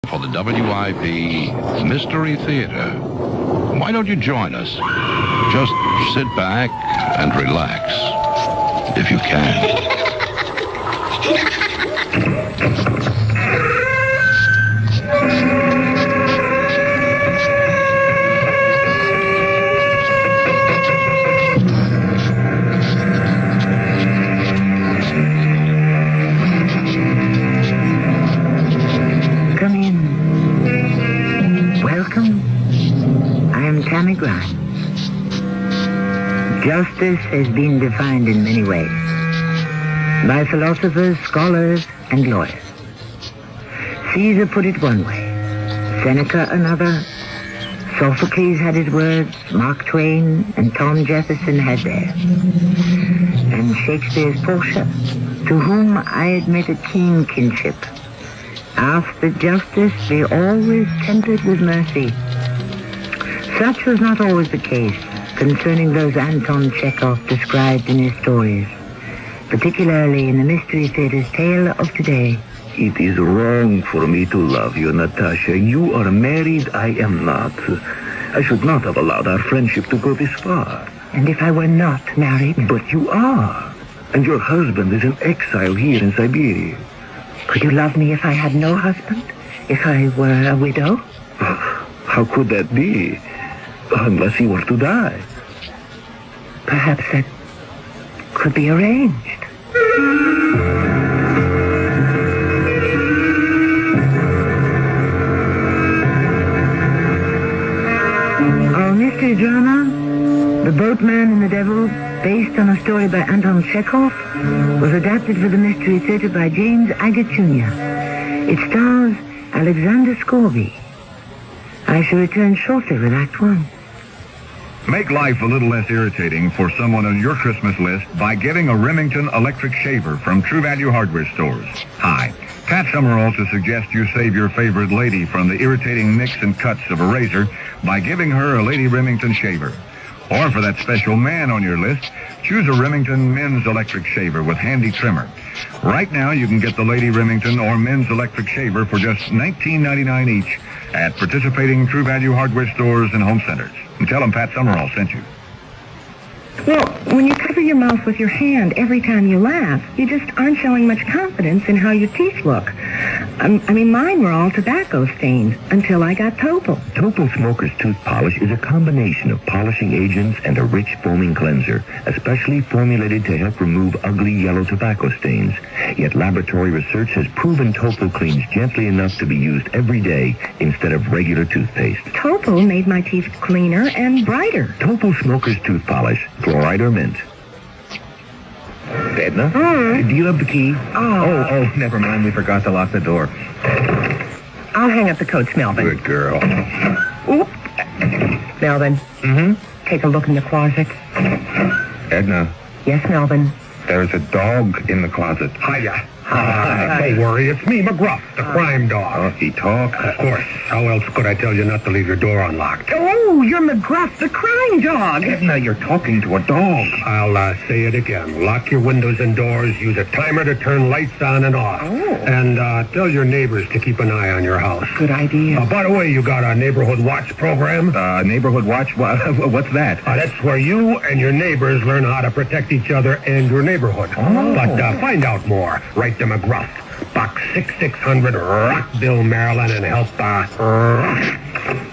For the WIP Mystery Theater. Why don't you join us? Just sit back and relax, if you can. Justice has been defined in many ways by philosophers, scholars, and lawyers. Caesar put it one way, Seneca another, Sophocles had his words, Mark Twain and Tom Jefferson had theirs. And Shakespeare's Portia, to whom I admit a keen kinship, asked that justice be always tempered with mercy. Such was not always the case concerning those Anton Chekhov described in his stories, particularly in the Mystery Theater's tale of today. It is wrong for me to love you, Natasha. You are married, I am not. I should not have allowed our friendship to go this far. And if I were not married? But you are. And your husband is in exile here in Siberia. Could you love me if I had no husband? If I were a widow? How could that be? Unless he were to die. Perhaps that could be arranged. Our mystery drama, The Boatman and the Devil, based on a story by Anton Chekhov, was adapted for the Mystery Theater by James Agate Jr. It stars Alexander Scorby. I shall return shortly with Act One. Make life a little less irritating for someone on your Christmas list by getting a Remington electric shaver from True Value Hardware Stores. Hi, Pat Summerall to suggest you save your favorite lady from the irritating nicks and cuts of a razor by giving her a Lady Remington shaver. Or for that special man on your list, choose a Remington men's electric shaver with handy trimmer. Right now you can get the Lady Remington or men's electric shaver for just $19.99 each at participating True Value Hardware Stores and home centers. And tell them Pat Summerall sent you. Well, when you cover your mouth with your hand every time you laugh, you just aren't showing much confidence in how your teeth look. Mine were all tobacco stained until I got Topol. Topol Smoker's Tooth Polish is a combination of polishing agents and a rich foaming cleanser, especially formulated to help remove ugly yellow tobacco stains. Yet laboratory research has proven Topol cleans gently enough to be used every day instead of regular toothpaste. Topol made my teeth cleaner and brighter. Topol Smoker's Tooth Polish, fluoride or mint. Edna? Do you have the key? Oh, never mind. We forgot to lock the door. I'll hang up the coats, Melvin. Good girl. Oop. Melvin. Take a look in the closet. Edna, Yes, Melvin. there's a dog in the closet. Hiya. Don't worry, it's me, McGruff, the crime dog. He talks? Of course. How else could I tell you not to leave your door unlocked? Oh, you're McGruff, the crime dog. Edna, you're talking to a dog. I'll say it again. Lock your windows and doors, use a timer to turn lights on and off. Oh. And tell your neighbors to keep an eye on your house. Good idea. By the way, you got a neighborhood watch program? Neighborhood watch? What's that? That's where you and your neighbors learn how to protect each other and your neighborhood. Oh. But find out more. Write to McGruff, Box 6600, Rockville, Maryland, and help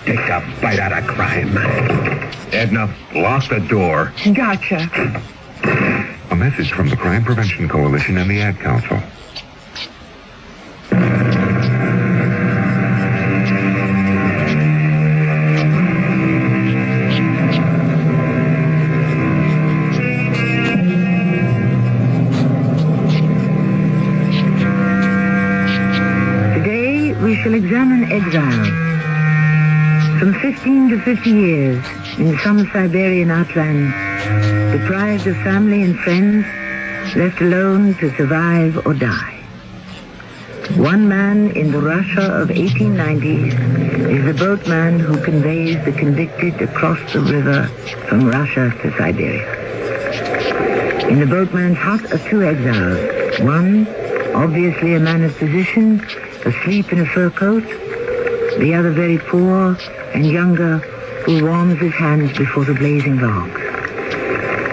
take a bite out of crime. Edna, lock the door. Gotcha. A message from the Crime Prevention Coalition and the Ad Council. We shall examine exile. From 15 to 50 years, in some Siberian outland, deprived of family and friends, left alone to survive or die. One man in the Russia of 1890s is the boatman who conveys the convicted across the river from Russia to Siberia. In the boatman's hut are two exiles. One, obviously a man of position, asleep in a fur coat, The other very poor and younger, who warms his hands before the blazing logs.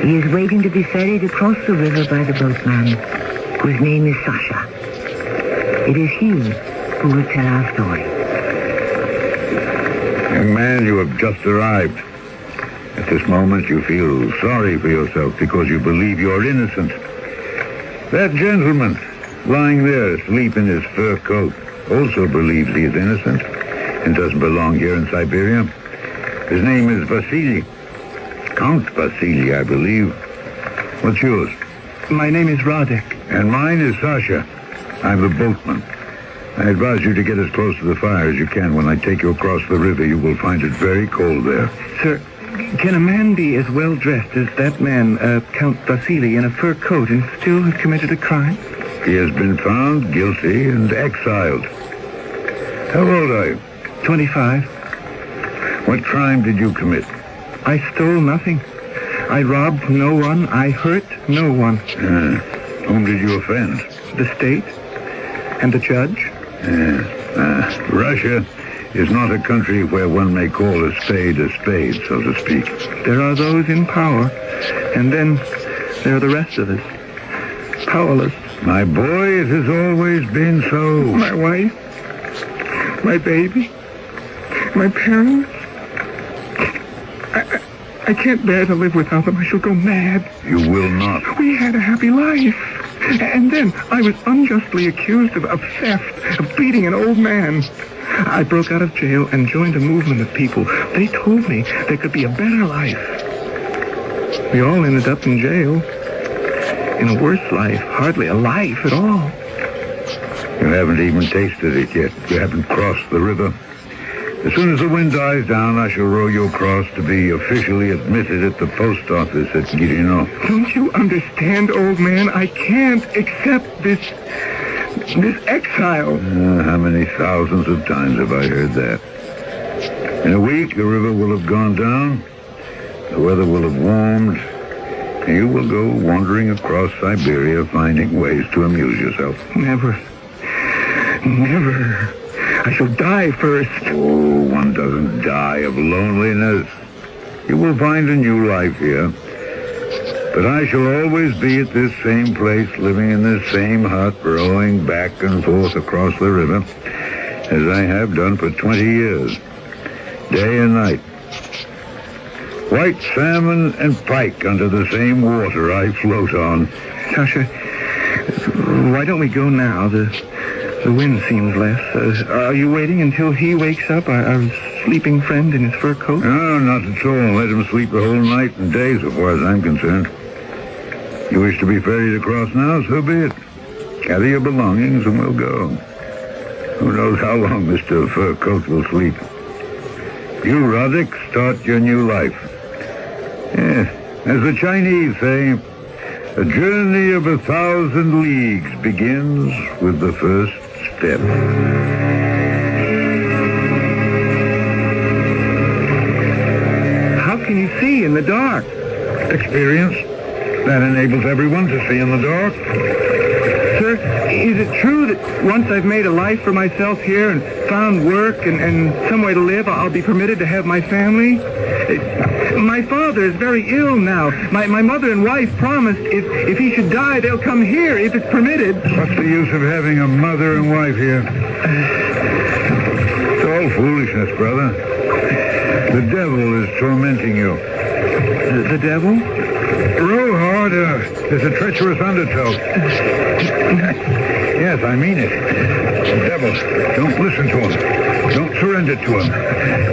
He is waiting to be ferried across the river by the boatman, whose name is Sasha. It is he who will tell our story. Young man, you have just arrived. At this moment, you feel sorry for yourself because you believe you're innocent. That gentleman, lying there asleep in his fur coat, also believes he is innocent and doesn't belong here in Siberia. His name is Vasily. Count Vasily, I believe. What's yours? My name is Radek. And mine is Sasha. I'm the boatman. I advise you to get as close to the fire as you can. When I take you across the river, you will find it very cold there. Sir, can a man be as well dressed as that man, Count Vasily, in a fur coat and still have committed a crime? He has been found guilty and exiled. How old are you? 25. What crime did you commit? I stole nothing. I robbed no one. I hurt no one. Whom did you offend? The state and the judge. Russia is not a country where one may call a spade, so to speak. There are those in power, and then there are the rest of us. Powerless. My boy, it has always been so. My wife, my baby, my parents. I can't bear to live without them. I shall go mad. You will not. We had a happy life. And then I was unjustly accused of theft, of beating an old man. I broke out of jail and joined a movement of people. They told me there could be a better life. We all ended up in jail. In a worse life. Hardly a life at all. You haven't even tasted it yet. You haven't crossed the river. As soon as the wind dies down, I shall row you across to be officially admitted at the post office at Girino. Don't you understand, old man? I can't accept this exile. How many thousands of times have I heard that? In a week, the river will have gone down. The weather will have warmed. And you will go wandering across Siberia, finding ways to amuse yourself. Never. Never. I shall die first. Oh, one doesn't die of loneliness. You will find a new life here. But I shall always be at this same place, living in this same hut, rowing back and forth across the river, as I have done for 20 years, day and night. White salmon and pike under the same water I float on. Sasha, why don't we go now? The wind seems less. Are you waiting until he wakes up, our sleeping friend in his fur coat? No, not at all. Let him sleep the whole night and day, so far as I'm concerned. You wish to be ferried across now, so be it. Gather your belongings and we'll go. Who knows how long Mr. Fur Coat will sleep. You, Radek, start your new life. Yes, as the Chinese say, a journey of 1,000 leagues begins with the first step. How can you see in the dark? Experience. That enables everyone to see in the dark. Sir, is it true that once I've made a life for myself here and found work and some way to live, I'll be permitted to have my family? My father is very ill now. My mother and wife promised if he should die, they'll come here if it's permitted. What's the use of having a mother and wife here? It's all foolishness, brother. The devil is tormenting you. The devil? Row harder. There's a treacherous undertow. Yes, I mean it. The devil. Don't listen to him. Don't surrender to him.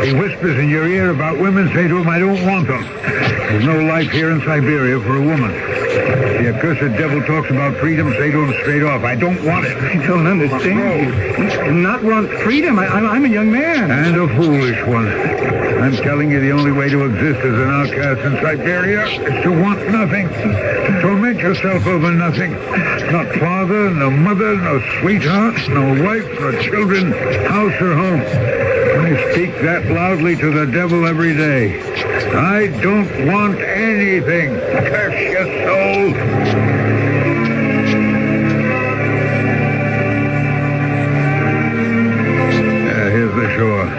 He whispers in your ear about women. Say to him, I don't want them. There's no life here in Siberia for a woman. The accursed devil talks about freedom. Say to him straight off, I don't want it. I don't understand. Not want freedom. I'm a young man. And a foolish one. I'm telling you, the only way to exist as an outcast in Siberia is to want nothing. To torment yourself over nothing. Not father, no mother, no sweetheart, no wife, no children, house or home. I speak that loudly to the devil every day. I don't want anything. Curse your soul. Here's the shore.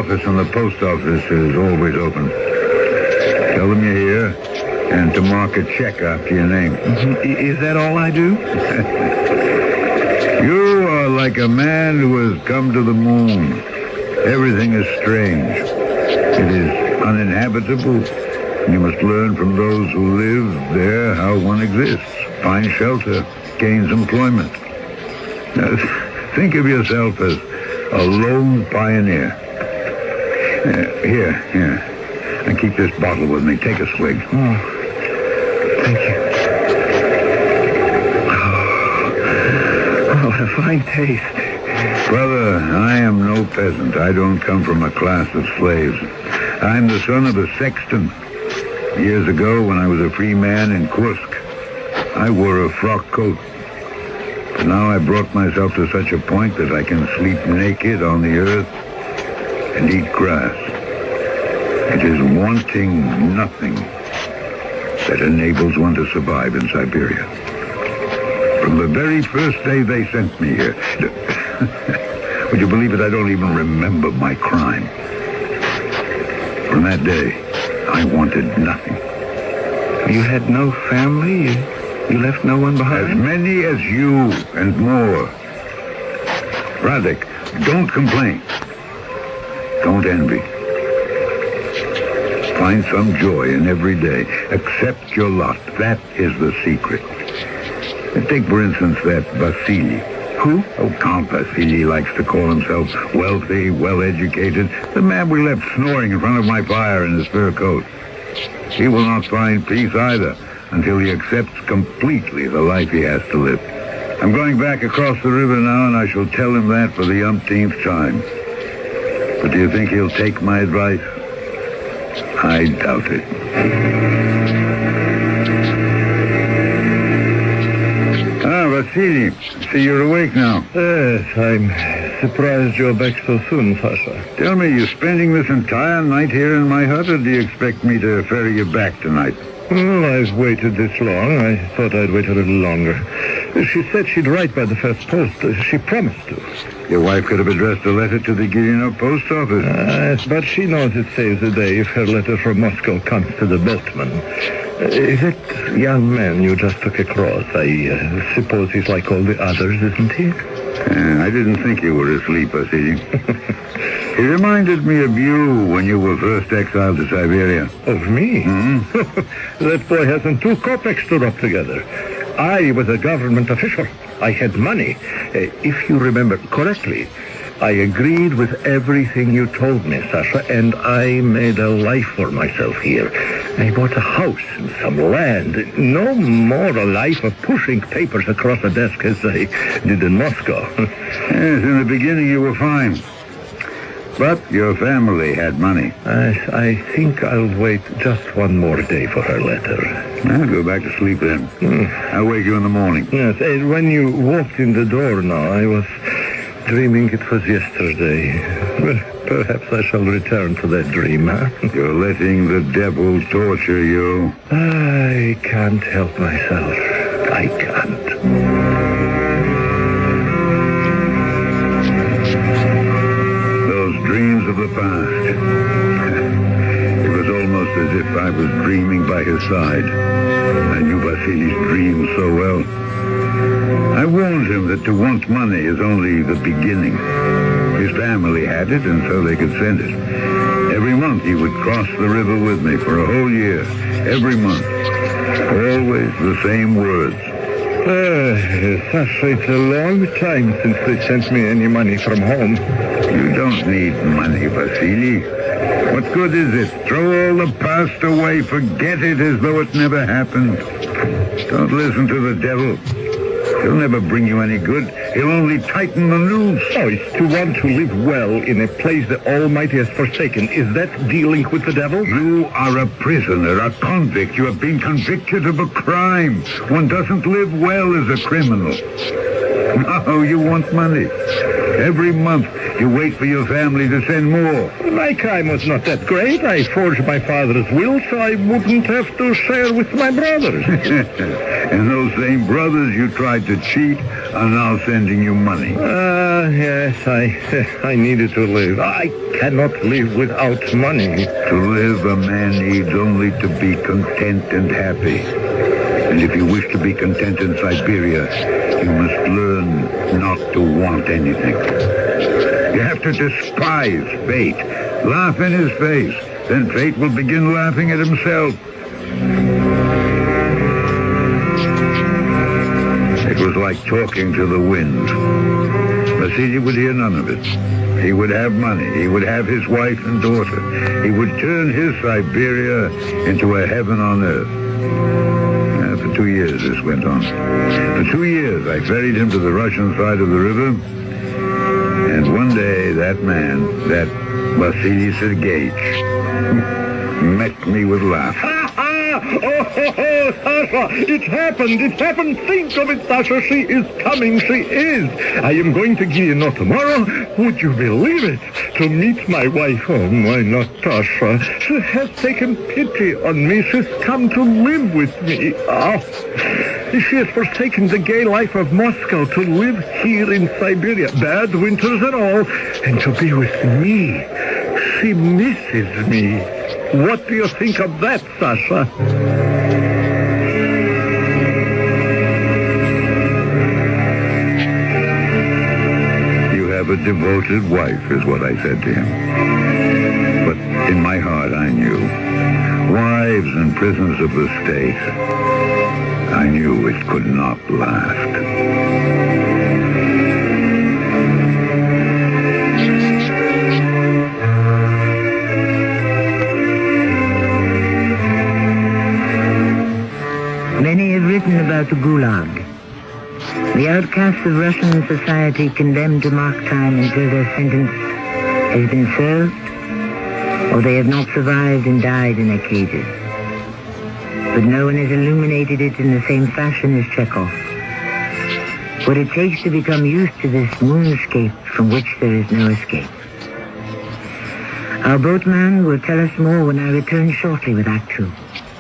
office in the post office is always open. Tell them you're here and to mark a check after your name. Is that all I do? You are like a man who has come to the moon. Everything is strange. It is uninhabitable. You must learn from those who live there how one exists, finds shelter, gains employment. Now, think of yourself as a lone pioneer. Here. And keep this bottle with me. Take a swig. Oh, thank you. Oh, what a fine taste. Brother, I am no peasant. I don't come from a class of slaves. I'm the son of a sexton. Years ago, when I was a free man in Kursk, I wore a frock coat. But now I brought myself to such a point that I can sleep naked on the earth and eat grass. It is wanting nothing that enables one to survive in Siberia. From the very first day they sent me here, would you believe it? I don't even remember my crime. From that day, I wanted nothing. You had no family? You left no one behind? As many as you and more. Radek, don't complain. Don't envy. Find some joy in every day. Accept your lot. That is the secret. Take, for instance, that Vasily. Who? Oh, Count Vasily likes to call himself wealthy, well-educated. The man we left snoring in front of my fire in his fur coat. He will not find peace either until he accepts completely the life he has to live. I'm going back across the river now, and I shall tell him that for the umpteenth time. But do you think he'll take my advice? I doubt it. Vasily, see, you're awake now. Yes, I'm surprised you're back so soon, Sasha. Tell me, you spending this entire night here in my hut, or do you expect me to ferry you back tonight? Well, I've waited this long. I thought I'd wait a little longer. She said she'd write by the first post. She promised to. Your wife could have addressed a letter to the Gilino post office. But she knows it saves the day if her letter from Moscow comes to the boatman. That young man you just took across, I suppose he's like all the others, isn't he? I didn't think you were asleep, Vasily. He reminded me of you when you were first exiled to Siberia. Of me? Mm-hmm. That boy hasn't 2 kopecks to rub together. I was a government official. I had money. If you remember correctly, I agreed with everything you told me, Sasha, and I made a life for myself here. I bought a house and some land. No more a life of pushing papers across a desk as I did in Moscow. Yes, in the beginning you were fine. But your family had money. I think I'll wait just one more day for her letter. I'll go back to sleep then. I'll wake you in the morning. Yes, when you walked in the door now, I was dreaming it was yesterday. Well, perhaps I shall return to that dream, huh? You're letting the devil torture you. I can't help myself. I can't. Those dreams of the past. It was almost as if I was dreaming by his side. I knew Vasily's dreams so well. I warned him that to want money is only the beginning. His family had it, and so they could send it. Every month he would cross the river with me for a whole year. Every month. Always the same words. Sasha, it's a long time since they sent me any money from home. You don't need money, Vasily. What good is it? Throw all the past away. Forget it as though it never happened. Don't listen to the devil. He'll never bring you any good. He'll only tighten the noose. Oh, it's to want to live well in a place the Almighty has forsaken. Is that dealing with the devil? You are a prisoner, a convict. You have been convicted of a crime. One doesn't live well as a criminal. No, you want money. Every month, you wait for your family to send more. My crime was not that great. I forged my father's will so I wouldn't have to share with my brothers. And those same brothers you tried to cheat are now sending you money. Yes, I needed to live. I cannot live without money. To live, a man needs only to be content and happy. And if you wish to be content in Siberia, you must learn not to want anything. You have to despise fate. Laugh in his face. Then fate will begin laughing at himself. It was like talking to the wind. Vasily would hear none of it. He would have money. He would have his wife and daughter. He would turn his Siberia into a heaven on earth. For 2 years this went on. For 2 years I ferried him to the Russian side of the river. And one day that man, that Vasily Sergeyevich, met me with laughter. Oh, Sasha, it happened. Think of it, Sasha. She is coming. She is. I am going to Vienna tomorrow. Would you believe it? To meet my wife. Oh, my Natasha. She has taken pity on me. She's come to live with me. Oh. She has forsaken the gay life of Moscow to live here in Siberia, bad winters and all, and to be with me. She misses me. What do you think of that, Sasha? You have a devoted wife, is what I said to him. But in my heart, I knew. Wives and prisoners of the state. I knew it could not last. Many have written about the Gulag. The outcasts of Russian society condemned to mark time until their sentence has been served, or they have not survived and died in their cages. But no one has illuminated it in the same fashion as Chekhov. What it takes to become used to this moonscape from which there is no escape. Our boatman will tell us more when I return shortly with Act 2.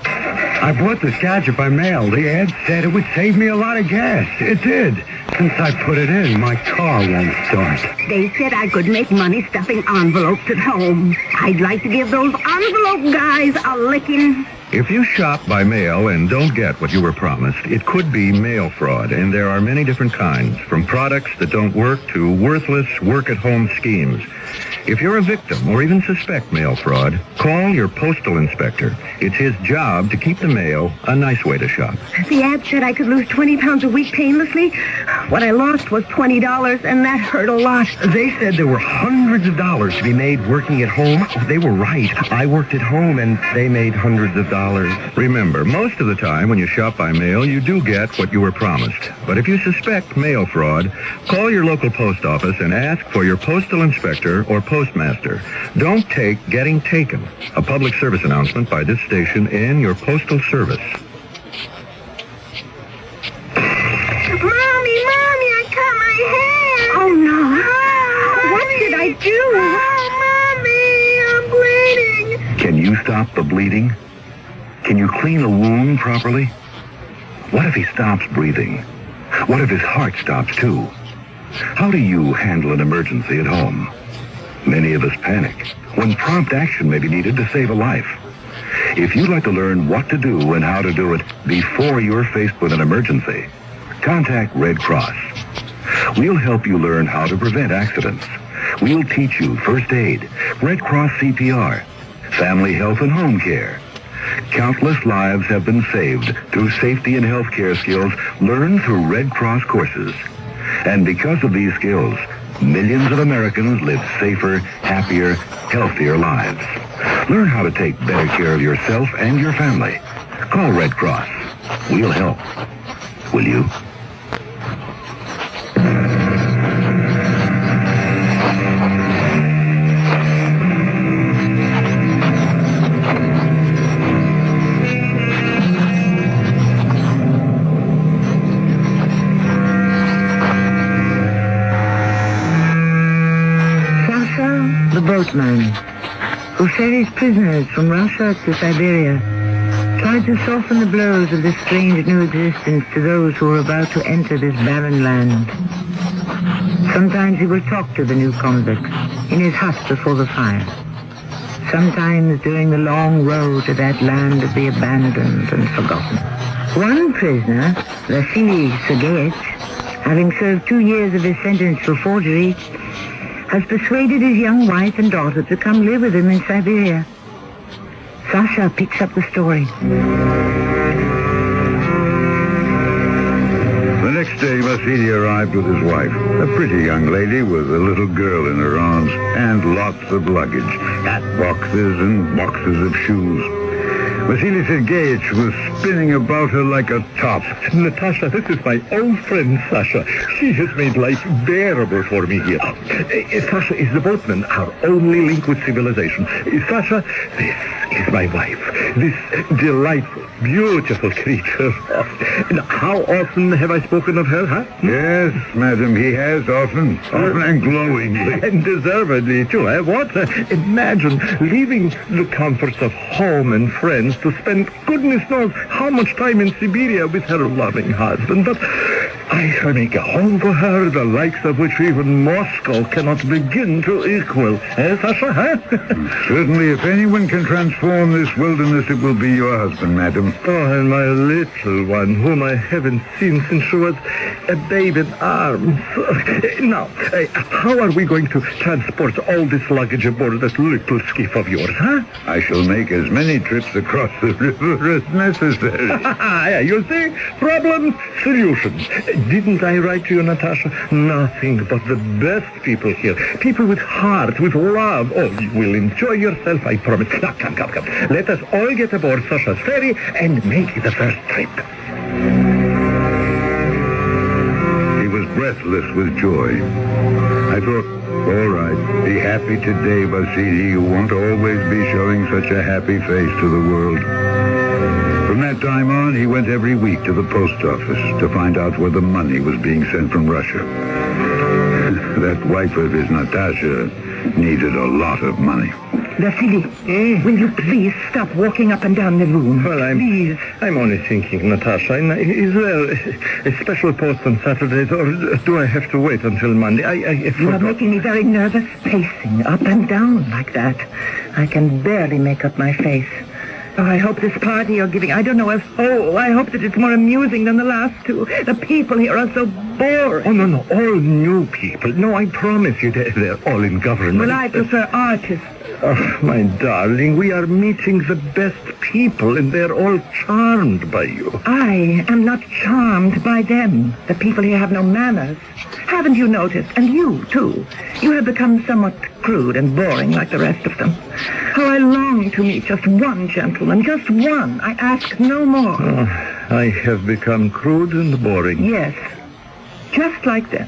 I bought this gadget by mail. The ad said it would save me a lot of gas. It did. Since I put it in, my car won't start. They said I could make money stuffing envelopes at home. I'd like to give those envelope guys a licking. If you shop by mail and don't get what you were promised, it could be mail fraud, and there are many different kinds, from products that don't work to worthless work-at-home schemes. If you're a victim or even suspect mail fraud, call your postal inspector. It's his job to keep the mail a nice way to shop. The ad said I could lose 20 pounds a week painlessly. What I lost was $20, and that hurt a lot. They said there were hundreds of dollars to be made working at home. They were right. I worked at home, and they made hundreds of dollars. Remember, most of the time when you shop by mail, you do get what you were promised. But if you suspect mail fraud, call your local post office and ask for your postal inspector or postmaster. Don't take getting taken. A public service announcement by this station and your postal service. Mommy, I cut my hair. Oh, no. What did I do? Oh, Mommy, I'm bleeding. Can you stop the bleeding? Can you clean a wound properly? What if he stops breathing? What if his heart stops too? How do you handle an emergency at home? Many of us panic when prompt action may be needed to save a life. If you'd like to learn what to do and how to do it before you're faced with an emergency, contact Red Cross. We'll help you learn how to prevent accidents. We'll teach you first aid, Red Cross CPR, family health and home care. Countless lives have been saved through safety and health care skills learned through Red Cross courses. And because of these skills, millions of Americans live safer, happier, healthier lives. Learn how to take better care of yourself and your family. Call Red Cross. We'll help. Will you? boatman who ferries prisoners from Russia to Siberia tried to soften the blows of this strange new existence to those who were about to enter this barren land. Sometimes he would talk to the new convicts in his hut before the fire. Sometimes during the long road to that land of the abandoned and forgotten. One prisoner, Vasily Sergeyevich, having served 2 years of his sentence for forgery, has persuaded his young wife and daughter to come live with him in Siberia. Sasha picks up the story. The next day, Vasily arrived with his wife, a pretty young lady with a little girl in her arms, and lots of luggage, hat boxes and boxes of shoes. Vasily Sergeyevich was spinning about her like a top. Natasha, this is my old friend, Sasha. She has made life bearable for me here. Sasha is the boatman, our only link with civilization. Sasha, this is my wife. This delightful, beautiful creature. Now, how often have I spoken of her, huh? Yes, madam, he has often and glowingly. And deservedly, too, eh? What? Imagine leaving the comforts of home and friends to spend goodness knows how much time in Siberia with her loving husband. But I shall make a home for her, the likes of which even Moscow cannot begin to equal. Eh, Sasha, huh? Certainly, if anyone can transform this wilderness, it will be your husband, madam. Oh, and my little one, whom I haven't seen since she was a babe in arms. Now, how are we going to transport all this luggage aboard that little skiff of yours, huh? I shall make as many trips across the river as necessary. You see? Problems, solutions. Didn't I write to you, Natasha? Nothing but the best people here. People with heart, with love. Oh, you will enjoy yourself, I promise. Now, come. Let us all get aboard Sasha's ferry and make the first trip. He was breathless with joy. I thought, all right, be happy today, Vasily. You won't always be showing such a happy face to the world. From that time on, he went every week to the post office to find out where the money was being sent from Russia. That wife of his, Natasha, needed a lot of money. Vasily, will you please stop walking up and down the room? Well, I'm only thinking, Natasha. Is there a special post on Saturdays, or do I have to wait until Monday? I You are making me very nervous, pacing up and down like that. I can barely make up my face. Oh, I hope this party you're giving, I don't know if... Oh, I hope that it's more amusing than the last two. The people here are so boring. Oh, no, all new people. No, I promise you, they're all in government. Well, I prefer artists. Oh, my darling, we are meeting the best people, and they're all charmed by you. I am not charmed by them. The people here have no manners. Haven't you noticed? And you, too. You have become somewhat crude and boring like the rest of them. How I long to meet just one gentleman, just one. I ask no more. Oh, I have become crude and boring. Yes, just like them.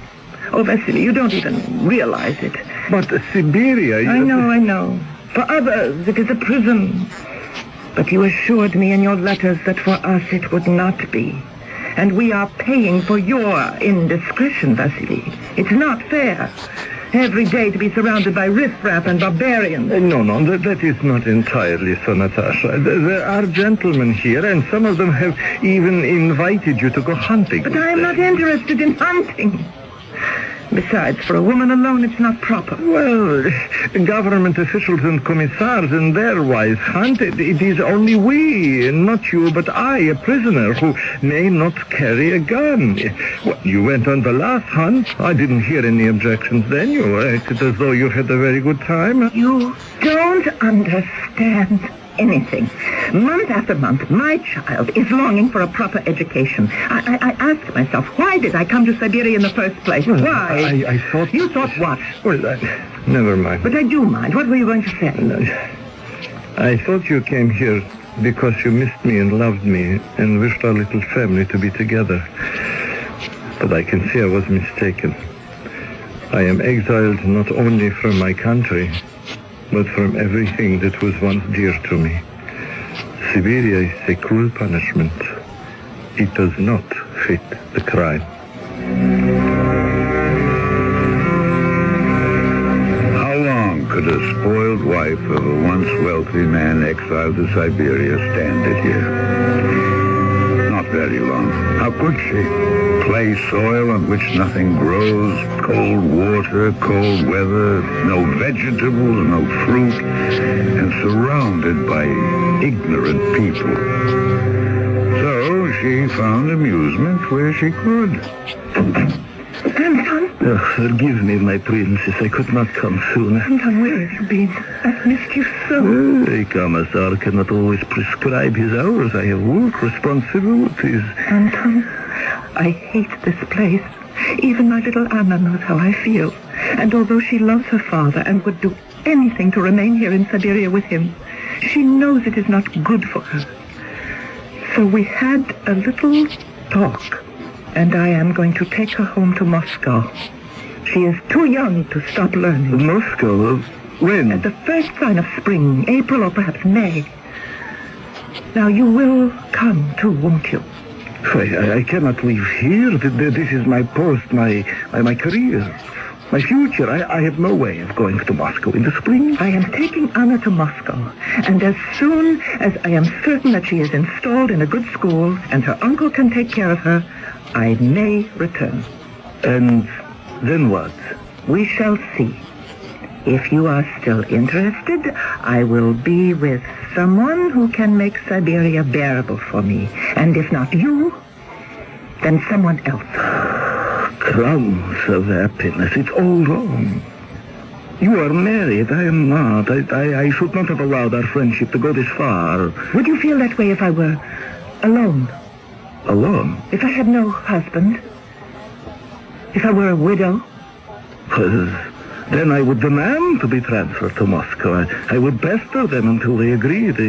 Oh, Vasily, you don't even realize it. But Siberia... I know. For others, it is a prison. But you assured me in your letters that for us it would not be. And we are paying for your indiscretion, Vasily. It's not fair. Every day to be surrounded by riffraff and barbarians. No, that is not entirely so, Natasha. There are gentlemen here, and some of them have even invited you to go hunting. But I am not interested in hunting. Besides, for a woman alone, it's not proper. Well, government officials and commissars and their wives hunt. It is only we, not you, but I, a prisoner, who may not carry a gun. Well, you went on the last hunt. I didn't hear any objections then. You acted as though you had a very good time. You don't understand anything. Month after month, my child is longing for a proper education. I asked myself, why did I come to Siberia in the first place? Well, Why? I thought... You thought what? Well, never mind. But I do mind. What were you going to say? I thought you came here because you missed me and loved me and wished our little family to be together. But I can see I was mistaken. I am exiled not only from my country, but from everything that was once dear to me. Siberia is a cruel punishment. It does not fit the crime. How long could a spoiled wife of a once wealthy man exiled to Siberia stand it here? Not very long. How could she? Clay soil on which nothing grows, cold water, cold weather, no vegetables, no fruit, and surrounded by ignorant people. So she found amusement where she could. Anton? Forgive me, my princess. I could not come sooner. Anton, where have you been? I've missed you so. The commissar cannot always prescribe his hours. I have work responsibilities. Anton, I hate this place. Even my little Anna knows how I feel. And although she loves her father and would do anything to remain here in Siberia with him, she knows it is not good for her. So we had a little talk, and I am going to take her home to Moscow. She is too young to stop learning. Moscow? When? At the first sign of spring, April or perhaps May. Now, you will come too, won't you? I cannot leave here. This is my post, my career, my future. I have no way of going to Moscow in the spring. I am taking Anna to Moscow, and as soon as I am certain that she is installed in a good school and her uncle can take care of her, I may return. And then what? We shall see. If you are still interested, I will be with someone who can make Siberia bearable for me. And if not you, then someone else. Crumbs of happiness. It's all wrong. You are married. I am not. I should not have allowed our friendship to go this far. Would you feel that way if I were alone? Alone? If I had no husband? If I were a widow? Then I would demand to be transferred to Moscow. I would pester them until they agreed.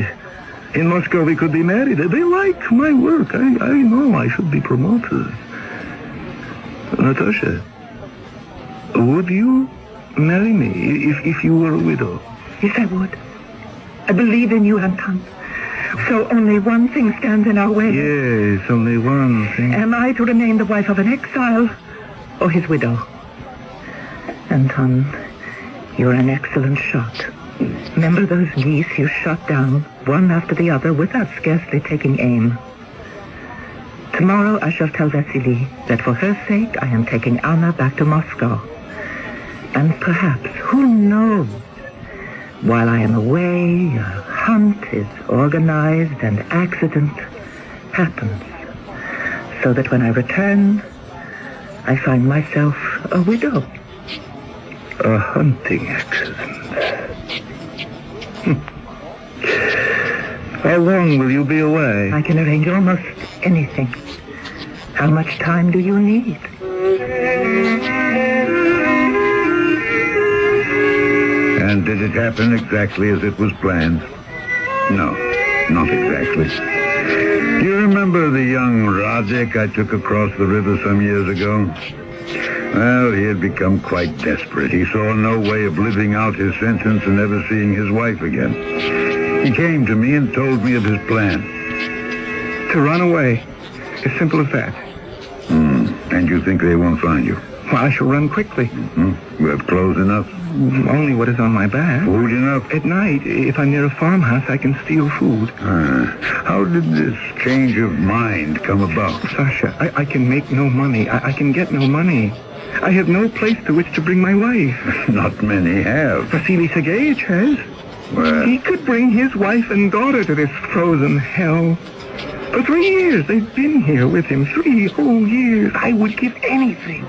In Moscow we could be married. They like my work. I know I should be promoted. Natasha, would you marry me if you were a widow? Yes, I would. I believe in you, Anton. So only one thing stands in our way. Yes, only one thing. Am I to remain the wife of an exile or his widow? Anton, you're an excellent shot. Remember those geese you shot down, one after the other, without scarcely taking aim? Tomorrow I shall tell Vasily that for her sake I am taking Anna back to Moscow. And perhaps, who knows, while I am away, a hunt is organized and accident happens. So that when I return, I find myself a widow. A hunting accident. How long will you be away? I can arrange almost anything. How much time do you need? And did it happen exactly as it was planned? No, not exactly. Do you remember the young Radek I took across the river some years ago? Well, he had become quite desperate. He saw no way of living out his sentence and never seeing his wife again. He came to me and told me of his plan. To run away. As simple as that. And you think they won't find you? Well, I shall run quickly. You have clothes enough? Only what is on my back. Food enough? At night, if I'm near a farmhouse, I can steal food. How did this change of mind come about? Sasha, I can make no money. I can get no money. I have no place to which to bring my wife. Not many have. Vasily Sergeyevich has. Well, He could bring his wife and daughter to this frozen hell. For 3 years, they've been here with him. 3 whole years. I would give anything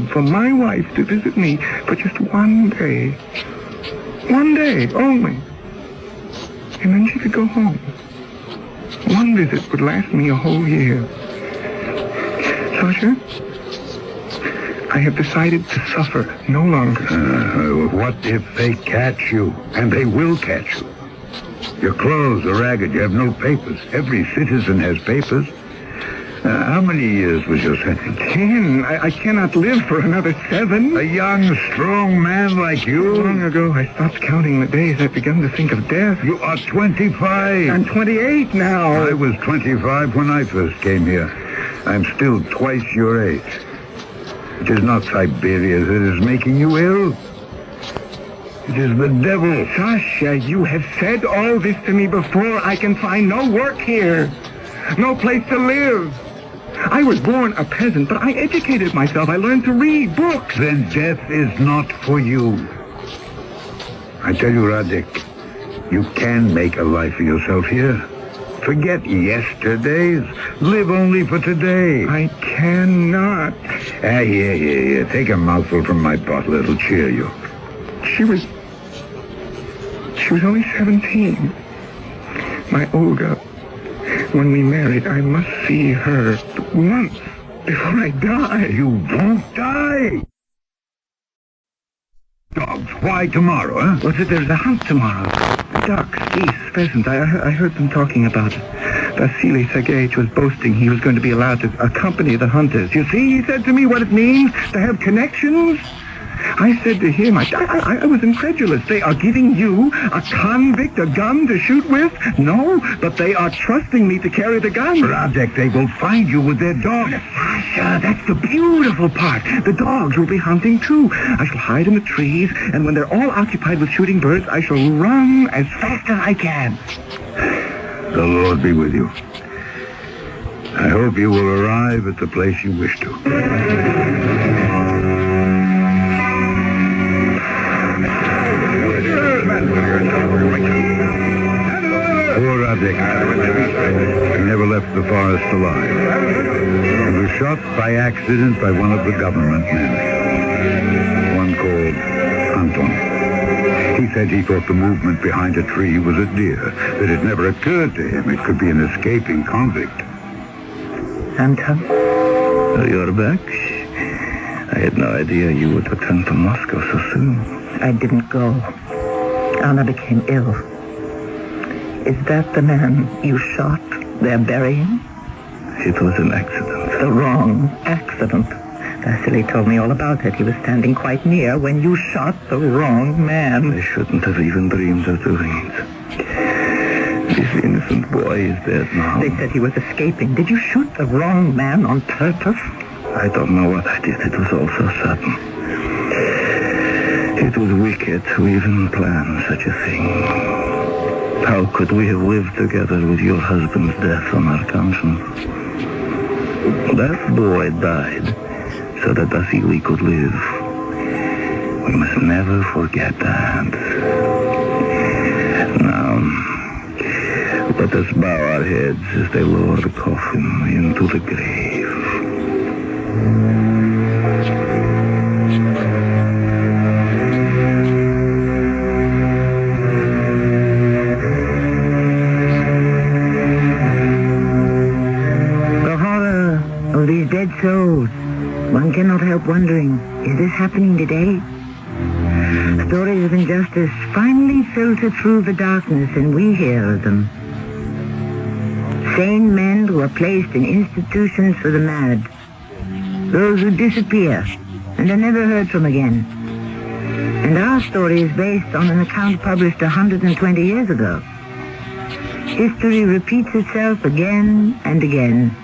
for my wife to visit me for just one day. One day only. And then she could go home. One visit would last me a whole year. Sasha, I have decided to suffer no longer. What if they catch you? And they will catch you. Your clothes are ragged. You have no papers. Every citizen has papers. How many years was your sentence? 10. I cannot live for another 7. A young, strong man like you? Long ago, I stopped counting the days. I've begun to think of death. You are 25. I'm 28 now. I was 25 when I first came here. I'm still twice your age. It is not Siberia that is making you ill. It is the devil. Sasha, you have said all this to me before. I can find no work here. No place to live. I was born a peasant, but I educated myself. I learned to read books. Then death is not for you. I tell you, Radek, you can make a life for yourself here. Forget yesterdays. Live only for today. I cannot. Here. Take a mouthful from my bottle. It'll cheer you. She was only 17. My Olga. When we married, I must see her once before I die. You won't die. Dogs, why tomorrow, huh? What's it? There's a hunt tomorrow. Ducks, geese, pheasants. I heard them talking about it. Vasily Sergeyevich was boasting he was going to be allowed to accompany the hunters. You see, he said to me what it means to have connections. I said to him, I was incredulous. They are giving you, a convict, a gun to shoot with? No, but they are trusting me to carry the gun. Radek, they will find you with their dogs. Sasha, that's the beautiful part. The dogs will be hunting too. I shall hide in the trees, and when they're all occupied with shooting birds, I shall run as fast as I can. The Lord be with you. I hope you will arrive at the place you wish to. Poor Radek. He never left the forest alive. He was shot by accident by one of the government men. One called Anton. He said he thought the movement behind a tree was a deer, that it never occurred to him it could be an escaping convict. Anton? You're back? I had no idea you would return to Moscow so soon. I didn't go. Anna became ill. Is that the man you shot? They're burying? It was an accident. The wrong accident. Vasily told me all about it. He was standing quite near when you shot the wrong man. I shouldn't have even dreamed of doing it. This innocent boy is dead now. They said he was escaping. Did you shoot the wrong man on purpose? I don't know what I did. It was all so sudden. It was wicked to even plan such a thing. How could we have lived together with your husband's death on our conscience? That boy died so that Vasily could live. We must never forget that. Now, let us bow our heads as they lower the coffin into the grave. The horror of these dead souls. One cannot help wondering, is this happening today? Stories of injustice finally filter through the darkness and we hear of them. Sane men who are placed in institutions for the mad. Those who disappear and are never heard from again. And our story is based on an account published 120 years ago. History repeats itself again and again.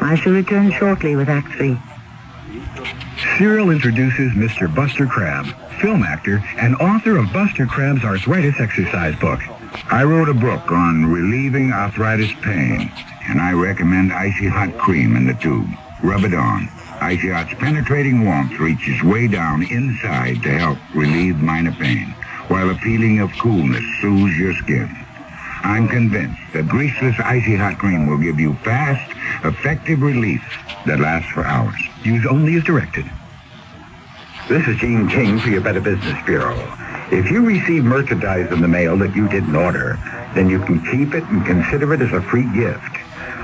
I shall return shortly with Act 3. Cyril introduces Mr. Buster Crabbe, film actor and author of Buster Crabbe's arthritis exercise book. I wrote a book on relieving arthritis pain, and I recommend Icy Hot Cream in the tube. Rub it on. Icy Hot's penetrating warmth reaches way down inside to help relieve minor pain, while a feeling of coolness soothes your skin. I'm convinced that greaseless Icy Hot Cream will give you fast, effective relief that lasts for hours. Use only as directed. This is Gene King for your Better Business Bureau. If you receive merchandise in the mail that you didn't order, then you can keep it and consider it as a free gift.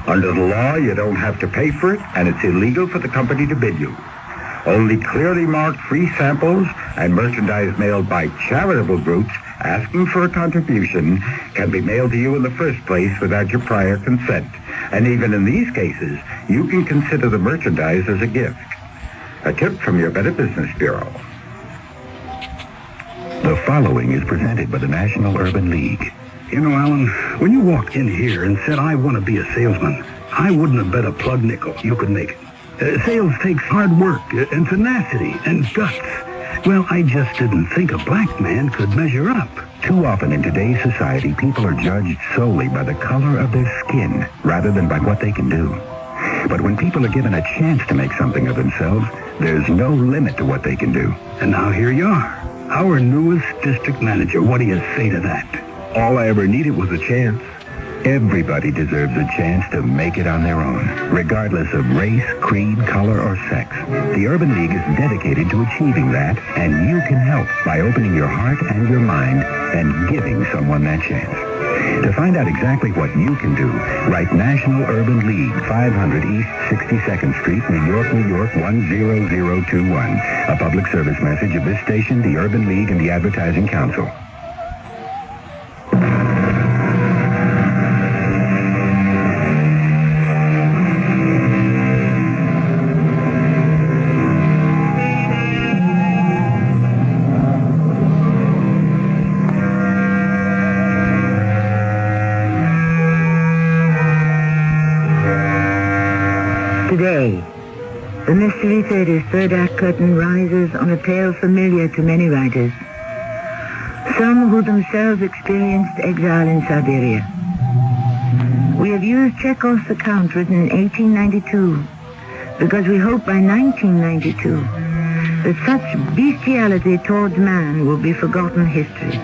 Under the law, you don't have to pay for it, and it's illegal for the company to bid you. Only clearly marked free samples and merchandise mailed by charitable groups asking for a contribution can be mailed to you in the first place without your prior consent. And even in these cases, you can consider the merchandise as a gift. A tip from your Better Business Bureau. The following is presented by the National Urban League. You know, Alan, when you walked in here and said, I want to be a salesman, I wouldn't have bet a plug nickel you could make it. Sales takes hard work and tenacity and guts. Well, I just didn't think a black man could measure up. Too often in today's society, people are judged solely by the color of their skin rather than by what they can do. But when people are given a chance to make something of themselves, there's no limit to what they can do. And now here you are, our newest district manager. What do you say to that? All I ever needed was a chance. Everybody deserves a chance to make it on their own, regardless of race, creed, color, or sex. The Urban League is dedicated to achieving that, and you can help by opening your heart and your mind and giving someone that chance. To find out exactly what you can do, write National Urban League, 500 East 62nd Street, New York, New York, 10021. A public service message of this station, the Urban League, and the Advertising Council. Today, the Mystery Theater's third act curtain rises on a tale familiar to many writers, some who themselves experienced exile in Siberia. We have used Chekhov's account written in 1892 because we hope by 1992 that such bestiality towards man will be forgotten history.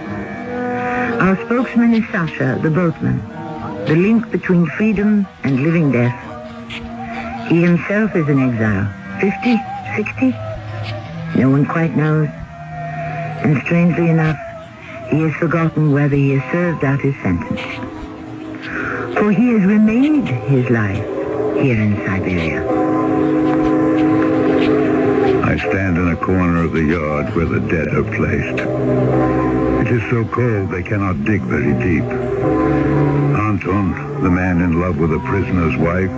Our spokesman is Sasha, the boatman, the link between freedom and living death. He himself is in exile. 50? 60? No one quite knows. And strangely enough, he has forgotten whether he has served out his sentence. For he has remade his life here in Siberia. I stand in a corner of the yard where the dead are placed. It is so cold they cannot dig very deep. Anton, the man in love with a prisoner's wife,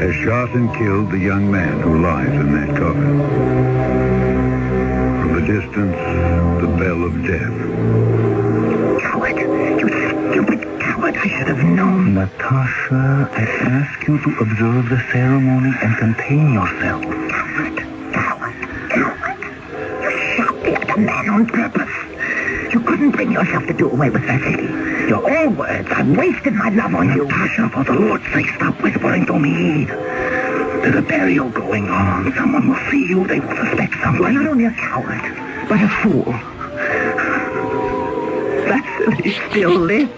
has shot and killed the young man who lies in that coffin. From the distance, the bell of death. Coward! You stupid coward! I should have known. Natasha, I ask you to observe the ceremony and contain yourself. Coward! You shot the other man on purpose. You couldn't bring yourself to do away with Vasily. You're all words. I've wasted my love on you. Natasha, for the Lord's sake, stop whispering to me. There's a burial going on. Someone will see you. They will suspect someone. You're not only a coward, but a fool. Vasily still lives.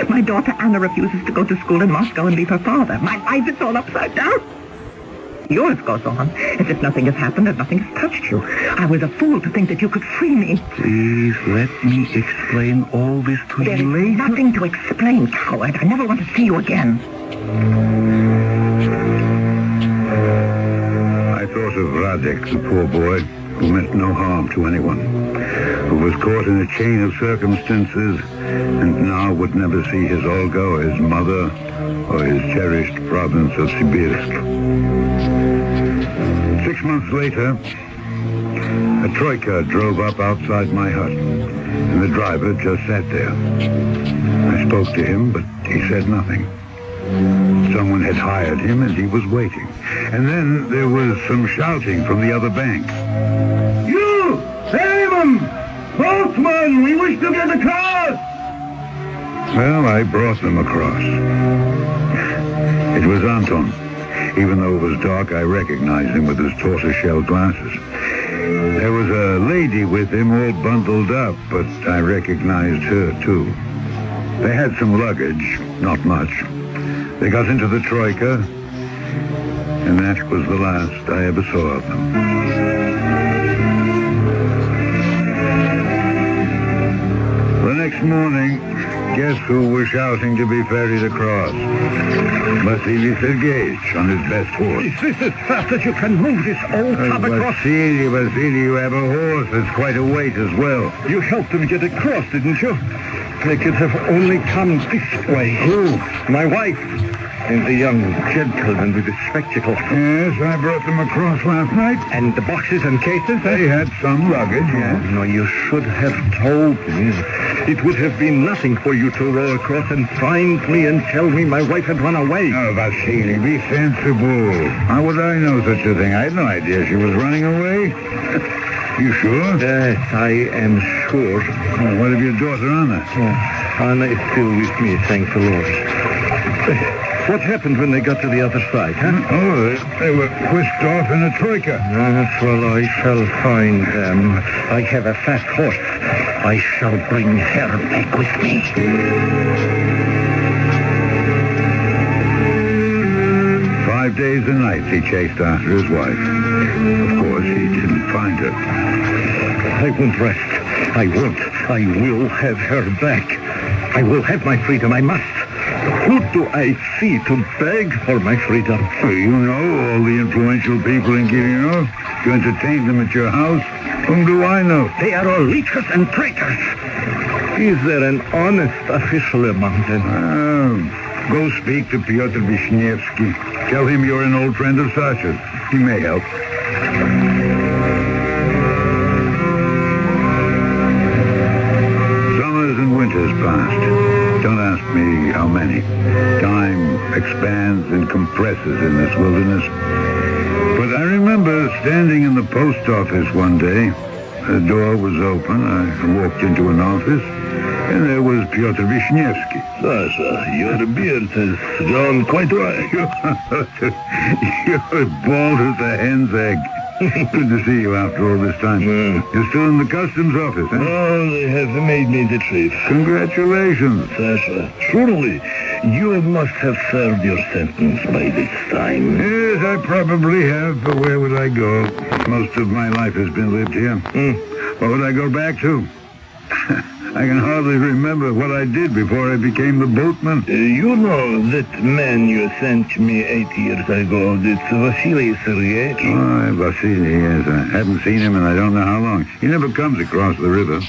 My daughter Anna refuses to go to school in Moscow and leave her father. My life is all upside down. Yours goes on as if nothing has happened and nothing has touched you. I was a fool to think that you could free me. Please let me explain all this to you later. There's nothing to explain, coward. I never want to see you again. I thought of Radek, the poor boy, who meant no harm to anyone, who was caught in a chain of circumstances and now would never see his Olga or his mother or his cherished province of Sibirsk. 6 months later, a troika drove up outside my hut, and the driver just sat there. I spoke to him, but he said nothing. Someone had hired him, and he was waiting. And then there was some shouting from the other bank. You! Simon! Boatman, we wish to get across! Well, I brought them across. It was Anton. Even though it was dark, I recognized him with his tortoiseshell glasses. There was a lady with him all bundled up, but I recognized her, too. They had some luggage, not much. They got into the troika, and that was the last I ever saw of them. The next morning, guess who was shouting to be ferried across? Vasily Sergeyevich on his best horse. Is this as fast as you can move this old tub across? Vasily, you have a horse. It's quite a weight as well. You helped him get across, didn't you? they could have only come this way. Who? My wife and the young gentleman with the spectacles. Yes, I brought them across last night. And the boxes and cases? They had some luggage, yes. No, you should have told me. It would have been nothing for you to row across and find me and tell me my wife had run away. Oh, Vasily, be sensible. How would I know such a thing? I had no idea she was running away. You sure? Yes, I am sure. Oh, what of your daughter, Anna? Anna is still with me, thank the Lord. What happened when they got to the other side, huh? Oh, they were whisked off in a troika. Well, I shall find them. I have a fast horse. I shall bring her back with me. 5 days and nights he chased after his wife. Of course, he didn't find her. I won't rest. I won't. I will have her back. I will have my freedom. I must. Who do I see to beg for my freedom? Well, you know all the influential people in Kirillov. You entertain them at your house. Whom do I know? They are all leechers and traitors. Is there an honest official among them? Go speak to Pyotr Vishnevsky. Tell him you're an old friend of Sasha's. He may help. Summers and winters passed. Don't ask me how many. Time expands and compresses in this wilderness. But I remember standing in the post office one day. The door was open. I walked into an office, and there was Pyotr Vishnevsky. Sasha, your beard has grown quite white. You're bald as a hen's egg. Good to see you after all this time. You're still in the customs office, eh? Oh, they have made me the chief. Congratulations. Sasha, surely you must have served your sentence by this time. Yes, I probably have, but where would I go? Most of my life has been lived here. What would I go back to? I can hardly remember what I did before I became the boatman. You know that man you sent me 8 years ago, that's Vasily Sergeyevich? Oh, Vasily, yes. I haven't seen him in I don't know how long. He never comes across the river.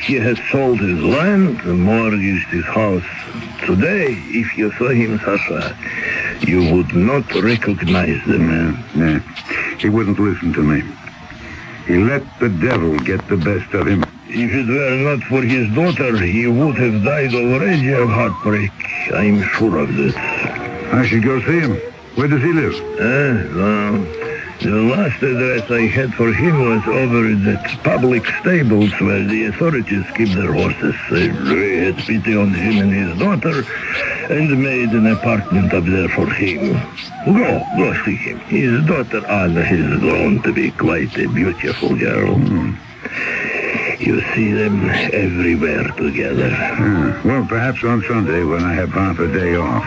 He has sold his land, mortgaged his house. Today, if you saw him, Sasha, you would not recognize the man. Yeah. He wouldn't listen to me. He let the devil get the best of him. If it were not for his daughter, he would have died already of heartbreak. I'm sure of this. I should go see him. Where does he live? Well, the last address I had for him was over at public stables where the authorities keep their horses. I had pity on him and his daughter and made an apartment up there for him. Go see him. His daughter Anna has grown to be quite a beautiful girl. You see them everywhere together. Well, perhaps on Sunday when I have half a day off.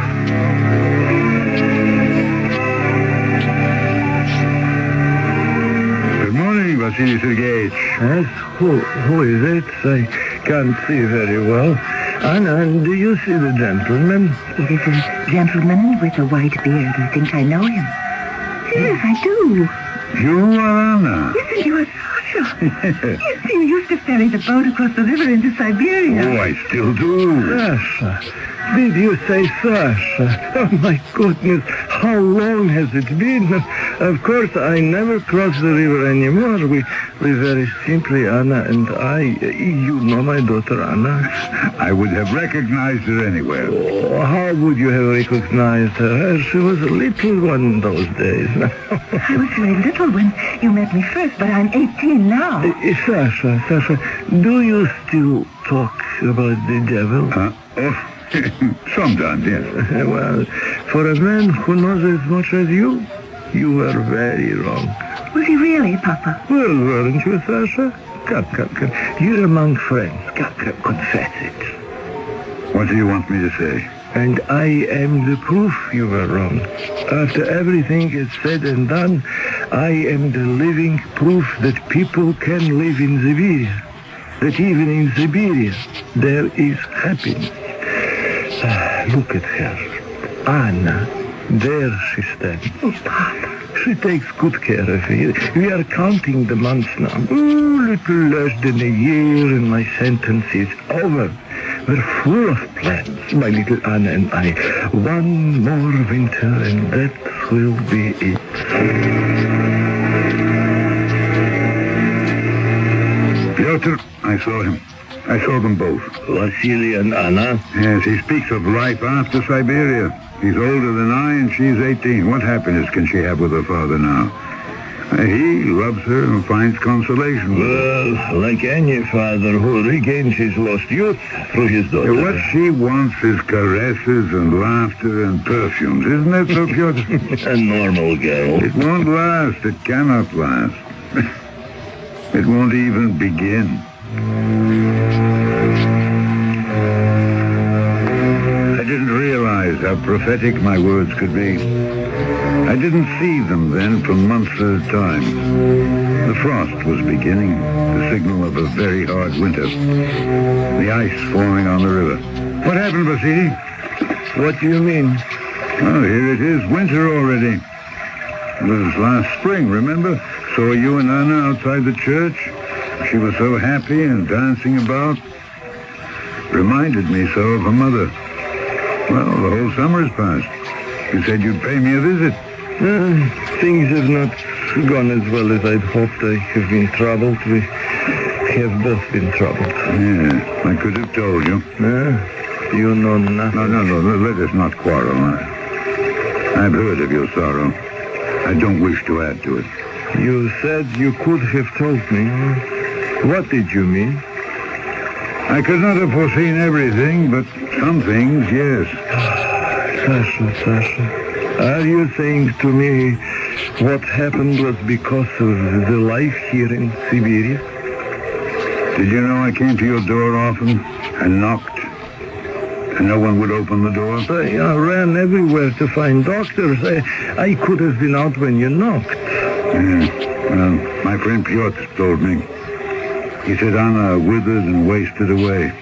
Good morning, Vasily Sergeyevich. Yes? Who is it? I can't see very well. Anna, do you see the gentleman? It is a gentleman with a white beard. You think I know him? Yes, I do. You are Anna. Yes, and you are Sasha. Yes, you used to ferry the boat across the river into Siberia. Oh, I still do. Sasha. Did you say Sasha? Oh, my goodness. How long has it been? Of course, I never cross the river anymore. We very simply, Anna and I. You know my daughter, Anna? I would have recognized her anywhere. Oh, how would you have recognized her? She was a little one in those days. I was very little when you met me first, but I'm 18 now. Sasha, do you still talk about the devil? Sometimes, yes. Well, for a man who knows as much as you were very wrong. Was he really, Papa? Well, weren't you, Sasha? Come. You're among friends. Come, confess it. What do you want me to say? And I am the proof you were wrong. After everything is said and done, I am the living proof that people can live in Siberia. That even in Siberia, there is happiness. Look at her. Anna. There she stands. Oh, Papa. She takes good care of you. We are counting the months now. Little less than a year and my sentence is over. We're full of plans, my little Anna and I. One more winter and that will be it. Piotr, I saw him. I saw them both. Vasily and Anna? Yes, he speaks of life after Siberia. He's older than I and she's 18. What happiness can she have with her father now? He loves her and finds consolation. Well, like any father who regains his lost youth through his daughter. What she wants is caresses and laughter and perfumes. Isn't that so, Piotr? A normal girl. It won't last. It cannot last. It won't even begin. I didn't realize how prophetic my words could be. I didn't see them then for months at a time. The frost was beginning, the signal of a very hard winter. The ice forming on the river. What happened, Vasily? What do you mean? Oh, here it is, winter already. It was last spring, remember? Saw you and Anna outside the church. She was so happy and dancing about. Reminded me so of her mother. Well, the whole summer has passed. You said you'd pay me a visit. Things have not gone as well as I'd hoped. I have been troubled. We have both been troubled. Yeah, I could have told you. You know nothing. No, let us not quarrel. I've heard of your sorrow. I don't wish to add to it. You said you could have told me. What did you mean? I could not have foreseen everything, but some things, yes. Sasha, are you saying to me what happened was because of the life here in Siberia? Did you know I came to your door often and knocked, and no one would open the door? I ran everywhere to find doctors. I could have been out when you knocked. Yeah, well, my friend Piotr told me. He said Anna withered and wasted away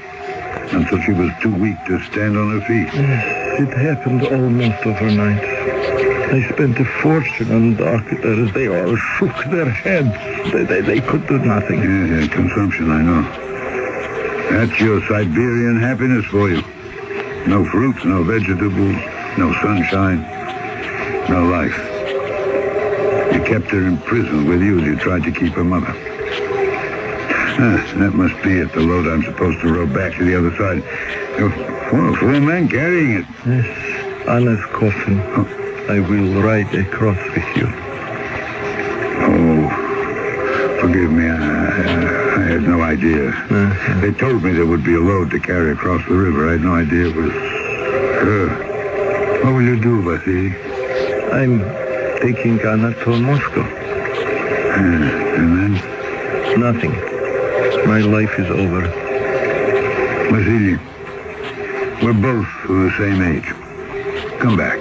until she was too weak to stand on her feet. It happened almost overnight. I spent a fortune on doctors. They all shook their heads. They could do nothing. Yeah, consumption, I know. That's your Siberian happiness for you. No fruits, no vegetables, no sunshine, no life. You kept her in prison with you as you tried to keep her mother. That must be it, the load I'm supposed to row back to the other side. Four men carrying it. Yes, Anna's coffin. I will ride across with you. Oh, forgive me. I had no idea. They told me there would be a load to carry across the river. I had no idea it was her. What will you do, Vasily? I'm taking Anna to Moscow. And then? Nothing. My life is over. Vasily, we're both of the same age. Come back.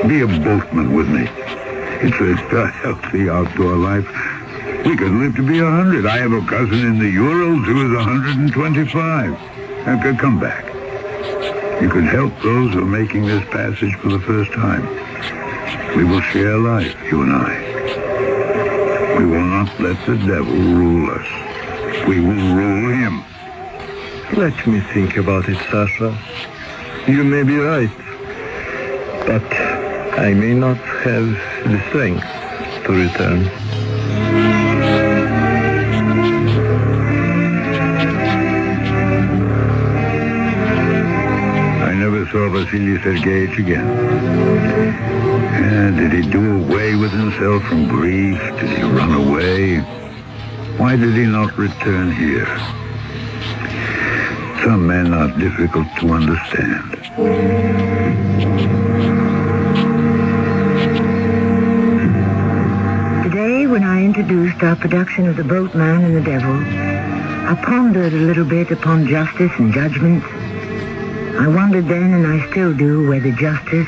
Be a boatman with me. It's a healthy outdoor life. We could live to be 100. I have a cousin in the Urals who is 125. Now, come back. You could help those who are making this passage for the first time. We will share life, you and I. We will not let the devil rule us. We will rule him. Let me think about it, Sasha. You may be right. But I may not have the strength to return. I never saw Vasily Sergeyevich again. Did he do away with himself from grief? Did he run away? Why did he not return here? Some men are difficult to understand. Today, when I introduced our production of The Boatman and the Devil, I pondered a little bit upon justice and judgment. I wondered then, and I still do, whether justice,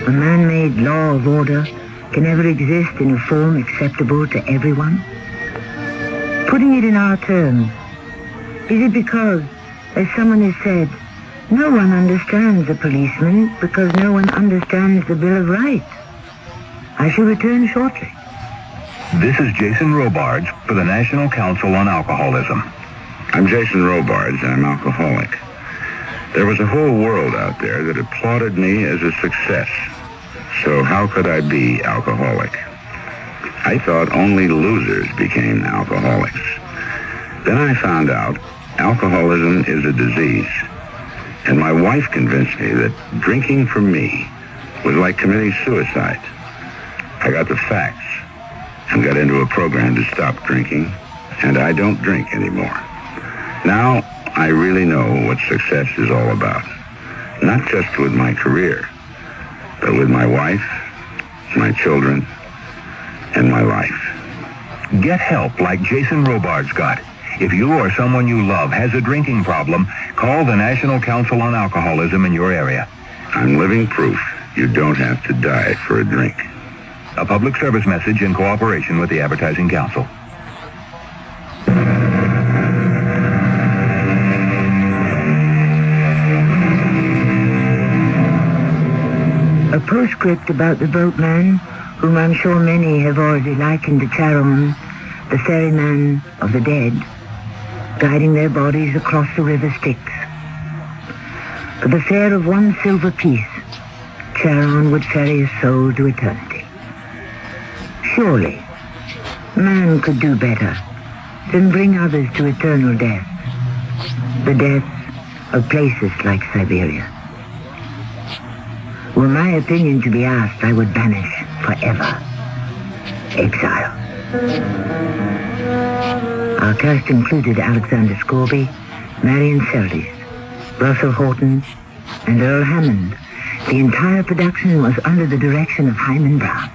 a man-made law of order, can ever exist in a form acceptable to everyone. Putting it in our terms, is it because, as someone has said, no one understands a policeman because no one understands the Bill of Rights? I shall return shortly. This is Jason Robards for the National Council on Alcoholism. I'm Jason Robards. I'm alcoholic. There was a whole world out there that applauded me as a success. So how could I be alcoholic? I thought only losers became alcoholics. Then I found out alcoholism is a disease. And my wife convinced me that drinking for me was like committing suicide. I got the facts and got into a program to stop drinking, and I don't drink anymore. Now, I really know what success is all about. Not just with my career, but with my wife, my children, and my life. Get help like Jason Robards got. If you or someone you love has a drinking problem, call the National Council on Alcoholism in your area. I'm living proof you don't have to die for a drink. A public service message in cooperation with the Advertising Council. A postscript about the boatman, whom I'm sure many have already likened to Charon, the ferryman of the dead, guiding their bodies across the river Styx. For the fare of one silver piece, Charon would ferry his soul to eternity. Surely, man could do better than bring others to eternal death, the death of places like Siberia. Were my opinion to be asked, I would banish forever exile. Our cast included Alexander Scorby, Marion Seldes, Russell Horton, and Earl Hammond. The entire production was under the direction of Hyman Brown.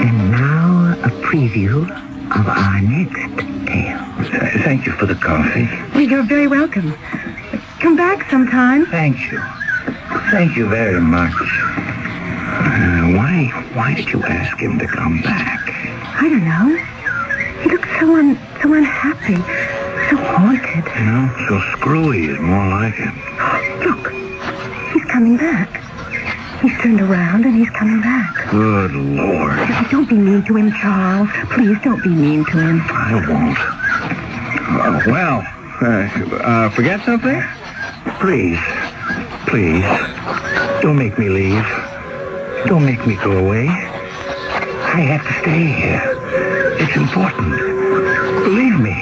And now a preview of our next tale. Thank you for the coffee. Well, you're very welcome. Come back sometime. Thank you. Thank you very much. Why did you ask him to come back? I don't know. He looks so unhappy, so haunted. So screwy is more like it. Look, he's coming back. He's turned around and he's coming back. Good Lord. Don't be mean to him, Charles. Please don't be mean to him. I won't. Forget something? Please, don't make me leave. Don't make me go away. I have to stay here. It's important. Believe me,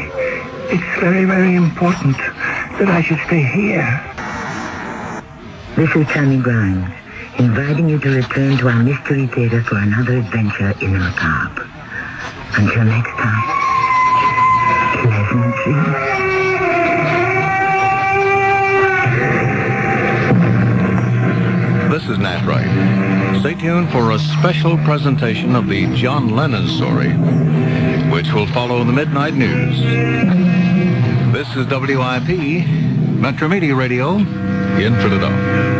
it's very, very important that I should stay here. This is Tammy Grimes, inviting you to return to our Mystery Theater for another adventure in the macabre. Until next time, pleasant dreams. This is Nat Wright. Stay tuned for a special presentation of the John Lennon story, which will follow the midnight news. This is WIP, Metro Media Radio, in Philadelphia.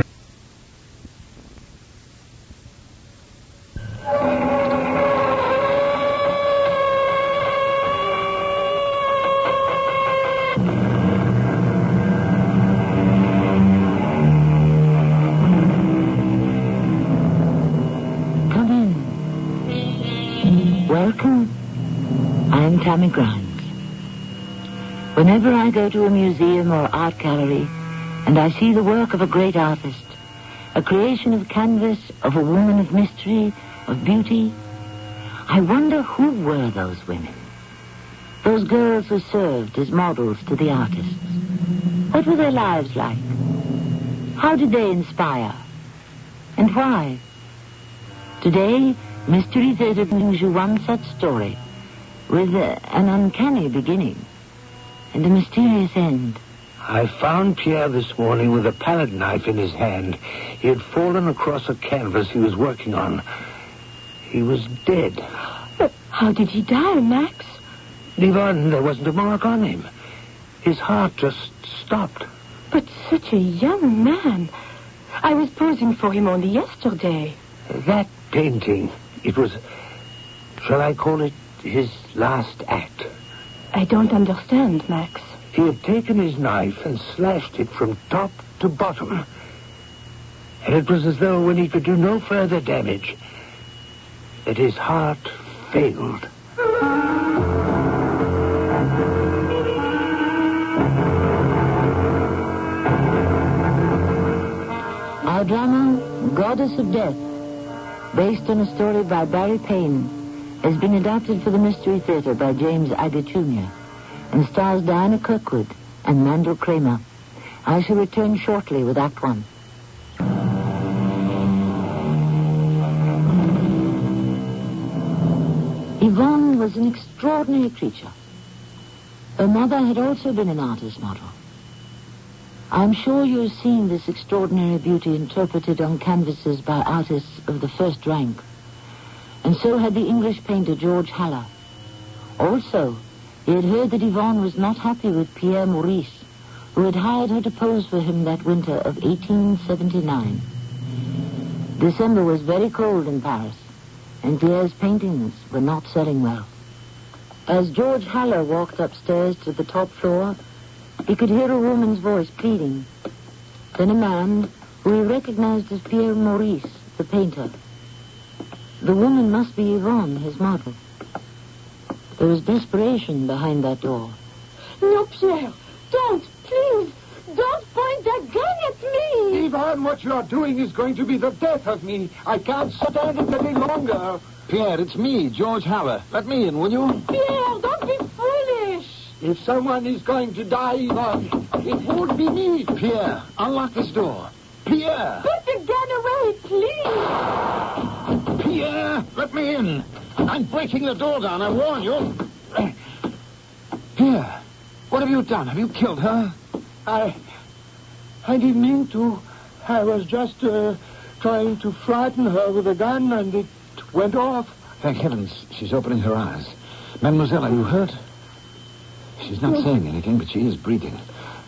Tammy Grimes. Whenever I go to a museum or art gallery and I see the work of a great artist, a creation of canvas, of a woman of mystery, of beauty, I wonder who were those women, those girls who served as models to the artists. What were their lives like? How did they inspire? And why? Today, Mystery Theater brings you one such story, with an uncanny beginning and a mysterious end. I found Pierre this morning with a palette knife in his hand. He had fallen across a canvas he was working on. He was dead. But how did he die, Max? Yvonne, there wasn't a mark on him. His heart just stopped. But such a young man. I was posing for him only yesterday. That painting, it was, shall I call it, his last act. I don't understand, Max. He had taken his knife and slashed it from top to bottom. and it was as though when he could do no further damage, that his heart failed. Our drama, Goddess of Death, based on a story by Barry Payne, has been adapted for the Mystery Theater by James Agate Jr. and stars Diana Kirkwood and Mandel Kramer. I shall return shortly with Act One. Yvonne was an extraordinary creature. Her mother had also been an artist model. I'm sure you've seen this extraordinary beauty interpreted on canvases by artists of the first rank. And so had the English painter George Haller. Also, he had heard that Yvonne was not happy with Pierre Maurice, who had hired her to pose for him that winter of 1879. December was very cold in Paris, and Pierre's paintings were not selling well. As George Haller walked upstairs to the top floor, he could hear a woman's voice pleading. Then a man who he recognized as Pierre Maurice, the painter. The woman must be Yvonne, his model. There was desperation behind that door. No, Pierre, don't, please. Don't point that gun at me. Yvonne, what you're doing is going to be the death of me. I can't stand it any longer. Pierre, it's me, George Haller. Let me in, will you? Pierre, don't be foolish. If someone is going to die, Yvonne, it won't be me. Pierre, unlock this door. Pierre! Put the gun away, please. Pierre, let me in. I'm breaking the door down, I warn you. Pierre, what have you done? Have you killed her? I didn't mean to. I was just trying to frighten her with a gun, and it went off. Thank heavens, she's opening her eyes. Mademoiselle, are you hurt? She's not saying anything, but she is breathing.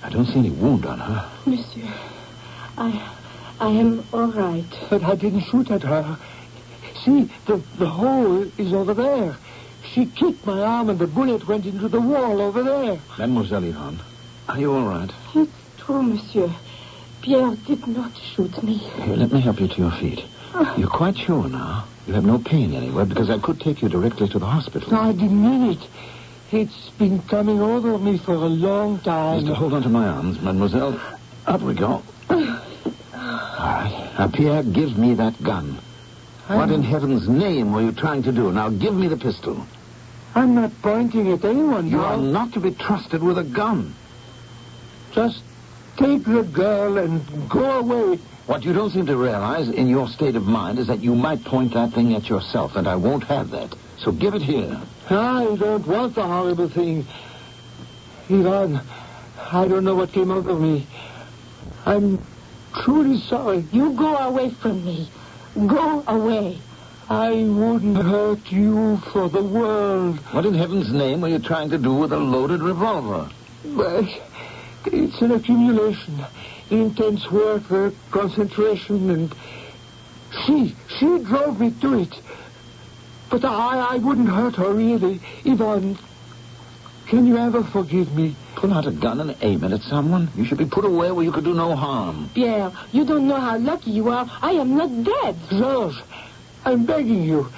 I don't see any wound on her. Monsieur, I am all right. But I didn't shoot at her. See, the hole is over there. She kicked my arm and the bullet went into the wall over there. Mademoiselle Yvonne, are you all right? It's true, monsieur. Pierre did not shoot me. Here, let me help you to your feet. You're quite sure now? You have no pain anywhere, because I could take you directly to the hospital. No, I didn't mean it. It's been coming over me for a long time. Just hold on to my arms, mademoiselle. Up we go. All right. Now, Pierre, give me that gun. What in heaven's name were you trying to do? Now, give me the pistol. I'm not pointing at anyone. You are not to be trusted with a gun. Just take the girl and go away. What you don't seem to realize in your state of mind is that you might point that thing at yourself, and I won't have that. So give it here. I don't want the horrible thing. Yvonne, I don't know what came over me. I'm truly sorry. You go away from me. Go away. I wouldn't hurt you for the world. What in heaven's name were you trying to do with a loaded revolver? Well, it's an accumulation. Intense work, concentration, and she drove me to it. But I wouldn't hurt her, really. Yvonne, can you ever forgive me? Pull out a gun and aim it at someone? You should be put away where you could do no harm. Pierre, you don't know how lucky you are. I am not dead. Georges, I'm begging you.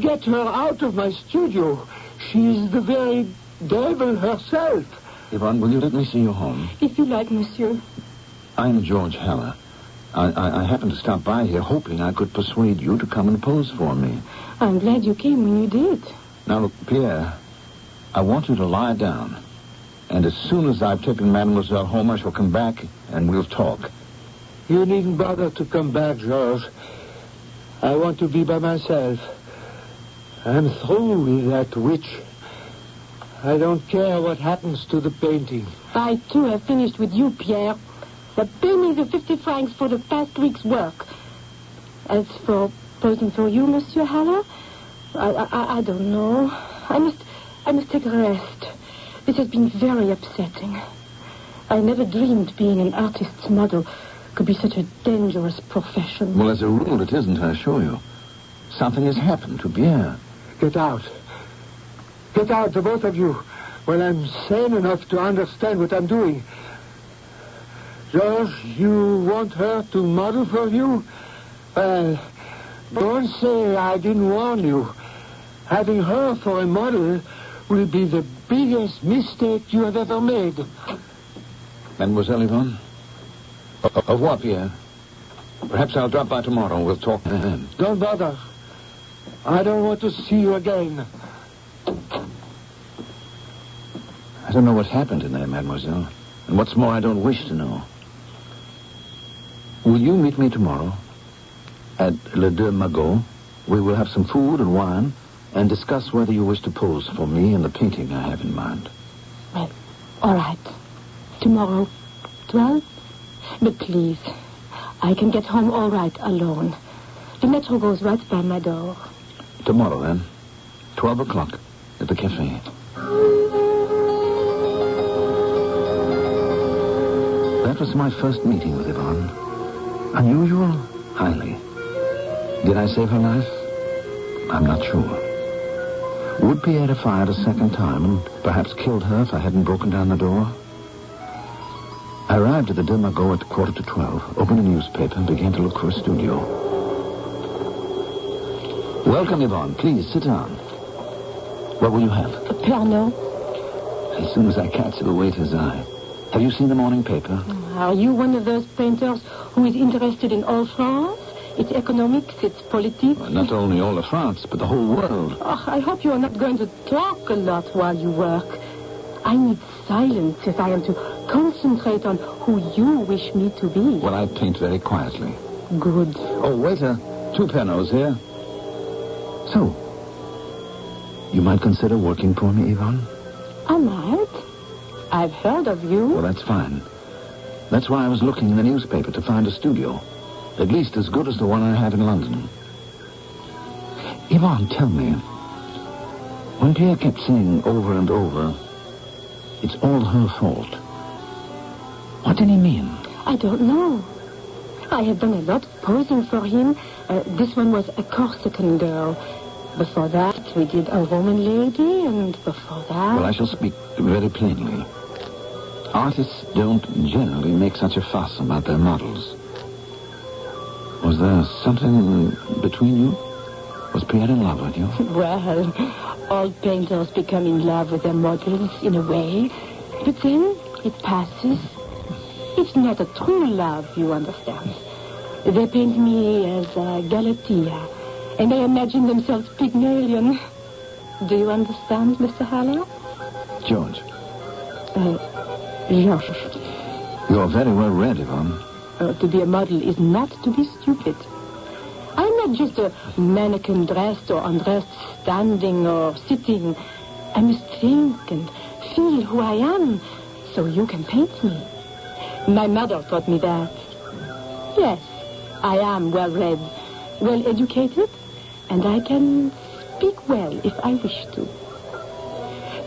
Get her out of my studio. She's the very devil herself. Yvonne, will you let me see you home? If you like, monsieur. I'm George Haller. I happened to stop by here hoping I could persuade you to come and pose for me. I'm glad you came when you did. Now, look, Pierre, I want you to lie down. And as soon as I've taken Mademoiselle home, I shall come back and we'll talk. You needn't bother to come back, Georges. I want to be by myself. I'm through with that witch. I don't care what happens to the painting. I, too, have finished with you, Pierre. But pay me the 50 francs for the past week's work. As for posing for you, Monsieur Haller, I don't know. I must take a rest. This has been very upsetting. I never dreamed being an artist's model could be such a dangerous profession. Well, as a rule, it isn't, I assure you. Something has happened to Pierre. Get out. Get out, the both of you, when I'm sane enough to understand what I'm doing. George, you want her to model for you? Well, don't say I didn't warn you. Having her for a model will be the biggest mistake you have ever made. Mademoiselle Yvonne? Au revoir, Pierre. Perhaps I'll drop by tomorrow and we'll talk then. Don't bother. I don't want to see you again. I don't know what happened in there, mademoiselle. And what's more, I don't wish to know. Will you meet me tomorrow at Le Deux Magots? We will have some food and wine and discuss whether you wish to pose for me in the painting I have in mind. Well, all right. Tomorrow, 12? But please, I can get home all right alone. The metro goes right by my door. Tomorrow, then. 12 o'clock at the cafe. That was my first meeting with Yvonne. Unusual? Highly. Did I save her life? I'm not sure. Would Pierre have fired a second time and perhaps killed her if I hadn't broken down the door? I arrived at the Deux Magots at 11:45, opened a newspaper, and began to look for a studio. Welcome, Yvonne. Please, sit down. What will you have? A Pernod. As soon as I catch the waiter's eye. Have you seen the morning paper? Are you one of those painters who is interested in all France? Its economics, its politics? Well, not only all of France, but the whole world. Oh, I hope you are not going to talk a lot while you work. I need silence if I am to concentrate on who you wish me to be. Well, I paint very quietly. Good. Oh, waiter. 2 Pernots here. So, you might consider working for me, Yvonne? I might. I've heard of you. Well, that's fine. That's why I was looking in the newspaper to find a studio. At least as good as the one I have in London. Yvonne, tell me. When Pierre kept saying over and over, it's all her fault. What did he mean? I don't know. I have done a lot of posing for him. This one was a Corsican girl. Before that, we did a Roman lady, and before that... Well, I shall speak very plainly. Artists don't generally make such a fuss about their models. Was there something between you? Was Pierre in love with you? Well, all painters become in love with their models in a way. But then it passes. It's not a true love, you understand. They paint me as Galatea, and they imagine themselves Pygmalion. Do you understand, Mr. Haller? George. George. You're very well read, Yvonne. To be a model is not to be stupid. I'm not just a mannequin dressed or undressed, standing or sitting. I must think and feel who I am so you can paint me. My mother taught me that. Yes, I am well read, well educated, and I can speak well if I wish to.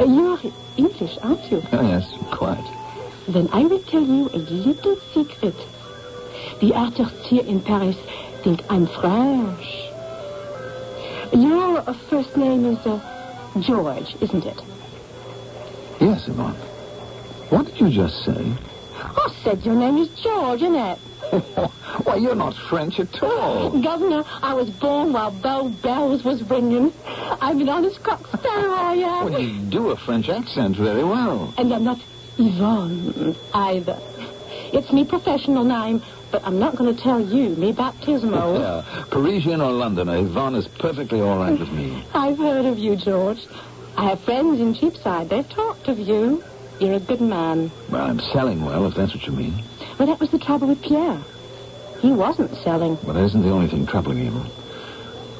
You're English, aren't you? Oh, yes, quite. Then I will tell you a little secret. The artists here in Paris think I'm French. Your first name is George, isn't it? Yes, Yvonne. What did you just say? I said your name is George, isn't it? Why, you're not French at all. Governor, I was born while Bow Bells was ringing. I'm an honest cock sparrow, I am. Well, you do a French accent very well. And I'm not Yvonne either. It's me professional name, but I'm not going to tell you me baptismal. Yeah, Parisian or Londoner, Yvonne is perfectly all right with me. I've heard of you, George. I have friends in Cheapside. They've talked of you. You're a good man. Well, I'm selling well, if that's what you mean. Well, that was the trouble with Pierre. He wasn't selling. Well, that isn't the only thing troubling him.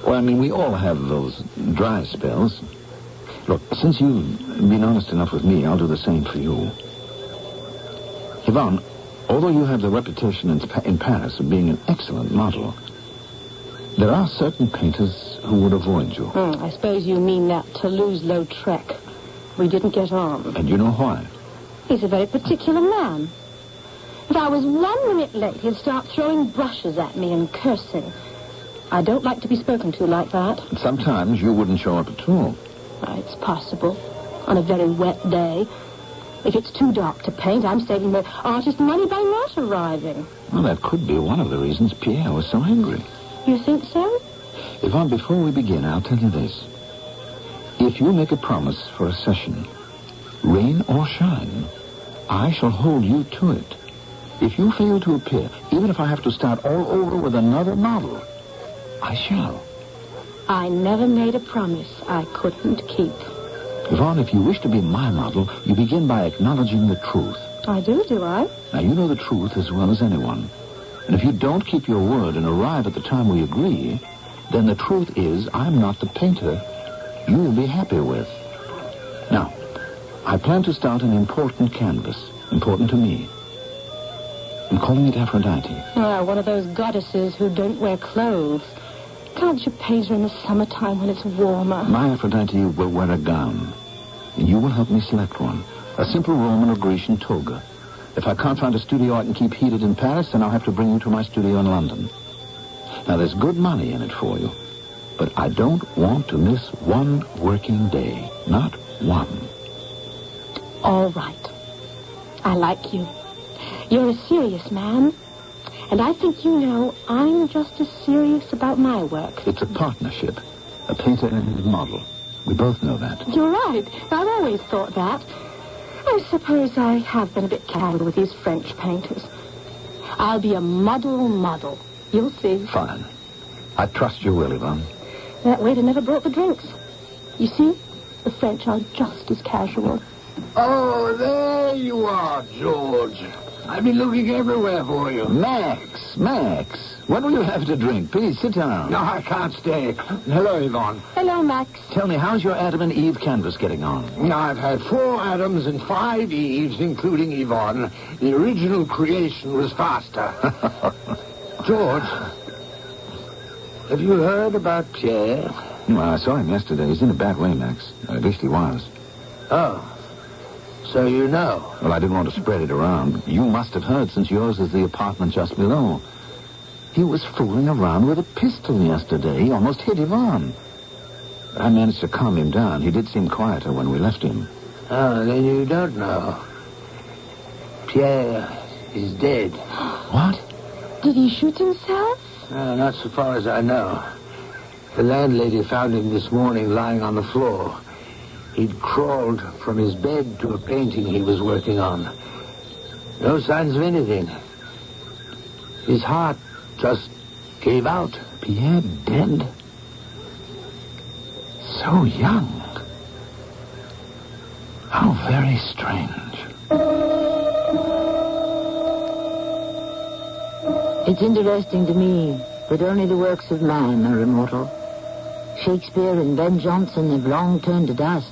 Well, I mean, we all have those dry spells. Look, since you've been honest enough with me, I'll do the same for you. Yvonne, although you have the reputation in Paris of being an excellent model, there are certain painters who would avoid you. I suppose you mean that Toulouse-Lautrec. We didn't get on. And you know why? He's a very particular man. If I was 1 minute late, he'd start throwing brushes at me and cursing. I don't like to be spoken to like that. And sometimes you wouldn't show up at all. It's possible. On a very wet day. If it's too dark to paint, I'm saving the artist money by not arriving. Well, that could be one of the reasons Pierre was so angry. You think so? Yvonne, before we begin, I'll tell you this. If you make a promise for a session, rain or shine, I shall hold you to it. If you fail to appear, even if I have to start all over with another model, I shall. I never made a promise I couldn't keep. Yvonne, if you wish to be my model, you begin by acknowledging the truth. I do I? Now, you know the truth as well as anyone. And if you don't keep your word and arrive at the time we agree, then the truth is I'm not the painter you will be happy with. Now, I plan to start an important canvas, important to me. I'm calling it Aphrodite. Ah, one of those goddesses who don't wear clothes. Can't you paint her in the summertime when it's warmer? My Aphrodite will wear a gown, and you will help me select one. A simple Roman or Grecian toga. If I can't find a studio I can keep heated in Paris, then I'll have to bring you to my studio in London. Now, there's good money in it for you, but I don't want to miss one working day. Not one. All right. I like you. You're a serious man. And I think you know I'm just as serious about my work. It's a partnership. A painter and a model. We both know that. You're right. I've always thought that. I suppose I have been a bit carried with these French painters. I'll be a model. You'll see. Fine. I trust you will, Yvonne. That waiter never brought the drinks. You see, the French are just as casual. Oh, there you are, George. I've been looking everywhere for you. Max, when will you have to drink? Please, sit down. No, I can't stay. Hello, Yvonne. Hello, Max. Tell me, how's your Adam and Eve canvas getting on? I've had 4 Adams and 5 Eves, including Yvonne. The original creation was faster. George, have you heard about Pierre? Well, I saw him yesterday. He's in a bad way, Max. At least he was. Oh. So you know. Well, I didn't want to spread it around. You must have heard, since yours is the apartment just below. He was fooling around with a pistol yesterday. He almost hit Yvonne. I managed to calm him down. He did seem quieter when we left him. Oh, then you don't know. Pierre is dead. What? Did he shoot himself? Not so far as I know. The landlady found him this morning lying on the floor. He'd crawled from his bed to a painting he was working on. No signs of anything. His heart just gave out. Pierre dead? So young. How very strange. It's interesting to me that only the works of man are immortal. Shakespeare and Ben Jonson have long turned to dust,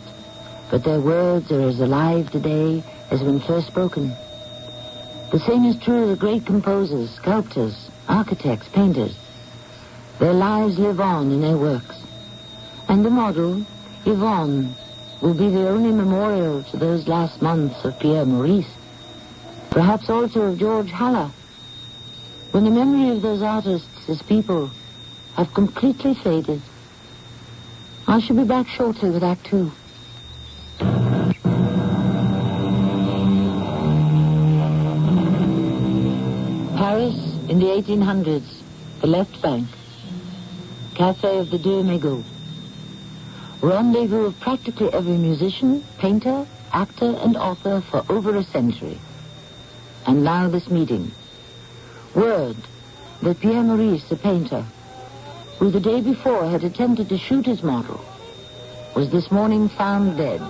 but their words are as alive today as when first spoken. The same is true of the great composers, sculptors, architects, painters. Their lives live on in their works. And the model, Yvonne, will be the only memorial to those last months of Pierre Maurice. Perhaps also of George Haller. When the memory of those artists as people have completely faded, I shall be back shortly with Act 2. Paris in the 1800s, the left bank. Café of the Deux Mégots. Rendezvous of practically every musician, painter, actor, and author for over a century. And now this meeting. Word that Pierre Maurice, the painter, who the day before had attempted to shoot his model, was this morning found dead.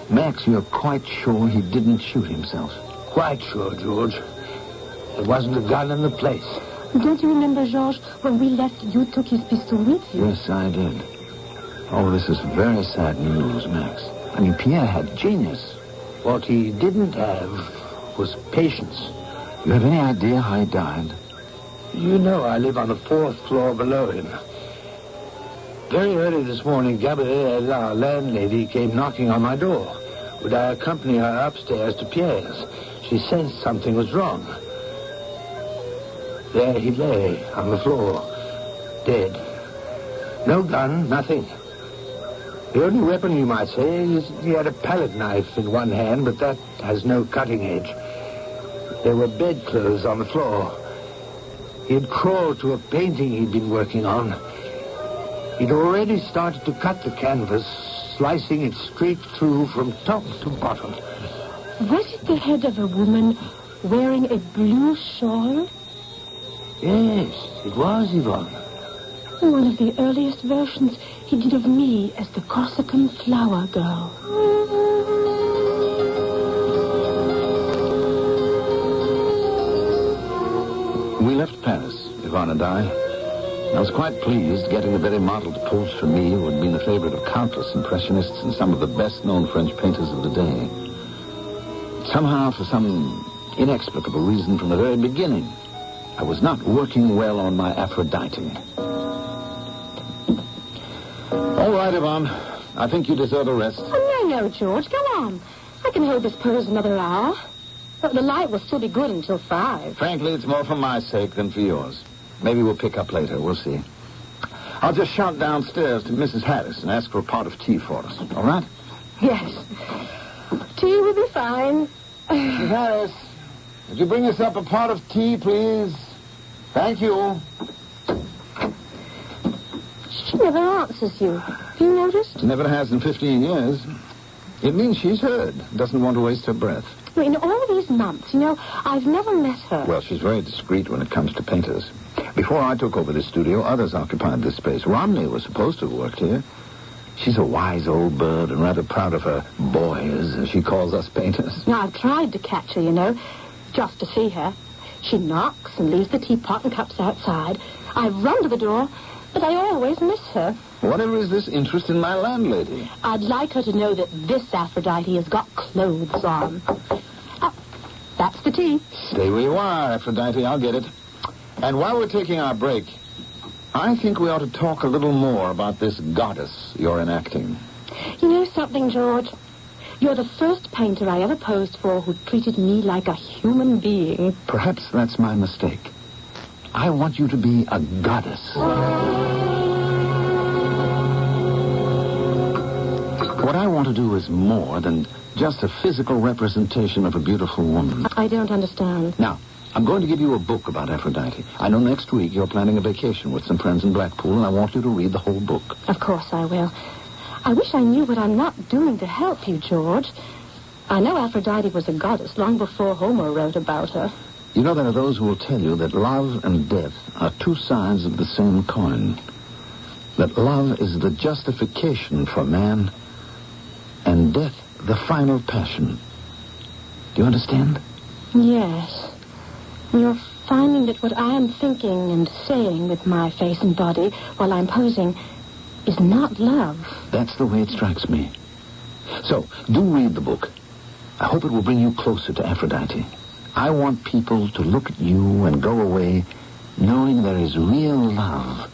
Max, you're quite sure he didn't shoot himself? Quite sure, George. There wasn't a gun in the place. Don't you remember, Georges, when we left, you took his pistol with you? Yes, I did. Oh, this is very sad news, Max. I mean, Pierre had genius. What he didn't have was patience. You have any idea how he died? You know I live on the 4th floor below him. Very early this morning, Gabrielle, our landlady, came knocking on my door. Would I accompany her upstairs to Pierre's? She sensed something was wrong. There he lay, on the floor, dead. No gun, nothing. The only weapon, you might say, is he had a palette knife in one hand, but that has no cutting edge. There were bedclothes on the floor. He had crawled to a painting he'd been working on. He'd already started to cut the canvas, slicing it straight through from top to bottom. Was it the head of a woman wearing a blue shawl? Yes, it was, Yvonne. One of the earliest versions he did of me as the Corsican flower girl. We left Paris, Yvonne and I. I was quite pleased getting the very modeled pose for me who had been the favorite of countless impressionists and some of the best-known French painters of the day. Somehow, for some inexplicable reason from the very beginning, I was not working well on my Aphrodite. All right, Yvonne. I think you deserve a rest. Oh, no, George. Go on. I can hold this pose another hour. But the light will still be good until 5. Frankly, it's more for my sake than for yours. Maybe we'll pick up later. We'll see. I'll just shout downstairs to Mrs. Harris and ask for a pot of tea for us. All right? Yes. Tea will be fine. Mrs. Harris, would you bring us up a pot of tea, please? Thank you. She never answers you. Have you noticed? Never has in 15 years. It means she's heard. Doesn't want to waste her breath. In all these months, I've never met her. Well, she's very discreet when it comes to painters. Before I took over this studio, others occupied this space. Romney was supposed to have worked here. She's a wise old bird and rather proud of her boys, as she calls us painters. Now, I've tried to catch her, just to see her. She knocks and leaves the teapot and cups outside. I run to the door, but I always miss her. Whatever is this interest in my landlady? I'd like her to know that this Aphrodite has got clothes on. That's the tea. Stay where you are, Aphrodite. I'll get it. And while we're taking our break, I think we ought to talk a little more about this goddess you're enacting. You know something, George? You're the first painter I ever posed for who treated me like a human being. Perhaps that's my mistake. I want you to be a goddess. What I want to do is more than just a physical representation of a beautiful woman. I don't understand. Now, I'm going to give you a book about Aphrodite. I know next week you're planning a vacation with some friends in Blackpool, and I want you to read the whole book. Of course I will. I wish I knew what I'm not doing to help you, George. I know Aphrodite was a goddess long before Homer wrote about her. You know, there are those who will tell you that love and death are two sides of the same coin. That love is the justification for man, and death the final passion. Do you understand? Yes. You're finding that what I am thinking and saying with my face and body while I'm posing is not love. That's the way it strikes me. So, do read the book. I hope it will bring you closer to Aphrodite. I want people to look at you and go away knowing there is real love.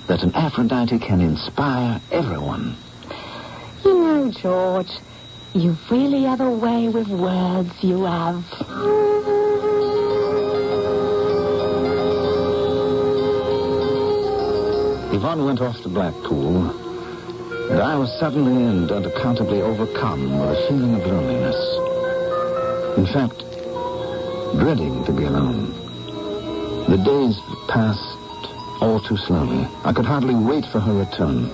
That an Aphrodite can inspire everyone. You know, George, you really have a way with words, you have. Yvonne went off to Blackpool, and I was suddenly and unaccountably overcome with a feeling of loneliness. In fact, dreading to be alone. The days passed all too slowly. I could hardly wait for her return.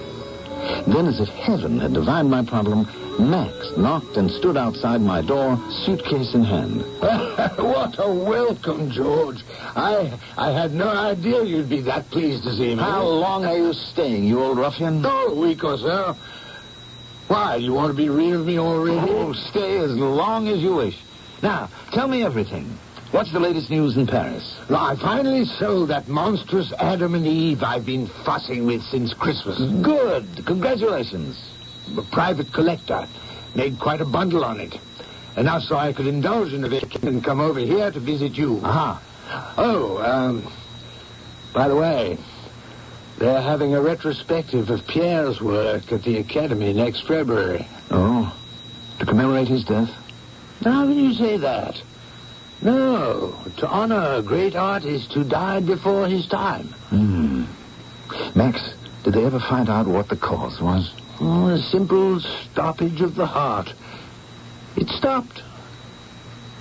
Then, as if heaven had divined my problem, Max knocked and stood outside my door, suitcase in hand. What a welcome, George. I had no idea you'd be that pleased to see me. How long are you staying, you old ruffian? Oh, a week or so. Why, you want to be rid of me already? Oh, stay as long as you wish. Now, tell me everything. What's the latest news in Paris? Well, I finally sold that monstrous Adam and Eve I've been fussing with since Christmas. Good. Congratulations. A private collector. Made quite a bundle on it. Enough so I could indulge in it and come over here to visit you. Aha. Oh, by the way, they're having a retrospective of Pierre's work at the Academy next February. Oh, to commemorate his death? How can you say that? No, to honor a great artist who died before his time. Max, did they ever find out what the cause was? Oh, a simple stoppage of the heart. It stopped.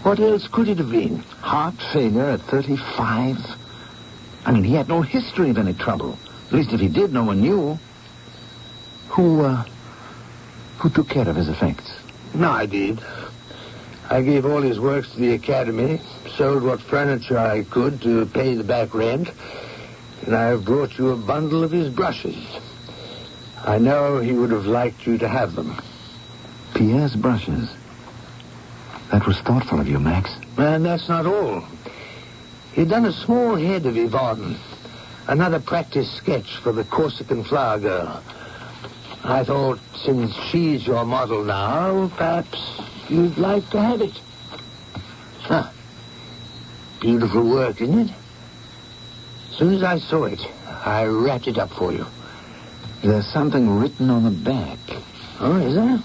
What else could it have been? Heart failure at 35? I mean, he had no history of any trouble. At least if he did, no one knew. Who took care of his effects? No, I did. I gave all his works to the academy, sold what furniture I could to pay the back rent, and I have brought you a bundle of his brushes. I know he would have liked you to have them. Pierre's brushes. That was thoughtful of you, Max. And that's not all. He'd done a small head of Yvonne, another practice sketch for the Corsican flower girl. I thought, since she's your model now, perhaps you'd like to have it. Huh. Beautiful work, isn't it? As soon as I saw it, I wrapped it up for you. There's something written on the back. Oh, is there?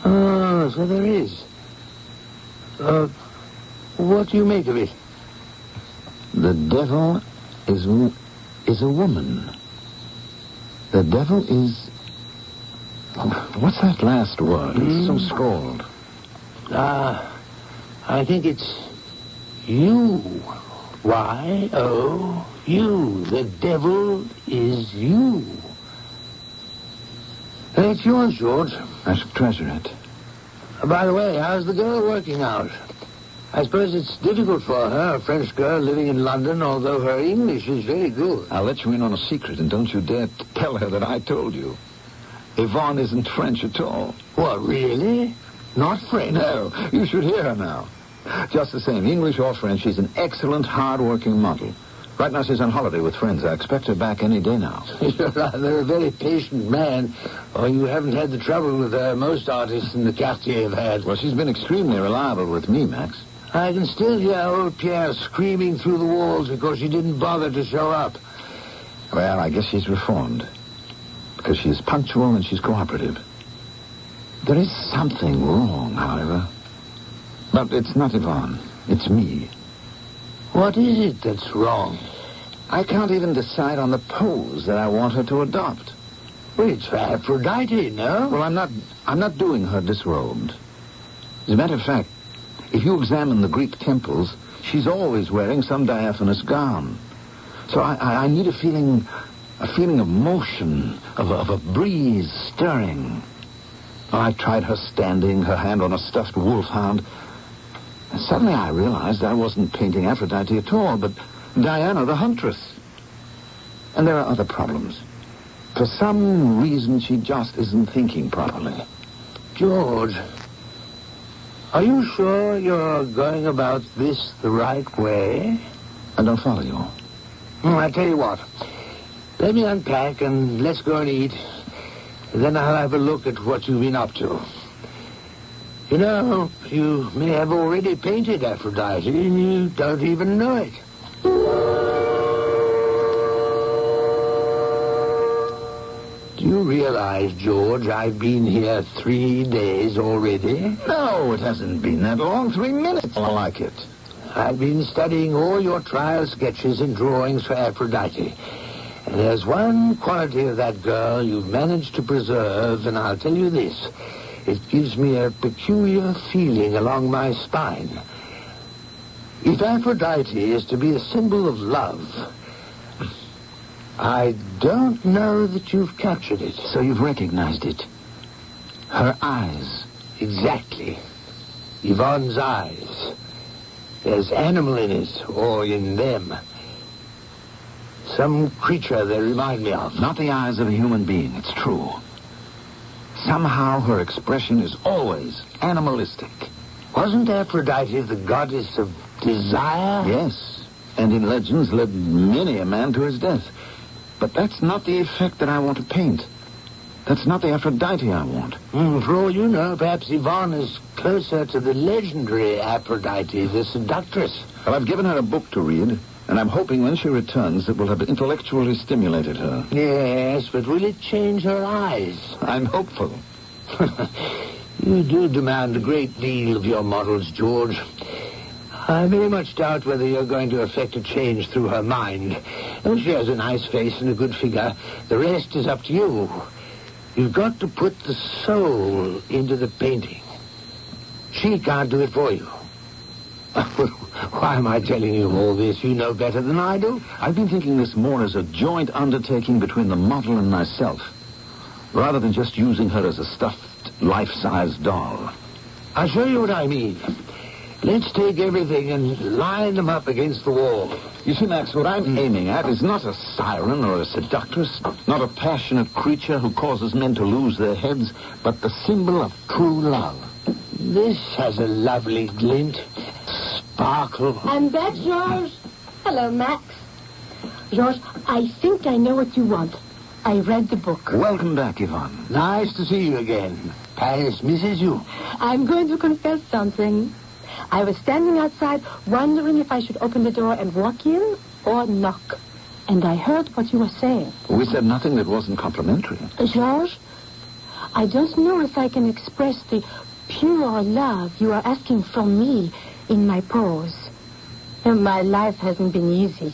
Oh, so there is. What do you make of it? The devil is a woman. The devil is... What's that last word? It's so scrawled. I think it's you. Y-O-U. The devil is you. It's yours, George. I shall treasure it. By the way, how's the girl working out? I suppose it's difficult for her, a French girl living in London, although her English is very good. I'll let you in on a secret, and don't you dare tell her that I told you. Yvonne isn't French at all. What, really? Not French? No, you should hear her now. Just the same, English or French, she's an excellent, hard-working model. Right now she's on holiday with friends. I expect her back any day now. You're rather a very patient man, or you haven't had the trouble with most artists in the quartier have had. Well, she's been extremely reliable with me, Max. I can still hear old Pierre screaming through the walls because she didn't bother to show up. Well, I guess she's reformed. Because she's punctual and she's cooperative. There is something wrong, however. But it's not Yvonne. It's me. What is it that's wrong? I can't even decide on the pose that I want her to adopt. Well, it's for Aphrodite, no? Well, I'm not doing her disrobed. As a matter of fact, if you examine the Greek temples, she's always wearing some diaphanous gown. So I need a feeling of motion, of a breeze stirring. I tried her standing, her hand on a stuffed wolfhound. And suddenly I realized I wasn't painting Aphrodite at all, but Diana the huntress. And there are other problems. For some reason, she just isn't thinking properly. George, are you sure you're going about this the right way? I don't follow you. I tell you what. Let me unpack and let's go and eat. And then I'll have a look at what you've been up to. You know, you may have already painted Aphrodite and you don't even know it. Do you realize, George, I've been here 3 days already? No, it hasn't been that long. 3 minutes. I like it. I've been studying all your trial sketches and drawings for Aphrodite. And there's one quality of that girl you've managed to preserve, and I'll tell you this. It gives me a peculiar feeling along my spine. If Aphrodite is to be a symbol of love, I don't know that you've captured it. So you've recognized it. Her eyes. Exactly. Yvonne's eyes. There's animal in it, or in them. Some creature they remind me of. Not the eyes of a human being, it's true. Somehow her expression is always animalistic. Wasn't Aphrodite the goddess of desire? Yes, and in legends led many a man to his death. But that's not the effect that I want to paint. That's not the Aphrodite I want. For all you know, perhaps Yvonne is closer to the legendary Aphrodite, the seductress. Well, I've given her a book to read, and I'm hoping when she returns it will have intellectually stimulated her. Yes, but will it change her eyes? I'm hopeful. You do demand a great deal of your models, George. I very much doubt whether you're going to effect a change through her mind. Oh, she has a nice face and a good figure. The rest is up to you. You've got to put the soul into the painting. She can't do it for you. Why am I telling you all this? You know better than I do. I've been thinking this more as a joint undertaking between the model and myself, rather than just using her as a stuffed, life-size doll. I'll show you what I mean. Let's take everything and line them up against the wall. You see, Max, what I'm aiming at is not a siren or a seductress, not a passionate creature who causes men to lose their heads, but the symbol of true love. This has a lovely glint, sparkle. I'm back, George. Hello, Max. George, I think I know what you want. I read the book. Welcome back, Yvonne. Nice to see you again. Paris misses you. I'm going to confess something. I was standing outside wondering if I should open the door and walk in or knock. And I heard what you were saying. We said nothing that wasn't complimentary. George, I don't know if I can express the pure love you are asking from me in my prose. My life hasn't been easy.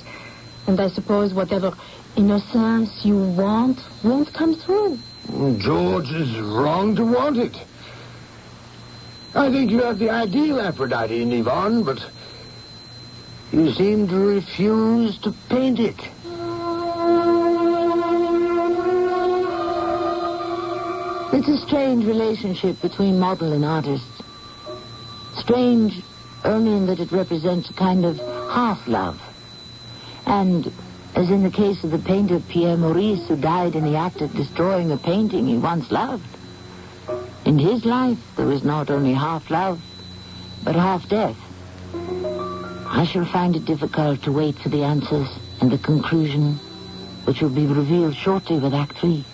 And I suppose whatever innocence you want won't come through. George is wrong to want it. I think you have the ideal Aphrodite in Yvonne, but you seem to refuse to paint it. It's a strange relationship between model and artist. Strange only in that it represents a kind of half-love. And, as in the case of the painter Pierre Maurice, who died in the act of destroying a painting he once loved, in his life there was not only half-love, but half-death. I shall find it difficult to wait for the answers and the conclusion, which will be revealed shortly with Act 3.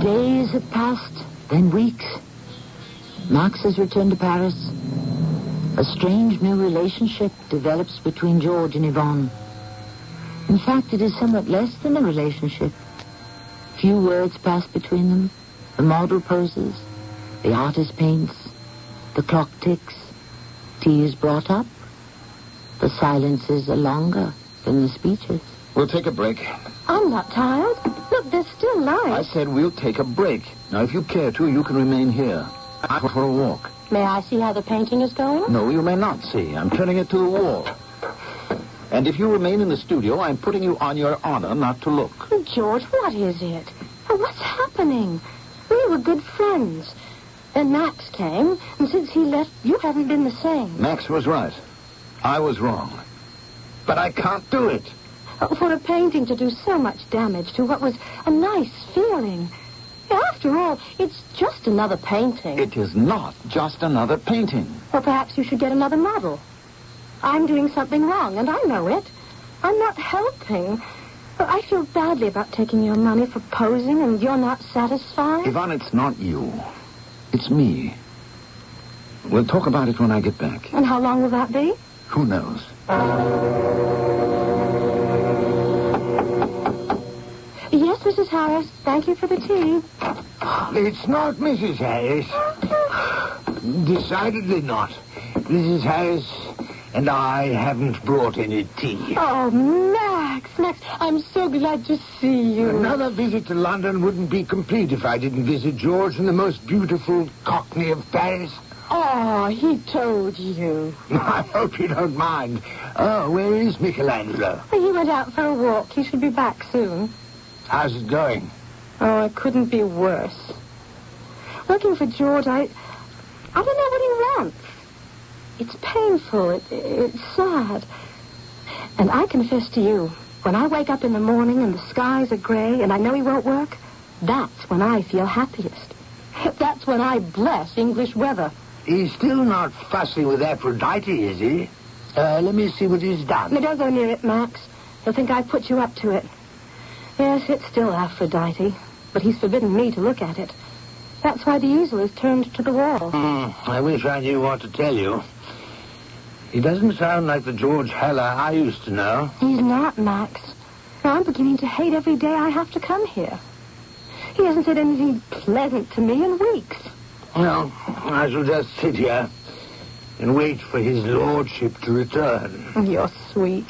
Days have passed, then weeks. Max has returned to Paris. A strange new relationship develops between George and Yvonne. In fact, it is somewhat less than a relationship. Few words pass between them. The model poses, the artist paints, the clock ticks, tea is brought up. The silences are longer than the speeches. We'll take a break. I'm not tired. Look, there's still light. I said we'll take a break. Now, if you care to, you can remain here. I'm for a walk. May I see how the painting is going? No, you may not see. I'm turning it to the wall. And if you remain in the studio, I'm putting you on your honor not to look. George, what is it? What's happening? We were good friends. Then Max came, and since he left, you haven't been the same. Max was right. I was wrong. But I can't do it. For a painting to do so much damage to what was a nice feeling. After all, it's just another painting. It is not just another painting. Well, perhaps you should get another model. I'm doing something wrong, and I know it. I'm not helping. But I feel badly about taking your money for posing, and you're not satisfied. Yvonne, it's not you. It's me. We'll talk about it when I get back. And how long will that be? Who knows? Yes, Mrs. Harris. Thank you for the tea. It's not Mrs. Harris. Decidedly not. Mrs. Harris and I haven't brought any tea. Oh, Max, I'm so glad to see you. Another visit to London wouldn't be complete if I didn't visit George in the most beautiful Cockney of Paris. Oh, he told you. I hope you don't mind. Oh, where is Michelangelo? He went out for a walk. He should be back soon. How's it going? Oh, it couldn't be worse. Working for George, I don't know what he wants. It's painful. It's sad. And I confess to you, when I wake up in the morning and the skies are gray and I know he won't work, that's when I feel happiest. That's when I bless English weather. He's still not fussing with Aphrodite, is he? Let me see what he's done. Now, don't go near it, Max. He'll think I put you up to it. Yes, it's still Aphrodite, but he's forbidden me to look at it. That's why the easel is turned to the wall. I wish I knew what to tell you. He doesn't sound like the George Heller I used to know. He's not, Max. Now, I'm beginning to hate every day I have to come here. He hasn't said anything pleasant to me in weeks. Well, I shall just sit here and wait for his lordship to return. You're sweet.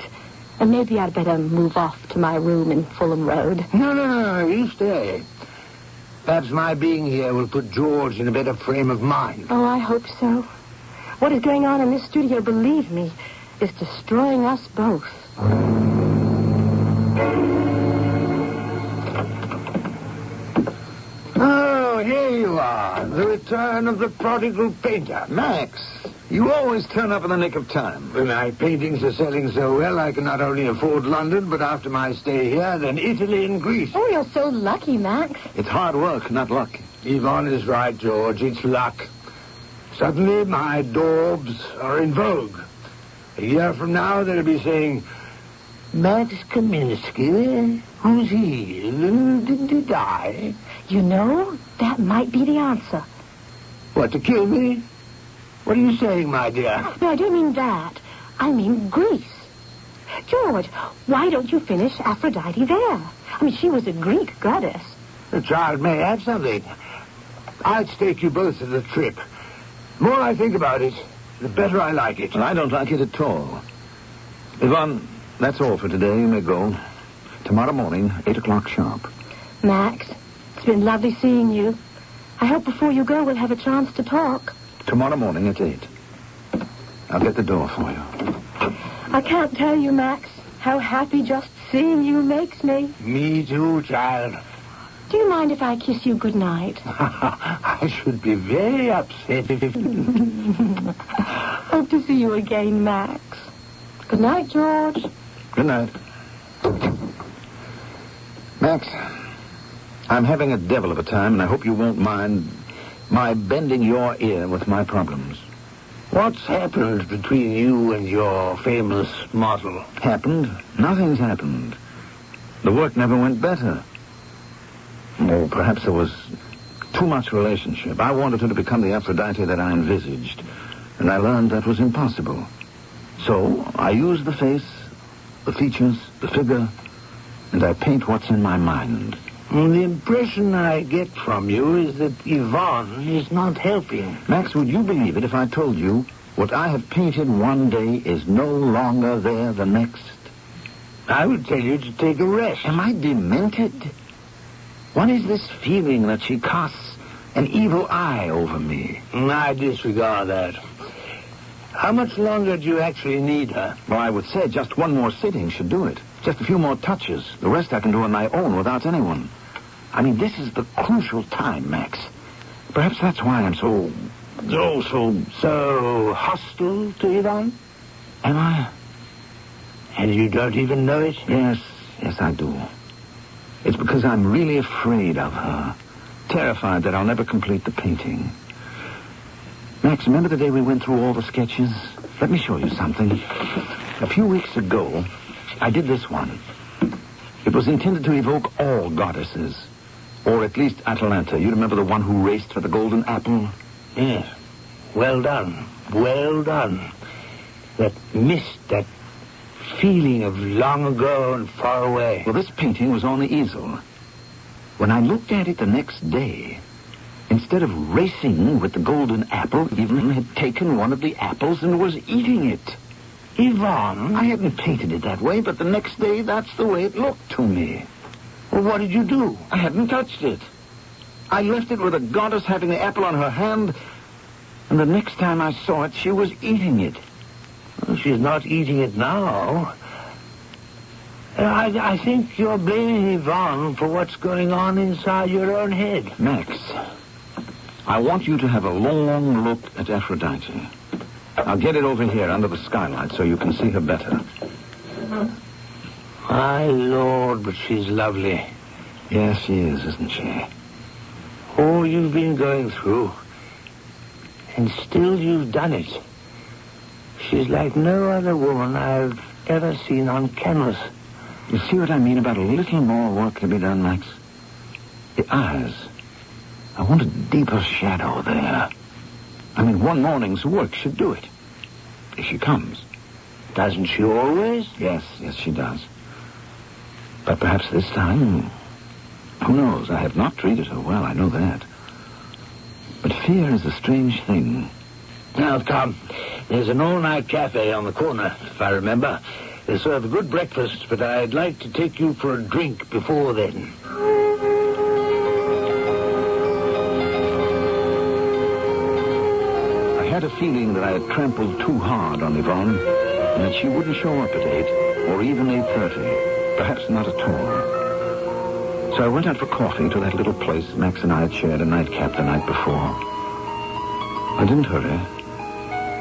And maybe I'd better move off to my room in Fulham Road. No, you stay. Perhaps my being here will put George in a better frame of mind. Oh, I hope so. What is going on in this studio, believe me, is destroying us both. Oh, here you are. The return of the prodigal painter. Max, you always turn up in the nick of time. Well, my paintings are selling so well, I can not only afford London, but after my stay here, then Italy and Greece. Oh, you're so lucky, Max. It's hard work, not luck. Yvonne is right, George. It's luck. Suddenly, my daubs are in vogue. A year from now, they'll be saying, Max Kaminsky, who's he? Did he die? You know, that might be the answer. What, to kill me? What are you saying, my dear? No, I don't mean that. I mean Greece. George, why don't you finish Aphrodite there? I mean, she was a Greek goddess. The child may have something. I'd stake you both to the trip. The more I think about it, the better I like it. Well, I don't like it at all. Yvonne, that's all for today. You may go. Tomorrow morning, 8 o'clock sharp. Max, it's been lovely seeing you. I hope before you go we'll have a chance to talk. Tomorrow morning at 8. I'll get the door for you. I can't tell you, Max, how happy just seeing you makes me. Me too, child. Do you mind if I kiss you goodnight? I should be very upset if... Hope to see you again, Max. Good night, George. Good night. Max, I'm having a devil of a time, and I hope you won't mind my bending your ear with my problems. What's happened between you and your famous model? Happened? Nothing's happened. The work never went better. Or perhaps there was too much relationship. I wanted her to become the Aphrodite that I envisaged, and I learned that was impossible. So I used the face, the features, the figure, and I paint what's in my mind. Well, the impression I get from you is that Yvonne is not helping. Max, would you believe it if I told you what I have painted one day is no longer there the next? I would tell you to take a rest. Am I demented? What is this feeling that she casts an evil eye over me? I disregard that. How much longer do you actually need her? Well, I would say just one more sitting should do it. Just a few more touches. The rest I can do on my own without anyone. I mean, this is the crucial time, Max. Perhaps that's why I'm so hostile to Yvonne? Am I? And you don't even know it? Yes, I do. It's because I'm really afraid of her. Terrified that I'll never complete the painting. Max, remember the day we went through all the sketches? Let me show you something. A few weeks ago, I did this one. It was intended to evoke all goddesses. Or at least Atalanta. You remember the one who raced for the golden apple? Yes. Well done. Well done. That mist, that feeling of long ago and far away. Well, this painting was on the easel. When I looked at it the next day, instead of racing with the golden apple, Yvonne had taken one of the apples and was eating it. Yvonne? I hadn't painted it that way, but the next day, that's the way it looked to me. Well, what did you do? I hadn't touched it. I left it with the goddess having the apple on her hand, and the next time I saw it, she was eating it. Well, she's not eating it now. I think you're blaming Yvonne for what's going on inside your own head. Max, I want you to have a long look at Aphrodite. I'll get it over here under the skylight so you can see her better. My Lord, but she's lovely. Yes, she is, isn't she? All you've been going through, and still you've done it. She's like no other woman I've ever seen on canvas. You see what I mean about a little more work to be done, Max? The eyes. I want a deeper shadow there. I mean, one morning's work should do it. If she comes. Doesn't she always? Yes, she does. But perhaps this time, who knows? I have not treated her well, I know that. But fear is a strange thing. Now, come. There's an all-night cafe on the corner, if I remember. They serve a good breakfast, but I'd like to take you for a drink before then. I had a feeling that I had trampled too hard on Yvonne, and that she wouldn't show up at 8, or even 8:30, perhaps not at all. So I went out for coffee to that little place Max and I had shared a nightcap the night before. I didn't hurry.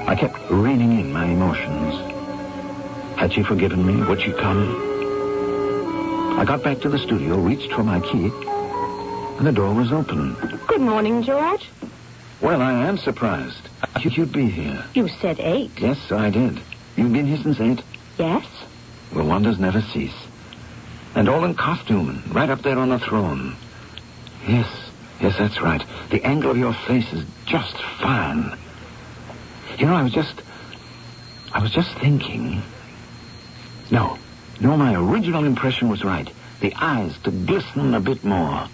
I kept reining in my emotions. Had she forgiven me? Would she come? I got back to the studio, reached for my key, and the door was open. Good morning, George. Well, I am surprised. You'd be here. You said 8. Yes, I did. You've been here since 8? Yes. Well, wonders never cease. And all in costume, and right up there on the throne. Yes, that's right. The angle of your face is just fine. You know, I was just thinking. No, my original impression was right. The eyes to glisten a bit more.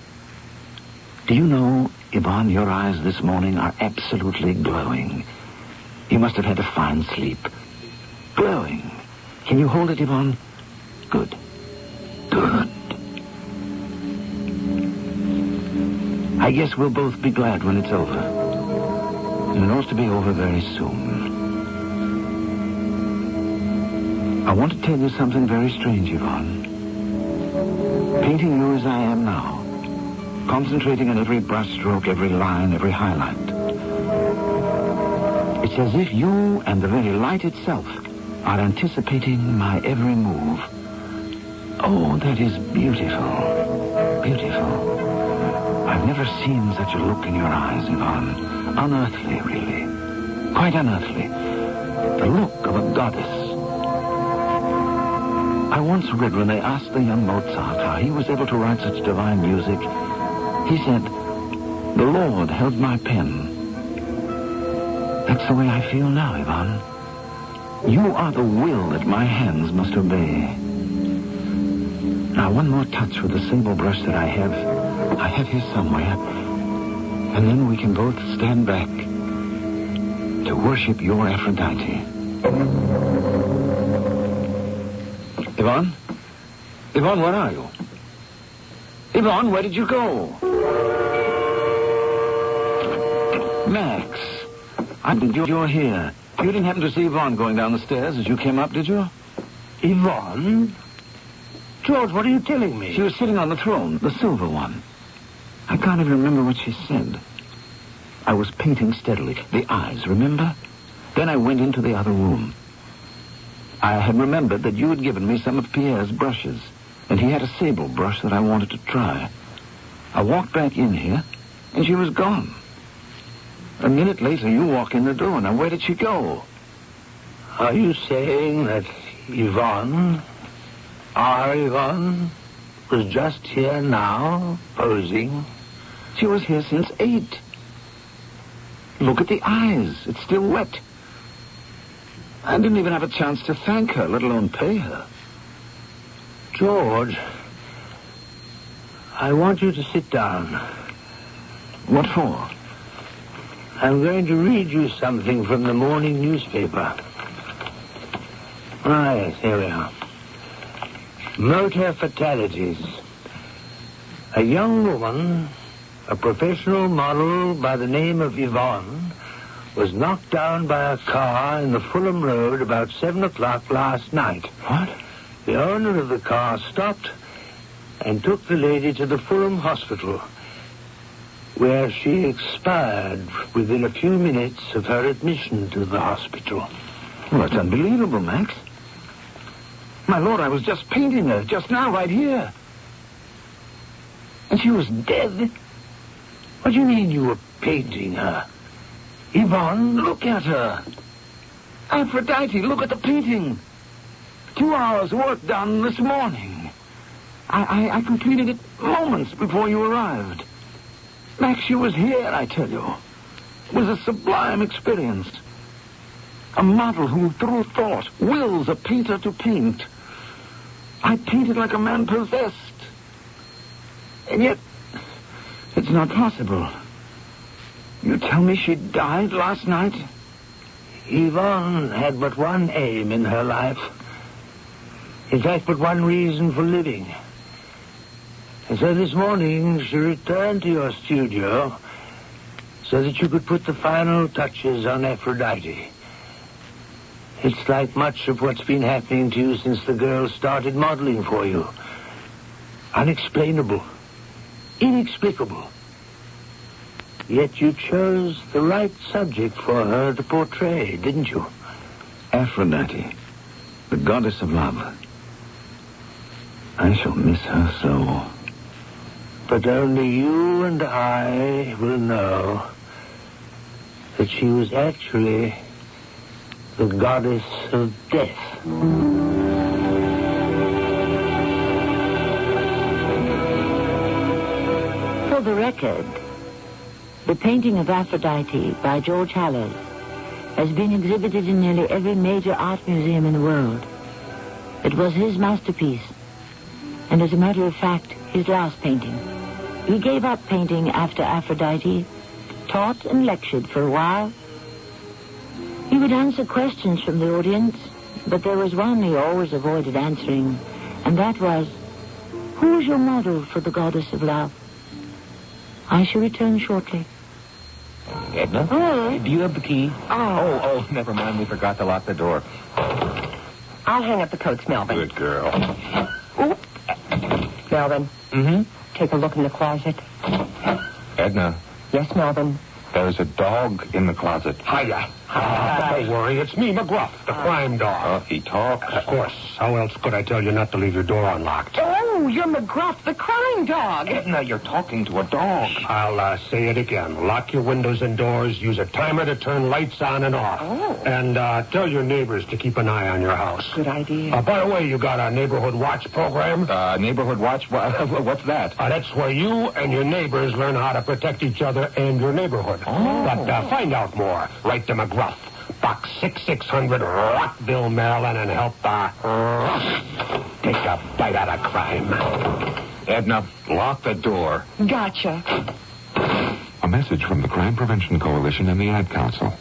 Do you know, Yvonne, your eyes this morning are absolutely glowing. You must have had a fine sleep. Glowing. Can you hold it, Yvonne? Good. I guess we'll both be glad when it's over. And it ought to be over very soon. I want to tell you something very strange, Yvonne. Painting you as I am now, concentrating on every brushstroke, every line, every highlight. It's as if you and the very light itself are anticipating my every move. Oh, that is beautiful. Beautiful. I've never seen such a look in your eyes, Yvonne. Unearthly, really. Quite unearthly. The look of a goddess. I once read when they asked the young Mozart how he was able to write such divine music, he said, "The Lord held my pen." That's the way I feel now, Yvonne. You are the will that my hands must obey. Now, one more touch with the sable brush that I have here somewhere, and then we can both stand back to worship your Aphrodite. Yvonne? Yvonne, where are you? Yvonne, where did you go? Max, I think you're here. You didn't happen to see Yvonne going down the stairs as you came up, did you? Yvonne? George, what are you telling me? She was sitting on the throne, the silver one. I can't even remember what she said. I was painting steadily. The eyes, remember? Then I went into the other room. I had remembered that you had given me some of Pierre's brushes, and he had a sable brush that I wanted to try. I walked back in here, and she was gone. A minute later, you walk in the door. Now, where did she go? Are you saying that Yvonne, our Yvonne, was just here now, posing? She was here since 8. Look at the eyes. It's still wet. I didn't even have a chance to thank her, let alone pay her. George, I want you to sit down. What for? I'm going to read you something from the morning newspaper. Ah, yes, here we are. Motor fatalities. A young woman, a professional model by the name of Yvonne, was knocked down by a car in the Fulham Road about 7 o'clock last night. What? The owner of the car stopped and took the lady to the Fulham Hospital, where she expired within a few minutes of her admission to the hospital. Well, that's unbelievable, Max. My Lord, I was just painting her, just now, right here. And she was dead. What do you mean you were painting her? Yvonne, look at her. Aphrodite, look at the painting. 2 hours work done this morning. I completed it moments before you arrived. Max, she was here, I tell you. It was a sublime experience. A model who, through thought, wills a painter to paint. I painted like a man possessed. And yet, it's not possible. You tell me she died last night? Yvonne had but one aim in her life. It has but one reason for living. And so this morning she returned to your studio so that you could put the final touches on Aphrodite. It's like much of what's been happening to you since the girl started modeling for you. Unexplainable. Inexplicable. Yet you chose the right subject for her to portray, didn't you? Aphrodite, the goddess of love. I shall miss her so. But only you and I will know that she was actually the goddess of death. For the record, the painting of Aphrodite by George Haller has been exhibited in nearly every major art museum in the world. It was his masterpiece, and as a matter of fact, his last painting. He gave up painting after Aphrodite, taught and lectured for a while. He would answer questions from the audience, but there was one he always avoided answering, and that was, who is your model for the goddess of love? I shall return shortly. Edna? Do you have the key? Oh, never mind. We forgot to lock the door. I'll hang up the coats, Melvin. Good girl. Melvin. Mm-hmm. Take a look in the closet. Edna. Yes, Melvin. There's a dog in the closet. Hiya. Don't worry, it's me, McGruff, the crime dog. He talks? Of course. How else could I tell you not to leave your door unlocked? Oh, you're McGruff, the crime dog. Edna, you're talking to a dog. I'll say it again. Lock your windows and doors. Use a timer to turn lights on and off. Oh. And tell your neighbors to keep an eye on your house. Good idea. By the way, you got a neighborhood watch program? Neighborhood watch? What's that? That's where you and your neighbors learn how to protect each other and your neighborhood. Oh. But find out more. Write to McGruff, Box 6600, Rockville, Maryland, and help take a bite out of crime. Edna, lock the door. Gotcha. A message from the Crime Prevention Coalition and the Ad Council.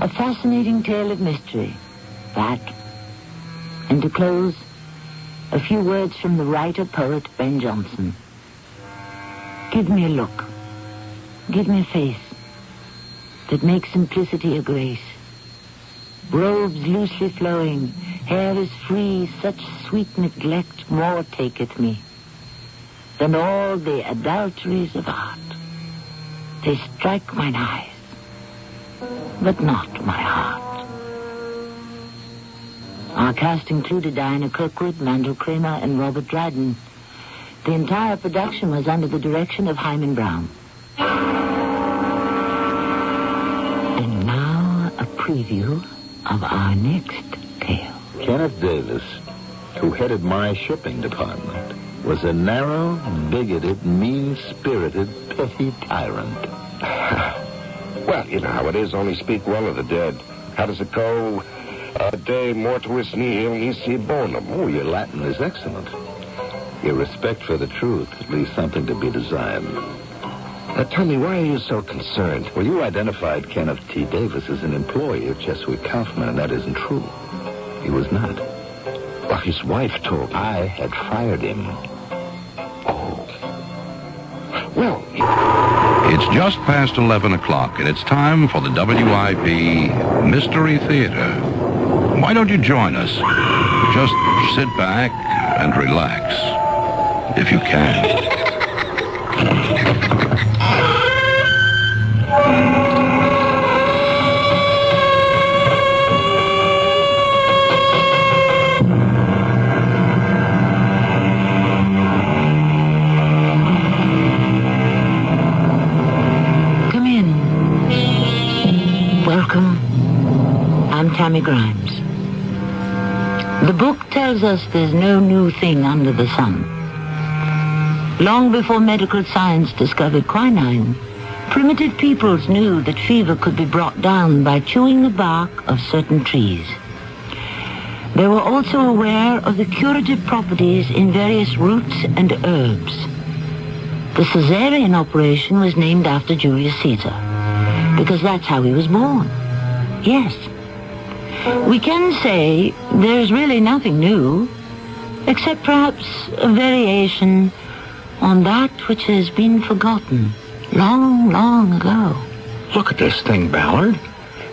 A fascinating tale of mystery, that. And to close, a few words from the writer-poet Ben Jonson. Give me a look. Give me a face that makes simplicity a grace. Robes loosely flowing, hair is free, such sweet neglect more taketh me than all the adulteries of art. They strike mine eyes, but not my heart. Our cast included Diana Kirkwood, Mandel Kramer, and Robert Dryden. The entire production was under the direction of Hyman Brown. And now a preview of our next tale. Kenneth Davis, who headed my shipping department, was a narrow, bigoted, mean-spirited, petty tyrant. Well, you know how it is. Only speak well of the dead. How does it go? De mortuis nihil nisi bonum. Oh, your Latin is excellent. Your respect for the truth leaves something to be desired. Tell me, why are you so concerned? Well, you identified Kenneth T. Davis as an employee of Chesapeake Kaufman, and that isn't true. He was not. Well, his wife told me. I had fired him. Oh. Well, It's just past 11 o'clock, and it's time for the WIP Mystery Theater. Why don't you join us? Just sit back and relax, if you can. Welcome. I'm Tammy Grimes. The book tells us there's no new thing under the sun. Long before medical science discovered quinine, primitive peoples knew that fever could be brought down by chewing the bark of certain trees. They were also aware of the curative properties in various roots and herbs. The Caesarean operation was named after Julius Caesar, because that's how he was born. Yes. We can say there's really nothing new, except perhaps a variation on that which has been forgotten long, long ago. Look at this thing, Ballard.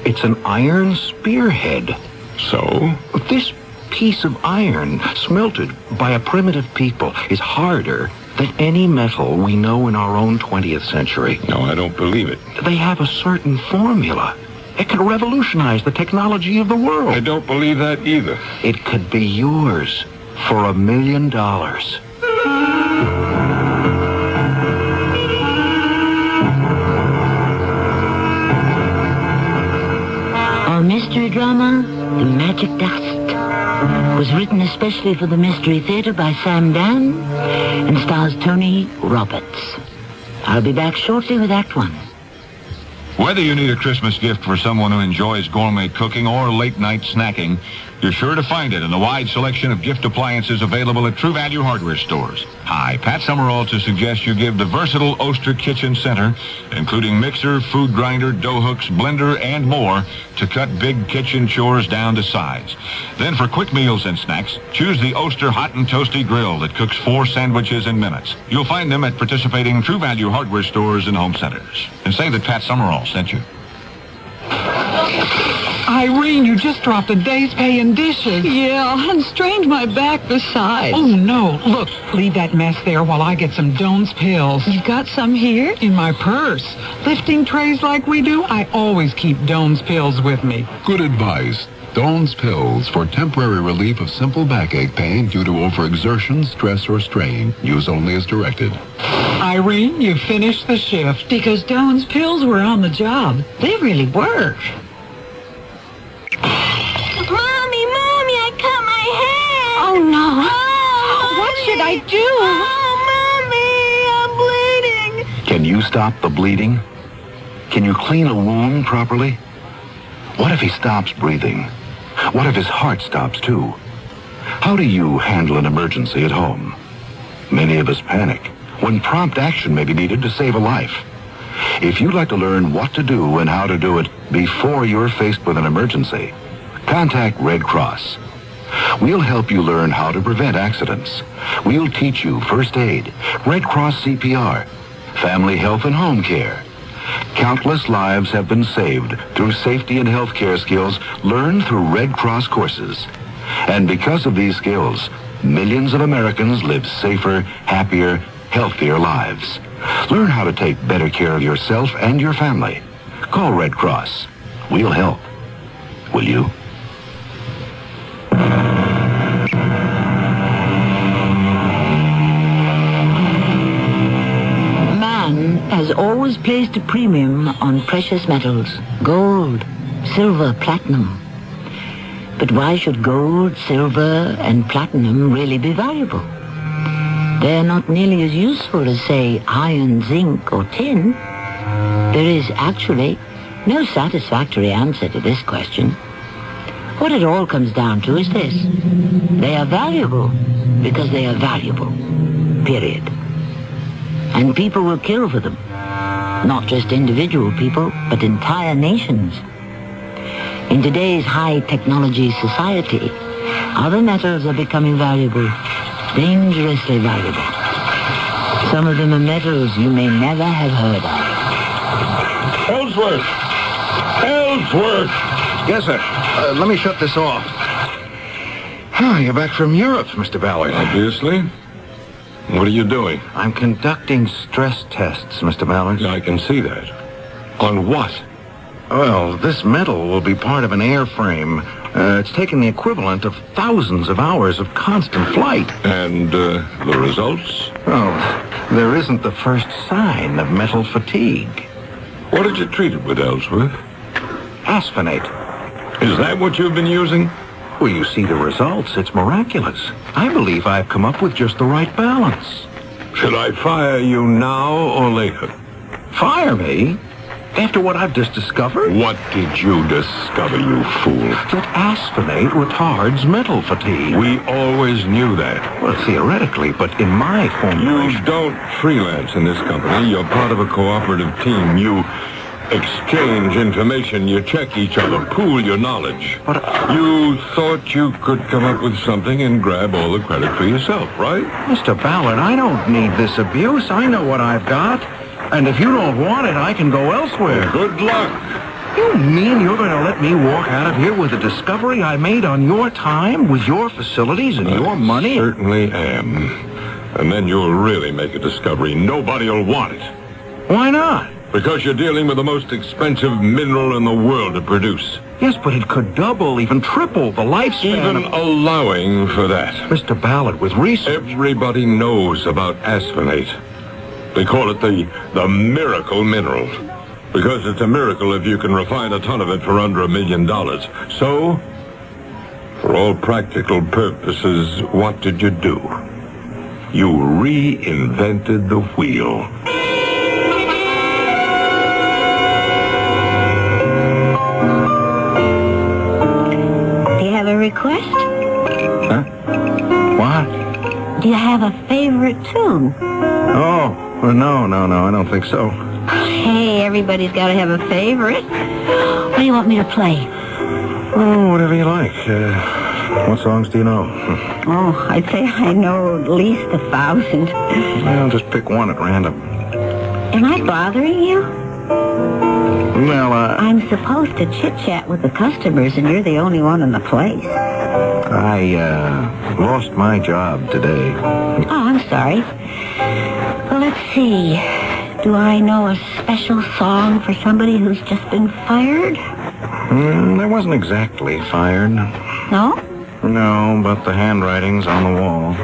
It's an iron spearhead. So? This piece of iron, smelted by a primitive people, is harder than any metal we know in our own 20th century. No, I don't believe it. They have a certain formula. It could revolutionize the technology of the world. I don't believe that either. It could be yours for $1 million. Our mystery drama, The Magic Dust, was written especially for the Mystery Theater by Sam Dan and stars Tony Roberts. I'll be back shortly with Act One. Whether you need a Christmas gift for someone who enjoys gourmet cooking or late-night snacking, you're sure to find it in the wide selection of gift appliances available at True Value hardware stores. Hi, Pat Summerall to suggest you give the versatile Oster Kitchen Center, including mixer, food grinder, dough hooks, blender, and more, to cut big kitchen chores down to size. Then for quick meals and snacks, choose the Oster Hot and Toasty Grill that cooks 4 sandwiches in minutes. You'll find them at participating True Value hardware stores and home centers. And say that Pat Summerall sent you. Irene, you just dropped a day's pay in dishes. Yeah, and strained my back besides. Oh, no. Look, leave that mess there while I get some Doan's pills. You've got some here? In my purse. Lifting trays like we do, I always keep Doan's pills with me. Good advice. Doan's pills for temporary relief of simple backache pain due to overexertion, stress, or strain. Use only as directed. Irene, you finished the shift. Because Doan's pills were on the job. They really work. Mommy, I cut my hair. Oh, no. Oh, what should I do? Oh, Mommy, I'm bleeding. Can you stop the bleeding? Can you clean a wound properly? What if he stops breathing? What if his heart stops too? How do you handle an emergency at home? Many of us panic when prompt action may be needed to save a life. If you'd like to learn what to do and how to do it before you're faced with an emergency, contact Red Cross. We'll help you learn how to prevent accidents. We'll teach you first aid, Red Cross CPR, family health and home care. Countless lives have been saved through safety and health care skills learned through Red Cross courses. And because of these skills, millions of Americans live safer, happier, healthier lives. Learn how to take better care of yourself and your family. Call Red Cross. We'll help. Will you? Man has always placed a premium on precious metals, gold, silver, platinum. But why should gold, silver, and platinum really be valuable? They're not nearly as useful as, say, iron, zinc, or tin. There is actually no satisfactory answer to this question. What it all comes down to is this. They are valuable because they are valuable. Period. And people will kill for them. Not just individual people, but entire nations. In today's high-technology society, other metals are becoming valuable, dangerously valuable. Some of them are metals you may never have heard of. Ellsworth! Ellsworth! Yes, sir. Let me shut this off. You're back from Europe, Mr. Ballard. Obviously. What are you doing? I'm conducting stress tests, Mr. Ballard. I can see that. On what? Well, this metal will be part of an airframe. It's taken the equivalent of thousands of hours of constant flight. And the results? Oh, there isn't the first sign of metal fatigue. What did you treat it with, Ellsworth? Asphenate. Is that what you've been using? Well, you see the results. It's miraculous. I believe I've come up with just the right balance. Should I fire you now or later? Fire me? After what I've just discovered? What did you discover, you fool? That asphenate retards mental fatigue. We always knew that. Well, theoretically, but in my formulation... You don't freelance in this company. You're part of a cooperative team. You exchange information. You check each other. Pool your knowledge. But you thought you could come up with something and grab all the credit for yourself, right? Mr. Ballard, I don't need this abuse. I know what I've got. And if you don't want it, I can go elsewhere. Good luck. You mean you're going to let me walk out of here with a discovery I made on your time, with your facilities and your money? Certainly am. And then you'll really make a discovery. Nobody will want it. Why not? Because you're dealing with the most expensive mineral in the world to produce. Yes, but it could double, even triple the lifespan. Even allowing for that. Mr. Ballard, with research... Everybody knows about asphenate. They call it the miracle mineral. Because it's a miracle if you can refine a ton of it for under $1 million. So, for all practical purposes, what did you do? You reinvented the wheel. Do you have a request? Huh? What? Do you have a favorite tune? Oh, well, no, I don't think so. Hey, everybody's got to have a favorite. What do you want me to play? Oh, whatever you like. What songs do you know? Oh, I'd say I know at least 1,000. Well, just pick one at random. Am I bothering you? Well, I'm supposed to chit-chat with the customers, and you're the only one in the place. I lost my job today. Oh, I'm sorry. Well, let's see. Do I know a special song for somebody who's just been fired? I wasn't exactly fired. No? No, but the handwriting's on the wall.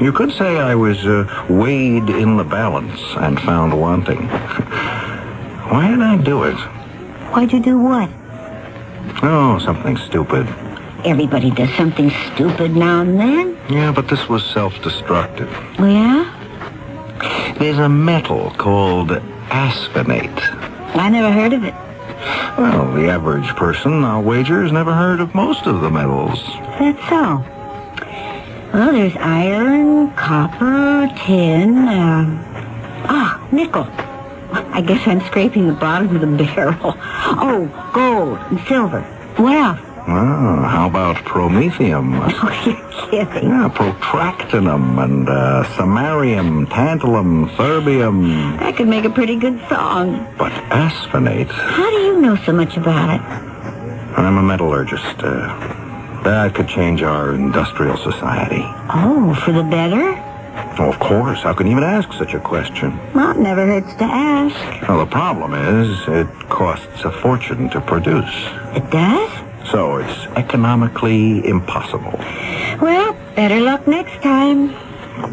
You could say I was weighed in the balance and found wanting. Why did I do it? Why'd you do what? Oh, something stupid. Everybody does something stupid now and then. Yeah, but this was self-destructive. Oh, yeah? There's a metal called asphenate. I never heard of it. Well, the average person, I'll wager, has never heard of most of the metals. That's so. Well, there's iron, copper, tin, nickel. I guess I'm scraping the bottom of the barrel. Oh, gold and silver. What else? Well, how about promethium? Oh, you're kidding. Yeah, protractinum and samarium, tantalum, terbium. That could make a pretty good song. But asphenate... How do you know so much about it? I'm a metallurgist. That could change our industrial society. Oh, for the better? Oh, of course. How can you even ask such a question? Well, it never hurts to ask. Well, the problem is it costs a fortune to produce. It does? So it's economically impossible. Well, better luck next time.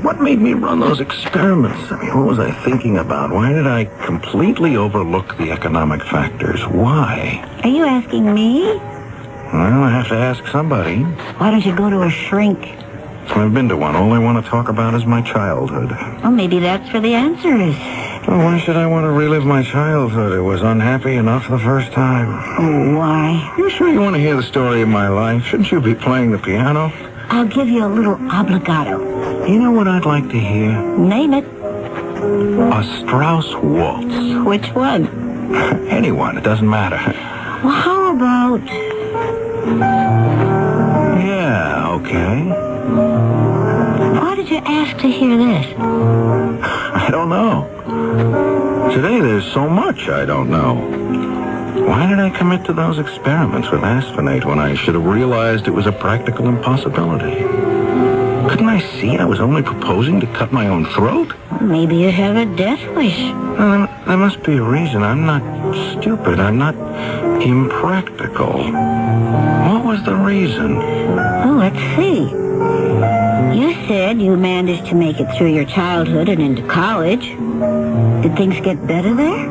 What made me run those experiments? I mean, what was I thinking about? Why did I completely overlook the economic factors? Why? Are you asking me? Well, I have to ask somebody. Why don't you go to a shrink? I've been to one. All I want to talk about is my childhood. Well, maybe that's where the answer is. Well, why should I want to relive my childhood? It was unhappy enough the first time. Oh, why? You sure you want to hear the story of my life? Shouldn't you be playing the piano? I'll give you a little obligato. You know what I'd like to hear? Name it. A Strauss waltz. Which one? Anyone. It doesn't matter. Well, how about... Yeah, okay. Why did you ask to hear this? I don't know. Today there's so much I don't know. Why did I commit to those experiments with asphenate when I should have realized it was a practical impossibility? Couldn't I see I was only proposing to cut my own throat? Maybe you have a death wish. Well, there must be a reason. I'm not stupid. I'm not impractical. What was the reason? Oh, let's see. You said you managed to make it through your childhood and into college. Did things get better there?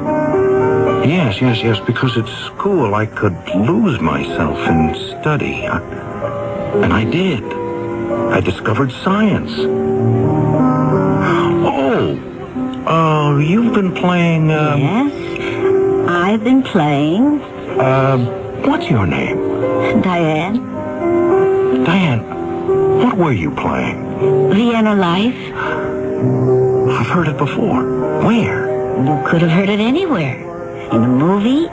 Yes, because at school I could lose myself in study. And I did. I discovered science. Oh, you've been playing... Yes. I've been playing. What's your name? Diane. Diane, what were you playing? Vienna Life. I've heard it before. Where? You could have heard it anywhere. In a movie,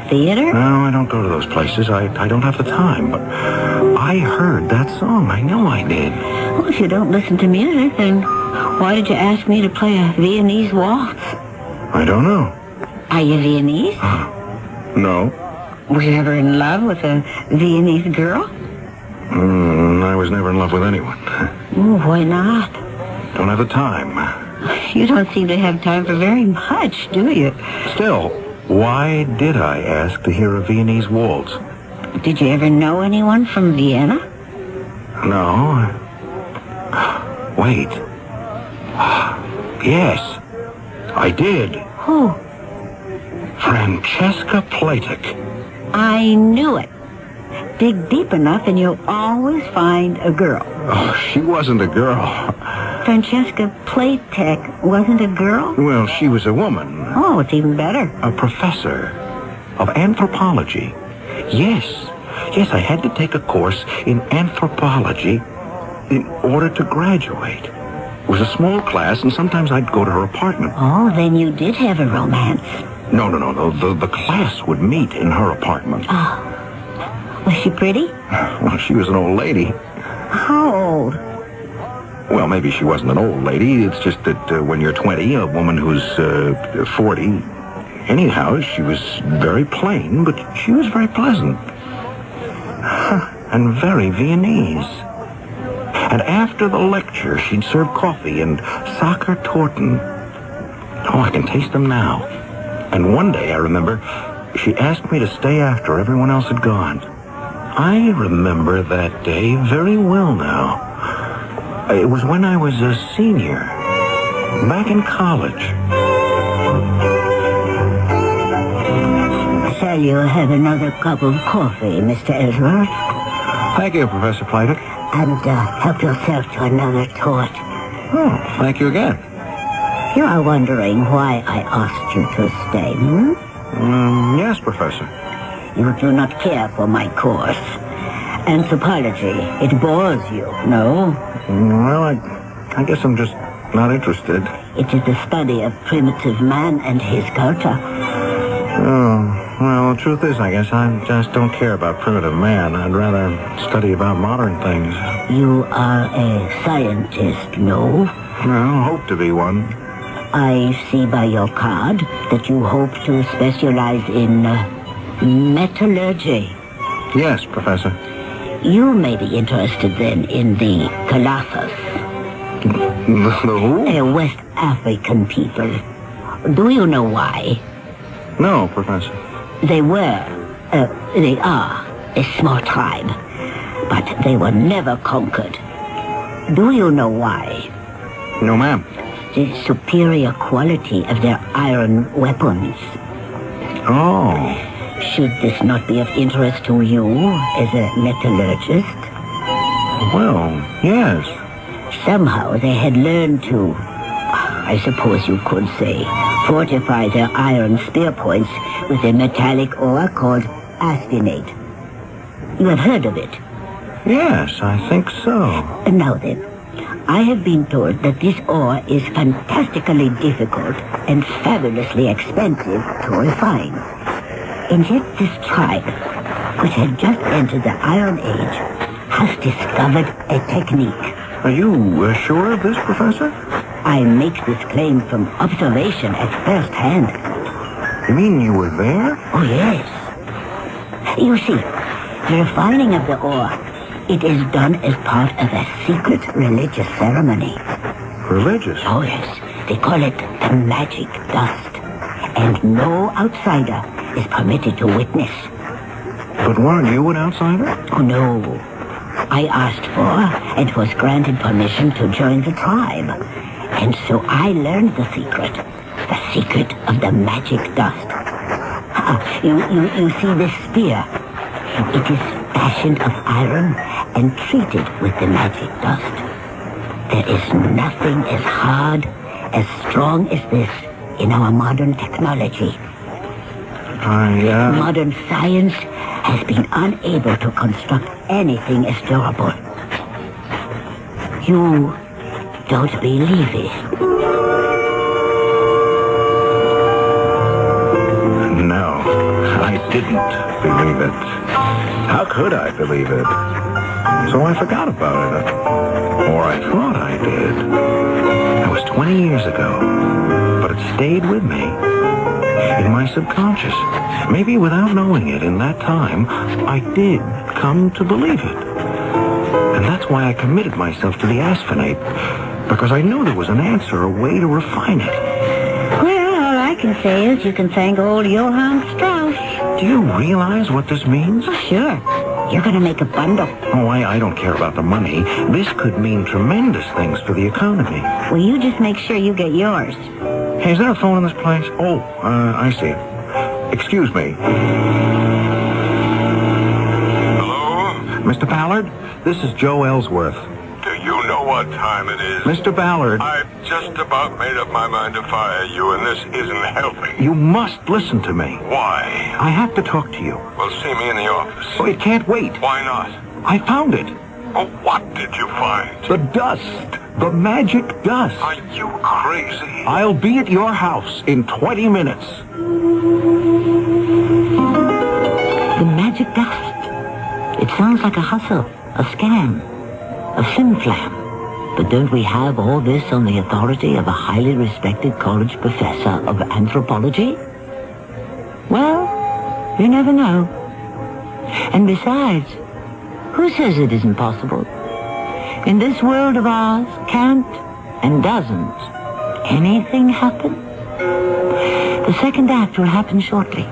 theater. No, I don't go to those places. I don't have the time. But I heard that song. I know I did. Well, if you don't listen to music, then why did you ask me to play a Viennese waltz? I don't know. Are you Viennese? No. Were you ever in love with a Viennese girl? I was never in love with anyone. Why not? Don't have the time. You don't seem to have time for very much, do you? Still, why did I ask to hear a Viennese waltz? Did you ever know anyone from Vienna? No. Wait. Yes, I did. Who? Francesca Platek. I knew it. Dig deep enough and you'll always find a girl. Oh, she wasn't a girl. Francesca Platek wasn't a girl? Well, she was a woman. Oh, it's even better. A professor of anthropology. Yes, I had to take a course in anthropology in order to graduate. It was a small class, and sometimes I'd go to her apartment. Oh, then you did have a romance. No. The class would meet in her apartment. Oh. Was she pretty? Well, she was an old lady. How old? Well, maybe she wasn't an old lady. It's just that when you're 20, a woman who's 40... Anyhow, she was very plain, but she was very pleasant. And very Viennese. And after the lecture, she'd serve coffee and soccer torten. Oh, I can taste them now. And one day, I remember, she asked me to stay after everyone else had gone. I remember that day very well now. It was when I was a senior, back in college. Shall you have another cup of coffee, Mr. Edward? Thank you, Professor Platek. And help yourself to another tort. Oh, thank you again. You are wondering why I asked you to stay, Yes, Professor. You do not care for my course. Anthropology, it bores you, no? Well, I guess I'm just not interested. It is the study of primitive man and his culture. Oh, well, the truth is, I guess I just don't care about primitive man. I'd rather study about modern things. You are a scientist, no? Well, hope to be one. I see by your card that you hope to specialize in metallurgy. Yes, Professor. You may be interested then in the Colossus. The who? West African people. Do you know why? No, Professor. They are a small tribe, but they were never conquered. Do you know why? No, ma'am. The superior quality of their iron weapons. Oh. Should this not be of interest to you as a metallurgist? Well, yes. Somehow they had learned to, I suppose you could say, fortify their iron spear points with a metallic ore called aspinate. You have heard of it? Yes, I think so. Now then, I have been told that this ore is fantastically difficult and fabulously expensive to refine. And yet this tribe, which had just entered the Iron Age, has discovered a technique. Are you sure of this, Professor? I make this claim from observation at first hand. You mean you were there? Oh, yes. You see, the refining of the ore, it is done as part of a secret religious ceremony. Religious? Oh, yes. They call it the magic dust. And no outsider is permitted to witness. But weren't you an outsider? Oh, no. I asked for and was granted permission to join the tribe. And so I learned the secret of the magic dust. You see this spear? It is fashioned of iron and treated with the magic dust. There is nothing as hard, as strong as this in our modern technology. Modern science has been unable to construct anything as durable. You don't believe it? No, I didn't believe it. How could I believe it? So I forgot about it. Or I thought I did. That was 20 years ago. But it stayed with me. In my subconscious. Maybe without knowing it, in that time, I did come to believe it. And that's why I committed myself to the asphenate. Because I knew there was an answer, a way to refine it. Well, all I can say is you can thank old Johann Strauss. Do you realize what this means? Oh, sure. You're going to make a bundle. Oh, I don't care about the money. This could mean tremendous things for the economy. Well, you just make sure you get yours. Hey, is there a phone in this place? Oh, I see it. Excuse me. Hello? Mr. Ballard, this is Joe Ellsworth. Do you know what time it is? Mr. Ballard. I've just about made up my mind to fire you, and this isn't helping. You must listen to me. Why? I have to talk to you. Well, see me in the office. Oh, it can't wait. Why not? I found it. Oh, what did you find? The dust. The magic dust. Are you crazy? I'll be at your house in 20 minutes. The magic dust. It sounds like a hustle, a scam, a flim-flam. But don't we have all this on the authority of a highly respected college professor of anthropology? Well, you never know. And besides, who says it isn't possible? In this world of ours, can't and doesn't anything happen? The second act will happen shortly.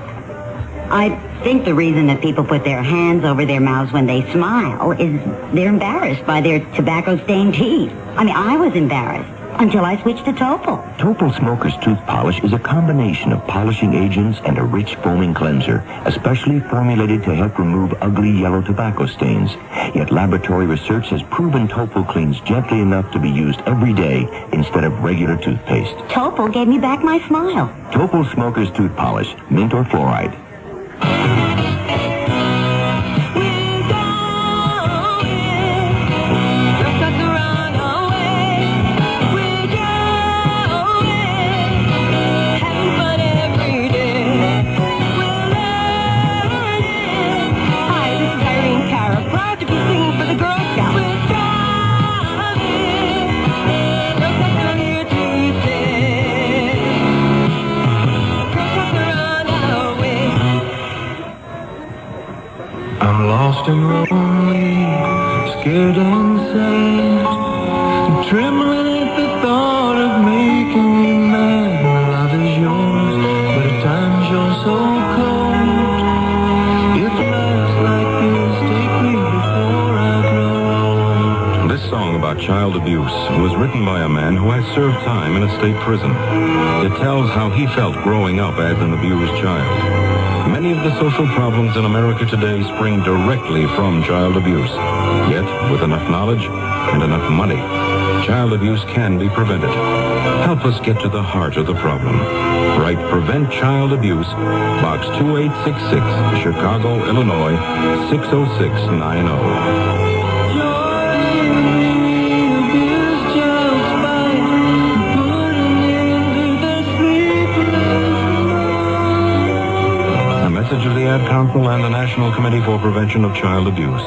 I think the reason that people put their hands over their mouths when they smile is they're embarrassed by their tobacco-stained teeth. I mean, I was embarrassed until I switched to Topol. Topol Smoker's Tooth Polish is a combination of polishing agents and a rich foaming cleanser, especially formulated to help remove ugly yellow tobacco stains. Yet laboratory research has proven Topol cleans gently enough to be used every day instead of regular toothpaste. Topol gave me back my smile. Topol Smoker's Tooth Polish, mint or fluoride. Lost and lonely, scared and sad, trembling at the thought of making me mad. My love is yours, but at times you're so cold. If life's like this, take me before I grow old. This song about child abuse was written by a man who has served time in a state prison. It tells how he felt growing up as an abused child. Many of the social problems in America today spring directly from child abuse. Yet, with enough knowledge and enough money, child abuse can be prevented. Help us get to the heart of the problem. Write Prevent Child Abuse, Box 2866, Chicago, Illinois, 60690. Message of the Ad Council and the National Committee for Prevention of Child Abuse.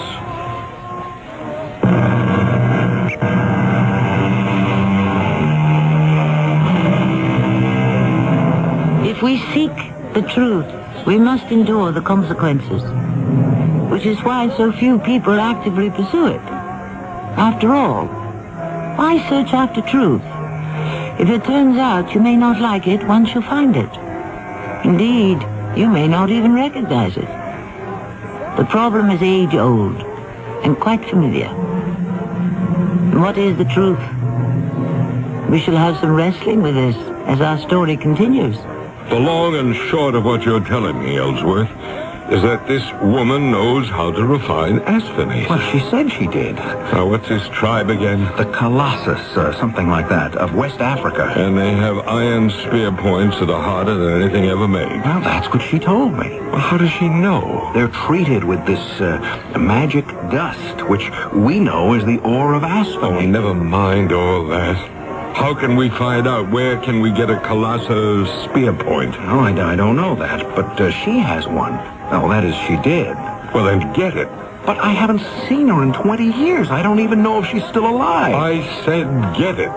If we seek the truth, we must endure the consequences, which is why so few people actively pursue it. After all, why search after truth? If it turns out you may not like it once you find it. Indeed, you may not even recognize it. The problem is age-old and quite familiar. And what is the truth? We shall have some wrestling with this as our story continues. The long and short of what you're telling me, Ellsworth, is that this woman knows how to refine asphenate. Well, she said she did. Now, what's this tribe again? The Colossus, something like that, of West Africa. And they have iron spear points that are harder than anything ever made. Well, that's what she told me. Well, how does she know? They're treated with this magic dust, which we know is the ore of asphenate. Oh, never mind all that. How can we find out? Where can we get a Colossus spear point? Oh, I don't know that, but she has one. Oh, that is, she did. Well, then get it. But I haven't seen her in 20 years. I don't even know if she's still alive. I said get it.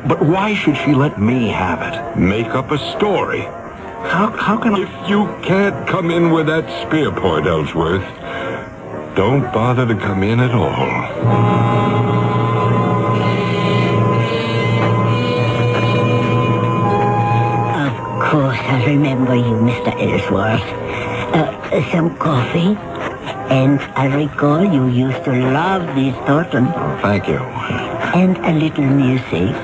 But why should she let me have it? Make up a story. How can I... If you can't come in with that spear point, Ellsworth, don't bother to come in at all. Of course, I remember you, Mr. Ellsworth. Some coffee? And I recall you used to love these Thornton. Oh, thank you. And a little music.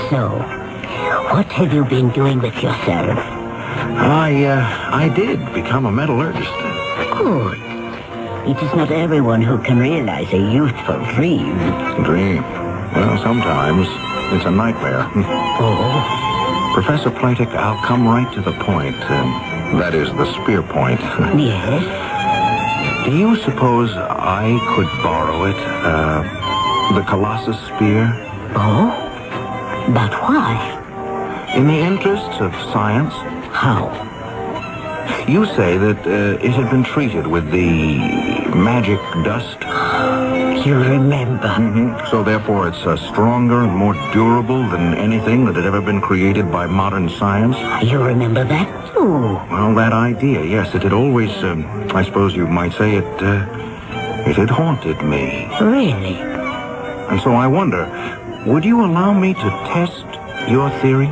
So, what have you been doing with yourself? I did become a metallurgist. Good. It is not everyone who can realize a youthful dream. Dream? Well, sometimes it's a nightmare. Oh? Professor Platek, I'll come right to the point. That is the spear point. Yes? Do you suppose I could borrow it? The Colossus spear? Oh? But why? In the interests of science. How? You say that it had been treated with the magic dust. You remember. Mm-hmm. So therefore it's stronger and more durable than anything that had ever been created by modern science. You remember that too? Well, that idea, yes, it had always, I suppose you might say it had haunted me. Really? And so I wonder, would you allow me to test your theory?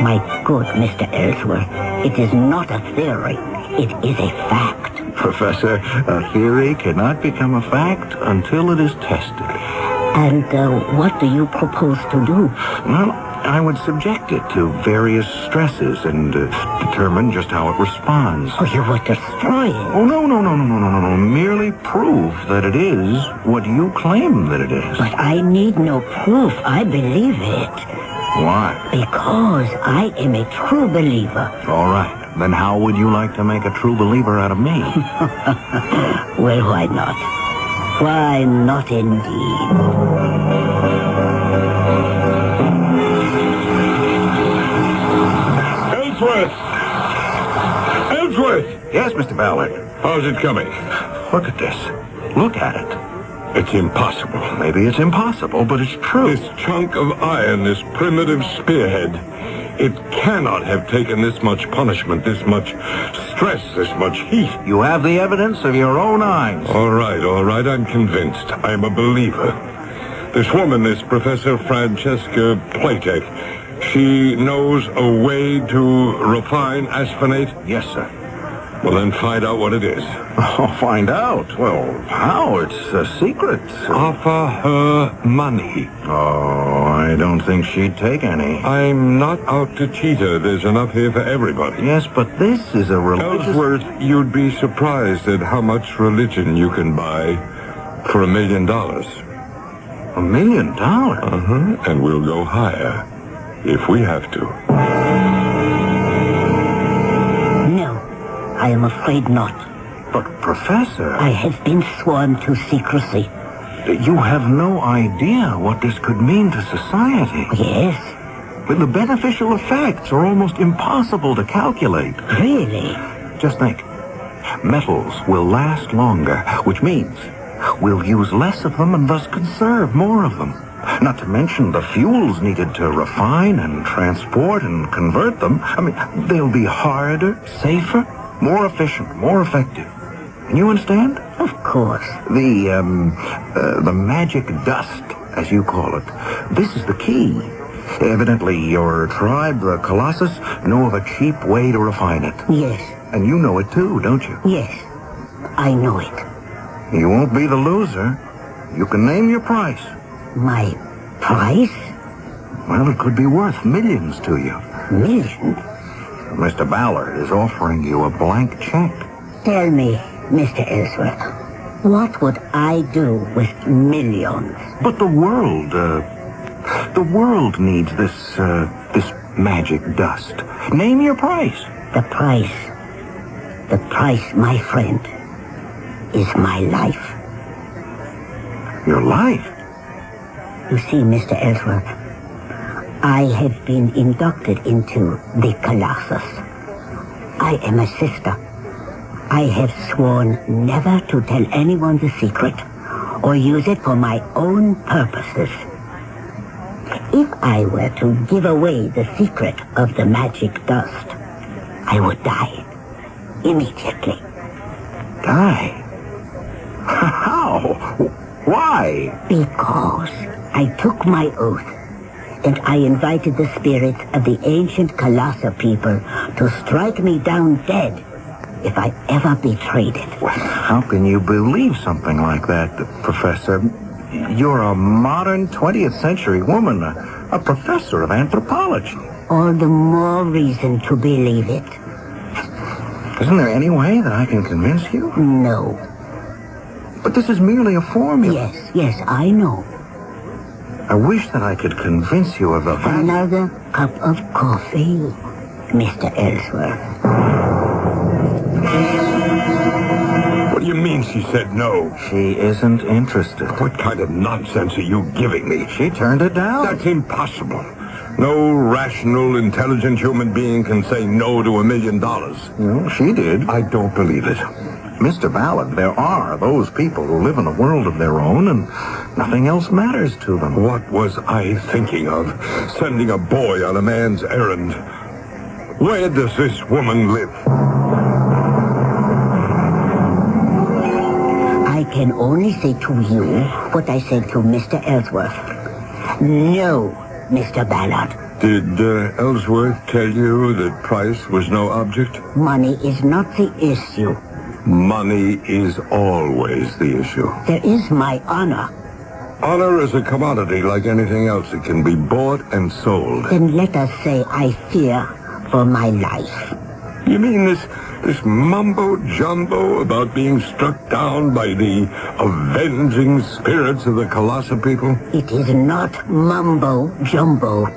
My good Mr. Ellsworth, it is not a theory. It is a fact. Professor, a theory cannot become a fact until it is tested. And what do you propose to do? Well, I would subject it to various stresses and determine just how it responds. Oh, you would destroy it? Oh, no. Merely prove that it is what you claim that it is. But I need no proof. I believe it. Why? Because I am a true believer. All right. Then how would you like to make a true believer out of me? Well, why not? Why not indeed? Ellsworth! Yes, Mr. Ballard. How's it coming? Look at this. Look at it. It's impossible. Maybe it's impossible, but it's true. This chunk of iron, this primitive spearhead, it cannot have taken this much punishment, this much stress, this much heat. You have the evidence of your own eyes. All right, I'm convinced. I'm a believer. This woman, this Professor Francesca Platek, she knows a way to refine asphenate? Yes, sir. Well, then find out what it is. Oh, find out? Well, how? It's a secret. Offer her money. Oh, I don't think she'd take any. I'm not out to cheat her. There's enough here for everybody. Yes, but this is a religious... Ellsworth, you'd be surprised at how much religion you can buy for $1 million. $1 million? Uh-huh. And we'll go higher if we have to. I am afraid not. But, Professor... I have been sworn to secrecy. You have no idea what this could mean to society. Yes. But the beneficial effects are almost impossible to calculate. Really? Just think. Metals will last longer, which means we'll use less of them and thus conserve more of them. Not to mention the fuels needed to refine and transport and convert them. I mean, they'll be harder, safer, more efficient, more effective. You understand? Of course. The magic dust, as you call it. This is the key. Evidently, your tribe, the Colossus, know of a cheap way to refine it. Yes. And you know it too, don't you? Yes. I know it. You won't be the loser. You can name your price. My price? Well, it could be worth millions to you. Millions? Mr. Ballard is offering you a blank check. Tell me, Mr. Ellsworth, what would I do with millions? But the world needs this magic dust. Name your price. The price, my friend, is my life. Your life? You see, Mr. Ellsworth, I have been inducted into the Colossus. I am a sister. I have sworn never to tell anyone the secret or use it for my own purposes. If I were to give away the secret of the magic dust, I would die immediately. Die? How? Why? Because I took my oath, and I invited the spirits of the ancient Colossus people to strike me down dead if I ever betrayed it. Well, how can you believe something like that, Professor? You're a modern 20th century woman, a professor of anthropology. All the more reason to believe it. Isn't there any way that I can convince you? No. But this is merely a formula. Yes, I know. I wish that I could convince you of the value. Another cup of coffee, Mr. Ellsworth. What do you mean she said no? She isn't interested. What kind of nonsense are you giving me? She turned it down. That's impossible. No rational, intelligent human being can say no to $1 million. No, she did. I don't believe it. Mr. Ballard, there are those people who live in a world of their own and nothing else matters to them. What was I thinking of? Sending a boy on a man's errand. Where does this woman live? I can only say to you what I said to Mr. Ellsworth. No, Mr. Ballard. Did Ellsworth tell you that price was no object? Money is not the issue. Money is always the issue. There is my honor. Honor is a commodity like anything else. It can be bought and sold. Then let us say I fear for my life. You mean this mumbo-jumbo about being struck down by the avenging spirits of the Colossus people? It is not mumbo-jumbo.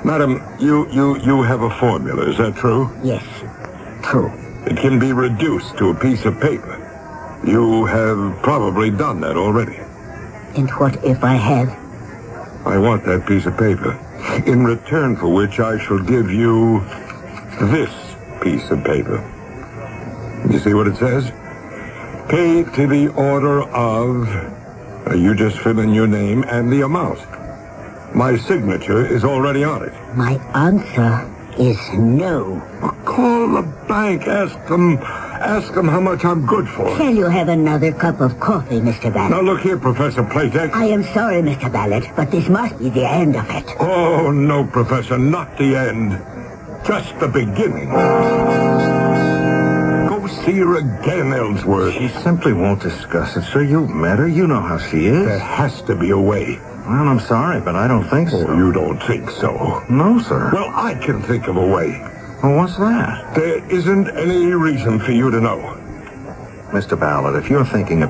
Madam, you have a formula, is that true? Yes, true. It can be reduced to a piece of paper. You have probably done that already. And what if I have? I want that piece of paper, in return for which I shall give you this piece of paper. You see what it says? Pay to the order of... you just fill in your name and the amount. My signature is already on it. My answer is no. Well, call the bank. Ask them how much I'm good for. Shall you have another cup of coffee, Mr. Ballard? Now, look here, Professor Playtex. I am sorry, Mr. Ballard, but this must be the end of it. Oh, no, Professor, not the end. Just the beginning. Go see her again, Ellsworth. She simply won't discuss it, sir. You've met her. You know how she is. There has to be a way. Well, I'm sorry, but I don't think so. Oh, you don't think so? No, sir. Well, I can think of a way. Well, what's that? There isn't any reason for you to know. Mr. Ballard, if you're thinking of...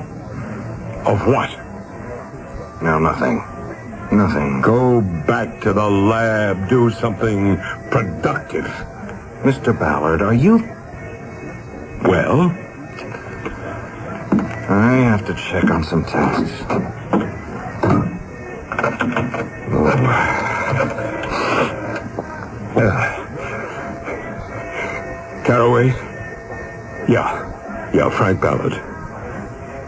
Of what? No, nothing. Nothing. Go back to the lab. Do something productive. Mr. Ballard, are you... Well? I have to check on some tests. Caraway? Yeah, Frank Ballard.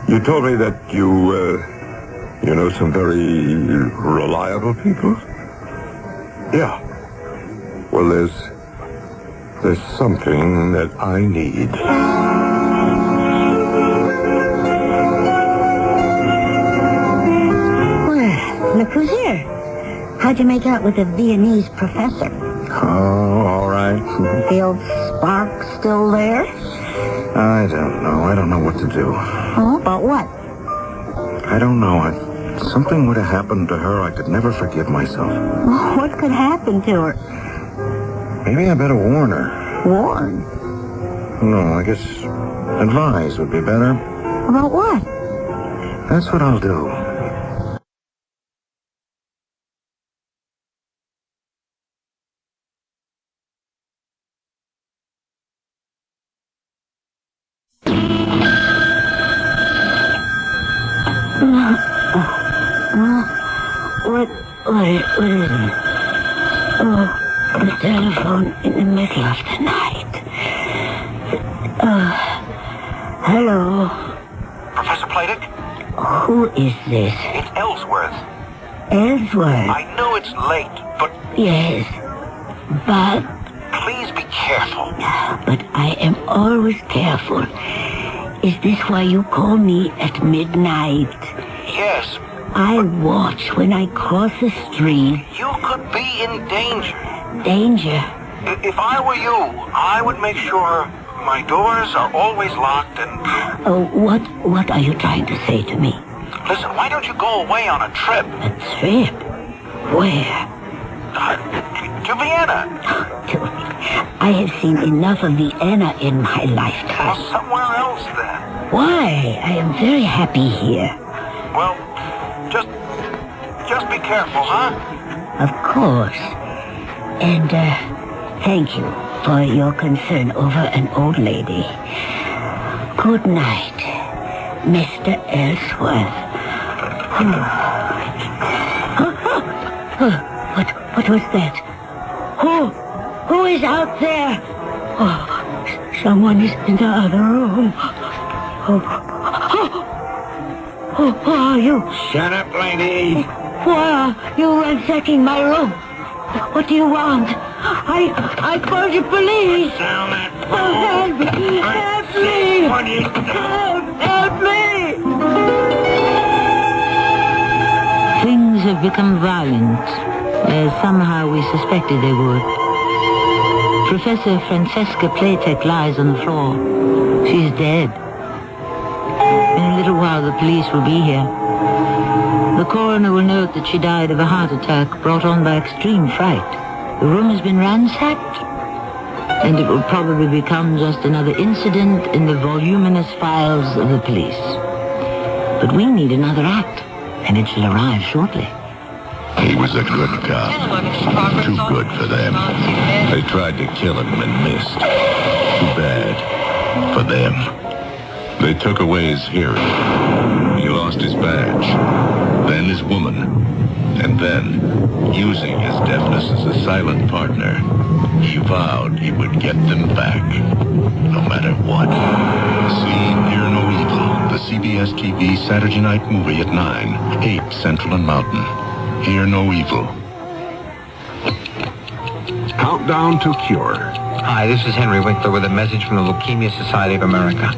You told me that you know some very reliable people? Yeah. Well, there's something that I need. Well, look who's here. How'd you make out with the Viennese professor? Oh, all right. The old spark still there? I don't know. I don't know what to do. Oh, about what? I don't know. something would have happened to her, I could never forgive myself. What could happen to her? Maybe I better warn her. Warn? No, I guess advise would be better. About what? That's what I'll do. What is it? Oh, the telephone in the middle of the night. Hello? Professor Playdick? Who is this? It's Ellsworth. Ellsworth? I know it's late, but... Yes, but... Please be careful. But I am always careful. Is this why you call me at midnight? Yes. I watch when I cross the street. You could be in danger. Danger? If I were you, I would make sure my doors are always locked and... Oh, what are you trying to say to me? Listen, why don't you go away on a trip? A trip? Where? To Vienna. I have seen enough of Vienna in my lifetime. Well, somewhere else then. Why? I am very happy here. Well, just be careful, huh? Of course. And, thank you for your concern over an old lady. Good night, Mr. Ellsworth. What was that? Who is out there? Oh, someone is in the other room. Who are you? Shut up, lady. Why are you ransacking my room? What do you want? I called the police. Down that Oh, help me! Help me! Help me! Things have become violent, as somehow we suspected they would. Professor Francesca Playtech lies on the floor. She's dead. In a little while, the police will be here. The coroner will note that she died of a heart attack brought on by extreme fright. The room has been ransacked, and it will probably become just another incident in the voluminous files of the police. But we need another act, and it shall arrive shortly. He was a good cop. Too good for them. They tried to kill him and missed. Too bad for them. They took away his hearing. He lost his badge. Then his woman. And then, using his deafness as a silent partner, he vowed he would get them back, no matter what. See Hear No Evil, the CBS TV Saturday night movie at 9, 8 Central and Mountain. Hear No Evil. Countdown to Cure. Hi, this is Henry Winkler with a message from the Leukemia Society of America.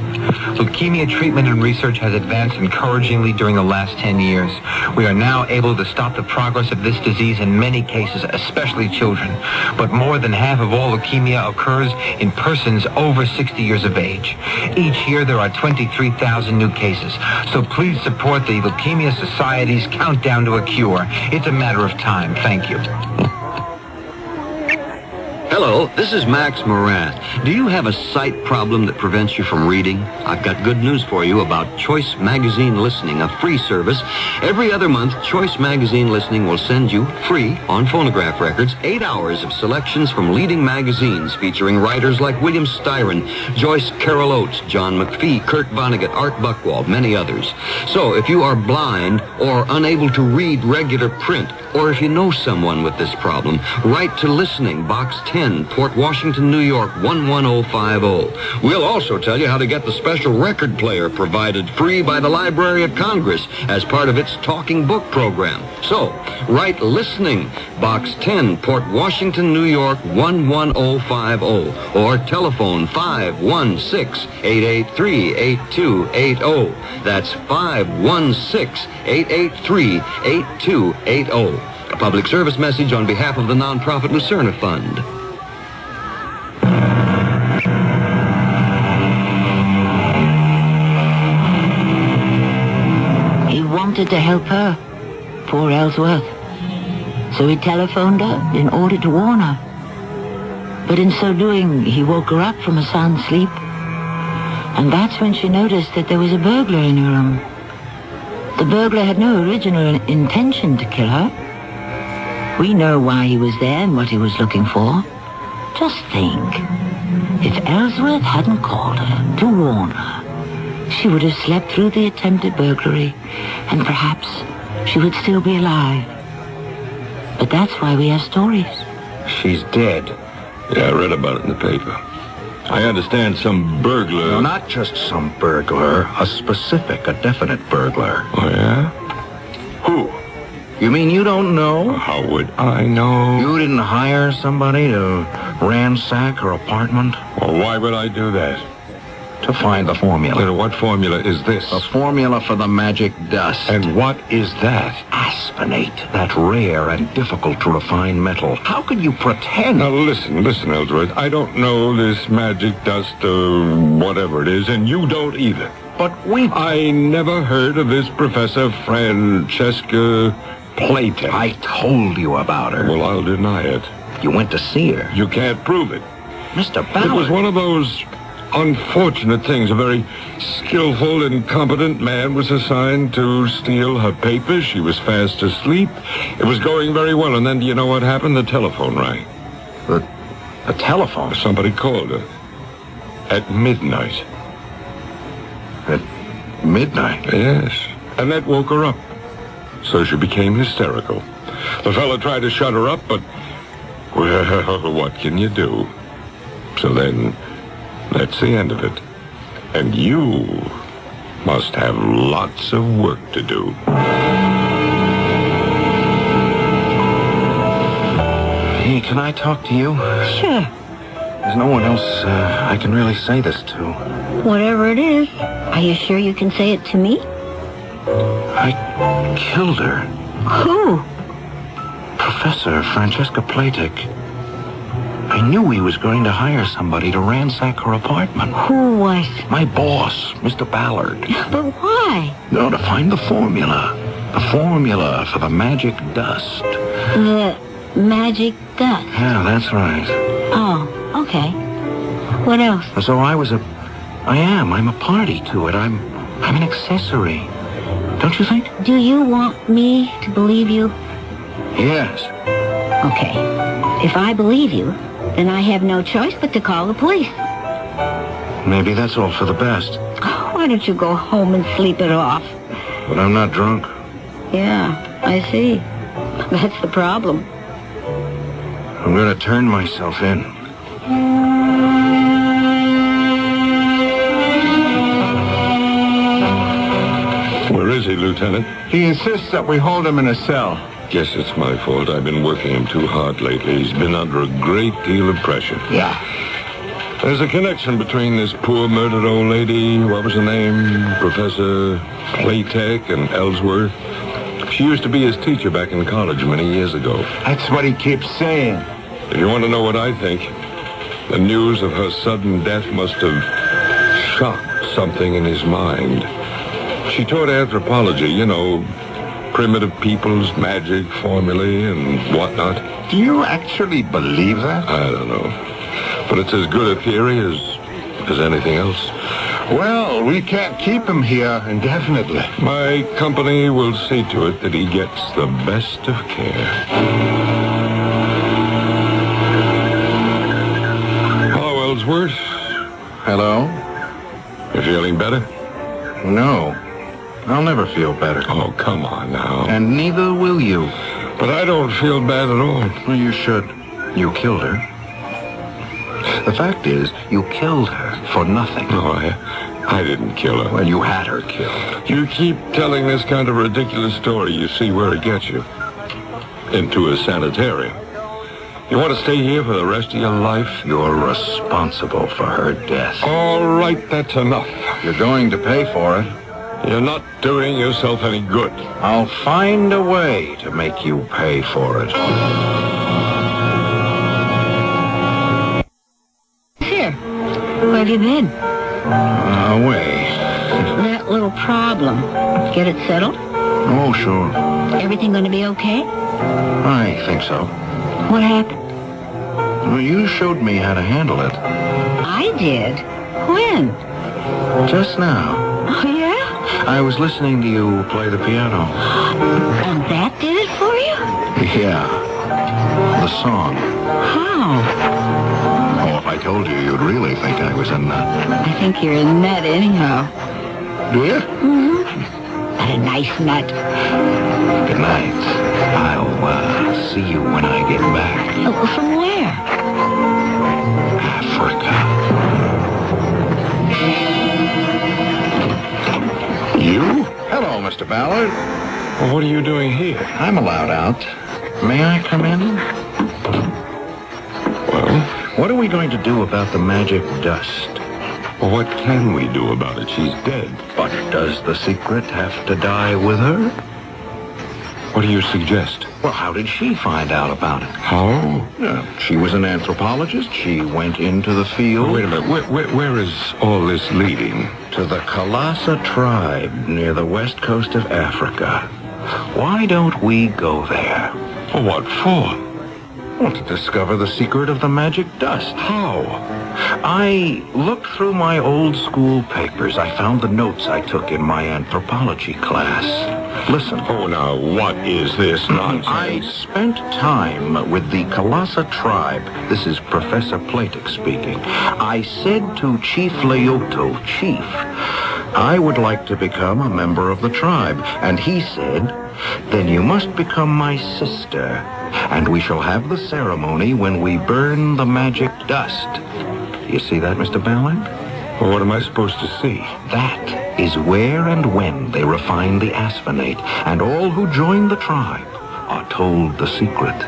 Leukemia treatment and research has advanced encouragingly during the last 10 years. We are now able to stop the progress of this disease in many cases, especially children. But more than half of all leukemia occurs in persons over 60 years of age. Each year there are 23,000 new cases. So please support the Leukemia Society's countdown to a cure. It's a matter of time. Thank you. Hello, this is Max Moran. Do you have a sight problem that prevents you from reading? I've got good news for you about Choice Magazine Listening, a free service. Every other month, Choice Magazine Listening will send you, free, on phonograph records, 8 hours of selections from leading magazines featuring writers like William Styron, Joyce Carol Oates, John McPhee, Kurt Vonnegut, Art Buchwald, many others. So if you are blind or unable to read regular print, or if you know someone with this problem, write to Listening, Box 10, Port Washington, New York, 11050. We'll also tell you how to get the special record player provided free by the Library of Congress as part of its Talking Book program. So, write Listening, Box 10, Port Washington, New York, 11050, or telephone 516-883-8280. That's 516-883-8280. A public service message on behalf of the nonprofit Lucerna Fund. wanted to help her, poor Ellsworth. So he telephoned her in order to warn her. But in so doing, he woke her up from a sound sleep. And that's when she noticed that there was a burglar in her room. The burglar had no original intention to kill her. We know why he was there and what he was looking for. Just think. If Ellsworth hadn't called her to warn her, she would have slept through the attempted burglary, and perhaps she would still be alive. But that's why we have stories. She's dead. Yeah, I read about it in the paper. I understand some burglar... No, not just some burglar. A specific, a definite burglar. Oh, yeah? Who? You mean you don't know? How would I know? You didn't hire somebody to ransack her apartment? Well, why would I do that? To find the formula. What formula is this? The formula for the magic dust. And what is that? Asphenate, that rare and difficult to refine metal. How could you pretend? Now listen, Ellsworth. I don't know this magic dust, whatever it is, and you don't either. But I never heard of this Professor Francesca Playtech. I told you about her. Well, I'll deny it. You went to see her. You can't prove it. Mr. Ballard. It was one of those unfortunate things. A very skillful and competent man was assigned to steal her papers. She was fast asleep. It was going very well, and then do you know what happened? The telephone rang. The telephone? Somebody called her. At midnight. At midnight? Yes. And that woke her up. So she became hysterical. The fellow tried to shut her up, but, well, what can you do? So then, that's the end of it. And you must have lots of work to do. Hey, can I talk to you? Sure. There's no one else I can really say this to. Whatever it is, are you sure you can say it to me? I killed her. Who? Professor Francesca Playtech. I knew he was going to hire somebody to ransack her apartment. Who was? My boss, Mr. Ballard. But why? No, to find the formula. The formula for the magic dust. The magic dust? Yeah, that's right. Oh, okay. What else? So I'm a party to it. I'm an accessory. Don't you think? Do you want me to believe you? Yes. Okay. If I believe you, then I have no choice but to call the police. Maybe that's all for the best. Why don't you go home and sleep it off? But I'm not drunk. Yeah, I see. That's the problem. I'm going to turn myself in. Where is he, Lieutenant? He insists that we hold him in a cell. Guess it's my fault. I've been working him too hard lately. He's been under a great deal of pressure. Yeah. There's a connection between this poor murdered old lady, what was her name, Professor Playtech, and Ellsworth. She used to be his teacher back in college many years ago. That's what he keeps saying. If you want to know what I think, the news of her sudden death must have shocked something in his mind. She taught anthropology, primitive peoples, magic, formulae, and whatnot. Do you actually believe that? I don't know. But it's as good a theory as anything else. Well, we can't keep him here indefinitely. My company will see to it that he gets the best of care. Hello, Ellsworth. Hello? You feeling better? No. I'll never feel better. Oh, come on now. And neither will you. But I don't feel bad at all. Well, you should. You killed her. The fact is, you killed her for nothing. No, I didn't kill her. Well, you had her killed. You keep telling this kind of ridiculous story, you see where it gets you. Into a sanitarium. You want to stay here for the rest of your life? You're responsible for her death. All right, that's enough. You're going to pay for it. You're not doing yourself any good. I'll find a way to make you pay for it. Here. Where have you been? Away. That little problem. Get it settled? Oh, sure. Everything going to be okay? I think so. What happened? Well, you showed me how to handle it. I did? When? Just now. Oh, yeah? I was listening to you play the piano. And that did it for you? Yeah. The song. How? Oh, if I told you, you'd really think I was a nut. I think you're a nut anyhow. Do you? Mm-hmm. But a nice nut. Good night. I'll see you when I get back. Oh, from where? Africa. You? Hello, Mr. Ballard. Well, what are you doing here? I'm allowed out. May I come in? Well? What are we going to do about the magic dust? Well, what can we do about it? She's dead. But does the secret have to die with her? What do you suggest? Well, how did she find out about it? How? She was an anthropologist. She went into the field. Wait a minute. Where is all this leading? To the Kalasa tribe near the west coast of Africa. Why don't we go there? Well, what for? Well, to discover the secret of the magic dust. How? I looked through my old school papers. I found the notes I took in my anthropology class. Listen. Oh, now, what is this nonsense? I spent time with the Kalasa tribe. This is Professor Platic speaking. I said to Chief Leoto, Chief, I would like to become a member of the tribe. And he said, then you must become my sister. And we shall have the ceremony when we burn the magic dust. You see that, Mr. Ballard? Well, what am I supposed to see? That is where and when they refine the asphenate, and all who join the tribe are told the secret.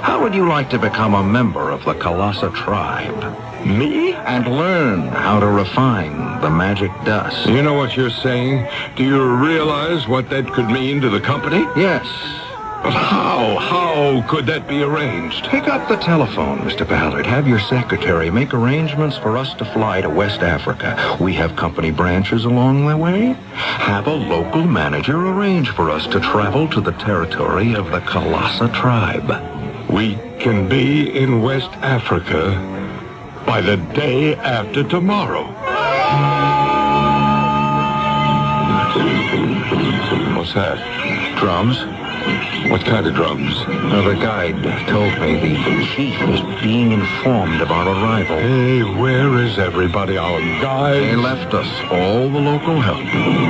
How would you like to become a member of the Kalasa tribe? Me? And learn how to refine the magic dust. You know what you're saying? Do you realize what that could mean to the company? Yes. But how could that be arranged? Pick up the telephone, Mr. Ballard. Have your secretary make arrangements for us to fly to West Africa. We have company branches along the way. Have a local manager arrange for us to travel to the territory of the Kalasa tribe. We can be in West Africa by the day after tomorrow. What's that? Drums. What kind of drums? The guide told me the chief is being informed of our arrival. Hey, where is everybody? Our guides? They left us, all the local help.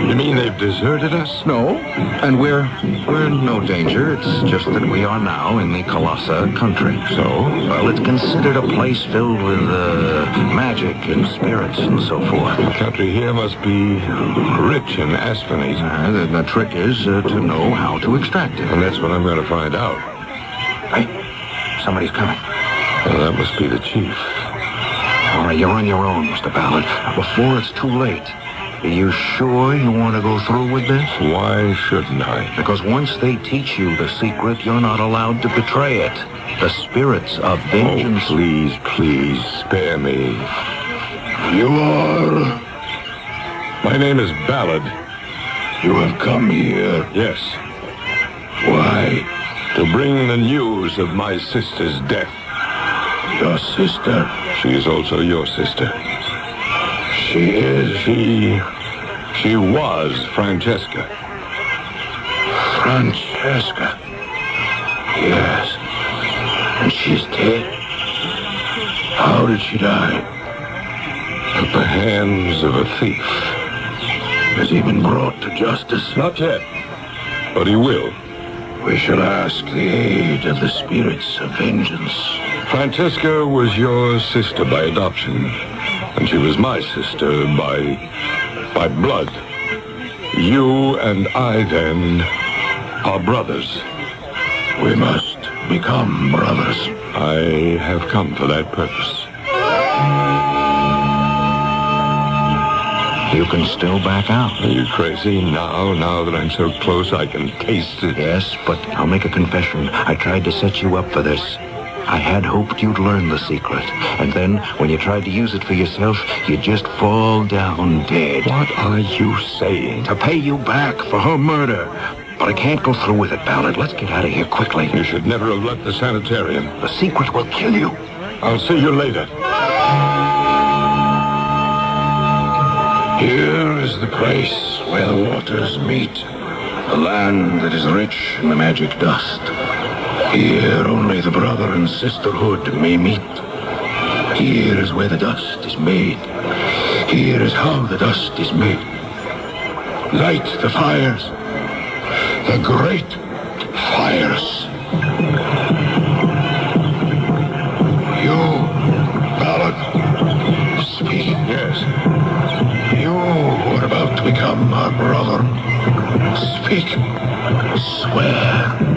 You mean they've deserted us? No, and we're in no danger. It's just that we are now in the Kalasa country. So? Well, it's considered a place filled with magic and spirits and so forth. The country here must be rich in asphenate. The trick is to know how to extract it. And that's what I'm going to find out. Hey, somebody's coming. Well, that must be the chief. All right, you're on your own, Mr. Ballard. Before it's too late. Are you sure you want to go through with this? Why shouldn't I? Because once they teach you the secret, you're not allowed to betray it. The spirits of vengeance... Oh, please, spare me. You are... My name is Ballard. You have come here? Yes. Why? To bring the news of my sister's death. Your sister? She is also your sister. She is? She was Francesca. Francesca? Yes. And she's dead? How did she die? At the hands of a thief. Has he been brought to justice? Not yet, but he will. We shall ask the aid of the spirits of vengeance. Francesca was your sister by adoption, and she was my sister by blood. You and I, then, are brothers. We must become brothers. I have come for that purpose. You can still back out. Are you crazy? Now that I'm so close, I can taste it. Yes, but I'll make a confession. I tried to set you up for this. I had hoped you'd learn the secret. And then, when you tried to use it for yourself, you'd just fall down dead. What are you saying? To pay you back for her murder. But I can't go through with it, Ballard. Let's get out of here quickly. You should never have left the sanitarium. The secret will kill you. I'll see you later. Here is the place where the waters meet. The land that is rich in the magic dust. Here only the brother and sisterhood may meet. Here is where the dust is made. Here is how the dust is made. Light the fires. The great fires. You, Ballard, speak. Yes. You who are about to become our brother. Speak. Swear.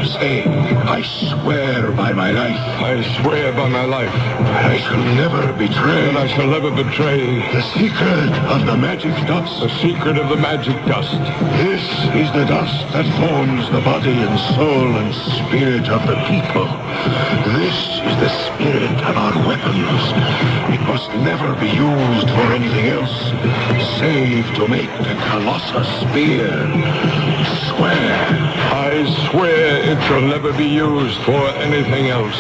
Say, I swear by my life. I swear by my life. I shall never betray. And I shall never betray. The secret of the magic dust. The secret of the magic dust. This is the dust that forms the body and soul and spirit of the people. This is the spirit of our weapons. It must never be used for anything else, save to make the Colossus spear. Swear. I swear it shall never be used for anything else,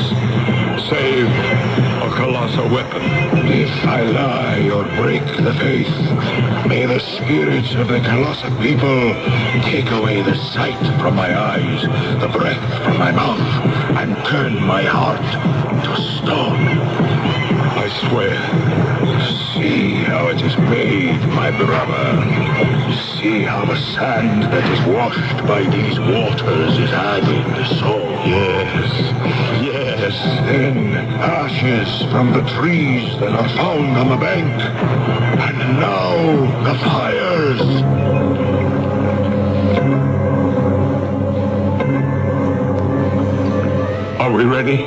save a colossal weapon. If I lie or break the faith, may the spirits of the colossal people take away the sight from my eyes, the breath from my mouth, and turn my heart to stone. I swear. See how it is made, my brother. See how the sand that is washed by these waters is added. So, yes, then ashes from the trees that are found on the bank. And now the fires. Are we ready?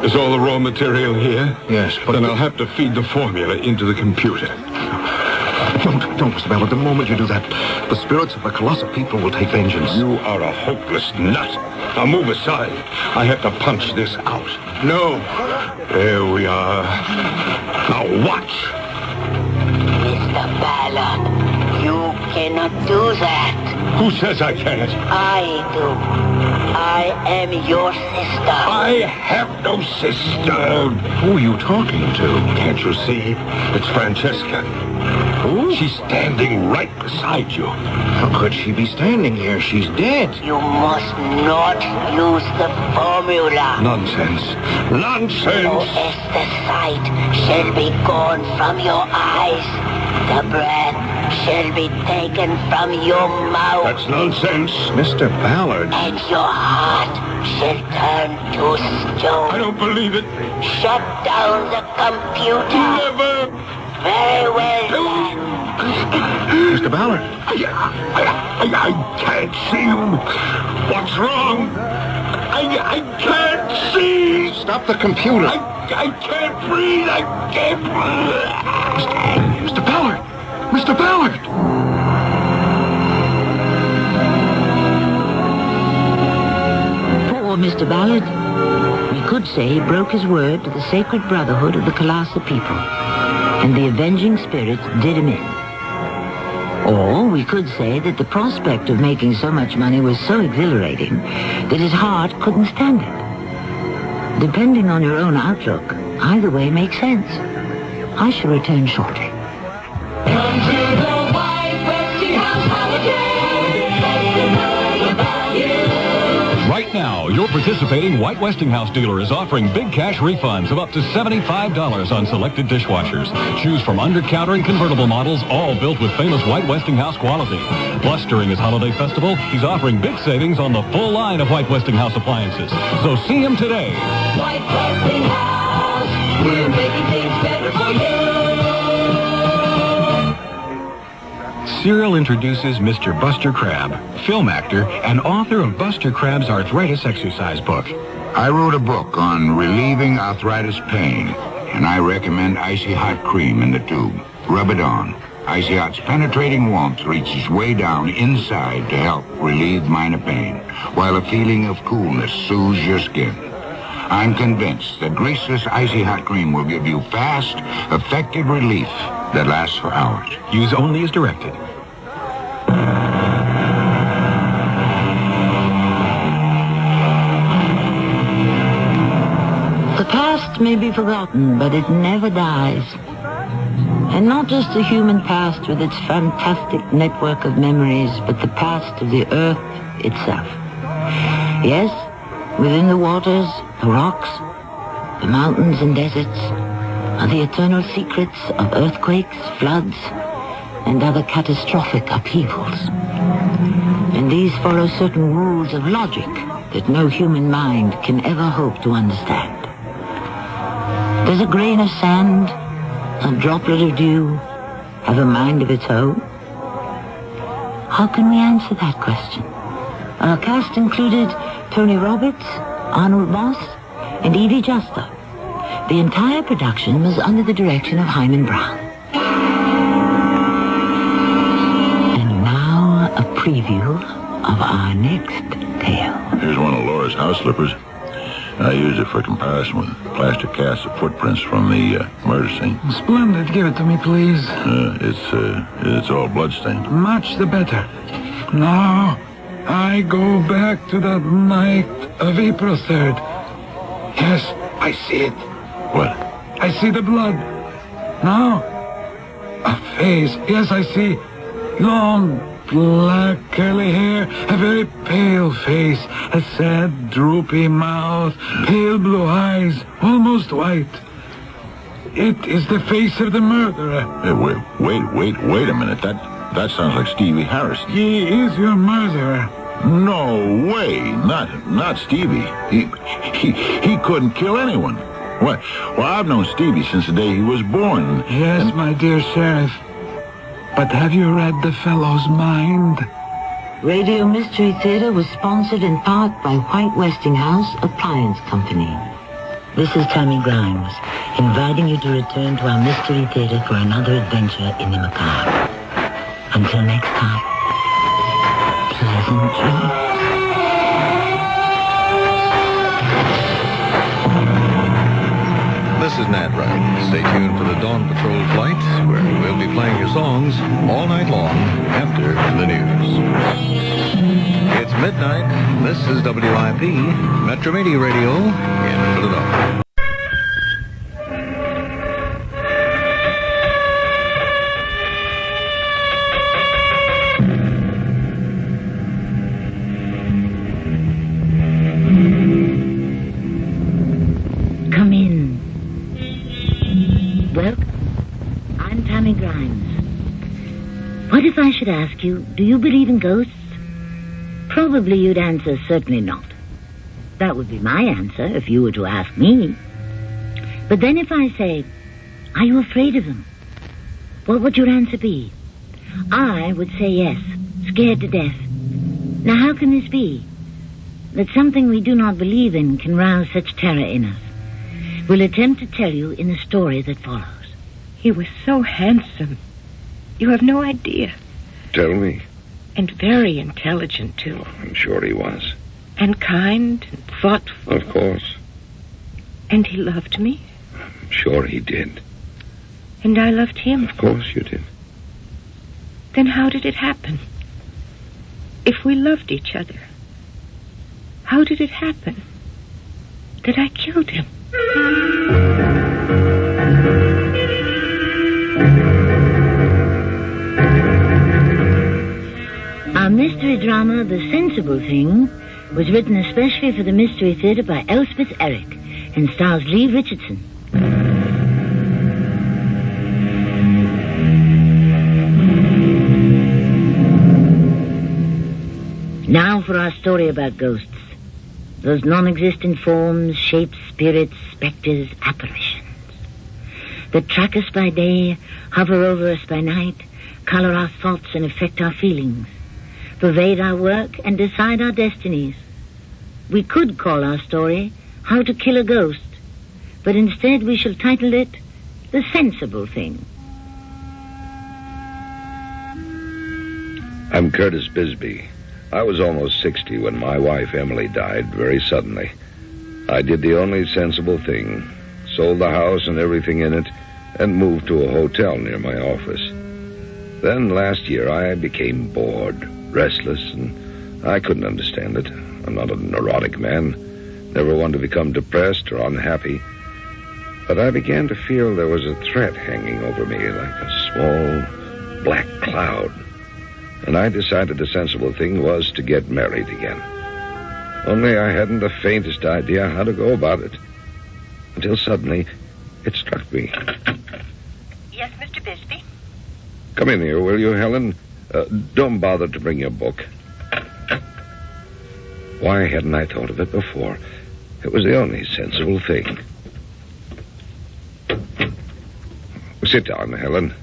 Is all the raw material here? Yes, but then I'll have to feed the formula into the computer. Don't, Mr. Ballard. The moment you do that, the spirits of the colossal people will take vengeance. You are a hopeless nut. Now move aside. I have to punch this out. No. There we are. Now watch. Mr. Ballard, you cannot do that. Who says I can't? I do. I am your sister. I have no sister. Who are you talking to? Can't you see? It's Francesca. Who? She's standing right beside you. How could she be standing here? She's dead. You must not use the formula. Nonsense. Nonsense. So as the sight shall be gone from your eyes, the breath shall be taken from your mouth. That's nonsense. Mr. Ballard. And your heart shall turn to stone. I don't believe it. Shut down the computer. Never. Very well then. Mr. Ballard. I can't see you. What's wrong? I can't see. Stop the computer. I can't breathe. I can't breathe. Mr. Ballard. Mr. Ballard. Poor Mr. Ballard. We could say he broke his word to the sacred brotherhood of the colossal people, and the avenging spirits did him in. Or we could say that the prospect of making so much money was so exhilarating that his heart couldn't stand it. Depending on your own outlook, either way makes sense. I shall return shortly. Come to the White Westinghouse Right now, your participating White Westinghouse dealer is offering big cash refunds of up to $75 on selected dishwashers. Choose from under-counter and convertible models, all built with famous White Westinghouse quality. Plus, during his holiday festival, he's offering big savings on the full line of White Westinghouse appliances. So see him today. White Westinghouse, we're making things better for you. Serial introduces Mr. Buster Crabbe, film actor and author of Buster Crabbe's arthritis exercise book. I wrote a book on relieving arthritis pain, and I recommend Icy Hot Cream in the tube. Rub it on. Icy Hot's penetrating warmth reaches way down inside to help relieve minor pain, while a feeling of coolness soothes your skin. I'm convinced that greaseless Icy Hot Cream will give you fast, effective relief that lasts for hours. Use only as directed. may be forgotten, but it never dies. And not just the human past with its fantastic network of memories, but the past of the earth itself. Yes, within the waters, the rocks, the mountains and deserts are the eternal secrets of earthquakes, floods, and other catastrophic upheavals. And these follow certain rules of logic that no human mind can ever hope to understand. Does a grain of sand, a droplet of dew, have a mind of its own? How can we answer that question? Our cast included Tony Roberts, Arnold Moss, and Evie Juster. The entire production was under the direction of Hyman Brown. And now a preview of our next tale. Here's one of Laura's house slippers. I used it for comparison with plaster casts of footprints from the murder scene. Splendid. Give it to me, please. It's all bloodstained. Much the better. Now, I go back to that night of April 3rd. Yes, I see it. What? I see the blood. Now, a face. Yes, I see. Long, black, curly hair, a very pale face, a sad, droopy mouth, pale blue eyes, almost white. It is the face of the murderer. Hey, wait a minute. That sounds like Stevie Harrison. He is your murderer. No way. Not Stevie. He couldn't kill anyone. What? Well, I've known Stevie since the day he was born. Yes, my dear Sheriff. But have you read the fellow's mind? Radio Mystery Theater was sponsored in part by White Westinghouse Appliance Company. This is Tammy Grimes, inviting you to return to our Mystery Theater for another adventure in the macabre. Until next time, pleasant dreams. This is Nat Wright. Stay tuned for the Dawn Patrol flight, where we'll be playing your songs all night long after the news. It's midnight. This is WIP, Metro Media Radio in Philadelphia. What if I should ask you, do you believe in ghosts? Probably you'd answer, certainly not. That would be my answer if you were to ask me. But then if I say, are you afraid of them? What would your answer be? I would say yes, scared to death. Now how can this be? That something we do not believe in can rouse such terror in us. We'll attempt to tell you in the story that follows. He was so handsome. You have no idea. Tell me. And very intelligent, too. I'm sure he was. And kind and thoughtful. Of course. And he loved me. I'm sure he did. And I loved him. Of course you did. Then how did it happen? If we loved each other, how did it happen that I killed him? Our mystery drama, The Sensible Thing, was written especially for the Mystery Theater by Elspeth Eric and stars Lee Richardson. Now for our story about ghosts. Those non-existent forms, shapes, spirits, specters, apparitions that track us by day, hover over us by night, color our thoughts and affect our feelings, pervade our work and decide our destinies. We could call our story How to Kill a Ghost, but instead we shall title it The Sensible Thing. I'm Curtis Bisbee. I was almost 60 when my wife Emily died very suddenly. I did the only sensible thing, sold the house and everything in it, and moved to a hotel near my office. Then last year I became bored, restless, and I couldn't understand it. I'm not a neurotic man, never one to become depressed or unhappy. But I began to feel there was a threat hanging over me, like a small black cloud. And I decided the sensible thing was to get married again. Only I hadn't the faintest idea how to go about it. Until suddenly, it struck me. Yes, Mr. Bisbee? Come in here, will you, Helen? Don't bother to bring your book. Why hadn't I thought of it before? It was the only sensible thing. Sit down, Helen.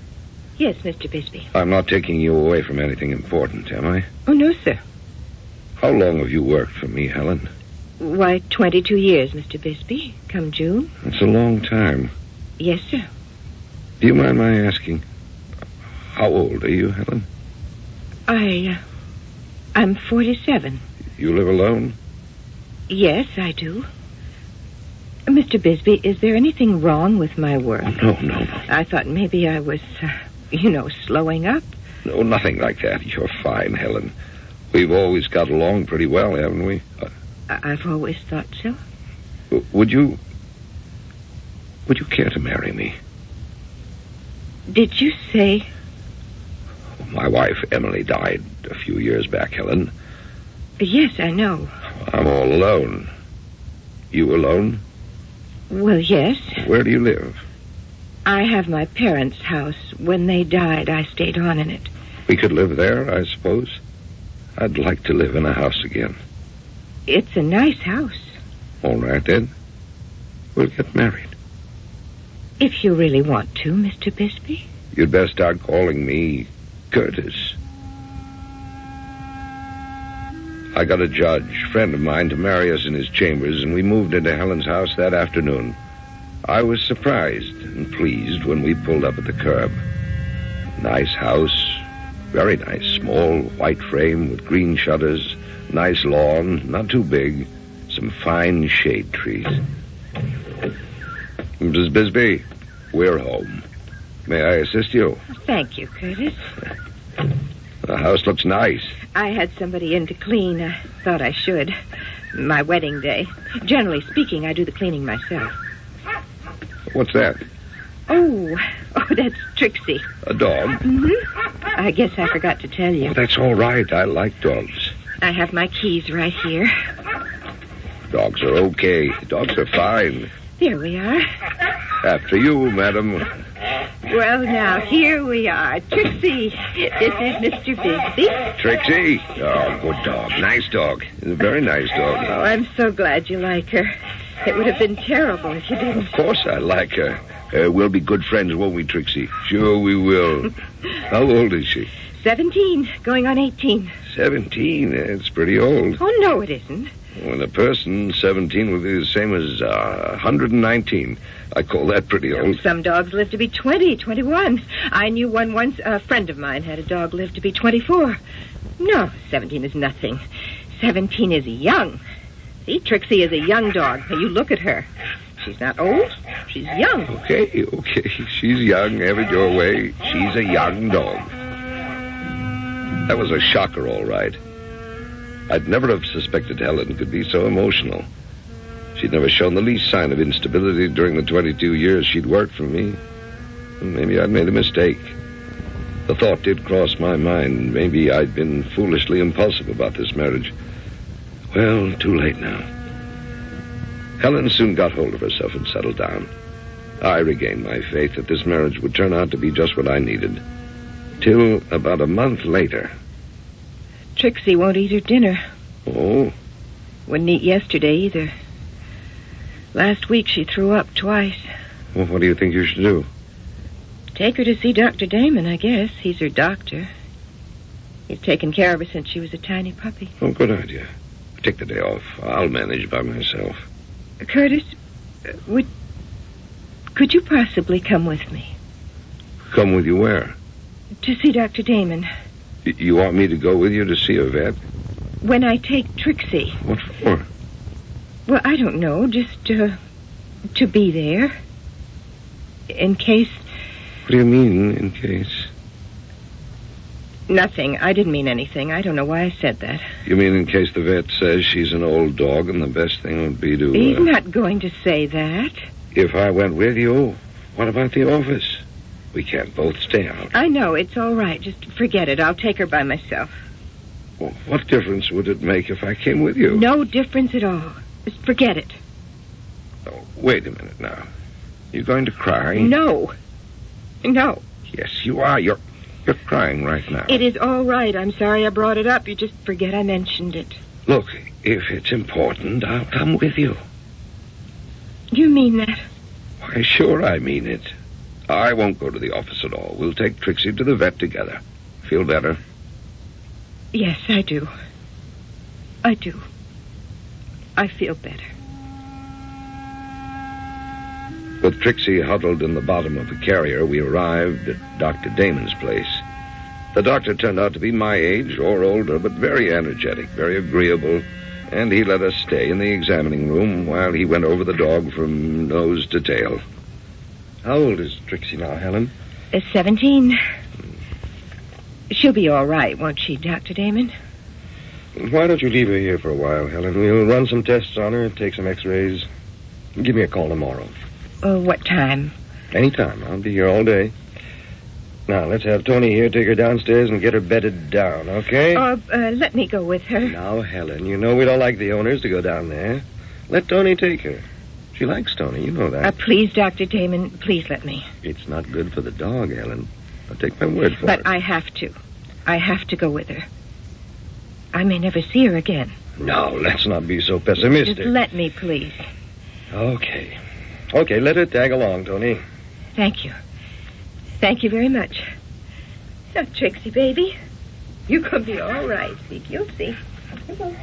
Yes, Mr. Bisbee. I'm not taking you away from anything important, am I? Oh, no, sir. How long have you worked for me, Helen? Why, 22 years, Mr. Bisbee. Come June. That's a long time. Yes, sir. Do you mind my asking, how old are you, Helen? I'm 47. You live alone? Yes, I do. Mr. Bisbee, is there anything wrong with my work? No. I thought maybe I was, slowing up. No, nothing like that. You're fine, Helen. We've always got along pretty well, haven't we? I've always thought so. Would you care to marry me? Did you say? My wife, Emily, died a few years back, Helen. Yes, I know. I'm all alone. You alone? Well, yes. Where do you live? I have my parents' house. When they died, I stayed on in it. We could live there, I suppose. I'd like to live in a house again. It's a nice house. All right, then. We'll get married. If you really want to, Mr. Bisbee. You'd best start calling me Curtis. I got a judge, friend of mine, to marry us in his chambers, and we moved into Helen's house that afternoon. I was surprised and pleased when we pulled up at the curb. Nice house, very nice, small, white frame with green shutters, nice lawn, not too big, some fine shade trees. Mrs. Bisbee, we're home. May I assist you? Thank you, Curtis. The house looks nice. I had somebody in to clean. I thought I should. My wedding day. Generally speaking, I do the cleaning myself. What's that? Oh, that's Trixie. A dog? Mm-hmm. I guess I forgot to tell you. Oh, that's all right. I like dogs. I have my keys right here. Dogs are okay. Dogs are fine. There we are. After you, madam. Well, now, here we are. Trixie, this is Mr. Bisbee. Trixie? Oh, good dog. Nice dog. A very nice dog. Oh, I'm so glad you like her. It would have been terrible if you didn't. Of course I like her. We'll be good friends, won't we, Trixie? Sure we will. How old is she? 17, going on 18. 17? It's pretty old. Oh, no, it isn't. When a person 17 would be the same as 119. I call that pretty old. Some dogs live to be 20, 21. I knew one once. A friend of mine had a dog live to be 24. No, 17 is nothing. 17 is young. See, Trixie is a young dog. Now, you look at her. She's not old. She's young. Okay. She's young. Have it your way. She's a young dog. That was a shocker, all right. I'd never have suspected Helen could be so emotional. She'd never shown the least sign of instability during the 22 years she'd worked for me. Maybe I'd made a mistake. The thought did cross my mind. Maybe I'd been foolishly impulsive about this marriage. Well, too late now. Helen soon got hold of herself and settled down. I regained my faith that this marriage would turn out to be just what I needed. Till about a month later. Trixie won't eat her dinner. Oh? Wouldn't eat yesterday either. Last week she threw up twice. Well, what do you think you should do? Take her to see Dr. Damon, I guess. He's her doctor. He's taken care of her since she was a tiny puppy. Oh, good idea. Take the day off. I'll manage by myself. Curtis, could you possibly come with me? Come with you where? To see Dr. Damon. You want me to go with you to see a vet? When I take Trixie. What for? Well, I don't know. Just to be there. In case... What do you mean, in case? Nothing. I didn't mean anything. I don't know why I said that. You mean in case the vet says she's an old dog and the best thing would be to... He's not going to say that. If I went with you, what about the office? We can't both stay out. I know, it's all right. Just forget it. I'll take her by myself. Well, what difference would it make if I came with you? No difference at all. Just forget it. Oh, wait a minute now. You going to cry? No. No. Yes, you are. You're crying right now. It is all right. I'm sorry I brought it up. You just forget I mentioned it. Look, if it's important, I'll come with you. You mean that? Why, sure I mean it. I won't go to the office at all. We'll take Trixie to the vet together. Feel better? Yes, I do. I do. I feel better. With Trixie huddled in the bottom of the carrier, we arrived at Dr. Damon's place. The doctor turned out to be my age or older, but very energetic, very agreeable, and he let us stay in the examining room while he went over the dog from nose to tail. How old is Trixie now, Helen? 17. She'll be all right, won't she, Dr. Damon? Why don't you leave her here for a while, Helen? We'll run some tests on her, take some x-rays. Give me a call tomorrow. What time? Anytime. I'll be here all day. Now, let's have Tony here take her downstairs and get her bedded down, okay? Let me go with her. Now, Helen, you know we don't like the owners to go down there. Let Tony take her. She likes Tony, you know that. Please, Dr. Damon, please let me. It's not good for the dog, Helen. I'll take my word for it. But I have to. I have to go with her. I may never see her again. No, let's not be so pessimistic. Just let me, please. Okay. Okay, let her tag along, Tony. Thank you. Thank you very much. Now, Trixie, baby, you can be all right. See, you'll see. Oh,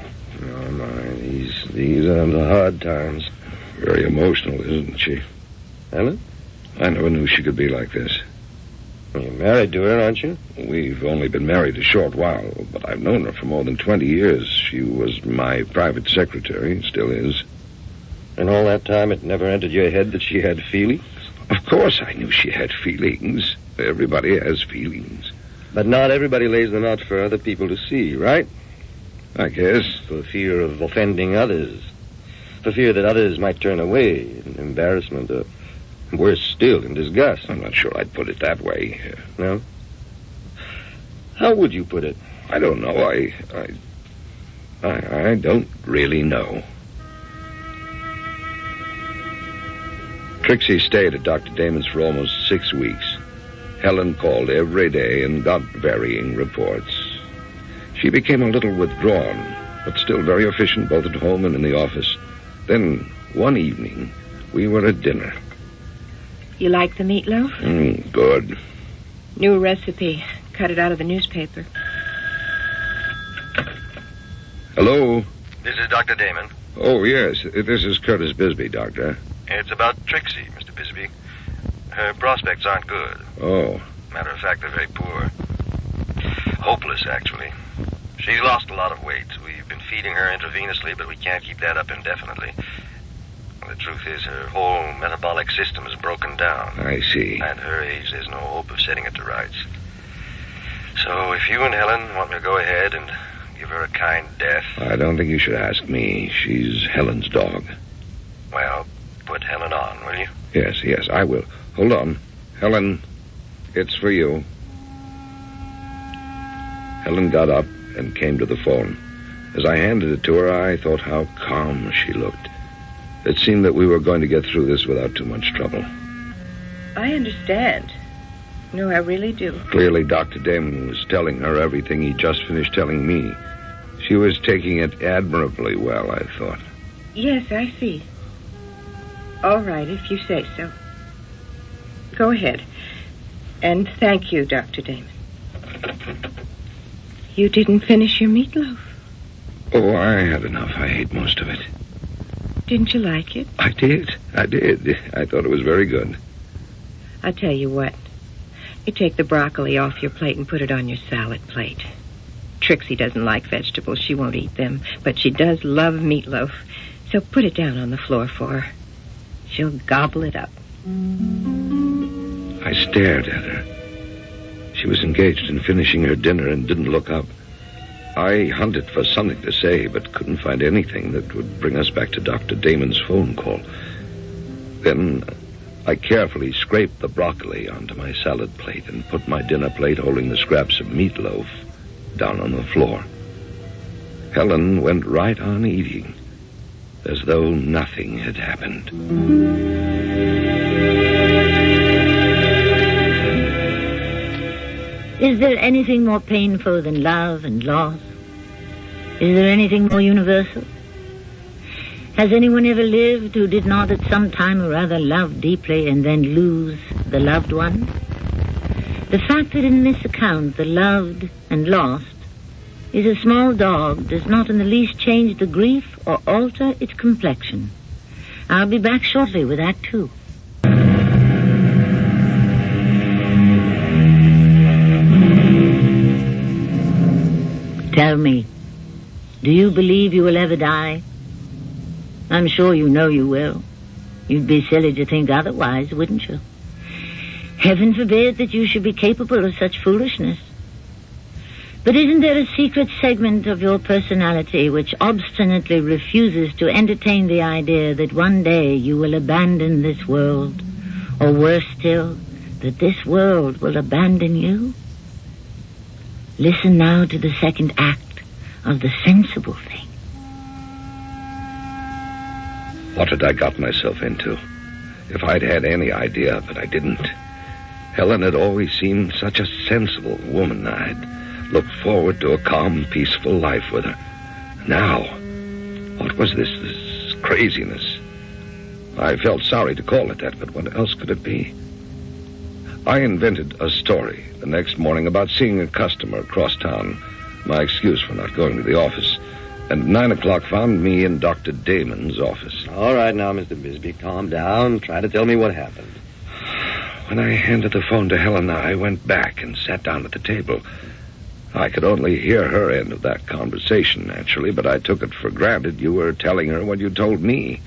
my, these are the hard times. Very emotional, isn't she? Helen? I never knew she could be like this. You're married to her, aren't you? We've only been married a short while, but I've known her for more than 20 years. She was my private secretary, still is. And all that time it never entered your head that she had feelings? Of course I knew she had feelings. Everybody has feelings. But not everybody lays them out for other people to see, right? I guess. For fear of offending others. For fear that others might turn away in embarrassment or, worse still, in disgust. I'm not sure I'd put it that way. No? How would you put it? I don't know. I don't really know. Trixie stayed at Dr. Damon's for almost 6 weeks. Helen called every day and got varying reports. She became a little withdrawn, but still very efficient both at home and in the office. Then, one evening, we were at dinner. You like the meatloaf? Good. New recipe. Cut it out of the newspaper. Hello? This is Dr. Damon. Oh, yes. This is Curtis Bisbee, Doctor. It's about Trixie, Mr. Bisbee. Her prospects aren't good. Oh. Matter of fact, they're very poor. Hopeless, actually. She's lost a lot of weight. We've been feeding her intravenously, but we can't keep that up indefinitely. The truth is, her whole metabolic system is broken down. I see. At her age, there's no hope of setting it to rights. So if you and Helen want me to go ahead and give her a kind death... I don't think you should ask me. She's Helen's dog. Well, put Helen on, will you? Yes, I will. Hold on. Helen, it's for you. Helen got up and came to the phone. As I handed it to her, I thought how calm she looked. It seemed that we were going to get through this without too much trouble. I understand. No, I really do. Clearly, Dr. Damon was telling her everything he just finished telling me. She was taking it admirably well, I thought. Yes, I see. All right, if you say so. Go ahead. And thank you, Dr. Damon. You didn't finish your meatloaf. Oh, I had enough. I ate most of it. Didn't you like it? I did. I thought it was very good. I'll tell you what. You take the broccoli off your plate and put it on your salad plate. Trixie doesn't like vegetables. She won't eat them. But she does love meatloaf. So put it down on the floor for her. She'll gobble it up. I stared at her. She was engaged in finishing her dinner and didn't look up. I hunted for something to say, but couldn't find anything that would bring us back to Dr. Damon's phone call. Then I carefully scraped the broccoli onto my salad plate and put my dinner plate holding the scraps of meatloaf down on the floor. Helen went right on eating, as though nothing had happened. Is there anything more painful than love and loss? Is there anything more universal? Has anyone ever lived who did not at some time or other love deeply and then lose the loved one? The fact that in this account the loved and lost is a small dog does not in the least change the grief or alter its complexion. I'll be back shortly with Act 2. Tell me, do you believe you will ever die? I'm sure you know you will. You'd be silly to think otherwise, wouldn't you? Heaven forbid that you should be capable of such foolishness. But isn't there a secret segment of your personality which obstinately refuses to entertain the idea that one day you will abandon this world, or worse still, that this world will abandon you? Listen now to the second act of The Sensible Thing. What had I got myself into? If I'd had any idea, but I didn't. Helen had always seemed such a sensible woman. I'd looked forward to a calm, peaceful life with her. Now, what was this craziness? I felt sorry to call it that, but what else could it be? I invented a story the next morning about seeing a customer across town, my excuse for not going to the office, and at 9 o'clock found me in Dr. Damon's office. All right now, Mr. Bisbee, calm down. Try to tell me what happened. When I handed the phone to Helen, I went back and sat down at the table. I could only hear her end of that conversation, naturally, but I took it for granted you were telling her what you told me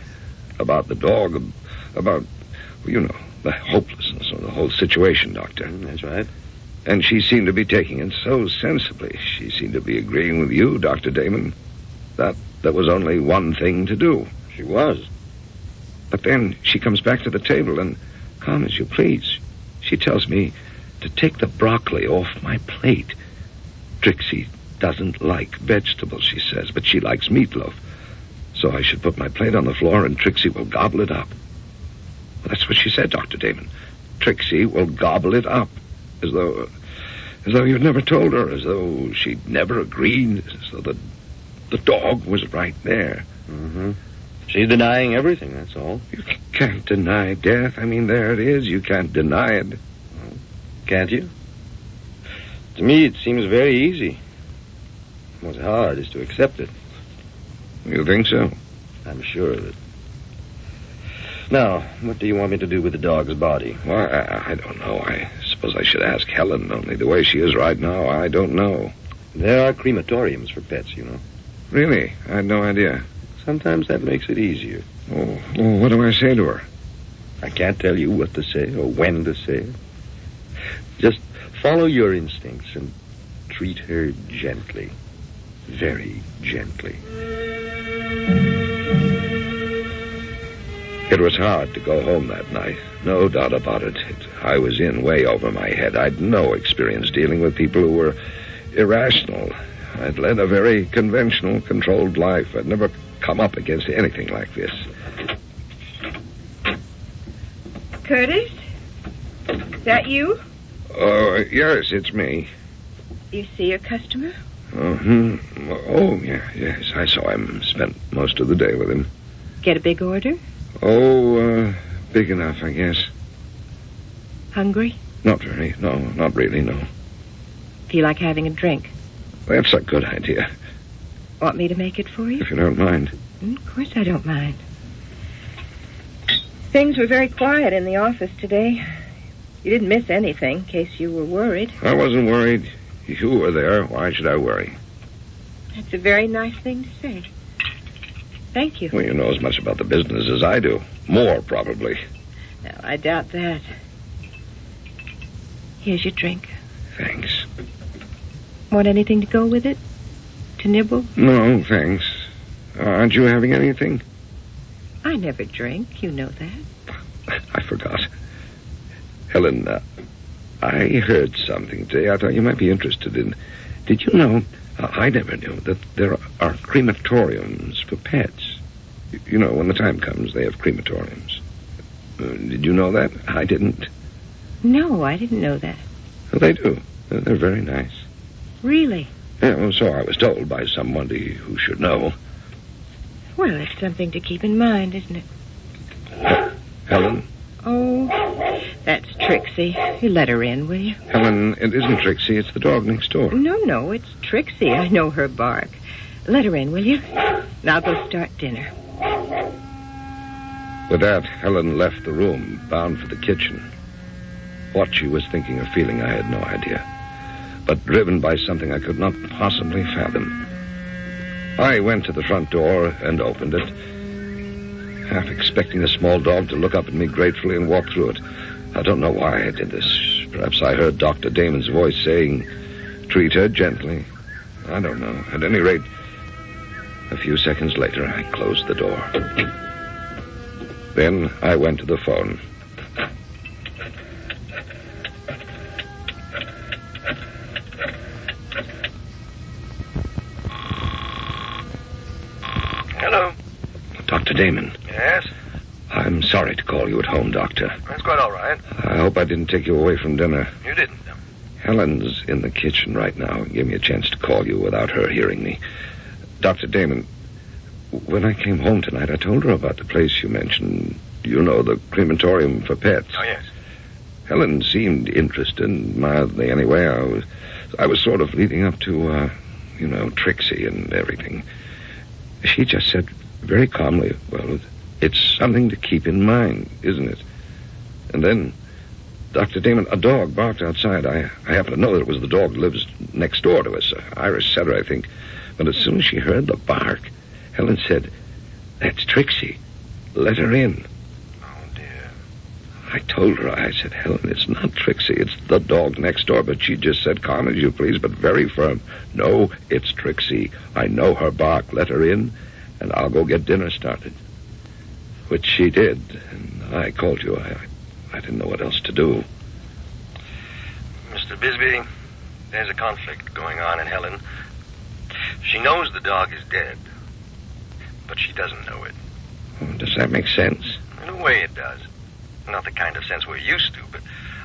about the dog, about, you know, the hopelessness of the whole situation, Doctor. That's right. And she seemed to be taking it so sensibly. She seemed to be agreeing with you, Dr. Damon, that there was only one thing to do. She was. But then she comes back to the table and, calm as you please, she tells me to take the broccoli off my plate. Trixie doesn't like vegetables, she says, but she likes meatloaf. So I should put my plate on the floor and Trixie will gobble it up. Well, that's what she said, Dr. Damon. Trixie will gobble it up. As though you'd never told her, as though she'd never agreed, as though the dog was right there. Mm-hmm. She's denying everything, that's all. You can't deny death. I mean, there it is. You can't deny it. Well, can't you? To me, it seems very easy. What's hard is to accept it. You think so? I'm sure of it. Now, what do you want me to do with the dog's body? Well, I don't know. I suppose I should ask Helen, only the way she is right now, I don't know. There are crematoriums for pets, you know. Really? I had no idea. Sometimes that makes it easier. Oh, what do I say to her? I can't tell you what to say or when to say it. Just follow your instincts and treat her gently. Very gently. It was hard to go home that night. No doubt about it. I was in way over my head. I'd no experience dealing with people who were irrational. I'd led a very conventional, controlled life. I'd never come up against anything like this. Curtis? Is that you? Yes, it's me. You see your customer? Oh, yes, I saw him. Spent most of the day with him. Get a big order? Oh, big enough, I guess. Hungry? Not very. No, not really, no. Feel like having a drink? That's a good idea. Want me to make it for you? If you don't mind. Of course I don't mind. Things were very quiet in the office today. You didn't miss anything, in case you were worried. I wasn't worried. You were there. Why should I worry? That's a very nice thing to say. Thank you. Well, you know as much about the business as I do. More, probably. No, I doubt that. Here's your drink. Thanks. Want anything to go with it? To nibble? No, thanks. Aren't you having anything? I never drink. You know that. I forgot. Helen, I heard something today I thought you might be interested in. Did you know, I never knew, that there are crematoriums for pets. You know, when the time comes, they have crematoriums. Did you know that? I didn't. No, I didn't know that. Well, they do. They're very nice. Really? Yeah, well, so I was told by somebody who should know. Well, it's something to keep in mind, isn't it? Helen? Oh, that's Trixie. You let her in, will you? Helen, it isn't Trixie. It's the dog next door. No, it's Trixie. I know her bark. Let her in, will you? And I'll go start dinner. With that, Helen left the room, bound for the kitchen. What she was thinking or feeling, I had no idea. But driven by something I could not possibly fathom, I went to the front door and opened it, half expecting a small dog to look up at me gratefully and walk through it. I don't know why I did this. Perhaps I heard Dr. Damon's voice saying, "Treat her gently." I don't know. At any rate, a few seconds later, I closed the door. Then I went to the phone. Hello. Dr. Damon. Yes? I'm sorry to call you at home, Doctor. That's quite all right. I hope I didn't take you away from dinner. You didn't. Helen's in the kitchen right now. Give me a chance to call you without her hearing me. Dr. Damon, when I came home tonight, I told her about the place you mentioned. You know, the crematorium for pets. Oh, yes. Helen seemed interested, mildly anyway. I was sort of leading up to, Trixie and everything. She just said very calmly, "Well, it's something to keep in mind, isn't it?" And then, Dr. Damon, a dog barked outside. I happen to know that it was the dog that lives next door to us, Irish setter, I think. But as soon as she heard the bark, Helen said, "That's Trixie. Let her in." Oh, dear. I told her, I said, "Helen, it's not Trixie. It's the dog next door." But she just said, "Calm as you please," but very firm. "No, it's Trixie. I know her bark. Let her in, and I'll go get dinner started." Which she did, and I called you. I didn't know what else to do. Mr. Bisbee, there's a conflict going on in Helen. She knows the dog is dead, but she doesn't know it. Does that make sense? In a way it does. Not the kind of sense we're used to, but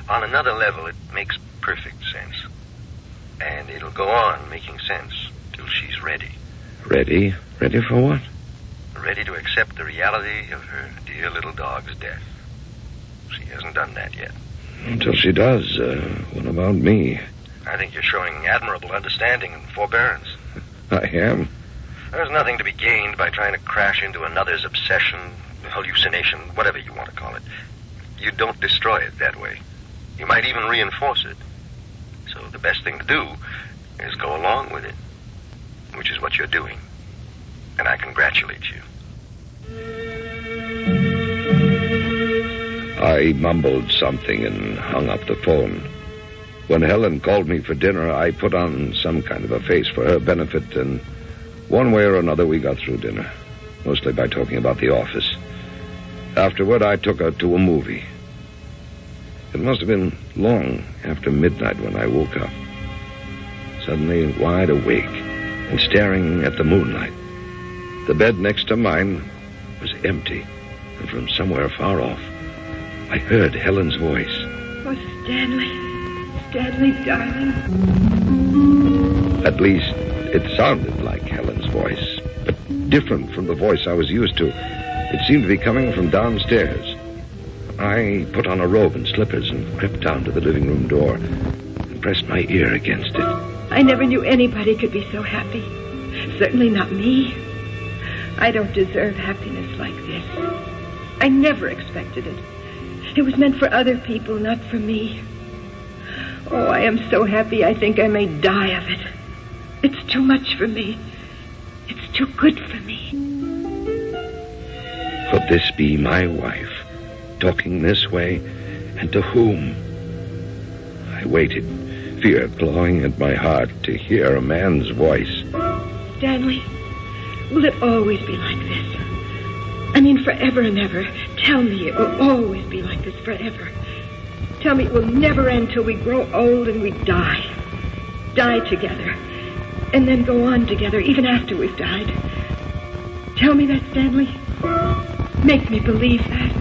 on another level it makes perfect sense. And it'll go on making sense till she's ready. Ready? Ready for what? Ready to accept the reality of her dear little dog's death. She hasn't done that yet. Until she does. What about me? I think you're showing admirable understanding and forbearance. I am. There's nothing to be gained by trying to crash into another's obsession, hallucination, whatever you want to call it. You don't destroy it that way. You might even reinforce it. So the best thing to do is go along with it, which is what you're doing. And I congratulate you. I mumbled something and hung up the phone. When Helen called me for dinner, I put on some kind of a face for her benefit, and one way or another we got through dinner, mostly by talking about the office. Afterward, I took her to a movie. It must have been long after midnight when I woke up, suddenly wide awake and staring at the moonlight. The bed next to mine was empty, and from somewhere far off, I heard Helen's voice. "Oh, Stanley. Stanley, darling." At least, it sounded like Helen's voice, but different from the voice I was used to. It seemed to be coming from downstairs. I put on a robe and slippers and crept down to the living room door and pressed my ear against it. I never knew anybody could be so happy. Certainly not me. I don't deserve happiness like this. I never expected it. It was meant for other people, not for me. Oh, I am so happy I think I may die of it. It's too much for me. It's too good for me. Could this be my wife, talking this way, and to whom? I waited, fear clawing at my heart, to hear a man's voice. Stanley, will it always be like this? I mean, forever and ever. Tell me it will always be like this forever. Tell me it will never end till we grow old and we die. Die together. And then go on together, even after we've died. Tell me that, Stanley. Make me believe that.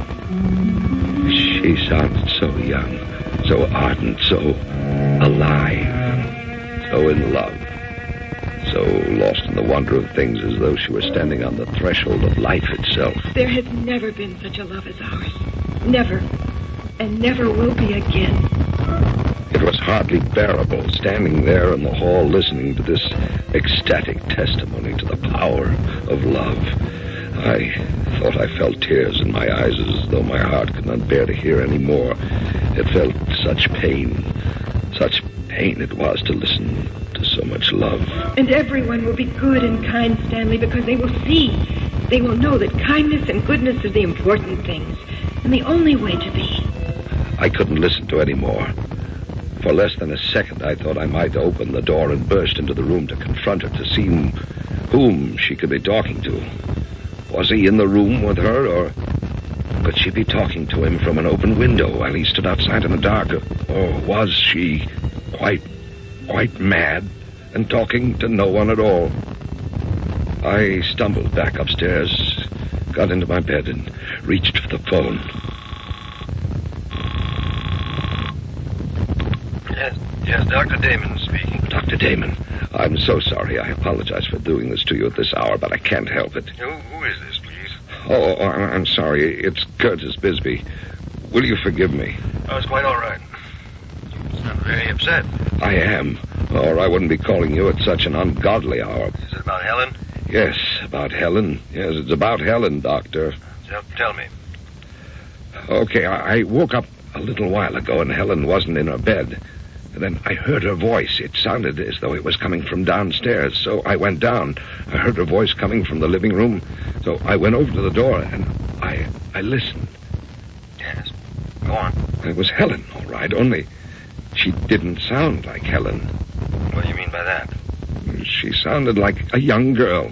She sounded so young, so ardent, so alive, so in love, so lost in the wonder of things as though she were standing on the threshold of life itself. There has never been such a love as ours. Never. And never will be again. It was hardly bearable, standing there in the hall listening to this ecstatic testimony to the power of love. I thought I felt tears in my eyes as though my heart could not bear to hear any more. It felt such pain it was to listen to so much love. And everyone will be good and kind, Stanley, because they will see. They will know that kindness and goodness are the important things, and the only way to be. I couldn't listen to any more. For less than a second, I thought I might open the door and burst into the room to confront her, to see whom she could be talking to. Was he in the room with her, or could she be talking to him from an open window while he stood outside in the dark? Or was she quite mad and talking to no one at all? I stumbled back upstairs, got into my bed, and reached for the phone. Yes, Dr. Damon speaking. Dr. Damon, I'm so sorry. I apologize for doing this to you at this hour, but I can't help it. Who is this, please? Oh, I'm sorry. It's Curtis Bisbee. Will you forgive me? Oh, it's quite all right. You sound very upset. I am, or I wouldn't be calling you at such an ungodly hour. Is it about Helen? Yes, about Helen. Yes, it's about Helen, Doctor. Tell me. Okay, I woke up a little while ago and Helen wasn't in her bed. And then I heard her voice. It sounded as though it was coming from downstairs. So I went down. I heard her voice coming from the living room. So I went over to the door and I listened. Yes. Go on. It was Helen, all right, only she didn't sound like Helen. What do you mean by that? She sounded like a young girl.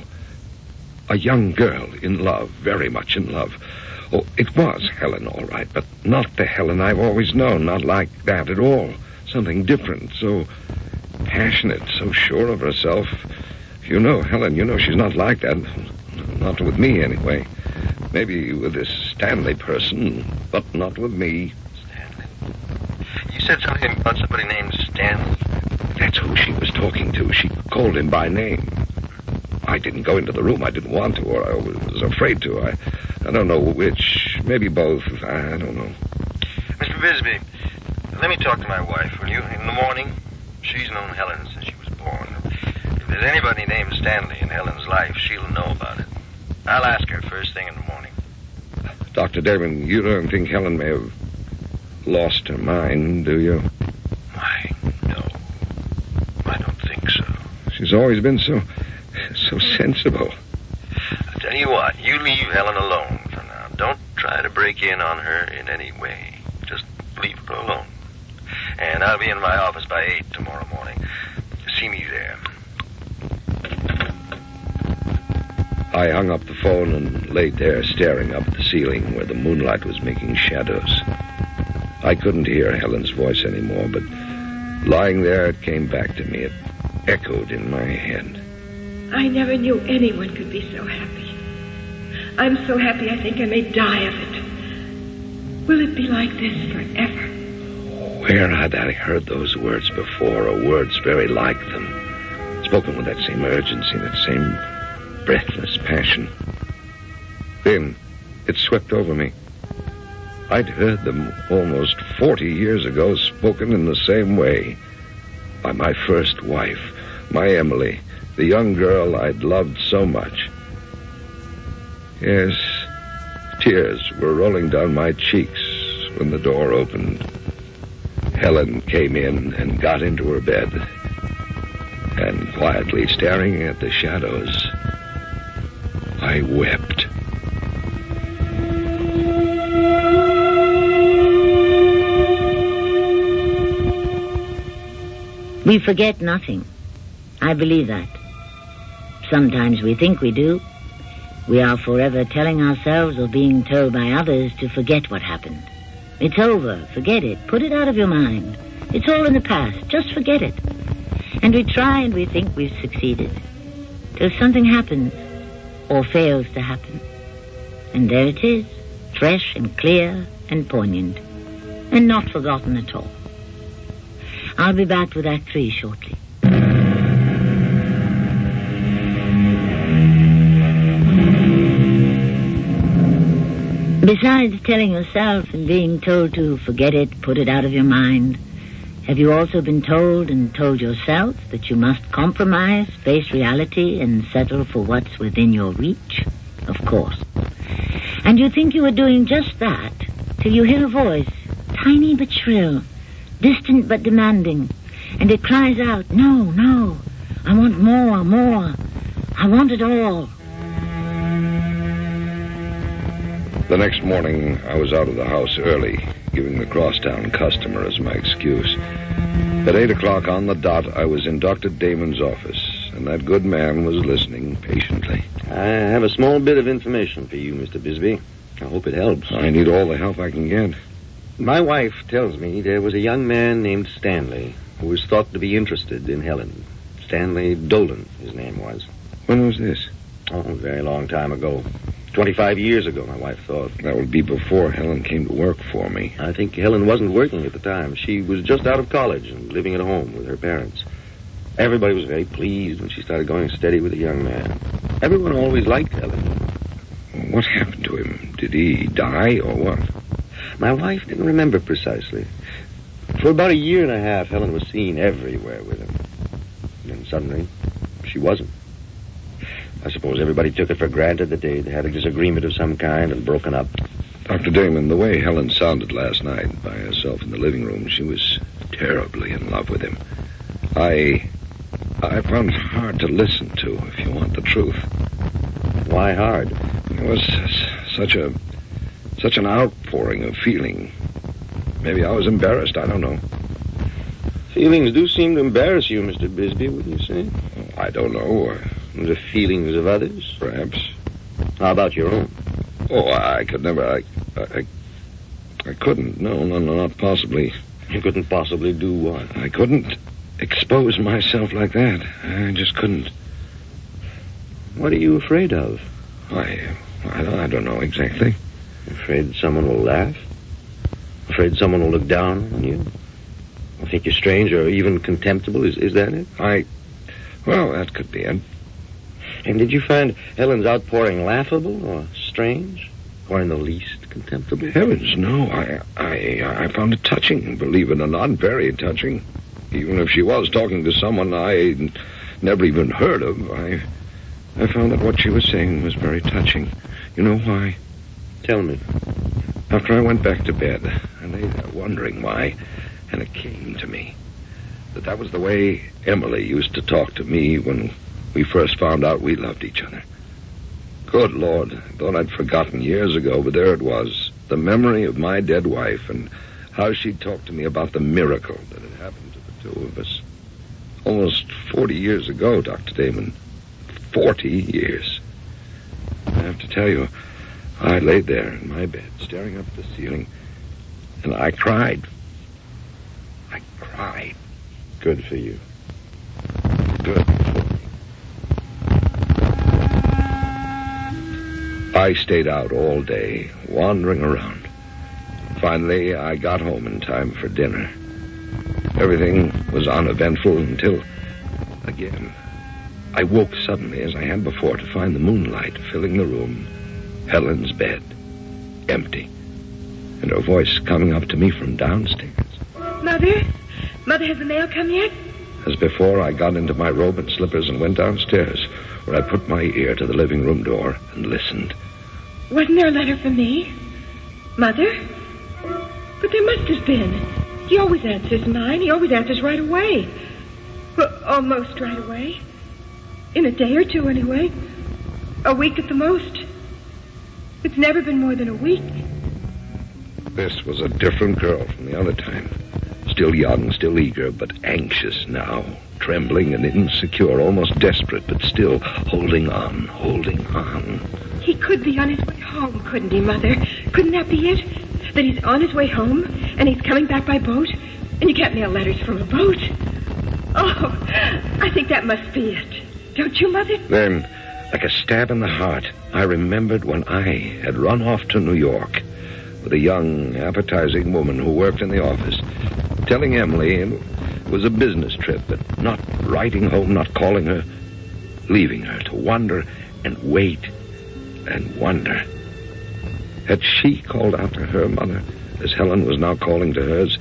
A young girl in love, very much in love. Oh, it was Helen, all right, but not the Helen I've always known, not like that at all. Something different, so passionate, so sure of herself. You know, Helen, you know she's not like that. Not with me, anyway. Maybe with this Stanley person, but not with me. Stanley? You said something about somebody named Stanley. That's who she was talking to. She called him by name. I didn't go into the room. I didn't want to, or I was afraid to. I don't know which. Maybe both. I don't know. Mr. Bisbee, let me talk to my wife, will you? In the morning. She's known Helen since she was born. If there's anybody named Stanley in Helen's life, she'll know about it. I'll ask her first thing in the morning. Dr. Damon, you don't think Helen may have lost her mind, do you? Why, no. I don't think so. She's always been so sensible. I'll tell you what, you leave Helen alone for now. Don't try to break in on her in any way. Just leave her alone. And I'll be in my office by 8 tomorrow morning. See me there. I hung up the phone and laid there staring up at the ceiling where the moonlight was making shadows. I couldn't hear Helen's voice anymore, but lying there it came back to me. It echoed in my head. I never knew anyone could be so happy. I'm so happy I think I may die of it. Will it be like this forever? Where had I heard those words before, or words very like them, spoken with that same urgency, that same breathless passion? Then it swept over me. I'd heard them almost 40 years ago, spoken in the same way, by my first wife, my Emily, the young girl I'd loved so much. Yes, tears were rolling down my cheeks when the door opened. Helen came in and got into her bed, and quietly staring at the shadows, I wept. We forget nothing. I believe that. Sometimes we think we do, We are forever telling ourselves or being told by others to forget what happened. It's over. Forget it. Put it out of your mind. It's all in the past. Just forget it. And we try and we think we've succeeded. Till something happens or fails to happen. And there it is, fresh and clear and poignant, and not forgotten at all. I'll be back with Act 3 shortly. Besides telling yourself and being told to forget it, put it out of your mind, have you also been told and told yourself that you must compromise, face reality, and settle for what's within your reach? Of course. And you think you are doing just that till you hear a voice, tiny but shrill, distant but demanding, and it cries out, "No, no, I want more, more. I want it all." The next morning, I was out of the house early, giving the crosstown customer as my excuse. At 8 o'clock on the dot, I was in Dr. Damon's office, and that good man was listening patiently. I have a small bit of information for you, Mr. Bisbee. I hope it helps. I need all the help I can get. My wife tells me there was a young man named Stanley who was thought to be interested in Helen. Stanley Dolan, his name was. When was this? Oh, a very long time ago. 25 years ago, my wife thought. That would be before Helen came to work for me. I think Helen wasn't working at the time. She was just out of college and living at home with her parents. Everybody was very pleased when she started going steady with a young man. Everyone always liked Helen. What happened to him? Did he die or what? My wife didn't remember precisely. For about a year and a half, Helen was seen everywhere with him. And then suddenly, she wasn't. I suppose everybody took it for granted that they'd had a disagreement of some kind and broken up. Dr. Damon, the way Helen sounded last night by herself in the living room, she was terribly in love with him. I found it hard to listen to, if you want the truth. Why hard? It was such an outpouring of feeling. Maybe I was embarrassed, I don't know. Feelings do seem to embarrass you, Mr. Bisbee, wouldn't you say? Oh, I don't know. The feelings of others? Perhaps. How about your own? Oh, I could never. I couldn't. No, not possibly. You couldn't possibly do what? I couldn't expose myself like that. I just couldn't. What are you afraid of? I don't know exactly. Afraid someone will laugh? Afraid someone will look down on you? Or think you're strange or even contemptible? Is that it? Well, that could be it. And did you find Helen's outpouring laughable or strange? Or in the least contemptible? Heavens, no. I found it touching, believe it or not, very touching. Even if she was talking to someone I never even heard of, I found that what she was saying was very touching. You know why? Tell me. After I went back to bed, I lay there wondering why, and it came to me that was the way Emily used to talk to me when we first found out we loved each other. Good Lord, I thought I'd forgotten years ago, but there it was, the memory of my dead wife and how she'd talked to me about the miracle that had happened to the two of us. Almost 40 years ago, Dr. Damon. 40 years. I have to tell you, I laid there in my bed, staring up at the ceiling, and I cried. I cried. Good for you. Good for me. I stayed out all day, wandering around. Finally, I got home in time for dinner. Everything was uneventful until, again, I woke suddenly, as I had before, to find the moonlight filling the room, Helen's bed, empty, and her voice coming up to me from downstairs. Mother? Mother, has the mail come yet? As before, I got into my robe and slippers and went downstairs, where I put my ear to the living room door and listened. Wasn't there a letter for me? Mother? But there must have been. He always answers mine. He always answers right away. Well, almost right away. In a day or two, anyway. A week at the most. It's never been more than a week. This was a different girl from the other time. Still young, still eager, but anxious now, trembling and insecure, almost desperate, but still holding on, holding on. He could be on his way home, couldn't he, Mother? Couldn't that be it? That he's on his way home, and he's coming back by boat? And you can't mail letters from a boat? Oh, I think that must be it. Don't you, Mother? Then, like a stab in the heart, I remembered when I had run off to New York with a young, appetizing woman who worked in the office, telling Emily it was a business trip, but not writing home, not calling her, leaving her to wander and wait and wonder. Had she called out to her mother, as Helen was now calling to hers?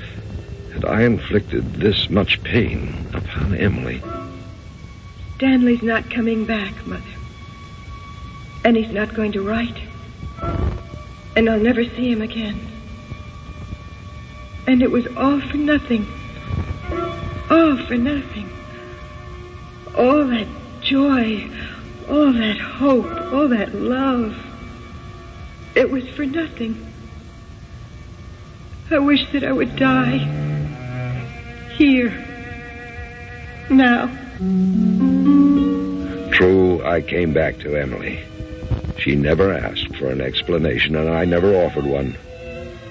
Had I inflicted this much pain upon Emily? Stanley's not coming back, Mother. And he's not going to write. And I'll never see him again. And it was all for nothing. All for nothing. All that joy, all that hope, all that love. It was for nothing. I wish that I would die. Here. Now. True, I came back to Emily. She never asked for an explanation, and I never offered one.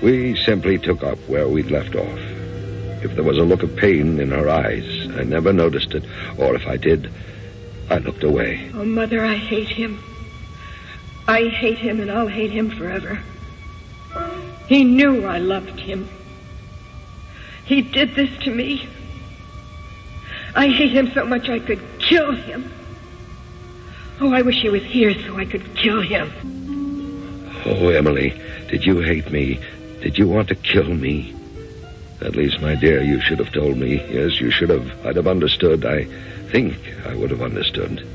We simply took up where we'd left off. If there was a look of pain in her eyes, I never noticed it, or if I did, I looked away. Oh, Mother, I hate him. I hate him, and I'll hate him forever. He knew I loved him. He did this to me. I hate him so much I could kill him. Oh, I wish he was here so I could kill him. Oh, Emily, did you hate me? Did you want to kill me? At least, my dear, you should have told me. Yes, you should have. I'd have understood. I think I would have understood.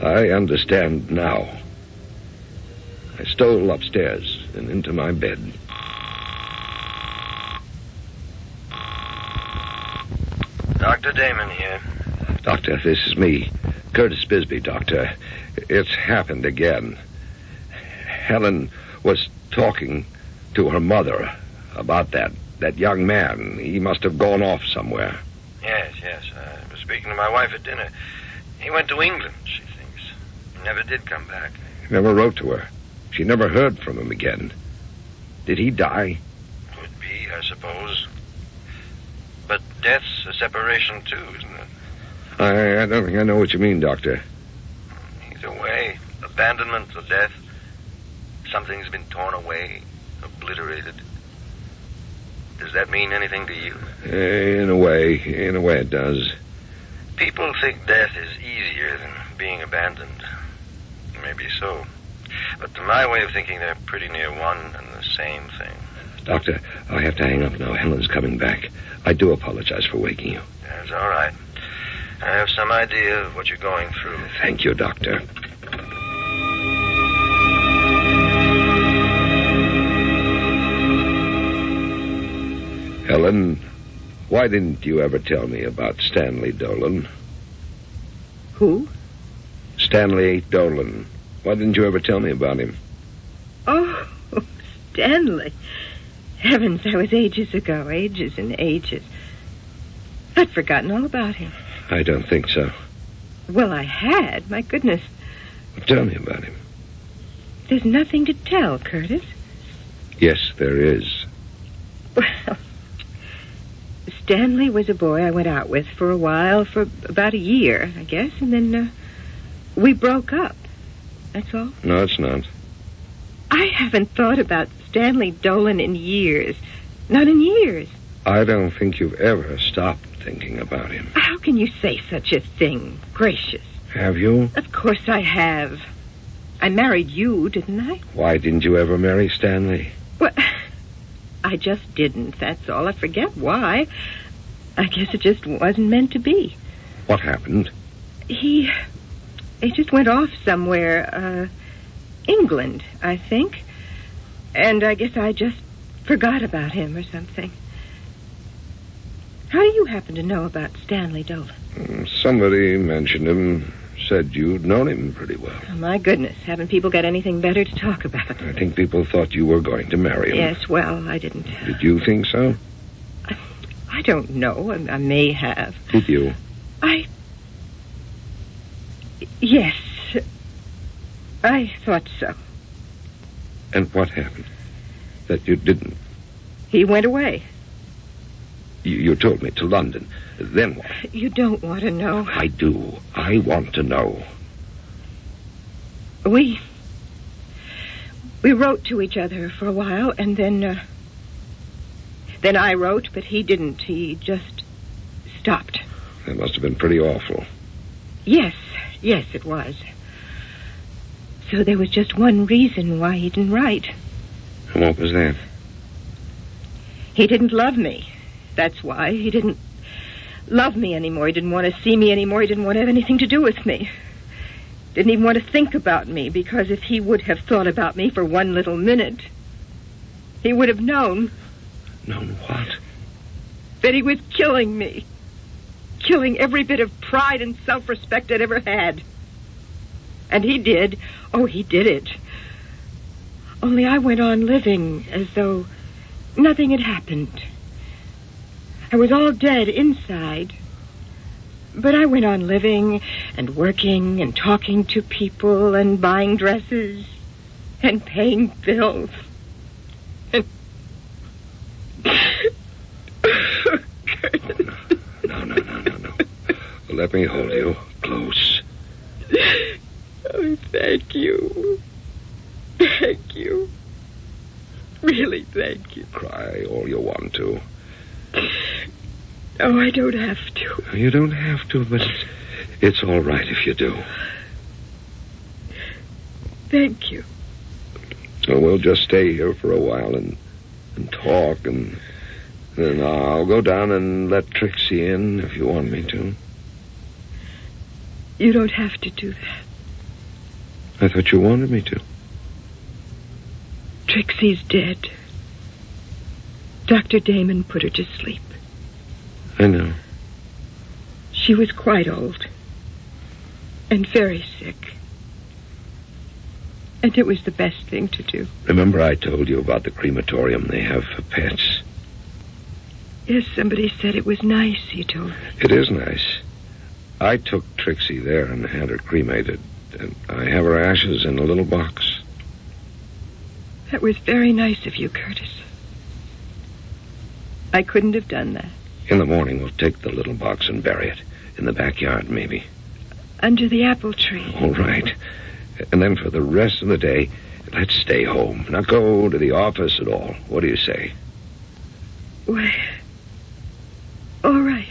I understand now. I stole upstairs and into my bed. Dr. Damon here. Doctor, this is me. Curtis Bisbee, Doctor. It's happened again. Helen was talking to her mother about that young man. He must have gone off somewhere. Yes. I was speaking to my wife at dinner. He went to England, she thinks. He never did come back. He never wrote to her. She never heard from him again. Did he die? Could be, I suppose. But death's a separation, too, isn't it? I don't think I know what you mean, Doctor. Either way, abandonment or death, something's been torn away, obliterated. Does that mean anything to you? In a way it does. People think death is easier than being abandoned. Maybe so. But to my way of thinking, they're pretty near one and the same thing. Doctor, I have to hang up now. Helen's coming back. I do apologize for waking you. That's all right. I have some idea of what you're going through. Thank you, Doctor. Helen, why didn't you ever tell me about Stanley Dolan? Who? Stanley Dolan. Why didn't you ever tell me about him? Oh, Stanley. Heavens, that was ages ago. Ages and ages. I'd forgotten all about him. I don't think so. Well, I had. My goodness. Tell me about him. There's nothing to tell, Curtis. Yes, there is. Well, Stanley was a boy I went out with for a while, for about a year, I guess, and then we broke up. That's all. No, it's not. I haven't thought about Stanley Dolan in years. Not in years. I don't think you've ever stopped thinking about him. How can you say such a thing? Gracious. Have you? Of course I have. I married you, didn't I? Why didn't you ever marry Stanley? Well, I just didn't, that's all. I forget why. I guess it just wasn't meant to be. What happened? He just went off somewhere, England, I think. And I guess I just forgot about him or something. How do you happen to know about Stanley Dolan? Somebody mentioned him, said you'd known him pretty well. Oh, my goodness, haven't people got anything better to talk about? I think people thought you were going to marry him. Yes, well, I didn't. Did you think so? I don't know. I may have. Did you? Yes. I thought so. And what happened? That you didn't? He went away. You told me to London. Then what? You don't want to know. I do. I want to know. We wrote to each other for a while, and then I wrote, but he didn't. He just stopped. That must have been pretty awful. Yes, it was. So there was just one reason why he didn't write. And what was that? He didn't love me. That's why. He didn't love me anymore. He didn't want to see me anymore. He didn't want to have anything to do with me. Didn't even want to think about me, because if he would have thought about me for one little minute, he would have known. Known what? That he was killing me. Killing every bit of pride and self-respect I'd ever had. And he did. Oh, he did it. Only I went on living as though nothing had happened. I was all dead inside. But I went on living and working and talking to people and buying dresses and paying bills. And... No. Let me hold you close. Oh, thank you. Thank you. Really, thank you. Cry all you want to. Oh, I don't have to. You don't have to, but it's all right if you do. Thank you. So we'll just stay here for a while and talk, and then I'll go down and let Trixie in if you want me to. You don't have to do that. I thought you wanted me to. Trixie's dead. Dr. Damon put her to sleep. I know. She was quite old. And very sick. And it was the best thing to do. Remember I told you about the crematorium they have for pets? Yes, somebody said it was nice, you told me. It is nice. I took Trixie there and had her cremated. And I have her ashes in a little box. That was very nice of you, Curtis. I couldn't have done that. In the morning, we'll take the little box and bury it. In the backyard, maybe. Under the apple tree. All right. And then for the rest of the day, let's stay home. Not go to the office at all. What do you say? Why, all right.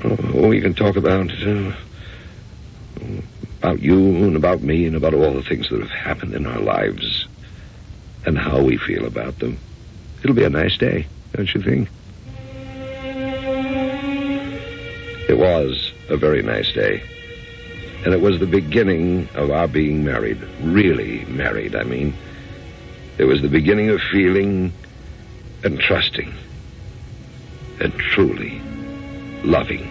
Oh, we can talk about you and about me and about all the things that have happened in our lives and how we feel about them. It'll be a nice day, don't you think? It was a very nice day. And it was the beginning of our being married. Really married, I mean. It was the beginning of feeling and trusting and truly loving.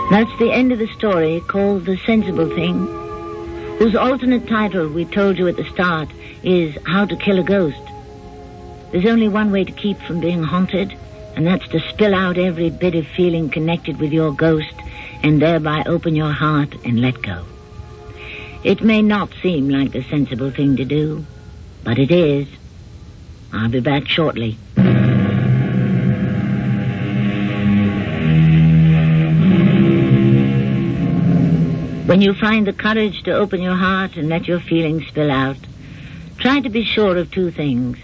That's the end of the story, called The Sensible Thing, whose alternate title we told you at the start is How to Kill a Ghost. There's only one way to keep from being haunted, and that's to spill out every bit of feeling connected with your ghost and thereby open your heart and let go. It may not seem like the sensible thing to do, but it is. I'll be back shortly. When you find the courage to open your heart and let your feelings spill out, try to be sure of two things.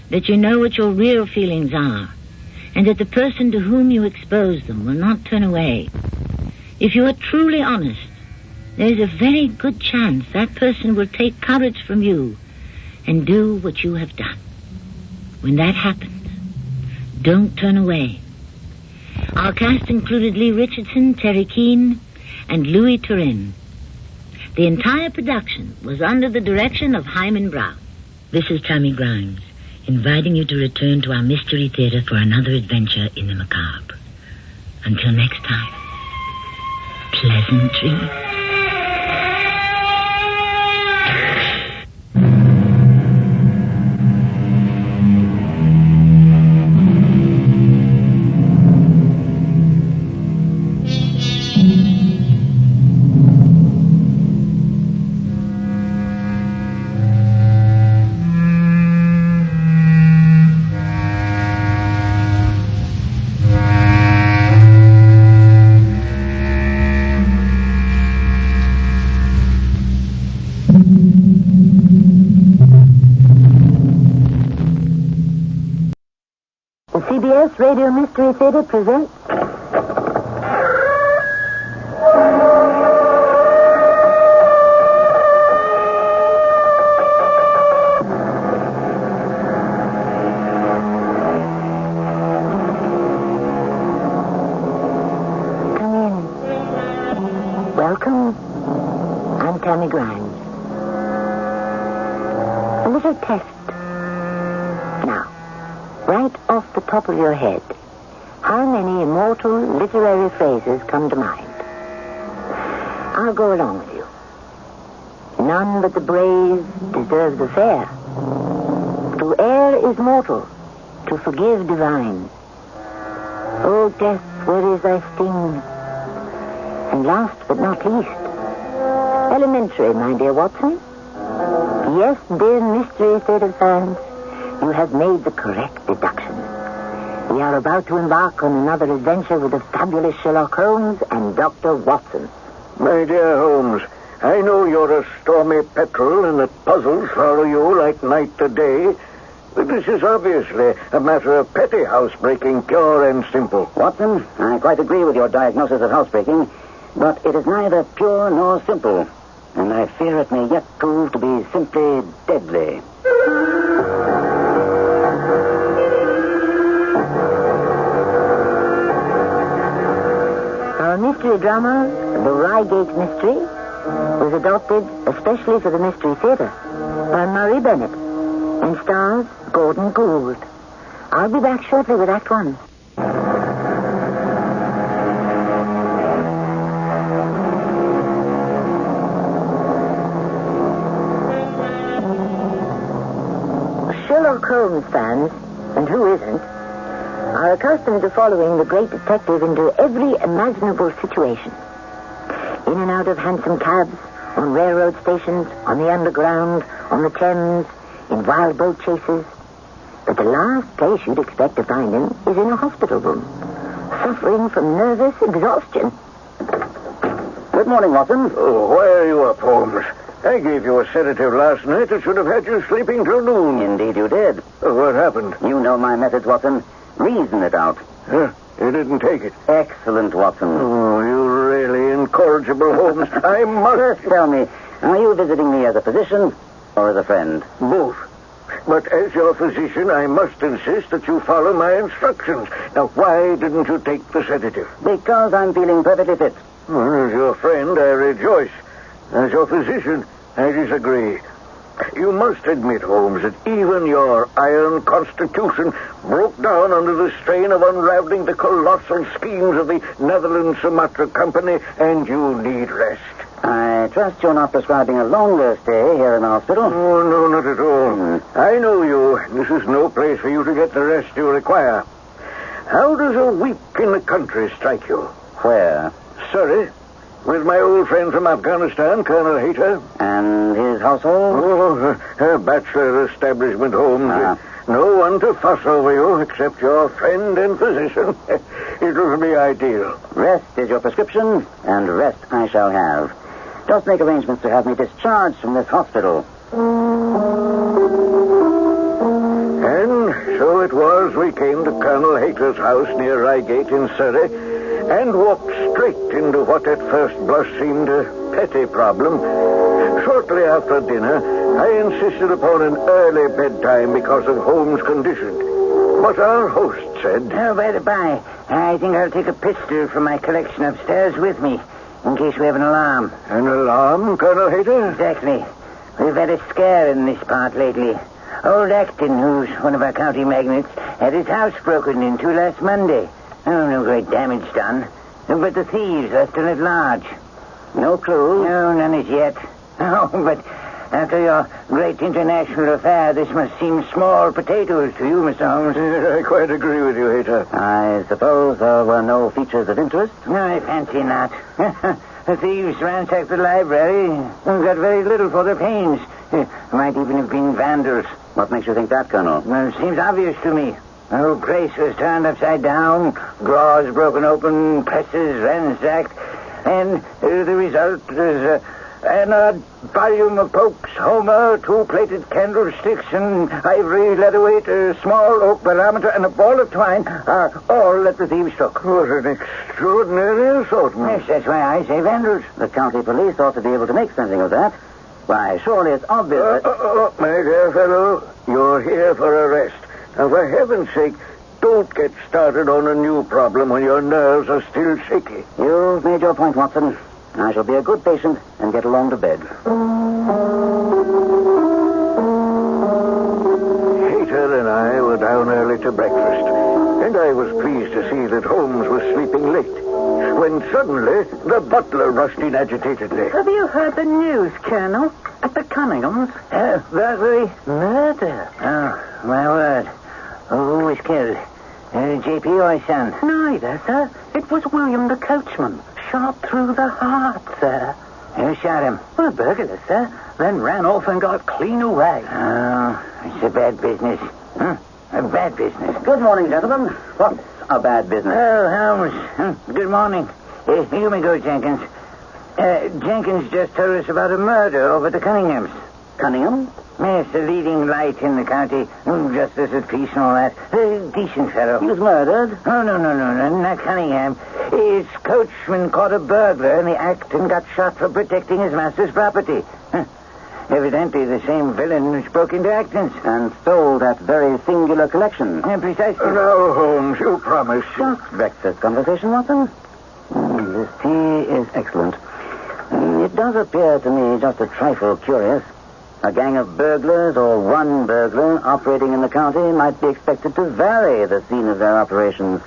That you know what your real feelings are, and that the person to whom you expose them will not turn away. If you are truly honest, there is a very good chance that person will take courage from you and do what you have done. When that happens, don't turn away. Our cast included Lee Richardson, Terry Keane, and Louis Turin. The entire production was under the direction of Hyman Brown. This is Tammy Grimes, inviting you to return to our Mystery Theater for another adventure in the macabre. Until next time, pleasant dreams. CBS Radio Mystery Theater presents... Come in. Welcome. I'm Tammy Grimes. A little test. Now, right off the top of your head, how many immortal literary phrases come to mind? I'll go along with you. None but the brave deserve the fair. To err is mortal, to forgive divine. O death, where is thy sting? And last but not least, elementary, my dear Watson. Yes, dear Mystery Theater fans, you have made the correct deduction. We are about to embark on another adventure with the fabulous Sherlock Holmes and Dr. Watson. My dear Holmes, I know you're a stormy petrel and that puzzles follow you like night to day. But this is obviously a matter of petty housebreaking, pure and simple. Watson, I quite agree with your diagnosis of housebreaking, but it is neither pure nor simple. And I fear it may yet prove to be simply deadly. Our mystery drama, The Reigate Mystery, was adopted especially for the Mystery Theater by Murray Bennett and stars Gordon Gould. I'll be back shortly with Act One. Sherlock Holmes fans, and who isn't, are accustomed to following the great detective into every imaginable situation. In and out of hansom cabs, on railroad stations, on the underground, on the Thames, in wild boat chases. But the last place you'd expect to find him is in a hospital room, suffering from nervous exhaustion. Good morning, Watson. Oh, why are you up, Holmes? I gave you a sedative last night that should have had you sleeping till noon. Indeed you did. What happened? You know my methods, Watson. Reason it out. Huh? You didn't take it. Excellent, Watson. Oh, you really incorrigible, Holmes. I must... First tell me, are you visiting me as a physician or as a friend? Both. But as your physician, I must insist that you follow my instructions. Now, why didn't you take the sedative? Because I'm feeling perfectly fit. Well, as your friend, I rejoice. As your physician, I disagree. You must admit, Holmes, that even your iron constitution broke down under the strain of unraveling the colossal schemes of the Netherlands Sumatra Company, and you need rest. I trust you're not prescribing a longer stay here in the hospital. Oh, no, not at all. I know you. This is no place for you to get the rest you require. How does a week in the country strike you? Where? Surrey. With my old friend from Afghanistan, Colonel Hayter. And his household? Oh, a bachelor establishment, Holmes. No one to fuss over you except your friend and physician. It will be ideal. Rest is your prescription, and rest I shall have. Just make arrangements to have me discharged from this hospital. And so it was we came to Colonel Hayter's house near Reigate in Surrey and walked straight into what at first blush seemed a petty problem. Shortly after dinner, I insisted upon an early bedtime because of Holmes' condition. But our host said... Oh, by the by, I think I'll take a pistol from my collection upstairs with me, in case we have an alarm. An alarm, Colonel Hayter? Exactly. We've had a scare in this part lately. Old Acton, who's one of our county magnates, had his house broken into last Monday. Oh, no great damage done. But the thieves are still at large. No clue? No, none as yet. Oh, but after your great international affair, this must seem small potatoes to you, Mr. Holmes. I quite agree with you, Hayter. I suppose there were no features of interest? No, I fancy not. The thieves ransacked the library and got very little for their pains. Might even have been vandals. What makes you think that, Colonel? Well, it seems obvious to me. The whole place was turned upside down, drawers broken open, presses ransacked, and the result was and a volume of Pope's Homer, 2 plated candlesticks, and ivory leatherweight, a small oak barometer, and a ball of twine are all that the thieves took. What an extraordinary assortment. Yes, that's why I say vandals. The county police ought to be able to make something of that. Why, surely it's obvious that... My dear fellow, you're here for a rest. Now, for heaven's sake, don't get started on a new problem when your nerves are still shaky. You've made your point, Watson. I shall be a good patient and get along to bed. Hayter and I were down early to breakfast, and I was pleased to see that Holmes was sleeping late, when suddenly the butler rushed in agitatedly. Have you heard the news, Colonel? At the Cunninghams? Burglary? Murder. Oh, my word. Who was killed? J.P. or his son? Neither, sir. It was William the coachman. Shot through the heart, sir. Who shot him? Well, a burglar, sir. Then ran off and got clean away. Oh, it's a bad business. A bad business. Good morning, gentlemen. What's a bad business? Oh, Holmes. Good morning. You may go, Jenkins. Jenkins just told us about a murder over at the Cunninghams. Cunningham? Yes, the leading light in the county. Justice of peace and all that. A decent fellow. He was murdered? Oh, no, not Cunningham. His coachman caught a burglar in the act and got shot for protecting his master's property. Evidently the same villain which broke into Acton's. And stole that very singular collection. Precisely. Now, Holmes, you promised. Just breakfast conversation, Watson. This tea is excellent. It does appear to me just a trifle curious. A gang of burglars or one burglar operating in the county might be expected to vary the scene of their operations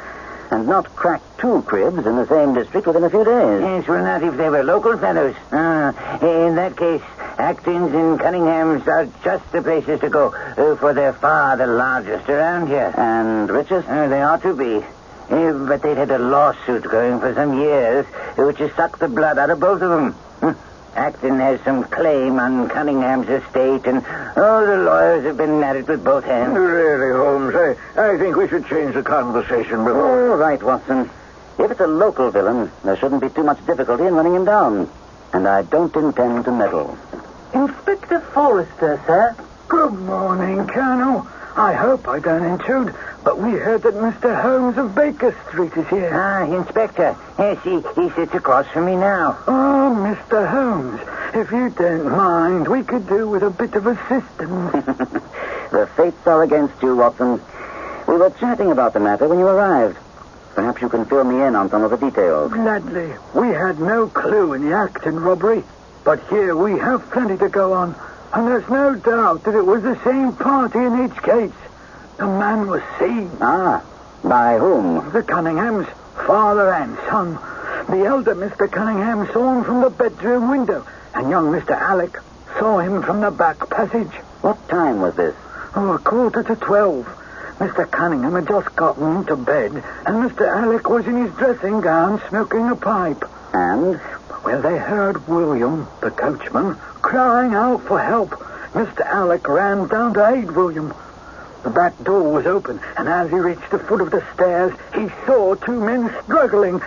and not crack 2 cribs in the same district within a few days. Yes, well, not if they were local fellows. In that case, Acton's and Cunningham's are just the places to go, for they're far the largest around here. And richest? They ought to be. But they'd had a lawsuit going for some years, which has sucked the blood out of both of them. Acton has some claim on Cunningham's estate, and the lawyers have been at it with both hands. Really, Holmes, I think we should change the conversation before. All right, Watson. If it's a local villain, there shouldn't be too much difficulty in running him down. And I don't intend to meddle. Inspector Forrester, sir. Good morning, Colonel. I hope I don't intrude, but we heard that Mr. Holmes of Baker Street is here. Inspector. Yes, he sits across from me now. Oh, Mr. Holmes, if you don't mind, we could do with a bit of assistance. The fates are against you, Watson. We were chatting about the matter when you arrived. Perhaps you can fill me in on some of the details. Gladly. We had no clue in the Acton robbery, but here we have plenty to go on. And there's no doubt that it was the same party in each case. The man was seen. By whom? The Cunninghams, father and son. The elder Mr. Cunningham saw him from the bedroom window, and young Mr. Alec saw him from the back passage. What time was this? 11:45. Mr. Cunningham had just gotten into bed, and Mr. Alec was in his dressing gown smoking a pipe. And? Well, they heard William, the coachman, crying out for help. Mr. Alec ran down to aid William. The back door was open, and as he reached the foot of the stairs, he saw 2 men struggling.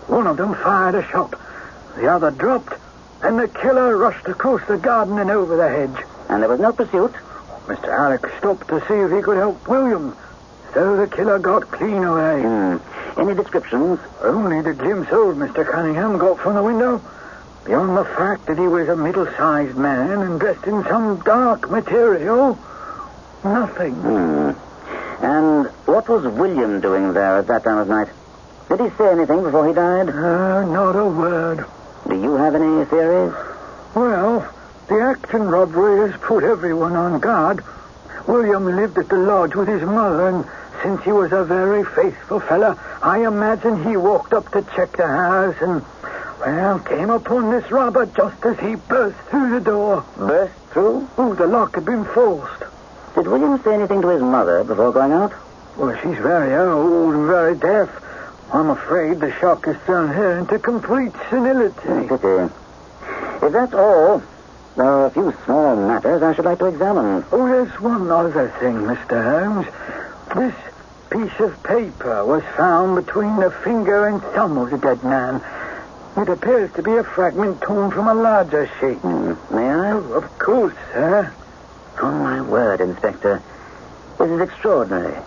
One of them fired a shot. The other dropped, and the killer rushed across the garden and over the hedge. And there was no pursuit? Mr. Alec stopped to see if he could help William, so the killer got clean away. Any descriptions? Only the glimpse old Mr. Cunningham got from the window. Beyond the fact that he was a middle-sized man and dressed in some dark material, nothing. And what was William doing there at that time of night? Did he say anything before he died? Not a word. Do you have any theories? Well, the Acton robbery has put everyone on guard. William lived at the lodge with his mother, and since he was a very faithful fella, I imagine he walked up to check the house and, came upon this robber just as he burst through the door. Burst through? The lock had been forced. Did William say anything to his mother before going out? Well, she's very old and very deaf. I'm afraid the shock has thrown her into complete senility. Pity. If that's all, there are a few small matters I should like to examine. There's one other thing, Mr. Holmes. This piece of paper was found between the finger and thumb of the dead man. It appears to be a fragment torn from a larger sheet. May I? Oh, of course, sir. On my word, Inspector, this is extraordinary.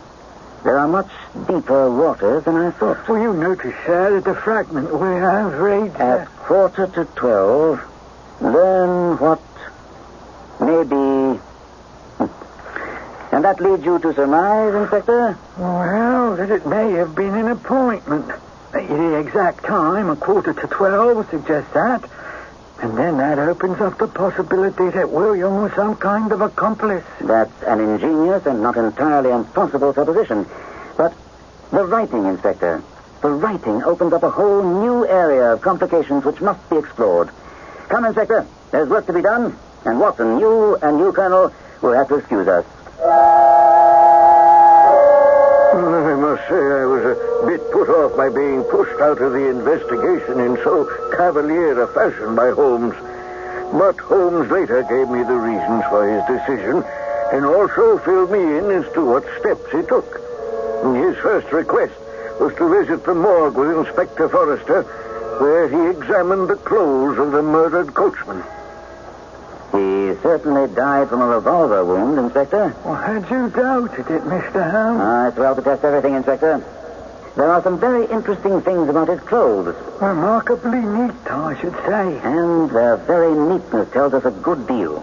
There are much deeper waters than I thought. Well, you notice, sir, that the fragment we have reads... At 11:45, learn what may be... And that leads you to surmise, Inspector? Well, that it may have been an appointment. The exact time, 11:45, suggests that. And then that opens up the possibility that William was some kind of accomplice. That's an ingenious and not entirely impossible supposition. But the writing, Inspector, the writing opens up a whole new area of complications which must be explored. Come, Inspector, there's work to be done. And Watson, you and you, Colonel, will have to excuse us. I must say I was a bit put off by being pushed out of the investigation in so cavalier a fashion by Holmes. But Holmes later gave me the reasons for his decision and also filled me in as to what steps he took. His first request was to visit the morgue with Inspector Forrester, where he examined the clothes of the murdered coachman. He certainly died from a revolver wound, Inspector. Well, had you doubted it, Mr. Holmes? It's well to test everything, Inspector. There are some very interesting things about his clothes. Remarkably neat, I should say. And their very neatness tells us a good deal.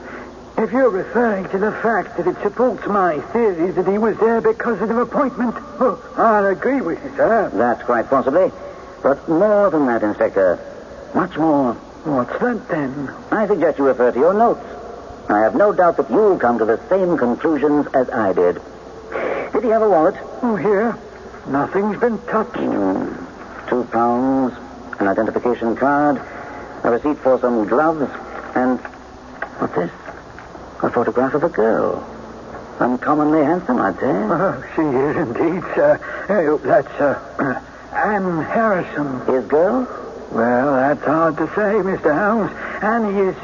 If you're referring to the fact that it supports my theory that he was there because of the appointment, well, I'll agree with you, sir. That's quite possibly. But more than that, Inspector. Much more. What's that, then? I suggest you refer to your notes. I have no doubt that you'll come to the same conclusions as I did. Did he have a wallet? Oh, here. Nothing's been touched. £2, an identification card, a receipt for some gloves, and... what's this? A photograph of a girl. Uncommonly handsome, I'd say. Oh, she is indeed, sir. That's, Anne Harrison. His girl? Well, that's hard to say, Mr. Holmes. Annie is,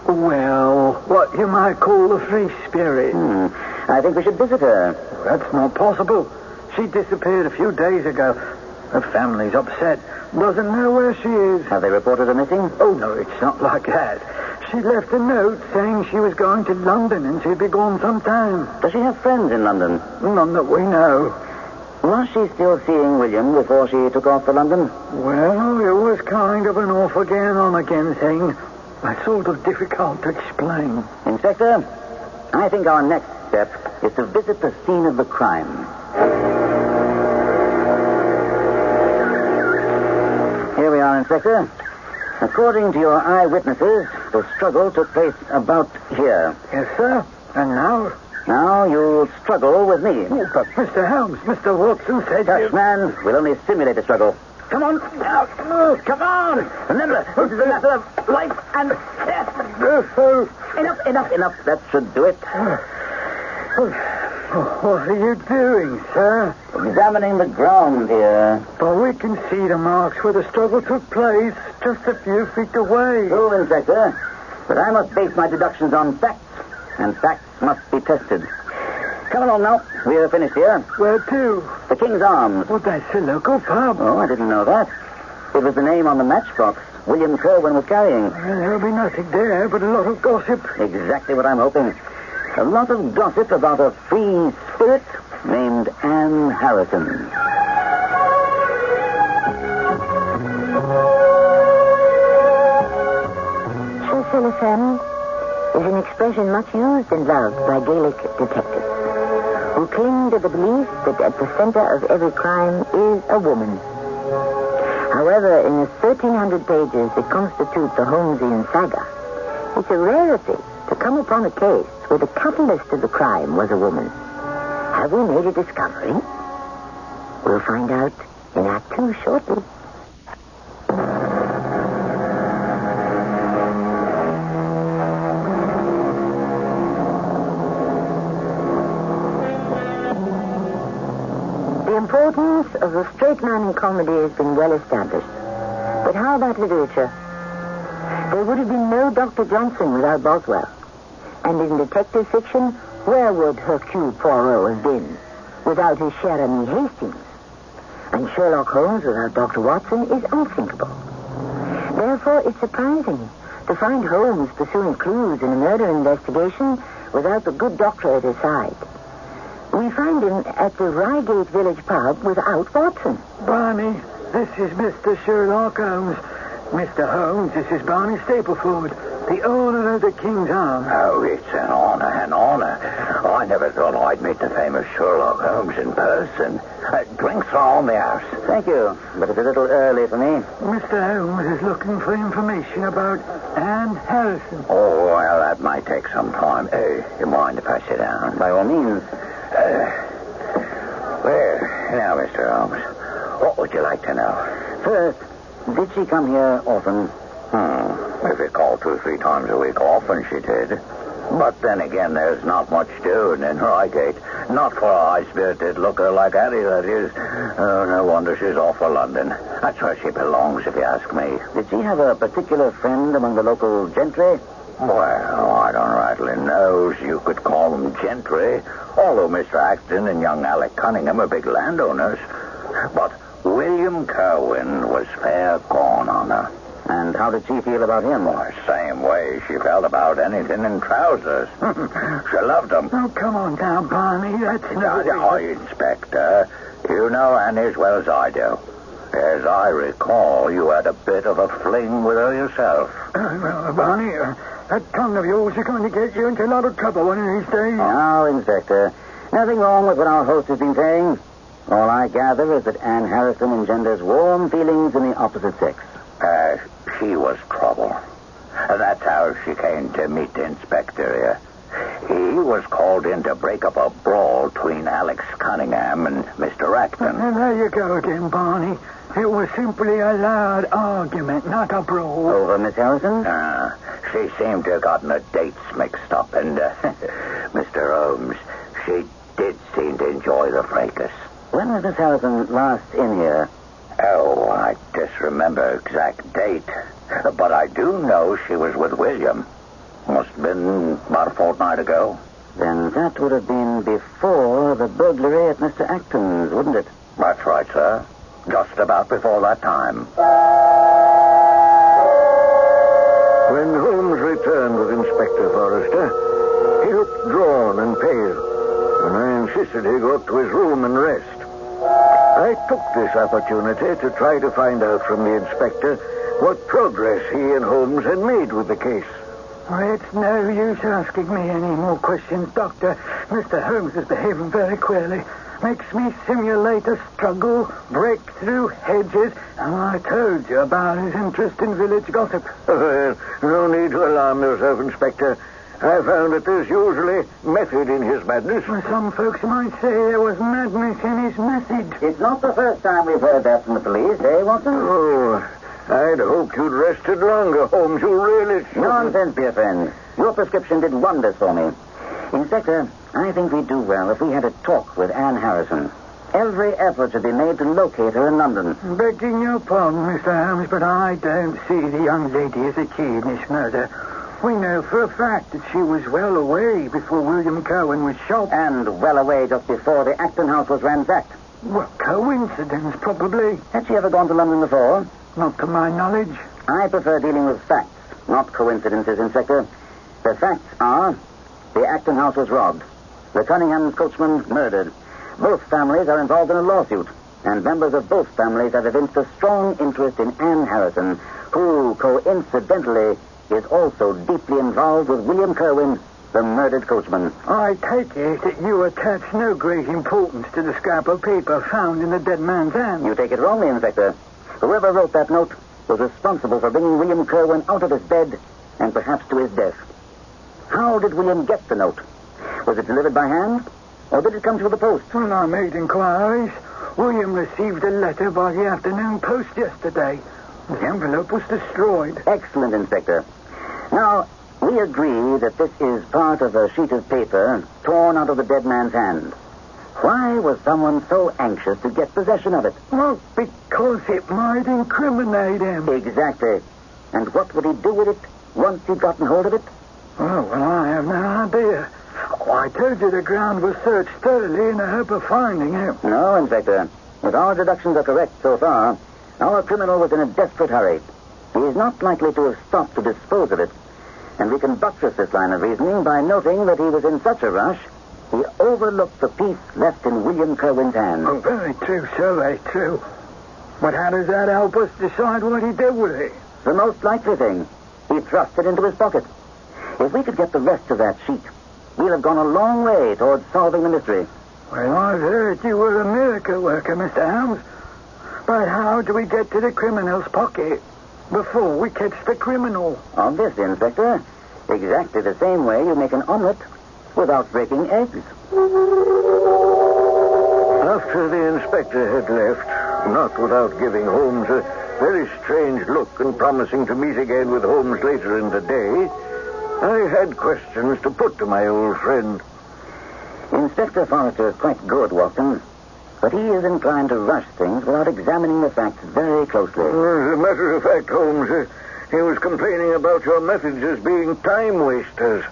what you might call a free spirit. I think we should visit her. That's not possible. She disappeared a few days ago. Her family's upset. Doesn't know where she is. Have they reported her missing? Oh, no, it's not like that. She left a note saying she was going to London and she'd be gone some time. Does she have friends in London? None that we know. Was she still seeing William before she took off for London? Well, it was kind of an off-again, on-again thing. It's sort of difficult to explain. Inspector, I think our next step is to visit the scene of the crime. Here we are, Inspector. According to your eyewitnesses, the struggle took place about here. Yes, sir. And now? Now you'll struggle with me. Oh, but Mr. Holmes, Mr. Watson said... Hush, man. We'll only simulate a struggle. Come on. Now, come on. Remember, this is a matter of life and death. Enough. That should do it. What are you doing, sir? Examining the ground here. But we can see the marks where the struggle took place just a few feet away. True, Inspector. But I must base my deductions on facts, and facts must be tested. Come along now. We are finished here. Where to? The King's Arms. Well, that's the local pub. Oh, I didn't know that. It was the name on the matchbox William Kerwin was carrying. Well, there'll be nothing there but a lot of gossip. Exactly what I'm hoping. A lot of gossip about a free spirit named Anne Harrison. Femme is an expression much used and loved by Gaelic detectives who cling to the belief that at the center of every crime is a woman. However, in the 1,300 pages that constitute the Holmesian saga, it's a rarity to come upon a case where the catalyst of the crime was a woman. Have we made a discovery? We'll find out in Act 2 shortly. The importance of the straight man in comedy has been well established. But how about literature? There would have been no Dr. Johnson without Boswell. And in detective fiction, where would Hercule Poirot have been without his Cher Ami Hastings? And Sherlock Holmes without Dr. Watson is unthinkable. Therefore, it's surprising to find Holmes pursuing clues in a murder investigation without the good doctor at his side. We find him at the Reigate Village pub without Watson. Barney, this is Mr. Sherlock Holmes. Mr. Holmes, this is Barney Stapleford, the owner of the King's Arms. Oh, it's an honor, an honor. I never thought I'd meet the famous Sherlock Holmes in person. Drinks are on the house. Thank you, but it's a little early for me. Mr. Holmes is looking for information about Anne Harrison. Oh, well, that might take some time. You mind if I sit down? By all means. Well, now, Mr. Holmes, what would you like to know? First, did she come here often? If you called 2 or 3 times a week, often she did. But then again, there's not much doing in Reigate. Not for a high-spirited looker like Hattie, that is. Oh, no wonder she's off for London. That's where she belongs, if you ask me. Did she have a particular friend among the local gentry? Well, I don't rightly know. You could call them gentry. Although Mr. Acton and young Alec Cunningham are big landowners. But William Kerwin was fair gone on her. And how did she feel about him? Well, same way she felt about anything in trousers. She loved him. Oh, come on now, Barney. That's not... Inspector, you know Annie as well as I do. As I recall, you had a bit of a fling with her yourself. Well, Barney, that tongue of yours is going to get you into a lot of trouble one of these days. Now, Inspector, nothing wrong with what our host has been saying. All I gather is that Anne Harrison engenders warm feelings in the opposite sex. She was trouble. That's how she came to meet the inspector here. He was called in to break up a brawl between Alex Cunningham and Mr. Acton. And there you go again, Barney. It was simply a loud argument, not a brawl. Over Miss Harrison? She seemed to have gotten her dates mixed up, and Mr. Holmes, she did seem to enjoy the fracas. When was Miss Harrison last in here? Oh, I disremember exact date. But I do know she was with William. Must have been about a fortnight ago. Then that would have been before the burglary at Mr. Acton's, wouldn't it? That's right, sir. Just about before that time. When Holmes returned with Inspector Forrester, he looked drawn and pale, and I insisted he go up to his room and rest. I took this opportunity to try to find out from the inspector what progress he and Holmes had made with the case. Well, it's no use asking me any more questions, Doctor. Mr. Holmes is behaving very queerly. Makes me simulate a struggle, break through hedges, and I told you about his interest in village gossip. Well, no need to alarm yourself, Inspector. I found that there's usually method in his madness. Well, some folks might say there was madness in his message. It's not the first time we've heard that from the police, eh, Watson? Oh, I'd hoped you'd rested longer, Holmes. You really should. Nonsense, dear friend. Your prescription did wonders for me. Inspector, I think we'd do well if we had a talk with Anne Harrison. Every effort should be made to locate her in London. Begging your pardon, Mr. Holmes, but I don't see the young lady as a key in this murder. We know for a fact that she was well away before William Kerwin was shot. And well away just before the Acton house was ransacked. Well, coincidence, probably. Had she ever gone to London before? Not to my knowledge. I prefer dealing with facts, not coincidences, Inspector. The facts are, the Acton house was robbed. The Cunningham coachman murdered. Both families are involved in a lawsuit, and members of both families have evinced a strong interest in Anne Harrison, who, coincidentally, is also deeply involved with William Kerwin, the murdered coachman. I take it that you attach no great importance to the scrap of paper found in the dead man's hand. You take it wrongly, Inspector. Whoever wrote that note was responsible for bringing William Kerwin out of his bed and perhaps to his death. How did William get the note? Was it delivered by hand, or did it come through the post? When I made inquiries, William received a letter by the afternoon post yesterday. The envelope was destroyed. Excellent, Inspector. Now, we agree that this is part of a sheet of paper torn out of the dead man's hand. Why was someone so anxious to get possession of it? Well, because it might incriminate him. Exactly. And what would he do with it once he'd gotten hold of it? Oh, well, I have no idea. Oh, I told you the ground was searched thoroughly in the hope of finding him. No, Inspector. If our deductions are correct so far, our criminal was in a desperate hurry. He is not likely to have stopped to dispose of it, and we can buttress this line of reasoning by noting that he was in such a rush, he overlooked the piece left in William Kerwin's hand. Oh, very true, sir, very true. But how does that help us decide what he did with it? The most likely thing. He thrust it into his pocket. If we could get the rest of that sheet, we'll have gone a long way towards solving the mystery. Well, I've heard you were a miracle worker, Mr. Helms. But how do we get to the criminal's pocket before we catch the criminal? Obviously, Inspector. Exactly the same way you make an omelet without breaking eggs. After the inspector had left, not without giving Holmes a very strange look and promising to meet again with Holmes later in the day, I had questions to put to my old friend. Inspector Forrester is quite good, Watson, but he is inclined to rush things without examining the facts very closely. As a matter of fact, Holmes, he was complaining about your methods as being time wasters.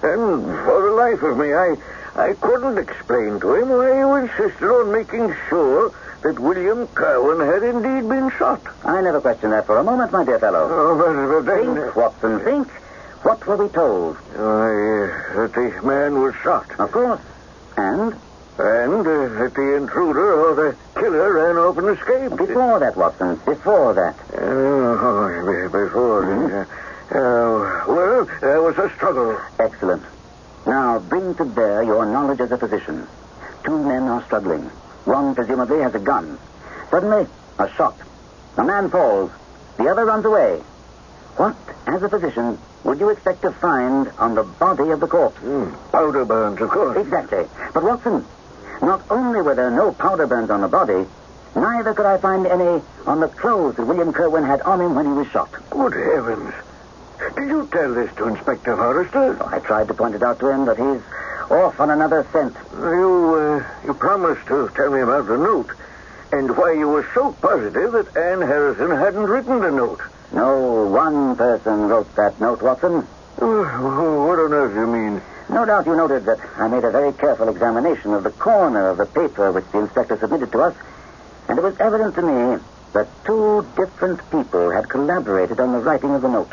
And for the life of me, I couldn't explain to him why you insisted on making sure that William Kerwin had indeed been shot. I never questioned that for a moment, my dear fellow. Oh, but then... Think, Watson, think. What were we told? That the man was shot. Of course. And? And that the intruder or the killer ran off and escaped. Before that, Watson. Before that. Before. Well, there was a struggle. Excellent. Now, bring to bear your knowledge as a physician. Two men are struggling. One presumably has a gun. Suddenly, a shot. A man falls. The other runs away. What, as a physician, would you expect to find on the body of the corpse? Powder burns, of course. Exactly. But, Watson, not only were there no powder burns on the body, neither could I find any on the clothes that William Kerwin had on him when he was shot. Good heavens. Did you tell this to Inspector Forrester? I tried to point it out to him, but he's off on another scent. You promised to tell me about the note, and why you were so positive that Anne Harrison hadn't written the note. No one person wrote that note, Watson. What on earth do you mean? No doubt you noted that I made a very careful examination of the corner of the paper which the inspector submitted to us, and it was evident to me that two different people had collaborated on the writing of the note,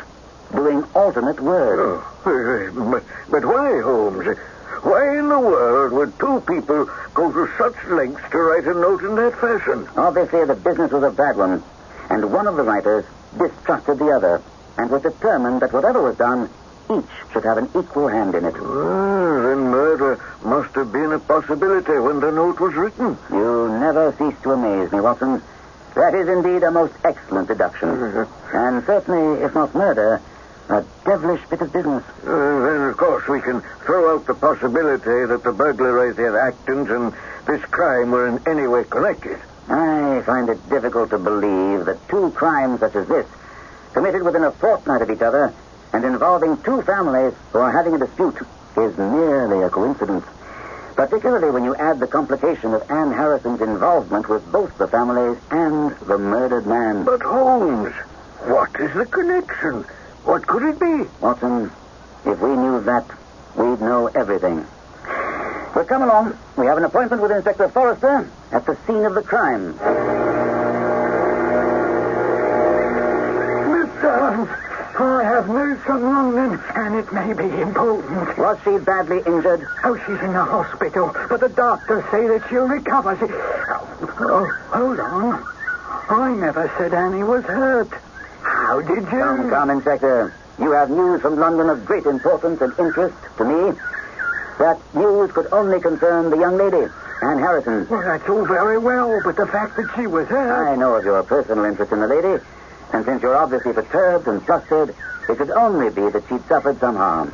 doing alternate words. But why, Holmes? Why in the world would two people go to such lengths to write a note in that fashion? Obviously, the business was a bad one, and one of the writers distrusted the other, and was determined that whatever was done, each should have an equal hand in it. Then murder must have been a possibility when the note was written. You never cease to amaze me, Watson. That is indeed a most excellent deduction. And certainly, if not murder, a devilish bit of business. Then, of course, we can throw out the possibility that the burglaries at Acton's and this crime were in any way connected. I find it difficult to believe that two crimes such as this, committed within a fortnight of each other, and involving two families who are having a dispute, is merely a coincidence. Particularly when you add the complication of Anne Harrison's involvement with both the families and the murdered man. But, Holmes, what is the connection? What could it be? Watson, if we knew that, we'd know everything. But come along. We have an appointment with Inspector Forrester at the scene of the crime. Mr. Holmes, I have news from London, and it may be important. Was she badly injured? Oh, she's in the hospital, but the doctors say that she'll recover. Oh, hold on. I never said Annie was hurt. How did you... Come, Inspector. You have news from London of great importance and interest to me. That news could only concern the young lady, Anne Harrison. Well, that's all very well, but the fact that she was hurt... I know of your personal interest in the lady, and since you're obviously perturbed and flustered, it could only be that she'd suffered some harm.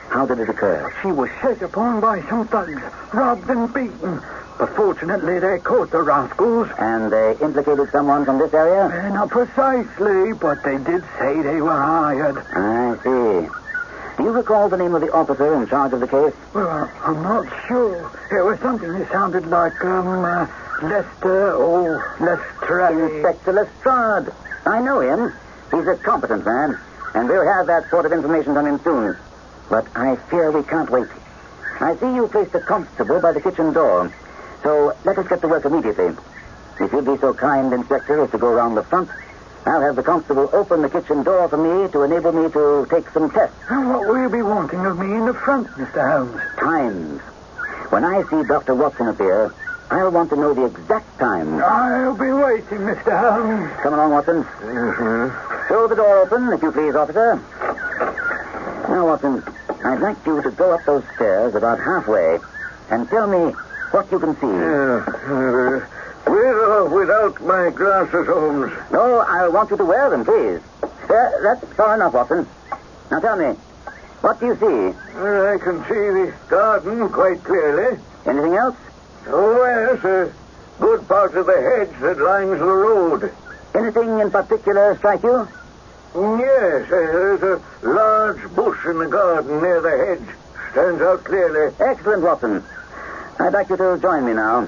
How did it occur? She was set upon by some thugs, robbed and beaten. But fortunately, they caught the rascals. And they implicated someone from this area? Not precisely, but they did say they were hired. I see. Do you recall the name of the officer in charge of the case? Well, I'm not sure. It was something that sounded like, Lester or Lestrade. Inspector Lestrade. I know him. He's a competent man, and we'll have that sort of information on him soon. But I fear we can't wait. I see you placed a constable by the kitchen door. So let us get to work immediately. If you'd be so kind, Inspector, as to go round the front I'll have the constable open the kitchen door for me to enable me to take some tests. And what will you be wanting of me in the front, Mr. Holmes? Times. When I see Dr. Watson appear, I'll want to know the exact time. I'll be waiting, Mr. Holmes. Come along, Watson. Throw the door open, if you please, officer. Now, Watson, I'd like you to go up those stairs about halfway and tell me what you can see. With or without my glasses, Holmes? No, I want you to wear them, please. That's far enough, Watson. Now tell me, what do you see? I can see the garden quite clearly. Anything else? Oh, yes, a good part of the hedge that lines the road. Anything in particular strike you? Yes, there's a large bush in the garden near the hedge. Stands out clearly. Excellent, Watson. I'd like you to join me now.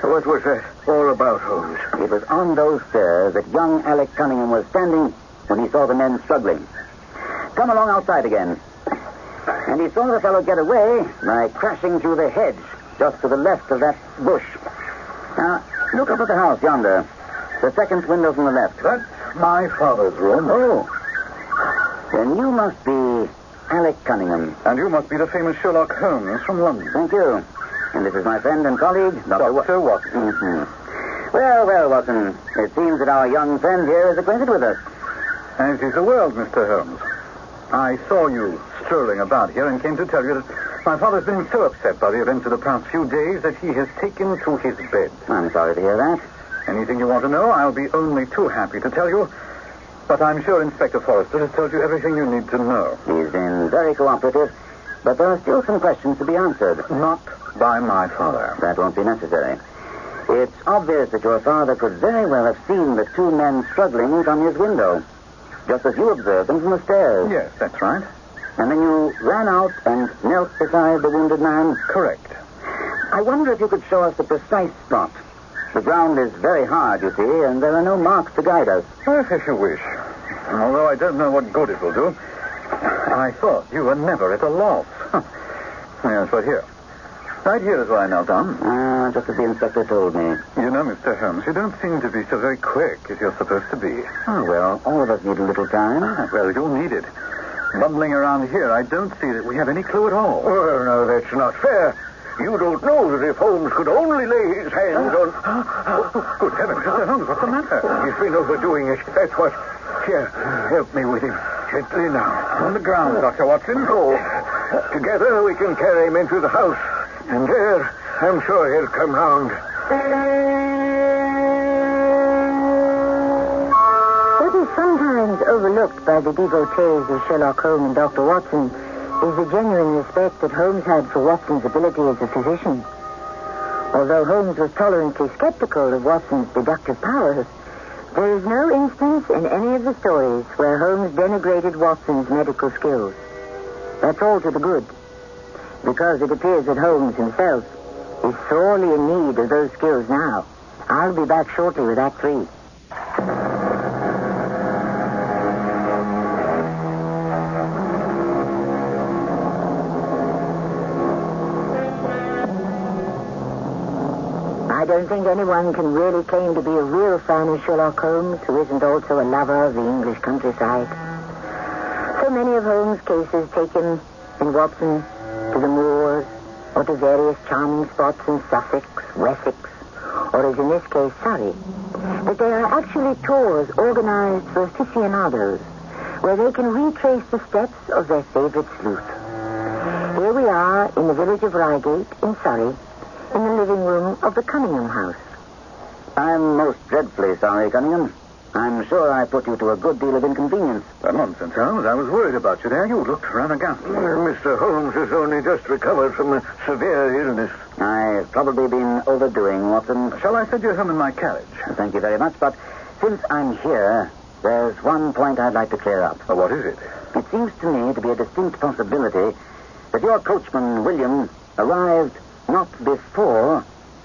What was that all about, Holmes? It was on those stairs that young Alec Cunningham was standing when he saw the men struggling. Come along outside again. And he saw the fellow get away by crashing through the hedge just to the left of that bush. Now, look up at the house yonder. The second window from the left. That's my father's room. Oh. Then you must be Alec Cunningham. And you must be the famous Sherlock Holmes from London. Thank you. And this is my friend and colleague, Dr. Watson. Mm-hmm. Well, Watson, it seems that our young friend here is acquainted with us. As is the world, Mr. Holmes. I saw you strolling about here and came to tell you that my father's been so upset by the events of the past few days that he has taken to his bed. I'm sorry to hear that. Anything you want to know, I'll be only too happy to tell you. But I'm sure Inspector Forrester has told you everything you need to know. He's been very cooperative, but there are still some questions to be answered. Not by my father. That won't be necessary. It's obvious that your father could very well have seen the two men struggling from his window, just as you observed them from the stairs. Yes, that's right. And then you ran out and knelt beside the wounded man? Correct. I wonder if you could show us the precise spot. The ground is very hard, you see, and there are no marks to guide us. Well, if you wish. Although I don't know what good it will do. I thought you were never at a loss. Yes, but here. Right here is where I knelt down. Just as the inspector told me. You know, Mr. Holmes, you don't seem to be so very quick as you're supposed to be. Oh, well, all of us need a little time. Well, you'll need it. Bumbling around here, I don't see that we have any clue at all. Well, no, that's not fair. You don't know that if Holmes could only lay his hands on... Good heavens, Mr. Holmes, what's the matter? He's been overdoing it. That's what... Here, help me with him. Gently now. On the ground, Dr. Watson. Oh, together we can carry him into the house. And there, I'm sure he'll come round. What is sometimes overlooked by the devotees of Sherlock Holmes and Dr. Watson is the genuine respect that Holmes had for Watson's ability as a physician. Although Holmes was tolerantly skeptical of Watson's deductive powers, there is no instance in any of the stories where Holmes denigrated Watson's medical skills. That's all to the good, because it appears that Holmes himself is sorely in need of those skills now. I'll be back shortly with Act 3. I don't think anyone can really claim to be a real fan of Sherlock Holmes who isn't also a lover of the English countryside. So many of Holmes' cases take him and Watson to the moors or to various charming spots in Sussex, Wessex, or as in this case, Surrey. But they are actually tours organized for aficionados where they can retrace the steps of their favorite sleuth. Here we are in the village of Reigate in Surrey, in the living room of the Cunningham house. I'm most dreadfully sorry, Cunningham. I'm sure I put you to a good deal of inconvenience. Nonsense, Holmes. I was worried about you there. You looked rather ghastly. Mr. Holmes has only just recovered from a severe illness. I've probably been overdoing, Watson. Shall I send you home in my carriage? Thank you very much, but since I'm here, there's one point I'd like to clear up. What is it? It seems to me to be a distinct possibility that your coachman, William, arrived not before,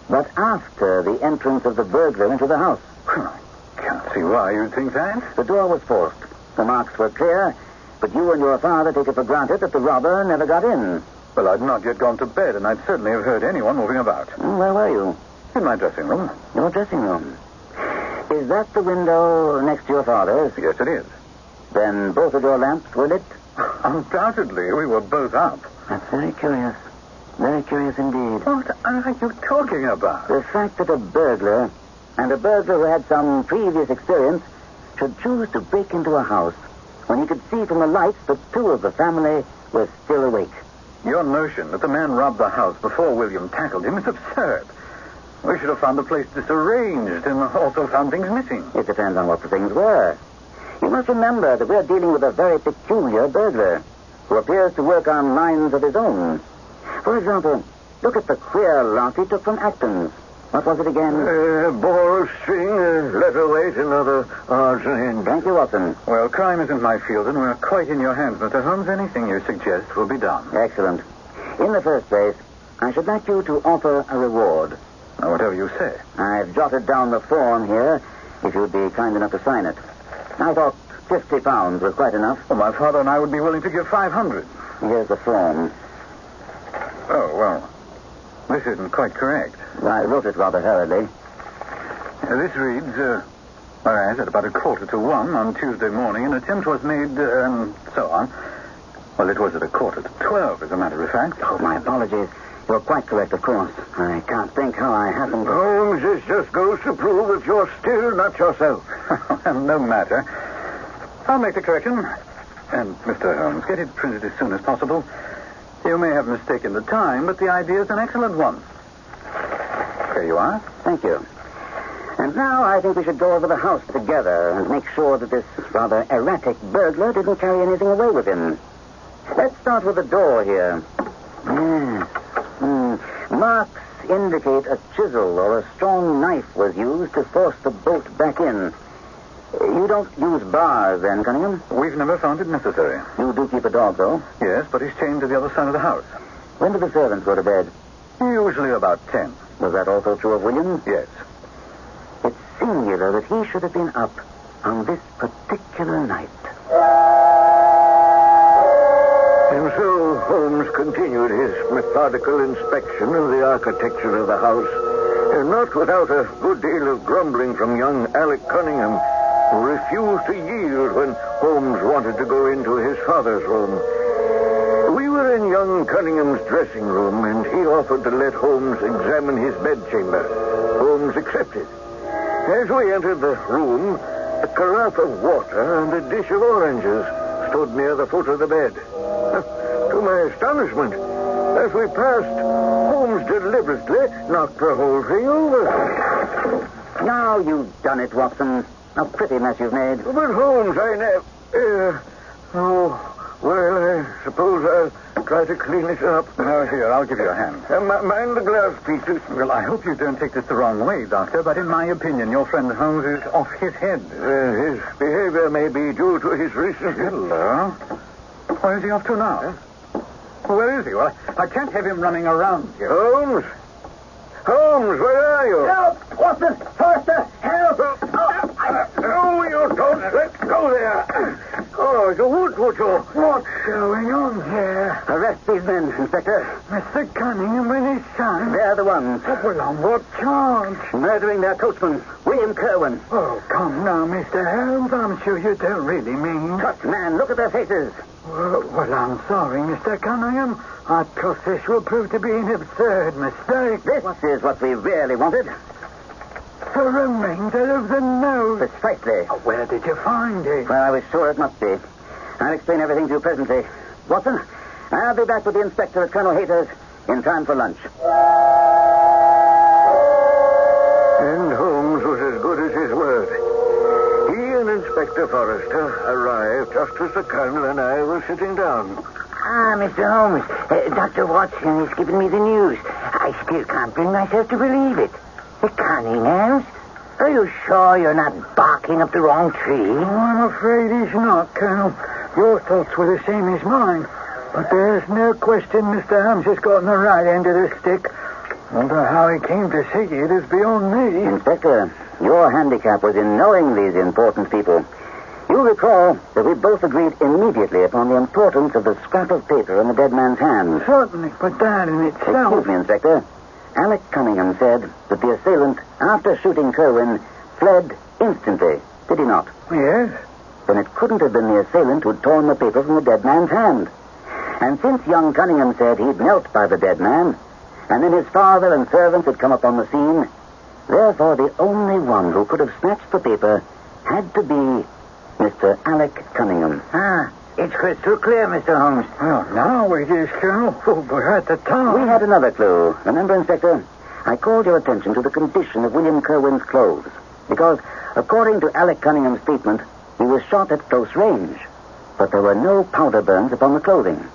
but after the entrance of the burglar into the house. Can't see why you'd think that. The door was forced. The marks were clear, but you and your father take it for granted that the robber never got in. Well, I'd not yet gone to bed, and I'd certainly have heard anyone moving about. Where were you? In my dressing room. Your dressing room? Is that the window next to your father's? Yes, it is. Then both of your lamps were lit? Undoubtedly. We were both up. That's very curious. Very curious indeed. What are you talking about? The fact that a burglar, and a burglar who had some previous experience, should choose to break into a house when he could see from the lights that two of the family were still awake. Your notion that the man robbed the house before William tackled him is absurd. We should have found the place disarranged and also found things missing. It depends on what the things were. You must remember that we're dealing with a very peculiar burglar who appears to work on lines of his own. For example, look at the queer lot he took from Acton's. What was it again? Ball of string, letter weight, and other odds and ends. Thank you, Watson. Well, crime isn't my field, and we're quite in your hands, Mr. Holmes. Anything you suggest will be done. Excellent. In the first place, I should like you to offer a reward. Now, whatever you say. I've jotted down the form here, if you'd be kind enough to sign it. I thought £50 was quite enough. Well, my father and I would be willing to give $500. Here's the form. Oh, well, this isn't quite correct. I wrote it rather hurriedly. This reads, whereas at about 1:45 on Tuesday morning, an attempt was made, and so on. Well, it was at 11:45, as a matter of fact. Oh, my apologies. You're quite correct, of course. I can't think how I happened to... Holmes, this just goes to prove that you're still not yourself. No matter. I'll make the correction. And, Mr. Holmes, get it printed as soon as possible. You may have mistaken the time, but the idea is an excellent one. Here you are. Thank you. And now I think we should go over the house together and make sure that this rather erratic burglar didn't carry anything away with him. Let's start with the door here. Yes. Marks indicate a chisel or a strong knife was used to force the bolt back in. You don't use bars then, Cunningham? We've never found it necessary. You do keep a dog, though? Yes, but he's chained to the other side of the house. When do the servants go to bed? Usually about 10. Was that also true of William? Yes. It's singular that he should have been up on this particular night. And so Holmes continued his methodical inspection of the architecture of the house, and not without a good deal of grumbling from young Alec Cunningham, who refused to yield when Holmes wanted to go into his father's room. We were in young Cunningham's dressing room, and he offered to let Holmes examine his bedchamber. Holmes accepted. As we entered the room, a carafe of water and a dish of oranges stood near the foot of the bed. To my astonishment, as we passed, Holmes deliberately knocked the whole thing over. Now you've done it, Watson. A pretty mess you've made. But Holmes, I never... I suppose I'll try to clean it up. Now, here, I'll give you a hand. Mind the glass pieces. Well, I hope you don't take this the wrong way, Doctor, but in my opinion, your friend Holmes is off his head. His behavior may be due to his recent... Hello. Where is he off to now? Huh? Where is he? Well, I can't have him running around here. Holmes? Holmes, where are you? Help! Watson! Forrester! Help! No, you don't. Let go there. Oh, What's going on here? Arrest these men, Inspector. Mr. Cunningham and his son? They're the ones. Well, on what charge? Murdering their coachman, William Kerwin. Oh, come now, Mr. Holmes. I'm sure you don't really mean... Tut, man, look at their faces. Well, I'm sorry, Mr. Cunningham. I trust this will prove to be an absurd mistake. This is what we really wanted. The remainder of the note. Precisely. Where did you find it? Well, I was sure it must be. I'll explain everything to you presently. Watson, I'll be back with the inspector at Colonel Hayter's in time for lunch. And Holmes was as good as his word. He and Inspector Forrester arrived just as the Colonel and I were sitting down. Ah, Mr. Holmes, Dr. Watson is giving me the news. I still can't bring myself to believe it. The Cunninghams? Are you sure you're not barking up the wrong tree? Oh, I'm afraid he's not, Colonel. Your thoughts were the same as mine. But there's no question Mr. Holmes has gotten the right end of the stick. Although how he came to see it is beyond me. Inspector, your handicap was in knowing these important people. You recall that we both agreed immediately upon the importance of the scrap of paper in the dead man's hand. Certainly, but that in itself... Excuse me, Inspector. Alec Cunningham said that the assailant, after shooting Kerwin, fled instantly, did he not? Yes. Then it couldn't have been the assailant who'd torn the paper from the dead man's hand. And since young Cunningham said he'd knelt by the dead man, and then his father and servants had come up on the scene, therefore the only one who could have snatched the paper had to be Mr. Alec Cunningham. Ah, it's crystal clear, Mr. Holmes. Well, now it is, Colonel. Oh, but at the time... We had another clue. Remember, Inspector? I called your attention to the condition of William Kerwin's clothes, because, according to Alec Cunningham's statement, he was shot at close range, but there were no powder burns upon the clothing.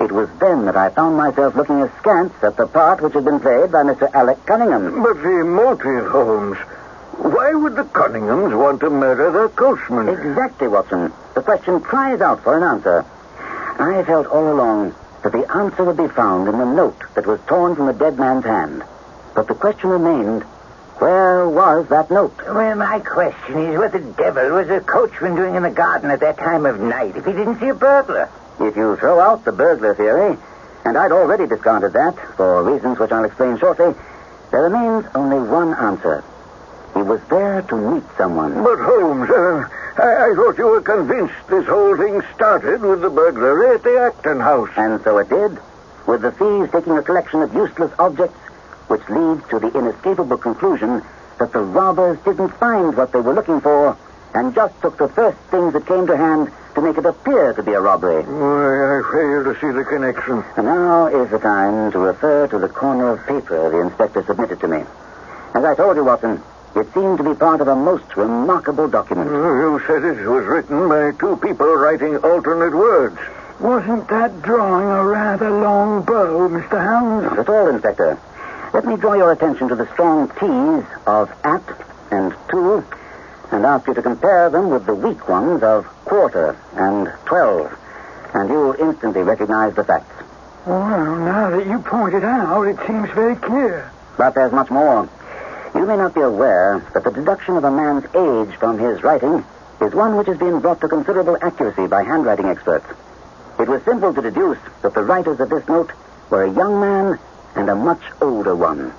It was then that I found myself looking askance at the part which had been played by Mr. Alec Cunningham. But the motive, Holmes. Why would the Cunninghams want to murder their coachman? Exactly, Watson. The question cries out for an answer. I felt all along that the answer would be found in the note that was torn from the dead man's hand. But the question remained, where was that note? Well, my question is, what the devil was the coachman doing in the garden at that time of night if he didn't see a burglar? If you throw out the burglar theory, and I'd already discarded that, for reasons which I'll explain shortly, there remains only one answer. He was there to meet someone. But, Holmes, I thought you were convinced this whole thing started with the burglary at the Acton house. And so it did, with the thieves taking a collection of useless objects, which leads to the inescapable conclusion that the robbers didn't find what they were looking for and just took the first things that came to hand to make it appear to be a robbery. I fail to see the connection. And now is the time to refer to the corner of paper the inspector submitted to me. As I told you, Watson, it seemed to be part of a most remarkable document. You said it was written by two people writing alternate words. Wasn't that drawing a rather long bow, Mr. Holmes? Not at all, Inspector. Let me draw your attention to the strong T's of at and to, and ask you to compare them with the weak ones of quarter and 12. And you'll instantly recognize the facts. Well, now that you point it out, it seems very clear. But there's much more. You may not be aware that the deduction of a man's age from his writing is one which has been brought to considerable accuracy by handwriting experts. It was simple to deduce that the writers of this note were a young man and a much older one.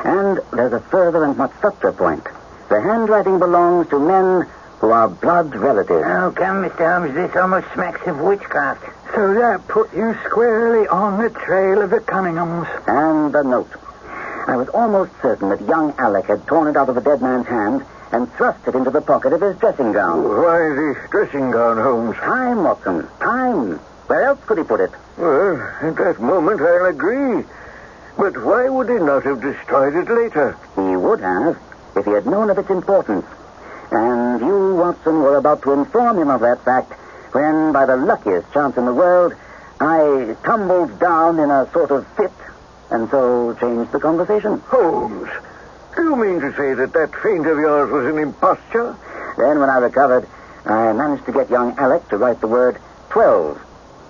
And there's a further and much subtler point. The handwriting belongs to men who are blood relatives. Oh, come, Mr. Holmes, this almost smacks of witchcraft. So that put you squarely on the trail of the Cunninghams. And the note. I was almost certain that young Alec had torn it out of the dead man's hand and thrust it into the pocket of his dressing gown. Why the dressing gown, Holmes? Time, Watson, time. Where else could he put it? Well, at that moment I'll agree. But why would he not have destroyed it later? He would have, if he had known of its importance. And you, Watson, were about to inform him of that fact when, by the luckiest chance in the world, I tumbled down in a sort of fit and so changed the conversation. Holmes, do you mean to say that feint of yours was an imposture? Then, when I recovered, I managed to get young Alec to write the word 12,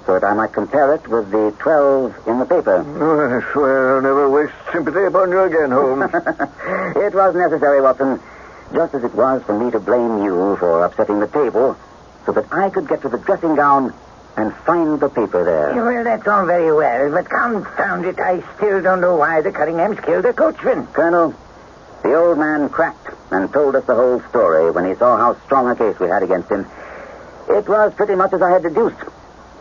so that I might compare it with the 12 in the paper. Oh, I swear I'll never waste sympathy upon you again, Holmes. It was necessary, Watson, just as it was for me to blame you for upsetting the table, so that I could get to the dressing gown and find the paper there. Well, that's all very well, but confound it, I still don't know why the Cunninghams killed their coachman. Colonel, the old man cracked and told us the whole story when he saw how strong a case we had against him. It was pretty much as I had deduced.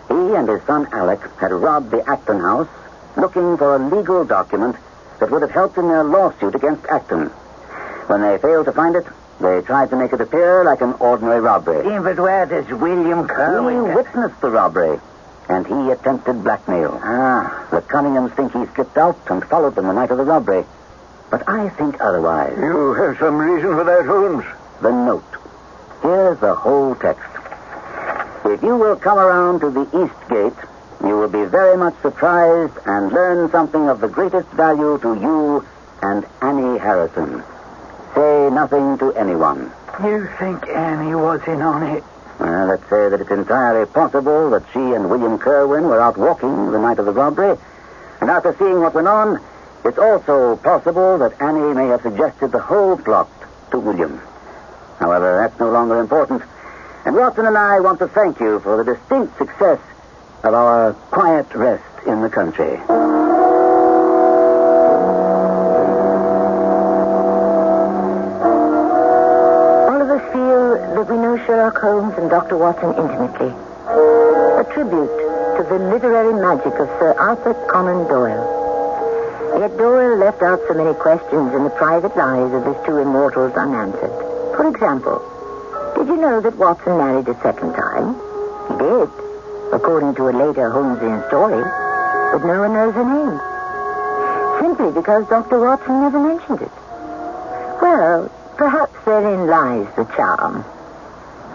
He and his son Alec had robbed the Acton house looking for a legal document that would have helped in their lawsuit against Acton. When they failed to find it, they tried to make it appear like an ordinary robbery. Yeah, but where does William Kerwin... He witnessed the robbery, and he attempted blackmail. The Cunninghams think he slipped out and followed them the night of the robbery. But I think otherwise. You have some reason for that, Holmes? The note. Here's the whole text. If you will come around to the East Gate, you will be very much surprised and learn something of the greatest value to you and Annie Harrison. Say nothing to anyone. You think Annie was in on it? Let's say that it's entirely possible that she and William Kerwin were out walking the night of the robbery. And after seeing what went on, it's also possible that Annie may have suggested the whole plot to William. However, that's no longer important. And Watson and I want to thank you for the distinct success of our quiet rest in the country. that we know Sherlock Holmes and Dr. Watson intimately. A tribute to the literary magic of Sir Arthur Conan Doyle. Yet Doyle left out so many questions in the private lives of his two immortals unanswered. For example, did you know that Watson married a second time? He did, according to a later Holmesian story, but no one knows her name. Simply because Dr. Watson never mentioned it. Well, perhaps therein lies the charm.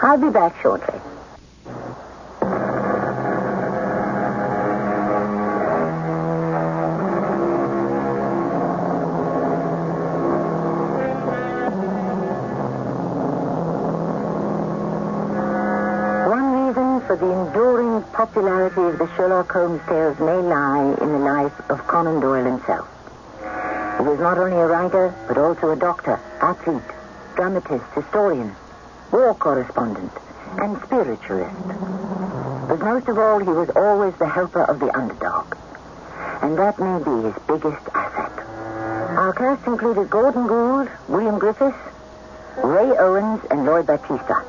I'll be back shortly. The enduring popularity of the Sherlock Holmes tales may lie in the life of Conan Doyle himself. He was not only a writer, but also a doctor, athlete, dramatist, historian, war correspondent, and spiritualist. But most of all, he was always the helper of the underdog. And that may be his biggest asset. Our cast included Gordon Gould, William Griffiths, Ray Owens, and Lloyd Battista.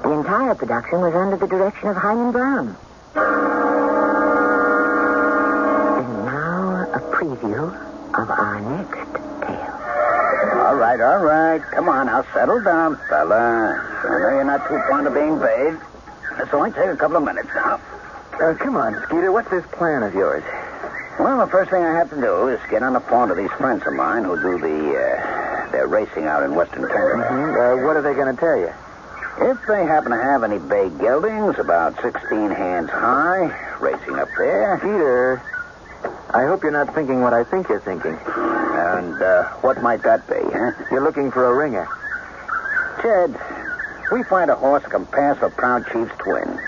The entire production was under the direction of Hyman Brown. And now a preview of our next tale. All right. Come on, now settle down, fella. I know you're not too fond of being paid. This will only take a couple of minutes now. Come on, Skeeter. What's this plan of yours? Well, the first thing I have to do is get on the phone to these friends of mine who do their racing out in Western Canada. Mm-hmm. What are they going to tell you? If they happen to have any bay geldings about 16 hands high, racing up there. Peter, I hope you're not thinking what I think you're thinking. And what might that be, huh? You're looking for a ringer. Jed, we find a horse that can pass for Proud Chief's twin.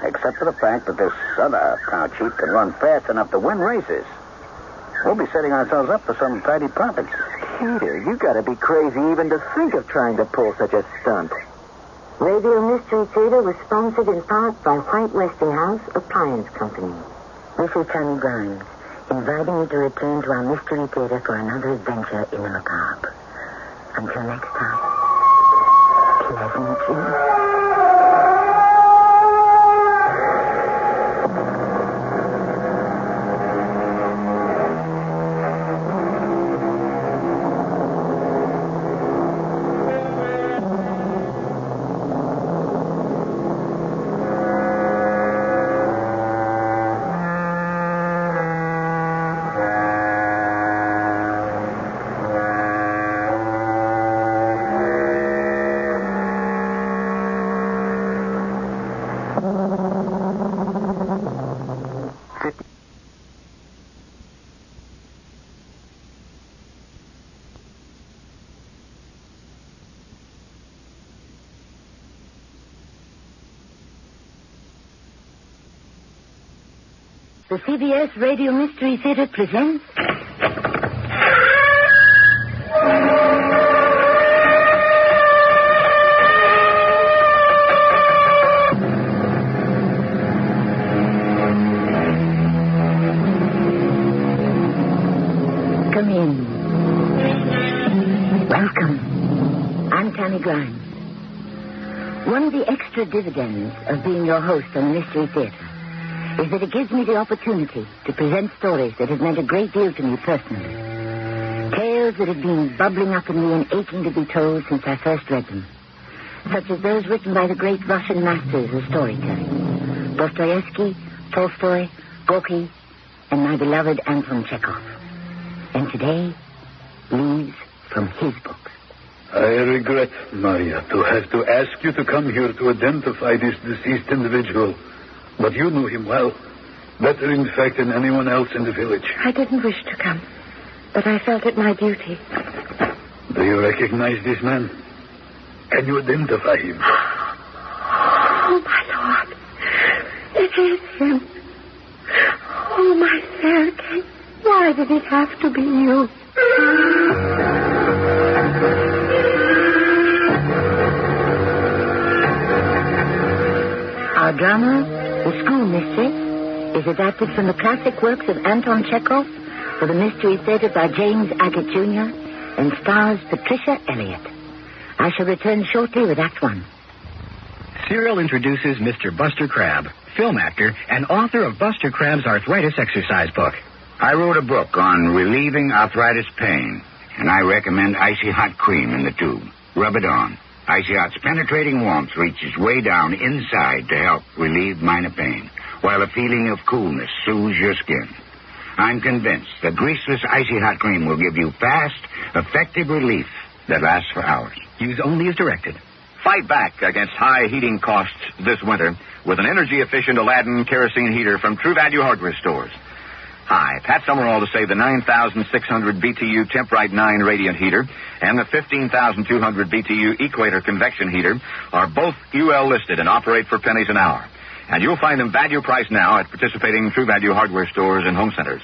Except for the fact that this other Proud Chief can run fast enough to win races. We'll be setting ourselves up for some tidy profits. Peter, you gotta be crazy even to think of trying to pull such a stunt. Radio Mystery Theater was sponsored in part by White Westinghouse Appliance Company. This is Tammy Grimes, inviting you to return to our Mystery Theater for another adventure in the macabre. Until next time, pleasant dreams. The CBS Radio Mystery Theater presents... Come in. Welcome. I'm Tammy Grimes. One of the extra dividends of being your host on the Mystery Theater is that it gives me the opportunity to present stories that have meant a great deal to me personally. Tales that have been bubbling up in me and aching to be told since I first read them. Such as those written by the great Russian masters of storytelling. Dostoevsky, Tolstoy, Gorky, and my beloved Anton Chekhov. And today, leaves from his books. I regret, Maria, to have to ask you to come here to identify this deceased individual. But you knew him well. Better, in fact, than anyone else in the village. I didn't wish to come, but I felt it my duty. Do you recognize this man? Can you identify him? Oh, my Lord. It is him. Oh, my Sergei. Why did it have to be you? Our drama, The School Mistress, is adapted from the classic works of Anton Chekhov for the Mystery Theater by James Agate Jr. and stars Patricia Elliott. I shall return shortly with Act One. Serial introduces Mr. Buster Crabbe, film actor and author of Buster Crabbe's arthritis exercise book. I wrote a book on relieving arthritis pain, and I recommend Icy Hot Cream in the tube. Rub it on. Icy Hot's penetrating warmth reaches way down inside to help relieve minor pain, while a feeling of coolness soothes your skin. I'm convinced that greaseless Icy Hot Cream will give you fast, effective relief that lasts for hours. Use only as directed. Fight back against high heating costs this winter with an energy-efficient Aladdin kerosene heater from True Value Hardware Stores. Hi, Pat Summerall to say the 9,600 BTU Temprite 9 radiant heater and the 15,200 BTU Equator convection heater are both UL listed and operate for pennies an hour. And you'll find them value priced now at participating True Value Hardware Stores and home centers.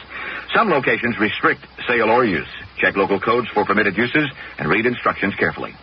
Some locations restrict sale or use. Check local codes for permitted uses and read instructions carefully.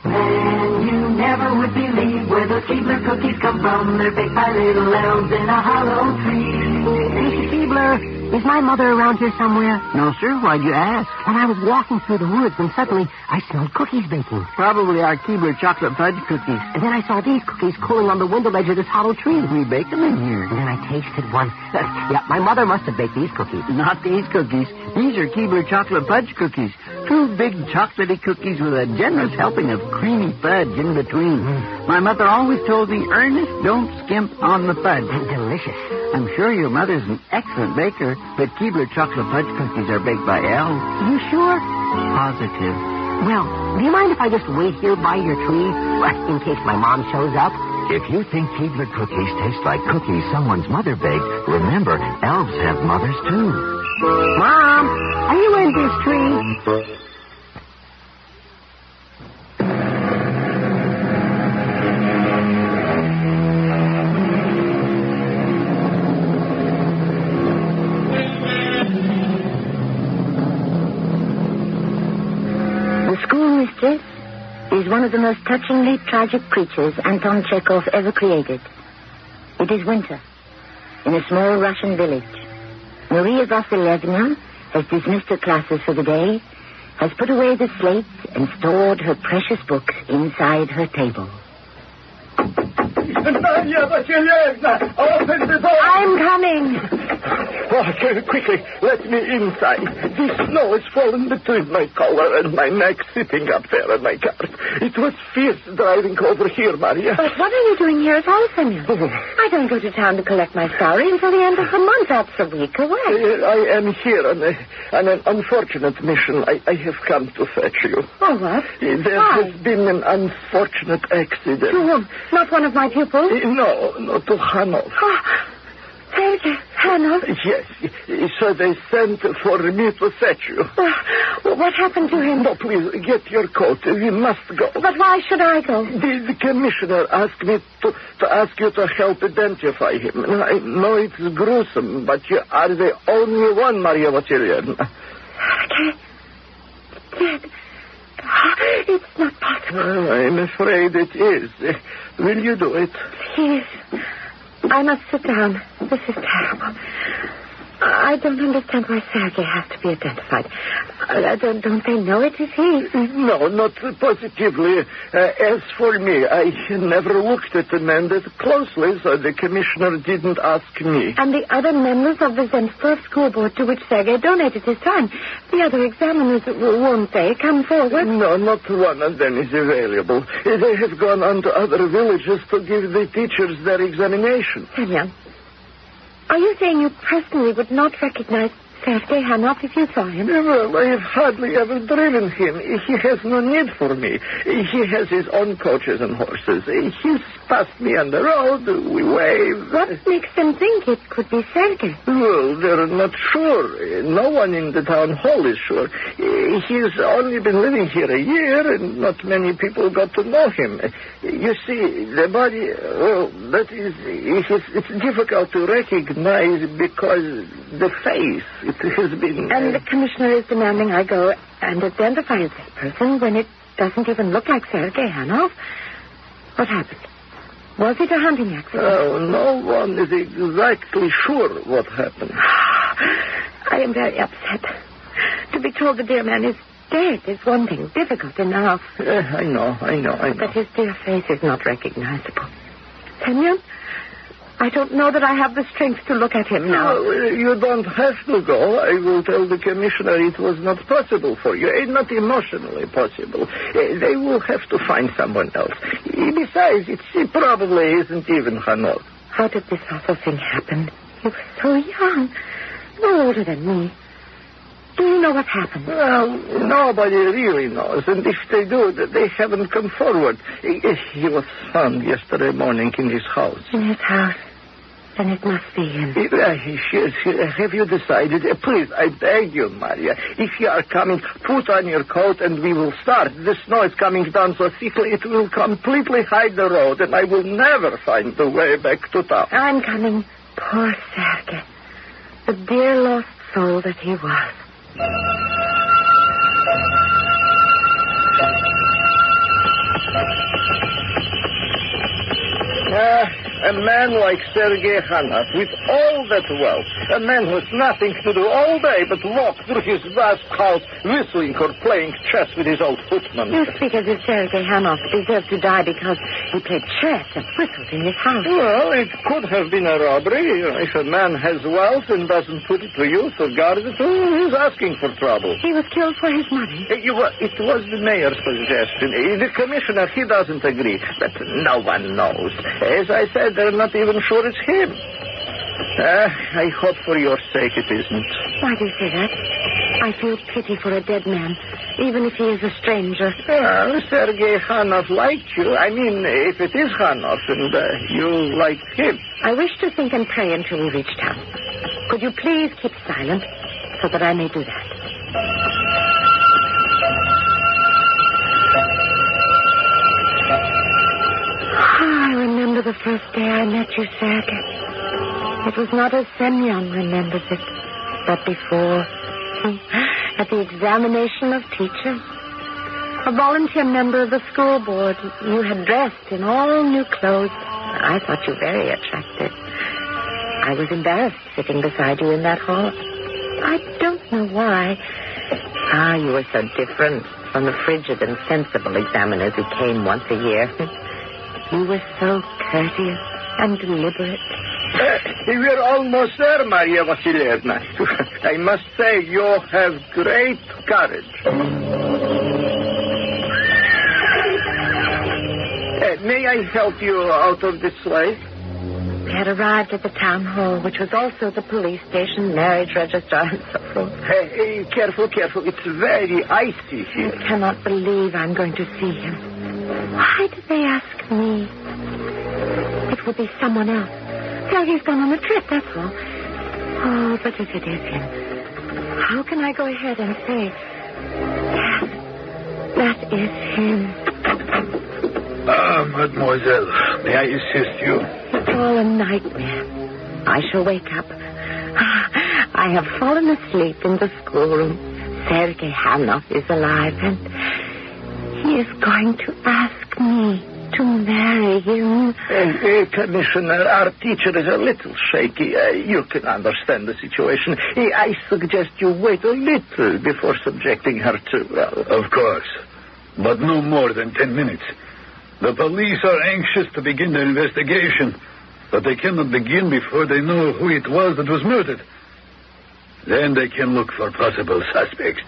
You never would believe where those Keebler cookies come from. They're baked by little elves in a hollow tree. Mr. Keebler, is my mother around here somewhere? No, sir. Why'd you ask? When I was walking through the woods, and suddenly I smelled cookies baking. Probably our Keebler chocolate fudge cookies. And then I saw these cookies cooling on the window ledge of this hollow tree. We bake them in here. And then I tasted one. Yeah, my mother must have baked these cookies. Not these cookies. These are Keebler chocolate fudge cookies. Two big chocolatey cookies with a generous helping of creamy fudge in between. My mother always told me, Ernest, don't skimp on the fudge. And delicious. I'm sure your mother's an excellent baker, but Keebler chocolate fudge cookies are baked by elves. You sure? Positive. Well, do you mind if I just wait here by your tree, in case my mom shows up? If you think Keebler cookies taste like cookies someone's mother baked, remember, elves have mothers, too. Mom, are you in this tree? The schoolmistress is one of the most touchingly tragic creatures Anton Chekhov ever created. It is winter in a small Russian village. Maria Vasilievna has dismissed her classes for the day, has put away the slates and stored her precious books inside her table. Maria Vasilievna, open the door. I'm coming. Oh, quickly, let me inside. The snow has fallen between my collar and my neck sitting up there in my cart. It was fierce driving over here, Maria. But what are you doing here at all, Semyon? I don't go to town to collect my salary until the end of the month. That's a week away. I am here on an unfortunate mission. I have come to fetch you. Oh, what? There has been an unfortunate accident. To whom? Not one of my pupils? No, to Hanov. Sergei Hanov? Yes, so they sent for me to fetch you. What happened to him? No, please, get your coat. We must go. But why should I go? The commissioner asked me to ask you to help identify him. I know it's gruesome, but you are the only one, Maria Vasilievna. Sergei? Dead? It's not possible. I'm afraid it is. Will you do it? Please. I must sit down. This is terrible. I don't understand why Sergei has to be identified. Don't they know it is he? No, not positively. As for me, I never looked at the man that closely, so the commissioner didn't ask me. And the other members of the Zemstvov school board to which Sergei donated his time, the other examiners, won't they come forward? No, not one of them is available. They have gone on to other villages to give the teachers their examination. Semyon, are you saying you personally would not recognize Sergei Hanov if you saw him? Well, I have hardly ever driven him. He has no need for me. He has his own coaches and horses. He's passed me on the road. We wave. What makes them think it could be Sergei? Well, they're not sure. No one in the town hall is sure. He's only been living here a year, and not many people got to know him. You see, the body, well, that is, it's difficult to recognize because the face, it has been... And the commissioner is demanding I go and identify this person when it doesn't even look like Sergei Hanov. What happened? Was it a hunting accident? Oh, no one is exactly sure what happened. I am very upset. To be told the dear man is Dead is one thing, difficult enough. I know. But his dear face is not recognizable. Semyon, I don't know that I have the strength to look at him now. No, you don't have to go. I will tell the commissioner it was not possible for you. Not emotionally possible. They will have to find someone else. Besides, it probably isn't even Hanov. How did this awful thing happen? You were so young. No older than me. Do you know what happened? Well, nobody really knows. And if they do, they haven't come forward. He was found yesterday morning in his house. In his house? Then it must be him. Have you decided? Please, I beg you, Maria. If you are coming, put on your coat and we will start. The snow is coming down so thickly it will completely hide the road and I will never find the way back to town. I'm coming. Poor Sergei. The dear lost soul that he was. A man like Sergei Hanov, with all that wealth, a man who has nothing to do all day but walk through his vast house, whistling or playing chess with his old footman. You speak as if Sergei Hanov deserved to die because he played chess and whistled in his house. Well, it could have been a robbery. If a man has wealth and doesn't put it to use or guard it, he's asking for trouble. He was killed for his money. It was the mayor's suggestion. The commissioner, he doesn't agree, but no one knows. As I said, they're not even sure it's him. I hope for your sake it isn't. Why do you say that? I feel pity for a dead man, even if he is a stranger. Sergei Hanov liked you. I mean, if it is Hanov and you like him. I wish to think and pray until we reach town. Could you please keep silent so that I may do that? I remember the first day I met you, Sergei. It was not as Semyon remembers it, but before, at the examination of teachers. A volunteer member of the school board, you had dressed in all new clothes. I thought you very attractive. I was embarrassed sitting beside you in that hall. I don't know why. You were so different from the frigid and sensible examiners who came once a year. You were so courteous and deliberate. We're almost there, Maria Vasilievna. I must say, you have great courage. May I help you out of this way? We had arrived at the town hall, which was also the police station, marriage registrar, and so forth. Hey, careful. It's very icy here. I cannot believe I'm going to see him. Why did they ask me? It will be someone else. Sergei's gone on a trip, that's all. Oh, but if it is him, how can I go ahead and say, yes, that is him? Mademoiselle, may I assist you? It's all a nightmare. I shall wake up. I have fallen asleep in the schoolroom. Sergei Hanov is alive, and he is going to ask me to marry him. Commissioner, our teacher is a little shaky. You can understand the situation. I suggest you wait a little before subjecting her to... Of course, but no more than 10 minutes. The police are anxious to begin their investigation, but they cannot begin before they know who it was that was murdered. Then they can look for possible suspects.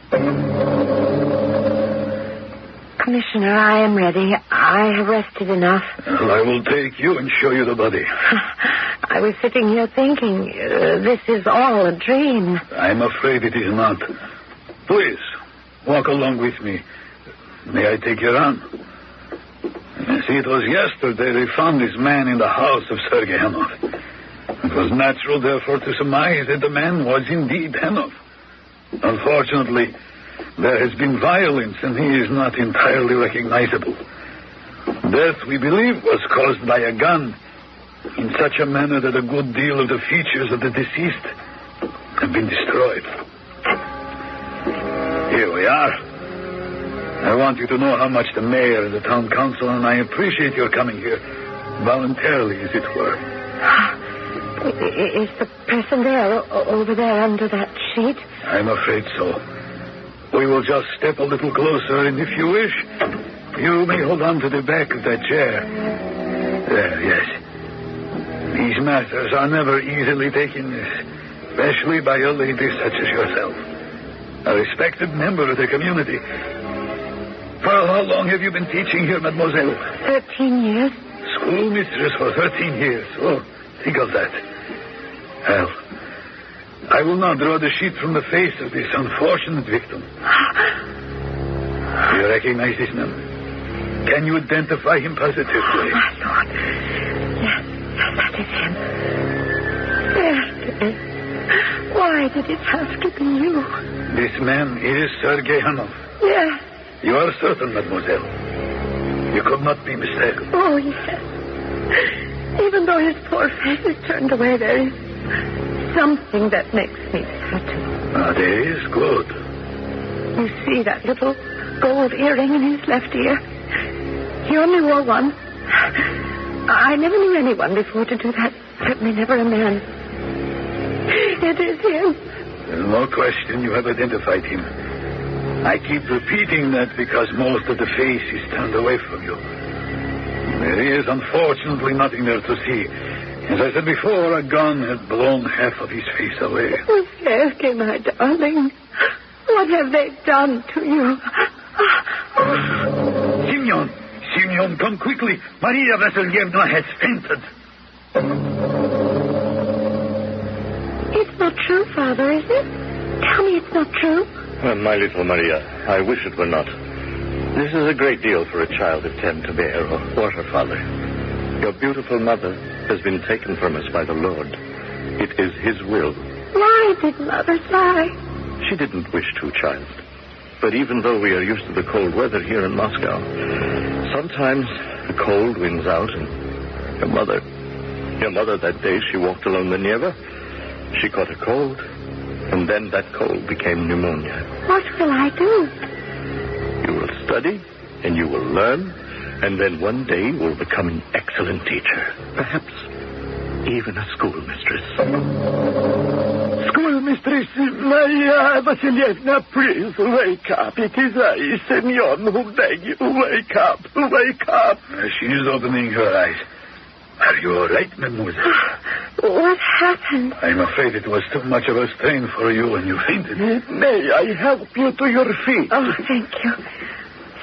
Commissioner, I am ready. I have rested enough. Well, I will take you and show you the body. I was sitting here thinking, this is all a dream. I'm afraid it is not. Please, walk along with me. May I take your arm? See, it was yesterday they found this man in the house of Sergei Hanov. It was natural, therefore, to surmise that the man was indeed Hanov. Unfortunately, there has been violence, and he is not entirely recognizable. Death, we believe, was caused by a gun in such a manner that a good deal of the features of the deceased have been destroyed. Here we are. I want you to know how much the mayor and the town council and I appreciate your coming here, voluntarily, as it were. Is the person there, over there, under that sheet? I'm afraid so. We will just step a little closer, and if you wish, you may hold on to the back of that chair. There, yes. These matters are never easily taken, especially by a lady such as yourself, a respected member of the community. For how long have you been teaching here, mademoiselle? 13 years. Schoolmistress for 13 years. Oh, think of that. Well, I will now draw the sheet from the face of this unfortunate victim. Do you recognize this man? Can you identify him positively? Oh, my Lord. Yes, that is him. Yes, it is. Why did it have to be you? This man is Sergei Hanov. Yes. You are certain, mademoiselle? You could not be mistaken. Oh, yes. Even though his poor face is turned away, there is something that makes me certain. That is good. You see that little gold earring in his left ear? He only wore one. I never knew anyone before to do that. Certainly never a man. It is him. There's no question you have identified him. I keep repeating that because most of the face is turned away from you. There is unfortunately nothing there to see. As I said before, a gun had blown half of his face away. Oh, Sergei, my darling. What have they done to you? Simeon, come quickly. Maria Vasilyevna has fainted. It's not true, Father, is it? Tell me it's not true. My little Maria, I wish it were not. This is a great deal for a child of 10 to bear, or her father. Your beautiful mother has been taken from us by the Lord. It is his will. Why did Mother die? She didn't wish to, child. But even though we are used to the cold weather here in Moscow, sometimes the cold wins out, and your mother that day she walked along the Neva, she caught a cold, and then that cold became pneumonia. What will I do? You will study, and you will learn, and then one day you will become an excellent teacher. Perhaps even a schoolmistress. Schoolmistress Maria Vasilyevna, please wake up. It is I, Semyon, who beg you. Wake up, wake up. She is opening her eyes. Are you all right, mademoiselle? What happened? I'm afraid it was too much of a strain for you and you fainted. May I help you to your feet? Oh, thank you.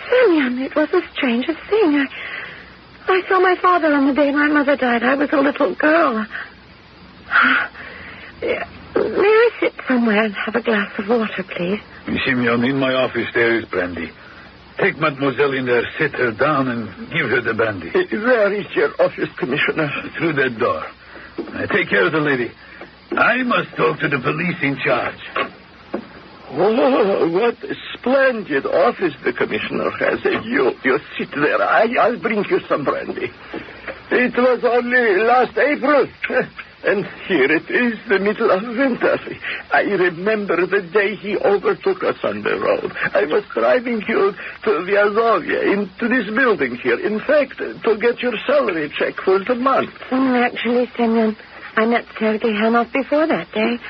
Semyon, it was the strangest thing. I saw my father on the day my mother died. I was a little girl. May I sit somewhere and have a glass of water, please? Simeon, in my office there is brandy. Take mademoiselle in there, sit her down, and give her the brandy. Where is your office, Commissioner? Through that door. Take care of the lady. I must talk to the police in charge. Oh, what a splendid office the Commissioner has. You sit there. I'll bring you some brandy. It was only last April. And here it is, the middle of winter. I remember the day he overtook us on the road. I was driving you to Vyazovia, into this building here. In fact, to get your salary check for the month. Actually, Semyon, I met Sergei Hanov before that day.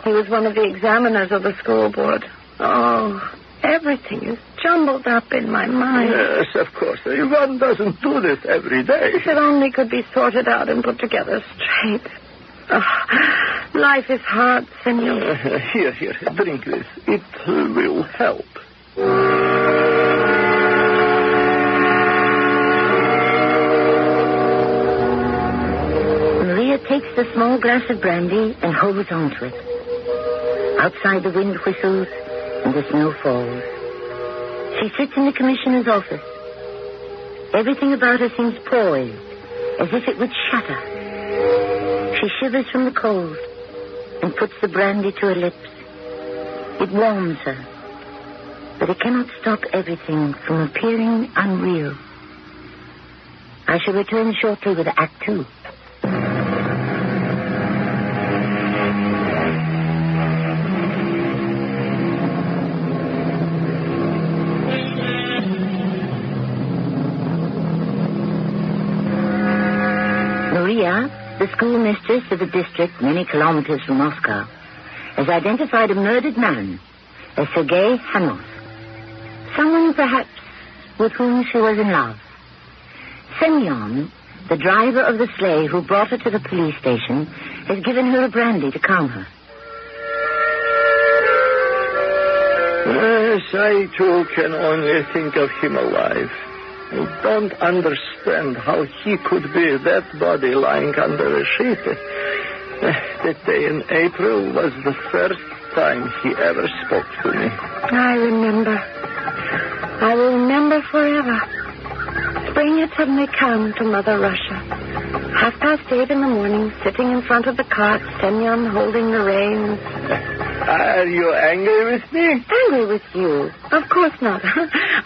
He was one of the examiners of the school board. Oh, everything is jumbled up in my mind. Yes, of course. One doesn't do this every day. If it only could be sorted out and put together straight. Oh, life is hard, Senor. Here, drink this. It will help. Maria takes the small glass of brandy and holds on to it. Outside the wind whistles and the snow falls. She sits in the commissioner's office. Everything about her seems poised, as if it would shatter. She shivers from the cold and puts the brandy to her lips. It warms her, but it cannot stop everything from appearing unreal. I shall return shortly with Act 2. Maria, the schoolmistress of a district many kilometers from Moscow, has identified a murdered man a Sergei Hanov. Someone, perhaps, with whom she was in love. Semyon, the driver of the sleigh who brought her to the police station, has given her a brandy to calm her. Yes, I, too, can only think of him alive. I don't understand how he could be that body lying under a sheet. That day in April was the first time he ever spoke to me. I remember. I will remember forever. Spring had suddenly come to Mother Russia. 8:30 in the morning, sitting in front of the cart, Semyon holding the reins. Are you angry with me? Angry with you? Of course not.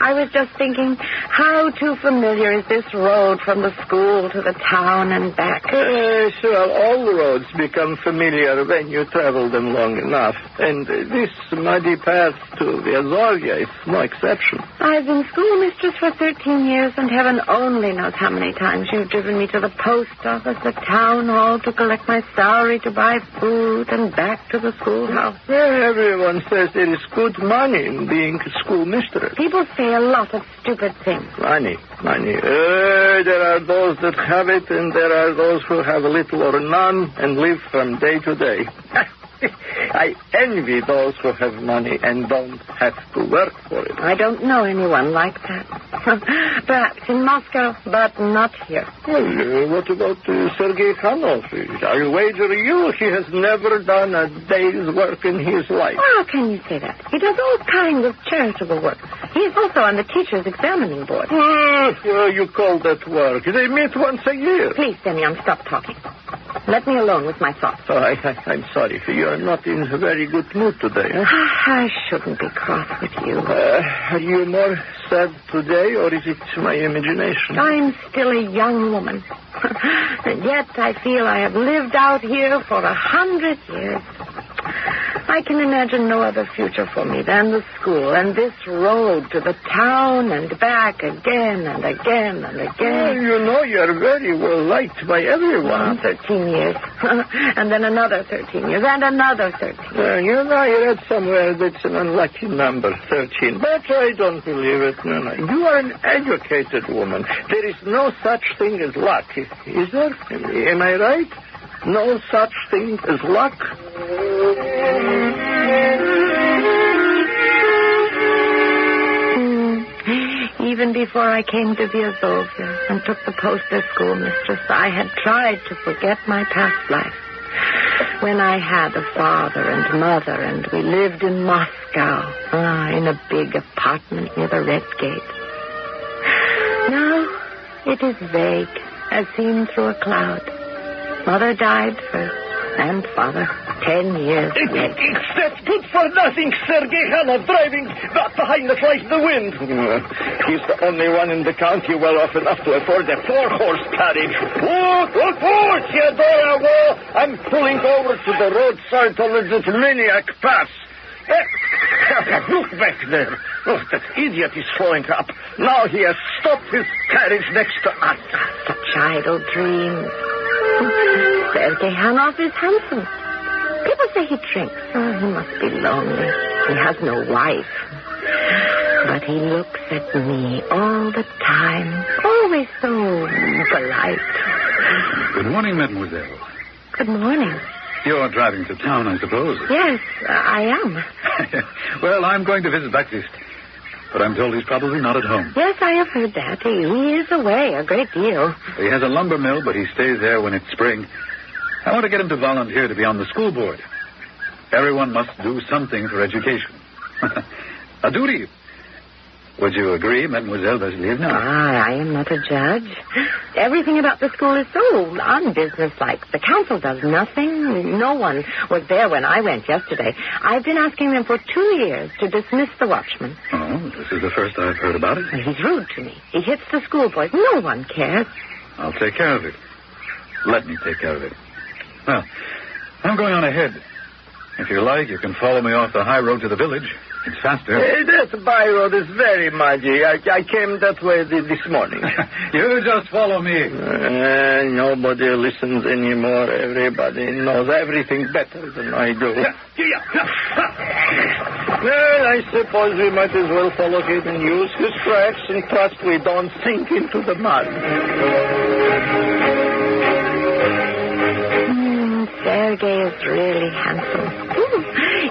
I was just thinking, how too familiar is this road from the school to the town and back? Well, all roads become familiar when you travel them long enough. And this muddy path to Vyazoria is no exception. I've been schoolmistress for 13 years, and heaven only knows how many times you've driven me to the post office, the town hall, to collect my salary, to buy food, and back to the schoolhouse. Everyone says there is good money in being a schoolmistress. People say a lot of stupid things. Money. There are those that have it, and there are those who have little or none and live from day to day. I envy those who have money and don't have to work for it. I don't know anyone like that. Perhaps in Moscow, but not here. Well, what about Sergei Hanov? I'll wager you he has never done a day's work in his life. How can you say that? He does all kinds of charitable work. He is also on the teacher's examining board. You call that work? They meet once a year. Please, Semyon, stop talking. Let me alone with my thoughts. Oh, I'm sorry. You're not in a very good mood today. Huh? I shouldn't be cross with you. Are you more sad today, or is it my imagination? I'm still a young woman. And yet I feel I have lived out here for 100 years. I can imagine no other future for me than the school and this road to the town and back again and again and again. You know you're very well liked by everyone. 13 years. And then another 13 years and another 13 years. I read somewhere that's an unlucky number, 13. But I don't believe it. No. You are an educated woman. There is no such thing as luck. Is there? Am I right? No such thing as luck? Even before I came to Vyazovia and took the post as schoolmistress, I had tried to forget my past life. When I had a father and mother, and we lived in Moscow, in a big apartment near the Red Gate. Now it is vague, as seen through a cloud. Mother died first, and father 10 years later. It's that good-for-nothing Sergei Hanov driving back behind us like the wind. He's the only one in the county well off enough to afford a 4-horse carriage. Whoa, Theodora, whoa! I'm pulling over to the roadside to let this maniac pass. Look back there. Oh, that idiot is slowing up. Now he has stopped his carriage next to us. Such idle dreams. Sergei Hanov is handsome. People say he drinks. Oh, he must be lonely. He has no wife. But he looks at me all the time. Always so polite. Good morning, mademoiselle. Good morning. You're driving to town, I suppose. Yes, I am. Well, I'm going to visit Baptiste. But I'm told he's probably not at home. Yes, I have heard that. He is away a great deal. He has a lumber mill, but he stays there when it's spring. I want to get him to volunteer to be on the school board. Everyone must do something for education. A duty. Would you agree, Mademoiselle Vasilevna? I am not a judge. Everything about the school is so unbusinesslike. The council does nothing. No one was there when I went yesterday. I've been asking them for 2 years to dismiss the watchman. Oh, this is the first I've heard about it. He's rude to me. He hits the schoolboys. No one cares. I'll take care of it. Let me take care of it. Well, I'm going on ahead. If you like, you can follow me off the high road to the village. It's faster. That by road is very muddy. I came that way this morning. You just follow me. Nobody listens anymore. Everybody knows everything better than I do. Well, I suppose we might as well follow him and use his tracks and trust we don't sink into the mud. Sergei is really handsome.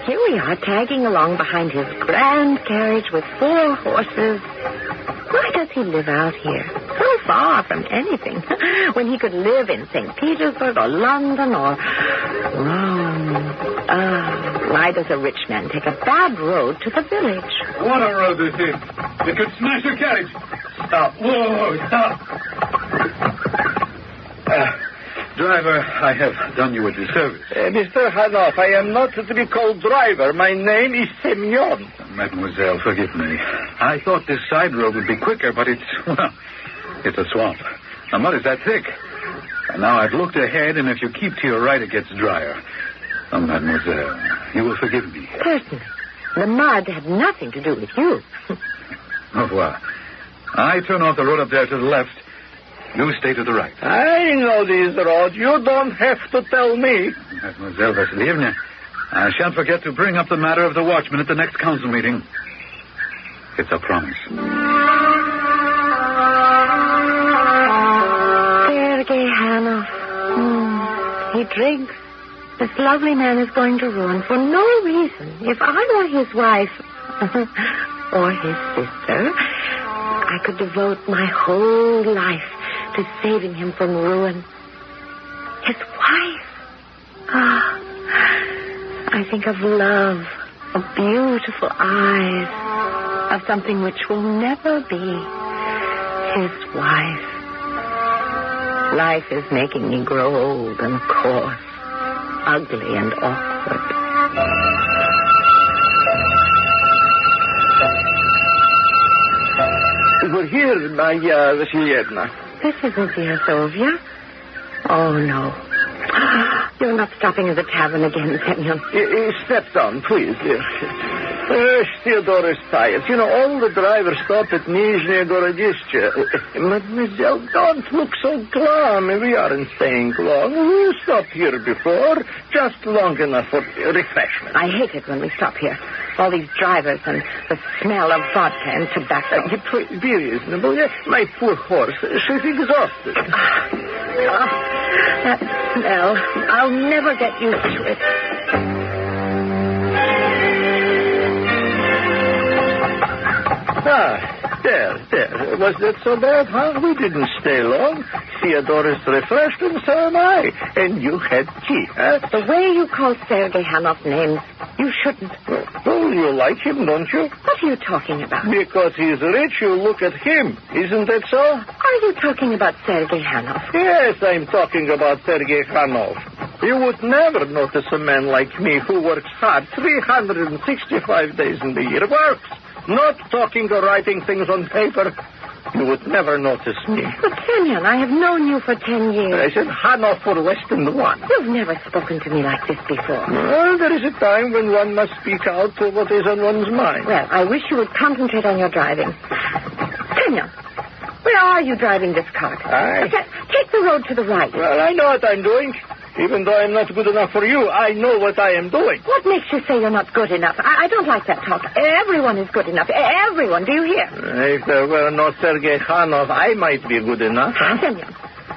Here we are, tagging along behind his grand carriage with 4 horses. Why does he live out here, so far from anything, when he could live in St. Petersburg or London or Rome? Why does a rich man take a bad road to the village? What a road this is. You could smash your carriage. Stop. Whoa, stop. Driver, I have done you a disservice. Mr. Hanoff, I am not to be called driver. My name is Semyon. Mademoiselle, forgive me. I thought this side road would be quicker, but it's a swamp. The mud is that thick. And now I've looked ahead, and if you keep to your right, it gets drier. Oh, mademoiselle, you will forgive me. Certainly. The mud had nothing to do with you. Au revoir. I turn off the road up there to the left. You stay to the right. I know these roads. You don't have to tell me. Mademoiselle Vasilievna, I shan't forget to bring up the matter of the watchman at the next council meeting. It's a promise. Sergei Hanoff. He drinks. This lovely man is going to ruin for no reason. If I were his wife or his sister, I could devote my whole life to saving him from ruin. His wife. I think of love, of beautiful eyes, of something which will never be his wife. Life is making me grow old and coarse, ugly and awkward. We're here, my Vasilievna. This isn't dear Sylvia. Oh, no. You're not stopping at the tavern again, Semyon. Step down, please. Theodore is tired. You know, all the drivers stop at Nizhny Gorodishche. Mademoiselle, don't look so glum. We aren't staying long. We stopped here before, just long enough for refreshment. I hate it when we stop here. All these drivers and the smell of vodka and tobacco. Please, be reasonable. My poor horse, she's exhausted. That smell. I'll never get used to it. There. Was that so bad, huh? We didn't stay long. Theodore is refreshed, and so am I. And you had tea, huh? The way you call Sergei Hanoff names, you shouldn't. Oh, you like him, don't you? What are you talking about? Because he's rich, you look at him. Isn't that so? Are you talking about Sergei Hanoff? Yes, I'm talking about Sergei Hanoff. You would never notice a man like me who works hard 365 days in the year. Works. Not talking or writing things on paper. You would never notice me. But, Semyon, I have known you for 10 years. I said Hanoff for less than 1. You've never spoken to me like this before. Well, there is a time when one must speak out what is on one's mind. Well, I wish you would concentrate on your driving. Semyon, where are you driving this cart? Take the road to the right. Well, I know what I'm doing. Even though I'm not good enough for you, I know what I am doing. What makes you say you're not good enough? I don't like that talk. Everyone is good enough. Everyone. Do you hear? If there were no Sergei Hanoff, I might be good enough. Huh? Semyon,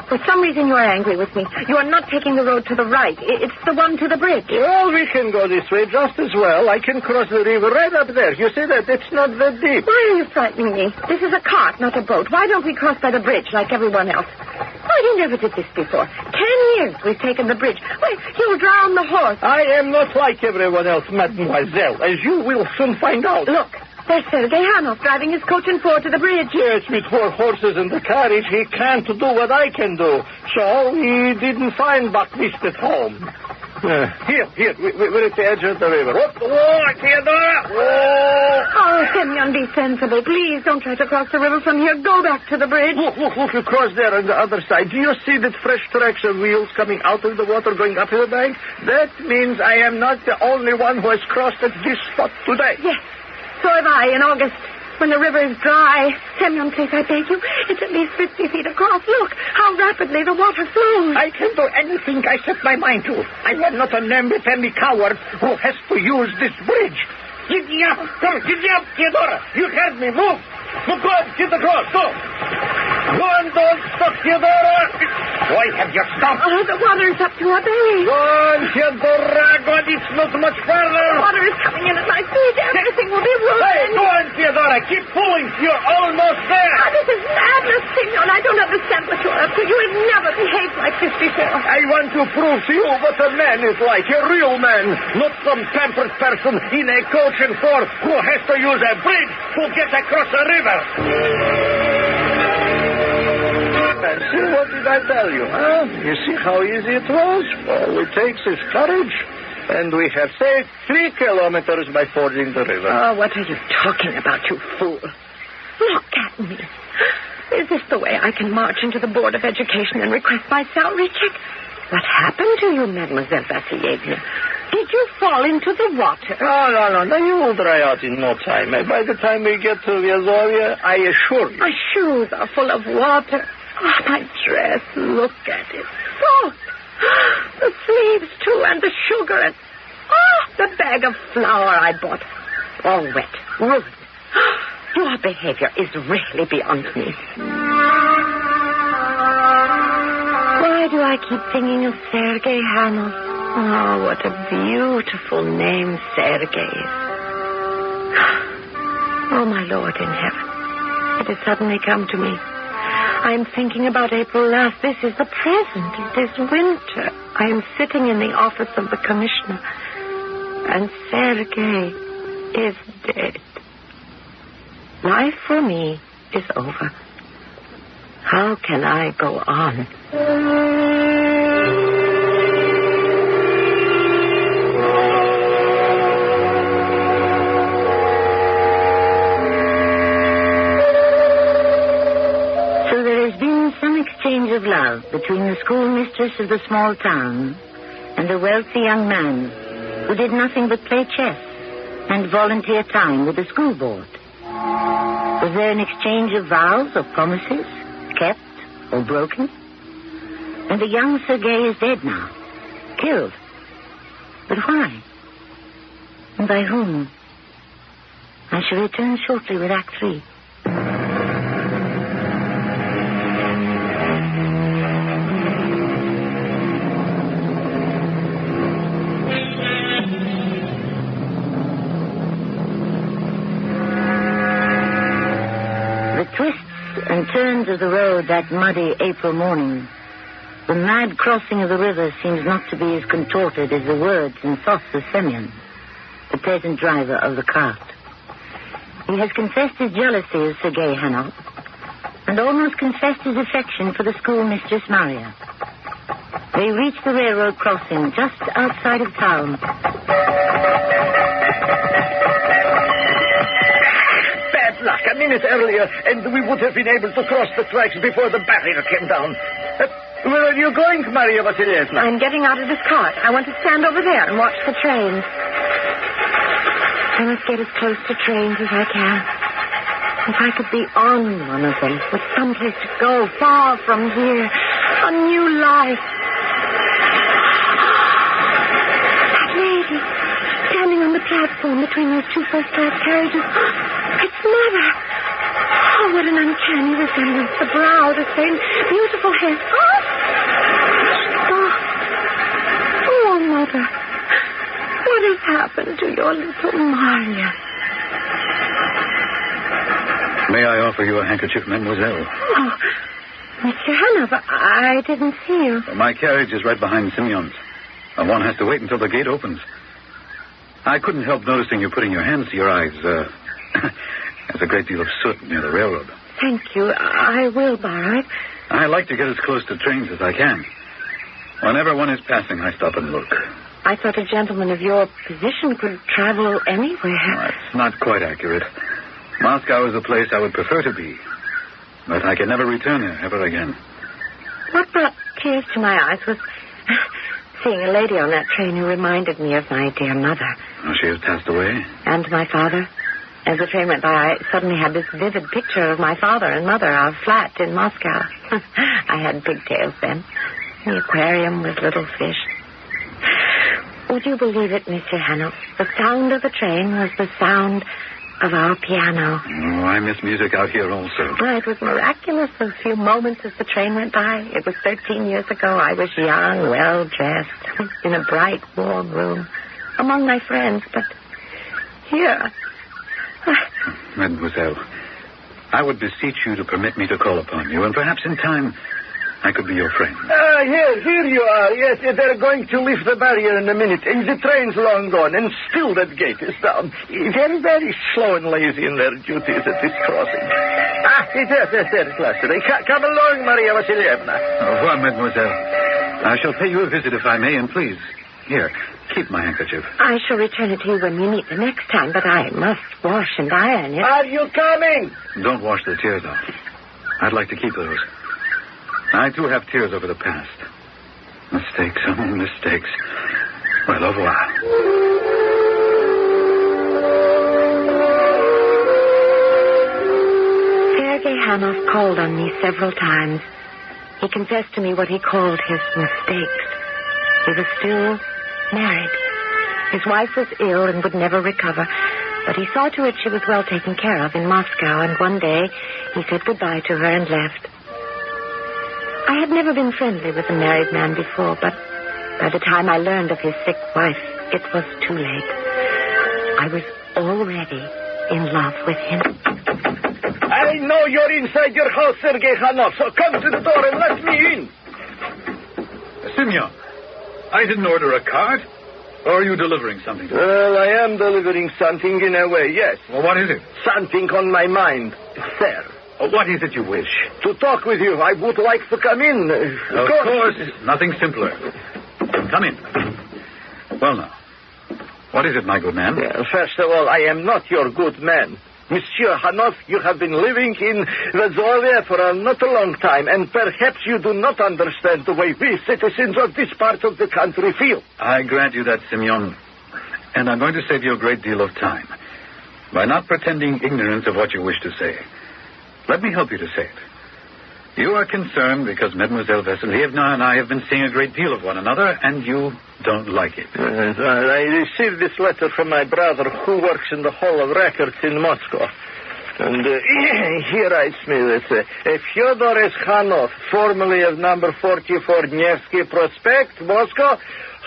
for some reason you are angry with me. You are not taking the road to the right. It's the one to the bridge. Well, we can go this way just as well. I can cross the river right up there. You see that? It's not that deep. Why are you frightening me? This is a cart, not a boat. Why don't we cross by the bridge like everyone else? Oh, you never did this before. 10 years we've taken the bridge. Wait, you'll drown the horse. I am not like everyone else, mademoiselle, as you will soon find out. Look, there's Sergei Hanoff driving his coach and 4 to the bridge. Yes, with 4 horses in the carriage, he can't do what I can do. So he didn't find Buckwheat at home. Here. We're at the edge of the river. Whoa, Theodora! Whoa! Oh, Semyon, be sensible. Please don't try to cross the river from here. Go back to the bridge. Look, across there on the other side. Do you see that fresh tracks of wheels coming out of the water going up to the bank? That means I am not the only one who has crossed at this spot today. Yes, so have I in August. When the river is dry. Semyon, please, I beg you. It's at least 50 feet across. Look how rapidly the water flows. I can do anything I set my mind to. I am not a namby-pamby coward who has to use this bridge. Giddy up! Come, giddy up, Theodora! You heard me. Move! Move, go on, get across, go! Go on, don't stop, Theodora! Why have you stopped? Oh, the water is up to our belly. Go on, Theodora, go on, it's not much further. The water is coming in at my feet. Everything will be ruined. Hey, go on, Theodora, keep pulling. You're almost there. Oh, this is madness, Semyon. I don't understand what you're up to. You have never behaved like this before. I want to prove to you what a man is like, a real man, not some pampered person in a coach and four who has to use a bridge to get across a river. See, what did I tell you, huh? You see how easy it was? All it takes is courage. And we have saved 3 kilometers by fording the river. Oh, what are you talking about, you fool? Look at me. Is this the way I can march into the Board of Education and request my salary check? What happened to you, Mademoiselle Vassilievna? Did you fall into the water? Oh, no. You will dry out in no time. By the time we get to Vyazovia, I assure you. My shoes are full of water. Oh, my dress, look at it. Soaked. The sleeves, too, and the sugar, and... the bag of flour I bought. All wet, ruined. Your behavior is really beyond me. Why do I keep thinking of Sergei Hanov? Oh, what a beautiful name Sergei is. Oh, my Lord in heaven. It has suddenly come to me. I'm thinking about April last. This is the present. It is winter. I am sitting in the office of the commissioner. And Sergei is dead. Life for me is over. How can I go on? Exchange of love between the schoolmistress of the small town and a wealthy young man who did nothing but play chess and volunteer time with the school board. Was there an exchange of vows or promises, kept or broken? And the young Sergei is dead now, killed. But why? And by whom? I shall return shortly with Act 3. And turns of the road that muddy April morning, the mad crossing of the river seems not to be as contorted as the words and thoughts of Semyon, the peasant driver of the cart. He has confessed his jealousy of Sergei Hanov and almost confessed his affection for the schoolmistress Maria. They reach the railroad crossing just outside of town. Luck. A minute earlier, and we would have been able to cross the tracks before the barrier came down. Where are you going, Maria Vasilievna? I'm getting out of this cart. I want to stand over there and watch the trains. I must get as close to trains as I can. If I could be on one of them, with someplace to go, far from here, a new life. That lady, standing on the platform between those 2 first-class carriages. It's Mother. Oh, what an uncanny resemblance. The brow, the same beautiful head. Oh, Mother. What has happened to your little Maria? May I offer you a handkerchief, mademoiselle? Oh, Mr. Hanov, I didn't see you. My carriage is right behind Semyon's. One has to wait until the gate opens. I couldn't help noticing you putting your hands to your eyes. There's a great deal of soot near the railroad. Thank you. I will, Barrett. I like to get as close to trains as I can. Whenever one is passing, I stop and look. I thought a gentleman of your position could travel anywhere. That's not quite accurate. Moscow is the place I would prefer to be. But I can never return there ever again. What brought tears to my eyes was seeing a lady on that train who reminded me of my dear mother. Oh, she has passed away? And my father. As the train went by, I suddenly had this vivid picture of my father and mother, our flat in Moscow. I had pigtails then. The aquarium with little fish. Would you believe it, Monsieur Hanoff? The sound of the train was the sound of our piano. Oh, I miss music out here also. Well, it was miraculous, those few moments as the train went by. It was 13 years ago. I was young, well-dressed, in a bright, warm room, among my friends. But here... Mademoiselle, I would beseech you to permit me to call upon you, and perhaps in time I could be your friend. Here you are. Yes, they're going to lift the barrier in a minute, and the train's long gone, and still that gate is down. They're very slow and lazy in their duties at this crossing. Yes, at last. Come along, Maria Vasilievna. Au revoir, mademoiselle. I shall pay you a visit if I may, and please, here, keep my handkerchief. I shall return it to you when we meet the next time, but I must wash and iron it. Are you coming? Don't wash the tears off. I'd like to keep those. I, too, have tears over the past. Mistakes, only mistakes. Well, au revoir. Sergei Hanoff called on me several times. He confessed to me what he called his mistakes. He was still married. His wife was ill and would never recover, but he saw to it she was well taken care of in Moscow, and one day he said goodbye to her and left. I had never been friendly with a married man before, but by the time I learned of his sick wife, it was too late. I was already in love with him. I know you're inside your house, Sergei Hanoff, so come to the door and let me in. Simeon, I didn't order a cart. Or are you delivering something? Well, I am delivering something in a way, yes. Well, what is it? Something on my mind, sir. What is it you wish? To talk with you. I would like to come in. Of course. Nothing simpler. Come in. Well, now, what is it, my good man? First of all, I am not your good man. Monsieur Hanoff, you have been living in Vazovia for not a long time, and perhaps you do not understand the way we citizens of this part of the country feel. I grant you that, Simeon, and I'm going to save you a great deal of time by not pretending ignorance of what you wish to say. Let me help you to say it. You are concerned because Mademoiselle Vasilievna and I have been seeing a great deal of one another, and you don't like it. I received this letter from my brother, who works in the Hall of Records in Moscow. And he writes me that Fyodor S. Hanoff, formerly of number 44 Nevsky Prospect, Moscow,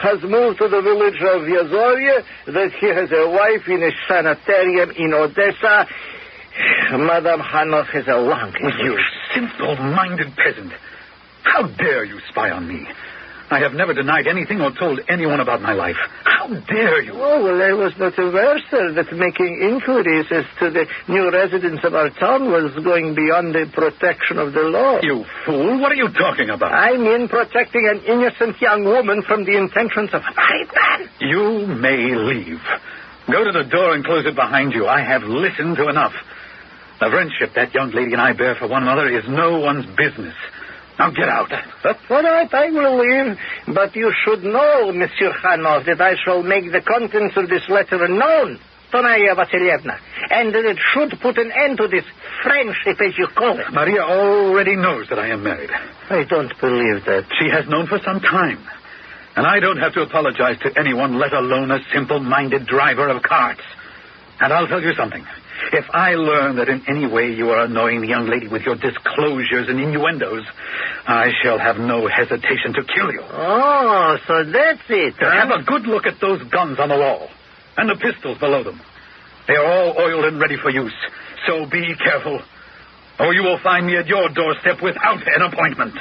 has moved to the village of Vyazovye, that he has a wife in a sanitarium in Odessa. Madame Hanoff has a lung. You simple-minded peasant. How dare you spy on me? I have never denied anything or told anyone about my life. How dare you? Oh, well, I was not aware, sir, that making inquiries as to the new residents of our town was going beyond the protection of the law. You fool, what are you talking about? I mean protecting an innocent young woman from the intentions of a married man. You may leave. Go to the door and close it behind you. I have listened to enough. The friendship that young lady and I bear for one another is no one's business. Now get out. That's all right, I will leave. But you should know, Monsieur Hanoff, that I shall make the contents of this letter known to Maria Vasilievna, and that it should put an end to this friendship, as you call it. Maria already knows that I am married. I don't believe that. She has known for some time. And I don't have to apologize to anyone, let alone a simple-minded driver of carts. And I'll tell you something. If I learn that in any way you are annoying the young lady with your disclosures and innuendos, I shall have no hesitation to kill you. Oh, so that's it, huh? Have a good look at those guns on the wall and the pistols below them. They are all oiled and ready for use, so be careful, or you will find me at your doorstep without an appointment.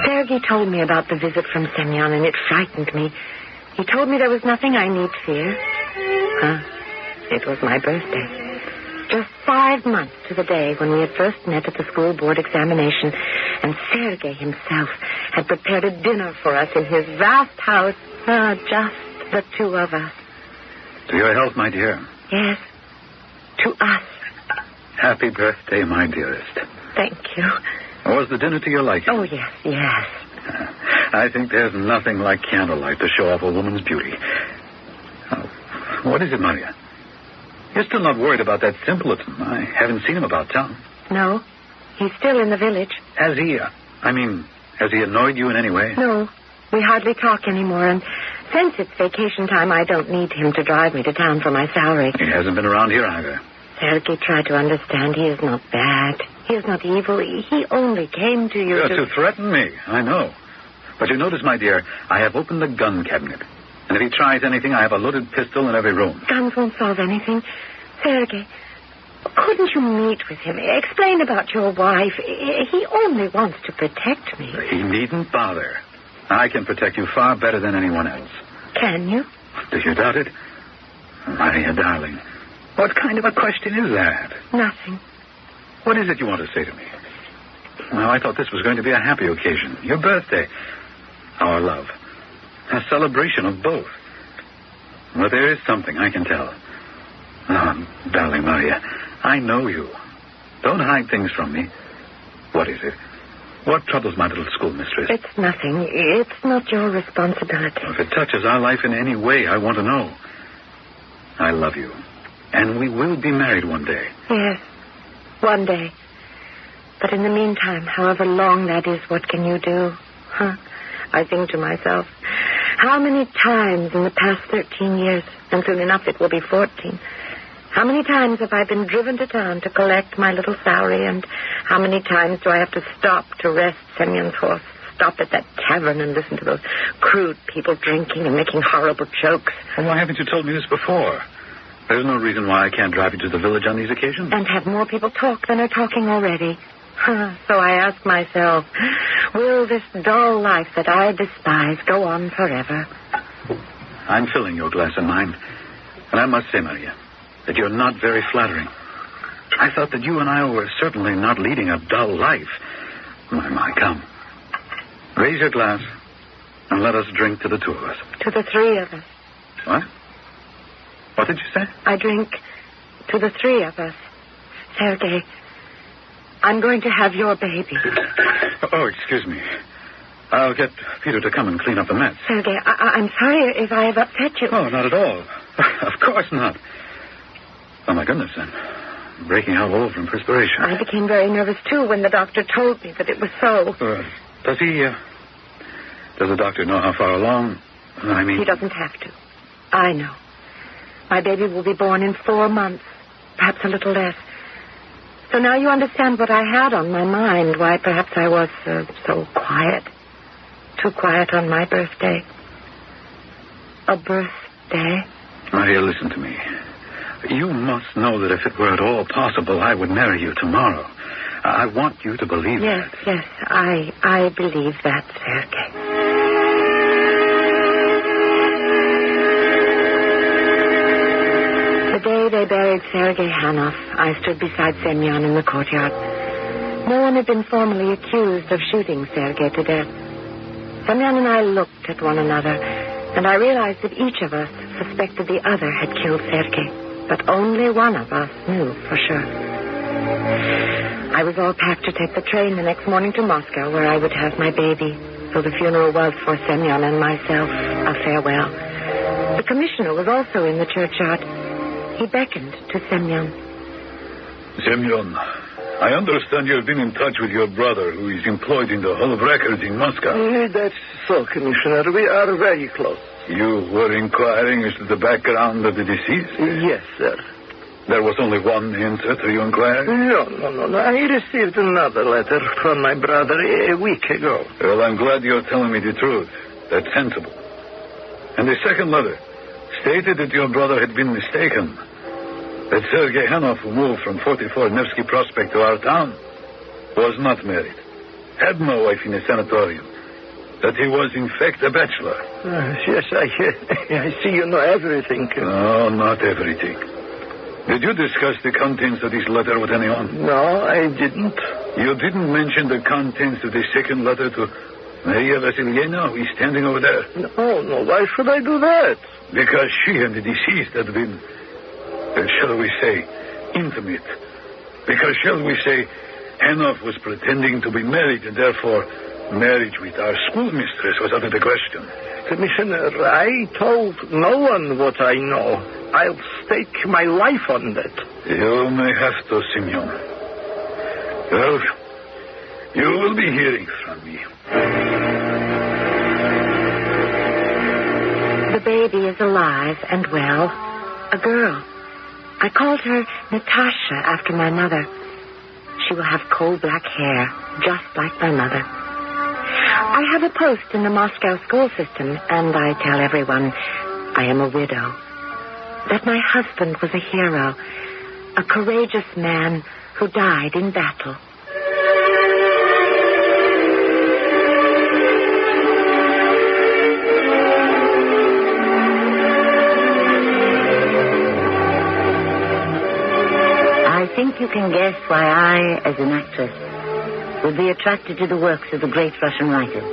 Sergei told me about the visit from Semyon, and it frightened me. He told me there was nothing I need fear. It was my birthday. Just 5 months to the day when we had first met at the school board examination, and Sergei himself had prepared a dinner for us in his vast house, just the two of us. To your health, my dear. Yes, to us. Happy birthday, my dearest. Thank you. Was the dinner to your liking? Oh, yes. I think there's nothing like candlelight to show off a woman's beauty. Oh, what is it, Maria? You're still not worried about that simpleton. I haven't seen him about town. No, he's still in the village. Has he annoyed you in any way? No, we hardly talk anymore, and since it's vacation time, I don't need him to drive me to town for my salary. He hasn't been around here either. Sergei, try to understand. He is not bad. He is not evil. He only came to you to threaten me, I know. But you notice, my dear, I have opened the gun cabinet. And if he tries anything, I have a loaded pistol in every room. Guns won't solve anything. Sergei, couldn't you meet with him? Explain about your wife. He only wants to protect me. He needn't bother. I can protect you far better than anyone else. Can you? Do you doubt it? Maria, darling, what kind of a question is that? Nothing. What is it you want to say to me? Well, I thought this was going to be a happy occasion. Your birthday. Our love. A celebration of both. But there is something I can tell. Oh, darling Maria, I know you. Don't hide things from me. What is it? What troubles my little schoolmistress? It's nothing. It's not your responsibility. If it touches our life in any way, I want to know. I love you. And we will be married one day. Yes, one day. But in the meantime, however long that is, what can you do? I think to myself, how many times in the past 13 years, and soon enough it will be 14, how many times have I been driven to town to collect my little salary, and how many times do I have to stop to rest Semyon's horse, stop at that tavern and listen to those crude people drinking and making horrible jokes? Well, why haven't you told me this before? There's no reason why I can't drive you to the village on these occasions. And have more people talk than are talking already. So I ask myself, will this dull life that I despise go on forever? I'm filling your glass and mine. And I must say, Maria, that you're not very flattering. I thought that you and I were certainly not leading a dull life. My, come. Raise your glass and let us drink to the two of us. To the three of us. What? What did you say? I drink to the three of us. Sergei, I'm going to have your baby. Oh, excuse me. I'll get Peter to come and clean up the mess. Sergei, I'm sorry if I have upset you. Oh, not at all. Of course not. Oh, my goodness, I'm breaking out all over in perspiration. I became very nervous, too, when the doctor told me that it was so. Does the doctor know how far along? I mean... He doesn't have to. I know. My baby will be born in 4 months, perhaps a little less. So now you understand what I had on my mind, why perhaps I was so quiet. Too quiet on my birthday. A birthday? Maria, listen to me. You must know that if it were at all possible, I would marry you tomorrow. I want you to believe that. Yes, I believe that, Sergei. The day they buried Sergei Hanoff, I stood beside Semyon in the courtyard. No one had been formally accused of shooting Sergei to death. Semyon and I looked at one another, and I realized that each of us suspected the other had killed Sergei, but only one of us knew for sure. I was all packed to take the train the next morning to Moscow, where I would have my baby, so the funeral was for Semyon and myself a farewell. The commissioner was also in the churchyard. He beckoned to Semyon. Semyon, I understand you've been in touch with your brother, who is employed in the Hall of Records in Moscow. That's so, Commissioner. We are very close. You were inquiring as to the background of the deceased? Yes, sir. There was only one answer to your inquiry? No. I received another letter from my brother a week ago. Well, I'm glad you're telling me the truth. That's sensible. And the second letter stated that your brother had been mistaken. That Sergei Hanoff, who moved from 44 Nevsky Prospect to our town, was not married, had no wife in a sanatorium, that he was, in fact, a bachelor. Yes, I see you know everything. No, not everything. Did you discuss the contents of this letter with anyone? No, I didn't. You didn't mention the contents of the second letter to Maria Vasilievna, who is standing over there? No, why should I do that? Because she and the deceased had been, shall we say, intimate. Because, shall we say, Hanoff was pretending to be married, and therefore marriage with our schoolmistress was out of the question. Commissioner, I told no one what I know. I'll stake my life on that. You may have to, Simeon. Well, you will be hearing from me. The baby is alive and well. A girl. I called her Natasha after my mother. She will have coal-black hair, just like my mother. I have a post in the Moscow school system, and I tell everyone I am a widow. That my husband was a hero, a courageous man who died in battle. I think you can guess why I, as an actress, would be attracted to the works of the great Russian writers.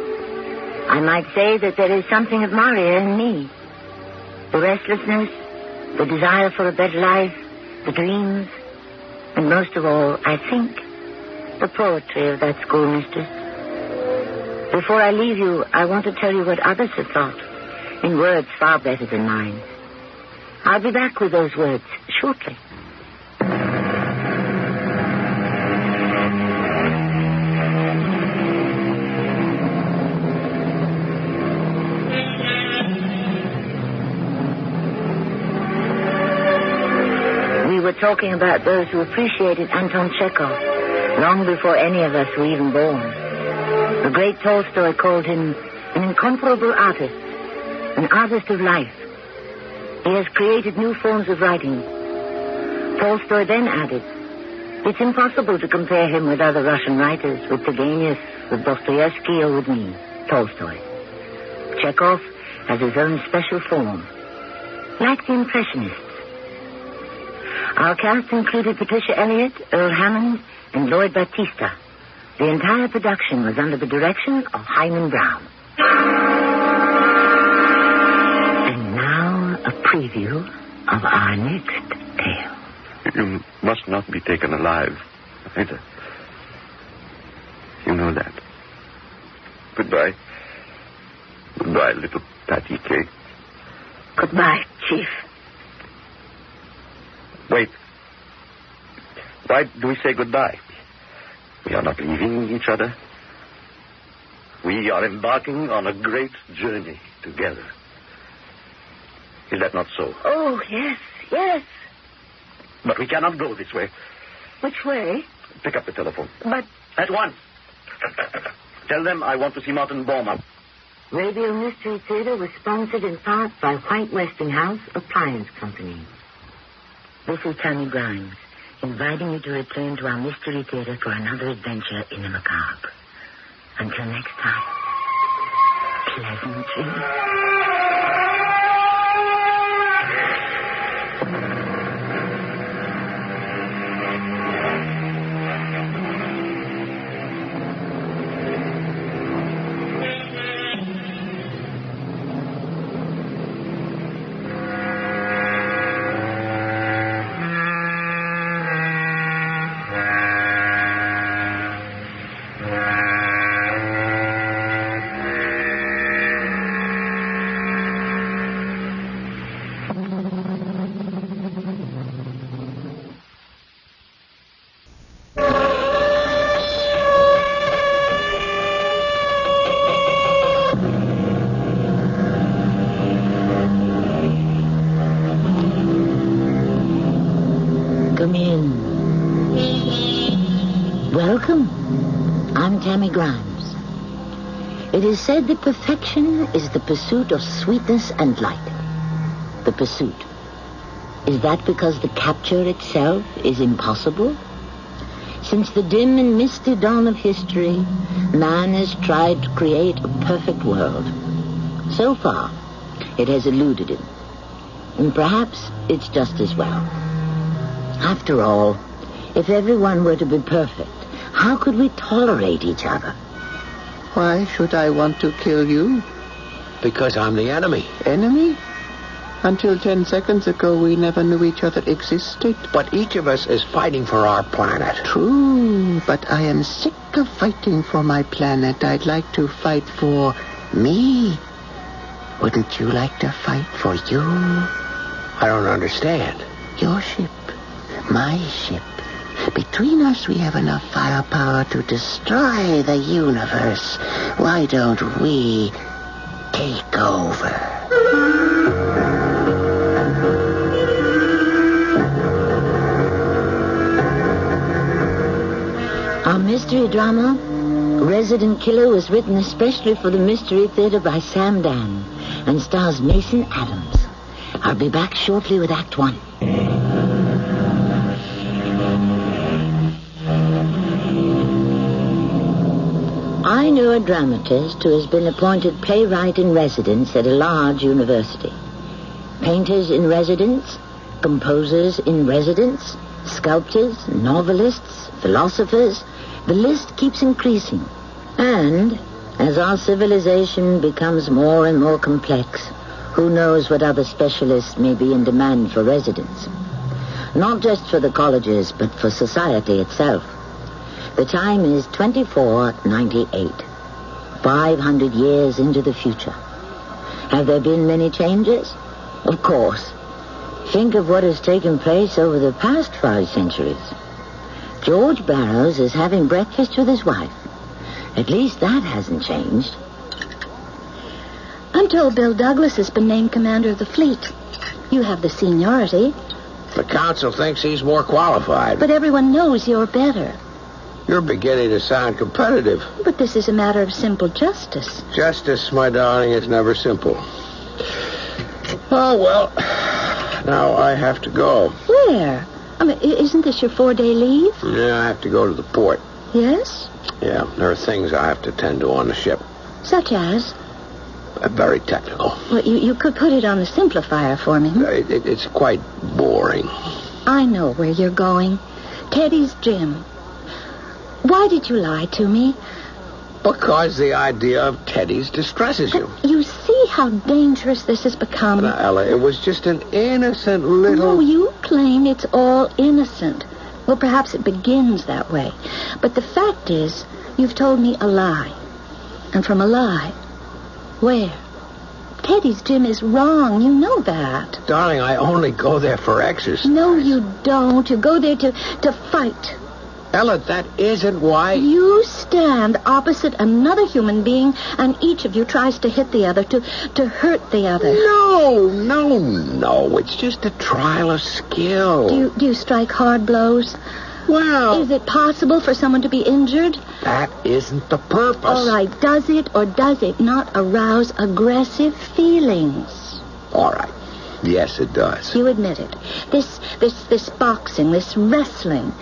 I might say that there is something of Maria in me. The restlessness, the desire for a better life, the dreams, and most of all, I think, the poetry of that schoolmistress. Before I leave you, I want to tell you what others have thought, in words far better than mine. I'll be back with those words shortly. Talking about those who appreciated Anton Chekhov long before any of us were even born. The great Tolstoy called him an incomparable artist, an artist of life. He has created new forms of writing. Tolstoy then added, it's impossible to compare him with other Russian writers, with Turgenev, with Dostoevsky, or with me, Tolstoy. Chekhov has his own special form, like the Impressionists. Our cast included Patricia Elliott, Earl Hammond, and Lloyd Battista. The entire production was under the direction of Hyman Brown. And now a preview of our next tale. You must not be taken alive, either. You know that. Goodbye. Goodbye, little Patty Cake. Goodbye, Chief. Wait. Why do we say goodbye? We are not leaving each other. We are embarking on a great journey together. Is that not so? Oh, yes. But we cannot go this way. Which way? Pick up the telephone. But... At once. Tell them I want to see Martin Bormann. Radio Mystery Theater was sponsored in part by White Westinghouse Appliance Company. This is Tammy Grimes, inviting you to return to our Mystery Theater for another adventure in the macabre. Until next time, pleasant dreams. Tammy Grimes. It is said that perfection is the pursuit of sweetness and light. The pursuit. Is that because the capture itself is impossible? Since the dim and misty dawn of history, man has tried to create a perfect world. So far, it has eluded him. And perhaps it's just as well. After all, if everyone were to be perfect, how could we tolerate each other? Why should I want to kill you? Because I'm the enemy. Enemy? Until 10 seconds ago, we never knew each other existed. But each of us is fighting for our planet. True, but I am sick of fighting for my planet. I'd like to fight for me. Wouldn't you like to fight for you? I don't understand. Your ship, my ship. Between us, we have enough firepower to destroy the universe. Why don't we take over? Our mystery drama, Resident Killer, was written especially for the Mystery Theater by Sam Dan and stars Mason Adams. I'll be back shortly with Act 1. I know a dramatist who has been appointed playwright in residence at a large university. Painters in residence, composers in residence, sculptors, novelists, philosophers. The list keeps increasing. And as our civilization becomes more and more complex, who knows what other specialists may be in demand for residence. Not just for the colleges, but for society itself. The time is 2498, 500 years into the future. Have there been many changes? Of course. Think of what has taken place over the past 5 centuries. George Barrows is having breakfast with his wife. At least that hasn't changed. I'm told Bill Douglas has been named commander of the fleet. You have the seniority. The council thinks he's more qualified. But everyone knows you're better. You're beginning to sound competitive. But this is a matter of simple justice. Justice, my darling, is never simple. Oh, well, now I have to go. Where? I mean, isn't this your 4-day leave? Yeah, I have to go to the port. Yes? Yeah, there are things I have to attend to on the ship. Such as? Very technical. Well, you could put it on the simplifier for me. It's quite boring. I know where you're going. Teddy's gym. Why did you lie to me? Because the idea of Teddy's distresses you. You see how dangerous this has become. Now, Ella, it was just an innocent little... No, you claim it's all innocent. Well, perhaps it begins that way. But the fact is, you've told me a lie. And from a lie, where? Teddy's gym is wrong. You know that. Darling, I only go there for exercise. No, you don't. You go there to fight. Ella, that isn't why... You stand opposite another human being, and each of you tries to hit the other, to hurt the other. No. It's just a trial of skill. Do you strike hard blows? Well... Is it possible for someone to be injured? That isn't the purpose. All right, does it or does it not arouse aggressive feelings? All right. Yes, it does. You admit it. This boxing, this wrestling...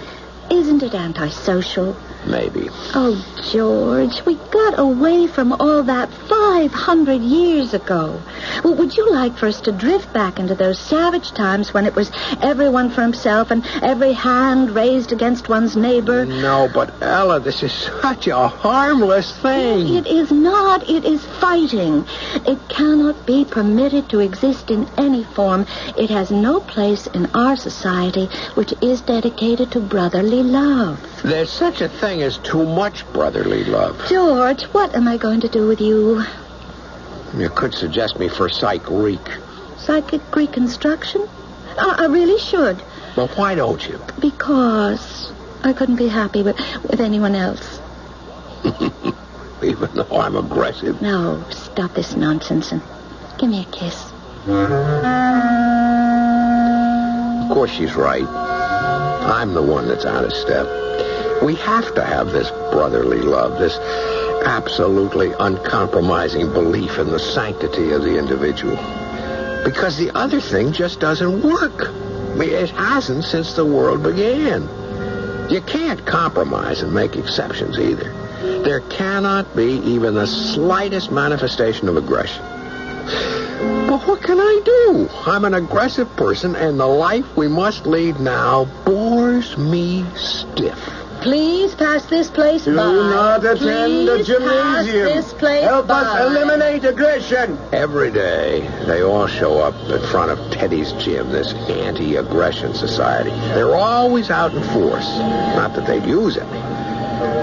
Isn't it antisocial? Maybe. Oh, George, we got away from all that 500 years ago. Well, would you like for us to drift back into those savage times when it was everyone for himself and every hand raised against one's neighbor? No, but Ella, this is such a harmless thing. It is not. It is fighting. It cannot be permitted to exist in any form. It has no place in our society, which is dedicated to brotherly love. There's such a thing as too much brotherly love. George, what am I going to do with you? You could suggest me for psych reek. Psychic reconstruction? I really should. Well, why don't you? Because I couldn't be happy with anyone else. Even though I'm aggressive. No, stop this nonsense and give me a kiss. Of course she's right. I'm the one that's out of step. We have to have this brotherly love, this absolutely uncompromising belief in the sanctity of the individual. Because the other thing just doesn't work. I mean, it hasn't since the world began. You can't compromise and make exceptions either. There cannot be even the slightest manifestation of aggression. But what can I do? I'm an aggressive person, and the life we must lead now bores me stiff. Please pass this place by. Do not attend the gymnasium. Pass this place Help by. us eliminate aggression. Every day, they all show up in front of Teddy's gym, this anti-aggression society. They're always out in force. Not that they'd use it.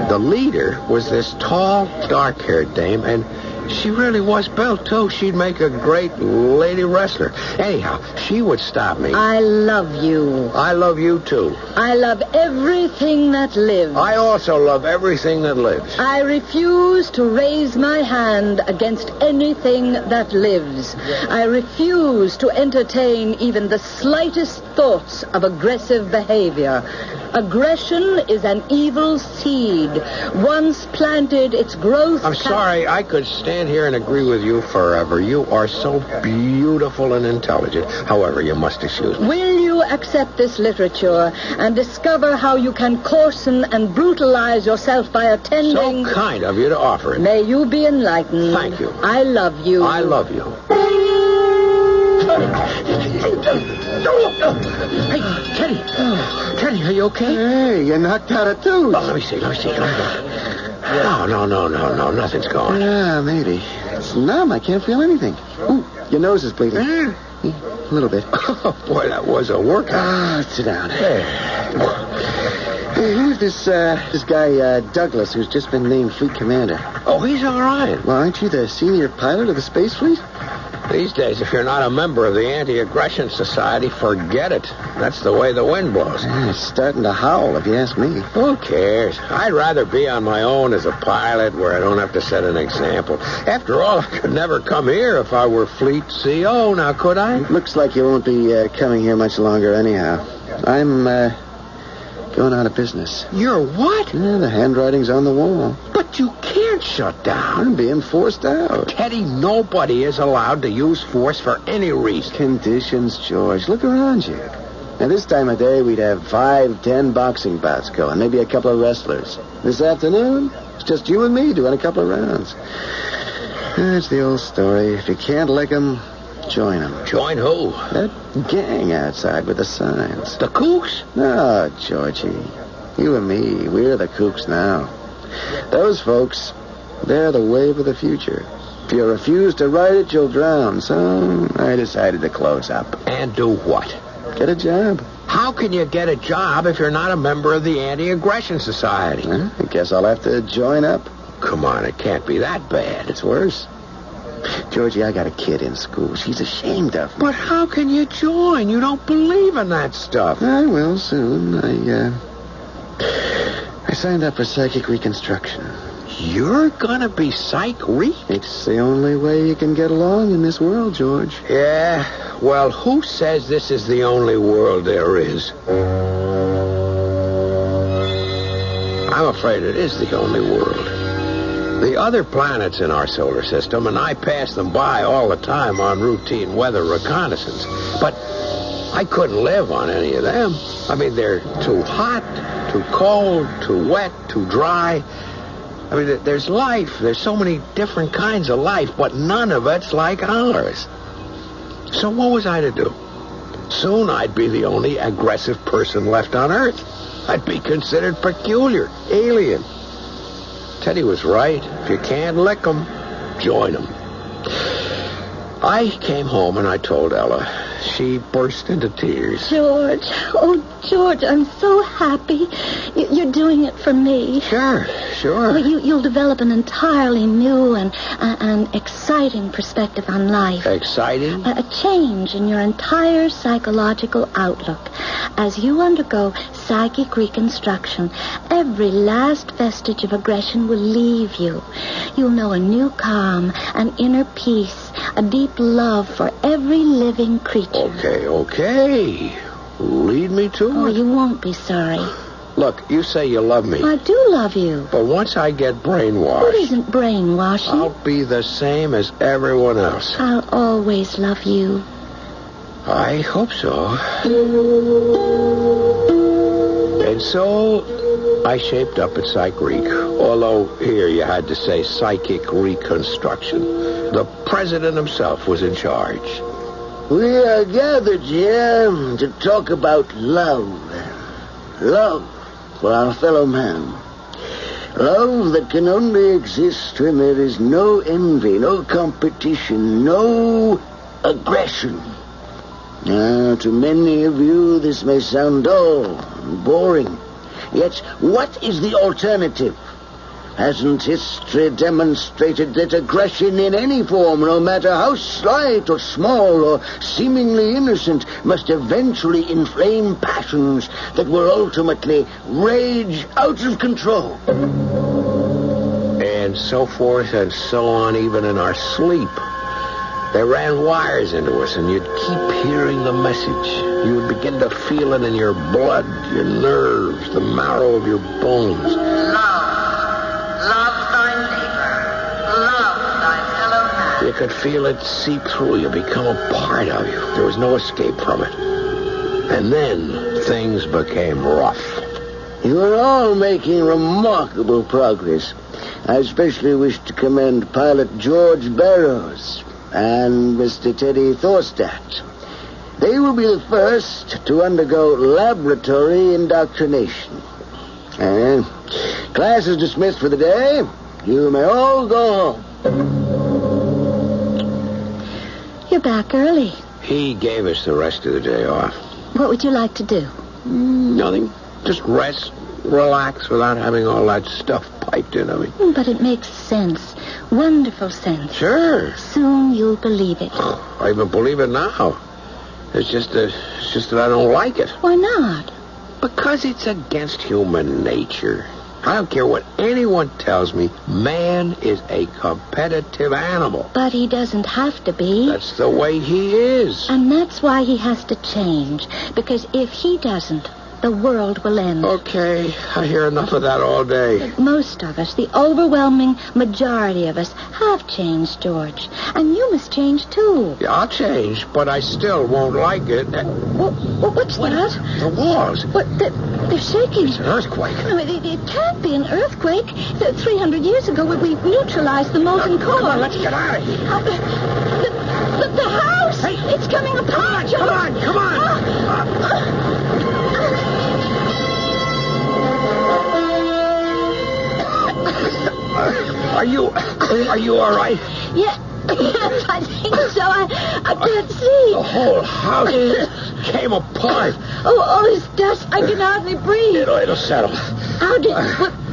The leader was this tall, dark-haired dame, and she really was built, too. She'd make a great lady wrestler. Anyhow, she would stop me. I love you. I love you, too. I love everything that lives. I also love everything that lives. I refuse to raise my hand against anything that lives. I refuse to entertain even the slightest thoughts of aggressive behavior. Aggression is an evil seed. Once planted, its growth... I'm sorry, I could stand here and agree with you forever. You are so beautiful and intelligent. However, you must excuse me. Will you accept this literature and discover how you can coarsen and brutalize yourself by attending... So kind of you to offer it. May you be enlightened. Thank you. I love you. I love you. Hey, Teddy. Teddy, are you okay? Hey, you knocked out a tooth. Oh, let me see. No, nothing's going. Yeah, maybe. It's numb. I can't feel anything. Ooh, your nose is bleeding. A little bit. Oh, boy, that was a workout. Sit down. Hey, who's this guy, Douglas, who's just been named Fleet Commander? Oh, he's all right. Well, aren't you the senior pilot of the Space Fleet? These days, if you're not a member of the Anti-Aggression Society, forget it. That's the way the wind blows. Yeah, it's starting to howl, if you ask me. Who cares? I'd rather be on my own as a pilot where I don't have to set an example. After all, I could never come here if I were Fleet CO, now could I? Looks like you won't be coming here much longer anyhow. I'm going out of business. You're what? Yeah, the handwriting's on the wall. But you can't shut down. I'm being forced out. Teddy, nobody is allowed to use force for any reason. Conditions, George. Look around you. Now, this time of day, we'd have 5-10 boxing bouts going, maybe a couple of wrestlers. This afternoon, it's just you and me doing a couple of rounds. That's the old story. If you can't lick 'em, join 'em. Join who? That gang outside with the signs. The kooks? No, Georgie. You and me, we're the kooks now. Those folks, they're the wave of the future. If you refuse to ride it, you'll drown. So I decided to close up. And do what? Get a job. How can you get a job if you're not a member of the Anti-Aggression Society? I guess I'll have to join up. Come on, it can't be that bad. It's worse. Georgie, I got a kid in school. She's ashamed of me. But how can you join? You don't believe in that stuff. I will soon. I signed up for psychic reconstruction. You're gonna be psych-re? It's the only way you can get along in this world, George. Yeah, well, who says this is the only world there is? I'm afraid it is the only world. The other planets in our solar system, and I pass them by all the time on routine weather reconnaissance, but I couldn't live on any of them. I mean, they're too hot, too cold, too wet, too dry. I mean, there's life. There's so many different kinds of life, but none of it's like ours. So what was I to do? Soon I'd be the only aggressive person left on Earth. I'd be considered peculiar, alien. Teddy was right. If you can't lick them, join them. I came home and I told Ella. She burst into tears. George. Oh, George, I'm so happy. You're doing it for me. Sure. Well, you'll develop an entirely new and exciting perspective on life. Exciting? A change in your entire psychological outlook. As you undergo psychic reconstruction, every last vestige of aggression will leave you. You'll know a new calm, an inner peace, a deep love for every living creature. Okay. Lead me to it. Oh, you won't be sorry. Look, you say you love me. I do love you. But once I get brainwashed... What isn't brainwashing? I'll be the same as everyone else. I'll always love you. I hope so. And so, I shaped up at Psych Reek, although here you had to say psychic reconstruction. The president himself was in charge. We are gathered here to talk about love. Love for our fellow man. Love that can only exist when there is no envy, no competition, no aggression. Now, to many of you, this may sound dull and boring. Yet, what is the alternative? Hasn't history demonstrated that aggression in any form, no matter how slight or small or seemingly innocent, must eventually inflame passions that will ultimately rage out of control? And so forth and so on, even in our sleep. They ran wires into us, and you'd keep hearing the message. You would begin to feel it in your blood, your nerves, the marrow of your bones. Love thy neighbor. Love thy fellow man. You could feel it seep through you, become a part of you. There was no escape from it. And then things became rough. You are all making remarkable progress. I especially wish to commend Pilot George Barrows and Mr. Teddy Thorstadt. They will be the first to undergo laboratory indoctrination. And class is dismissed for the day. You may all go home. You're back early. He gave us the rest of the day off. What would you like to do? Nothing. Just rest, relax without having all that stuff piped into me. But it makes sense. Wonderful sense. Sure. Soon you'll believe it. I even believe it now. It's just that I don't like it. Why not? Because it's against human nature. I don't care what anyone tells me. Man is a competitive animal. But he doesn't have to be. That's the way he is. And that's why he has to change. Because if he doesn't, the world will end. Okay, I hear enough of that all day. But most of us, the overwhelming majority of us, have changed, George. And you must change, too. Yeah, I'll change, but I still won't like it. What's that? The walls. What? They're shaking. It's an earthquake. No, it can't be an earthquake. 300 years ago, we neutralized the molten core. Come on, let's get out of here. The house! Hey. It's coming apart, George. Come on. Are you all right? Yeah. Yes, I think so. I can't see. The whole house came apart. All this dust. I can hardly breathe. It'll settle. How did...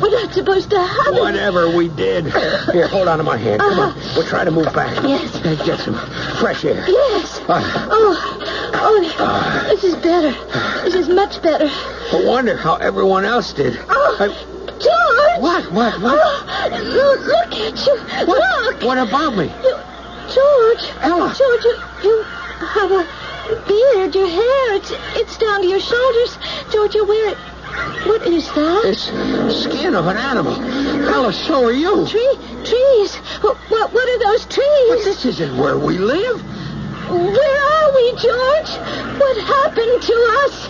We're not supposed to have it. Whatever we did. Here, hold on to my hand. Come on. We'll try to move back. Yes. Get some fresh air. Yes. This is better. This is much better. I wonder how everyone else did. George! What? Look at you. What? Look. What about me? George. Ella. George, you have a beard. Your hair, it's down to your shoulders. George, you're wearing... What is that? It's the skin of an animal. Ella, so are you. Trees. What are those trees? But this isn't where we live. Where are we, George? What happened to us?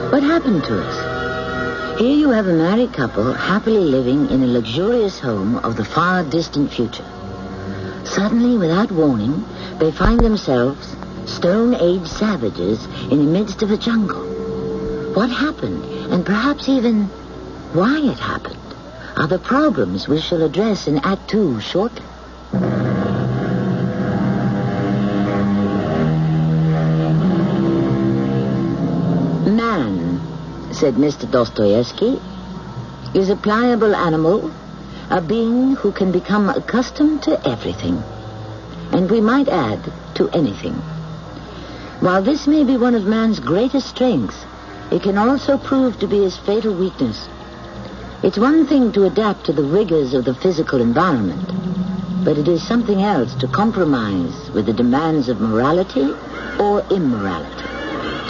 What happened to us? Here you have a married couple happily living in a luxurious home of the far distant future. Suddenly, without warning, they find themselves Stone Age savages in the midst of a jungle. What happened, and perhaps even why it happened, are the problems we shall address in Act 2 shortly. Man, said Mr. Dostoevsky, is a pliable animal, a being who can become accustomed to everything, and we might add, to anything. While this may be one of man's greatest strengths, it can also prove to be his fatal weakness. It's one thing to adapt to the rigors of the physical environment, but it is something else to compromise with the demands of morality or immorality.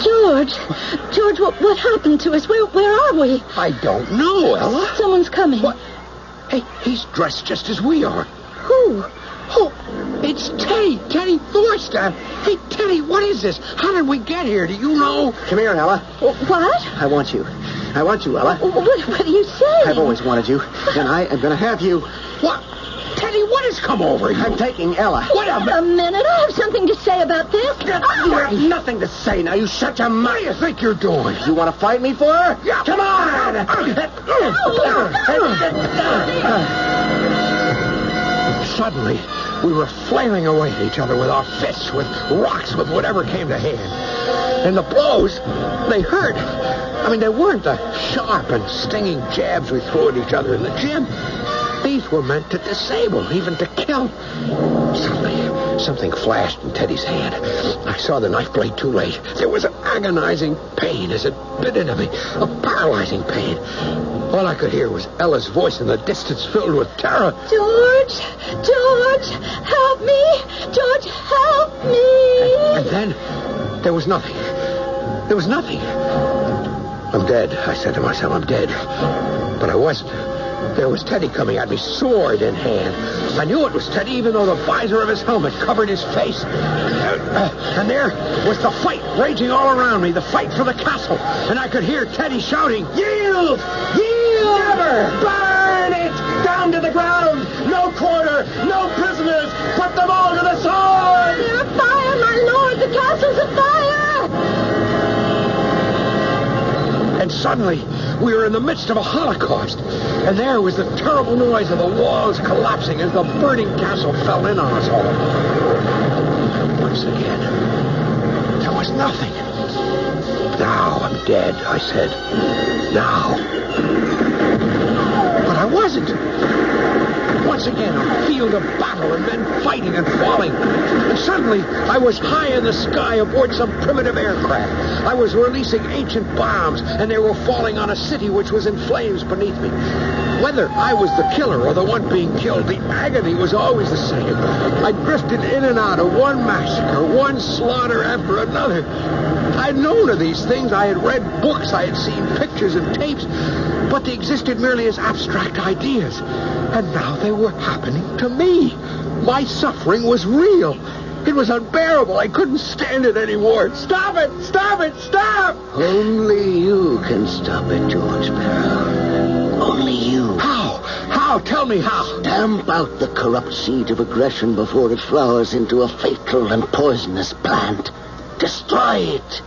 George, what happened to us? Where are we? I don't know, Ella. Someone's coming. What? Hey, he's dressed just as we are. Who? Oh, it's Teddy. Teddy Thorstad. Hey, Teddy, what is this? How did we get here? Do you know? Come here, Ella. What? I want you. I want you, Ella. What are you saying? I've always wanted you, and I am going to have you. What? Teddy, what has come over you? I'm taking Ella. Wait a minute. I have something to say about this. You have nothing to say now. You shut your mouth. What do you think you're doing? You want to fight me for her? Yeah. Come on! Suddenly, we were flailing away at each other with our fists, with rocks, with whatever came to hand. And the blows, they hurt. I mean, they weren't the sharp and stinging jabs we threw at each other in the gym. These were meant to disable, even to kill. Suddenly, something flashed in Teddy's hand. I saw the knife blade too late. There was an agonizing pain as it bit into me, a paralyzing pain. All I could hear was Ella's voice in the distance, filled with terror. George, help me. George, help me. And then, there was nothing. There was nothing. I'm dead, I said to myself. I'm dead. But I wasn't. There was Teddy coming at me, sword in hand. I knew it was Teddy, even though the visor of his helmet covered his face. And there was the fight raging all around me, the fight for the castle. And I could hear Teddy shouting, "Yield! Yield! Never! Burn it! Down to the ground! No quarter! No prisoners! Put them all to the sword!" They're afire, my lord! The castle's afire! And suddenly, we were in the midst of a holocaust. And there was the terrible noise of the walls collapsing as the burning castle fell in on us all. Once again, there was nothing. Now I'm dead, I said. Now. But I wasn't. Once again, a field of battle and men fighting and falling. And suddenly, I was high in the sky aboard some primitive aircraft. I was releasing ancient bombs, and they were falling on a city which was in flames beneath me. Whether I was the killer or the one being killed, the agony was always the same. I drifted in and out of one massacre, one slaughter after another. I'd known of these things. I had read books. I had seen pictures and tapes. But they existed merely as abstract ideas. And now they were happening to me. My suffering was real. It was unbearable. I couldn't stand it anymore. Stop it! Stop it! Stop! Only you can stop it, George Sparrow. Only you. How? How? Tell me how. Stamp out the corrupt seed of aggression before it flowers into a fatal and poisonous plant. Destroy it.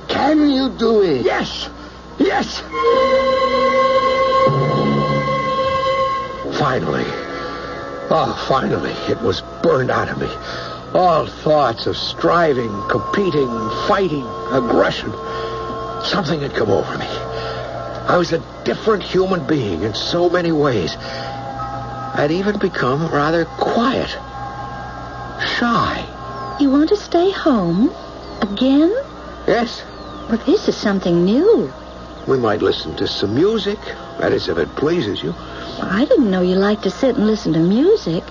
Can you do it? Yes. Yes. Finally, it was burned out of me. All thoughts of striving, competing, fighting, aggression. Something had come over me. I was a different human being in so many ways. I'd even become rather quiet. Shy. You want to stay home? Again? Yes. Well, this is something new. We might listen to some music. That is, if it pleases you. Well, I didn't know you liked to sit and listen to music.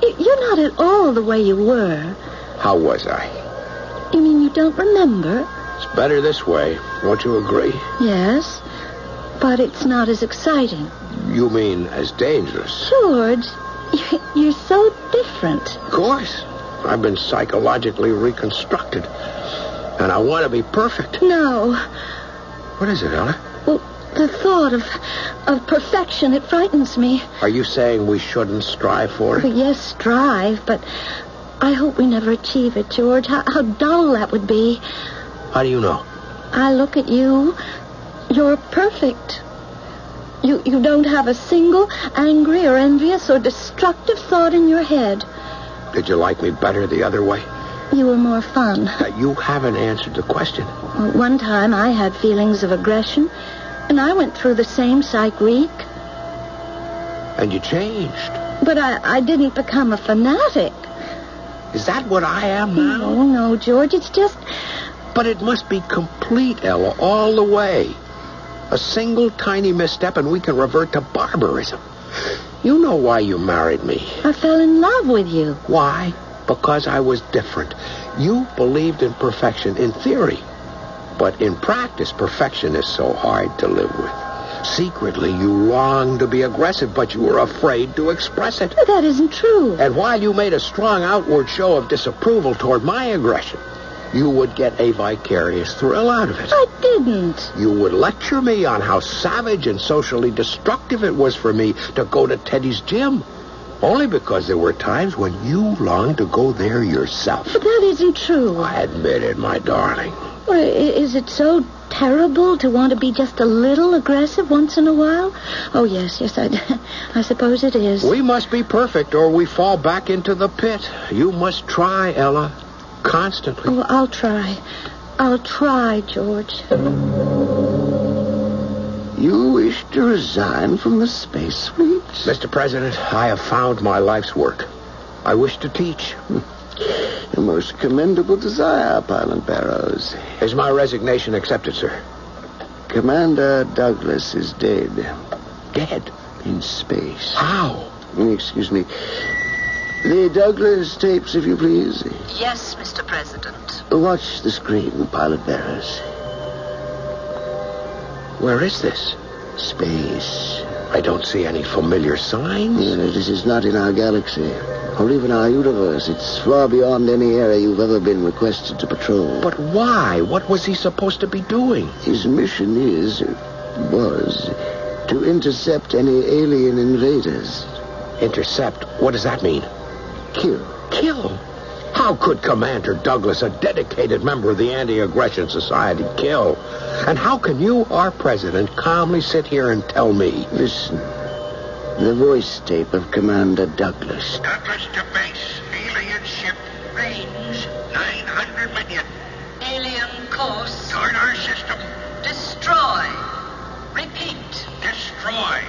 You're not at all the way you were. How was I? You mean you don't remember? It's better this way. Won't you agree? Yes, but it's not as exciting. You mean as dangerous? George, you're so different. Of course. I've been psychologically reconstructed. And I want to be perfect. No. What is it, Ella? Well, the thought of perfection, it frightens me. Are you saying we shouldn't strive for it? Well, yes, strive, but I hope we never achieve it, George. How dull that would be. How do you know? I look at you. You're perfect. You don't have a single angry or envious or destructive thought in your head. Did you like me better the other way? You were more fun. You haven't answered the question. Well, one time I had feelings of aggression, and I went through the same psych week. And you changed. But I didn't become a fanatic. Is that what I am now? No, George, it's just... But it must be complete, Ella, all the way. A single tiny misstep and we can revert to barbarism. You know why you married me. I fell in love with you. Why? Because I was different. You believed in perfection in theory. But in practice, perfection is so hard to live with. Secretly, you longed to be aggressive, but you were afraid to express it. That isn't true. And while you made a strong outward show of disapproval toward my aggression, you would get a vicarious thrill out of it. I didn't. You would lecture me on how savage and socially destructive it was for me to go to Teddy's gym. Only because there were times when you longed to go there yourself. But that isn't true. I admit it, my darling. Well, is it so terrible to want to be just a little aggressive once in a while? Oh, yes, I suppose it is. We must be perfect or we fall back into the pit. You must try, Ella. Constantly. Oh, I'll try. I'll try, George. You wish to resign from the space fleet? Mr. President, I have found my life's work. I wish to teach. A most commendable desire, Pilot Barrows. Is my resignation accepted, sir? Commander Douglas is dead. Dead? In space. How? Excuse me. The Douglas tapes, if you please. Yes, Mr. President. Watch the screen, Pilot Barrows. Where is this? Space. I don't see any familiar signs. Yeah, this is not in our galaxy, or even our universe. It's far beyond any area you've ever been requested to patrol. But why? What was he supposed to be doing? His mission was to intercept any alien invaders. Intercept? What does that mean? Kill. Kill? How could Commander Douglas, a dedicated member of the Anti-Aggression Society, kill? And how can you, our president, calmly sit here and tell me? Listen. The voice tape of Commander Douglas. Douglas to base. Alien ship. Range 900 million. Alien course. Toward our system. Destroy. Repeat. Destroy.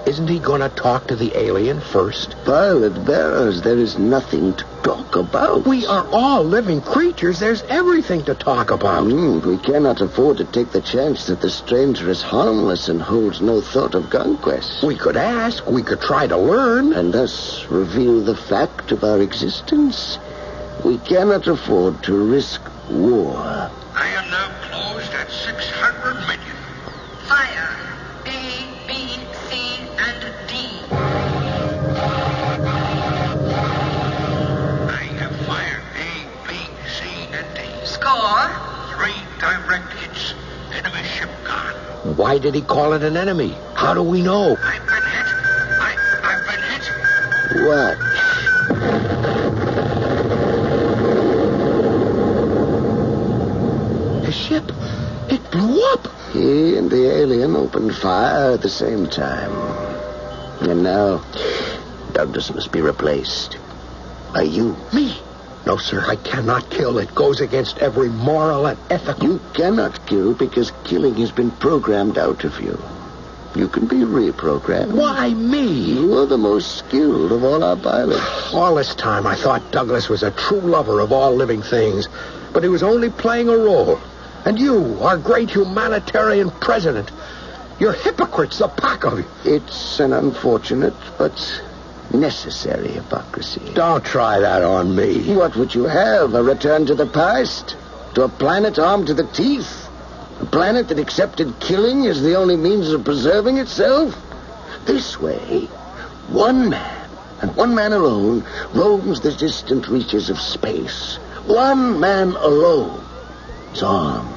Isn't he going to talk to the alien first? Pilot Barrows, there is nothing to talk about. We are all living creatures. There's everything to talk about. We cannot afford to take the chance that the stranger is harmless and holds no thought of conquest. We could ask. We could try to learn. And thus reveal the fact of our existence. We cannot afford to risk war. I am now closed at 600 million. Fire. A, B, C, and D. I have fired A, B, C, and D. Score. 3 direct hits. Enemy ship gone. Why did he call it an enemy? How do we know? I've been hit. I've been hit. What? The ship. It blew up. He and the alien opened fire at the same time. And now, Douglas must be replaced. By you. Me? No, sir, I cannot kill. It goes against every moral and ethical... You cannot kill because killing has been programmed out of you. You can be reprogrammed. Why me? You are the most skilled of all our pilots. All this time, I thought Douglas was a true lover of all living things. But he was only playing a role. And you, our great humanitarian president, you're hypocrites, the pack of you. It's an unfortunate but necessary hypocrisy. Don't try that on me. What would you have? A return to the past? To a planet armed to the teeth? A planet that accepted killing as the only means of preserving itself? This way, one man, and one man alone, roams the distant reaches of space. One man alone is armed.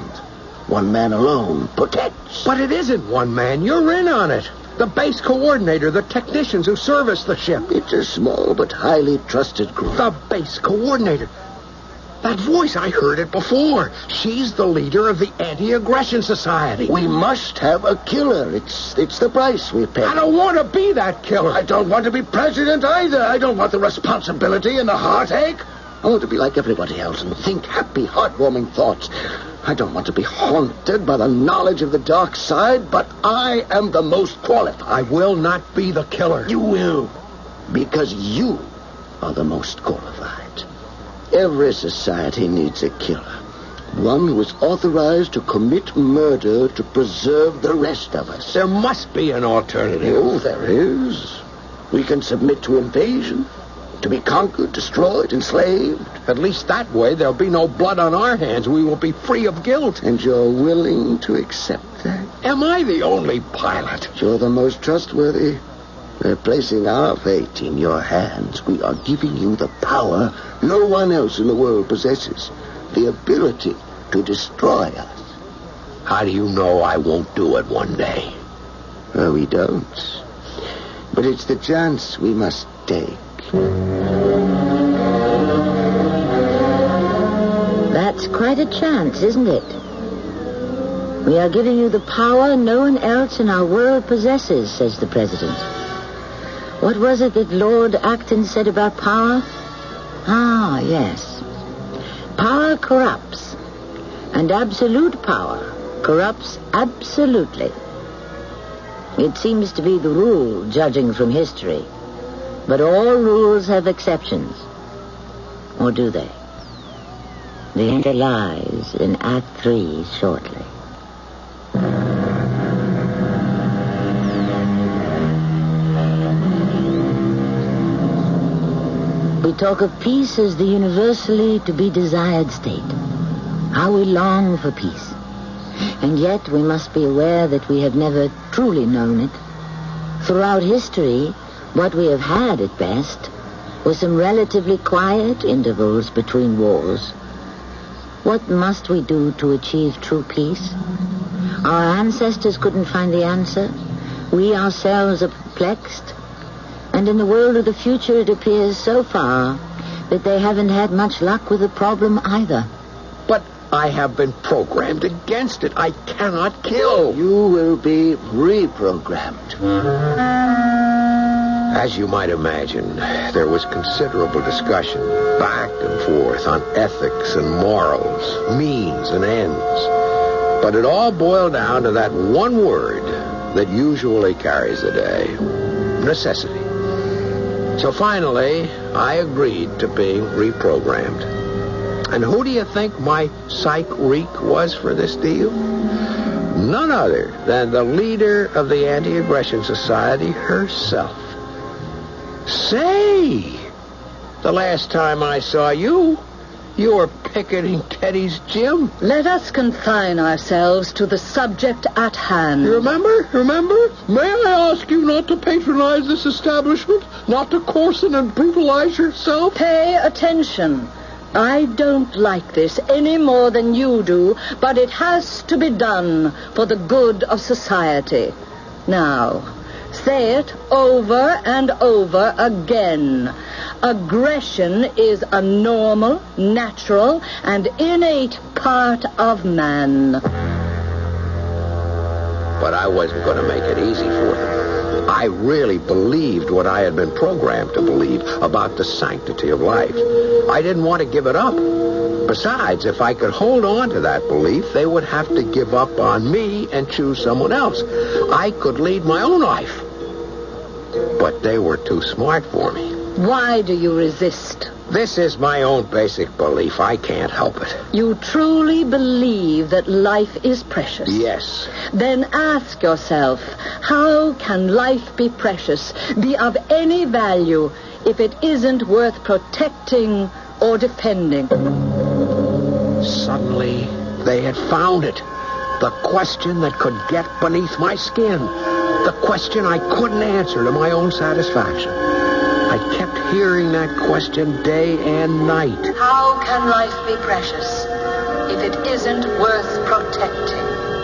One man alone protects. But it isn't one man. You're in on it. The base coordinator, the technicians who service the ship. It's a small but highly trusted group. The base coordinator. That voice, I heard it before. She's the leader of the Anti-Aggression Society. We must have a killer. It's the price we pay. I don't want to be that killer. I don't want to be president either. I don't want the responsibility and the heartache. I want to be like everybody else and think happy, heartwarming thoughts. I don't want to be haunted by the knowledge of the dark side, but I am the most qualified. I will not be the killer. You will, because you are the most qualified. Every society needs a killer. One who is authorized to commit murder to preserve the rest of us. There must be an alternative. Oh, there is. We can submit to invasion. To be conquered, destroyed, enslaved? At least that way there'll be no blood on our hands. We will be free of guilt. And you're willing to accept that? Am I the only pilot? You're the most trustworthy. We're placing our fate in your hands. We are giving you the power no one else in the world possesses. The ability to destroy us. How do you know I won't do it one day? Well, we don't. But it's the chance we must take. That's quite a chance, isn't it? We are giving you the power no one else in our world possesses, says the president. What was it that Lord Acton said about power? Ah, yes. Power corrupts, and absolute power corrupts absolutely. It seems to be the rule, judging from history. But all rules have exceptions. Or do they? The answer lies in Act 3 shortly. We talk of peace as the universally to be desired state. How we long for peace. And yet we must be aware that we have never truly known it. Throughout history, what we have had at best were some relatively quiet intervals between wars. What must we do to achieve true peace? Our ancestors couldn't find the answer. We ourselves are perplexed. And in the world of the future, it appears so far that they haven't had much luck with the problem either. But I have been programmed against it. I cannot kill. You will be reprogrammed. As you might imagine, there was considerable discussion back and forth on ethics and morals, means and ends. But it all boiled down to that one word that usually carries the day: necessity. So finally, I agreed to being reprogrammed. And who do you think my psych-reek was for this deal? None other than the leader of the Anti-Aggression Society herself. Say, the last time I saw you, you were picketing Teddy's gym. Let us confine ourselves to the subject at hand. You remember? May I ask you not to patronize this establishment? Not to coarsen and brutalize yourself? Pay attention. I don't like this any more than you do, but it has to be done for the good of society. Now, say it over and over again. Aggression is a normal, natural, and innate part of man. But I wasn't going to make it easy for them. I really believed what I had been programmed to believe about the sanctity of life. I didn't want to give it up. Besides, if I could hold on to that belief, they would have to give up on me and choose someone else. I could lead my own life. But they were too smart for me. Why do you resist? This is my own basic belief. I can't help it. You truly believe that life is precious? Yes. Then ask yourself, how can life be precious, be of any value, if it isn't worth protecting or defending? Suddenly, they had found it. The question that could get beneath my skin. The question I couldn't answer to my own satisfaction. I kept hearing that question day and night. How can life be precious if it isn't worth protecting?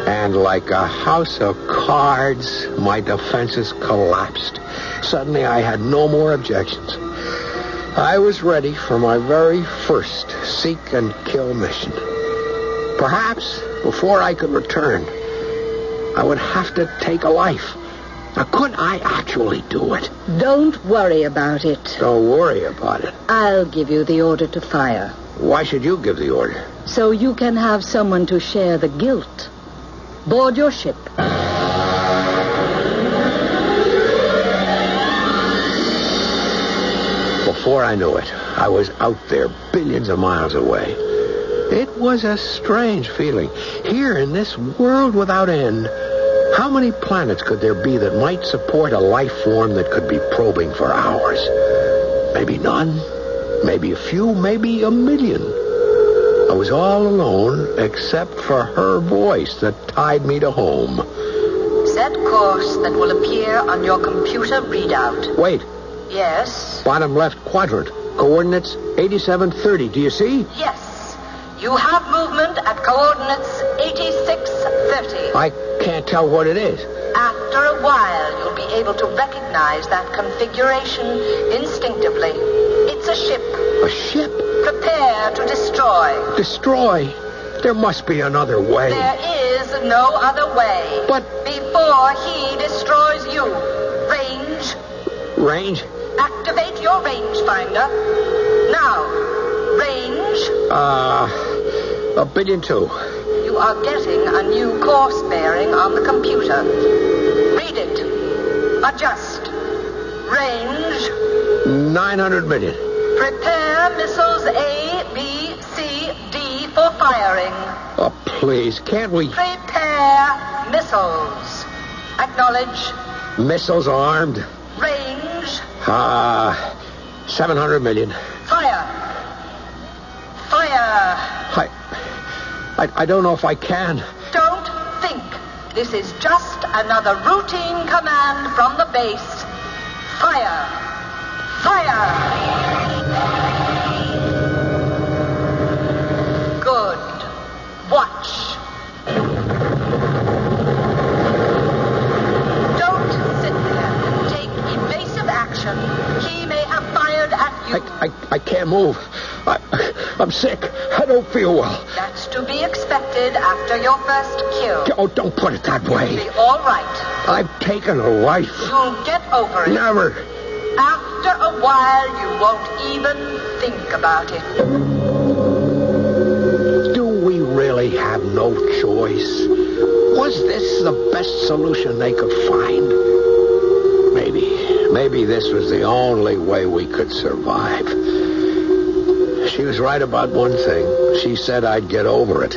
And like a house of cards, my defenses collapsed. Suddenly I had no more objections. I was ready for my very first seek and kill mission. Perhaps before I could return, I would have to take a life. Now, could I actually do it? Don't worry about it. Don't worry about it. I'll give you the order to fire. Why should you give the order? So you can have someone to share the guilt. Board your ship. Before I knew it, I was out there billions of miles away. It was a strange feeling. Here in this world without end, how many planets could there be that might support a life form that could be probing for hours? Maybe none. Maybe a few. Maybe a million. I was all alone except for her voice that tied me to home. Set course that will appear on your computer readout. Wait. Yes? Bottom left quadrant. Coordinates 8730. Do you see? Yes. You have movement at coordinates 8630. I can't tell what it is. After a while, you'll be able to recognize that configuration instinctively. It's a ship. A ship? Prepare to destroy. Destroy? There must be another way. There is no other way. But... before he destroys you. Range. Range? Activate your rangefinder. Now. Range. 1.2 billion. You are getting a new course bearing on the computer. Read it. Adjust. Range. 900 million. Prepare missiles A, B, C, D for firing. Oh, please, can't we... Prepare missiles. Acknowledge. Missiles armed. Range. 700 million. Fire. Fire. I don't know if I can. Don't think. This is just another routine command from the base. Fire. Fire. Good. Watch. Don't sit there. Take evasive action. He may have fired at you. I can't move. I'm sick. I don't feel well. That's to be expected after your first kill. Oh, don't put it that way. You'll be all right. I've taken a life. You'll get over it. Never. After a while, you won't even think about it. Do we really have no choice? Was this the best solution they could find? Maybe this was the only way we could survive. She was right about one thing. She said I'd get over it.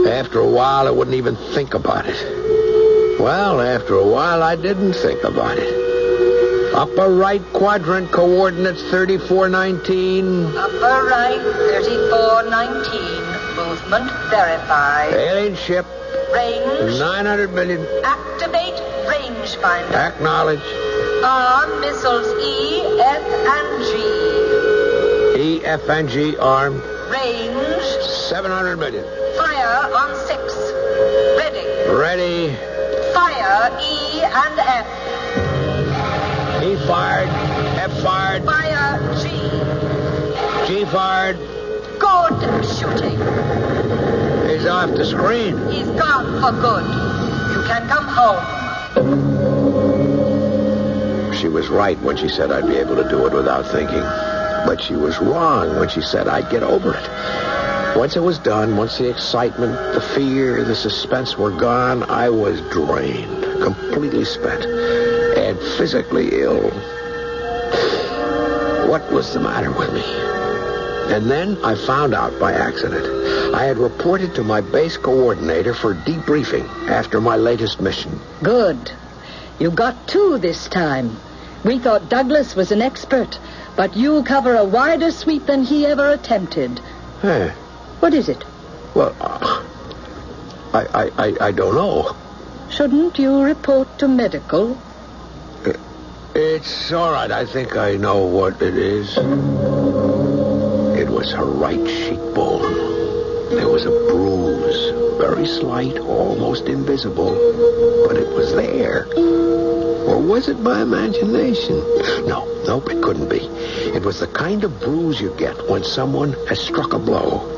After a while, I wouldn't even think about it. Well, after a while, I didn't think about it. Upper right quadrant, coordinates 3419. Upper right, 3419. Movement verified. Alien ship. Range. 900 million. Activate rangefinder. Acknowledge. Arm missiles E, F, and G. E, F, and G armed. Range. 700 million. Fire on 6. Ready. Ready. Fire E and F. E fired. F fired. Fire G. G fired. Good shooting. He's off the screen. He's gone for good. You can come home. She was right when she said I'd be able to do it without thinking. But she was wrong when she said I'd get over it. Once it was done, once the excitement, the fear, the suspense were gone, I was drained, completely spent, and physically ill. What was the matter with me? And then I found out by accident. I had reported to my base coordinator for debriefing after my latest mission. Good. You got 2 this time. We thought Douglas was an expert, but you cover a wider sweep than he ever attempted. Huh. What is it? Well, I don't know. Shouldn't you report to medical? It's all right. I think I know what it is. It was her right cheekbone. There was a bruise, very slight, almost invisible, but it was there. Or was it my imagination? Nope, it couldn't be. It was the kind of bruise you get when someone has struck a blow.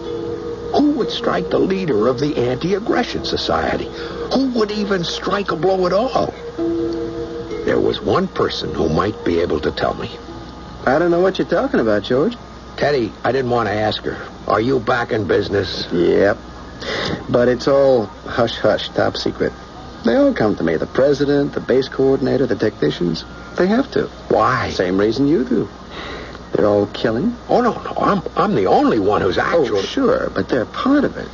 Who would strike the leader of the Anti-Aggression Society? Who would even strike a blow at all? There was one person who might be able to tell me. I don't know what you're talking about, George. Teddy, I didn't want to ask her. Are you back in business? Yep. But it's all hush-hush, top secret. They all come to me. The president, the base coordinator, the technicians. They have to. Why? Same reason you do. They're all killing. Oh, no. I'm the only one who's actually... Oh, sure, but they're part of it.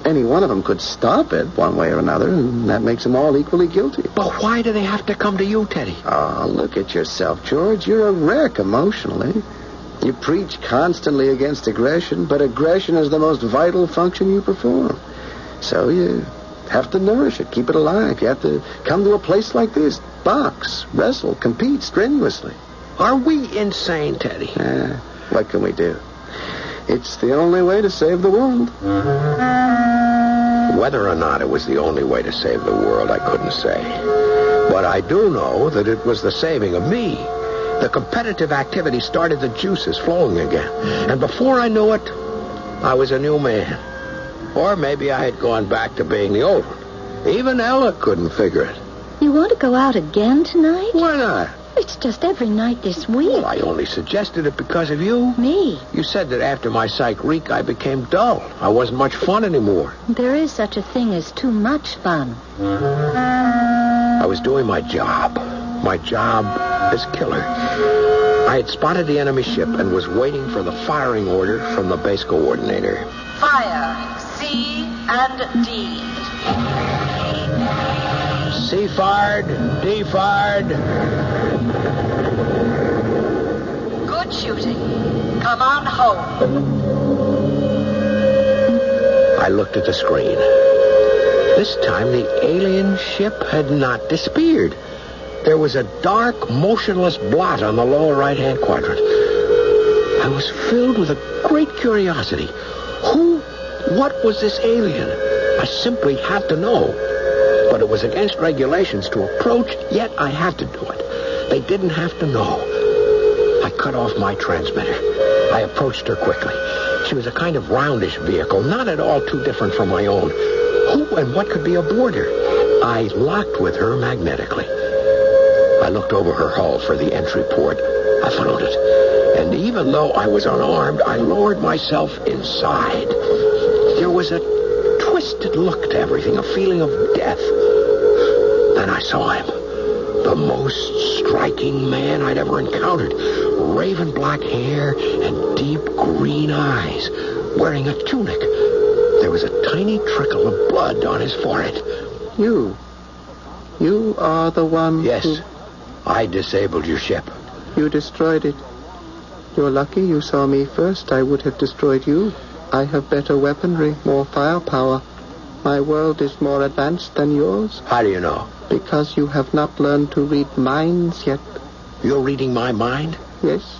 any one of them could stop it one way or another, and that makes them all equally guilty. But why do they have to come to you, Teddy? Oh, look at yourself, George. You're a wreck emotionally. You preach constantly against aggression, but aggression is the most vital function you perform. So you have to nourish it, keep it alive. You have to come to a place like this, box, wrestle, compete strenuously. Are we insane, Teddy? What can we do? It's the only way to save the world. Whether or not it was the only way to save the world, I couldn't say. But I do know that it was the saving of me. The competitive activity started the juices flowing again. And before I knew it, I was a new man. Or maybe I had gone back to being the old one. Even Ella couldn't figure it. You want to go out again tonight? Why not? It's just every night this week. Well, I only suggested it because of you. Me? You said that after my psych reek, I became dull. I wasn't much fun anymore. There is such a thing as too much fun. I was doing my job. My job as killer. I had spotted the enemy ship and was waiting for the firing order from the base coordinator. Fire C and D. C fired, D fired. Good shooting. Come on home. I looked at the screen. This time the alien ship had not disappeared. There was a dark, motionless blot on the lower right-hand quadrant. I was filled with a great curiosity. What was this alien? I simply had to know. But it was against regulations to approach, yet I had to do it. They didn't have to know. I cut off my transmitter. I approached her quickly. She was a kind of roundish vehicle, not at all too different from my own. Who and what could be aboard her? I locked with her magnetically. I looked over her hull for the entry port. I found it. And even though I was unarmed, I lowered myself inside. There was a twisted look to everything, a feeling of death. Then I saw him. The most striking man I'd ever encountered. Raven black hair and deep green eyes. Wearing a tunic. There was a tiny trickle of blood on his forehead. You are the one Yes. I disabled your ship. You destroyed it. You're lucky you saw me first. I would have destroyed you. I have better weaponry, more firepower. My world is more advanced than yours. How do you know? Because you have not learned to read minds yet. You're reading my mind? Yes.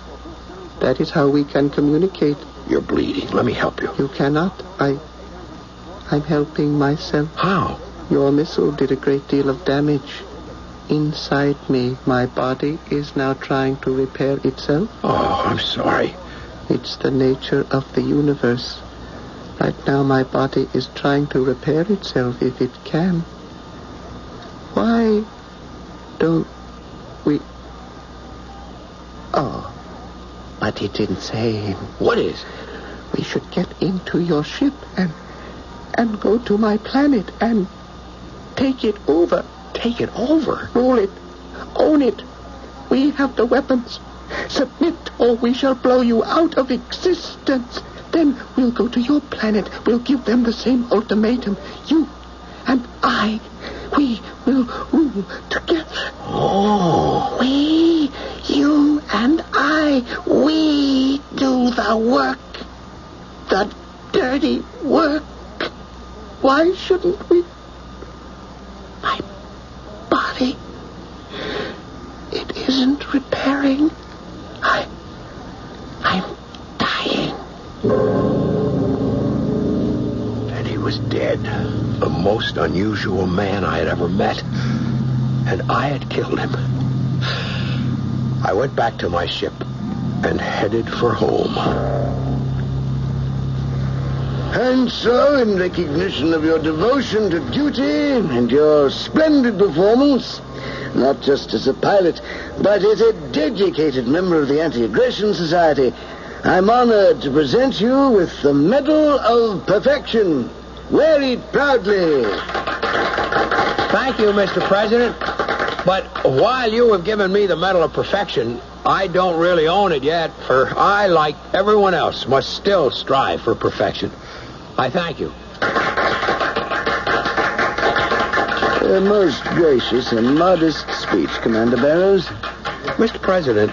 That is how we can communicate. You're bleeding. Let me help you. You cannot. I'm helping myself. How? Your missile did a great deal of damage. Inside me, my body is now trying to repair itself. Oh, I'm sorry. It's the nature of the universe. Right now, my body is trying to repair itself if it can. Why don't we... Oh, but it didn't say... What is? We should get into your ship and go to my planet and take it over. Take it over? Rule it. Own it. We have the weapons. Submit or we shall blow you out of existence. Then we'll go to your planet. We'll give them the same ultimatum. You and I, we will rule together. Oh. We, you and I, we do the work. The dirty work. Why shouldn't we? My body, it isn't repairing. I'm dying. And he was dead. The most unusual man I had ever met. And I had killed him. I went back to my ship and headed for home. And so, in recognition of your devotion to duty and your splendid performance, not just as a pilot, but as a dedicated member of the Anti-Aggression Society, I'm honored to present you with the Medal of Perfection. Wear it proudly. Thank you, Mr. President. But while you have given me the Medal of Perfection, I don't really own it yet, for I, like everyone else, must still strive for perfection. I thank you. A most gracious and modest speech, Commander Barrows. Mr. President,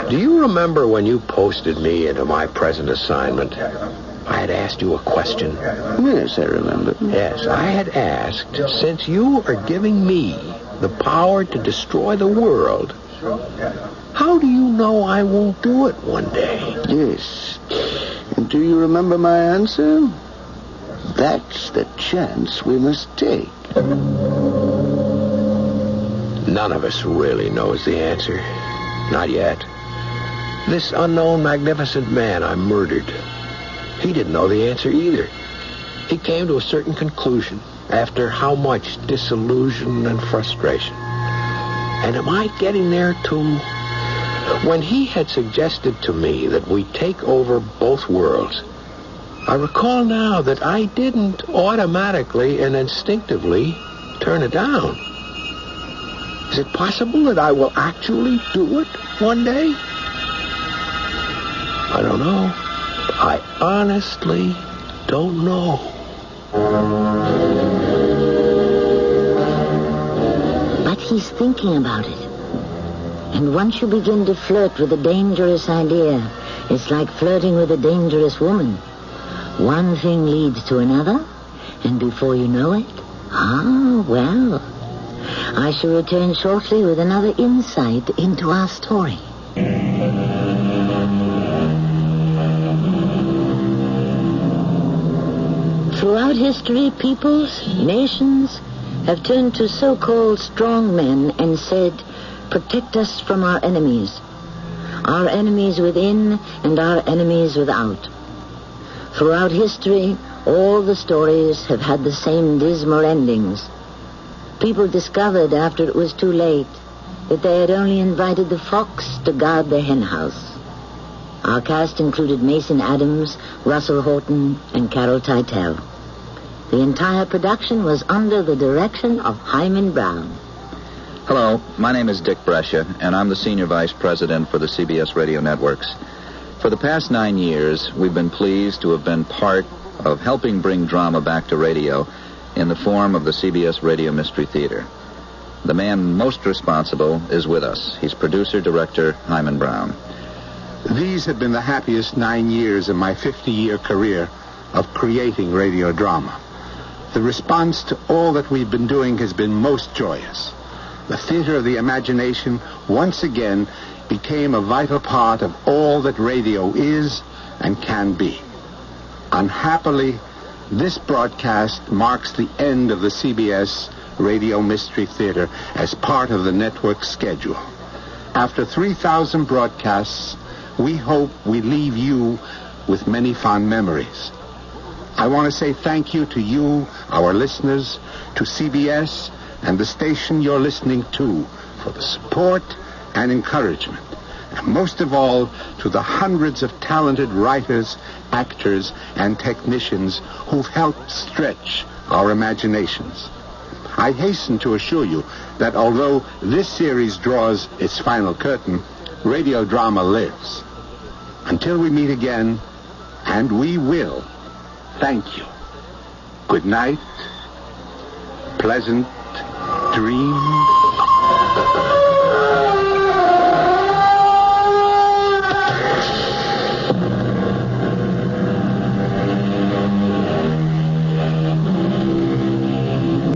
do you remember when you posted me into my present assignment? I had asked you a question. Yes, I remember. Yes, I had asked, since you are giving me the power to destroy the world, how do you know I won't do it one day? Yes. And do you remember my answer? That's the chance we must take. None of us really knows the answer. Not yet. This unknown, magnificent man I murdered, he didn't know the answer either. He came to a certain conclusion after how much disillusion and frustration. And am I getting there too? When he had suggested to me that we take over both worlds, I recall now that I didn't automatically and instinctively turn it down. Is it possible that I will actually do it one day? I don't know. I honestly don't know. But he's thinking about it. And once you begin to flirt with a dangerous idea, it's like flirting with a dangerous woman. One thing leads to another, and before you know it, well, I shall return shortly with another insight into our story. Throughout history, peoples, nations have turned to so-called strong men and said, protect us from our enemies within and our enemies without. Throughout history, all the stories have had the same dismal endings. People discovered after it was too late that they had only invited the fox to guard the hen house. Our cast included Mason Adams, Russell Horton, and Carol Teitel. The entire production was under the direction of Hyman Brown. Hello, my name is Dick Brescia, and I'm the Senior Vice President for the CBS Radio Networks. For the past 9 years, we've been pleased to have been part of helping bring drama back to radio in the form of the CBS Radio Mystery Theater. The man most responsible is with us. He's producer-director Hyman Brown. These have been the happiest 9 years of my 50-year career of creating radio drama. The response to all that we've been doing has been most joyous. The theater of the imagination once again became a vital part of all that radio is and can be. Unhappily, this broadcast marks the end of the CBS Radio Mystery Theater as part of the network's schedule. After 3,000 broadcasts, we hope we leave you with many fond memories. I want to say thank you to you, our listeners, to CBS and the station you're listening to for the support and encouragement. And most of all, to the hundreds of talented writers, actors, and technicians who've helped stretch our imaginations. I hasten to assure you that although this series draws its final curtain, radio drama lives. Until we meet again, and we will, thank you. Good night. Pleasant dreams.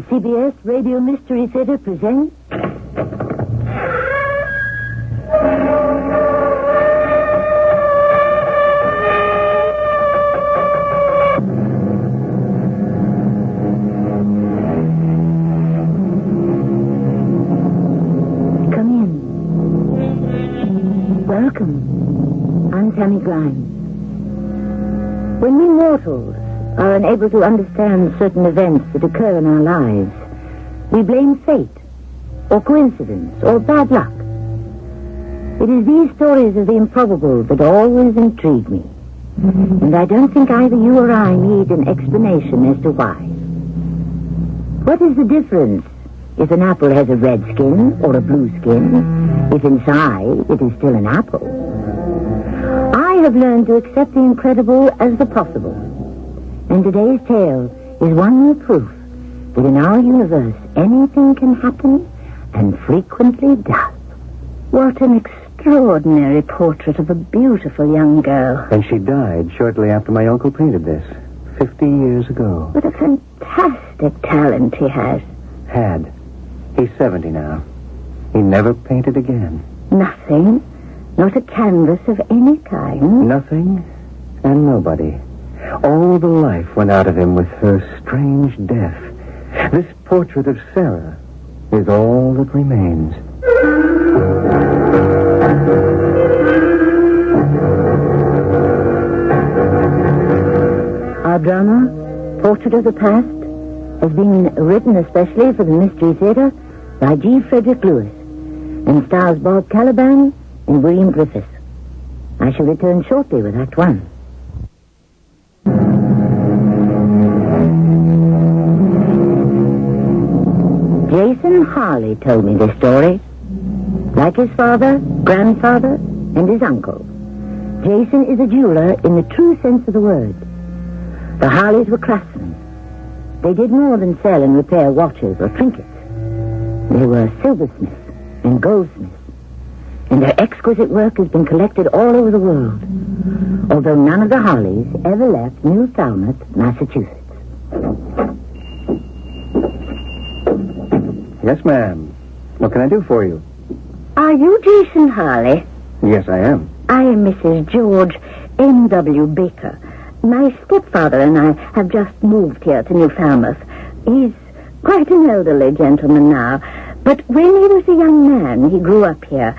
CBS Radio Mystery Theater presents... Come in. Welcome. I'm Tammy Grimes. When we mortals are unable to understand certain events that occur in our lives, we blame fate, or coincidence, or bad luck. It is these stories of the improbable that always intrigue me. And I don't think either you or I need an explanation as to why. What is the difference if an apple has a red skin or a blue skin, if inside it is still an apple? I have learned to accept the incredible as the possible. And today's tale is one more proof But in our universe, anything can happen, and frequently does. What an extraordinary portrait of a beautiful young girl. And she died shortly after my uncle painted this, 50 years ago. What a fantastic talent he has. Had. He's 70 now. He never painted again. Nothing. Not a canvas of any kind. Nothing and nobody. All the life went out of him with her strange death. This portrait of Sarah is all that remains. Our drama, Portrait of the Past, has been written especially for the Mystery Theater by G. Frederick Lewis and stars Bob Caliban and William Griffiths. I shall return shortly with Act One. Jason Harley told me this story. Like his father, grandfather, and his uncle, Jason is a jeweler in the true sense of the word. The Harleys were craftsmen. They did more than sell and repair watches or trinkets. They were silversmiths and goldsmiths, and their exquisite work has been collected all over the world, although none of the Harleys ever left New Falmouth, Massachusetts. Yes, ma'am. What can I do for you? Are you Jason Harley? Yes, I am. I am Mrs. George M.W. Baker. My stepfather and I have just moved here to New Falmouth. He's quite an elderly gentleman now, but when he was a young man, he grew up here.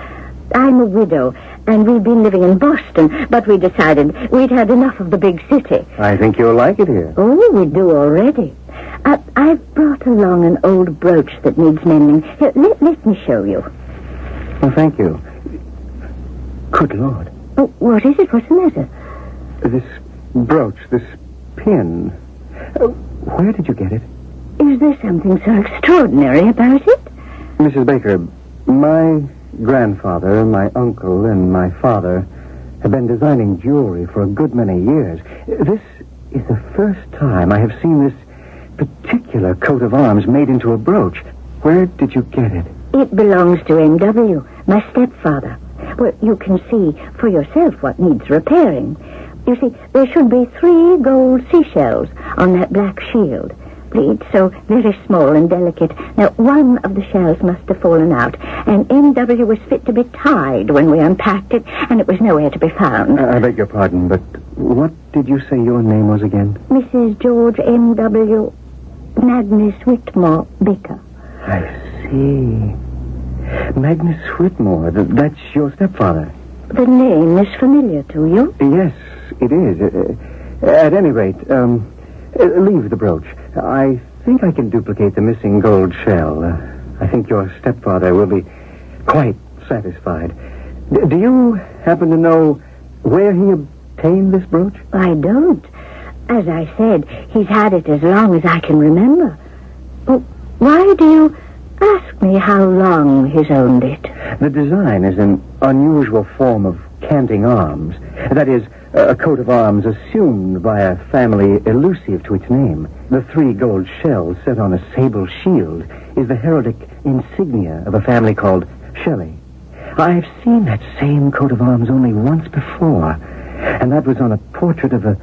I'm a widow, and we've been living in Boston, but we decided we'd had enough of the big city. I think you'll like it here. Oh, we do already. I've brought along an old brooch that needs mending. Here, let me show you. Oh, thank you. Good Lord. Oh, what is it? What's the matter? This brooch, this pin. Where did you get it? Is there something so extraordinary about it? Mrs. Baker, my grandfather, my uncle, and my father have been designing jewelry for a good many years. This is the first time I have seen this particular coat of arms made into a brooch. Where did you get it? It belongs to M.W., my stepfather. Well, you can see for yourself what needs repairing. You see, there should be 3 gold seashells on that black shield. It's so very small and delicate. Now, one of the shells must have fallen out, and M.W. was fit to be tied when we unpacked it, and it was nowhere to be found. I beg your pardon, but what did you say your name was again? Mrs. George M.W. Magnus Whitmore Baker. I see. Magnus Whitmore, that's your stepfather. The name is familiar to you? Yes, it is. At any rate, leave the brooch. I think I can duplicate the missing gold shell. I think your stepfather will be quite satisfied. Do you happen to know where he obtained this brooch? I don't. As I said, he's had it as long as I can remember. But why do you ask me how long he's owned it? The design is an unusual form of canting arms. That is, a coat of arms assumed by a family elusive to its name. The 3 gold shells set on a sable shield is the heraldic insignia of a family called Shelley. I've seen that same coat of arms only once before, and that was on a portrait of a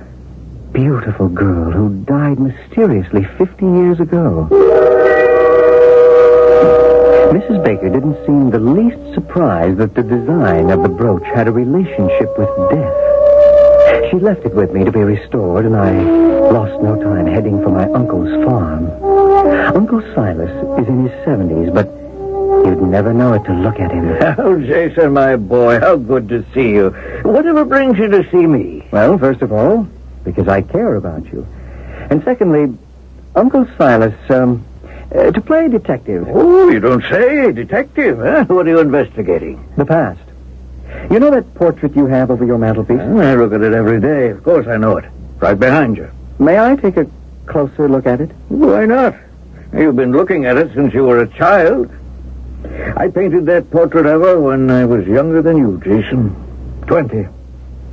beautiful girl who died mysteriously 50 years ago. Mrs. Baker didn't seem the least surprised that the design of the brooch had a relationship with death. She left it with me to be restored, and I lost no time heading for my uncle's farm. Uncle Silas is in his 70s, but you'd never know it to look at him. Oh, Jason, my boy, how good to see you. Whatever brings you to see me? Well, first of all, because I care about you. And secondly, Uncle Silas, to play detective. Oh, you don't say. Detective, huh? What are you investigating? The past. You know that portrait you have over your mantelpiece? I look at it every day. Of course I know it. Right behind you. May I take a closer look at it? Why not? You've been looking at it since you were a child. I painted that portrait of her when I was younger than you, Jason. 20.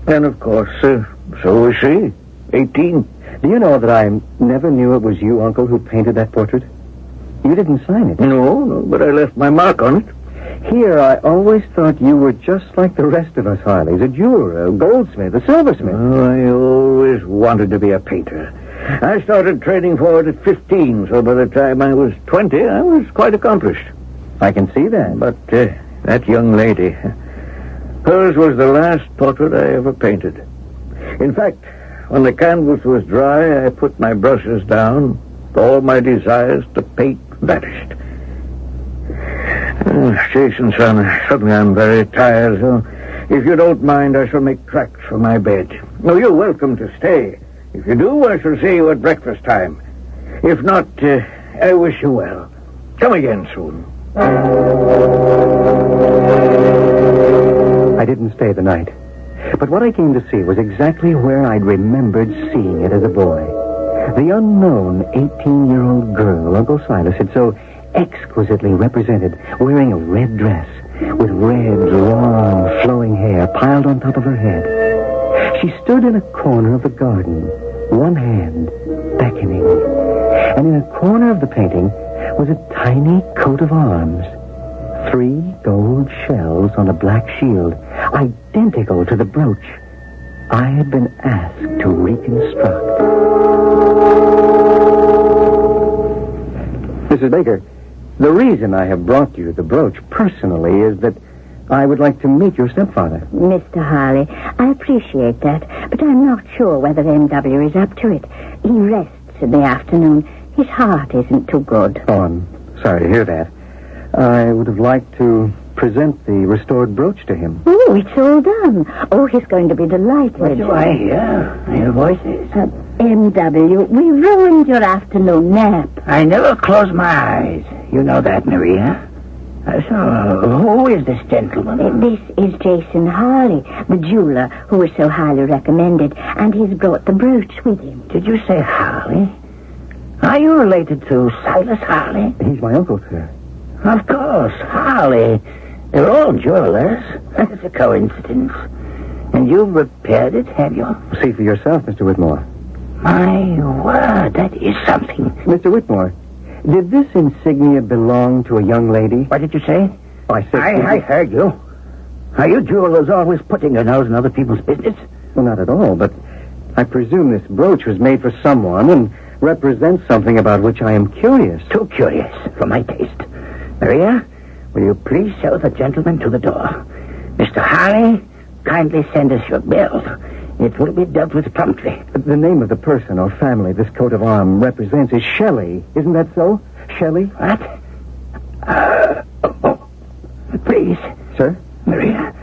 And, of course, so was she. 18. Do you know that I never knew it was you, Uncle, who painted that portrait? You didn't sign it. No, but I left my mark on it. Here, I always thought you were just like the rest of us Harleys, a jeweler, a goldsmith, a silversmith. Oh, I always wanted to be a painter. I started training for it at 15, so by the time I was 20, I was quite accomplished. I can see that. But that young lady, hers was the last portrait I ever painted. In fact, when the canvas was dry, I put my brushes down. All my desires to paint vanished. Jason, son, suddenly I'm very tired, so if you don't mind, I shall make tracks for my bed. No, you're welcome to stay. If you do, I shall see you at breakfast time. If not, I wish you well. Come again soon. I didn't stay the night. But what I came to see was exactly where I'd remembered seeing it as a boy. The unknown 18-year-old girl Uncle Silas had so exquisitely represented, wearing a red dress with red, long, flowing hair piled on top of her head. She stood in a corner of the garden, one hand beckoning. And in a corner of the painting was a tiny coat of arms. 3 gold shells on a black shield, identical to the brooch I had been asked to reconstruct. Mrs. Baker, the reason I have brought you the brooch personally is that I would like to meet your stepfather. Mr. Harley, I appreciate that, but I'm not sure whether M.W. is up to it. He rests in the afternoon. His heart isn't too good. Oh, I'm sorry to hear that. I would have liked to present the restored brooch to him. Oh, it's all done. Oh, he's going to be delighted. What do I hear? Your voices. M.W., we ruined your afternoon nap. I never close my eyes. You know that, Maria. So, who is this gentleman? This is Jason Harley, the jeweler who was so highly recommended, and he's brought the brooch with him. Did you say Harley? Are you related to Silas Harley? He's my uncle, sir. Of course, Harley. They're all jewelers. It's a coincidence. And you've repaired it, have you? See for yourself, Mr. Whitmore. My word, that is something. Mr. Whitmore, did this insignia belong to a young lady? What did you say? I said... I heard you. Are you jewelers always putting your nose in other people's business? Well, not at all, but I presume this brooch was made for someone and represents something about which I am curious. Too curious for my taste. Maria, will you please show the gentleman to the door? Mr. Harley, kindly send us your bill. It will be dealt with promptly. The name of the person or family this coat of arms represents is Shelley. Isn't that so? Shelley? What? Please. Sir? Maria,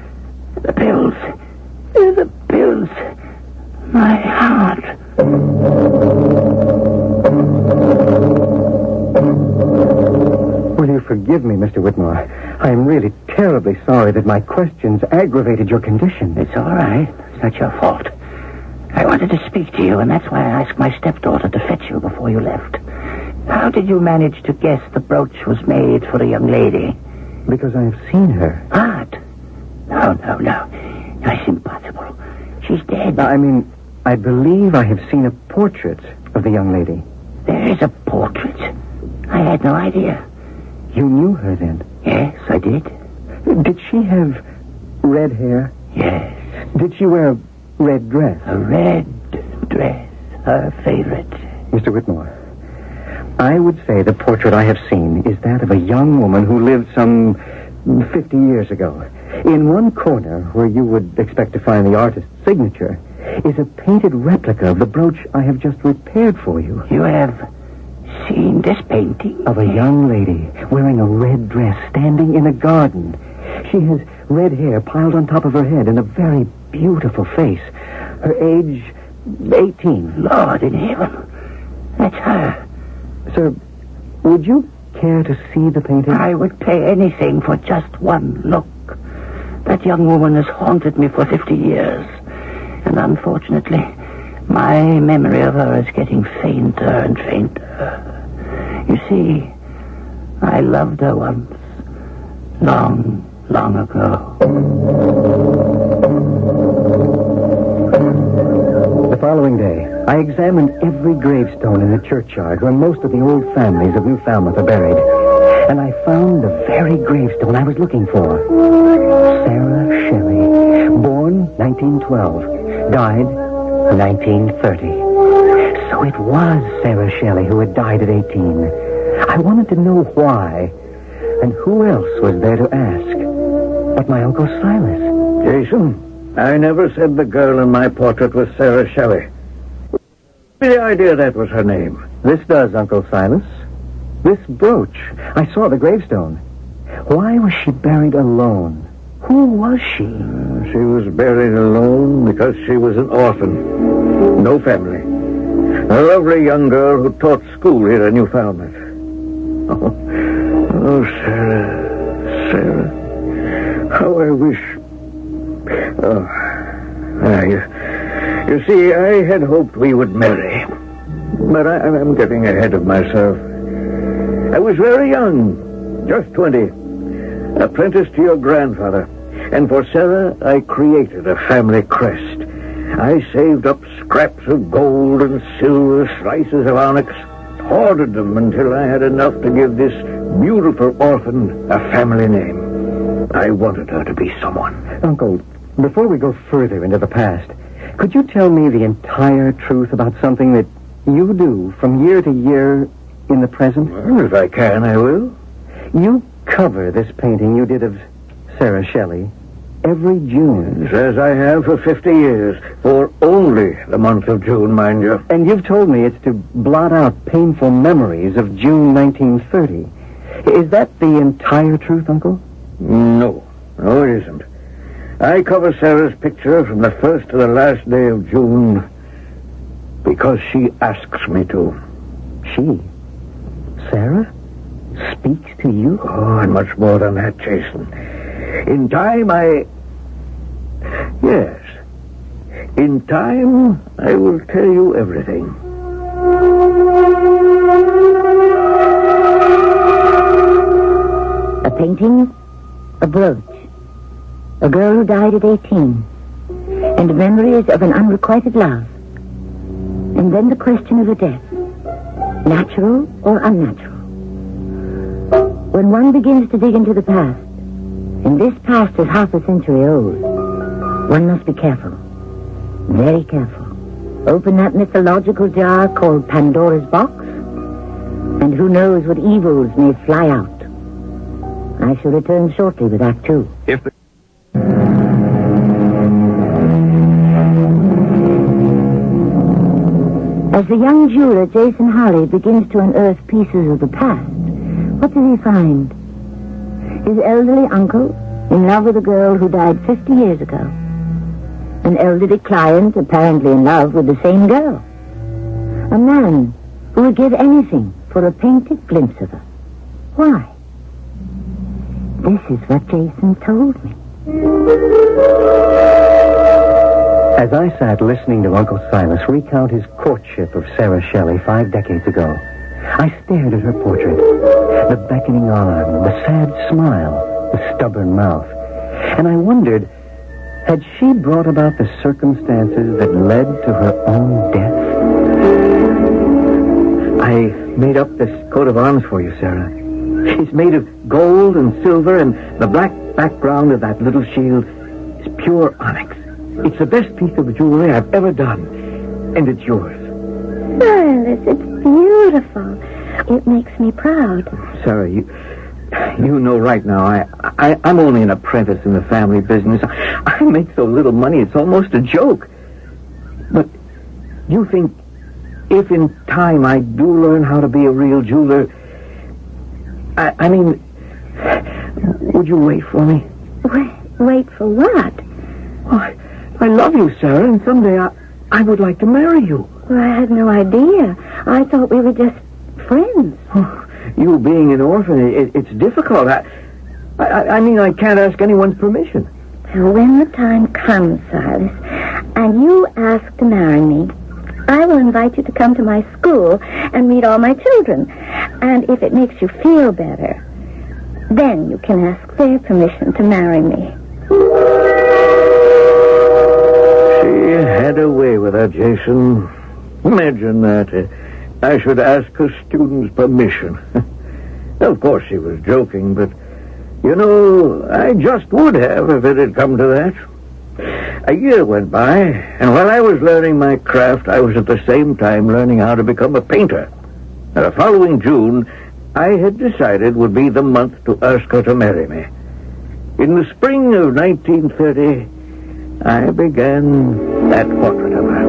the bills. The bills. My heart. Will you forgive me, Mr. Whitmore? I am really terribly sorry that my questions aggravated your condition. It's all right. It's not your fault. I wanted to speak to you, and that's why I asked my stepdaughter to fetch you before you left. How did you manage to guess the brooch was made for a young lady? Because I have seen her. What? No. That's impossible. She's dead. I mean, I believe I have seen a portrait of the young lady. There is a portrait? I had no idea. You knew her then? Yes, I did. Did she have red hair? Yes. Did she wear a red dress? A red dress. Her favorite. Mr. Whitmore, I would say the portrait I have seen is that of a young woman who lived some 50 years ago. In one corner, where you would expect to find the artist's signature, is a painted replica of the brooch I have just repaired for you. You have seen this painting? Of a young lady wearing a red dress standing in a garden. She has red hair piled on top of her head and a very beautiful face. Her age, 18. Lord in heaven. That's her. Sir, would you care to see the painting? I would pay anything for just one look. That young woman has haunted me for 50 years. And unfortunately, my memory of her is getting fainter and fainter. You see, I loved her once. Long ago. The following day, I examined every gravestone in the churchyard where most of the old families of New Falmouth are buried. And I found the very gravestone I was looking for. Sarah Shelley, born 1912, died 1930. So it was Sarah Shelley who had died at 18. I wanted to know why, and who else was there to ask but my Uncle Silas. Jason, I never said the girl in my portrait was Sarah Shelley. The idea that was her name. This does, Uncle Silas. This brooch. I saw the gravestone. Why was she buried alone? Who was she? She was buried alone because she was an orphan. No family. A lovely young girl who taught school here in New Falmouth. Oh, Sarah. How I wish... You see, I had hoped we would marry. But I'm getting ahead of myself. I was very young, just 20. Apprenticed to your grandfather. And for Sarah, I created a family crest. I saved up scraps of gold and silver, slices of onyx, hoarded them until I had enough to give this beautiful orphan a family name. I wanted her to be someone. Uncle, before we go further into the past, could you tell me the entire truth about something that you do from year to year in the present? Well, if I can, I will. You cover this painting you did of Sarah Shelley every June. As I have for 50 years, for only the month of June, mind you. And you've told me it's to blot out painful memories of June 1930. Is that the entire truth, Uncle? No, it isn't. I cover Sarah's picture from the first to the last day of June because she asks me to. She? Sarah? Speaks to you? Oh, and much more than that, Jason. In time, Yes. In time, I will tell you everything. A painting, a brooch, a girl who died at 18, and memories of an unrequited love. And then the question of a death, natural or unnatural. When one begins to dig into the past, and this past is half a century old, one must be careful, very careful. Open that mythological jar called Pandora's box, and who knows what evils may fly out. I shall return shortly with Act 2. As the young jeweler Jason Harley begins to unearth pieces of the past, what does he find? His elderly uncle, in love with a girl who died 50 years ago. An elderly client, apparently in love with the same girl. A man who would give anything for a painted glimpse of her. Why? This is what Jason told me. As I sat listening to Uncle Silas recount his courtship of Sarah Shelley 5 decades ago, I stared at her portrait. The beckoning arm, the sad smile, the stubborn mouth. And I wondered, had she brought about the circumstances that led to her own death? I made up this coat of arms for you, Sarah. It's made of gold and silver, and the black background of that little shield is pure onyx. It's the best piece of jewelry I've ever done, and it's yours. Silas, it's beautiful. It makes me proud. Sarah, you know right now, I'm only an apprentice in the family business. I make so little money, it's almost a joke. But you think if in time I do learn how to be a real jeweler, I mean, would you wait for me? Wait for what? Oh, I love you, Sarah, and someday I would like to marry you. Well, I had no idea. I thought we were just friends. Oh, you being an orphan, it's difficult. I mean, I can't ask anyone's permission. So when the time comes, Silas, and you ask to marry me, I will invite you to come to my school and meet all my children. And if it makes you feel better, then you can ask their permission to marry me. She had a way with her, Jason. Imagine that. I should ask her students' permission. Of course, she was joking, but, you know, I just would have if it had come to that. A year went by, and while I was learning my craft, I was at the same time learning how to become a painter. The following June, I had decided would be the month to ask her to marry me. In the spring of 1930, I began that portrait of her.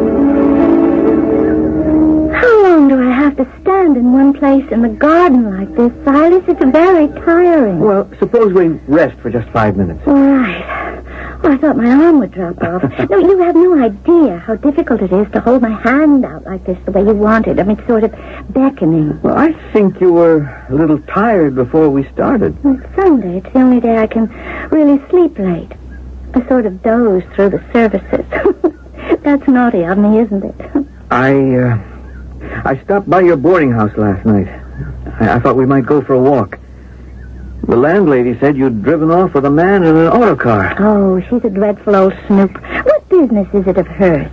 How long do I have to stand in one place in the garden like this, Silas? It's very tiring. Well, suppose we rest for just 5 minutes. All right. Oh, I thought my arm would drop off. No, you have no idea how difficult it is to hold my hand out like this the way you want it. I mean, sort of beckoning. Well, I think you were a little tired before we started. Well, it's Sunday. It's the only day I can really sleep late. I sort of doze through the services. That's naughty of me, isn't it? I stopped by your boarding house last night. I thought we might go for a walk. The landlady said you'd driven off with a man in an autocar. Oh, she's a dreadful old snoop. What business is it of hers?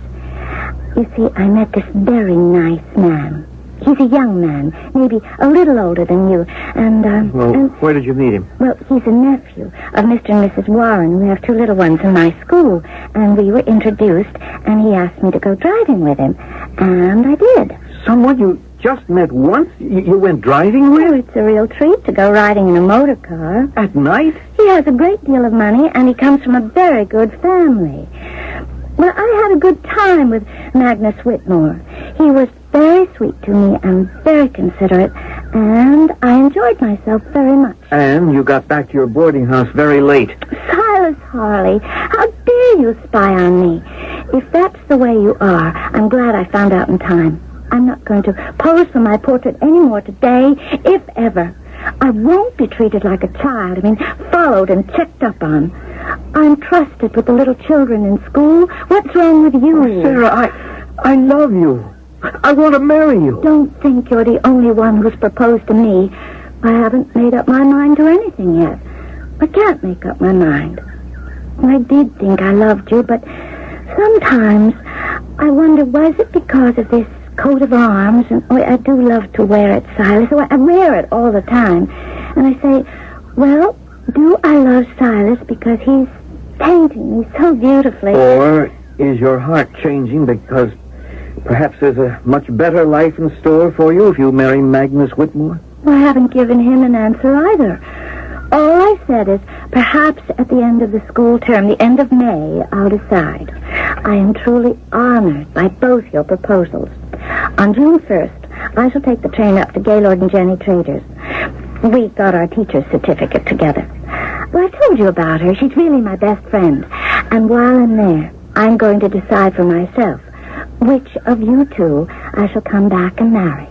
You see, I met this very nice man. He's a young man, maybe a little older than you, and where did you meet him? Well, he's a nephew of Mr. and Mrs. Warren. We have 2 little ones in my school, and we were introduced, and he asked me to go driving with him, and I did. Someone you just met once? You went driving with? Well, it's a real treat to go riding in a motor car. At night? He has a great deal of money, and he comes from a very good family. Well, I had a good time with Magnus Whitmore. He was very sweet to me and very considerate, and I enjoyed myself very much. And you got back to your boarding house very late. Silas Harley, how dare you spy on me? If that's the way you are, I'm glad I found out in time. I'm not going to pose for my portrait anymore today, if ever. I won't be treated like a child. I mean, followed and checked up on. I'm trusted with the little children in school. What's wrong with you? Oh, Sarah, I love you. I want to marry you. Don't think you're the only one who's proposed to me. I haven't made up my mind to anything yet. I can't make up my mind. I did think I loved you, but sometimes I wonder, was it because of this coat of arms? And I do love to wear it, Silas. So I wear it all the time. And I say, well, do I love Silas because he's painting me so beautifully? Or is your heart changing because perhaps there's a much better life in store for you if you marry Magnus Whitmore? Well, I haven't given him an answer either. All I said is, perhaps at the end of the school term, the end of May, I'll decide. I am truly honored by both your proposals. On June 1st, I shall take the train up to Gaylord and Jenny Traders. We got our teacher's certificate together. Well, I told you about her. She's really my best friend. And while I'm there, I'm going to decide for myself which of you 2 I shall come back and marry.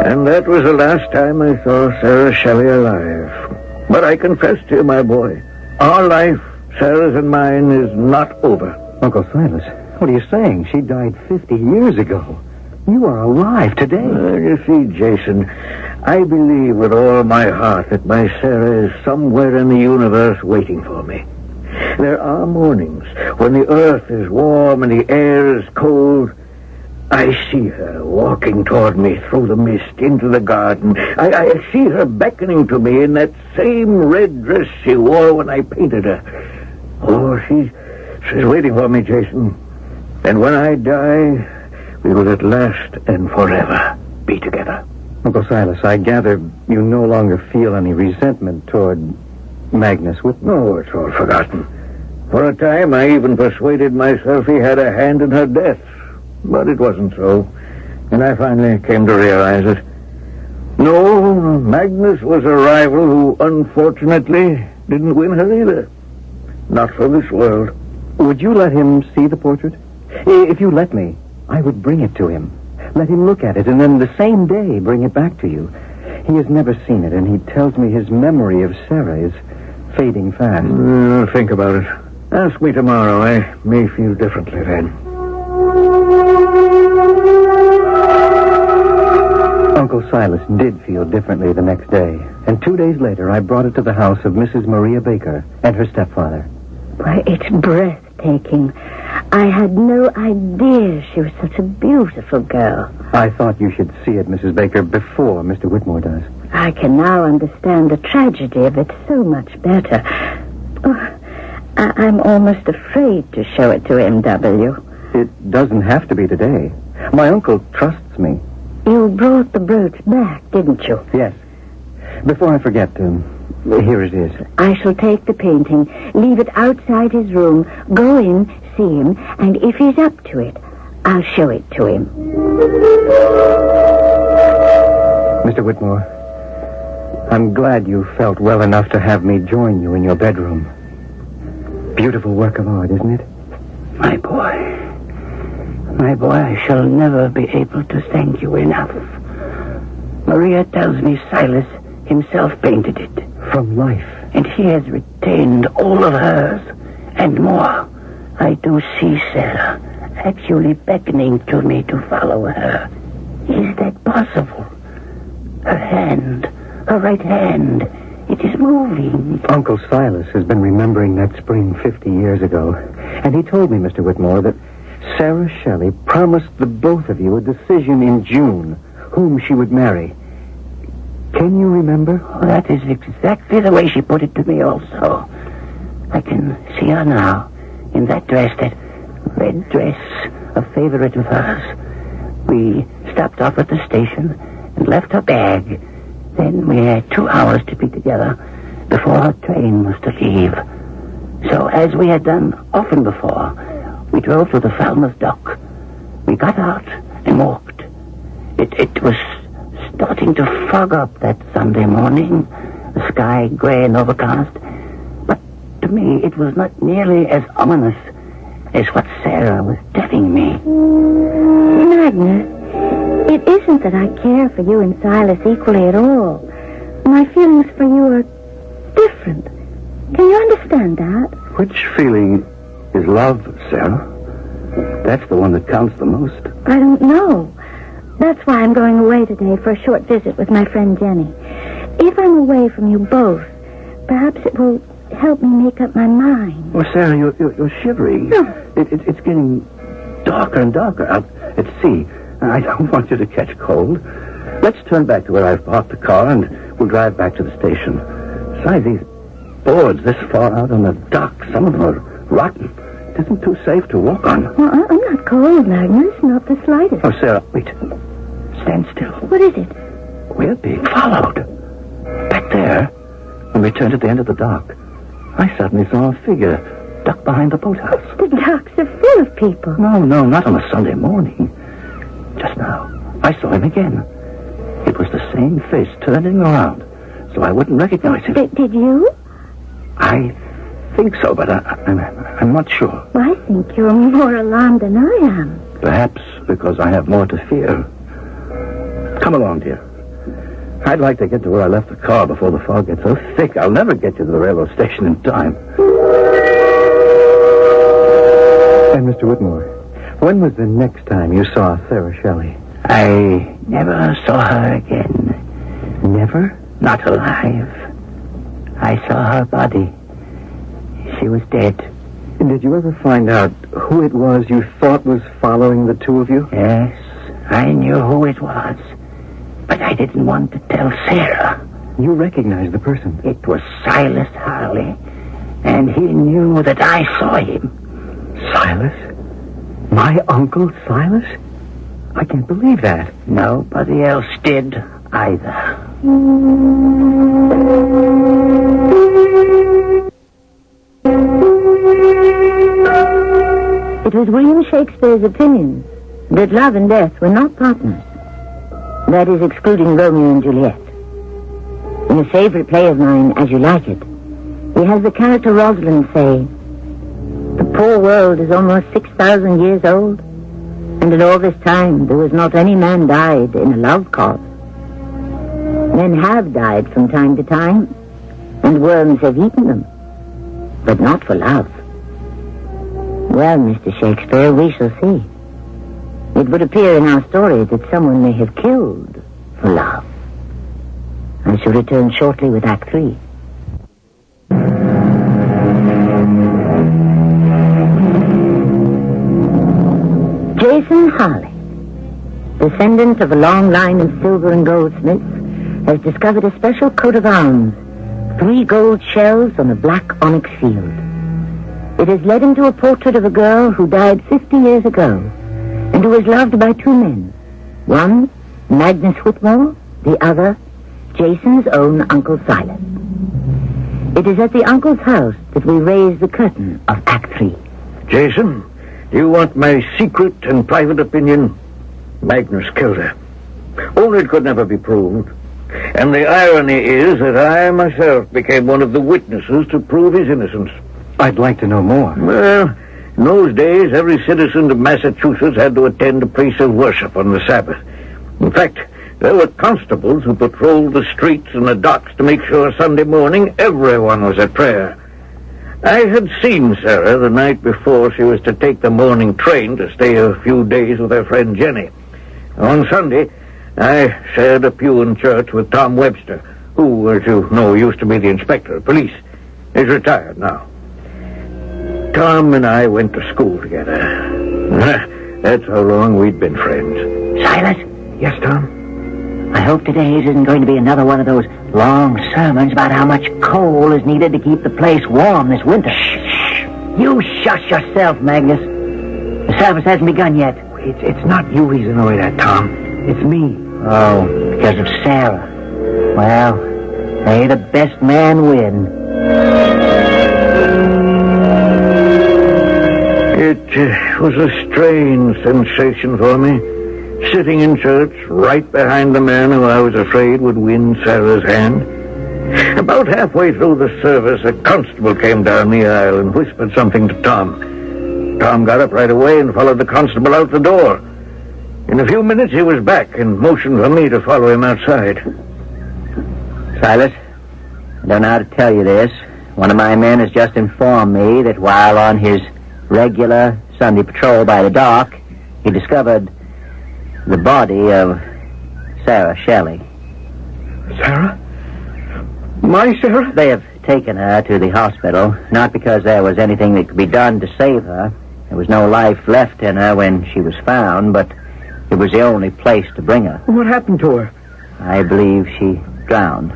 And that was the last time I saw Sarah Shelley alive. But I confess to you, my boy, our life, Sarah's and mine, is not over. Uncle Silas, what are you saying? She died 50 years ago. You are alive today. You see, Jason, I believe with all my heart that my Sarah is somewhere in the universe waiting for me. There are mornings when the earth is warm and the air is cold. I see her walking toward me through the mist into the garden. I see her beckoning to me in that same red dress she wore when I painted her. Oh, she's waiting for me, Jason. And when I die, we will at last and forever be together. Uncle Silas, I gather you no longer feel any resentment toward Magnus Whitmore. No, it's all forgotten. For a time, I even persuaded myself he had a hand in her death. But it wasn't so. And I finally came to realize it. No, Magnus was a rival who, unfortunately, didn't win her either. Not for this world. Would you let him see the portrait? If you let me, I would bring it to him. Let him look at it, and then the same day bring it back to you. He has never seen it, and he tells me his memory of Sarah is fading fast. I'll think about it. Ask me tomorrow. I may feel differently then. Uncle Silas did feel differently the next day, and 2 days later I brought it to the house of Mrs. Maria Baker and her stepfather. Why, it's breathtaking. I had no idea she was such a beautiful girl. I thought you should see it, Mrs. Baker, before Mr. Whitmore does. I can now understand the tragedy of it so much better. Oh, I'm almost afraid to show it to M.W. It doesn't have to be today. My uncle trusts me. You brought the brooch back, didn't you? Yes. Before I forget, here it is. I shall take the painting, leave it outside his room, go in, see him, and if he's up to it, I'll show it to him. Mr. Whitmore, I'm glad you felt well enough to have me join you in your bedroom. Beautiful work of art, isn't it? My boy, I shall never be able to thank you enough. Maria tells me Silas himself painted it. From life. And he has retained all of hers and more. I do see Sarah actually beckoning to me to follow her. Is that possible? Her hand, her right hand, it is moving. Uncle Silas has been remembering that spring 50 years ago. And he told me, Mr. Whitmore, that Sarah Shelley promised the both of you a decision in June, whom she would marry. Can you remember? Oh, that is exactly the way she put it to me also. I can see her now, in that dress, that red dress, a favorite of hers. We stopped off at the station and left her bag. Then we had 2 hours to be together before her train was to leave. So, as we had done often before, we drove to the Falmouth dock. We got out and walked. It was starting to fog up that Sunday morning, the sky gray and overcast. But to me, it was not nearly as ominous as what Sarah was telling me. Magnus, it isn't that I care for you and Silas equally at all. My feelings for you are different. Can you understand that? Which feeling is love, Sarah? That's the one that counts the most. I don't know. That's why I'm going away today for a short visit with my friend Jenny. If I'm away from you both, perhaps it will help me make up my mind. Oh, Sarah, you're shivering. No. It's getting darker and darker out at sea. I don't want you to catch cold. Let's turn back to where I've parked the car, and we'll drive back to the station. Besides, these boards this far out on the dock, some of them are rotten. It isn't too safe to walk on. Well, I'm not cold, Magnus. Not the slightest. Oh, Sarah, wait. Stand still. What is it? We're being followed. Back there, when we turned at the end of the dock, I suddenly saw a figure ducked behind the boathouse. The docks are full of people. No, not on a Sunday morning. Just now, I saw him again. It was the same face turning around, so I wouldn't recognize him. Did you? I think so, but I'm not sure. Well, I think you're more alarmed than I am. Perhaps because I have more to fear. Come along, dear. I'd like to get to where I left the car before the fog gets so thick I'll never get you to the railroad station in time. And Mr. Whitmore, when was the next time you saw Sarah Shelley? I never saw her again. Never? Not alive. I saw her body. She was dead. Did you ever find out who it was you thought was following the two of you? Yes, I knew who it was. But I didn't want to tell Sarah. You recognized the person? It was Silas Harley. And he knew that I saw him. Silas? My Uncle Silas? I can't believe that. Nobody else did either. It was William Shakespeare's opinion that love and death were not partners. That is, excluding Romeo and Juliet. In a favorite play of mine, As You Like It, he has the character Rosalind say, "The poor world is almost 6,000 years old, and in all this time there was not any man died in a love cause. Men have died from time to time, and worms have eaten them, but not for love." Well, Mr. Shakespeare, we shall see. It would appear in our story that someone may have killed for love. I shall return shortly with Act 3. Jason Harley, descendant of a long line of silver and goldsmiths, has discovered a special coat of arms, 3 gold shells on a black onyx shield. It has led him to a portrait of a girl who died 50 years ago and who was loved by 2 men. One, Magnus Whitmore, the other, Jason's own Uncle Silas. It is at the uncle's house that we raise the curtain of Act 3. Jason, do you want my secret and private opinion? Magnus killed her. Only it could never be proved. And the irony is that I myself became one of the witnesses to prove his innocence. I'd like to know more. Well, in those days, every citizen of Massachusetts had to attend a place of worship on the Sabbath. In fact, there were constables who patrolled the streets and the docks to make sure Sunday morning everyone was at prayer. I had seen Sarah the night before she was to take the morning train to stay a few days with her friend Jenny. On Sunday, I shared a pew in church with Tom Webster, who, as you know, used to be the inspector of police. He's retired now. Tom and I went to school together. That's how long we'd been friends. Silas? Yes, Tom? I hope today's isn't going to be another one of those long sermons about how much coal is needed to keep the place warm this winter. Shh. You shush yourself, Magnus. The service hasn't begun yet. It's not you he's annoyed at, Tom. It's me. Oh, because of Sarah. Well, may the best man win. It was a strange sensation for me, sitting in church right behind the man who I was afraid would win Sarah's hand. About halfway through the service, a constable came down the aisle and whispered something to Tom. Tom got up right away and followed the constable out the door. In a few minutes, he was back and motioned for me to follow him outside. Silas, I don't know how to tell you this. One of my men has just informed me that while on his regular Sunday patrol by the dock, he discovered the body of Sarah Shelley. Sarah? My Sarah? They have taken her to the hospital, not because there was anything that could be done to save her. There was no life left in her when she was found, but it was the only place to bring her. What happened to her? I believe she drowned.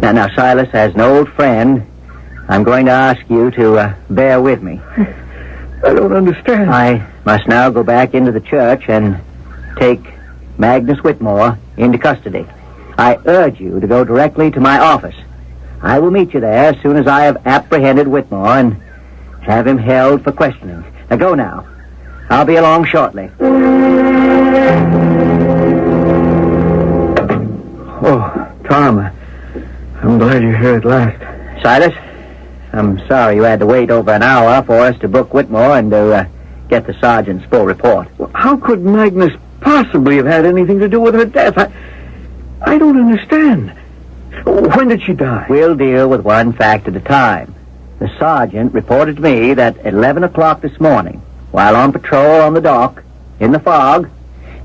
Now, Silas, as an old friend, I'm going to ask you to bear with me. I don't understand. I must now go back into the church and take Magnus Whitmore into custody. I urge you to go directly to my office. I will meet you there as soon as I have apprehended Whitmore and have him held for questioning. Now go now. I'll be along shortly. Oh, Tom, I'm glad you're here at last. Silas, I'm sorry you had to wait over an hour for us to book Whitmore and to get the sergeant's full report. Well, how could Magnus possibly have had anything to do with her death? I don't understand. When did she die? We'll deal with one fact at a time. The sergeant reported to me that at 11 o'clock this morning, while on patrol on the dock, in the fog,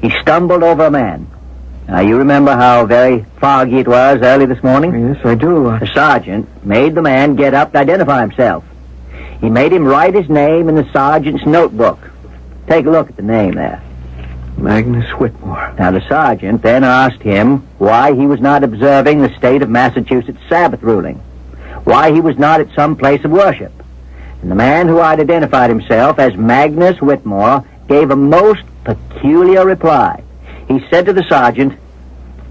he stumbled over a man. Now, you remember how very foggy it was early this morning? Yes, I do. The sergeant made the man get up to identify himself. He made him write his name in the sergeant's notebook. Take a look at the name there. Magnus Whitmore. Now, the sergeant then asked him why he was not observing the state of Massachusetts Sabbath ruling, why he was not at some place of worship. And the man who had identified himself as Magnus Whitmore gave a most peculiar reply. He said to the sergeant,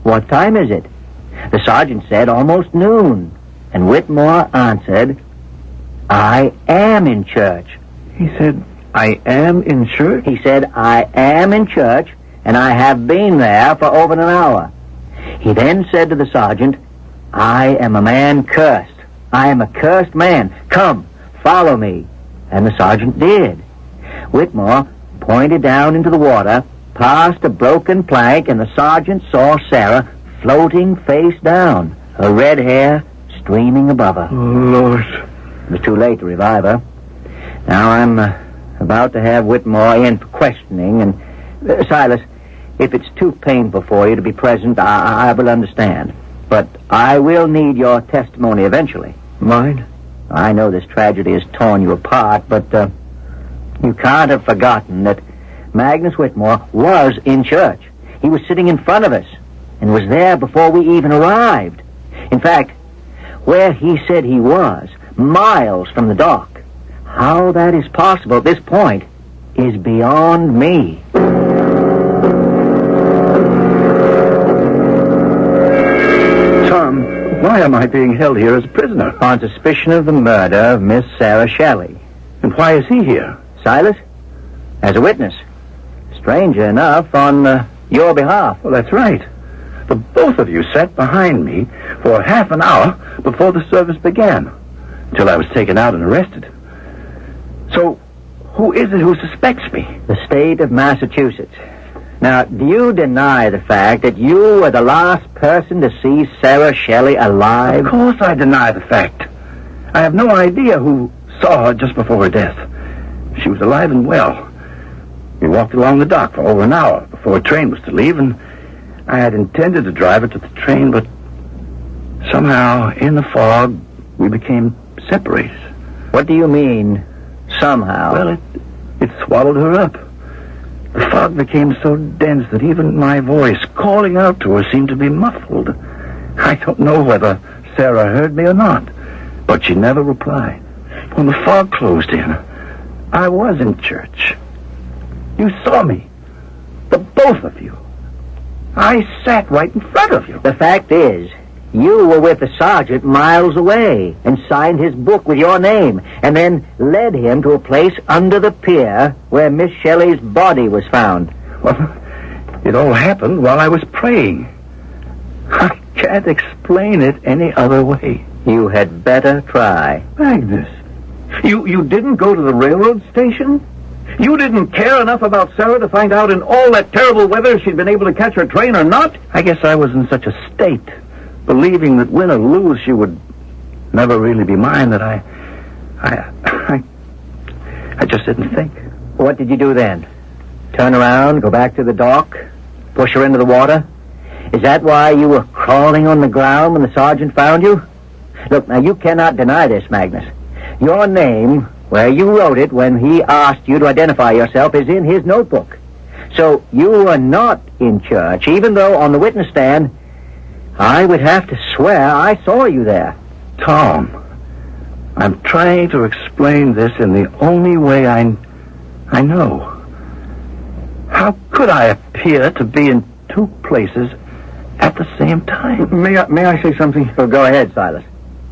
"What time is it?" The sergeant said, "Almost noon." And Whitmore answered, "I am in church." He said, "I am in church?" He said, "I am in church, and I have been there for over an hour." He then said to the sergeant, "I am a man cursed. I am a cursed man. Come, follow me." And the sergeant did. Whitmore pointed down into the water, past a broken plank, and the sergeant saw Sarah floating face down, her red hair streaming above her. Oh, Lord. It was too late to revive her. Now I'm about to have Whitmore in for questioning, and Silas, if it's too painful for you to be present, I will understand. But I will need your testimony eventually. Mine? I know this tragedy has torn you apart, but you can't have forgotten that Magnus Whitmore was in church. He was sitting in front of us and was there before we even arrived. In fact, where he said he was, miles from the dock. How that is possible at this point is beyond me. Tom, why am I being held here as a prisoner? On suspicion of the murder of Miss Sarah Shelley. And why is he here? Silas? As a witness. Stranger enough, on your behalf. Well, that's right. The both of you sat behind me for half an hour before the service began, until I was taken out and arrested. So, who is it who suspects me? The state of Massachusetts. Now, do you deny the fact that you were the last person to see Sarah Shelley alive? Of course I deny the fact. I have no idea who saw her just before her death. She was alive and well. We walked along the dock for over an hour before a train was to leave, and I had intended to drive her to the train, but somehow, in the fog, we became separated. What do you mean, somehow? Well, it swallowed her up. The fog became so dense that even my voice calling out to her seemed to be muffled. I don't know whether Sarah heard me or not, but she never replied. When the fog closed in, I was in church. You saw me. The both of you. I sat right in front of you. The fact is, you were with the sergeant miles away and signed his book with your name and then led him to a place under the pier where Miss Shelley's body was found. Well, it all happened while I was praying. I can't explain it any other way. You had better try. Magnus, you didn't go to the railroad station? You didn't care enough about Sarah to find out in all that terrible weather if she'd been able to catch her train or not? I guess I was in such a state, believing that win or lose she would never really be mine, that I just didn't think. What did you do then? Turn around, go back to the dock, push her into the water? Is that why you were crawling on the ground when the sergeant found you? Look, now, you cannot deny this, Magnus. Your name, where you wrote it when he asked you to identify yourself, is in his notebook. So you were not in church, even though on the witness stand, I would have to swear I saw you there. Tom, I'm trying to explain this in the only way I know. How could I appear to be in two places at the same time? May I say something? Oh, go ahead, Silas.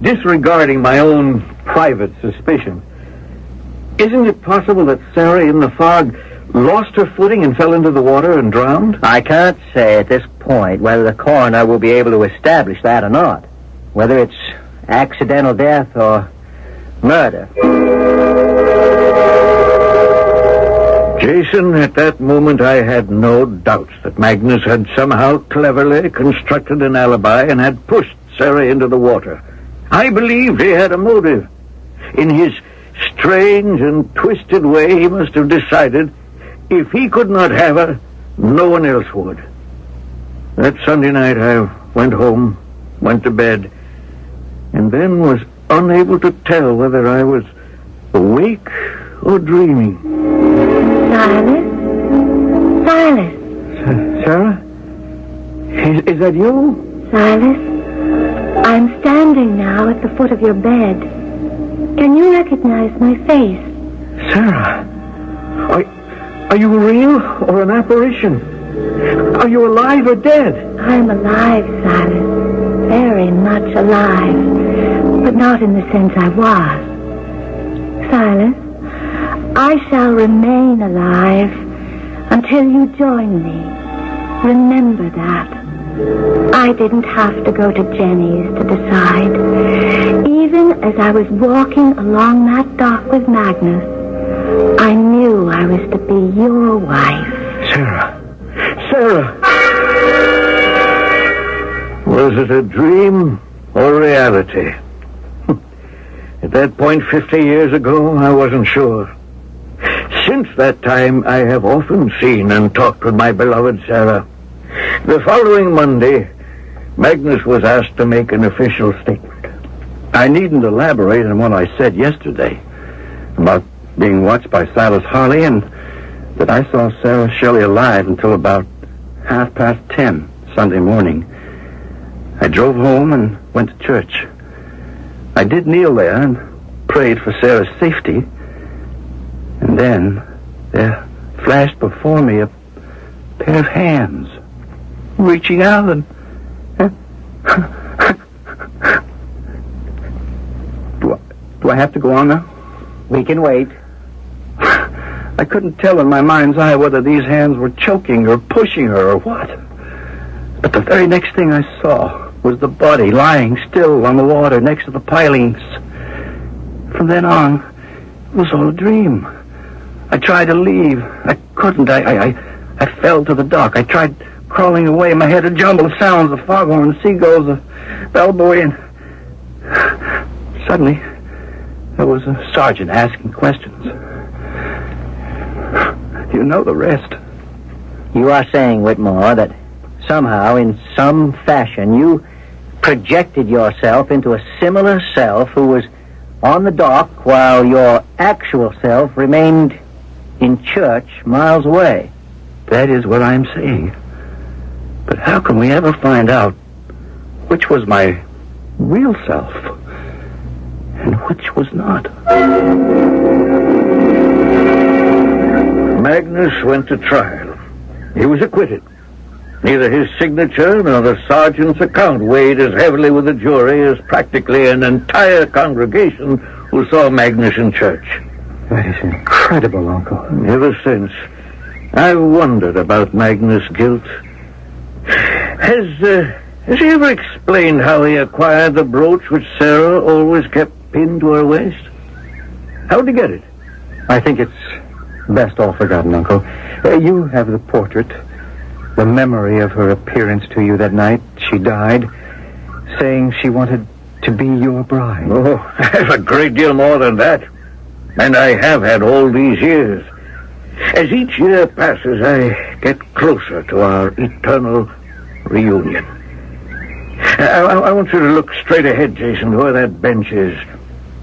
Disregarding my own private suspicion, isn't it possible that Sarah in the fog lost her footing and fell into the water and drowned? I can't say at this point whether the coroner will be able to establish that or not. Whether it's accidental death or murder. Jason, at that moment I had no doubts that Magnus had somehow cleverly constructed an alibi and had pushed Sarah into the water. I believed he had a motive. In his strange and twisted way, he must have decided if he could not have her, no one else would. That Sunday night I went home, went to bed, and then was unable to tell whether I was awake or dreaming. Silas? Silas? Sarah? Is that you? Silas? I'm standing now at the foot of your bed. Can you recognize my face? Sarah? Are you real or an apparition? Are you alive or dead? I'm alive, Silas. Very much alive. But not in the sense I was. Silas, I shall remain alive until you join me. Remember that. I didn't have to go to Jenny's to decide. Even as I was walking along that dock with Magnus, I knew I was to be your wife. Sarah! Sarah! Was it a dream or reality? At that point 50 years ago, I wasn't sure. Since that time, I have often seen and talked with my beloved Sarah. The following Monday, Magnus was asked to make an official statement. I needn't elaborate on what I said yesterday about being watched by Silas Harley and that I saw Sarah Shelley alive until about 10:30 Sunday morning. I drove home and went to church. I did kneel there and prayed for Sarah's safety. And then there flashed before me a pair of hands reaching out and... Do I have to go on now? We can wait. I couldn't tell in my mind's eye whether these hands were choking or pushing her or what. But the very next thing I saw was the body lying still on the water next to the pilings. From then on, it was all a dream. I tried to leave. I couldn't. I fell to the dock. I tried crawling away. My head a jumble of sounds, the foghorn, the seagulls, the bellbuoy, and... Suddenly, there was a sergeant asking questions. You know the rest. You are saying, Whitmore, that somehow, in some fashion, you projected yourself into a similar self who was on the dock while your actual self remained in church miles away. That is what I'm saying. But how can we ever find out which was my real self and which was not? Magnus went to trial. He was acquitted. Neither his signature nor the sergeant's account weighed as heavily with the jury as practically an entire congregation who saw Magnus in church. That is incredible, Uncle. Ever since, I've wondered about Magnus' guilt. Has he ever explained how he acquired the brooch which Sarah always kept pinned to her waist? How'd he get it? I think it's best all forgotten, Uncle. You have the portrait, the memory of her appearance to you that night she died, saying she wanted to be your bride. Oh, I have a great deal more than that. And I have had all these years. As each year passes, I get closer to our eternal reunion. I want you to look straight ahead, Jason, to where that bench is.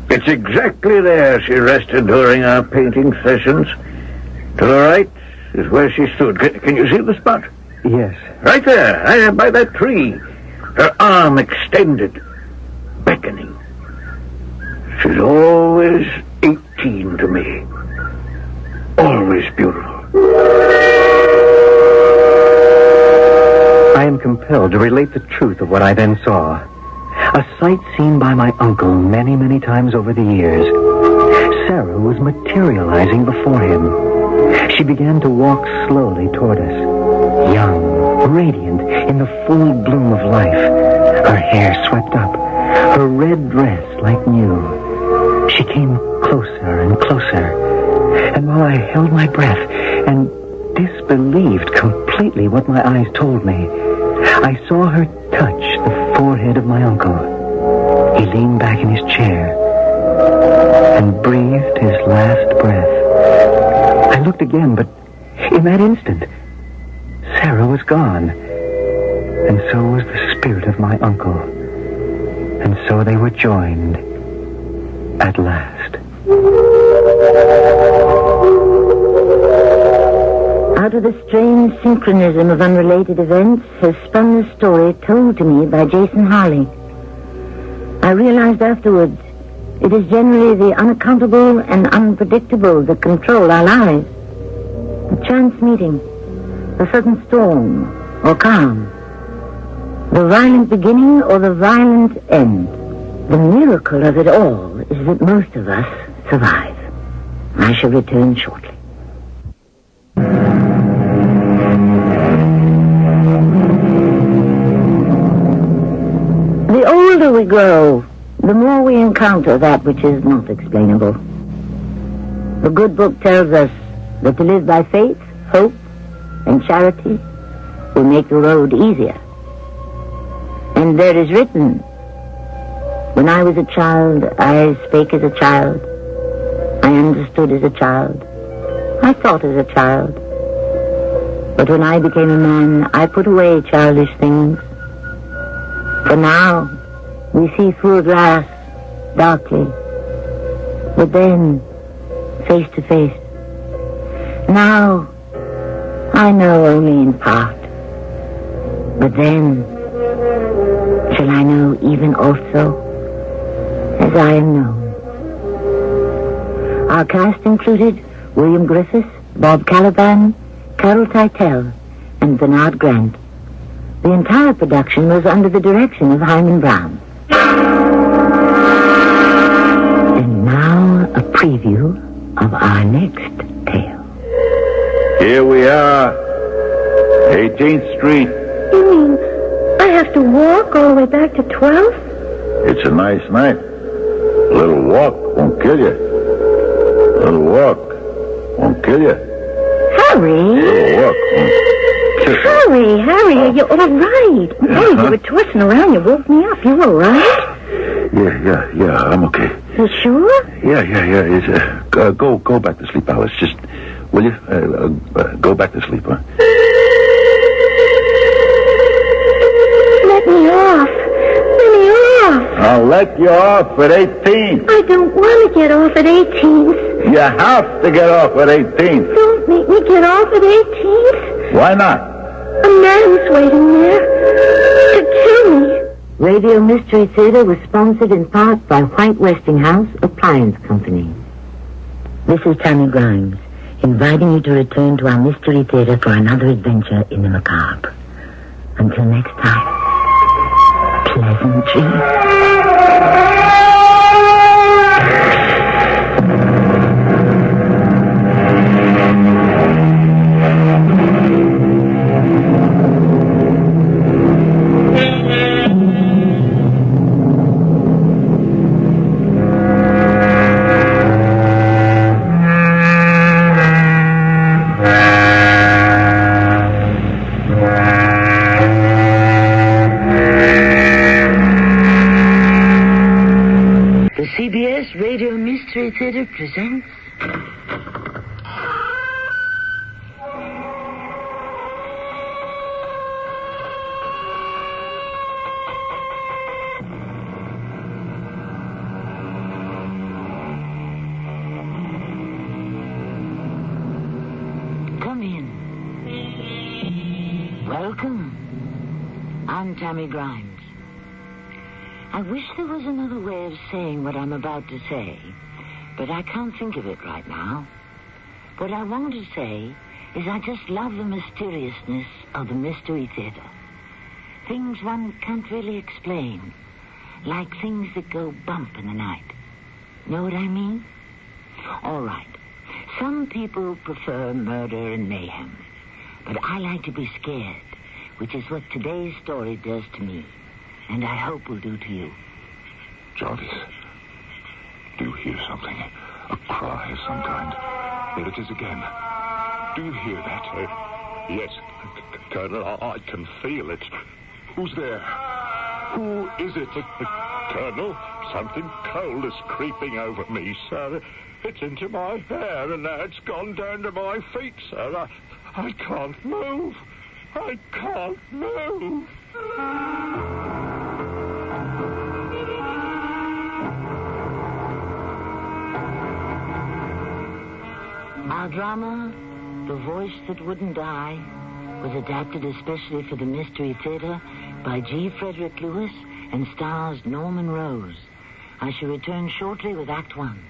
It's exactly there she rested during our painting sessions. To the right is where she stood. Can you see the spot? Yes. Right there, by that tree. Her arm extended, beckoning. She's always 18 to me. Always beautiful. I am compelled to relate the truth of what I then saw. A sight seen by my uncle many, many times over the years. Sarah was materializing before him. She began to walk slowly toward us. Young, radiant, in the full bloom of life. Her hair swept up. Her red dress like new. She came closer and closer. And while I held my breath and disbelieved completely what my eyes told me, I saw her touch the forehead of my uncle. He leaned back in his chair and breathed his last breath. I looked again, but in that instant, Sarah was gone. And so was the spirit of my uncle. And so they were joined at last. Out of the strange synchronism of unrelated events has spun the story told to me by Jason Harley. I realized afterwards it is generally the unaccountable and unpredictable that control our lives. A chance meeting, a sudden storm or calm, the violent beginning or the violent end. The miracle of it all is that most of us survive. I shall return shortly. The older we grow, the more we encounter that which is not explainable. The good book tells us that to live by faith, hope, and charity will make the road easier. And there is written, when I was a child, I spake as a child. I understood as a child. I thought as a child. But when I became a man, I put away childish things. For now, we see through a glass, darkly. But then, face to face. Now, I know only in part. But then, shall I know even also as I am known? Our cast included William Griffiths, Bob Caliban, Carol Teitel, and Bernard Grant. The entire production was under the direction of Hyman Brown. And now, a preview of our next tale. Here we are, 18th Street. You mean I have to walk all the way back to 12th? It's a nice night. A little walk won't kill you. A little walk won't kill you. Harry? A little walk won't kill you. Harry, are you all right? Oh, you were twisting around. You woke me up. You all right? Yeah, I'm okay. You sure? Yeah. It's, go back to sleep, Alice. Just, will you? Go back to sleep, huh? Let me off. I'll let you off at 18. I don't want to get off at 18th. You have to get off at 18th. Don't make me get off at 18th. Why not? A man's waiting there to kill me. Radio Mystery Theater was sponsored in part by White Westinghouse Appliance Company. This is Tammy Grimes, inviting you to return to our Mystery Theater for another adventure in the macabre. Until next time, pleasant dreams. CBS Radio Mystery Theater presents... Come in. Welcome. I'm Tammy Grimes. I wish there was another way of saying what I'm about to say, but I can't think of it right now. What I want to say is I just love the mysteriousness of the Mystery Theater. Things one can't really explain, like things that go bump in the night. Know what I mean? All right. Some people prefer murder and mayhem, but I like to be scared, which is what today's story does to me. And I hope will do to you. Jarvis, do you hear something? A cry of some kind. There it is again. Do you hear that? Yes, Colonel, I can feel it. Who's there? Who is it? Colonel, something cold is creeping over me, sir. It's into my hair, and now it's gone down to my feet, sir. I can't move. I can't move. Our drama, The Voice That Wouldn't Die, was adapted especially for the Mystery Theater by G. Frederick Lewis and stars Norman Rose. I shall return shortly with Act One.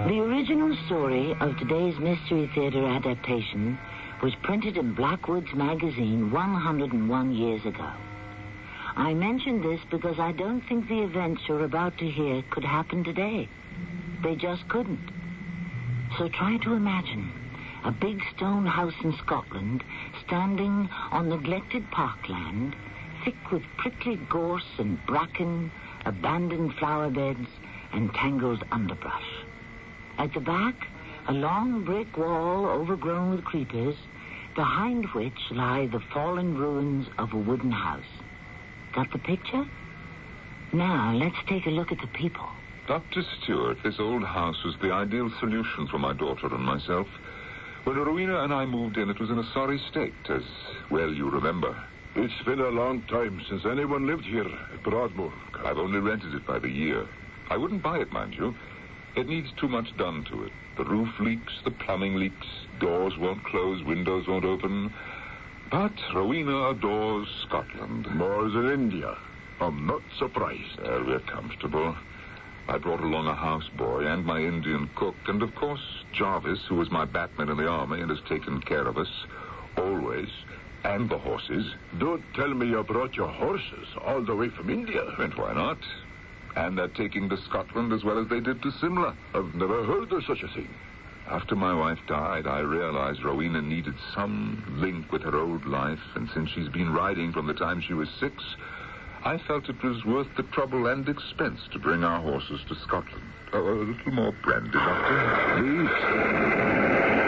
The original story of today's Mystery Theater adaptation was printed in Blackwood's magazine 101 years ago. I mention this because I don't think the events you're about to hear could happen today. They just couldn't. So try to imagine a big stone house in Scotland standing on neglected parkland, thick with prickly gorse and bracken, abandoned flower beds, and tangled underbrush. At the back, a long brick wall overgrown with creepers, behind which lie the fallen ruins of a wooden house. Got the picture? Now, let's take a look at the people. Dr. Stewart, this old house was the ideal solution for my daughter and myself. When Rowena and I moved in, it was in a sorry state, as well you remember. It's been a long time since anyone lived here at Broadmoor. I've only rented it by the year. I wouldn't buy it, mind you. It needs too much done to it. The roof leaks, the plumbing leaks, doors won't close, windows won't open. But Rowena adores Scotland. More than India. I'm not surprised. We're comfortable. I brought along a houseboy and my Indian cook, and of course Jarvis, who was my batman in the army and has taken care of us, always, and the horses. Don't tell me you brought your horses all the way from India. And why not? And they're taking to Scotland as well as they did to Simla. I've never heard of such a thing. After my wife died, I realized Rowena needed some link with her old life, and since she's been riding from the time she was 6, I felt it was worth the trouble and expense to bring our horses to Scotland. A little more brandy, Doctor, please.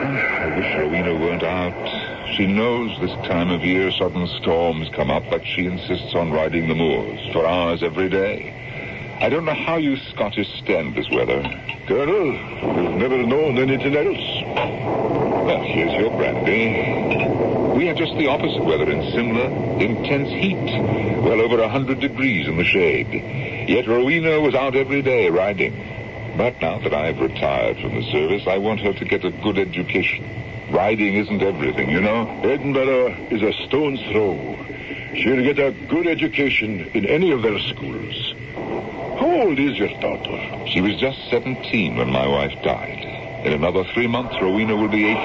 I wish Rowena weren't out. She knows this time of year sudden storms come up, but she insists on riding the moors for hours every day. I don't know how you Scottish stand this weather. Colonel, we've never known anything else. Well, here's your brandy. We had just the opposite weather in Simla. Intense heat. Well over 100 degrees in the shade. Yet Rowena was out every day riding. But now that I've retired from the service, I want her to get a good education. Riding isn't everything, you know. Edinburgh is a stone's throw. She'll get a good education in any of their schools. How old is your daughter? She was just 17 when my wife died. In another 3 months, Rowena will be 18.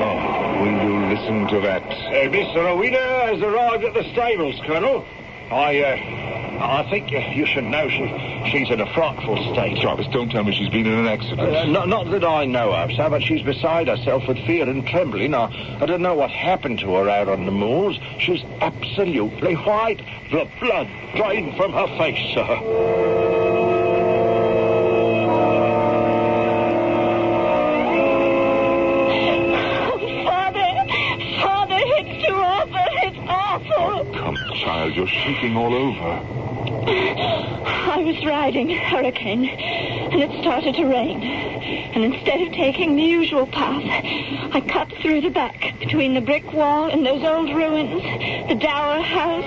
Oh, will you listen to that? Miss Rowena has arrived at the stables, Colonel. I think you should know she's in a frightful state. Jarvis, don't tell me she's been in an accident. Not that I know of, sir, but she's beside herself with fear and trembling. I don't know what happened to her out on the moors. She's absolutely white. The blood drained from her face, sir. Oh, come, child, you're shaking all over. I was riding a hurricane, and it started to rain. And instead of taking the usual path, I cut through the back, between the brick wall and those old ruins, the dower house.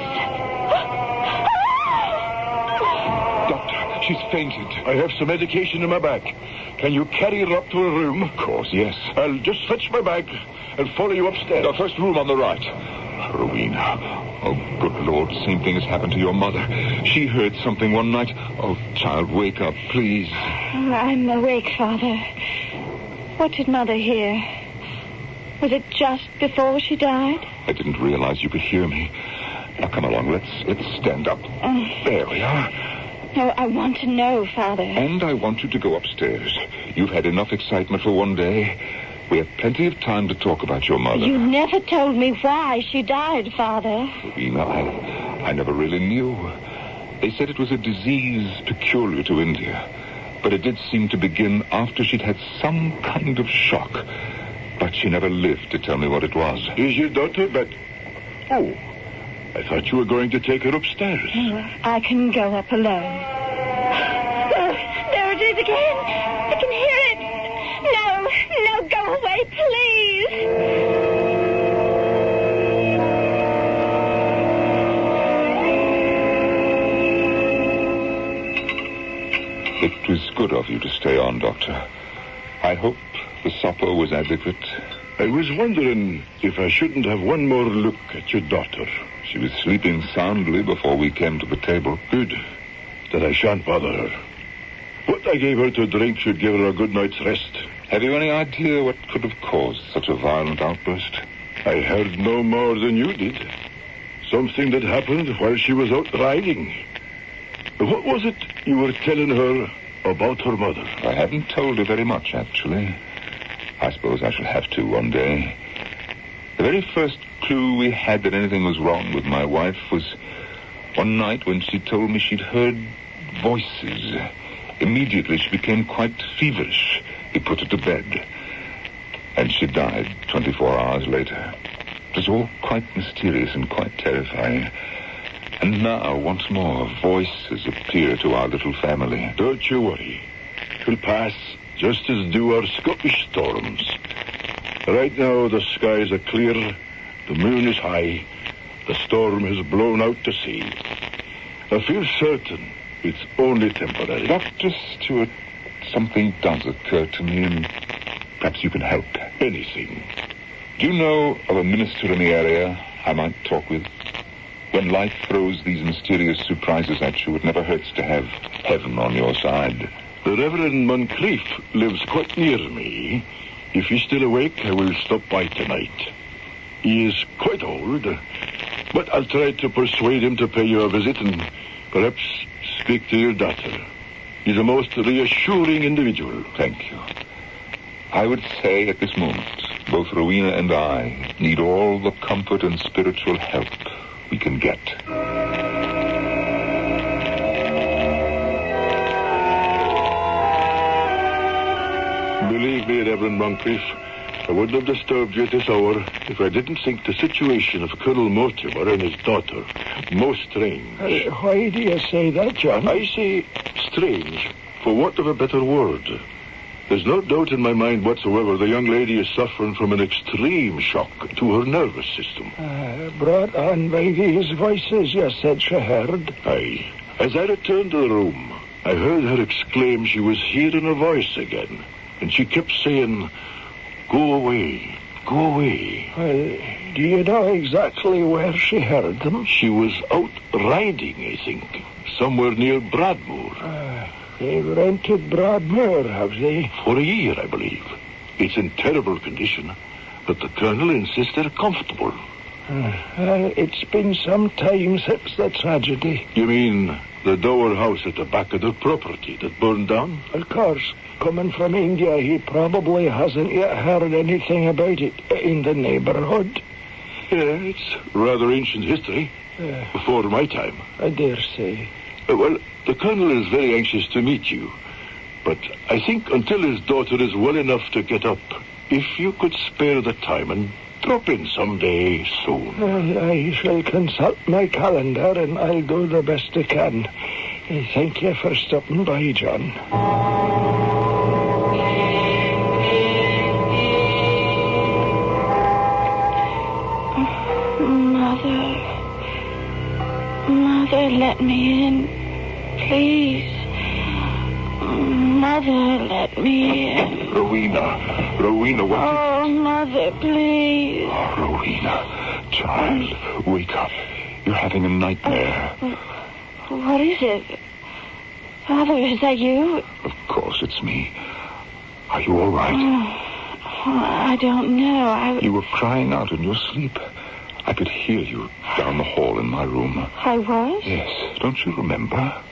Doctor, she's fainted. I have some medication in my bag. Can you carry her up to her room? Of course, yes. I'll just fetch my bag and follow you upstairs. The first room on the right. Rowena. Oh, good Lord, same thing has happened to your mother. She heard something one night. Oh, child, wake up, please. I'm awake, Father. What did Mother hear? Was it just before she died? I didn't realize you could hear me. Now, come along, let's stand up. There we are. No, I want to know, Father. And I want you to go upstairs. You've had enough excitement for one day. We have plenty of time to talk about your mother. You never told me why she died, Father. Rowena, I never really knew. They said it was a disease peculiar to India. But it did seem to begin after she'd had some kind of shock. But she never lived to tell me what it was. Is your daughter back? Oh, I thought you were going to take her upstairs. Oh, I can go up alone. There it is again. I can hear it. No, go away, please. It was good of you to stay on, Doctor. I hope the supper was adequate. I was wondering if I shouldn't have one more look at your daughter. She was sleeping soundly before we came to the table. Good. Then I shan't bother her. What I gave her to drink should give her a good night's rest. Have you any idea what could have caused such a violent outburst? I heard no more than you did. Something that happened while she was out riding. What was it you were telling her about her mother? I haven't told her very much, actually. I suppose I shall have to one day. The very first clue we had that anything was wrong with my wife was one night when she told me she'd heard voices. Immediately she became quite feverish. We put her to bed. And she died 24 hours later. It was all quite mysterious and quite terrifying. And now, once more, voices appear to our little family. Don't you worry. It'll pass, just as do our Scottish storms. Right now, the skies are clear, the moon is high, the storm has blown out to sea. I feel certain it's only temporary. Dr. Stewart, something does occur to me, and perhaps you can help. Anything. Do you know of a minister in the area I might talk with? When life throws these mysterious surprises at you, it never hurts to have heaven on your side. The Reverend Moncrief lives quite near me. If he's still awake, I will stop by tonight. He is quite old, but I'll try to persuade him to pay you a visit and perhaps speak to your daughter. He's a most reassuring individual. Thank you. I would say at this moment, both Rowena and I need all the comfort and spiritual help we can get. Believe me, Reverend Moncrief, I wouldn't have disturbed you at this hour if I didn't think the situation of Colonel Mortimer and his daughter most strange. Why do you say that, John? I say strange, for want of a better word. There's no doubt in my mind whatsoever the young lady is suffering from an extreme shock to her nervous system. Brought on by these voices you said she heard. Aye. As I returned to the room, I heard her exclaim she was hearing a voice again. And she kept saying, "Go away, go away." Well, do you know exactly where she heard them? She was out riding, I think, somewhere near Broadmoor. They've rented Broadmoor, have they? For a year, I believe. It's in terrible condition, but the Colonel insists they're comfortable. It's been some time since the tragedy. You mean the dower house at the back of the property that burned down? Of course. Coming from India, he probably hasn't yet heard anything about it in the neighborhood. Yeah, it's rather ancient history. Before my time. I dare say. Well, the Colonel is very anxious to meet you. But I think until his daughter is well enough to get up, if you could spare the time and drop in someday soon. I shall consult my calendar and I'll do the best I can. Thank you for stopping by, John. Mother, let me in, please. Mother, let me in. Rowena, what? Oh, Mother, please. Oh, Rowena, child, wake up. You're having a nightmare. What is it? Father, is that you? Of course, it's me. Are you all right? I don't know. You were crying out in your sleep. I could hear you down the hall in my room. I was? Yes. Don't you remember?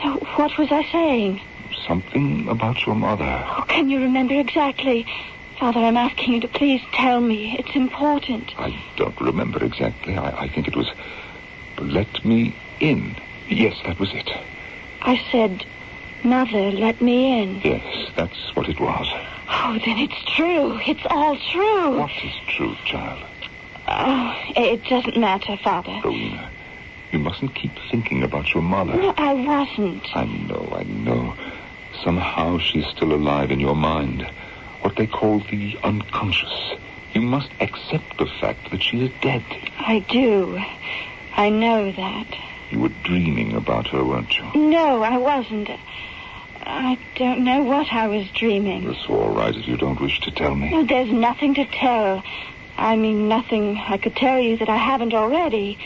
No, what was I saying? Something about your mother. Oh, can you remember exactly? Father, I'm asking you to please tell me. It's important. I don't remember exactly. I think it was, let me in. Yes, that was it. I said, Mother, let me in. Yes, that's what it was. Oh, then it's true. It's all true. What is true, child? Oh, it doesn't matter, Father. Rowena, you mustn't keep thinking about your mother. No, I wasn't. I know. Somehow she's still alive in your mind. What they call the unconscious. You must accept the fact that she is dead. I do. I know that. You were dreaming about her, weren't you? No, I wasn't. I don't know what I was dreaming. It's all right if you don't wish to tell me. No, there's nothing to tell. I mean, nothing I could tell you that I haven't already.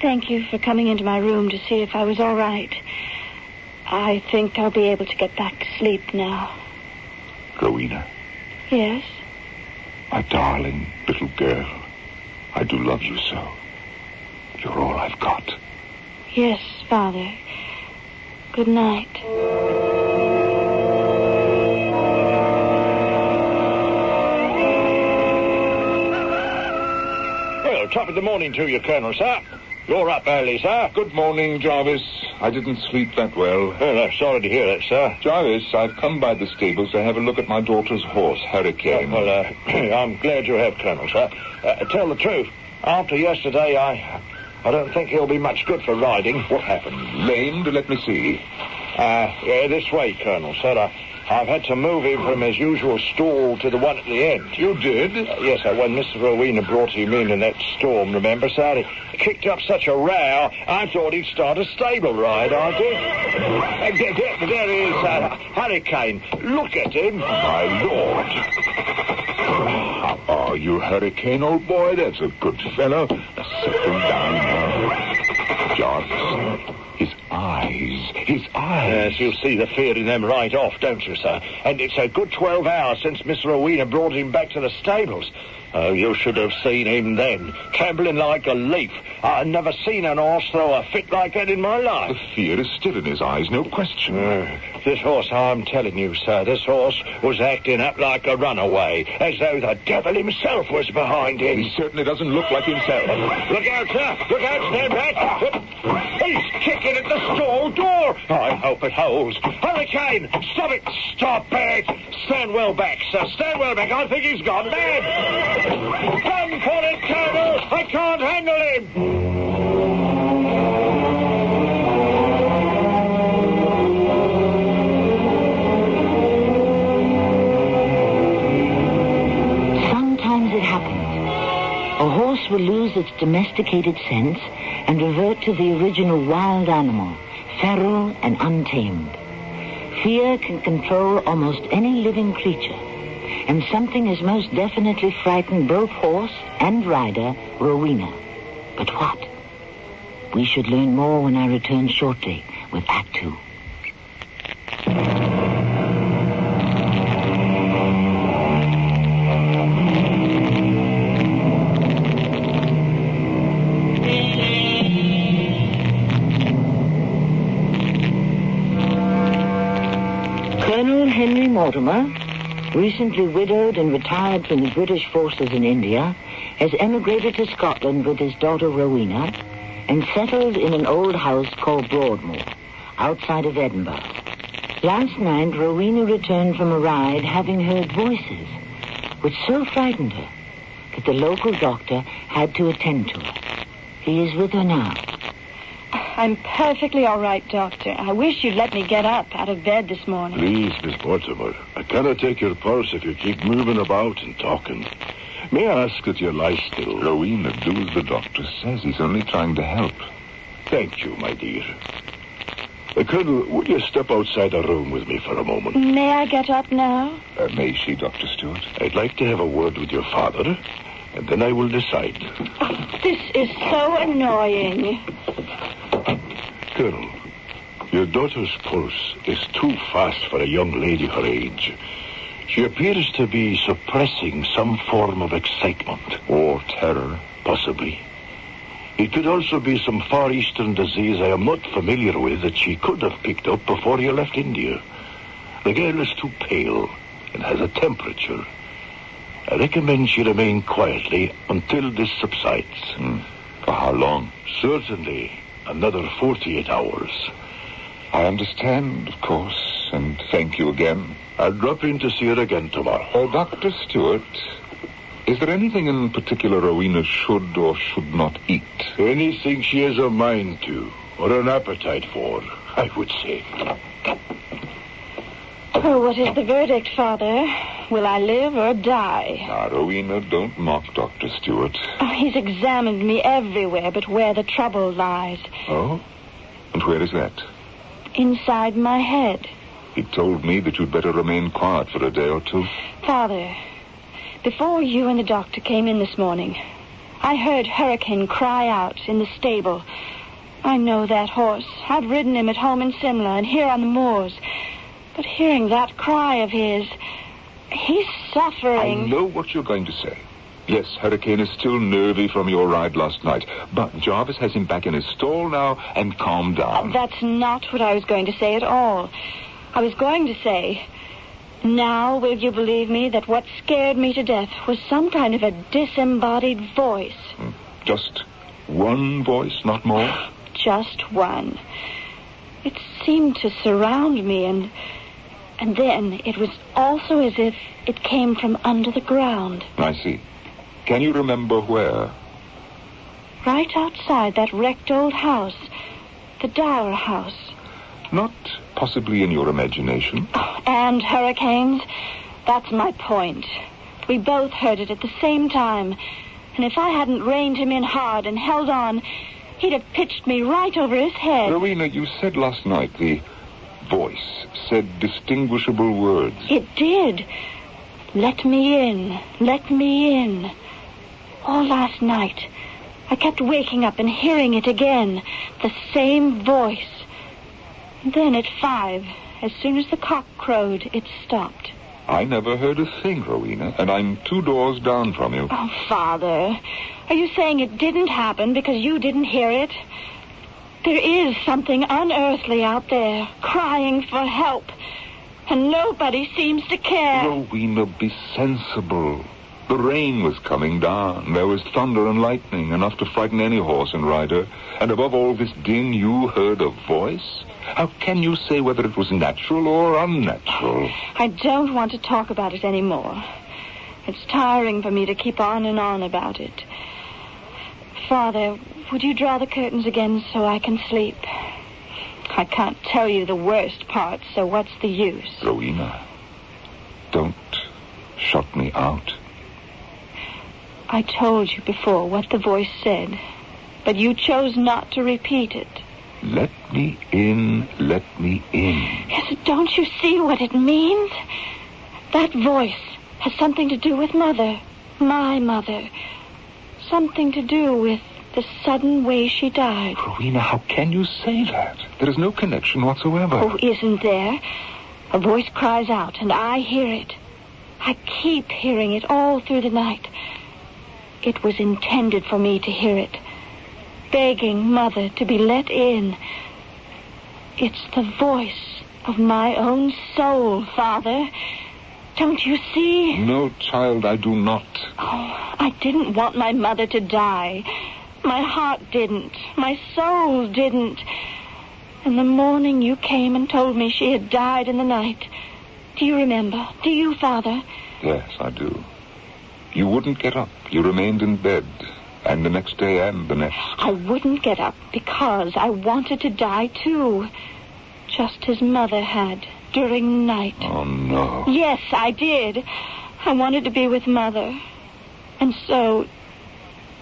Thank you for coming into my room to see if I was all right. I think I'll be able to get back to sleep now. Rowena. Yes? My darling little girl. I do love you so. You're all I've got. Yes, Father. Good night. Well, top of the morning to you, Colonel, sir. You're up early, sir. Good morning, Jarvis. I didn't sleep that well. Well, I'm sorry to hear that, sir. Jarvis, I've come by the stables to have a look at my daughter's horse, Hurricane. I'm glad you have, Colonel, sir. Tell the truth. After yesterday, I don't think he'll be much good for riding. What happened? Lamed? Let me see. Yeah, this way, Colonel, sir. I've had to move him from his usual stall to the one at the end. You did? Yes, sir. When Mr. Rowena brought him in that storm, remember, sir? He kicked up such a row, I thought he'd start a stable ride, I did. There he is, Hurricane. Look at him. My Lord. How are you, Hurricane, old boy? That's a good fellow. Settle down now. Jarvis. His eyes. Yes, you'll see the fear in them right off, don't you, sir? And it's a good 12 hours since Miss Rowena brought him back to the stables. Oh, you should have seen him then, trembling like a leaf. I've never seen an horse throw a fit like that in my life. The fear is still in his eyes, no question. This horse, I'm telling you, sir, this horse was acting up like a runaway, as though the devil himself was behind him. He certainly doesn't look like himself. Look out, sir! Look out, stand back! He's kicking at the stall door! I hope it holds. Hurricane! Stop it! Stop it! Stand well back, sir. Stand well back. I think he's gone mad. Come for it, Colonel! I can't handle him! Sometimes it happens. A horse will lose its domesticated sense and revert to the original wild animal, feral and untamed. Fear can control almost any living creature, and something has most definitely frightened both horse and rider, Rowena. But what? We should learn more when I return shortly with Act 2. Colonel Henry Mortimer, recently widowed and retired from the British forces in India, has emigrated to Scotland with his daughter Rowena and settled in an old house called Broadmoor, outside of Edinburgh. Last night, Rowena returned from a ride having heard voices, which so frightened her that the local doctor had to attend to her. He is with her now. I'm perfectly all right, Doctor. I wish you'd let me get up out of bed this morning. Please, Miss Mortimer, I cannot take your pulse if you keep moving about and talking. May I ask that you lie still? Rowena, do as the doctor says. He's only trying to help. Thank you, my dear. Colonel, would you step outside the room with me for a moment? May I get up now? May she, Dr. Stewart? I'd like to have a word with your father, and then I will decide. Oh, this is so annoying. Colonel, your daughter's pulse is too fast for a young lady her age. She appears to be suppressing some form of excitement. Or terror. Possibly. It could also be some Far Eastern disease I am not familiar with that she could have picked up before you left India. The girl is too pale and has a temperature. I recommend she remain quietly until this subsides. For how long? Certainly another 48 hours. I understand, of course, and thank you again. I'll drop in to see her again tomorrow. Dr. Stewart, is there anything in particular Rowena should or should not eat? Anything she has a mind to, or an appetite for, I would say. Oh, what is the verdict, Father? Will I live or die? Now, Rowena, don't mock Dr. Stewart. Oh, he's examined me everywhere but where the trouble lies. Oh? And where is that? Inside my head. He told me that you'd better remain quiet for a day or two. Father, before you and the doctor came in this morning, I heard Hurricane cry out in the stable. I know that horse. I've ridden him at home in Simla and here on the moors. But hearing that cry of his, he's suffering. I know what you're going to say. Yes, Hurricane is still nervy from your ride last night, but Jarvis has him back in his stall now and calmed down. That's not what I was going to say at all. I was going to say, now will you believe me that what scared me to death was some kind of a disembodied voice? Just one voice, not more? Just one. It seemed to surround me, and then it was also as if it came from under the ground. I see. Can you remember where? Right outside that wrecked old house. The Dower house. Not possibly in your imagination. And hurricanes. That's my point. We both heard it at the same time. And if I hadn't reined him in hard and held on, he'd have pitched me right over his head. Rowena, you said last night the voice said distinguishable words. It did. Let me in. Let me in. All last night, I kept waking up and hearing it again. The same voice. Then at 5, as soon as the cock crowed, it stopped. I never heard a thing, Rowena, and I'm 2 doors down from you. Oh, Father, are you saying it didn't happen because you didn't hear it? There is something unearthly out there, crying for help, and nobody seems to care. Rowena, be sensible. The rain was coming down. There was thunder and lightning, enough to frighten any horse and rider. And above all this din, you heard a voice? How can you say whether it was natural or unnatural? I don't want to talk about it anymore. It's tiring for me to keep on and on about it. Father, would you draw the curtains again so I can sleep? I can't tell you the worst part, so what's the use? Rowena, don't shut me out. I told you before what the voice said, but you chose not to repeat it. Let me in, let me in. Yes, don't you see what it means? That voice has something to do with Mother, my mother. Something to do with the sudden way she died. Rowena, how can you say that? There is no connection whatsoever. Oh, isn't there? A voice cries out, and I hear it. I keep hearing it all through the night. It was intended for me to hear it, begging Mother to be let in. It's the voice of my own soul, Father. Don't you see? No, child, I do not. Oh, I didn't want my mother to die. My heart didn't. My soul didn't. And the morning you came and told me she had died in the night. Do you remember? Do you, Father? Yes, I do. You wouldn't get up. You remained in bed. And the next day and the next. I wouldn't get up because I wanted to die, too. Just as Mother had during the night. Oh, no. Yes, I did. I wanted to be with Mother. And so,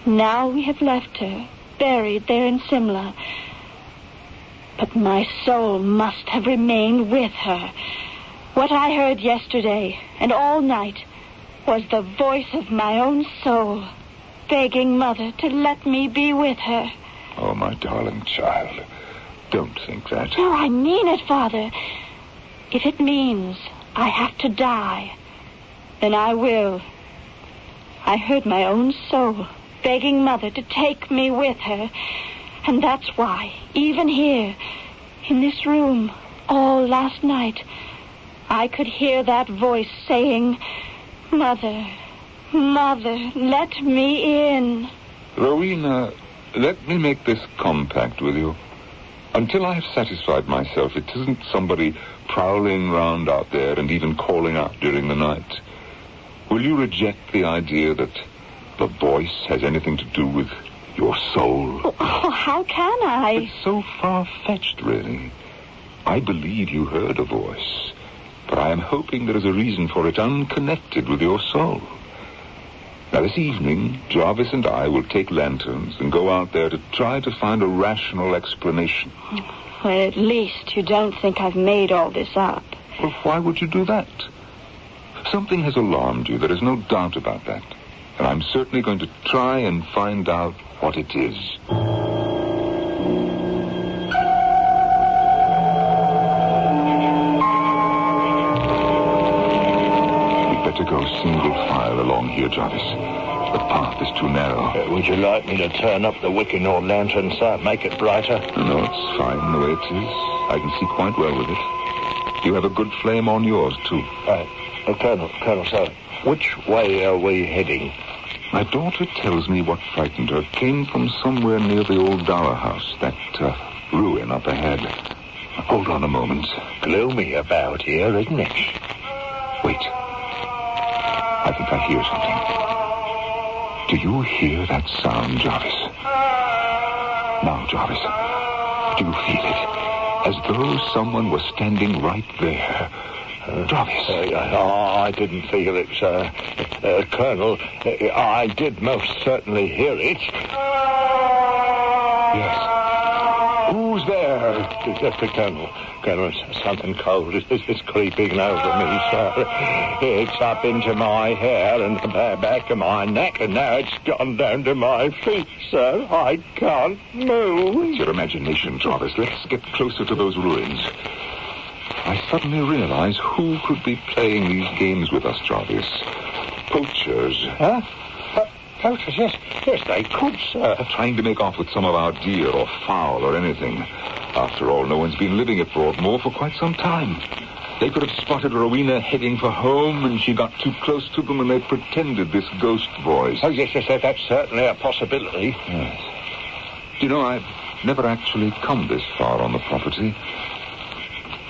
now we have left her, buried there in Simla. But my soul must have remained with her. What I heard yesterday and all night was the voice of my own soul, begging Mother to let me be with her. Oh, my darling child, don't think that. No, I mean it, Father. If it means I have to die, then I will. I heard my own soul begging Mother to take me with her. And that's why, even here, in this room, all last night, I could hear that voice saying, Mother, Mother, let me in. Rowena, let me make this compact with you. Until I have satisfied myself it isn't somebody prowling round out there and even calling out during the night, will you reject the idea that the voice has anything to do with your soul? Oh, how can I? It's so far-fetched, really. I believe you heard a voice, but I am hoping there is a reason for it unconnected with your soul. Now, this evening, Jarvis and I will take lanterns and go out there to try to find a rational explanation. Well, at least you don't think I've made all this up. Well, why would you do that? Something has alarmed you. There is no doubt about that. And I'm certainly going to try and find out what it is. To go single file along here, Jarvis. The path is too narrow. Would you like me to turn up the wick in your lantern, sir, make it brighter? No, it's fine the way it is. I can see quite well with it. You have a good flame on yours, too. Colonel, sir, which way are we heading? My daughter tells me what frightened her came from somewhere near the old Dower house, that ruin up ahead. Hold on a moment. Gloomy about here, isn't it? Wait. I think I hear something. Do you hear that sound, Jarvis? Now, Jarvis, do you feel it? As though someone was standing right there. Jarvis. I didn't feel it, sir. Colonel, I did most certainly hear it. Yes. Who's there? The Colonel. Colonel, something cold is creeping over me, sir. It's up into my hair and the back of my neck, and now it's gone down to my feet, sir. I can't move. It's your imagination, Jarvis. Let's get closer to those ruins. I suddenly realize who could be playing these games with us, Jarvis. Poachers. Huh? Poachers, yes. Yes, they could, sir. Trying to make off with some of our deer or fowl or anything. After all, no one's been living at Broadmoor for quite some time. They could have spotted Rowena heading for home, and she got too close to them, and they pretended this ghost voice. Oh, yes, that's certainly a possibility. Yes. Do you know, I've never actually come this far on the property.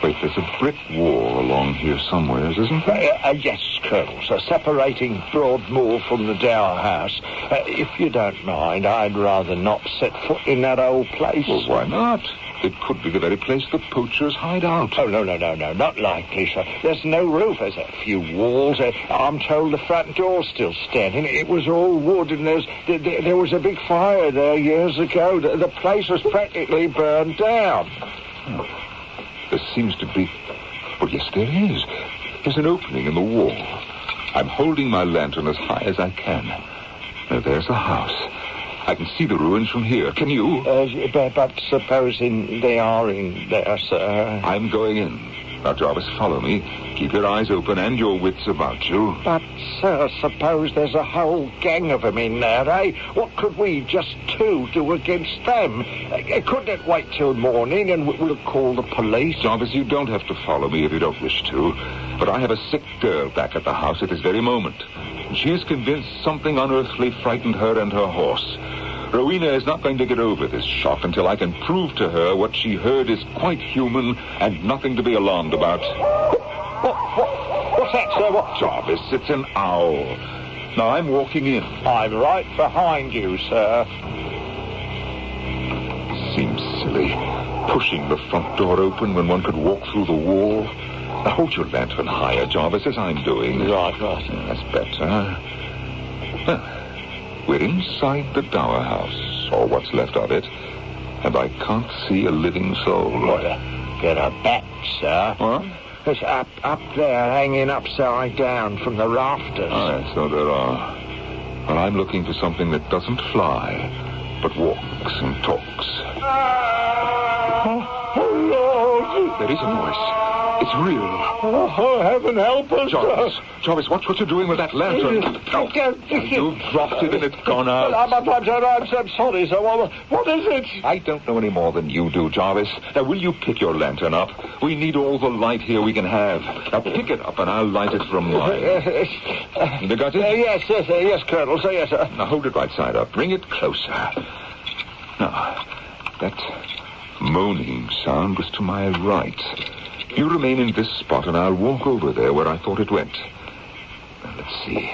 Wait, there's a brick wall along here somewhere, isn't there? Yes, Colonel, sir, separating Broadmoor from the Dower House. If you don't mind, I'd rather not set foot in that old place. Well, why not? It could be the very place the poachers hide out. Oh, no, not likely, sir. There's no roof, there's a few walls. I'm told the front door's still standing. It was all wood, and there was a big fire there years ago. The place was practically burned down. Oh. There seems to be... Well, yes, there is. There's an opening in the wall. I'm holding my lantern as high as I can. Now, there's a house. I can see the ruins from here. Can you? But supposing they are in there, sir... I'm going in. Now, Jarvis, follow me. Keep your eyes open and your wits about you. But, sir, suppose there's a whole gang of them in there, eh? What could we, just two, do against them? Couldn't it wait till morning and we'll call the police? Jarvis, you don't have to follow me if you don't wish to. But I have a sick girl back at the house at this very moment. And she is convinced something unearthly frightened her and her horse. Rowena is not going to get over this shock until I can prove to her what she heard is quite human and nothing to be alarmed about. What's that, sir? What? Jarvis, it's an owl. Now, I'm walking in. I'm right behind you, sir. Seems silly, pushing the front door open when one could walk through the wall. Now, hold your lantern higher, Jarvis, as I'm doing. Right. That's better. Well, we're inside the Dower House, or what's left of it, and I can't see a living soul. What, get a bat, sir? What? It's up there, hanging upside down from the rafters. Aye, so there are. Well, I'm looking for something that doesn't fly, but walks and talks. Oh, Lord! There is a voice. It's real. Oh, heaven help us. Jarvis, watch what you're doing with that lantern. No. You've dropped it and it's gone out. I'm sorry, sir. What is it? I don't know any more than you do, Jarvis. Now, will you pick your lantern up? We need all the light here we can have. Now, pick it up and I'll light it from mine. You got it? Yes, Colonel. So, yes, sir. Now, hold it right side up. Bring it closer. Now, that moaning sound was to my right. You remain in this spot, and I'll walk over there where I thought it went. Now, let's see.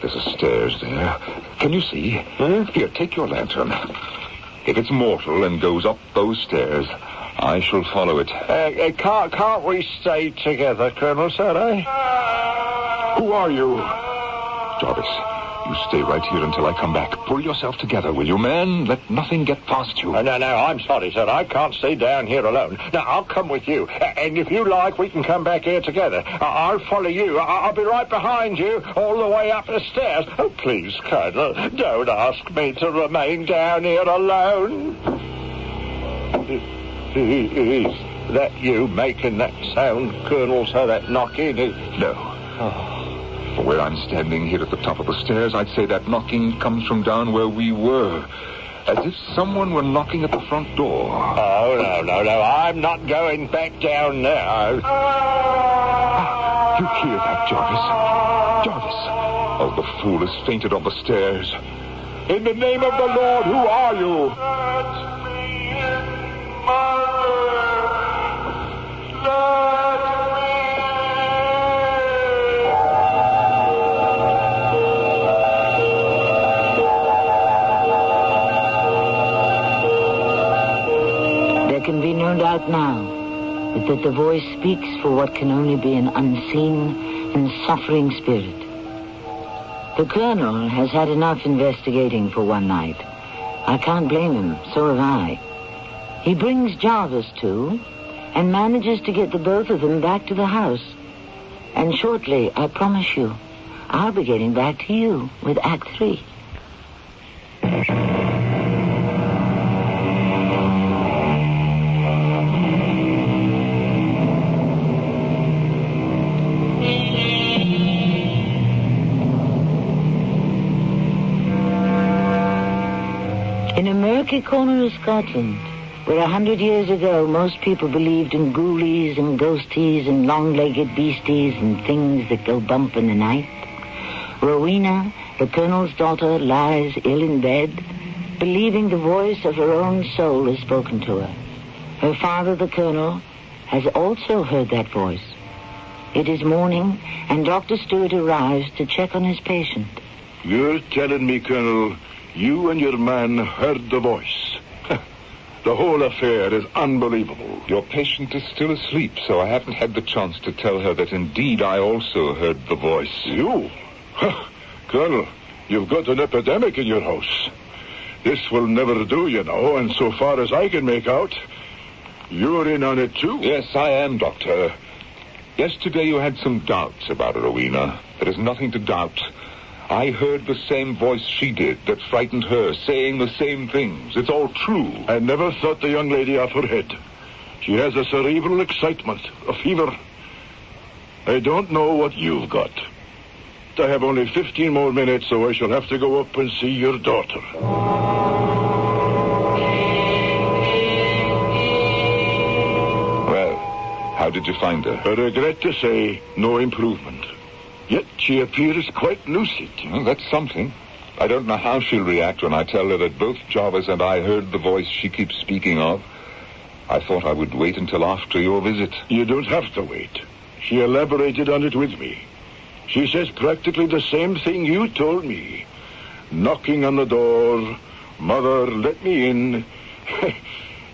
There's a stairs there. Can you see? Here, take your lantern. If it's mortal and goes up those stairs, I shall follow it. Can't we stay together, Colonel, sir, eh? Who are you? Jarvis, you stay right here until I come back. Pull yourself together, will you, man? Let nothing get past you. No, I'm sorry, sir. I can't stay down here alone. Now, I'll come with you. And if you like, we can come back here together. I'll follow you. I'll be right behind you, all the way up the stairs. Oh, please, Colonel, don't ask me to remain down here alone. Is that you making that sound, Colonel, sir, that knocking? No. From where I'm standing here at the top of the stairs, I'd say that knocking comes from down where we were. As if someone were knocking at the front door. Oh, no. I'm not going back down now. You hear that, Jarvis? Jarvis. Oh, the fool has fainted on the stairs. In the name of the Lord, who are you? doubt now but that the voice speaks for what can only be an unseen and suffering spirit. The Colonel has had enough investigating for one night. I can't blame him, so have I. He brings Jarvis too, and manages to get the both of them back to the house. And shortly, I promise you, I'll be getting back to you with Act 3. In a murky corner of Scotland, where 100 years ago most people believed in ghoulies and ghosties and long-legged beasties and things that go bump in the night, Rowena, the Colonel's daughter, lies ill in bed, believing the voice of her own soul has spoken to her. Her father, the Colonel, has also heard that voice. It is morning, and Dr. Stewart arrives to check on his patient. You're telling me, Colonel, you and your man heard the voice. The whole affair is unbelievable. Your patient is still asleep, so I haven't had the chance to tell her that indeed I also heard the voice. You? Colonel, you've got an epidemic in your house. This will never do, you know, and so far as I can make out, you're in on it too. Yes, I am, Doctor. Yesterday you had some doubts about Rowena. There is nothing to doubt. I heard the same voice she did that frightened her, saying the same things. It's all true. I never thought the young lady off her head. She has a cerebral excitement, a fever. I don't know what you've got. I have only 15 more minutes, so I shall have to go up and see your daughter. Well, how did you find her? I regret to say, no improvement. Yet she appears quite lucid. Well, that's something. I don't know how she'll react when I tell her that both Jarvis and I heard the voice she keeps speaking of. I thought I would wait until after your visit. You don't have to wait. She elaborated on it with me. She says practically the same thing you told me. Knocking on the door, "Mother, let me in."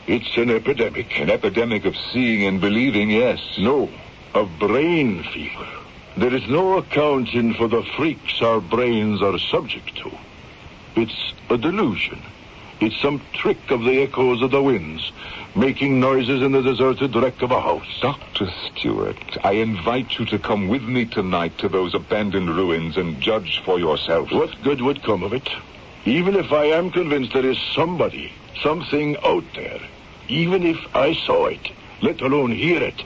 It's an epidemic. An epidemic of seeing and believing, yes. No, of brain fever. There is no accounting for the freaks our brains are subject to. It's a delusion. It's some trick of the echoes of the winds, making noises in the deserted wreck of a house. Dr. Stewart, I invite you to come with me tonight to those abandoned ruins and judge for yourself. What good would come of it? Even if I am convinced there is somebody, something out there, even if I saw it, let alone hear it,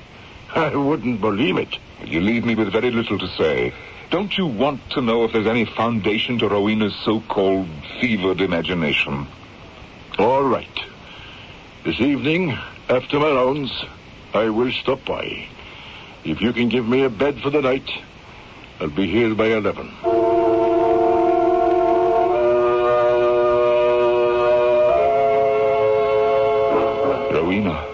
I wouldn't believe it. You leave me with very little to say. Don't you want to know if there's any foundation to Rowena's so-called fevered imagination? All right. This evening, after my rounds, I will stop by. If you can give me a bed for the night, I'll be here by 11. Rowena,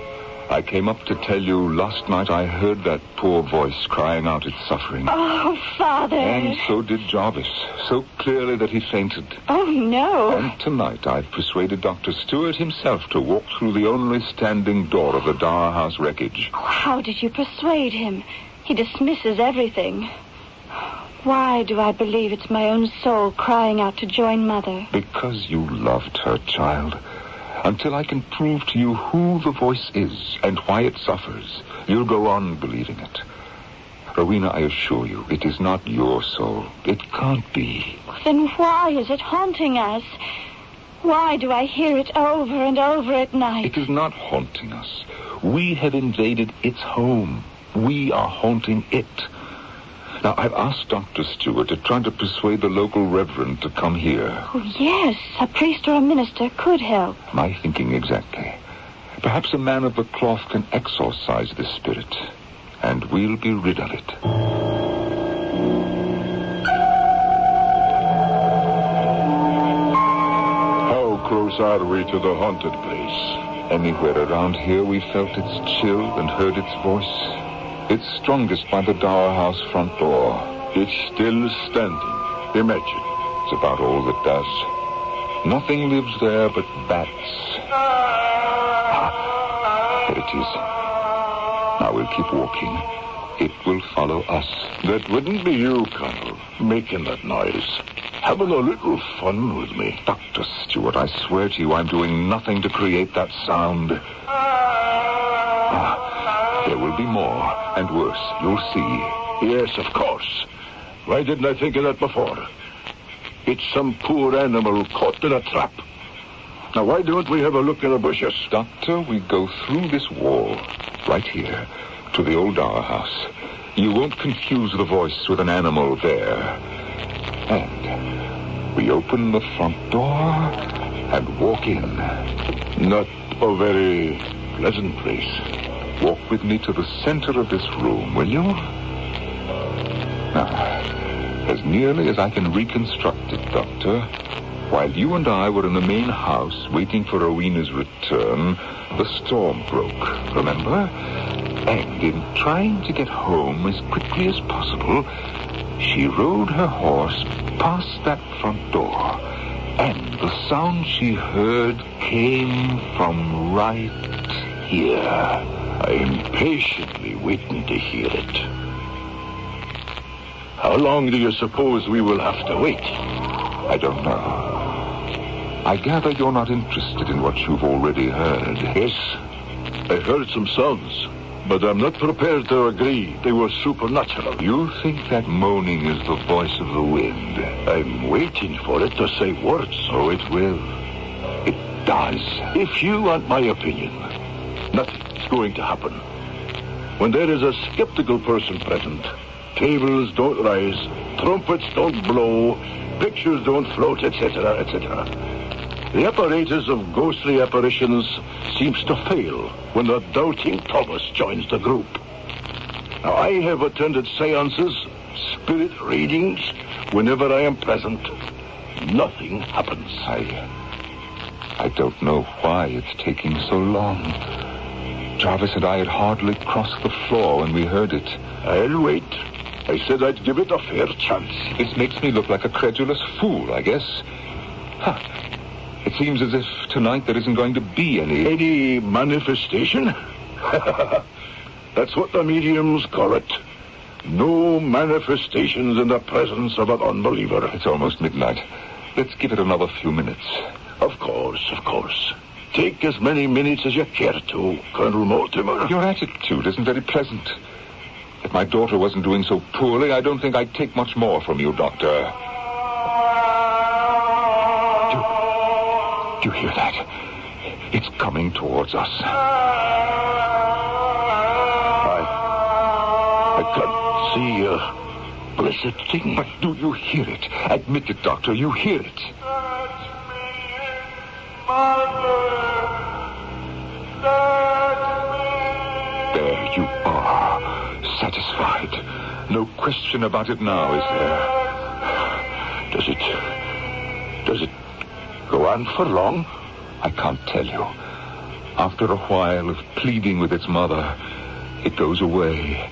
I came up to tell you last night I heard that poor voice crying out its suffering. Oh, Father. And so did Jarvis, so clearly that he fainted. Oh, no. And tonight I've persuaded Dr. Stewart himself to walk through the only standing door of the Dower House wreckage. Oh, how did you persuade him? He dismisses everything. Why do I believe it's my own soul crying out to join Mother? Because you loved her, child. Until I can prove to you who the voice is and why it suffers, you'll go on believing it. Rowena, I assure you, it is not your soul. It can't be. Then why is it haunting us? Why do I hear it over and over at night? It is not haunting us. We have invaded its home. We are haunting it. Now, I've asked Dr. Stewart to try to persuade the local reverend to come here. Oh, yes. A priest or a minister could help. My thinking exactly. Perhaps a man of the cloth can exorcise this spirit, and we'll be rid of it. How close are we to the haunted place? Anywhere around here we felt its chill and heard its voice. It's strongest by the Dower House front door. It's still standing. Imagine. It's about all that does. Nothing lives there but bats. There it is. Now we'll keep walking. It will follow us. That wouldn't be you, Colonel, making that noise. Having a little fun with me. Dr. Stewart, I swear to you I'm doing nothing to create that sound. There will be more and worse. You'll see. Yes, of course. Why didn't I think of that before? It's some poor animal caught in a trap. Now, why don't we have a look in the bushes? Doctor, we go through this wall, right here, to the old dower house. You won't confuse the voice with an animal there. And we open the front door and walk in. Not a very pleasant place. Walk with me to the center of this room, will you? Now, as nearly as I can reconstruct it, Doctor, while you and I were in the main house waiting for Rowena's return, the storm broke, remember? And in trying to get home as quickly as possible, she rode her horse past that front door. And the sound she heard came from right here. I'm patiently waiting to hear it. How long do you suppose we will have to wait? I don't know. I gather you're not interested in what you've already heard. Yes, I heard some sounds, but I'm not prepared to agree they were supernatural. You think that moaning is the voice of the wind? I'm waiting for it to say words. Oh, it will. It does. If you want my opinion, nothing's going to happen. When there is a skeptical person present, tables don't rise, trumpets don't blow, pictures don't float, etc., etc. The apparatus of ghostly apparitions seems to fail when the doubting Thomas joins the group. Now, I have attended seances, spirit readings, whenever I am present. Nothing happens. I don't know why it's taking so long. Jarvis and I had hardly crossed the floor when we heard it. I'll wait. I said I'd give it a fair chance. This makes me look like a credulous fool, I guess. Huh. It seems as if tonight there isn't going to be any manifestation? That's what the mediums call it. No manifestations in the presence of an unbeliever. It's almost midnight. Let's give it another few minutes. Of course, of course. Take as many minutes as you care to, Colonel Mortimer. Your attitude isn't very pleasant. If my daughter wasn't doing so poorly, I don't think I'd take much more from you, Doctor. Do you hear that? It's coming towards us. I can't see a blessed thing. But do you hear it? Admit it, Doctor. You hear it. There you are. Satisfied. No question about it now, is there? Does it go on for long? I can't tell you. After a while of pleading with its mother, it goes away,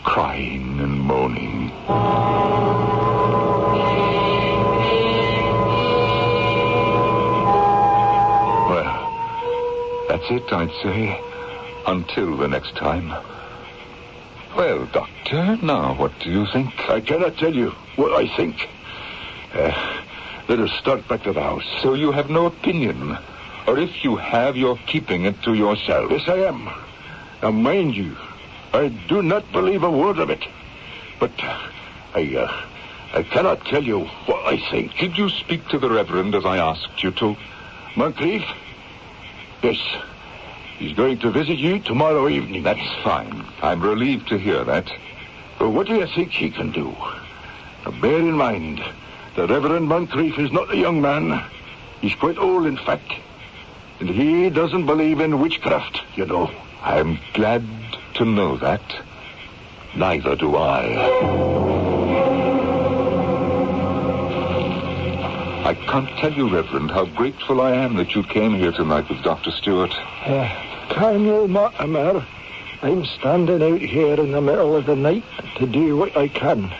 crying and moaning. Well, that's it, I'd say. Until the next time. Well, Doctor, now what do you think? I cannot tell you what I think. Let us start back to the house. So you have no opinion? Or if you have, you're keeping it to yourself? Yes, I am. Now, mind you, I do not believe a word of it. But I cannot tell you what I think. Did you speak to the Reverend as I asked you to? Moncrief? Yes. He's going to visit you tomorrow evening. That's fine. I'm relieved to hear that. Well, what do you think he can do? Now, bear in mind, the Reverend Moncrief is not a young man. He's quite old, in fact. And he doesn't believe in witchcraft, you know. I'm glad to know that. Neither do I. I can't tell you, Reverend, how grateful I am that you came here tonight with Dr. Stewart. Colonel Mortimer, I'm standing out here in the middle of the night to do what I can.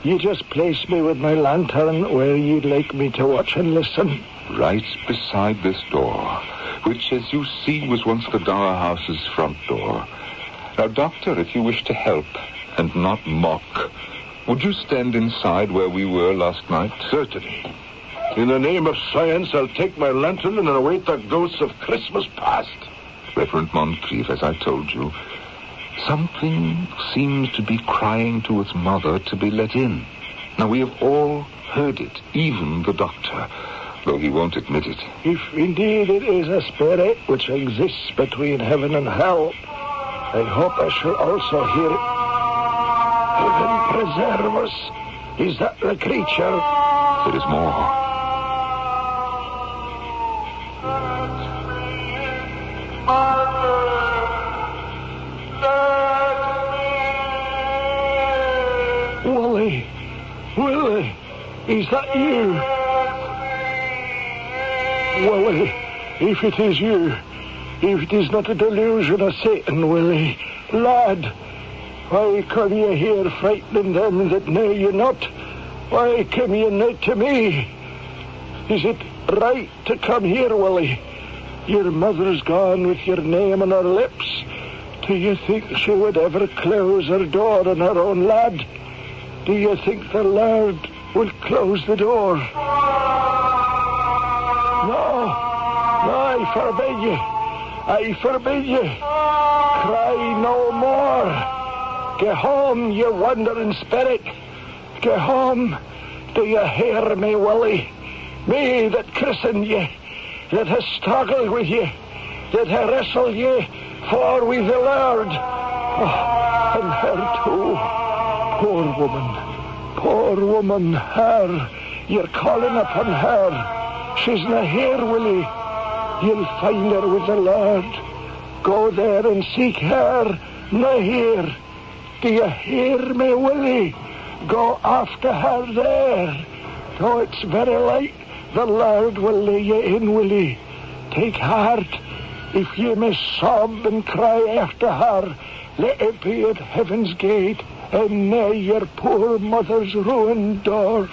You just place me with my lantern where you'd like me to watch and listen. Right beside this door. which, as you see, was once the Dower House's front door. Now, Doctor, if you wish to help and not mock, would you stand inside where we were last night? Certainly. In the name of science, I'll take my lantern and await the ghosts of Christmas past. Reverend Moncrief, as I told you, something seems to be crying to its mother to be let in. Now, we have all heard it, even the doctor, though he won't admit it. If indeed it is a spirit which exists between heaven and hell, I hope I shall also hear it. Heaven preserve us. Is that the creature? There is more. Willie, is that you? Willie, if it is you, if it is not a delusion of Satan, Willie, lad, why come you here frightening them that know you not? Why come you not to me? Is it right to come here, Willie? Your mother's gone with your name on her lips. Do you think she would ever close her door on her own lad? Do you think the Lord will close the door? No, I forbid you. I forbid you. Cry no more. Get home, you wandering spirit. Get home. Do you hear me, Willie? Me that christened you, that has struggled with you, that has wrestled you for with the Lord. Oh, and her too. Poor woman, her. You're calling upon her. She's not here, Willie. You'll find her with the Lord. Go there and seek her, not here. Do you hear me, Willie? Go after her there. Though it's very late, the Lord will lay you in, Willie. Take heart. If you may sob and cry after her, let it be at heaven's gate, and near your poor mother's ruined door.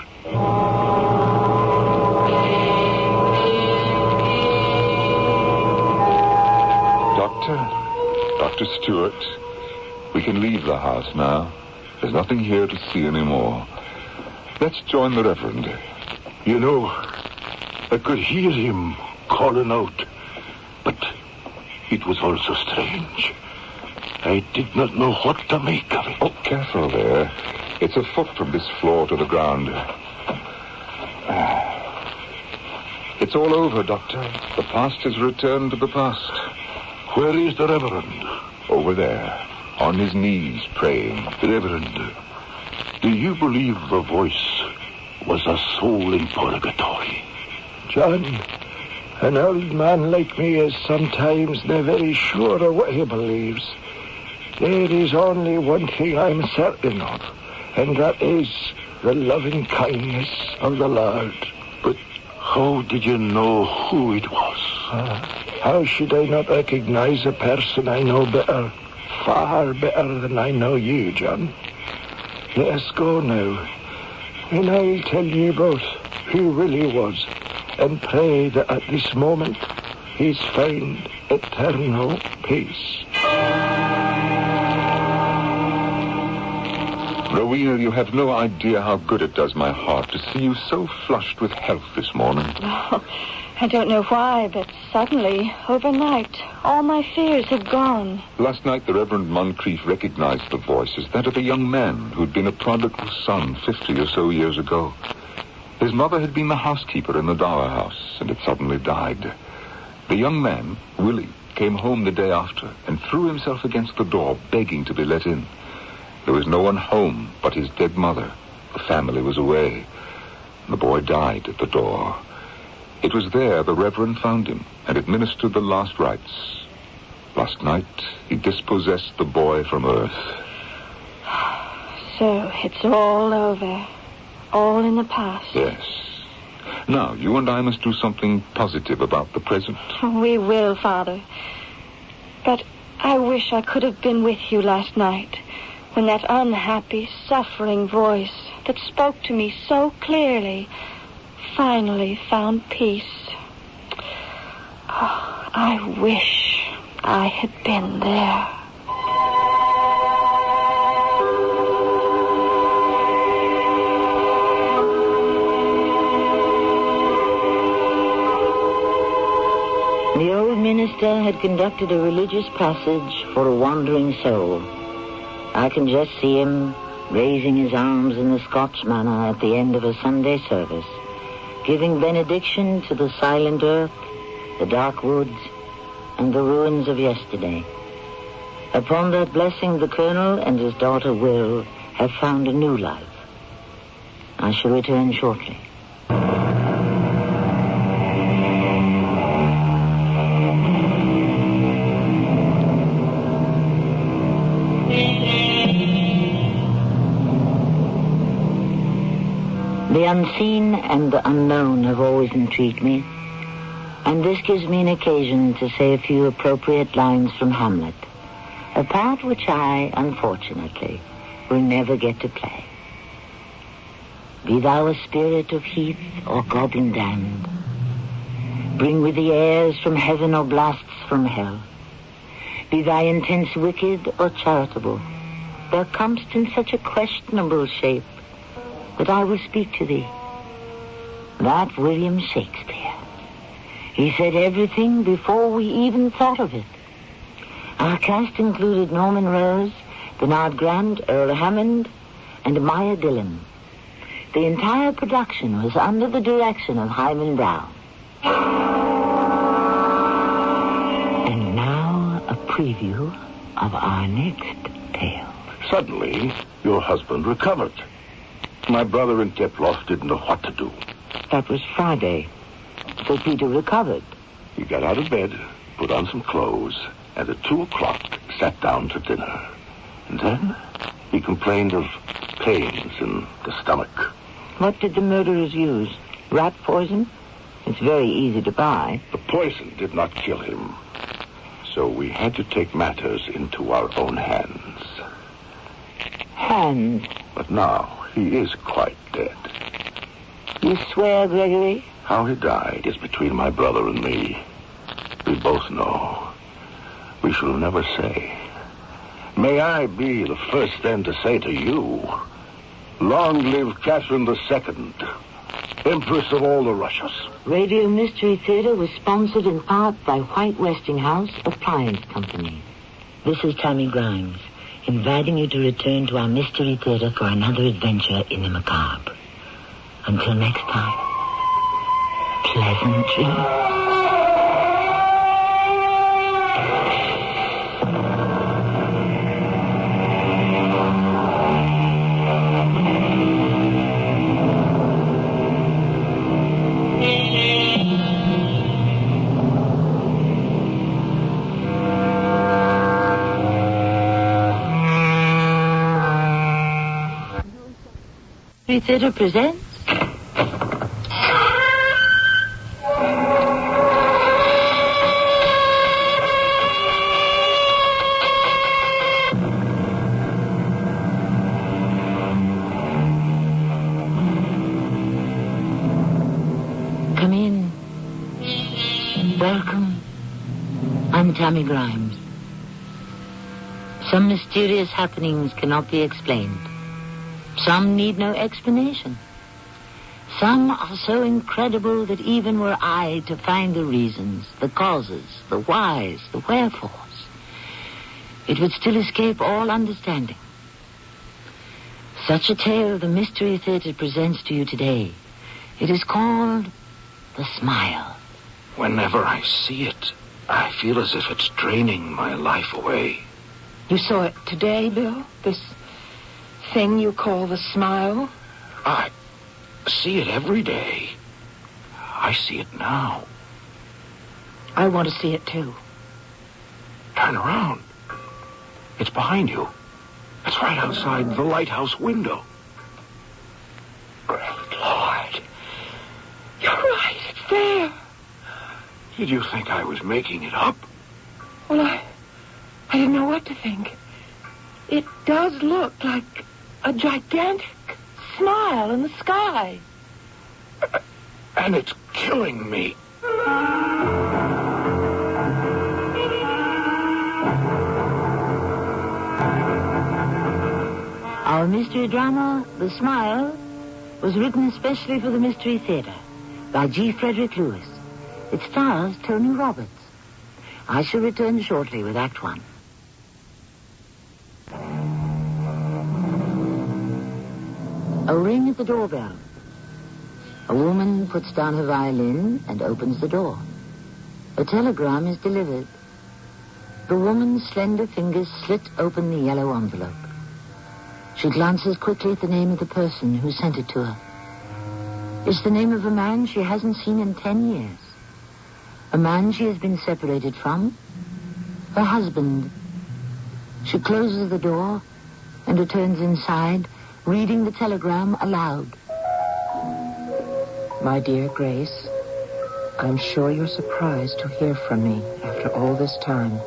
Dr. Stewart, we can leave the house now. There's nothing here to see anymore. Let's join the Reverend. You know, I could hear him calling out, but it was also strange. I did not know what to make of it. Oh, careful there. It's a foot from this floor to the ground. It's all over, Doctor. The past has returned to the past. Where is the Reverend? Over there, on his knees, praying. Reverend, do you believe the voice was a soul in purgatory? John, an old man like me is sometimes not very sure of what he believes. There is only one thing I'm certain of, and that is the loving kindness of the Lord. But how did you know who it was? How should I not recognize a person I know better, far better than I know you, John? Let us go now, and I'll tell you both who Willie was, and pray that at this moment he's found eternal peace. Rowena, you have no idea how good it does my heart to see you so flushed with health this morning. Oh, I don't know why, but suddenly, overnight, all my fears have gone. Last night, the Reverend Moncrief recognized the voice as that of a young man who'd been a prodigal son 50 or so years ago. His mother had been the housekeeper in the Dower House and had suddenly died. The young man, Willie, came home the day after and threw himself against the door, begging to be let in. There was no one home but his dead mother. The family was away. The boy died at the door. It was there the Reverend found him and administered the last rites. Last night, he dispossessed the boy from earth. So it's all over. All in the past. Yes. Now, you and I must do something positive about the present. We will, Father. But I wish I could have been with you last night, when that unhappy, suffering voice that spoke to me so clearly finally found peace. Oh, I wish I had been there. The old minister had conducted a religious passage for a wandering soul. I can just see him raising his arms in the Scotch manner at the end of a Sunday service, giving benediction to the silent earth, the dark woods, and the ruins of yesterday. Upon that blessing, the colonel and his daughter Will have found a new life. I shall return shortly. The unseen and the unknown have always intrigued me, and this gives me an occasion to say a few appropriate lines from Hamlet, a part which I, unfortunately, will never get to play. Be thou a spirit of heath or goblin damned, bring with the airs from heaven or blasts from hell, be thy intents wicked or charitable, thou comest in such a questionable shape that I will speak to thee. That William Shakespeare. He said everything before we even thought of it. Our cast included Norman Rose, Bernard Grant, Earl Hammond, and Maya Dillon. The entire production was under the direction of Hyman Brown. And now a preview of our next tale. Suddenly, your husband recovered. My brother and Diploff didn't know what to do. That was Friday. So Peter recovered. He got out of bed, put on some clothes, and at 2 o'clock sat down to dinner. And then he complained of pains in the stomach. What did the murderers use? Rat poison? It's very easy to buy. The poison did not kill him. So we had to take matters into our own hands. Hands? But now he is quite dead. You swear, Gregory? How he died is between my brother and me. We both know. We shall never say. May I be the first then to say to you, long live Catherine II, Empress of all the Russias. Radio Mystery Theater was sponsored in part by White Westinghouse Appliance Company. This is Tammy Grimes, inviting you to return to our Mystery Theater for another adventure in the macabre. Until next time, pleasant dreams. Mystery Theater presents Come in. Welcome. I'm Tammy Grimes. Some mysterious happenings cannot be explained. Some need no explanation. Some are so incredible that even were I to find the reasons, the causes, the whys, the wherefores, it would still escape all understanding. Such a tale the Mystery Theater presents to you today. It is called The Smile. Whenever I see it, I feel as if it's draining my life away. You saw it today, Bill? This thing you call the smile? I see it every day. I see it now. I want to see it, too. Turn around. It's behind you. It's right outside the lighthouse window. Great Lord. You're right. It's there. Did you think I was making it up? Well, I didn't know what to think. It does look like a gigantic smile in the sky. And it's killing me. Our mystery drama, The Smile, was written especially for the Mystery Theater by G. Frederick Lewis. It stars Tony Roberts. I shall return shortly with Act One. A ring at the doorbell. A woman puts down her violin and opens the door. A telegram is delivered. The woman's slender fingers slit open the yellow envelope. She glances quickly at the name of the person who sent it to her. It's the name of a man she hasn't seen in 10 years. A man she has been separated from. Her husband. She closes the door and returns inside, reading the telegram aloud. My dear Grace, I'm sure you're surprised to hear from me after all this time.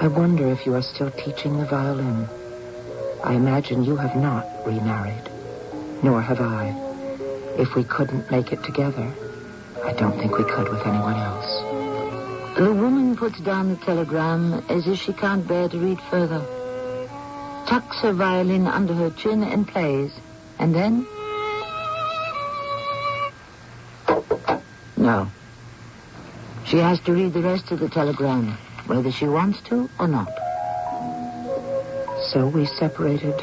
I wonder if you are still teaching the violin. I imagine you have not remarried, nor have I. If we couldn't make it together, I don't think we could with anyone else. The woman puts down the telegram as if she can't bear to read further. Tucks her violin under her chin and plays. And then... No. She has to read the rest of the telegram, whether she wants to or not. So we separated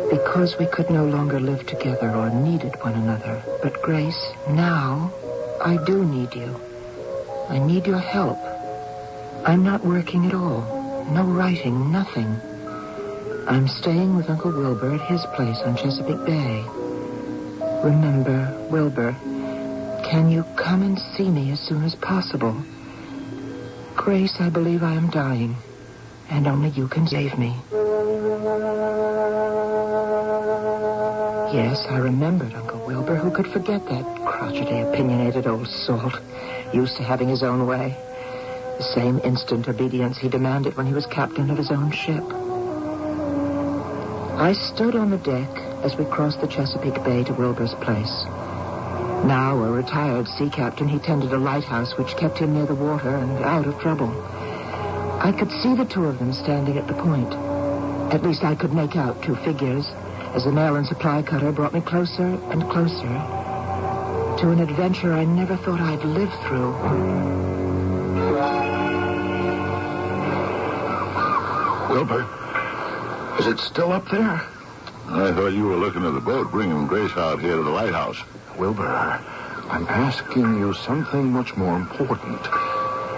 because we could no longer live together or needed one another. But Grace, now I do need you. I need your help. I'm not working at all. No writing, nothing. I'm staying with Uncle Wilbur at his place on Chesapeake Bay. Remember, Wilbur, can you come and see me as soon as possible? Grace, I believe I am dying, and only you can save me. Yes, I remembered Uncle Wilbur. Who could forget that crotchety, opinionated old salt, used to having his own way? The same instant obedience he demanded when he was captain of his own ship. I stood on the deck as we crossed the Chesapeake Bay to Wilbur's place. Now a retired sea captain, he tended a lighthouse which kept him near the water and out of trouble. I could see the two of them standing at the point. At least I could make out two figures as the mail and supply cutter brought me closer and closer to an adventure I never thought I'd live through. Wilbur, is it still up there? I thought you were looking at the boat bringing Grace out here to the lighthouse. Wilbur, I'm asking you something much more important.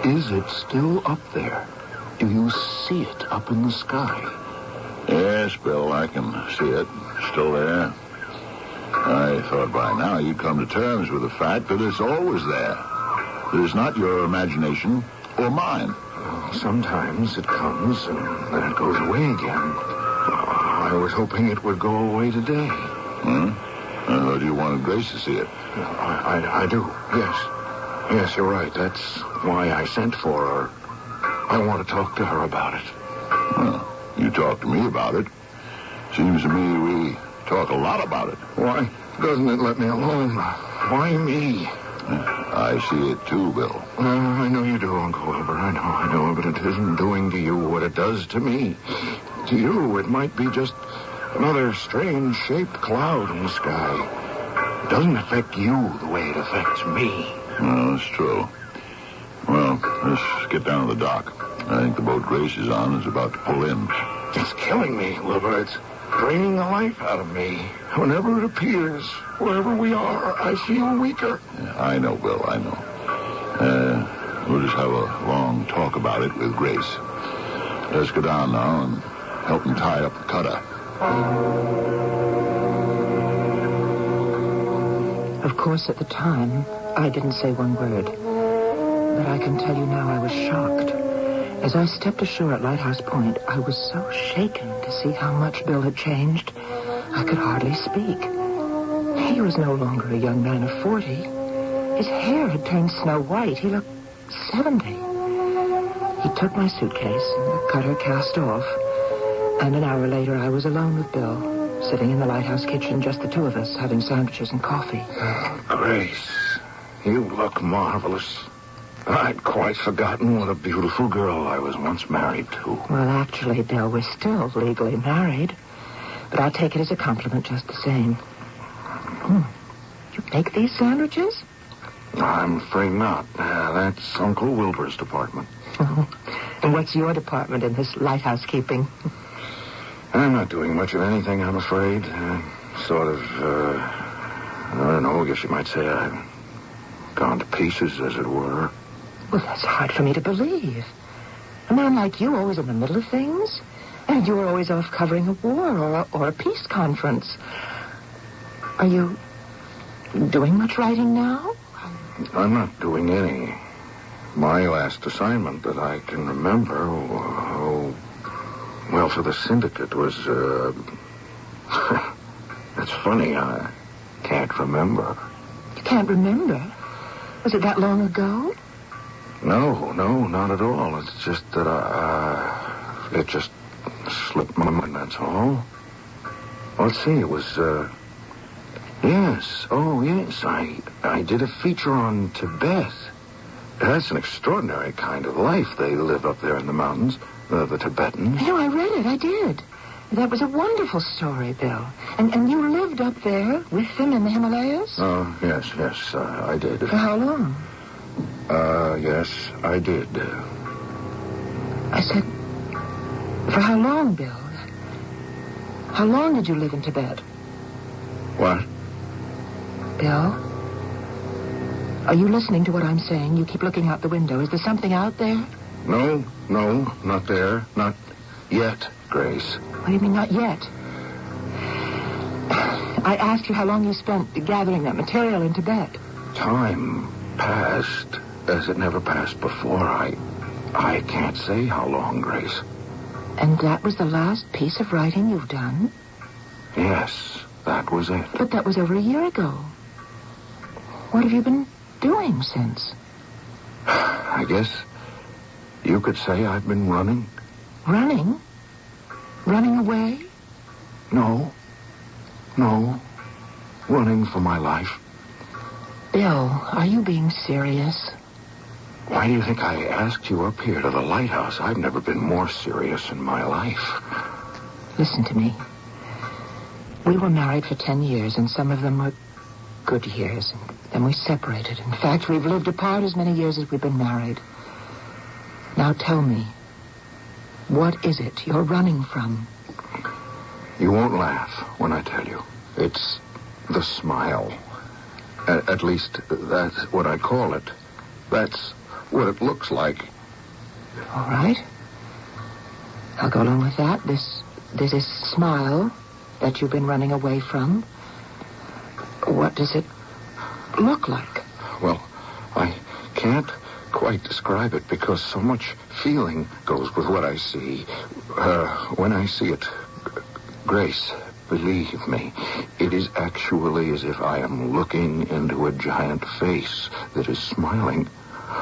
Is it still up there? Do you see it up in the sky? Yes, Bill, I can see it. Still there. I thought by now you'd come to terms with the fact that it's always there. That it's not your imagination or mine. Well, sometimes it comes and then it goes away again. I was hoping it would go away today. Hmm? I thought you wanted Grace to see it. I do, yes. Yes, you're right. That's why I sent for her. I want to talk to her about it. Well, you talk to me about it. Seems to me we talk a lot about it. Why doesn't it let me alone? Why me? I see it too, Bill. I know you do, Uncle Wilbur. I know, but it isn't doing to you what it does to me. To you, it might be just another strange-shaped cloud in the sky. It doesn't affect you the way it affects me. Well, that's true. Well, let's get down to the dock. I think the boat Grace is on is about to pull in. It's killing me, Wilbur. It's draining the life out of me. Whenever it appears, wherever we are, I feel weaker. Yeah, I know, Bill, I know. We'll just have a long talk about it with Grace. Let's go down now and help him tie up the cutter. Of course, at the time, I didn't say one word. But I can tell you now I was shocked. As I stepped ashore at Lighthouse Point, I was so shaken to see how much Bill had changed, I could hardly speak. He was no longer a young man of 40. His hair had turned snow white. He looked 70. He took my suitcase, and the cutter cast off. And an hour later, I was alone with Bill, sitting in the lighthouse kitchen, just the two of us, having sandwiches and coffee. Oh, Grace, you look marvelous. I'd quite forgotten what a beautiful girl I was once married to. Well, actually, Bill, we're still legally married. But I'll take it as a compliment just the same. You make these sandwiches? I'm afraid not. That's Uncle Wilbur's department. And what's your department in this lighthouse keeping? I'm not doing much of anything, I'm afraid. I don't know, I guess you might say I've gone to pieces, as it were. Well, that's hard for me to believe. A man like you, always in the middle of things. And you were always off covering a war or a peace conference. Are you doing much writing now? I'm not doing any. My last assignment that I can remember, for the syndicate was, It's funny, I can't remember. You can't remember? Was it that long ago? No, not at all. It's just that it just slipped my mind, that's all. Let's see, it was, yes. Oh, yes, I did a feature on Tibet. That's an extraordinary kind of life they live up there in the mountains, the Tibetans. No, I read it, I did. That was a wonderful story, Bill. And you lived up there with them in the Himalayas? Oh, yes, I did. For how long? Yes, I did. I said, for how long, Bill? How long did you live in Tibet? What? Bill? Are you listening to what I'm saying? You keep looking out the window. Is there something out there? No, not there. Not yet, Grace. What do you mean, not yet? I asked you how long you spent gathering that material in Tibet. Time passed as it never passed before. I can't say how long, Grace. And that was the last piece of writing you've done? Yes, that was it. But that was over a year ago. What have you been doing since? I guess you could say I've been running. Running? Running away? No. Running for my life. Bill, are you being serious? Why do you think I asked you up here to the lighthouse? I've never been more serious in my life. Listen to me. We were married for 10 years, and some of them were good years. And then we separated. In fact, we've lived apart as many years as we've been married. Now tell me, what is it you're running from? You won't laugh when I tell you. It's the smile. At least, that's what I call it. That's what it looks like. All right. I'll go along with that. This smile that you've been running away from. What does it look like? Well, I can't quite describe it because so much feeling goes with what I see. When I see it, Grace, believe me, it is actually as if I am looking into a giant face that is smiling.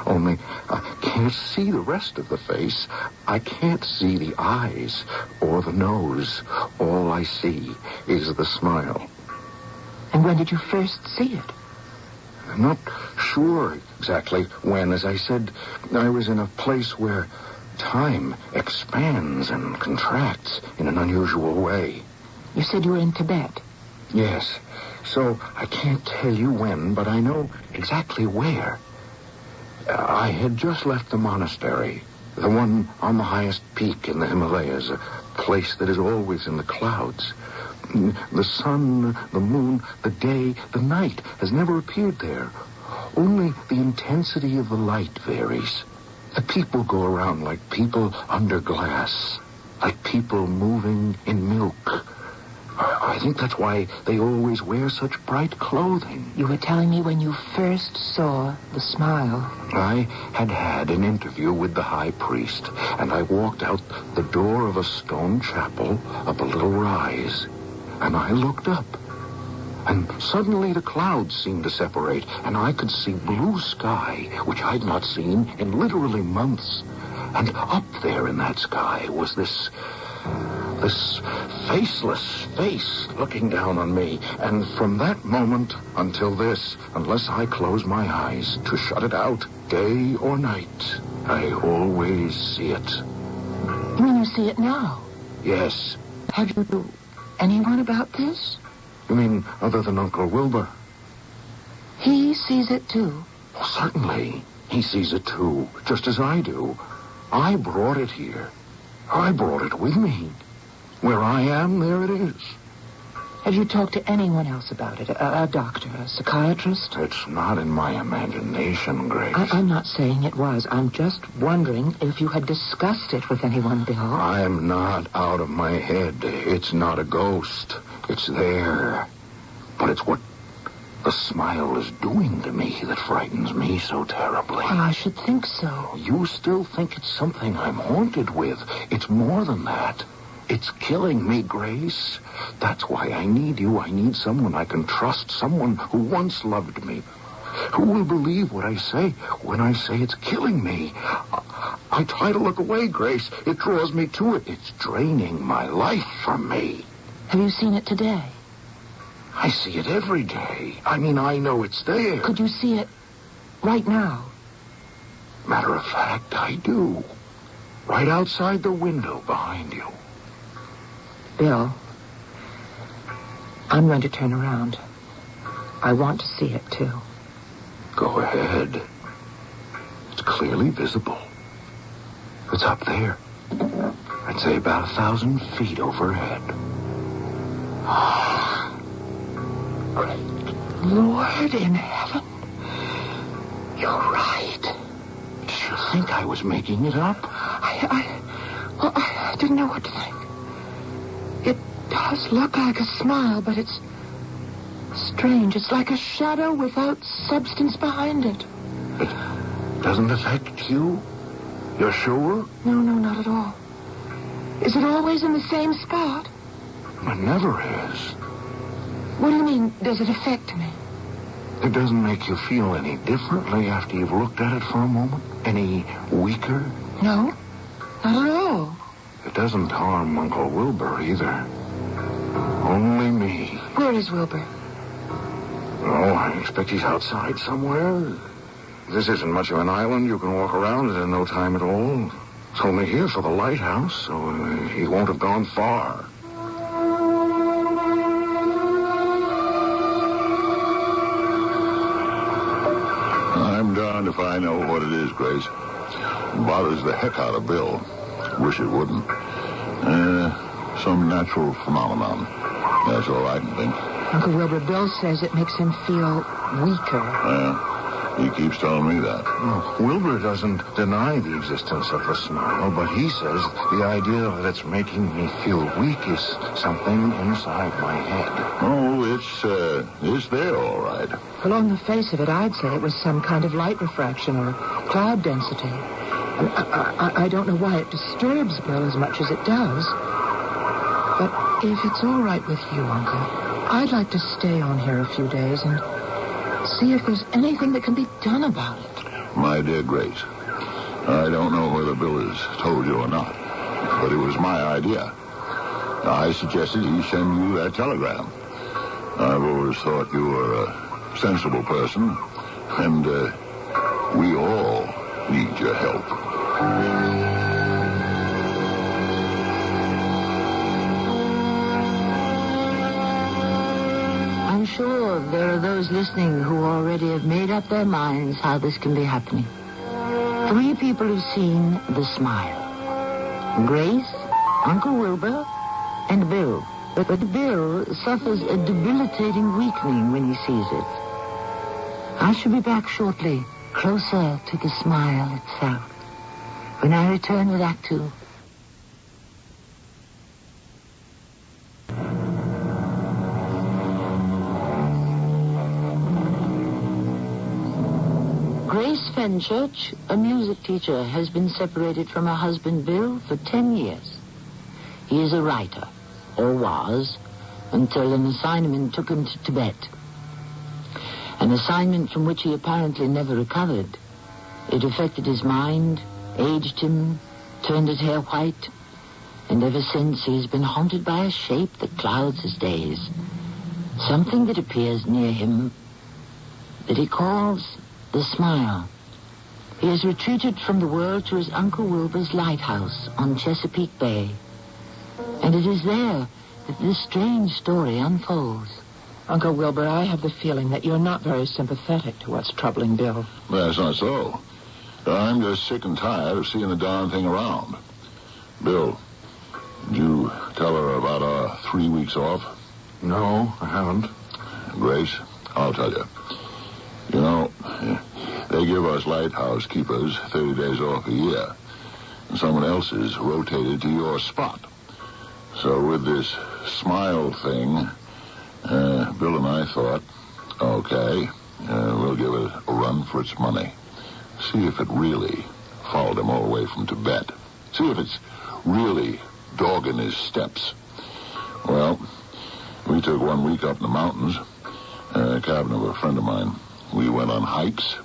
Only I can't see the rest of the face. I can't see the eyes or the nose. All I see is the smile. And when did you first see it? I'm not sure exactly when. As I said, I was in a place where time expands and contracts in an unusual way. You said you were in Tibet? Yes. So I can't tell you when, but I know exactly where. I had just left the monastery, the one on the highest peak in the Himalayas, a place that is always in the clouds. The sun, the moon, the day, the night has never appeared there. Only the intensity of the light varies. The people go around like people under glass, like people moving in milk. I think that's why they always wear such bright clothing. You were telling me when you first saw the smile. I had an interview with the high priest, and I walked out the door of a stone chapel up a little rise, and I looked up. And suddenly the clouds seemed to separate, and I could see blue sky, which I'd not seen in literally months. And up there in that sky was this This faceless face looking down on me. And from that moment until this, unless I close my eyes to shut it out, day or night, I always see it. You mean you see it now? Yes. Have you told anyone about this? You mean other than Uncle Wilbur? He sees it too. Well, certainly. He sees it too, just as I do. I brought it here. I brought it with me. Where I am, there it is. Have you talked to anyone else about it? A doctor, a psychiatrist? It's not in my imagination, Grace. I'm not saying it was. I'm just wondering if you had discussed it with anyone, Bill. I'm not out of my head. It's not a ghost. It's there. But it's what the smile is doing to me that frightens me so terribly. Well, I should think so. You still think it's something I'm haunted with. It's more than that. It's killing me, Grace. That's why I need you. I need someone I can trust, someone who once loved me, who will believe what I say when I say it's killing me. I try to look away, Grace. It draws me to it. It's draining my life from me. Have you seen it today? I see it every day. I mean, I know it's there. Could you see it right now? Matter of fact, I do. Right outside the window behind you. Bill, I'm going to turn around. I want to see it, too. Go ahead. It's clearly visible. It's up there. I'd say about 1,000 feet overhead. Great Lord in heaven. You're right. Did you think I was making it up? I didn't know what to think. It does look like a smile, but it's strange. It's like a shadow without substance behind it. It doesn't affect you? You're sure? No, not at all. Is it always in the same spot? It never is. What do you mean, does it affect me? It doesn't make you feel any differently after you've looked at it for a moment? Any weaker? No, not at all. It doesn't harm Uncle Wilbur either. Only me. Where is Wilbur? Oh, I expect he's outside somewhere. This isn't much of an island. You can walk around it in no time at all. It's only here for the lighthouse, so he won't have gone far. I'm darned if I know what it is, Grace. It bothers the heck out of Bill. Wish it wouldn't. Some natural phenomenon. That's all I can think. Uncle Wilbur, Bill says it makes him feel weaker. He keeps telling me that. Wilbur doesn't deny the existence of the smile, but he says the idea that it's making me feel weak is something inside my head. Oh, it's there, all right. Well, on the face of it, I'd say it was some kind of light refraction or cloud density. I don't know why it disturbs Bill as much as it does. But if it's all right with you, Uncle, I'd like to stay on here a few days and see if there's anything that can be done about it. My dear Grace, I don't know whether Bill has told you or not, but it was my idea. I suggested he send you that telegram. I've always thought you were a sensible person, and we all need your help. I'm sure there are those listening who already have made up their minds how this can be happening. 3 people have seen the smile. Grace, Uncle Wilbur, and Bill. But Bill suffers a debilitating weakening when he sees it. I shall be back shortly, closer to the smile itself, when I return with Act 2. Grace Fenchurch, a music teacher, has been separated from her husband Bill for 10 years. He is a writer, or was, until an assignment took him to Tibet. An assignment from which he apparently never recovered. It affected his mind, aged him, turned his hair white. And ever since, he has been haunted by a shape that clouds his days. Something that appears near him that he calls the Smile. He has retreated from the world to his Uncle Wilbur's lighthouse on Chesapeake Bay. And it is there that this strange story unfolds. Uncle Wilbur, I have the feeling that you're not very sympathetic to what's troubling Bill. That's not so. I'm just sick and tired of seeing the darn thing around. Bill, did you tell her about our 3 weeks off? No, I haven't. Grace, I'll tell you. You know, they give us lighthouse keepers 30 days off a year. And someone else is rotated to your spot. So with this Smile thing, Bill and I thought, okay, we'll give it a run for its money. See if it really followed him all the way from Tibet. See if it's really dogging his steps. Well, we took 1 week up in the mountains, cabin of a friend of mine. We went on hikes,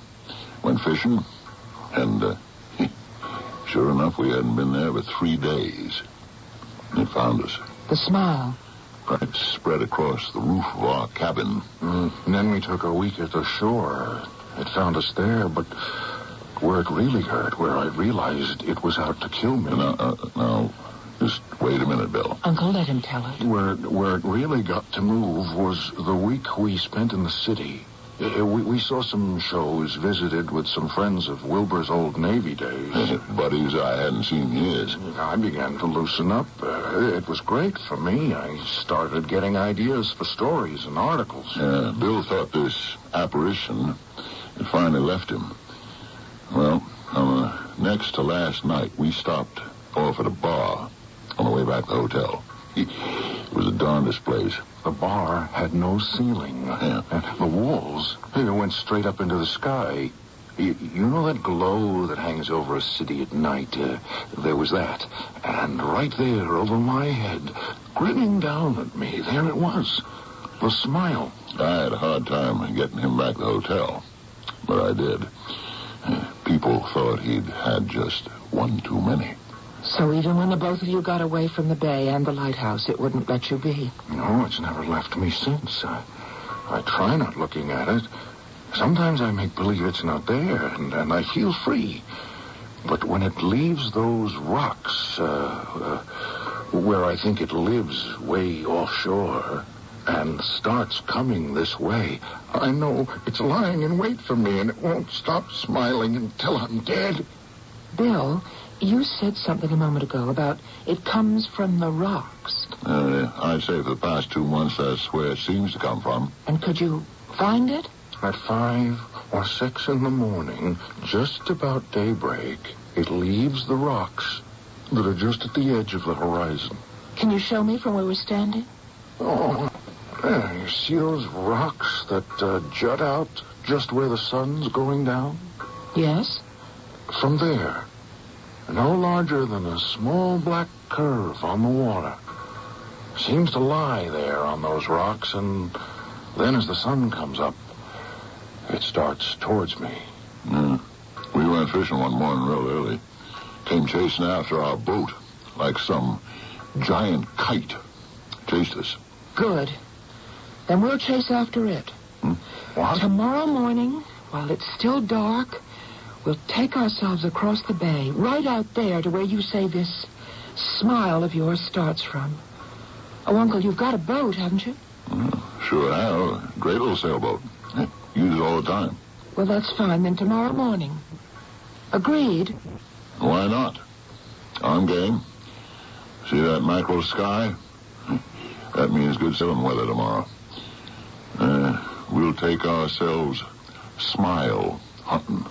went fishing, and sure enough, we hadn't been there but 3 days. It found us. The Smile. Right, spread across the roof of our cabin. And then we took a week at the shore. It found us there, but where it really hurt, where I realized it was out to kill me. Now, just wait a minute, Bill. Uncle, let him tell it. Where it really got to move was the week we spent in the city. We saw some shows, visited with some friends of Wilbur's old Navy days. Buddies I hadn't seen in years. I began to loosen up. It was great for me. I started getting ideas for stories and articles. Bill thought this apparition had finally left him. Well, on the next to last night, we stopped off at a bar on the way back to the hotel. It was the darndest place. The bar had no ceiling. Yeah. The walls, they went straight up into the sky. You know that glow that hangs over a city at night? There was that. And right there over my head, grinning down at me, there it was. The Smile. I had a hard time getting him back to the hotel. But I did. People thought he'd had just one too many. So even when the both of you got away from the bay and the lighthouse, it wouldn't let you be? No, it's never left me since. I try not looking at it. Sometimes I make believe it's not there, and I feel free. But when it leaves those rocks, where I think it lives way offshore, and starts coming this way, I know it's lying in wait for me, and it won't stop smiling until I'm dead. Bill, you said something a moment ago about it comes from the rocks. I'd say for the past 2 months, that's where it seems to come from. And could you find it? At 5 or 6 in the morning, just about daybreak, it leaves the rocks that are just at the edge of the horizon. Can you show me from where we're standing? Oh, you see those rocks that jut out just where the sun's going down? Yes. From there, no larger than a small black curve on the water. Seems to lie there on those rocks, and then as the sun comes up, it starts towards me. We went fishing one morning real early. Came chasing after our boat like some giant kite. Chased us. Good. Then we'll chase after it. What? Tomorrow morning, while it's still dark, we'll take ourselves across the bay, right out there to where you say this Smile of yours starts from. Oh, Uncle, you've got a boat, haven't you? Sure have. Great little sailboat. Use it all the time. Well, that's fine. Then tomorrow morning. Agreed? Why not? I'm game. See that mackerel sky? That means good sailing weather tomorrow. We'll take ourselves Smile hunting.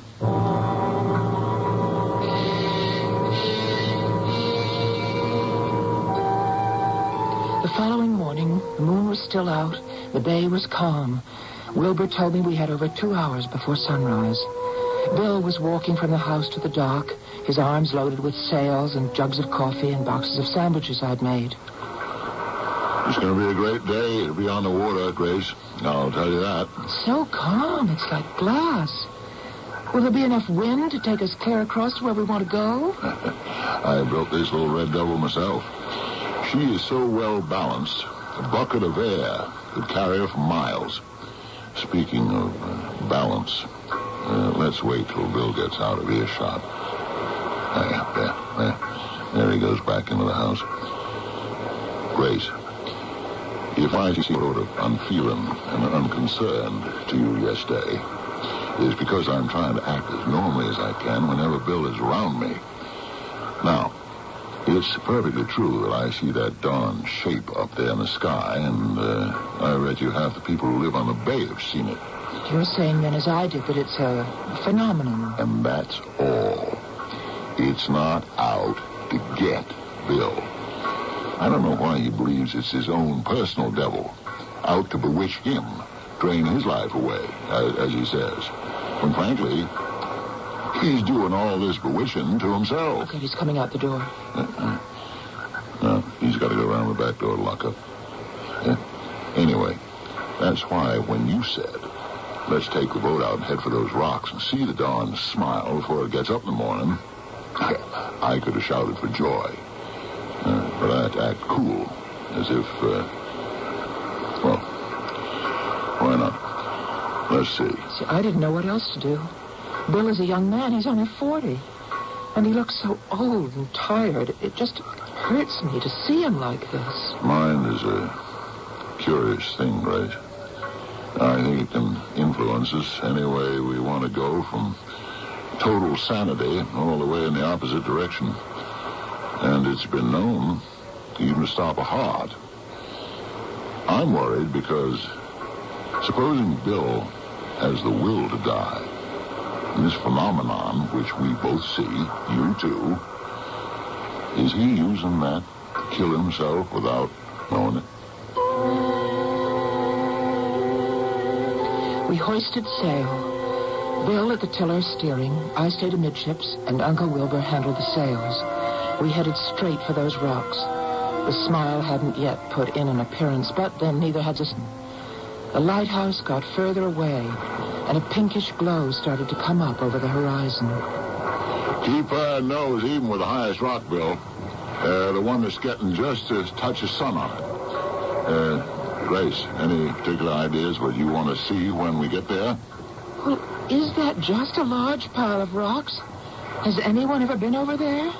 The following morning, the moon was still out. The bay was calm. Wilbur told me we had over 2 hours before sunrise. Bill was walking from the house to the dock, his arms loaded with sails and jugs of coffee and boxes of sandwiches I'd made. It's going to be a great day to be on the water, Grace. I'll tell you that. So calm. It's like glass. Will there be enough wind to take us clear across to where we want to go? I built this little red devil myself. She is so well balanced, a bucket of air could carry her for miles. Speaking of balance, let's wait till Bill gets out of earshot. There he goes back into the house. Grace, if I seem sort of unfeeling and unconcerned to you yesterday, it's because I'm trying to act as normally as I can whenever Bill is around me. Now, it's perfectly true that I see that darn shape up there in the sky, and I bet you half the people who live on the bay have seen it. You're saying then, as I did, that it's a phenomenon. And that's all. It's not out to get Bill. I don't know why he believes it's his own personal devil, out to bewitch him, drain his life away, as he says. When frankly, he's doing all this bewitching to himself. Okay, he's coming out the door. No, he's got to go around the back door to lock up. Anyway, that's why when you said, let's take the boat out and head for those rocks and see the dawn smile before it gets up in the morning, I could have shouted for joy. But I had to act cool, as if, well, why not? Let's see. See, I didn't know what else to do. Bill is a young man. He's only 40. And he looks so old and tired. It just hurts me to see him like this. Mind is a curious thing, Grace. I think it can influence us any way we want to go, from total sanity all the way in the opposite direction. And it's been known even to stop a heart. I'm worried because supposing Bill has the will to die, this phenomenon, which we both see, you too, is he using that to kill himself without knowing it? We hoisted sail. Bill at the tiller steering, I stayed amidships, and Uncle Wilbur handled the sails. We headed straight for those rocks. The smile hadn't yet put in an appearance, but then neither had the... The lighthouse got further away, and a pinkish glow started to come up over the horizon. Keep her nose even with the highest rock, Bill. The one that's getting just a touch of sun on it. Grace, any particular ideas what you want to see when we get there? Well, is that just a large pile of rocks? Has anyone ever been over there?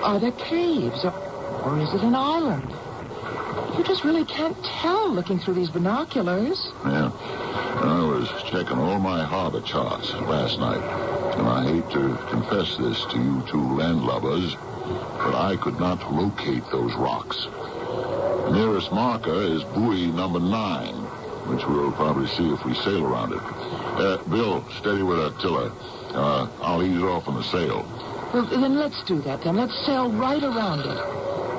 Are there caves, or is it an island? You just really can't tell looking through these binoculars. Yeah. I was checking all my harbor charts last night, and I hate to confess this to you two landlubbers, but I could not locate those rocks. The nearest marker is buoy number 9, which we'll probably see if we sail around it. Bill, steady with that tiller. I'll ease off on the sail. Well, then let's do that, then. Let's sail right around it.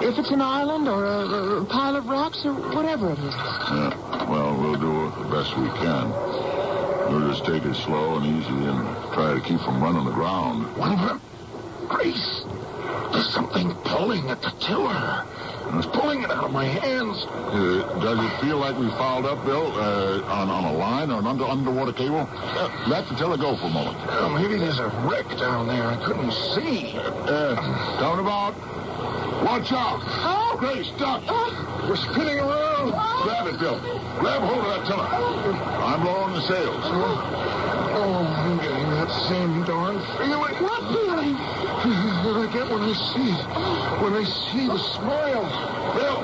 If it's an island or a pile of rocks or whatever it is. Yeah, well, we'll do the best we can. We'll just take it slow and easy and try to keep from running aground. Wilbur, Grace, there's something pulling at the tiller. It's pulling it out of my hands. Does it feel like we fouled up, Bill, on a line or an underwater cable? Let the tiller go for a moment. Maybe there's a wreck down there I couldn't see. Down about. Watch out! Oh! Grace, duck! We're spinning around. Grab it, Bill. Grab hold of that tiller. I'm lowering the sails. I'm getting that same darn feeling. What feeling? That I get when I see the smile. Bill,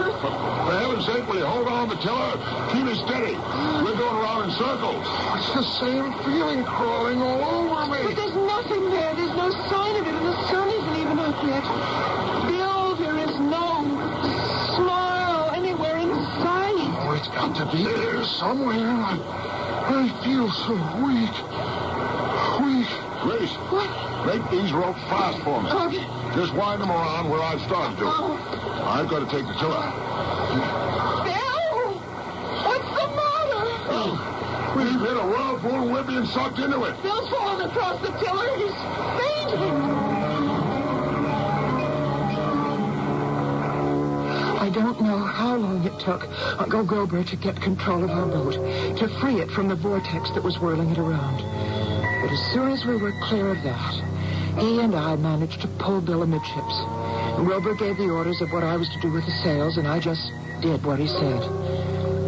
for heaven's sake, will you hold on the tiller? Keep it steady. We're going around in circles. It's the same feeling crawling all over me. But there's nothing there. There's no sign of it, and the sun isn't even up yet. Bill, there is no smile anywhere in sight. Oh, it's got to be there somewhere. I feel so weak. Grace, make these ropes fast for me. Okay. Just wind them around where I've started to. I've got to take the tiller. Bill! What's the matter? We've hit a whirlpool and we're being sucked into it. Bill's fallen across the tiller. He's fainting. I don't know how long it took Uncle Wilbur to get control of our boat, to free it from the vortex that was whirling it around. But as soon as we were clear of that, he and I managed to pull Bill amidships. Wilbur gave the orders of what I was to do with the sails, and I just did what he said.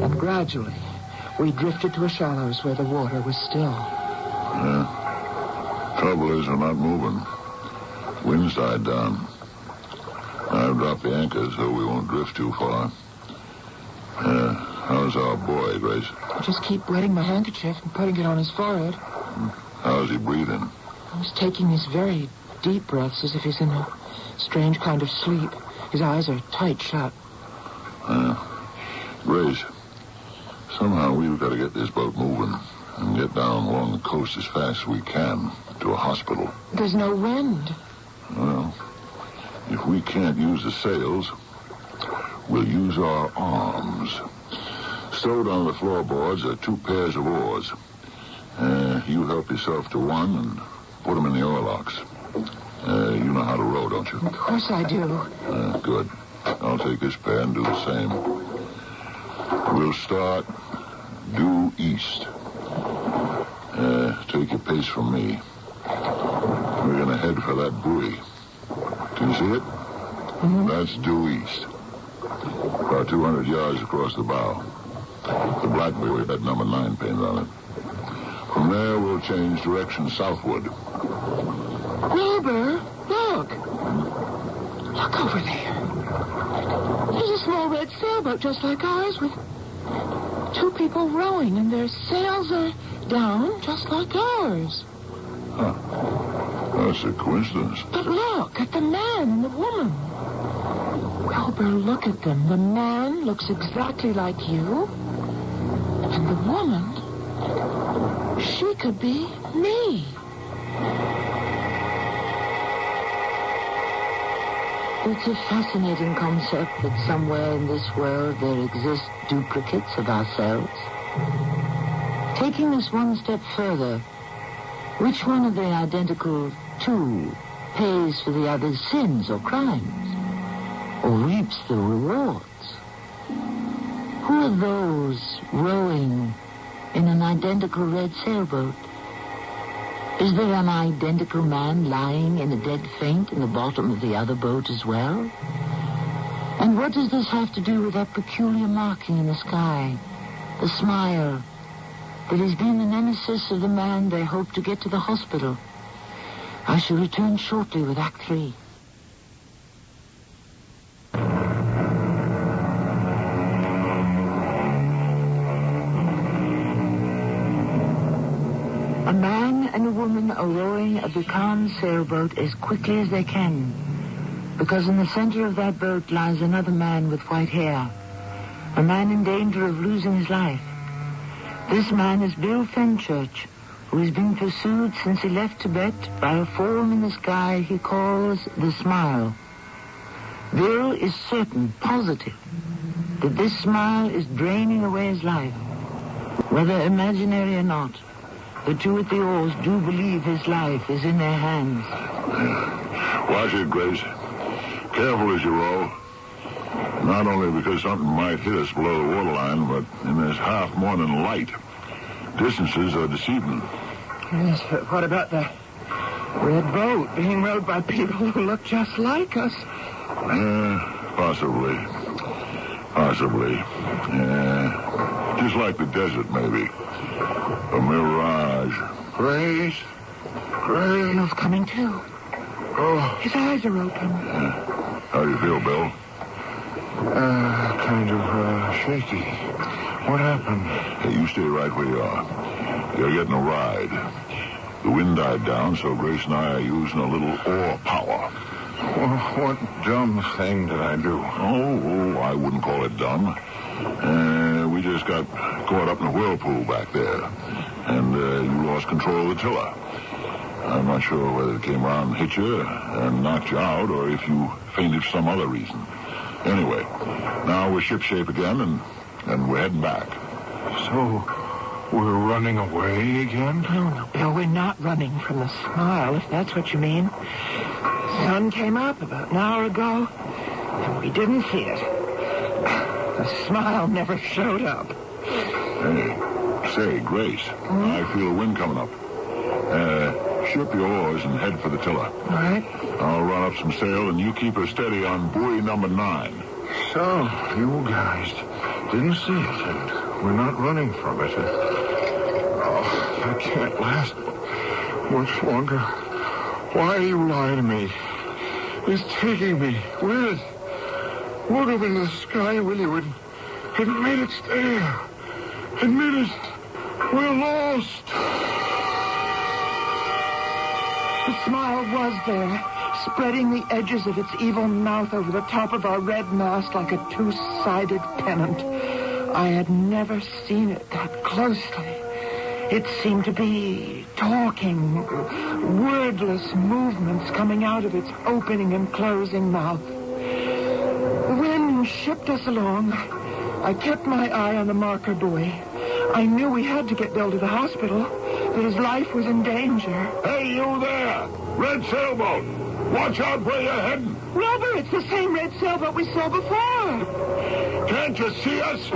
And gradually, we drifted to the shallows where the water was still. Trouble is, we're not moving. Wind's died down. I've dropped the anchor so we won't drift too far. How's our boy, Grace? I just keep wetting my handkerchief and putting it on his forehead. How's he breathing? He's taking these very deep breaths as if he's in a strange kind of sleep. His eyes are tight shut. Grace, somehow we've got to get this boat moving and get down along the coast as fast as we can to a hospital. There's no wind. Well, if we can't use the sails, we'll use our arms. Stowed on the floorboards are 2 pairs of oars. You help yourself to one and put them in the oarlocks. You know how to row, don't you? Of course I do. Good. I'll take this pair and do the same. We'll start due east. Take your pace from me. We're going to head for that buoy. Can you see it? Mm-hmm. That's due east. About 200 yards across the bow. The black buoy had number 9 painted on it. From there, we'll change direction southward. Wilbur, look. Look over there. There's a small red sailboat just like ours with 2 people rowing, and their sails are down just like ours. Huh. That's a coincidence. But look at the man and the woman. Wilbur, look at them. The man looks exactly like you. And the woman, she could be me. It's a fascinating concept that somewhere in this world there exist duplicates of ourselves. Taking this one step further, which one of the identical 2 pays for the other's sins or crimes, or reaps the rewards? Who are those rowing in an identical red sailboat? Is there an identical man lying in a dead faint in the bottom of the other boat as well? And what does this have to do with that peculiar marking in the sky, the smile, that has been the nemesis of the man they hope to get to the hospital? I shall return shortly with Act 3. A man and a woman are rowing a becalmed sailboat as quickly as they can, because in the center of that boat lies another man with white hair, a man in danger of losing his life. This man is Bill Fenchurch, who has been pursued since he left Tibet by a form in the sky he calls the Smile. Bill is certain, positive, that this smile is draining away his life. Whether imaginary or not, the 2 at the oars do believe his life is in their hands. Watch it, Grace. Careful as you row. Not only because something might hit us below the waterline, but in this half-morning light, distances are deceiving. Yes, but what about the red boat being rowed by people who look just like us? Possibly. Just like the desert, maybe. A mirage. Grace. Bill's coming too. Oh. His eyes are open. How do you feel, Bill? Kind of shaky. What happened? Hey, you stay right where you are. You're getting a ride. The wind died down, so Grace and I are using a little oar power. Well, what dumb thing did I do? Oh, I wouldn't call it dumb. We just got caught up in a whirlpool back there. And you lost control of the tiller. I'm not sure whether it came around and hit you and knocked you out, or if you fainted for some other reason. Anyway, now we're shipshape again, and we're heading back. So, we're running away again? No, Bill, we're not running from the Smile, if that's what you mean. The sun came up about an hour ago, and we didn't see it. The Smile never showed up. Hey, say, Grace, I feel a wind coming up. Ship your oars and head for the tiller. All right. I'll run up some sail, and you keep her steady on buoy number 9. So, you guys didn't see it, and we're not running from it. I can't last much longer. Why are you lying to me? It's taking me. Where is... Look up in the sky, will you? Admit it's there. Admit it. We're lost. The smile was there, spreading the edges of its evil mouth over the top of our red mast like a two-sided pennant. I had never seen it that closely. It seemed to be talking, wordless movements coming out of its opening and closing mouth. The wind shipped us along. I kept my eye on the marker buoy. I knew we had to get Bill to the hospital, that his life was in danger. Hey, you there! Red sailboat! Watch out where you're heading! Wilbur, it's the same red sailboat we saw before. Can't you see us?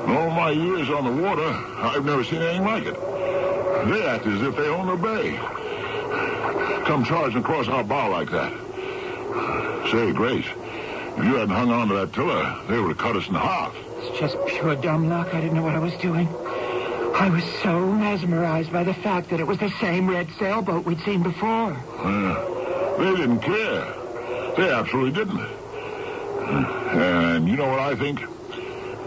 In all my years on the water, I've never seen anything like it. They act as if they own the bay. Come charging across our bow like that. Say, Grace, if you hadn't hung on to that tiller, they would have cut us in half. It's just pure dumb luck. I didn't know what I was doing. I was so mesmerized by the fact that it was the same red sailboat we'd seen before. They didn't care. They absolutely didn't. And you know what I think?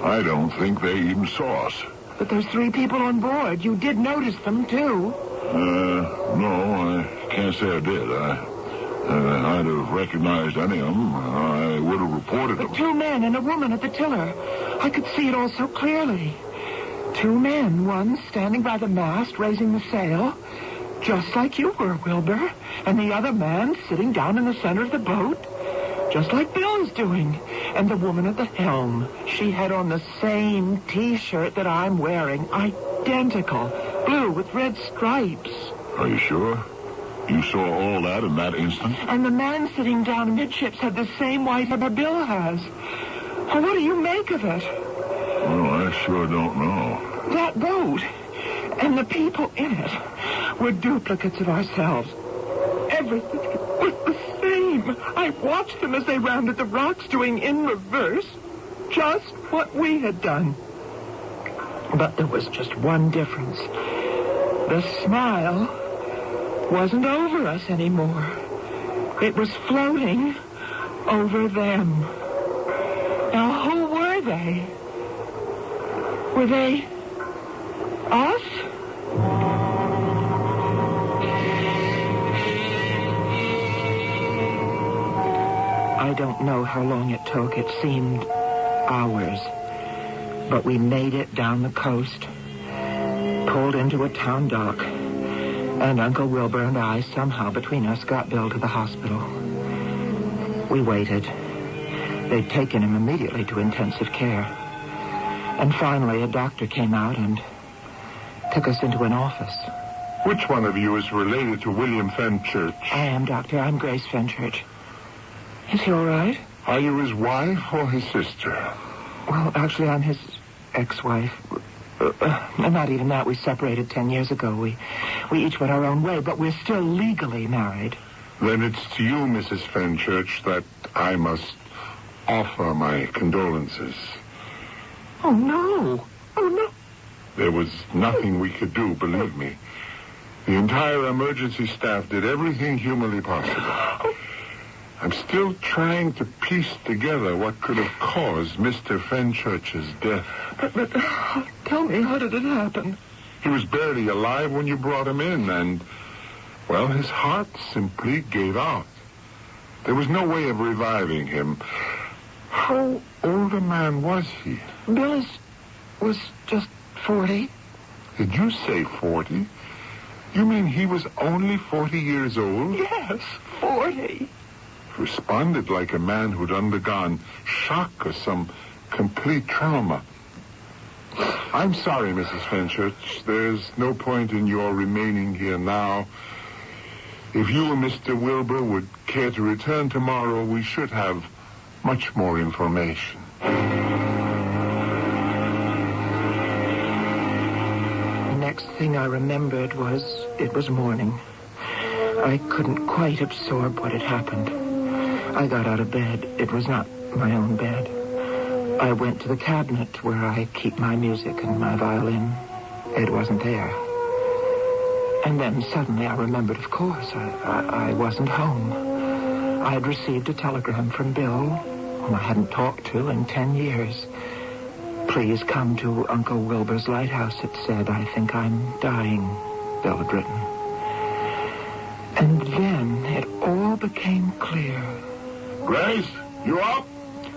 I don't think they even saw us. But there's 3 people on board. You did notice them, too. No, I can't say I did. I'd have recognized any of them. I would have reported them. 2 men and a woman at the tiller. I could see it all so clearly. 2 men, one standing by the mast, raising the sail, just like you were, Wilbur, and the other man sitting down in the center of the boat, just like Bill is doing. And the woman at the helm, she had on the same T-shirt that I'm wearing, identical, blue with red stripes. Are you sure? You saw all that in that instant? And the man sitting down amidships had the same white hair Bill has. Well, what do you make of it? Well, I sure don't know. That boat and the people in it were duplicates of ourselves. Everything was the same. I watched them as they rounded the rocks doing in reverse just what we had done. But there was just one difference. The smile wasn't over us anymore. It was floating over them. Now, who were they? Were they us? I don't know how long it took. It seemed hours. But we made it down the coast, pulled into a town dock, and Uncle Wilbur and I, somehow between us, got Bill to the hospital. We waited. They'd taken him immediately to intensive care. And finally, a doctor came out and took us into an office. Which one of you is related to William Fenchurch? I am, Doctor. I'm Grace Fenchurch. Is he all right? Are you his wife or his sister? Well, actually, I'm his ex-wife. Not even that. We separated 10 years ago. We each went our own way, but we're still legally married. Then it's to you, Mrs. Fenchurch, that I must offer my condolences. Oh, no. Oh, no. There was nothing we could do, believe me. The entire emergency staff did everything humanly possible. I'm still trying to piece together what could have caused Mr. Fenchurch's death. But tell me, how did it happen? He was barely alive when you brought him in, and, well, his heart simply gave out. There was no way of reviving him. How old a man was he? Bill was just 40. Did you say 40? You mean he was only 40 years old? Yes, 40. Responded like a man who'd undergone shock or some complete trauma. I'm sorry, Mrs. Fenchurch. There's no point in your remaining here now. If you and Mr. Wilbur would care to return tomorrow, we should have much more information. next thing I remembered was it was morning. I couldn't quite absorb what had happened. I got out of bed. It was not my own bed. I went to the cabinet where I keep my music and my violin. It wasn't there. And then suddenly I remembered, of course, I wasn't home. I had received a telegram from Bill, whom I hadn't talked to in 10 years. Please come to Uncle Wilbur's lighthouse, it said. I think I'm dying, Bill had written. And then it all became clear. Grace, you up?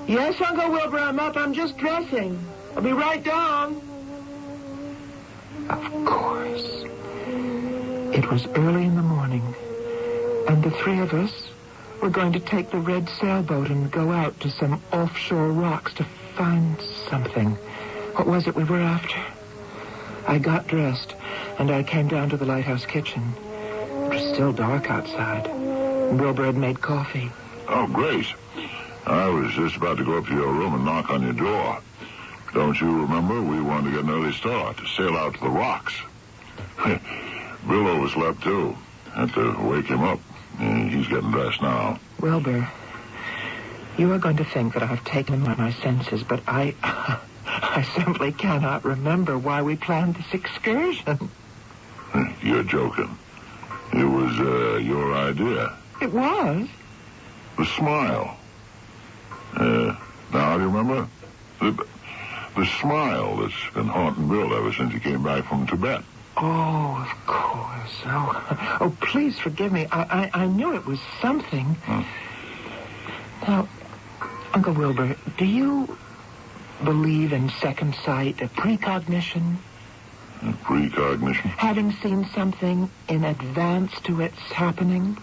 Yes, Uncle Wilbur, I'm up. I'm just dressing. I'll be right down. Of course. It was early in the morning, and the three of us were going to take the red sailboat and go out to some offshore rocks to find something. What was it we were after? I got dressed, and I came down to the lighthouse kitchen. It was still dark outside. Wilbur had made coffee. Oh, Grace, I was just about to go up to your room and knock on your door. Don't you remember? We wanted to get an early start to sail out to the rocks. Bill overslept, too. Had to wake him up. He's getting dressed now. Wilbur, you are going to think that I've taken him by my senses, but I simply cannot remember why we planned this excursion. You're joking. It was your idea. It was? The smile. Now, do you remember? The smile that's been haunting Bill ever since he came back from Tibet. Oh, of course. Oh, please forgive me. I knew it was something. Now, Uncle Wilbur, do you believe in second sight, a precognition? Precognition? Having seen something in advance to its happening?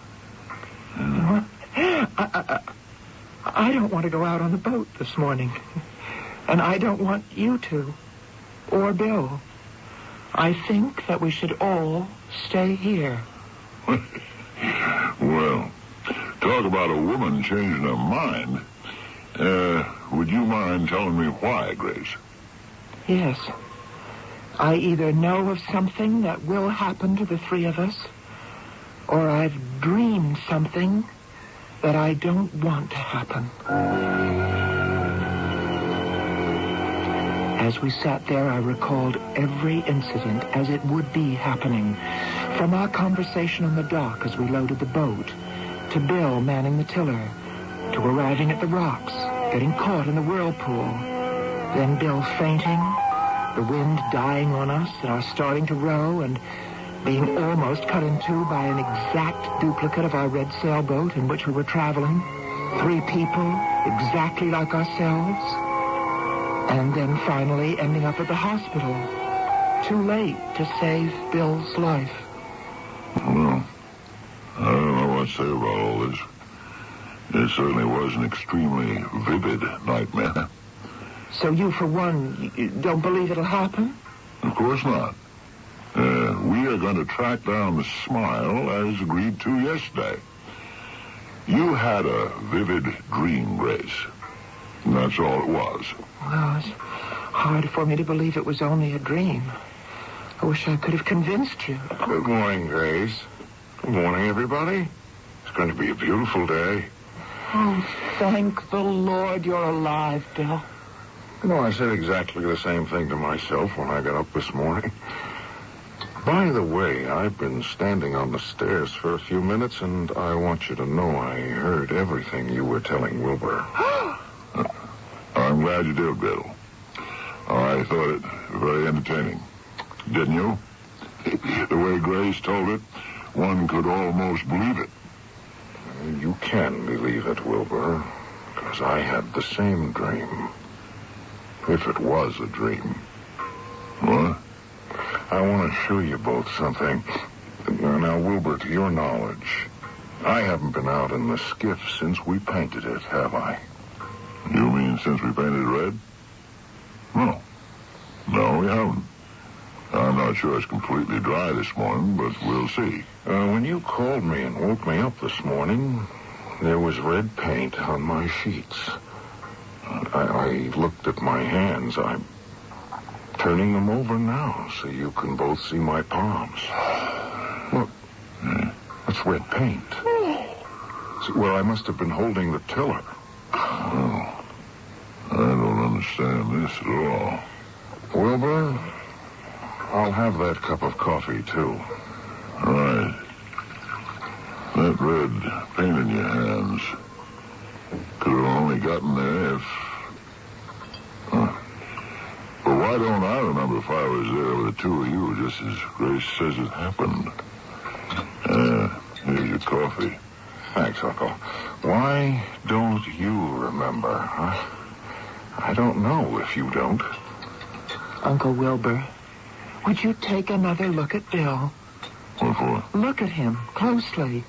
I don't want to go out on the boat this morning. And I don't want you to. Or Bill. I think that we should all stay here. Well, talk about a woman changing her mind. Would you mind telling me why, Grace? Yes. I either know of something that will happen to the three of us, or I've dreamed something that I don't want to happen. As we sat there, I recalled every incident as it would be happening. From our conversation on the dock as we loaded the boat, to Bill manning the tiller, to arriving at the rocks, getting caught in the whirlpool, then Bill fainting, the wind dying on us, and our starting to row and being almost cut in two by an exact duplicate of our red sailboat in which we were traveling. 3 people, exactly like ourselves. And then finally ending up at the hospital. Too late to save Bill's life. Well, I don't know what to say about all this. It certainly was an extremely vivid nightmare. So you, for one, don't believe it'll happen? Of course not. We are going to track down the smile as agreed to yesterday. You had a vivid dream, Grace. And that's all it was. Well, it's hard for me to believe it was only a dream. I wish I could have convinced you. Good morning, Grace. Good morning, everybody. It's going to be a beautiful day. Oh, thank the Lord you're alive, Bill. You know, I said exactly the same thing to myself when I got up this morning. By the way, I've been standing on the stairs for a few minutes, and I want you to know I heard everything you were telling Wilbur. I'm glad you did, Bill. I thought it very entertaining. Didn't you? The way Grace told it, one could almost believe it. You can believe it, Wilbur, because I had the same dream. If it was a dream. What? I want to show you both something. Now, Wilbur, to your knowledge, I haven't been out in the skiff since we painted it, have I? You mean since we painted it red? No. No, we haven't. I'm not sure it's completely dry this morning, but we'll see. When you called me and woke me up this morning, there was red paint on my sheets. I looked at my hands. turning them over now so you can both see my palms. Look, that's red paint. See, well, I must have been holding the tiller. Oh, I don't understand this at all. Wilbur, I'll have that cup of coffee, too. Right. That red paint in your hands could have only gotten there if... But why don't I remember if I was there with the two of you, just as Grace says it happened? Here's your coffee. Thanks, Uncle. Why don't you remember, huh? I don't know if you don't. Uncle Wilbur, would you take another look at Bill? What for? Look at him closely.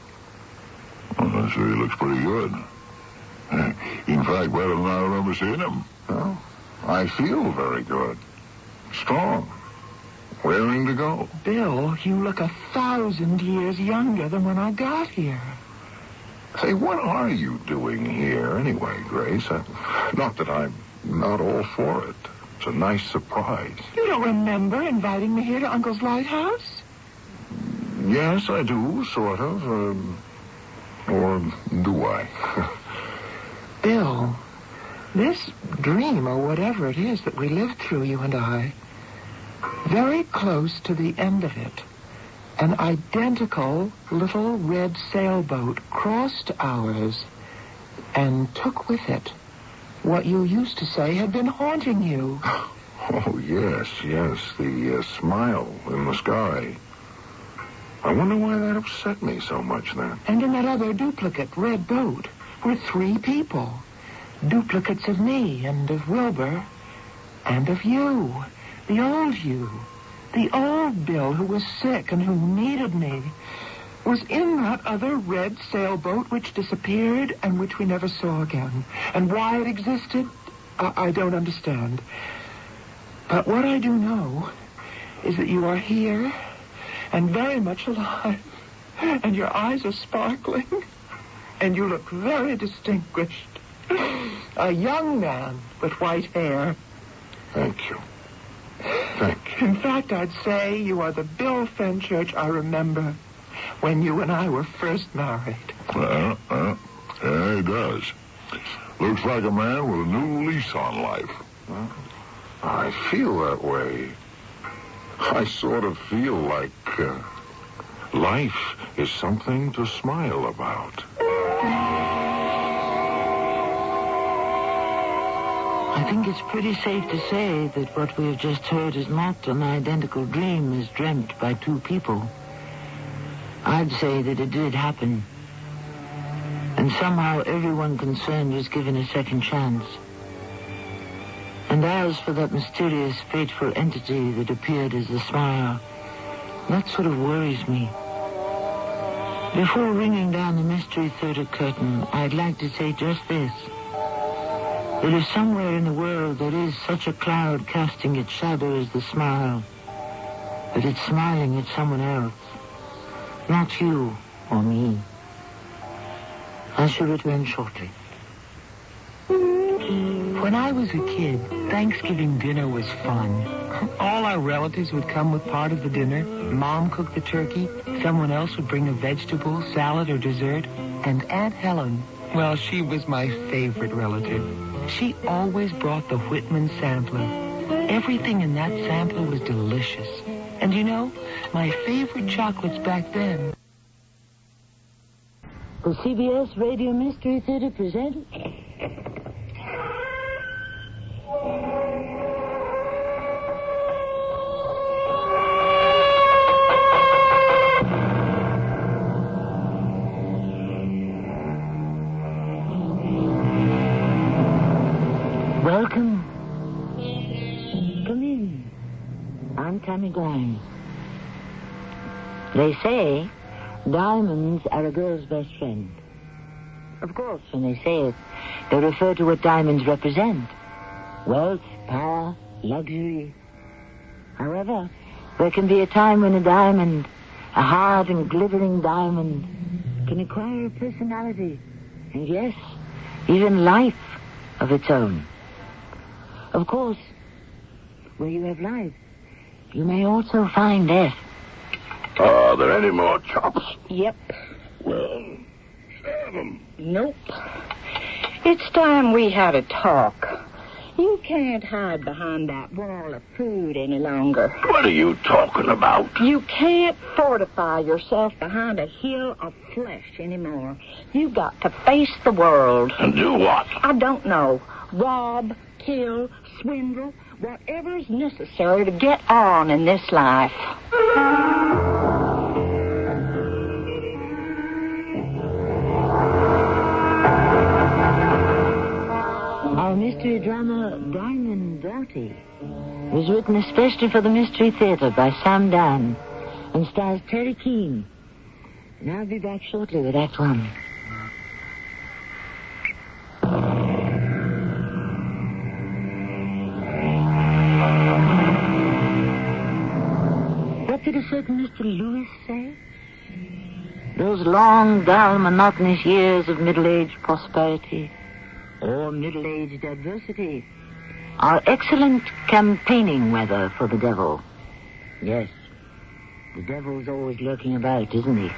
Well, I'm sure he looks pretty good. In fact, better than I remember seeing him. Well, I feel very good. Strong. Raring to go. Bill, you look 1,000 years younger than when I got here. Say, what are you doing here anyway, Grace? Not that I'm not all for it. It's a nice surprise. You don't remember inviting me here to Uncle's lighthouse? Yes, I do, sort of. Or do I? Bill, this dream or whatever it is that we lived through, you and I, very close to the end of it, an identical little red sailboat crossed ours and took with it what you used to say had been haunting you. Oh, yes, the smile in the sky. I wonder why that upset me so much then. And in that other duplicate red boat were 3 people. Duplicates of me and of Wilbur and of you. The old Bill who was sick and who needed me was in that other red sailboat which disappeared and which we never saw again. And why it existed, I don't understand. But what I do know is that you are here and very much alive, and your eyes are sparkling, and you look very distinguished. A young man with white hair. Thank you. Thank you. In fact, I'd say you are the Bill Fenchurch I remember when you and I were first married. Yeah, he does. Looks like a man with a new lease on life. I feel that way. I sort of feel like life is something to smile about. I think it's pretty safe to say that what we have just heard is not an identical dream as dreamt by 2 people. I'd say that it did happen. And somehow everyone concerned was given a second chance. And as for that mysterious, fateful entity that appeared as a smile, that sort of worries me. Before ringing down the Mystery Theater curtain, I'd like to say just this. That if somewhere in the world there is such a cloud casting its shadow as the smile, that it's smiling at someone else, not you or me. I shall return shortly. When I was a kid, Thanksgiving dinner was fun. All our relatives would come with part of the dinner. Mom cooked the turkey. Someone else would bring a vegetable, salad, or dessert. And Aunt Helen, well, she was my favorite relative. She always brought the Whitman sampler. Everything in that sampler was delicious. And you know, my favorite chocolates back then. The CBS Radio Mystery Theater presents... Welcome. Come in. I'm Tammy Grimes. They say diamonds are a girl's best friend. Of course, when they say it, they refer to what diamonds represent. Wealth, power, luxury. However, there can be a time when a diamond, a hard and glittering diamond, can acquire a personality, and yes, even life of its own. Of course, where you have life, you may also find death. Are there any more chops? Yep. Well, have them. Nope. It's time we had a talk. You can't hide behind that wall of food any longer. What are you talking about? You can't fortify yourself behind a hill of flesh anymore. You got to face the world. And do what? I don't know. Rob, kill, swindle, whatever's necessary to get on in this life. Our mystery drama, Diamond Doughty, was written especially for the Mystery Theater by Sam Dan and stars Terry Keane. And I'll be back shortly with Act One. What did a certain Mr. Lewis say? Those long, dull, monotonous years of middle-aged prosperity or middle-aged adversity are excellent campaigning weather for the devil. Yes, the devil's always lurking about, isn't he?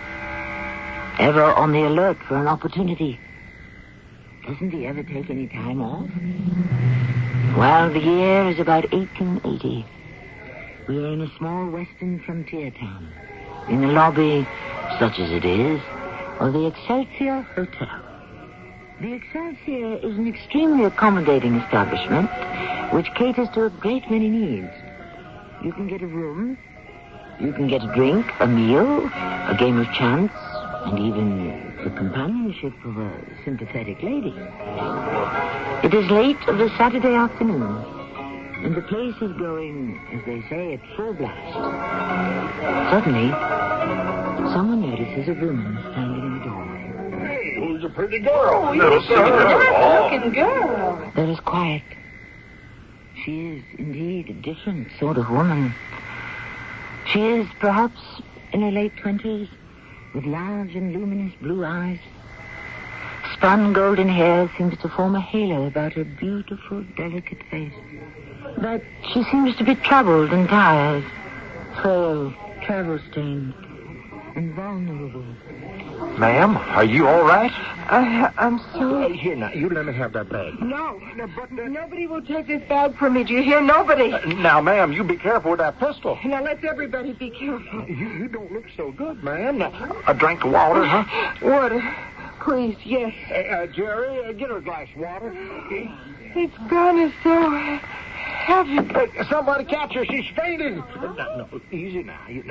Ever on the alert for an opportunity. Doesn't he ever take any time off? Well, the year is about 1880. We are in a small western frontier town, in the lobby, such as it is, of the Excelsior Hotel. The Excelsior is an extremely accommodating establishment which caters to a great many needs. You can get a room, you can get a drink, a meal, a game of chance, and even the companionship of a sympathetic lady. It is late of a Saturday afternoon, and the place is going, as they say, at full blast. Suddenly, someone notices a woman standing in the doorway. Hey, who's a pretty girl? Oh, you're a nice-looking girl. There is quiet. She is indeed a different sort of woman. She is perhaps in her late 20s, with large and luminous blue eyes. Spun golden hair seems to form a halo about her beautiful, delicate face. But she seems to be troubled and tired, frail, travel-stained, and vulnerable. Ma'am, are you all right? I'm sorry. Here, now, you let me have that bag. No, but nobody will take this bag from me. Do you hear? Nobody. Now, ma'am, you be careful with that pistol. Now, let's everybody be careful. You don't look so good, ma'am. A drink of water, huh? Water. Please, yes. Jerry, get her a glass of water. It's gone so heavy. Somebody catch her. She's fainting. No, easy now. You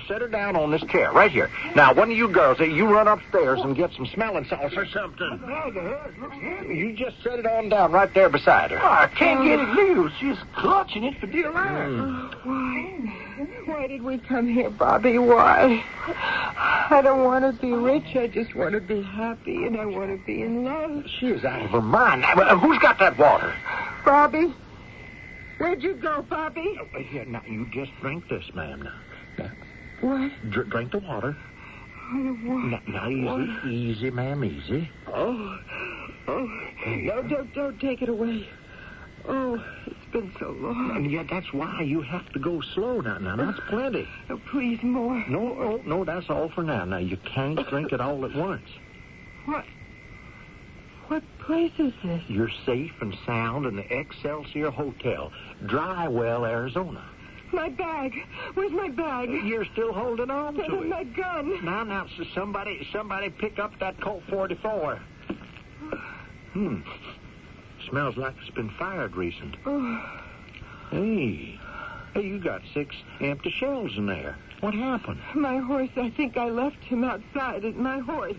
set her down on this chair right here. Now, one of you girls, you run upstairs and get some smelling salts or something. You just set it on down right there beside her. Oh, I can't get it loose. She's clutching it for dear life. Why did we come here, Bobby? Why? I don't want to be rich. I just want to be happy, and I want to be in love. She is out of her mind. Who's got that water? Bobby? Where'd you go, Bobby? Here, now, you just drink this, ma'am. Now. What? Drink the water. I don't want... Now, easy, ma'am, easy. Oh. No, don't take it away. Oh, it's been so long. And yet that's why you have to go slow now. Now, that's plenty. Oh, please, more. No, that's all for now. Now, you can't drink it all at once. What place is this? You're safe and sound in the Excelsior Hotel, Drywell, Arizona. My bag. Where's my bag? You're still holding on to it. My gun. Now, somebody pick up that Colt 44. Smells like it's been fired recent. Oh. Hey, you got 6 empty shells in there. What happened? My horse. I think I left him outside. My horse.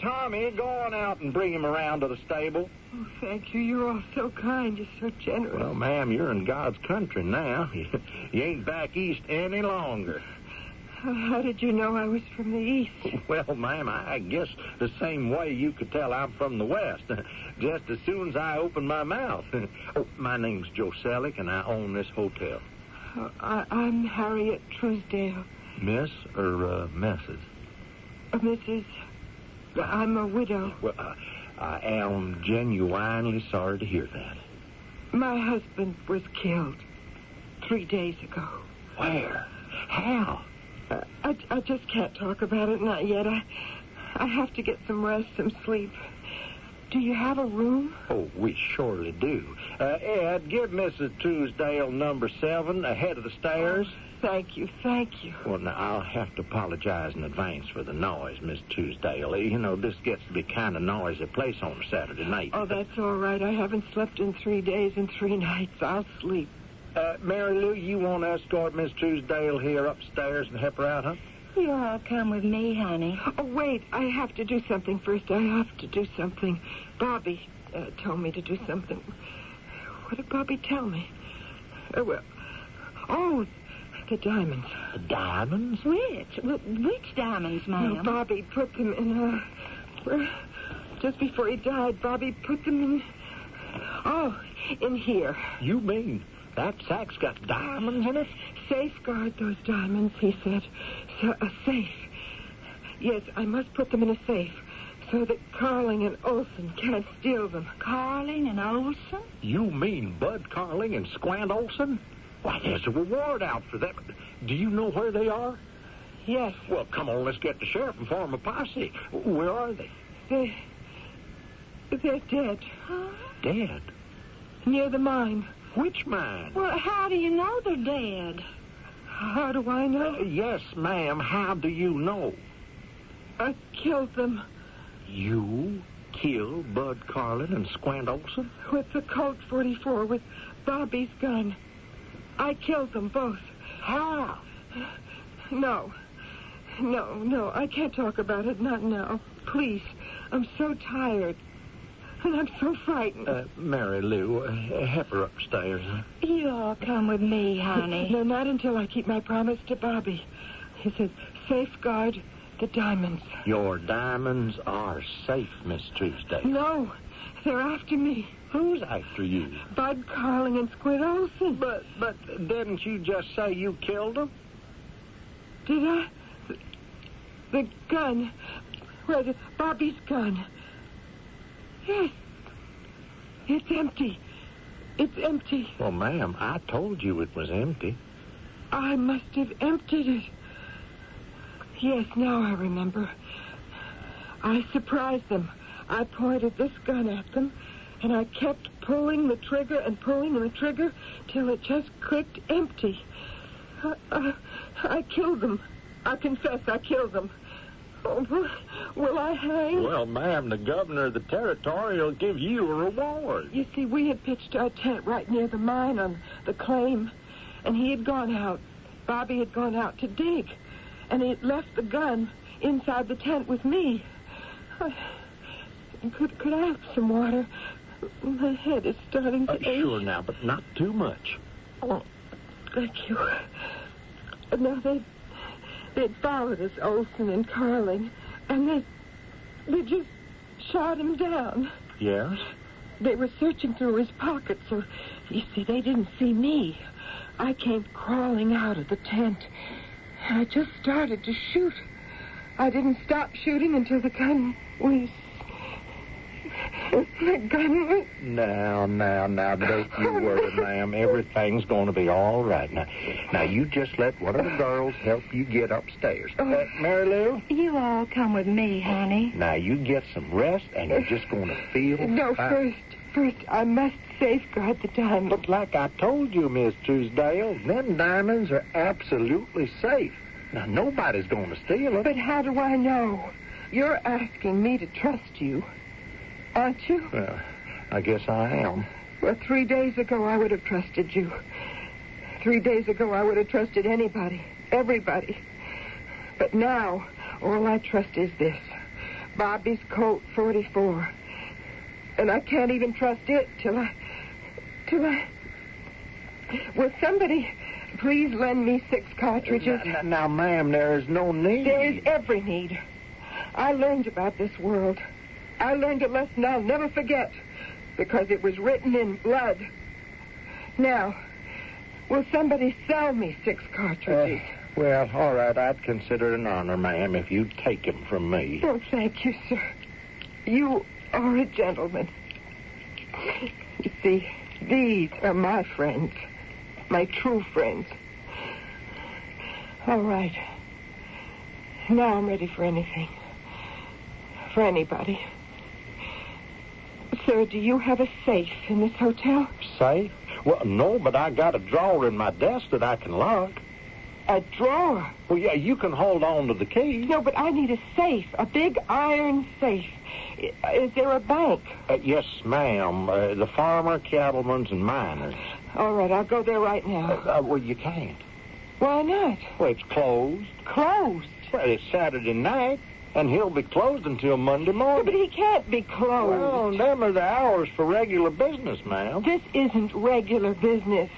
Tommy, go on out and bring him around to the stable. Oh, thank you. You're all so kind. You're so generous. Well, ma'am, you're in God's country now. You ain't back east any longer. How did you know I was from the east? Well, ma'am, I guess the same way you could tell I'm from the west. Just as soon as I open my mouth. My name's Joe Selleck, and I own this hotel. I'm Harriet Truesdale. Miss or Mrs.? Mrs. I'm a widow. Well, I am genuinely sorry to hear that. My husband was killed. 3 days ago. Where? How? I just can't talk about it, not yet. I have to get some rest, some sleep. Do you have a room? Oh, we surely do. Ed, give Mrs. Truesdale number 7 ahead of the stairs. Thank you. Well, now, I'll have to apologize in advance for the noise, Miss Truesdale. You know, this gets to be kind of noisy place on a Saturday night. Oh, that's all right. I haven't slept in 3 days and 3 nights. I'll sleep. Mary Lou, you want to escort Miss Truesdale here upstairs and help her out, huh? You'll all come with me, honey. Oh, wait. I have to do something first. I have to do something. Bobby told me to do something. What did Bobby tell me? The diamonds. The diamonds? Which diamonds, ma'am? No, Bobby put them in just before he died, Bobby put them in... in here. You mean that sack's got diamonds in it? Safeguard those diamonds, he said. So, a safe. Yes, I must put them in a safe so that Carling and Olson can't steal them. Carling and Olson? You mean Bud Carling and Squant Olson? Why, there's a reward out for them. Do you know where they are? Yes. Well, come on, let's get the sheriff and form a posse. Where are they? They're dead. Huh? Dead? Near the mine. Which mine? Well, how do you know they're dead? How do I know? Yes, ma'am. How do you know? I killed them. You killed Bud Carlin and Squant Olson? With the Colt 44, with Bobby's gun. I killed them both. How? No, I can't talk about it. Not now. Please. I'm so tired. And I'm so frightened. Mary Lou, help her upstairs. You all come with me, honey. No, not until I keep my promise to Bobby. He says, safeguard the diamonds. Your diamonds are safe, Miss Truesdale. No, they're after me. Who's after you? Bud Carling and Squid Olson. But didn't you just say you killed them? Did I? The gun. Where Bobby's gun. Yes. It's empty. It's empty. Well, ma'am, I told you it was empty. I must have emptied it. Yes, now I remember. I surprised them. I pointed this gun at them, and I kept pulling the trigger and pulling the trigger till it just clicked empty. I killed them. I confess I killed them. Oh, will I hang? Well, ma'am, the governor of the territory will give you a reward. You see, we had pitched our tent right near the mine on the claim, and he had gone out. Bobby had gone out to dig, and he had left the gun inside the tent with me. Could I have some water? My head is starting to ache. Sure now, but not too much. Oh, thank you. No, they'd followed us, Olson and Carling, and they just shot him down. Yes? They were searching through his pockets, so, you see, they didn't see me. I came crawling out of the tent, and I just started to shoot. I didn't stop shooting until the gun was... Now, don't you worry, ma'am. Everything's going to be all right. Now, you just let one of the girls help you get upstairs. Mary Lou? You all come with me, honey. Now, you get some rest, and you're just going to feel No, fine. first, I must safeguard the diamonds. But like I told you, Miss Truesdale, them diamonds are absolutely safe. Now, nobody's going to steal them. But how do I know? You're asking me to trust you. Aren't you? Well, I guess I am. Well, 3 days ago, I would have trusted you. 3 days ago, I would have trusted anybody, everybody. But now, all I trust is this. Bobby's Colt 44. And I can't even trust it till I... Will somebody please lend me 6 cartridges? Now, ma'am, there is no need. There is every need. I learned about this world. I learned a lesson I'll never forget because it was written in blood. Now, will somebody sell me 6 cartridges? Well, all right, I'd consider it an honor, ma'am, if you'd take them from me. Oh, thank you, sir. You are a gentleman. You see, these are my friends. My true friends. All right. Now I'm ready for anything. For anybody. Sir, do you have a safe in this hotel? Safe? Well, no, but I got a drawer in my desk that I can lock. A drawer? Well, yeah, you can hold on to the key. No, but I need a safe. A big iron safe. Is there a bank? Yes, ma'am. The Farmer, Cattlemen's, and Miners. All right, I'll go there right now. Well, you can't. Why not? Well, it's closed. Closed? Well, it's Saturday night, and he'll be closed until Monday morning. But he can't be closed. Well, them are the hours for regular business, ma'am. This isn't regular business.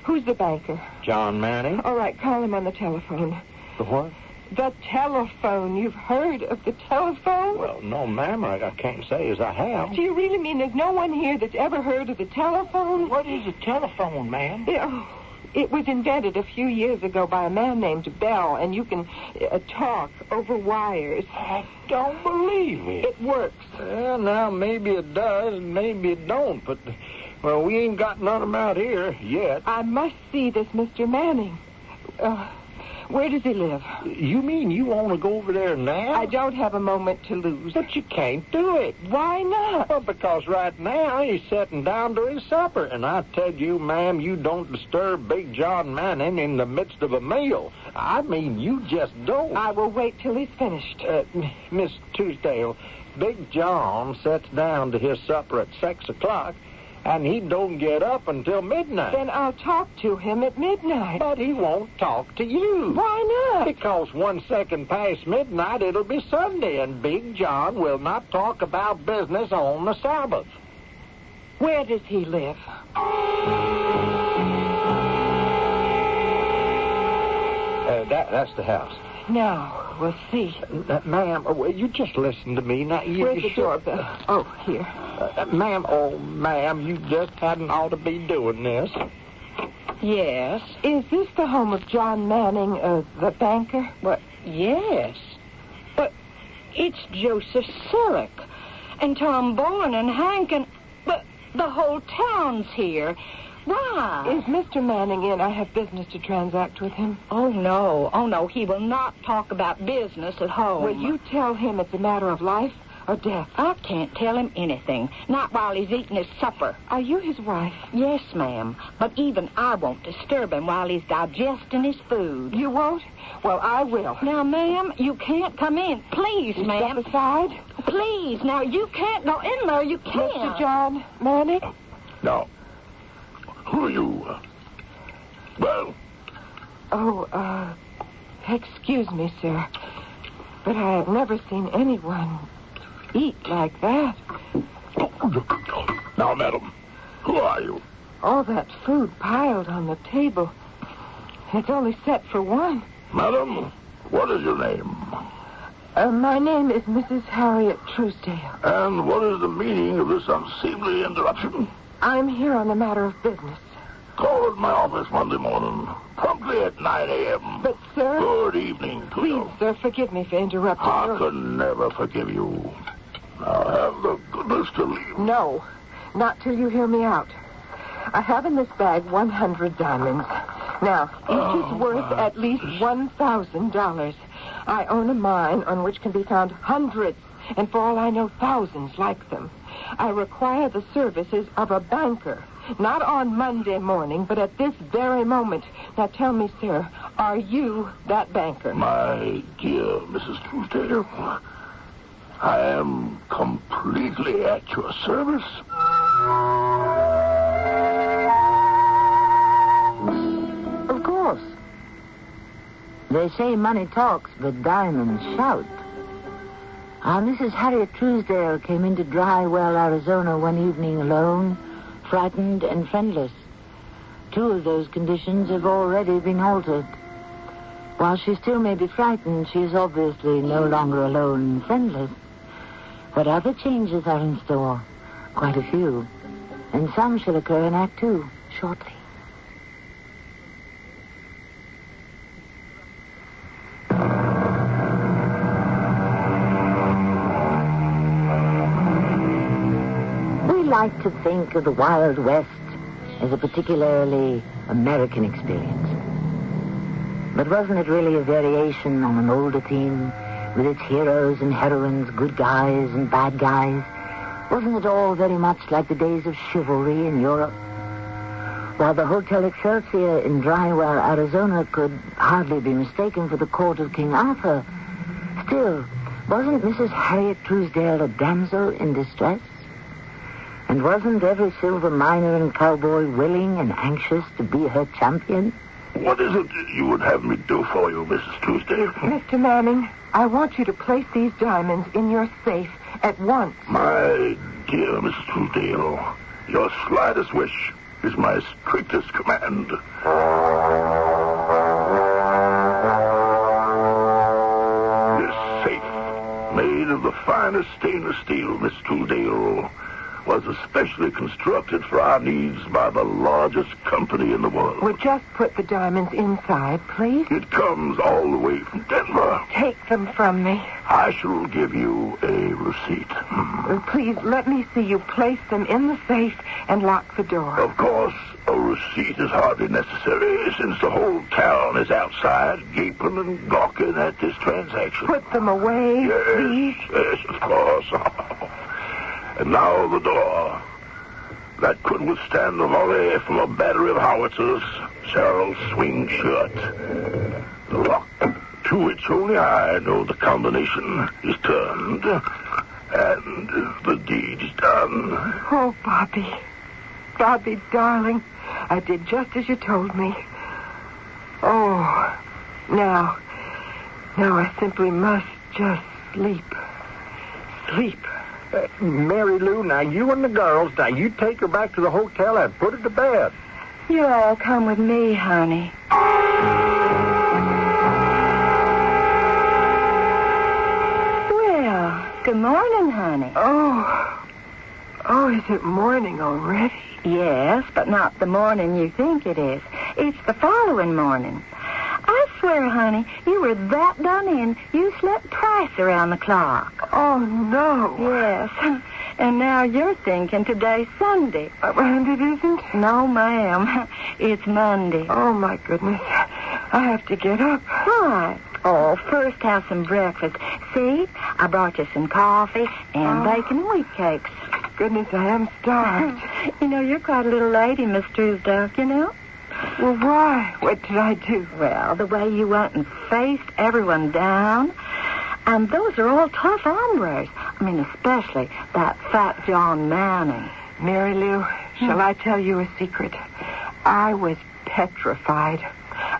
Who's the banker? John Manning. All right, call him on the telephone. The what? The telephone. You've heard of the telephone? Well, no, ma'am, I can't say as I have. Do you really mean there's no one here that's ever heard of the telephone? What is a telephone, ma'am? It was invented a few years ago by a man named Bell, and you can talk over wires. I don't believe it. It works. Well, now, maybe it does, and maybe it don't, but, well, we ain't got none of them out here yet. I must see this Mr. Manning. Where does he live? You mean you want to go over there now? I don't have a moment to lose. But you can't do it. Why not? Well, because right now he's sitting down to his supper. And I tell you, ma'am, you don't disturb Big John Manning in the midst of a meal. I mean, you just don't. I will wait till he's finished. Miss Tuesdale, Big John sits down to his supper at 6 o'clock. And he don't get up until midnight. Then I'll talk to him at midnight. But he won't talk to you. Why not? Because 1 second past midnight, it'll be Sunday, and Big John will not talk about business on the Sabbath. Where does he live? That's the house. Now, we'll see. Ma'am, you just listen to me. Now, Where's the doorbell? Oh, here. Ma'am, you just hadn't ought to be doing this. Yes. Is this the home of John Manning, the banker? Well, yes. But it's Joseph Selleck and Tom Bourne and Hank and... But the whole town's here. Why? Is Mr. Manning in? I have business to transact with him. Oh, no. He will not talk about business at home. Will you tell him it's a matter of life or death? I can't tell him anything. Not while he's eating his supper. Are you his wife? Yes, ma'am. But even I won't disturb him while he's digesting his food. You won't? Well, I will. Now, ma'am, you can't come in. Please, ma'am. Step aside. Please. Now, you can't go in there. You can't. Mr. John Manning? No. Who are you? Well? Oh, excuse me, sir. But I have never seen anyone eat like that. Now, madam, who are you? All that food piled on the table. It's only set for one. Madam, what is your name? My name is Mrs. Harriet Truesdale. And what is the meaning of this unseemly interruption? I'm here on a matter of business. Call at my office Monday morning, promptly at 9 a.m. But, sir... Good evening to you. Please, sir, forgive me for interrupting you. I can never forgive you. Now, have the goodness to leave. No, not till you hear me out. I have in this bag 100 diamonds. Now, each is worth at least $1,000. I own a mine on which can be found hundreds, and for all I know, thousands like them. I require the services of a banker, not on Monday morning, but at this very moment. Now tell me, sir, are you that banker? My dear Mrs. Truesdale, I am completely at your service. Of course. They say money talks, but diamonds shout. Mrs. Harriet Truesdale came into Dry Well, Arizona one evening alone, frightened and friendless. 2 of those conditions have already been altered. While she still may be frightened, she is obviously no longer alone and friendless. But other changes are in store, quite a few, and some shall occur in Act 2 shortly. We like to think of the Wild West as a particularly American experience. But wasn't it really a variation on an older theme, with its heroes and heroines, good guys and bad guys? Wasn't it all very much like the days of chivalry in Europe? While the Hotel Excelsior in Drywell, Arizona could hardly be mistaken for the court of King Arthur, still, wasn't Mrs. Harriet Truesdale a damsel in distress? And wasn't every silver miner and cowboy willing and anxious to be her champion? What is it you would have me do for you, Mrs. Truesdale? Mr. Manning, I want you to place these diamonds in your safe at once. My dear Mrs. Truesdale, your slightest wish is my strictest command. This safe, made of the finest stainless steel, Miss Truesdale, was especially constructed for our needs by the largest company in the world. Well, just put the diamonds inside, please. It comes all the way from Denver. Take them from me. I shall give you a receipt. Please, let me see you place them in the safe and lock the door. Of course, a receipt is hardly necessary, since the whole town is outside, gaping and gawking at this transaction. Put them away, please. Yes, of course. And now the door. That could withstand a volley from a battery of howitzers shall swing shut. The lock, to which only I know the combination, is turned, and the deed is done. Oh, Bobby. Bobby, darling, I did just as you told me. Oh, now I simply must just sleep. Sleep. Mary Lou, now you and the girls, now you take her back to the hotel and put her to bed. You all come with me, honey. Well, good morning, honey. Oh, is it morning already? Yes, but not the morning you think it is. It's the following morning. I swear, honey, you were that done in, you slept twice around the clock. Oh, no. Yes. And now you're thinking today's Sunday. And it isn't? No, ma'am. It's Monday. Oh, my goodness. I have to get up. Why? Oh, first have some breakfast. See, I brought you some coffee and bacon and wheat cakes. Goodness, I am starved. You know, you're quite a little lady, Miss Truesdale, you know. Well, why? What did I do? Well, the way you went and faced everyone down. And those are all tough hombres. I mean, especially that fat John Manning. Mary Lou, shall I tell you a secret? I was petrified.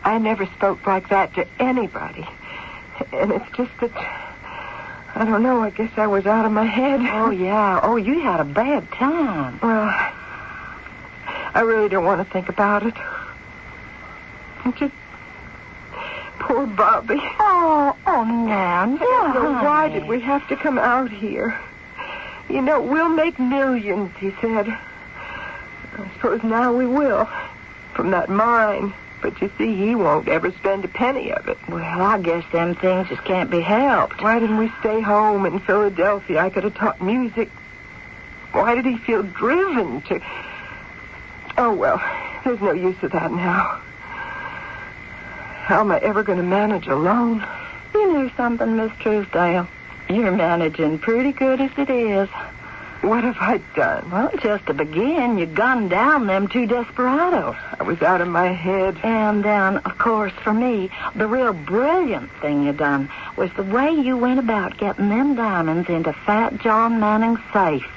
I never spoke like that to anybody. And it's just that, I don't know, I guess I was out of my head. Oh, yeah. Oh, you had a bad time. Well, I really don't want to think about it. Just poor Bobby. Oh, now. So why did we have to come out here? You know, we'll make millions, he said. I suppose now we will. From that mine. But you see, he won't ever spend a penny of it. Well, I guess them things just can't be helped. Why didn't we stay home in Philadelphia? I could have taught music. Why did he feel driven to... Oh, well, there's no use of that now. How am I ever going to manage alone? You know something, Miss Truesdale? You're managing pretty good as it is. What have I done? Well, just to begin, you gunned down them two desperados. I was out of my head. And then, of course, for me, the real brilliant thing you done was the way you went about getting them diamonds into Fat John Manning's safe.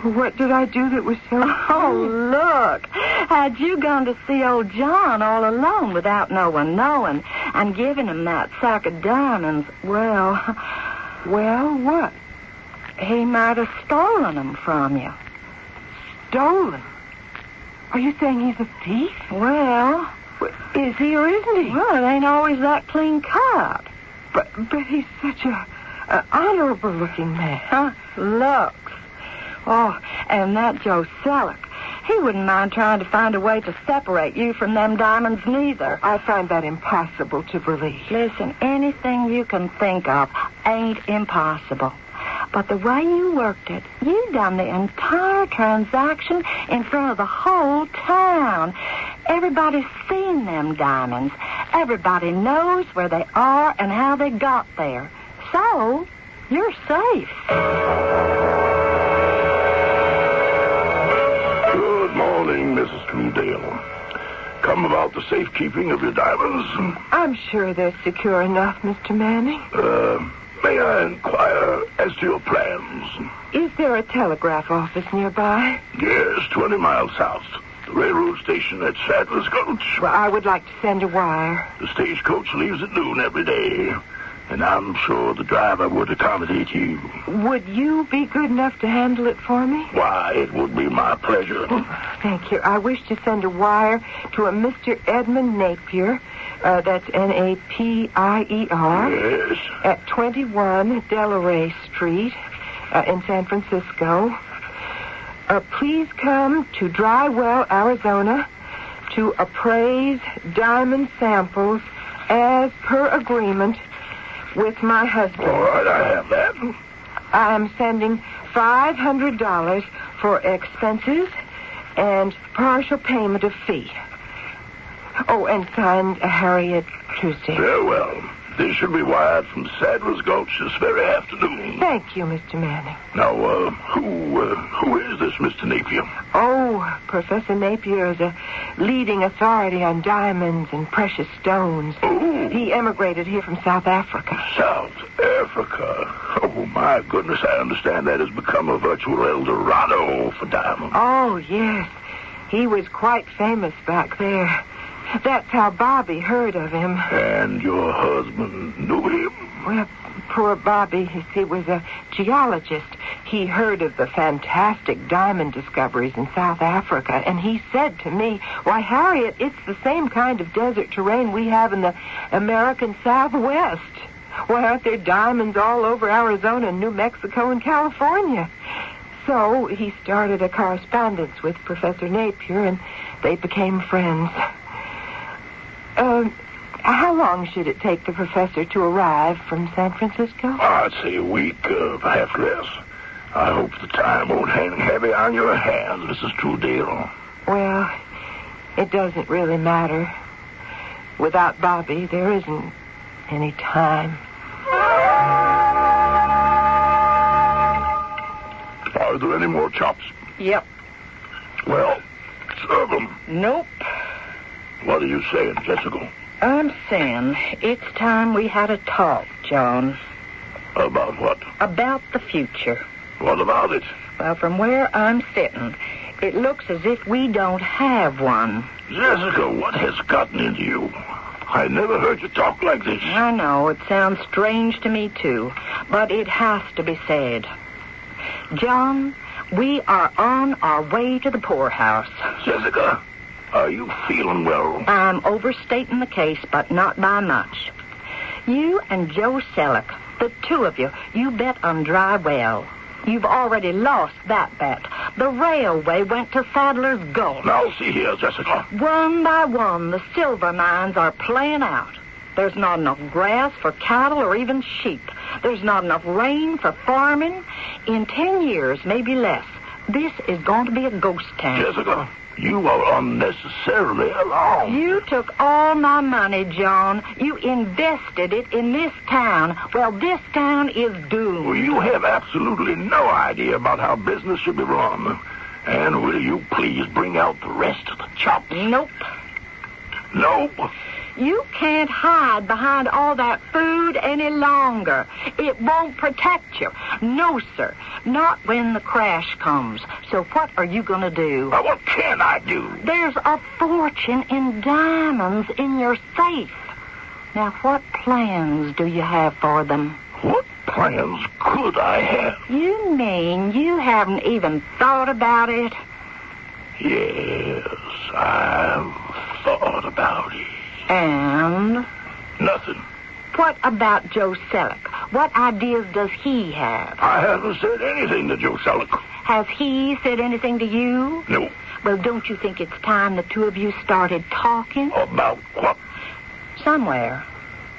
What did I do that was so... Oh, look. Had you gone to see old John all alone without no one knowing and giving him that sack of diamonds, well... Well, what? He might have stolen them from you. Stolen? Are you saying he's a thief? Well... Is he or isn't he? Well, it ain't always that clean cut. But he's such an honorable-looking man. Huh? Looks. Oh, and that Joe Selleck. He wouldn't mind trying to find a way to separate you from them diamonds neither. I find that impossible to believe. Listen, anything you can think of ain't impossible. But the way you worked it, you done the entire transaction in front of the whole town. Everybody's seen them diamonds. Everybody knows where they are and how they got there. So, you're safe. Good morning, Mrs. Truedale. Come about the safekeeping of your diamonds. I'm sure they're secure enough, Mr. Manning. May I inquire as to your plans? Is there a telegraph office nearby? Yes, 20 miles south. The railroad station at Sadler's Gulch. Well, I would like to send a wire. The stagecoach leaves at noon every day, and I'm sure the driver would accommodate you. Would you be good enough to handle it for me? Why, it would be my pleasure. Thank you. I wish to send a wire to a Mr. Edmund Napier. That's Napier. Yes. At 21 Delaware Street in San Francisco. Please come to Drywell, Arizona, to appraise diamond samples as per agreement with my husband. All right, I have that. I am sending $500 for expenses and partial payment of fee. Oh, and signed Harriet Tuesday. Very well. This should be wired from Sadler's Gulch this very afternoon. Thank you, Mr. Manning. Now, who is this Mr. Napier? Oh, Professor Napier is a leading authority on diamonds and precious stones. Oh. He emigrated here from South Africa. South Africa? Oh, my goodness, I understand that has become a virtual El Dorado for diamonds. Oh, yes. He was quite famous back there. That's how Bobby heard of him. And your husband knew him? Well, poor Bobby, he was a geologist. He heard of the fantastic diamond discoveries in South Africa, and he said to me, "Why, Harriet, it's the same kind of desert terrain we have in the American Southwest. Why, aren't there diamonds all over Arizona and New Mexico and California?" So he started a correspondence with Professor Napier, and they became friends. How long should it take the professor to arrive from San Francisco? I'd say a week, perhaps less. I hope the time won't hang heavy on your hands, Mrs. Truedale. Well, it doesn't really matter. Without Bobby, there isn't any time. Are there any more chops? Yep. Well, serve them. Nope. What are you saying, Jessica? I'm saying it's time we had a talk, John. About what? About the future. What about it? Well, from where I'm sitting, it looks as if we don't have one. Jessica, what has gotten into you? I never heard you talk like this. I know, it sounds strange to me, too, but it has to be said. John, we are on our way to the poorhouse. Jessica, are you feeling well? I'm overstating the case, but not by much. You and Joe Selleck, the two of you bet on Drywell. You've already lost that bet. The railway went to Sadler's Gulch. Now, see here, Jessica. One by one, the silver mines are playing out. There's not enough grass for cattle or even sheep. There's not enough rain for farming. In 10 years, maybe less, this is going to be a ghost town. Jessica, you are unnecessarily alarmed. You took all my money, John. You invested it in this town. Well, this town is doomed. Well, you have absolutely no idea about how business should be run. And will you please bring out the rest of the chops? Nope. Nope. You can't hide behind all that food any longer. It won't protect you. No, sir. Not when the crash comes. So what are you going to do? Well, what can I do? There's a fortune in diamonds in your safe. Now, what plans do you have for them? What plans could I have? You mean you haven't even thought about it? Yes, I've thought about it. And? Nothing. What about Joe Selleck? What ideas does he have? I haven't said anything to Joe Selleck. Has he said anything to you? No. Well, don't you think it's time the two of you started talking? About what? Somewhere.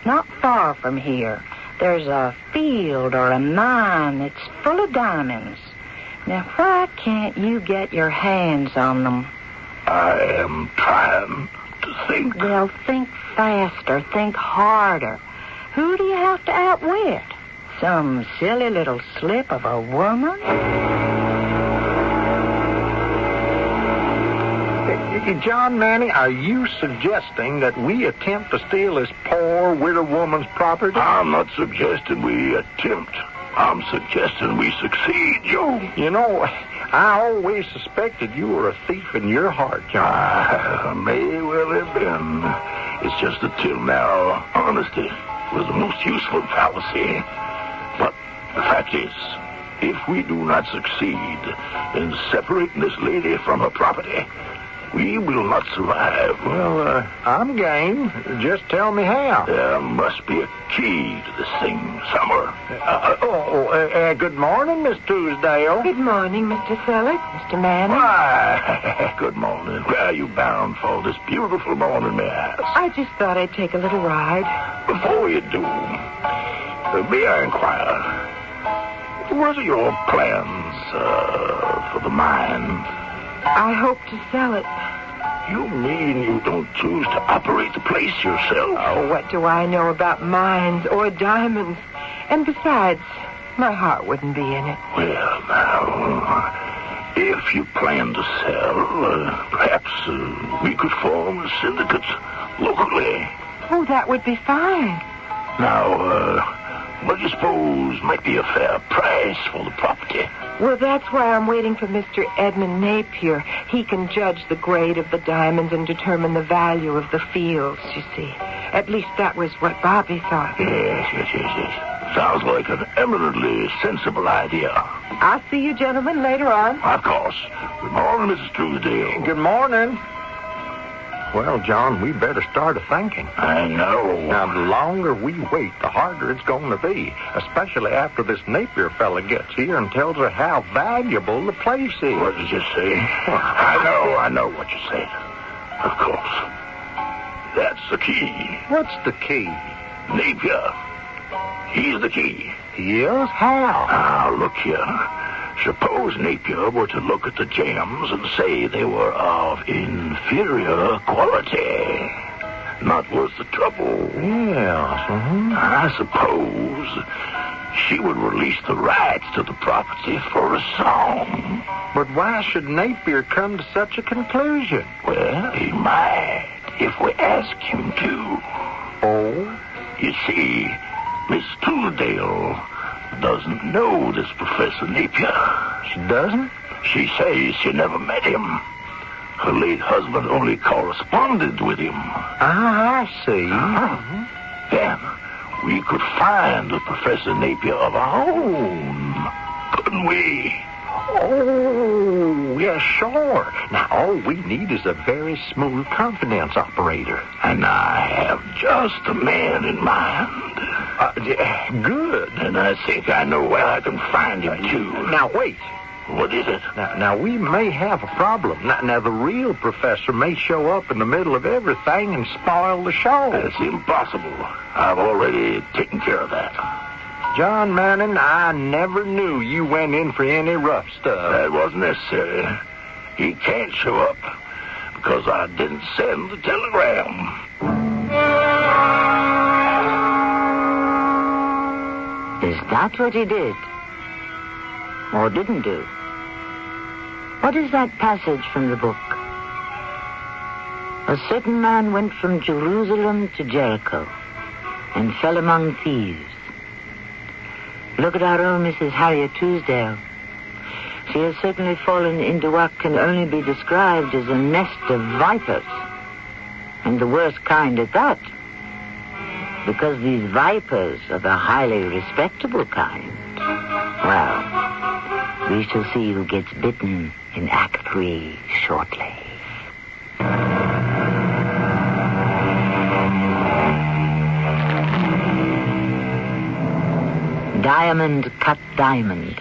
Not far from here. There's a field or a mine that's full of diamonds. Now, why can't you get your hands on them? I am trying to think. Well, think faster. Think harder. Who do you have to outwit? Some silly little slip of a woman? John Manning, are you suggesting that we attempt to steal this poor widow woman's property? I'm not suggesting we attempt. I'm suggesting we succeed, Joe. You know, I always suspected you were a thief in your heart, John. I may well have been. It's just that till now, honesty was the most useful fallacy. But the fact is, if we do not succeed in separating this lady from her property, we will not survive. Well, I'm game. Just tell me how. There must be a key to this thing somewhere. Good morning, Miss Truesdale. Good morning, Mr. Selleck, Mr. Manning. Why, good morning. Where are you bound for this beautiful morning, may I ask? I just thought I'd take a little ride. Before you do, may I inquire, what are your plans for the mine? I hope to sell it. You mean you don't choose to operate the place yourself? Oh, what do I know about mines or diamonds? And besides, my heart wouldn't be in it. Well, now, if you plan to sell, perhaps we could form a syndicate locally. Oh, that would be fine. Now, what do you suppose might be a fair price for the property? Well, that's why I'm waiting for Mr. Edmund Napier. He can judge the grade of the diamonds and determine the value of the fields, you see. At least that was what Bobby thought. Yes. Sounds like an eminently sensible idea. I'll see you gentlemen later on. Of course. Good morning, Mrs. Truesdale. Good morning. Well, John, we better start thinking. I know. Now, the longer we wait, the harder it's going to be, especially after this Napier fella gets here and tells her how valuable the place is. What did you say? I know what you said. Of course. That's the key. What's the key? Napier. He's the key. He is? How? Now, look here. Suppose Napier were to look at the gems and say they were of inferior quality. Not worth the trouble. Yes. I suppose she would release the rights to the property for a song. But why should Napier come to such a conclusion? Well, he might, if we ask him to. Oh? You see, Miss Truesdale doesn't know this Professor Napier. She doesn't? She says she never met him. Her late husband only corresponded with him. I see. Then we could find a Professor Napier of our own, couldn't we? Oh, yeah, sure. Now, all we need is a very smooth confidence operator. And I have just the man in mind. Good. And I think I know where I can find him, too. Now, wait. What is it? Now, we may have a problem. Now, the real professor may show up in the middle of everything and spoil the show. That's impossible. I've already taken care of that. John Manning, I never knew you went in for any rough stuff. That wasn't necessary. He can't show up because I didn't send the telegram. Is that what he did? Or didn't do? What is that passage from the book? A certain man went from Jerusalem to Jericho and fell among thieves. Look at our own Mrs. Harriet Truesdale. She has certainly fallen into what can only be described as a nest of vipers. And the worst kind at that. Because these vipers are the highly respectable kind. Well, we shall see who gets bitten in Act 3 shortly. Diamond cut diamond,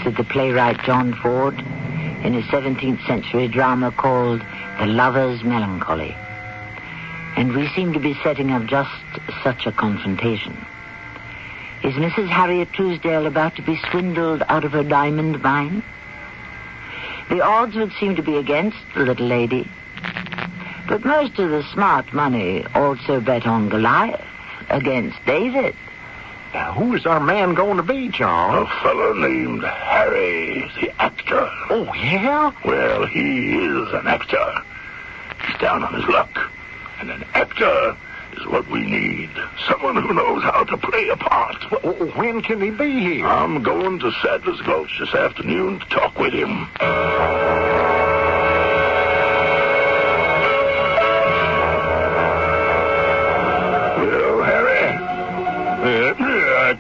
said the playwright John Ford in a 17th century drama called The Lover's Melancholy. And we seem to be setting up just such a confrontation. Is Mrs. Harriet Truesdale about to be swindled out of her diamond mine? the odds would seem to be against the little lady. But most of the smart money also bet on Goliath against David. Now, who is our man going to be, John? A fellow named Harry, the actor. Oh, yeah? Well, he is an actor. He's down on his luck. And an actor is what we need. Someone who knows how to play a part. When can he be here? I'm going to Sadler's Gulch this afternoon to talk with him. Well, Harry?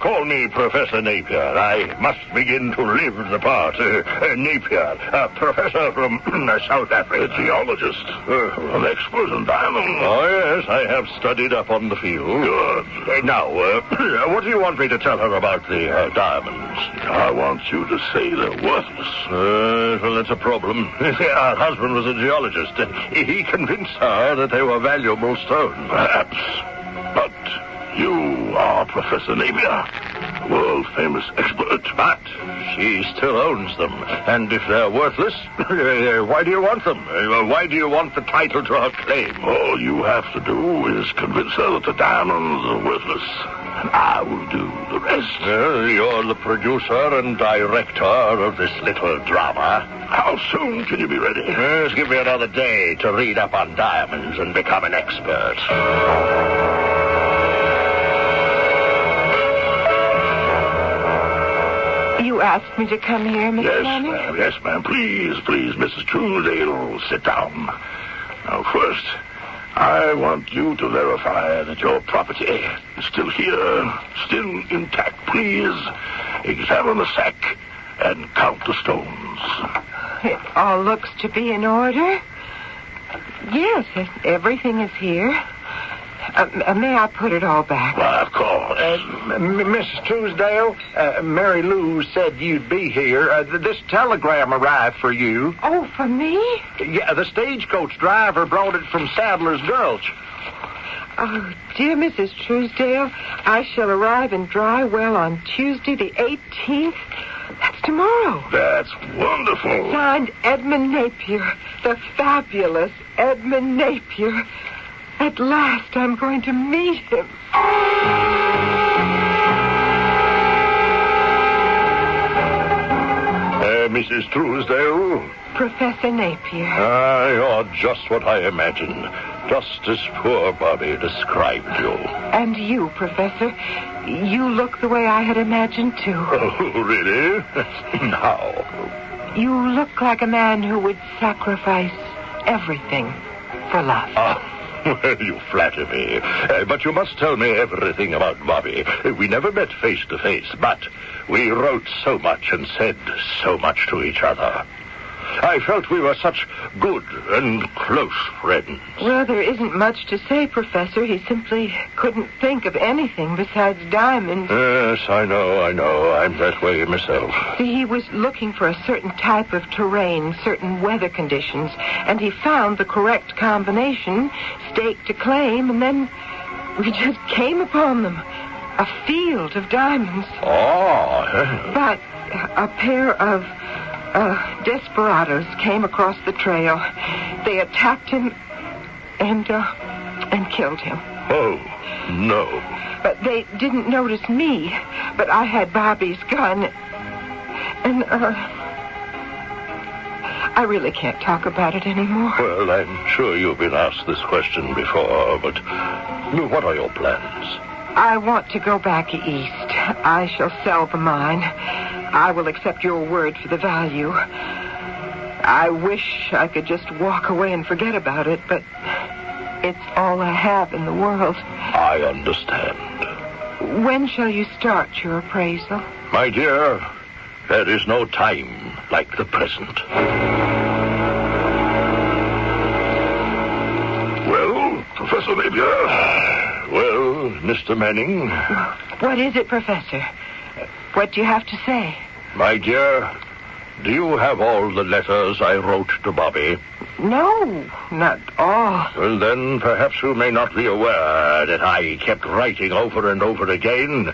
Call me Professor Napier. I must begin to live the part. Napier, a professor from South Africa. A geologist. An expert in diamonds. Oh, yes, I have studied up on the field. Good. Now, what do you want me to tell her about the diamonds? I want you to say they're worthless. Well, that's a problem. Her husband was a geologist. He convinced her that they were valuable stones. Perhaps. But you are Professor Napier, world-famous expert. But she still owns them. And if they're worthless, why do you want them? Why do you want the title to her claim? All you have to do is convince her that the diamonds are worthless. And I will do the rest. You're the producer and director of this little drama. How soon can you be ready? Just give me another day to read up on diamonds and become an expert. You asked me to come here, Miss Manning? Yes, ma'am. Please, Mrs. Truesdale, sit down. Now, first, I want you to verify that your property is still here, still intact. Please examine the sack and count the stones. It all looks to be in order. Yes, everything is here. May I put it all back? Why, of course. Mrs. Truesdale, Mary Lou said you'd be here. This telegram arrived for you. Oh, for me? Yeah, the stagecoach driver brought it from Sadler's Gulch. Oh, dear Mrs. Truesdale, I shall arrive in Drywell on Tuesday the 18th. That's tomorrow. That's wonderful. Signed, Edmund Napier, the fabulous Edmund Napier. At last, I'm going to meet him. Mrs. Truesdale? Professor Napier. You're just what I imagined. Just as poor Bobby described you. And you, Professor. You look the way I had imagined, too. Oh, really? How? You look like a man who would sacrifice everything for love. Well, you flatter me. But you must tell me everything about Bobby. We never met face to face, but we wrote so much and said so much to each other. I felt we were such good and close friends. Well, there isn't much to say, Professor. He simply couldn't think of anything besides diamonds. Yes, I know. I'm that way myself. See, he was looking for a certain type of terrain, certain weather conditions, and he found the correct combination, staked a claim, and then we just came upon them. A field of diamonds. Oh. But a pair of desperados came across the trail. They attacked him and killed him. Oh, no. But they didn't notice me. But I had Bobby's gun. And, I really can't talk about it anymore. Well, I'm sure you've been asked this question before, but what are your plans? I want to go back east. I shall sell the mine. I will accept your word for the value. I wish I could just walk away and forget about it, but it's all I have in the world. I understand. When shall you start your appraisal? My dear, there is no time like the present. Well, Professor Napier? Well, Mr. Manning? What is it, Professor? What do you have to say? My dear, do you have all the letters I wrote to Bobby? No, not all. Well, then, perhaps you may not be aware that I kept writing over and over again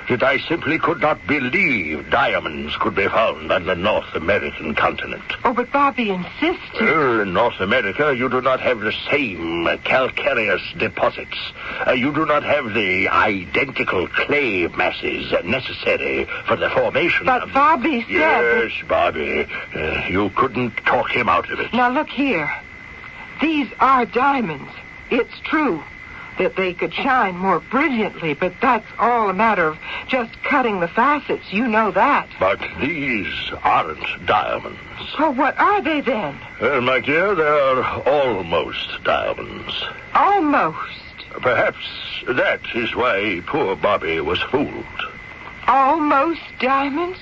that I simply could not believe diamonds could be found on the North American continent. Oh, but Bobby insisted. Well, in North America, you do not have the same calcareous deposits. You do not have the identical clay masses necessary for the formation but of... Bobby said... Yes, Bobby. You couldn't talk him out of it. Now, look here. These are diamonds. It's true that they could shine more brilliantly, but that's all a matter of just cutting the facets. You know that. But these aren't diamonds. Well, what are they then? My dear, they're almost diamonds. Almost? Perhaps that is why poor Bobby was fooled. Almost diamonds?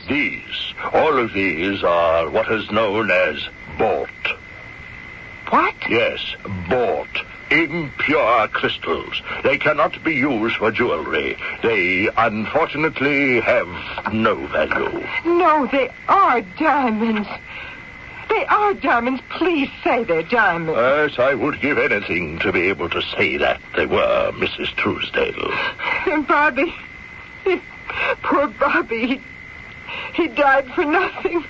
All of these are what is known as bought. What? Yes, bought. Impure crystals. They cannot be used for jewelry. They, unfortunately, have no value. No, they are diamonds. They are diamonds. Please say they're diamonds. Yes, I would give anything to be able to say that they were, Mrs. Truesdale. And Bobby, poor Bobby, he died for nothing.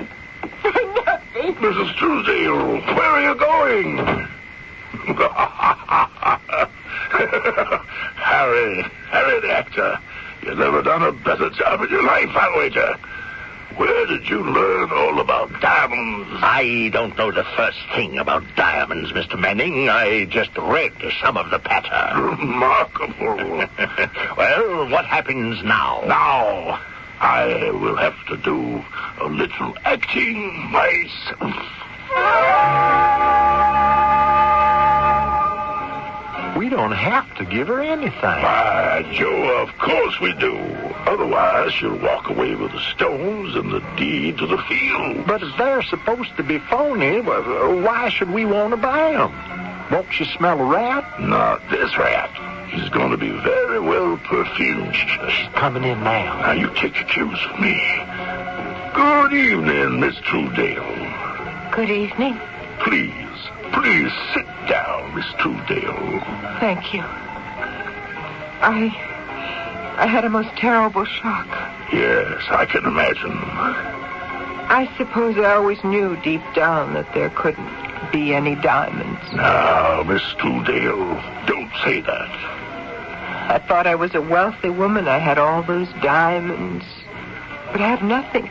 For nothing. Mrs. Truesdale, where are you going? Harry the actor, you've never done a better job in your life, I'll wager. Where did you learn all about diamonds? I don't know the first thing about diamonds, Mr. Manning. I just read some of the patter. Remarkable. Well, what happens now? Now, I will have to do a little acting myself. We don't have to give her anything. Why, Joe, of course we do. Otherwise, she'll walk away with the stones and the deed to the field. But if they're supposed to be phony, why should we want to buy them? Won't she smell a rat? Not this rat. He's going to be very well perfumed. She's coming in now. Now, you take your cues from me. Good evening, Miss Truesdale. Good evening. Please sit down, Miss Truesdale. Thank you. I had a most terrible shock. Yes, I can imagine. I suppose I always knew deep down that there couldn't be any diamonds. Now, Miss Truesdale, don't say that. I thought I was a wealthy woman. I had all those diamonds. But I have nothing.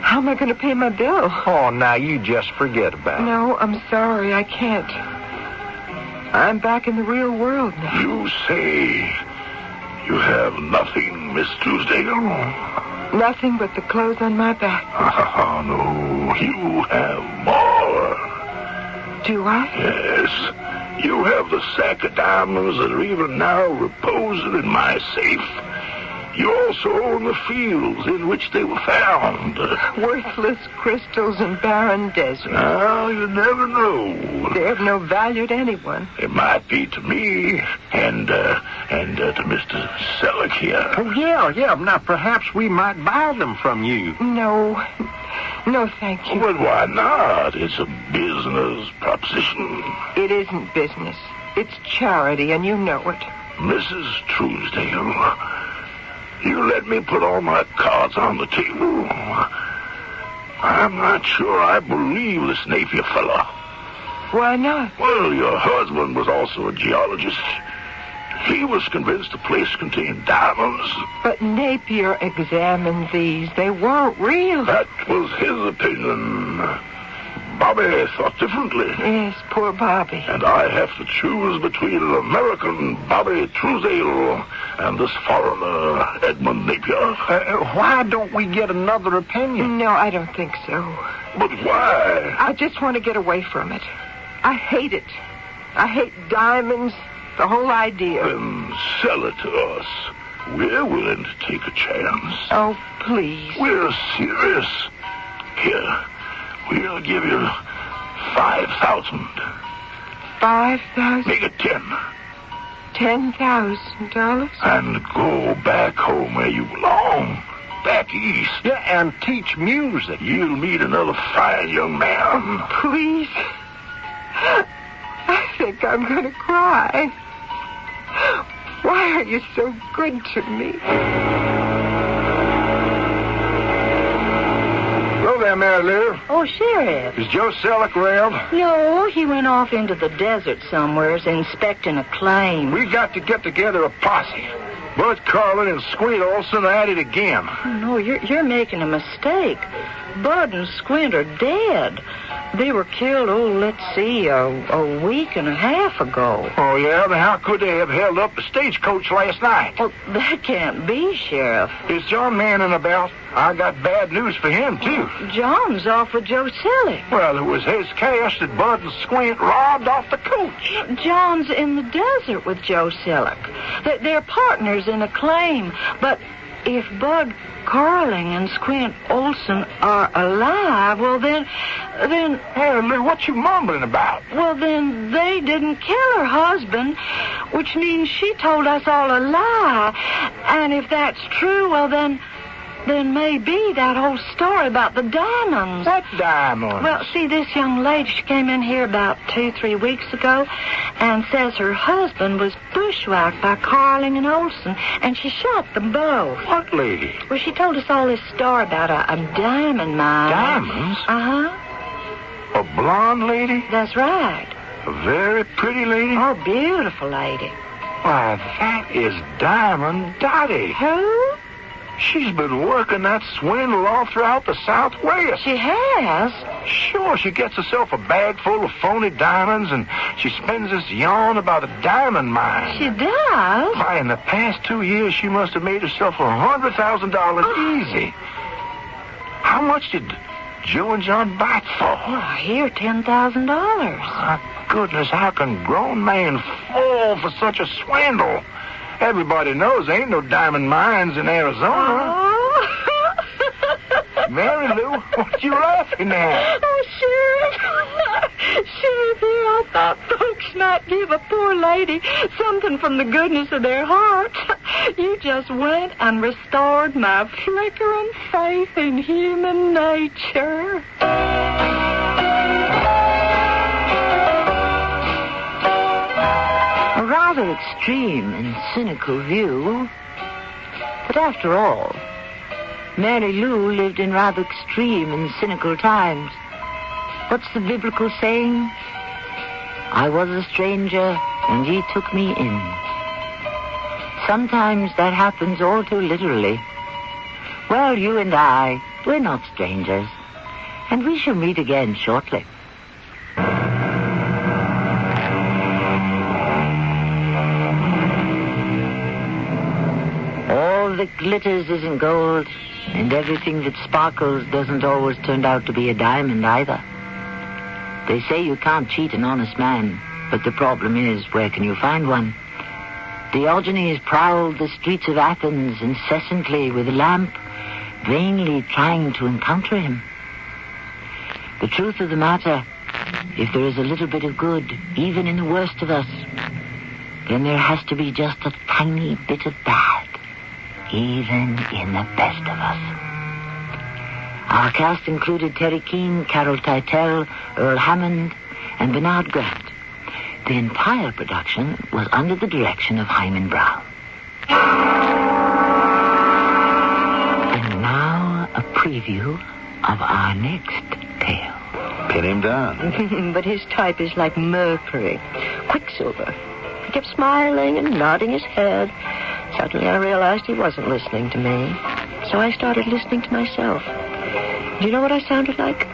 How am I going to pay my bill? Oh, now you just forget about it. No, I'm sorry. I can't. I'm back in the real world now. You say you have nothing, Miss Truesdale? Nothing but the clothes on my back. Oh, no. You have more. Do I? Yes. You have the sack of diamonds that are even now reposing in my safe. You also own the fields in which they were found. Worthless crystals in barren deserts. Now, you never know. They have no value to anyone. It might be to me and to Mr. Selleck here. Oh, yeah. Now, perhaps we might buy them from you. No, thank you. But why not? It's a business proposition. It isn't business. It's charity, and you know it. Mrs. Truesdale, you let me put all my cards on the table. I'm not sure I believe this Napier fella. Why not? Well, your husband was also a geologist. He was convinced the place contained diamonds. But Napier examined these. They weren't real. That was his opinion. Bobby thought differently. Yes, poor Bobby. And I have to choose between an American Bobby Truesdale and this foreigner, Edmund Napier. Why don't we get another opinion? No, I don't think so. But why? I just want to get away from it. I hate it. I hate diamonds, the whole idea. Then sell it to us. We're willing to take a chance. Oh, please. We're serious. Here, we'll give you 5,000. 5,000? Make it 10. $10,000? And go back home where you belong. Back east. Yeah, and teach music. You'll meet another fine young man. Oh, please. I think I'm going to cry. Why are you so good to me? Hello there, Mary Lou. Oh, Sheriff. Is Joe Selleck around? No, he went off into the desert somewheres inspecting a claim. We got to get together a posse. Bud Carlin and Squint Olson are at it again. Oh, no, you're making a mistake. Bud and Squint are dead. They were killed, a week and a half ago. Oh, yeah? Then how could they have held up the stagecoach last night? Well, that can't be, Sheriff. Is John Manning about? I got bad news for him, too. John's off with Joe Selleck. Well, it was his cash that Bud and Squint robbed off the coach. John's in the desert with Joe Selleck. They're partners in a claim. But if Bud Carling and Squint Olson are alive, well, then... Hey, Lou, what you mumbling about? Well, then they didn't kill her husband, which means she told us all a lie. And if that's true, well, then maybe that whole story about the diamonds. What diamonds? Well, see, this young lady, she came in here about 2-3 weeks ago and says her husband was bushwhacked by Carling and Olson, and she shot them both. What lady? Well, she told us all this story about a diamond mine. Diamonds? Uh-huh. A blonde lady? That's right. A very pretty lady? Oh, beautiful lady. Why, that is Diamond Dottie. Who? She's been working that swindle all throughout the Southwest. She has? Sure, she gets herself a bag full of phony diamonds, and she spends this yarn about a diamond mine. She does? Why, in the past 2 years, she must have made herself $100,000 easy. How much did Joe and John buy it for? Well, I hear $10,000. My goodness, how can grown men fall for such a swindle? Everybody knows there ain't no diamond mines in Arizona. Oh. Mary Lou, what you laughing at? Oh, Sheriff, here I thought folks might give a poor lady something from the goodness of their hearts. You just went and restored my flickering faith in human nature. A rather extreme and cynical view. But after all, Mary Lou lived in rather extreme and cynical times. What's the biblical saying? I was a stranger, and ye took me in. Sometimes that happens all too literally. Well, you and I, we're not strangers, and we shall meet again shortly. All that glitters isn't gold, and everything that sparkles doesn't always turn out to be a diamond either. They say you can't cheat an honest man, but the problem is, where can you find one? Diogenes prowled the streets of Athens incessantly with a lamp, vainly trying to encounter him. The truth of the matter, if there is a little bit of good, even in the worst of us, then there has to be just a tiny bit of bad, even in the best of us. Our cast included Terry Keane, Carol Teitel, Earl Hammond, and Bernard Grant. The entire production was under the direction of Hyman Brown. And now a preview of our next tale. Pin him down. But his type is like mercury, quicksilver. He kept smiling and nodding his head. Suddenly I realized he wasn't listening to me. So I started listening to myself. Do you know what I sounded like?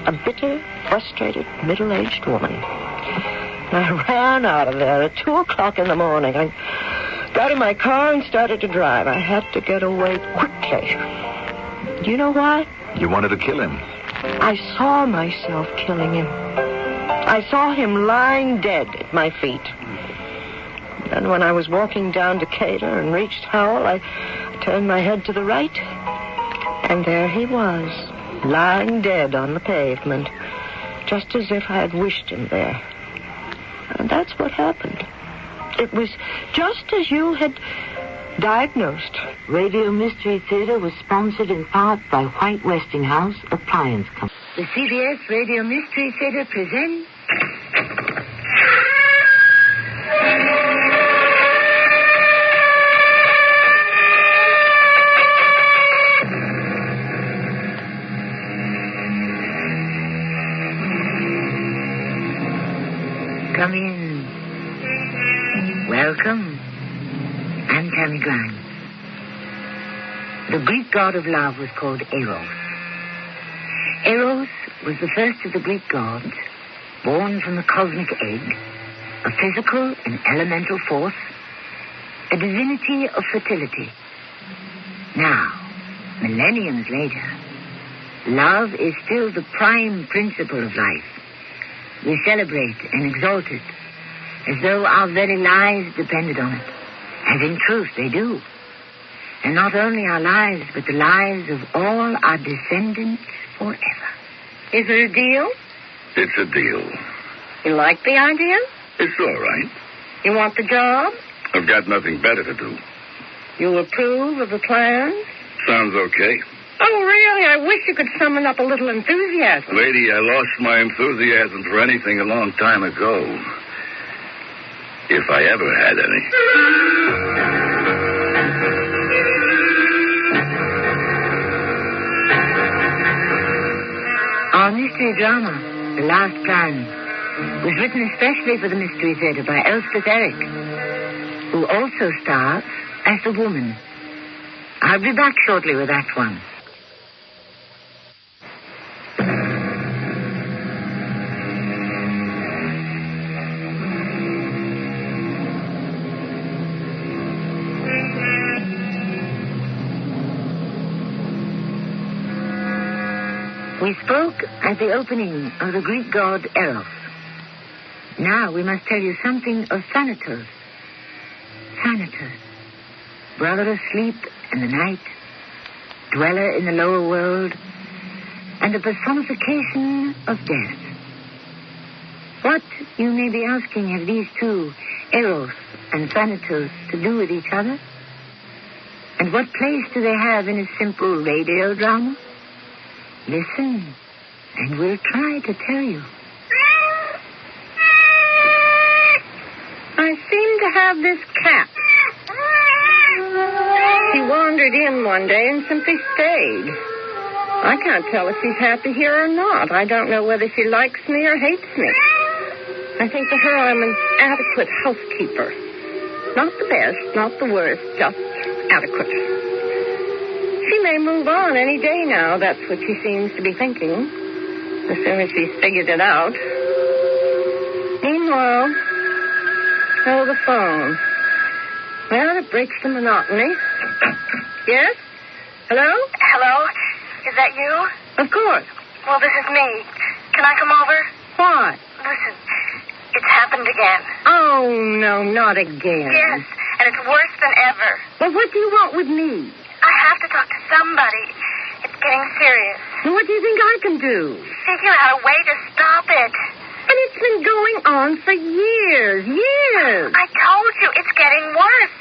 A bitter, frustrated, middle-aged woman. I ran out of there at 2 o'clock in the morning. I got in my car and started to drive. I had to get away quickly. Do you know why? You wanted to kill him. I saw myself killing him. I saw him lying dead at my feet. Then when I was walking down Decatur and reached Howell, I turned my head to the right, and there he was, lying dead on the pavement, just as if I had wished him there. And that's what happened. It was just as you had diagnosed. Radio Mystery Theater was sponsored in part by White Westinghouse Appliance Company. The CBS Radio Mystery Theater presents... Welcome. I'm Tammy Grimes. The Greek god of love was called Eros. Eros was the first of the Greek gods, born from the cosmic egg, a physical and elemental force, a divinity of fertility. Now, millenniums later, love is still the prime principle of life. We celebrate and exalt it, as though our very lives depended on it. As in truth they do. And not only our lives, but the lives of all our descendants forever. Is it a deal? It's a deal. You like the idea? It's all right. You want the job? I've got nothing better to do. You approve of the plans? Sounds okay. Oh, really? I wish you could summon up a little enthusiasm. Lady, I lost my enthusiasm for anything a long time ago. If I ever had any. Our mystery drama, The Last Plan, was written especially for the Mystery Theater by Elspeth Eric, who also stars as the woman. I'll be back shortly with Act One. We spoke at the opening of the Greek god Eros. Now we must tell you something of Thanatos. Thanatos, brother of sleep and the night, dweller in the lower world, and the personification of death. What, you may be asking, have these two, Eros and Thanatos, to do with each other? And what place do they have in a simple radio drama? Listen, and we'll try to tell you. I seem to have this cat. She wandered in one day and simply stayed. I can't tell if she's happy here or not. I don't know whether she likes me or hates me. I think to her I'm an adequate housekeeper. Not the best, not the worst, just adequate. She may move on any day now. That's what she seems to be thinking. As soon as she's figured it out. Meanwhile, oh, the phone. Well, it breaks the monotony. Yes? Hello? Hello? Is that you? Of course. Well, this is me. Can I come over? Why? Listen, it's happened again. Oh, no, not again. Yes, and it's worse than ever. Well, what do you want with me? I have to talk to somebody. It's getting serious. Well, what do you think I can do? Figure out a way to stop it. And it's been going on for years. I told you, it's getting worse.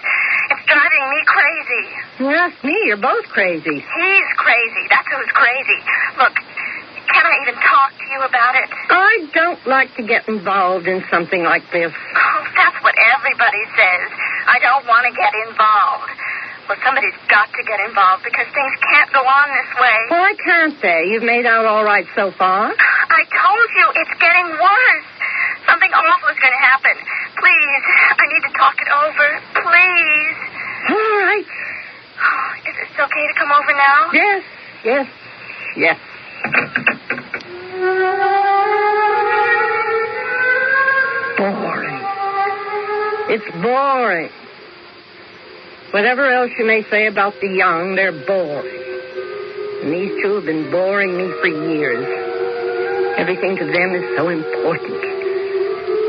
It's driving me crazy. You ask me, you're both crazy. He's crazy. That's who's crazy. Look, can I even talk to you about it? I don't like to get involved in something like this. Oh, that's what everybody says. I don't want to get involved. Well, somebody's got to get involved because things can't go on this way. Why can't they? You've made out all right so far. I told you, it's getting worse. Something awful is going to happen. Please, I need to talk it over. Please. All right. Is it okay to come over now? Yes. Boring. It's boring. Whatever else you may say about the young, they're boring. And these two have been boring me for years. Everything to them is so important.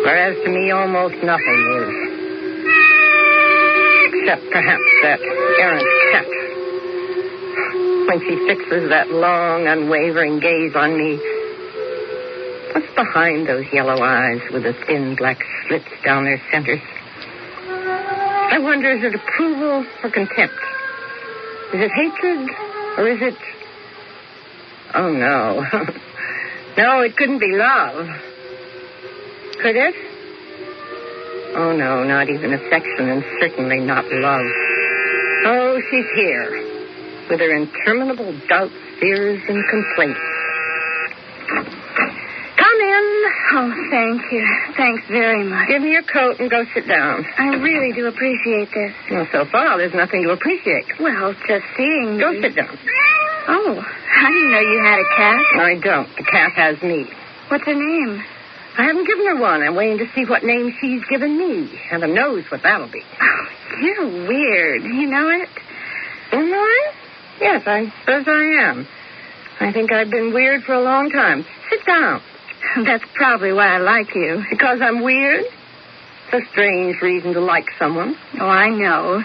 Whereas to me, almost nothing is. Except perhaps that errant cat. When she fixes that long, unwavering gaze on me. What's behind those yellow eyes with the thin black slits down their centers? I wonder, is it approval or contempt? Is it hatred or is it... Oh, no. No, it couldn't be love. Could it? Oh, no, not even affection and certainly not love. Oh, she's here with her interminable doubts, fears, and complaints. Come in. Oh, thank you. Thanks very much. Give me your coat and go sit down. I really do appreciate this. Well, so far, there's nothing to appreciate. Well, just seeing Go you. sit down. Oh, I didn't know you had a cat. I don't. The cat has me. What's her name? I haven't given her one. I'm waiting to see what name she's given me. Heaven knows what that'll be. Oh, you're weird. You know it? Am I? Yes, I suppose I am. I think I've been weird for a long time. Sit down. That's probably why I like you. Because I'm weird? It's a strange reason to like someone. Oh, I know.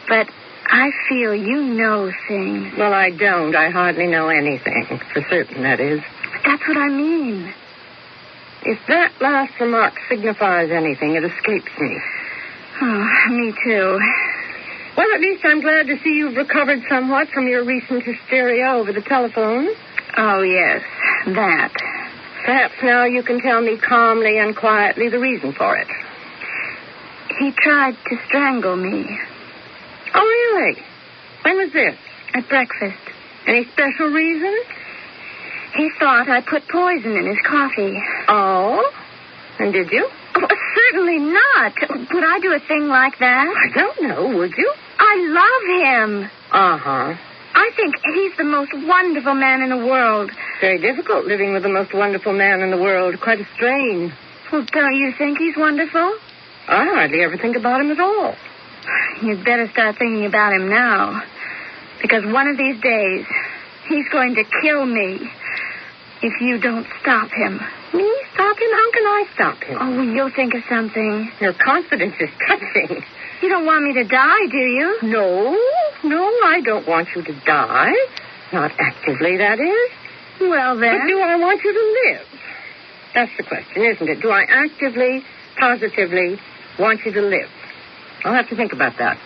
But I feel you know things. Well, I don't. I hardly know anything. For certain, that is. But that's what I mean. If that last remark signifies anything, it escapes me. Oh, me too. Well, at least I'm glad to see you've recovered somewhat from your recent hysteria over the telephone. Oh, yes, that. Perhaps now you can tell me calmly and quietly the reason for it. He tried to strangle me. Oh, really? When was this? At breakfast. Any special reason? He thought I put poison in his coffee. Oh? And did you? Oh, certainly not. Would I do a thing like that? I don't know. Would you? I love him. Uh-huh. I think he's the most wonderful man in the world. Very difficult living with the most wonderful man in the world. Quite a strain. Well, don't you think he's wonderful? I hardly ever think about him at all. You'd better start thinking about him now. Because one of these days, he's going to kill me. If you don't stop him. Me? Stop him? How can I stop him? Oh, you'll think of something. Your confidence is touching. You don't want me to die, do you? No, I don't want you to die. Not actively, that is. Well, then. But do I want you to live? That's the question, isn't it? Do I actively, positively want you to live? I'll have to think about that.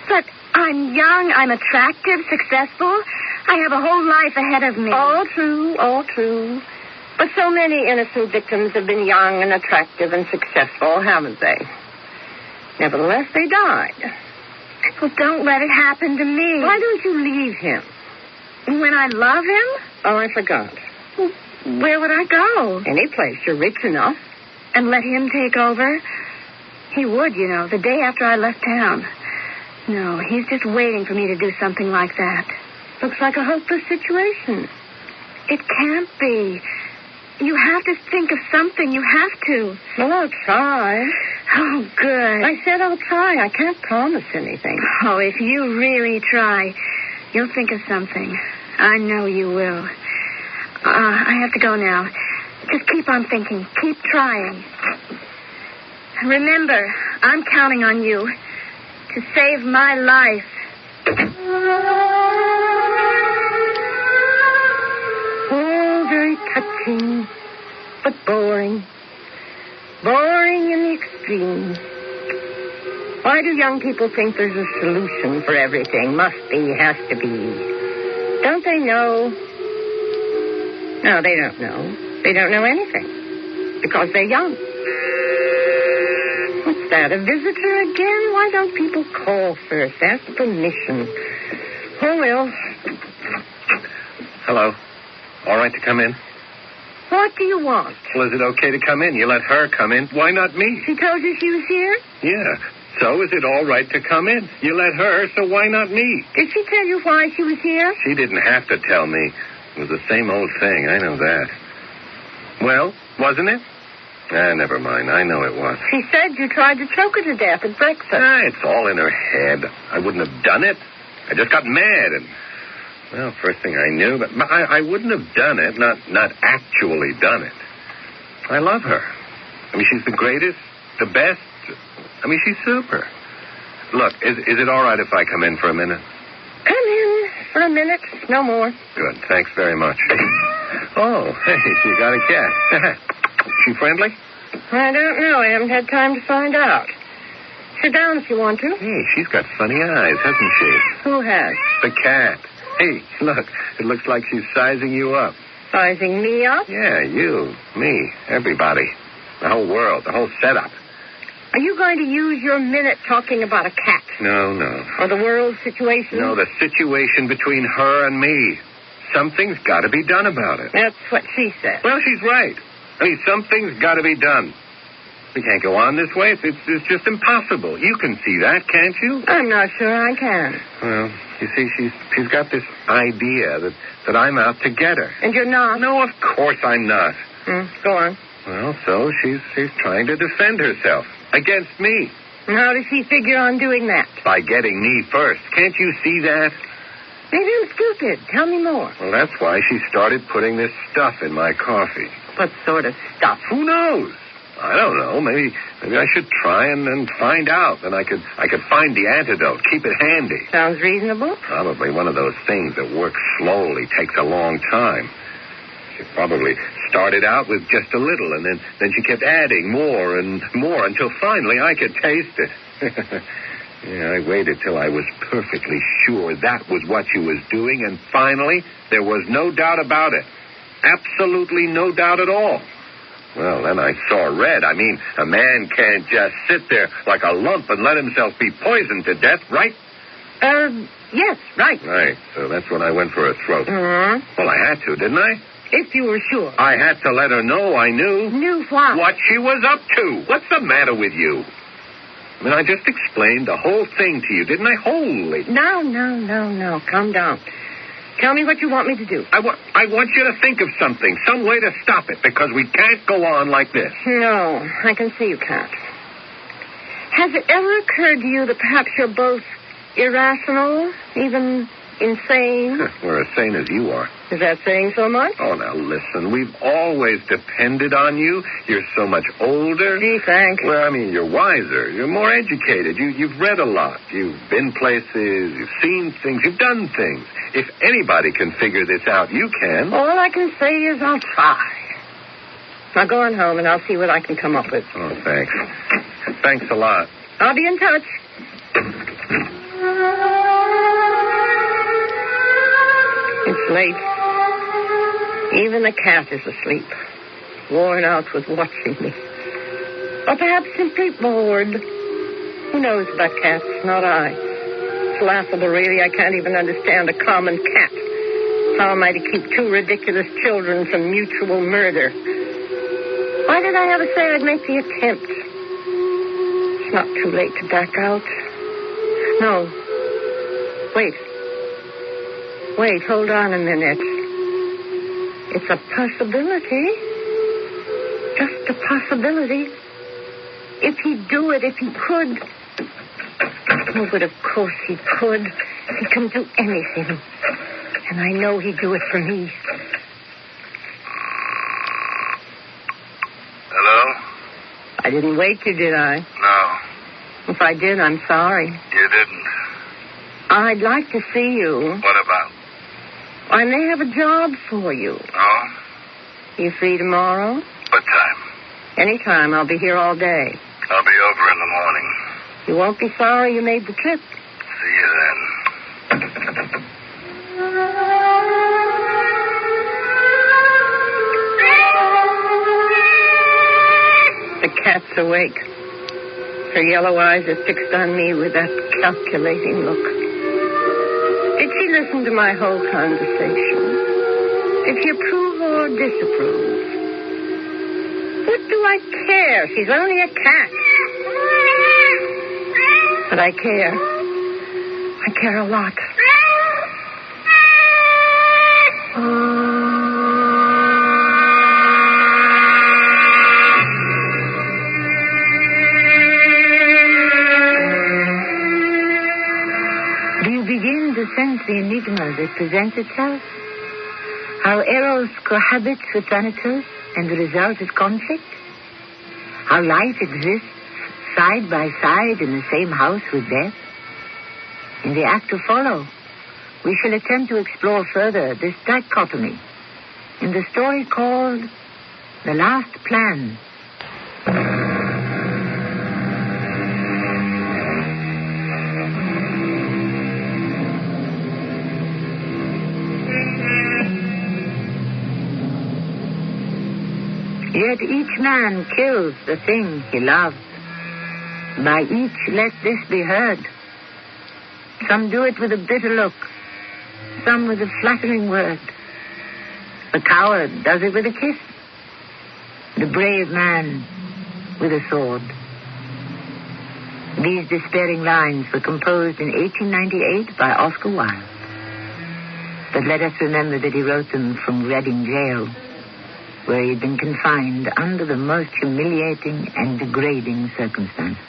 But I'm young, I'm attractive, successful. I have a whole life ahead of me. All true. But so many innocent victims have been young and attractive and successful, haven't they? Nevertheless, they died. Well, don't let it happen to me. Why don't you leave him? When I love him? Oh, I forgot. Where would I go? Any place. You're rich enough. And let him take over? He would, you know, the day after I left town. No, he's just waiting for me to do something like that. Looks like a hopeless situation. It can't be. You have to think of something. You have to. Well, I'll try. Oh, good. I said I'll try. I can't promise anything. Oh, if you really try, you'll think of something. I know you will. I have to go now. Just keep on thinking. Keep trying. Remember, I'm counting on you to save my life. Oh, very touching, but boring. Boring in the extreme. Why do young people think there's a solution for everything? Must be, has to be. Don't they know? No, they don't know. They don't know anything. Because they're young. What's that, a visitor again? Why don't people call first? Ask permission. Oh, well. Hello. All right to come in? What do you want? Well, is it okay to come in? You let her come in. Why not me? She told you she was here? Yeah. So is it all right to come in? You let her, so why not me? Did she tell you why she was here? She didn't have to tell me. It was the same old thing. I know that. Well, wasn't it? Never mind. I know it was. She said you tried to choke her to death at breakfast. It's all in her head. I wouldn't have done it. I just got mad and... Well, first thing I knew, but I wouldn't have done it, not actually done it. I love her. I mean, she's the greatest, the best. I mean, she's super. Look, is it all right if I come in for a minute? Come in for a minute, no more. Good, thanks very much. Oh, hey, you got a cat. She friendly? I don't know. I haven't had time to find out. Sit down if you want to. Hey, she's got funny eyes, hasn't she? Who has? The cat. Hey, look, it looks like she's sizing you up. Sizing me up? Yeah, you, me, everybody. The whole world, the whole setup. Are you going to use your minute talking about a cat? No. Or the world situation? No, the situation between her and me. Something's got to be done about it. That's what she said. Well, she's right. I mean, something's got to be done. We can't go on this way. It's just impossible. You can see that, can't you? I'm not sure I can. Well, you see, she's got this idea that I'm out to get her. And you're not? No, of course I'm not. Go on. Well, so she's trying to defend herself against me. And how does she figure on doing that? By getting me first. Can't you see that? Maybe I'm stupid. Tell me more. Well, that's why she started putting this stuff in my coffee. What sort of stuff? Who knows? I don't know. Maybe I should try and find out. Then I could find the antidote. Keep it handy. Sounds reasonable. Probably one of those things that works slowly, takes a long time. She probably started out with just a little, and then she kept adding more and more until finally I could taste it. Yeah, I waited till I was perfectly sure that was what she was doing, and finally there was no doubt about it. Absolutely no doubt at all. Well, then I saw red. I mean, a man can't just sit there like a lump and let himself be poisoned to death, right? Yes, right. Right, so that's when I went for her throat. Mm-hmm. Well, I had to, didn't I? If you were sure. I had to let her know I knew. Knew what? What she was up to. What's the matter with you? I mean, I just explained the whole thing to you, didn't I? Holy. No. Calm down. Tell me what you want me to do. I want you to think of something, some way to stop it, because we can't go on like this. No, I can see you can't. Has it ever occurred to you that perhaps you're both irrational, even insane? We're as sane as you are. Is that saying so much? Oh, now listen, we've always depended on you. You're so much older. Gee, thanks. Well, I mean, you're wiser. You're more educated. You've read a lot. You've been places. You've seen things. You've done things. If anybody can figure this out, you can. All I can say is I'll try. Now go on home and I'll see what I can come up with. Oh, thanks. Thanks a lot. I'll be in touch. It's late. Even the cat is asleep, worn out with watching me. Or perhaps simply bored. Who knows about cats? Not I. It's laughable, really. I can't even understand a common cat. How am I to keep two ridiculous children from mutual murder? Why did I ever say I'd make the attempt? It's not too late to back out. No. Wait, hold on a minute. It's a possibility. Just a possibility. If he'd do it, if he could. Oh, but of course he could. He can do anything. And I know he'd do it for me. Hello? I didn't wake you, did I? No. If I did, I'm sorry. You didn't. I'd like to see you. What about? I may have a job for you. Oh? You free tomorrow? What time? Anytime. I'll be here all day. I'll be over in the morning. You won't be sorry you made the trip. See you then. The cat's awake. Her yellow eyes are fixed on me with that calculating look. Did she listen to my whole conversation? Did she approve or disapprove? What do I care? She's only a cat. But I care. I care a lot. Do you begin to sense the enigma that presents itself? How Eros cohabits with Thanatos and the result is conflict? How life exists side by side in the same house with death? In the act to follow, we shall attempt to explore further this dichotomy in the story called The Last Plan. Yet each man kills the thing he loves. By each let this be heard. Some do it with a bitter look, some with a flattering word. The coward does it with a kiss. The brave man with a sword. These despairing lines were composed in 1898 by Oscar Wilde. But let us remember that he wrote them from Reading jail, where he had been confined under the most humiliating and degrading circumstances.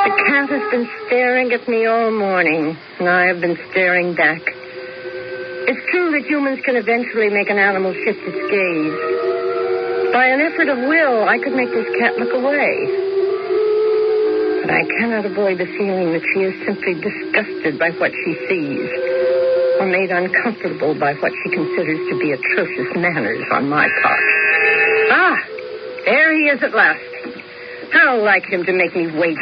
The cat has been staring at me all morning, and I have been staring back. It's true that humans can eventually make an animal shift its gaze. By an effort of will, I could make this cat look away. But I cannot avoid the feeling that she is simply disgusted by what she sees, or made uncomfortable by what she considers to be atrocious manners on my part. Ah, there he is at last. How like him to make me wait.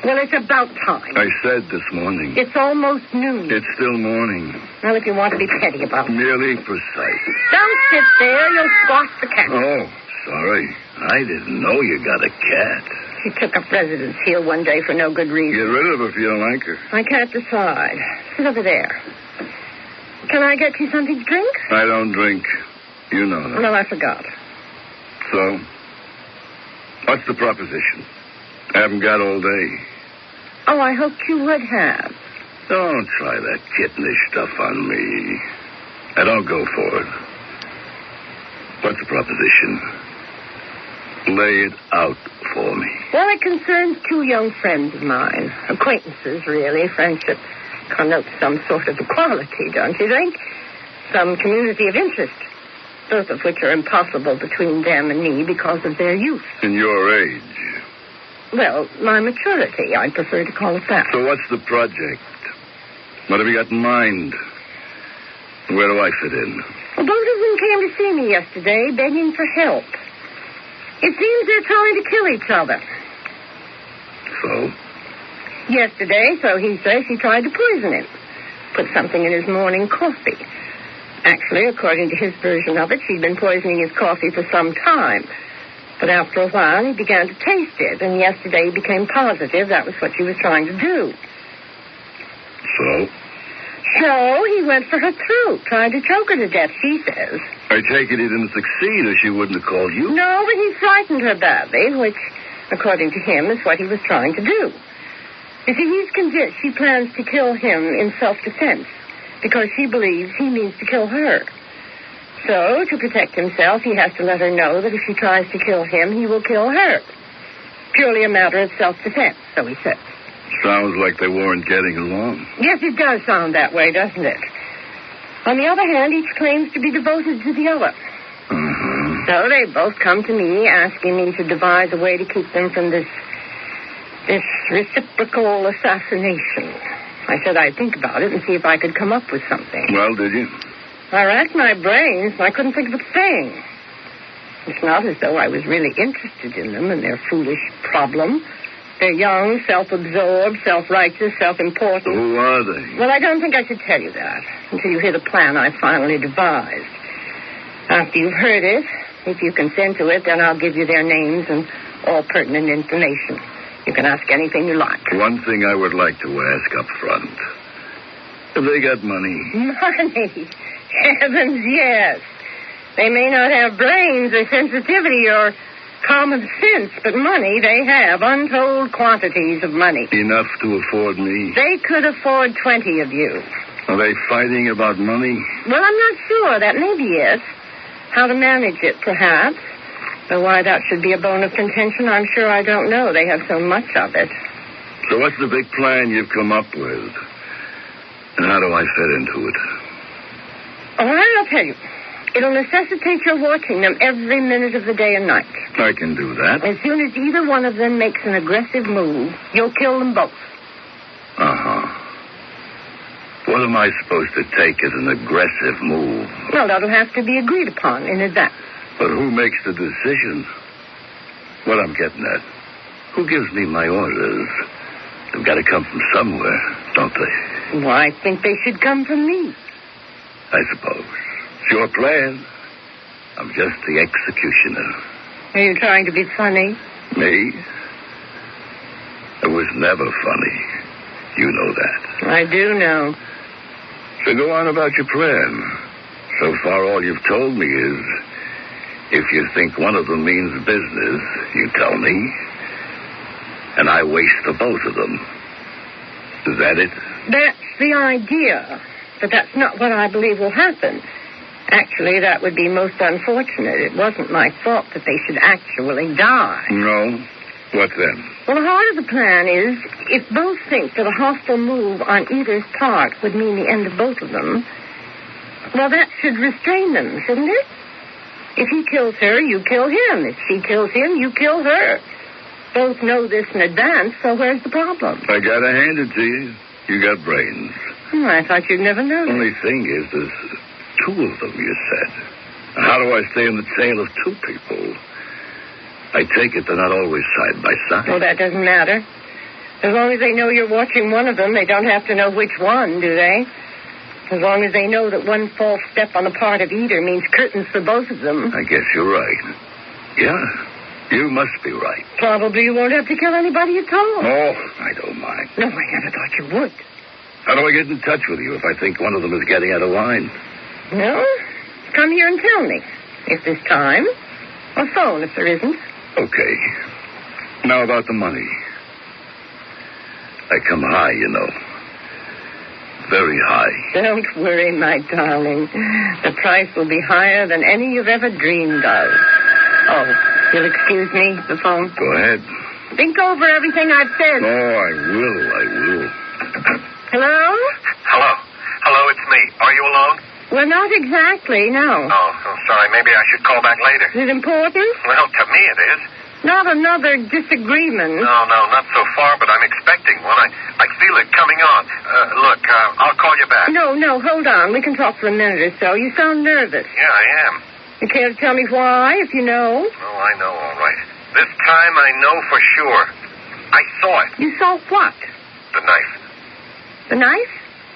Well, it's about time. I said this morning. It's almost noon. It's still morning. Well, if you want to be petty about it. Merely precise. Don't sit there. You'll squash the cat. Oh, sorry. I didn't know you got a cat. She took up residence here one day for no good reason. Get rid of her if you don't like her. I can't decide. Sit over there. Can I get you something to drink? I don't drink. You know that. No, I forgot. So, what's the proposition? I haven't got all day. Oh, I hoped you would have. Don't try that kittenish stuff on me. I don't go for it. What's the proposition? Lay it out for me. Well, it concerns two young friends of mine. Acquaintances, really. Friendship connotes some sort of equality, don't you think? Some community of interest. Both of which are impossible between them and me because of their youth. In your age. Well, my maturity, I'd prefer to call it that. So what's the project? What have you got in mind? Where do I fit in? Well, both of them came to see me yesterday, begging for help. It seems they're trying to kill each other. So? Yesterday, so he says, she tried to poison him. Put something in his morning coffee. Actually, according to his version of it, she'd been poisoning his coffee for some time. But after a while, he began to taste it, and yesterday he became positive that was what she was trying to do. So? So he went for her throat, trying to choke her to death, she says. I take it he didn't succeed, or she wouldn't have called you? No, but he frightened her badly, which, according to him, is what he was trying to do. You see, he's convinced she plans to kill him in self-defense, because she believes he means to kill her. So, to protect himself, he has to let her know that if she tries to kill him, he will kill her. Purely a matter of self-defense, so he says. Sounds like they weren't getting along. Yes, it does sound that way, doesn't it? On the other hand, each claims to be devoted to the other. Mm-hmm. So they both come to me, asking me to devise a way to keep them from this reciprocal assassination. I said I'd think about it and see if I could come up with something. Well, did you? I racked my brains, and I couldn't think of a thing. It's not as though I was really interested in them and their foolish problem. They're young, self-absorbed, self-righteous, self-important. Who are they? Well, I don't think I should tell you that until you hear the plan I finally devised. After you've heard it, if you consent to it, then I'll give you their names and all pertinent information. You can ask anything you like. One thing I would like to ask up front. Have they got money? Money? Heavens, yes. They may not have brains or sensitivity or common sense, but money they have. Untold quantities of money. Enough to afford me? They could afford 20 of you. Are they fighting about money? Well, I'm not sure. That may be it. How to manage it, perhaps. Though why that should be a bone of contention, I'm sure I don't know. They have so much of it. So what's the big plan you've come up with? And how do I fit into it? All right, I'll tell you. It'll necessitate your watching them every minute of the day and night. I can do that. As soon as either one of them makes an aggressive move, you'll kill them both. Uh-huh. What am I supposed to take as an aggressive move? Well, that'll have to be agreed upon in advance. But who makes the decision? What I'm getting at, who gives me my orders? They've got to come from somewhere, don't they? Well, I think they should come from me. I suppose. It's your plan. I'm just the executioner. Are you trying to be funny? Me? I was never funny. You know that. I do know. So go on about your plan. So far, all you've told me is, if you think one of them means business, you tell me, and I waste the both of them. Is that it? That's the idea, but that's not what I believe will happen. Actually, that would be most unfortunate. It wasn't my fault that they should actually die. No? What then? Well, the heart of the plan is, if both think that a hostile move on either's part would mean the end of both of them, well, that should restrain them, shouldn't it? If he kills her, you kill him. If she kills him, you kill her. Both know this in advance, so where's the problem? I gotta hand it to you. You got brains. I thought you'd never know. Only thing is, there's two of them, you said. How do I stay on the tail of two people? I take it they're not always side by side. Well, that doesn't matter. As long as they know you're watching one of them, they don't have to know which one, do they? As long as they know that one false step on the part of either means curtains for both of them. I guess you're right. Yeah, you must be right. Probably you won't have to kill anybody at all. Oh, I don't mind. No, I never thought you would. How do I get in touch with you if I think one of them is getting out of line? Well, come here and tell me, if there's time. Or phone, if there isn't. Okay. Now about the money. I come high, you know. Very high. Don't worry, my darling. The price will be higher than any you've ever dreamed of. Oh, you'll excuse me, the phone? Go ahead. Think over everything I've said. Oh, I will. Hello? Hello, it's me. Are you alone? Well, not exactly, no. Oh, sorry. Maybe I should call back later. Is it important? Well, to me it is. Not another disagreement. No, not so far, but I'm expecting one. I feel it coming on. Look, I'll call you back. No, hold on. We can talk for a minute or so. You sound nervous. Yeah, I am. You care to tell me why, if you know? Oh, I know, all right. This time I know for sure. I saw it. You saw what? The knife. The knife?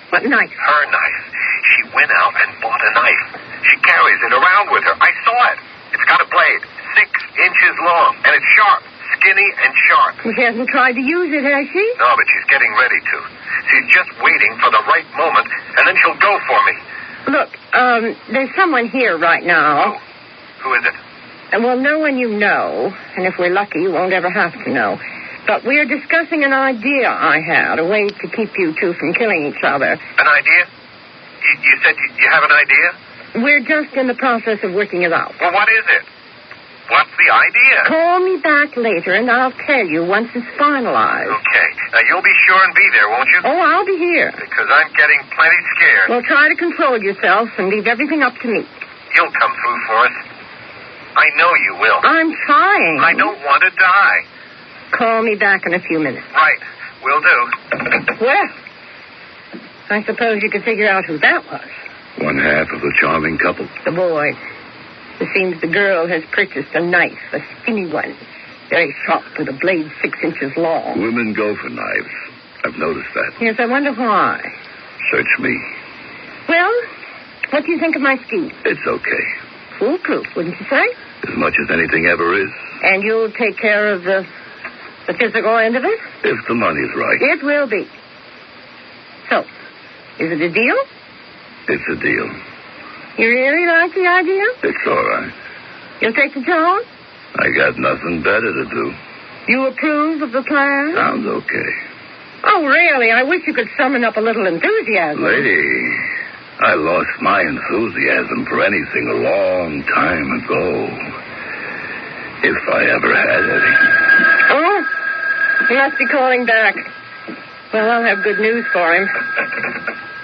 What knife? Her knife. She went out and bought a knife. She carries it around with her. I saw it. It's got a blade, 6 inches long, and it's sharp, skinny and sharp. She hasn't tried to use it, has she? No, but she's getting ready to. She's just waiting for the right moment, and then she'll go for me. Look, there's someone here right now. Who is it? And well, no one you know, and if we're lucky, you won't ever have to know. But we're discussing an idea I had, a way to keep you two from killing each other. An idea? You said you have an idea? We're just in the process of working it out. Well, what is it? What's the idea? Call me back later, and I'll tell you once it's finalized. Okay. Now, you'll be sure and be there, won't you? Oh, I'll be here. Because I'm getting plenty scared. Well, try to control yourself and leave everything up to me. You'll come through for us. I know you will. I'm trying. I don't want to die. Call me back in a few minutes. Right. Will do. Well, I suppose you could figure out who that was. One half of the charming couple. The boy. It seems the girl has purchased a knife, a skinny one, very sharp with a blade 6 inches long. Women go for knives. I've noticed that. Yes, I wonder why. Search me. Well, what do you think of my scheme? It's okay. Foolproof, wouldn't you say? As much as anything ever is. And you'll take care of the physical end of it? If the money's right. It will be. So, is it a deal? It's a deal. You really like the idea? It's all right. You'll take the job? I got nothing better to do. You approve of the plan? Sounds okay. Oh, really? I wish you could summon up a little enthusiasm. Lady, I lost my enthusiasm for anything a long time ago. If I ever had any. Oh, he must be calling back. Well, I'll have good news for him.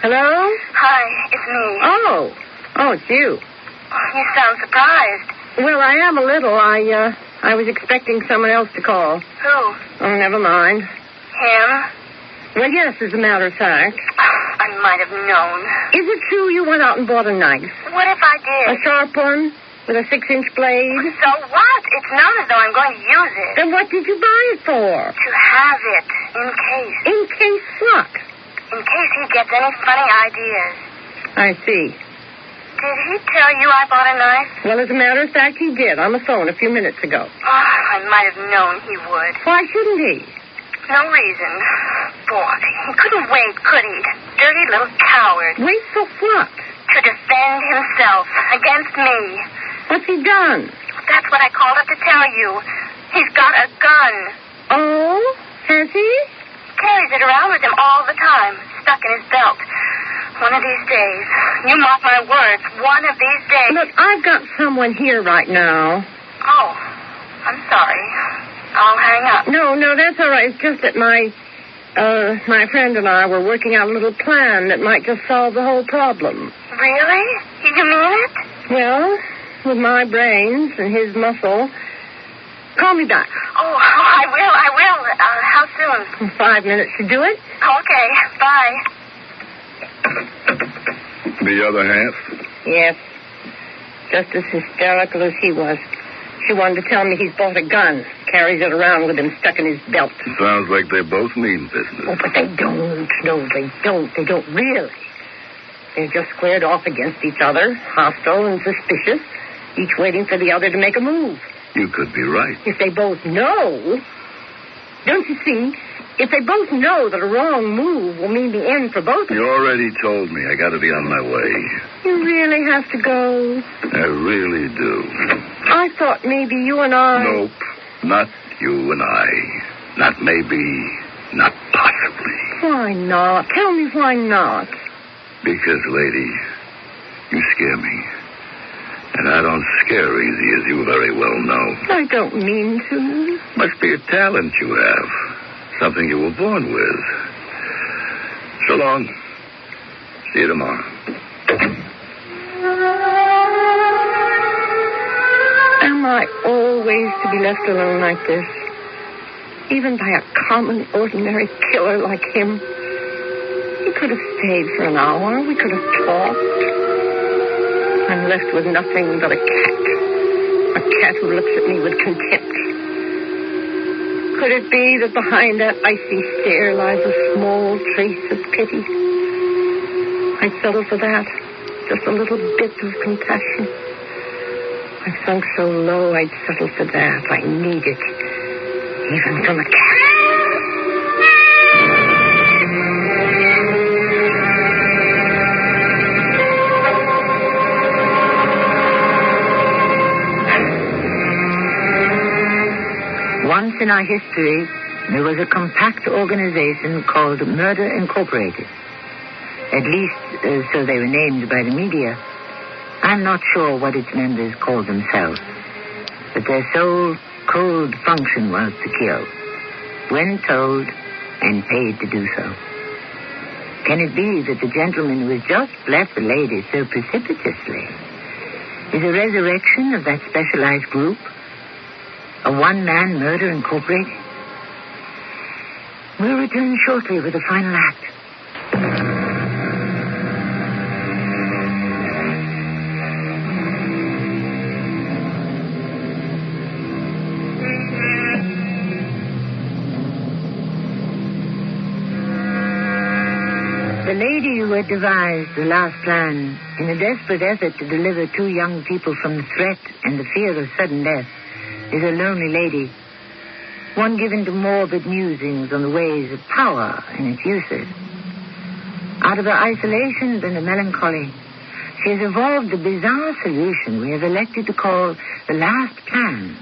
Hello? Hi, it's me. Oh, it's you. You sound surprised. Well, I am a little. I was expecting someone else to call. Who? Oh, never mind. Him? Well, yes, as a matter of fact. I might have known. Is it true you went out and bought a knife? What if I did? A sharp one with a 6-inch blade? So what? It's not as though I'm going to use it. Then what did you buy it for? To have it, in case. In case what? In case he gets any funny ideas. I see. Did he tell you I bought a knife? Well, as a matter of fact, he did on the phone a few minutes ago. Oh, I might have known he would. Why shouldn't he? No reason. boy. He couldn't wait, could he? Dirty little coward. Wait for what? To defend himself against me. What's he done? That's what I called up to tell you. He's got a gun. Oh? Has he? Carries it around with him all the time, stuck in his belt. One of these days, you mark my words, one of these days. Look, I've got someone here right now. Oh, I'm sorry. I'll hang up. No, that's all right. It's just that my friend and I were working out a little plan that might just solve the whole problem. Really? You mean it? Well, with my brains and his muscle. Call me back. Oh, I will. How soon? 5 minutes to do it. Okay, bye. The other half? Yes. Just as hysterical as he was. She wanted to tell me he's bought a gun. Carries it around with him stuck in his belt. Sounds like they both mean business. Oh, but they don't. No, they don't. They don't really. They're just squared off against each other, hostile and suspicious, each waiting for the other to make a move. You could be right. If they both know, don't you see? If they both know that a wrong move will mean the end for both of them. You already told me. I got to be on my way. You really have to go. I really do. I thought maybe you and I... Nope. Not you and I. Not maybe. Not possibly. Why not? Tell me why not. Because, lady, you scare me. And I don't scare easy, as you very well know. I don't mean to. Must be a talent you have. Something you were born with. So long. See you tomorrow. Am I always to be left alone like this? Even by a common, ordinary killer like him? He could have stayed for an hour. We could have talked. I'm left with nothing but a cat. A cat who looks at me with contempt. Could it be that behind that icy stare lies a small trace of pity? I'd settle for that. Just a little bit of compassion. I've sunk so low, I'd settle for that. I need it. Even from a cat. Once in our history, there was a compact organization called Murder Incorporated. At least, so they were named by the media. I'm not sure what its members called themselves, but their sole cold function was to kill, when told and paid to do so. Can it be that the gentleman who has just left the lady so precipitously is a resurrection of that specialized group? A one-man murder incorporated? We'll return shortly with the final act. The lady who had devised the last plan in a desperate effort to deliver two young people from the threat and the fear of sudden death is a lonely lady, one given to morbid musings on the ways of power and its uses. Out of her isolation and her melancholy, she has evolved a bizarre solution we have elected to call the last plan.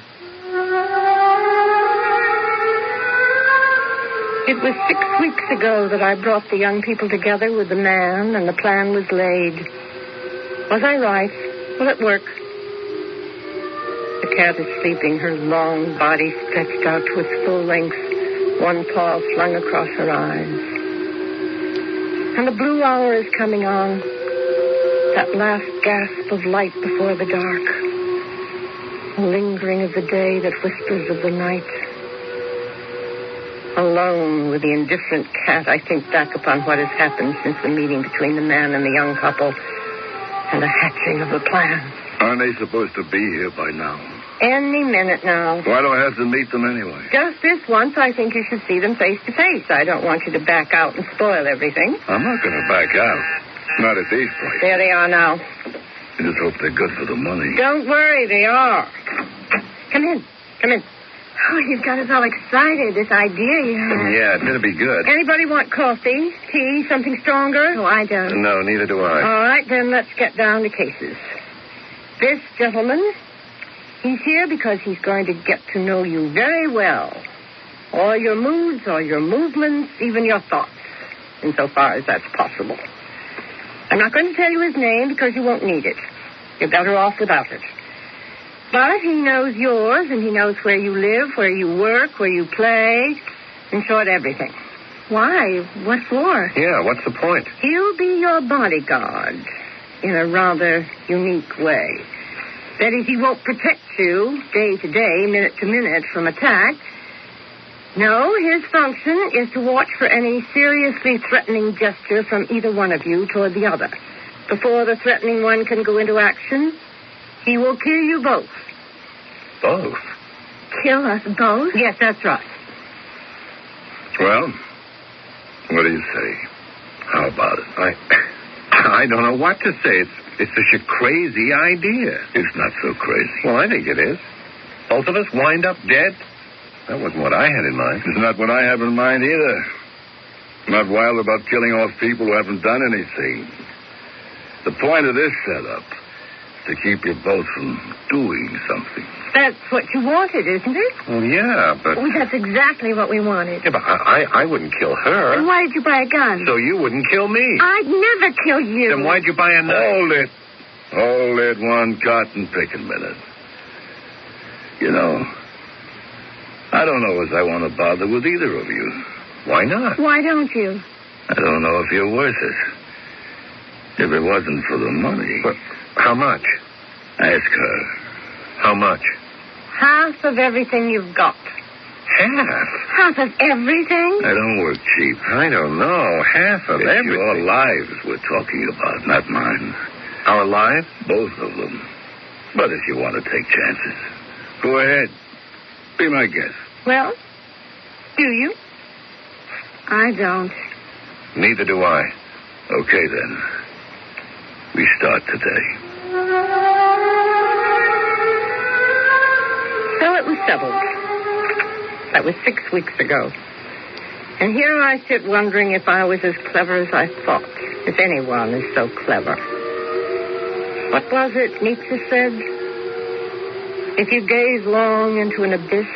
It was 6 weeks ago that I brought the young people together with the man, and the plan was laid. Was I right? Will it work? The cat is sleeping, her long body stretched out to its full length, one paw flung across her eyes. And the blue hour is coming on, that last gasp of light before the dark, the lingering of the day that whispers of the night. Alone with the indifferent cat, I think back upon what has happened since the meeting between the man and the young couple and the hatching of the plan. Aren't they supposed to be here by now? Any minute now. Why do I have to meet them anyway? Just this once, I think you should see them face to face. I don't want you to back out and spoil everything. I'm not going to back out. Not at these prices. There they are now. I just hope they're good for the money. Don't worry, they are. Come in. Come in. Oh, you've got us all excited, this idea you have. Yeah, it's going to be good. Anybody want coffee, tea, something stronger? Oh, I don't. No, neither do I. All right, then let's get down to cases. This gentleman, he's here because he's going to get to know you very well. All your moods, all your movements, even your thoughts, insofar as that's possible. I'm not going to tell you his name because you won't need it. You're better off without it. But he knows yours, and he knows where you live, where you work, where you play, in short, everything. Why? What for? Yeah, what's the point? He'll be your bodyguard in a rather unique way. That is, he won't protect you day to day, minute to minute from attack. No, his function is to watch for any seriously threatening gesture from either one of you toward the other. Before the threatening one can go into action, he will kill you both. Both? Kill us both? Yes, that's right. Well, what do you say? How about it? I don't know what to say. It's such a crazy idea. It's not so crazy. Well, I think it is. Both of us wind up dead? That wasn't what I had in mind. It's not what I have in mind either. I'm not wild about killing off people who haven't done anything. The point of this setup is to keep you both from doing something. That's what you wanted, isn't it? Well, yeah, but... Well, that's exactly what we wanted. Yeah, but I wouldn't kill her. Then why did you buy a gun? So you wouldn't kill me. I'd never kill you. Then why'd you buy a knife? Hold it one cotton picking minute. You know, I don't know as I want to bother with either of you. Why not? Why don't you? I don't know if you're worth it. If it wasn't for the money. But how much? Ask her. How much? Half of everything you've got. Half? Half of everything? I don't work cheap. I don't know. Half of it's everything. Your lives we're talking about, not mine. Our lives? Both of them. But if you want to take chances, go ahead. Be my guest. Well, do you? I don't. Neither do I. Okay, then. We start today. So it was settled. That was 6 weeks ago. And here I sit wondering if I was as clever as I thought. If anyone is so clever. What was it Nietzsche said? If you gaze long into an abyss,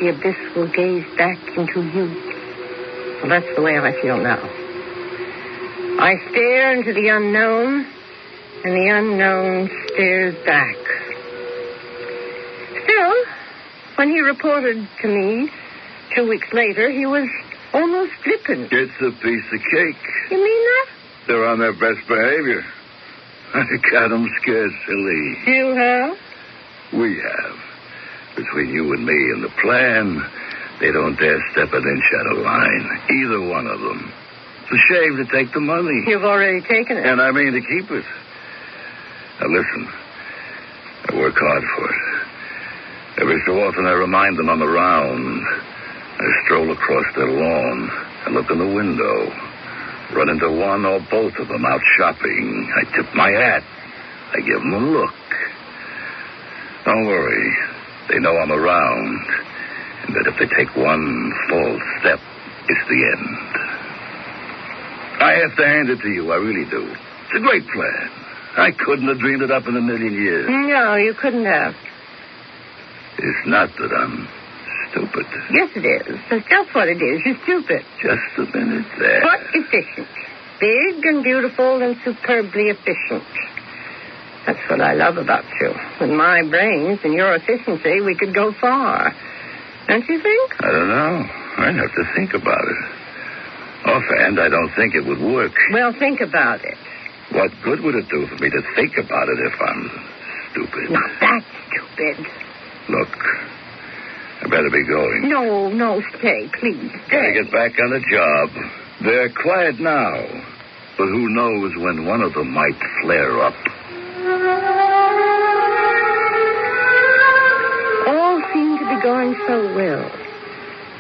the abyss will gaze back into you. Well, that's the way I feel now. I stare into the unknown, and the unknown stares back. Still, when he reported to me 2 weeks later, he was almost flippant. It's a piece of cake. You mean that? They're on their best behavior. I got them scared silly. You have? We have. Between you and me and the plan, they don't dare step an inch out of line. Either one of them. It's a shame to take the money. You've already taken it. And I mean to keep it. Now listen, I work hard for it. Every so often I remind them I'm around. I stroll across their lawn. I look in the window. Run into one or both of them out shopping. I tip my hat. I give them a look. Don't worry. They know I'm around. And that if they take one false step, it's the end. I have to hand it to you. I really do. It's a great plan. I couldn't have dreamed it up in a million years. No, you couldn't have. It's not that I'm stupid. Yes, it is. That's just what it is. You're stupid. Just a minute there. But efficient. Big and beautiful and superbly efficient. That's what I love about you. With my brains and your efficiency, we could go far. Don't you think? I don't know. I'd have to think about it. Offhand, I don't think it would work. Well, think about it. What good would it do for me to think about it if I'm stupid? Not that stupid. Look, I better be going. No, stay, please. Stay. Gotta get back on the job. They're quiet now, but who knows when one of them might flare up. All seemed to be going so well.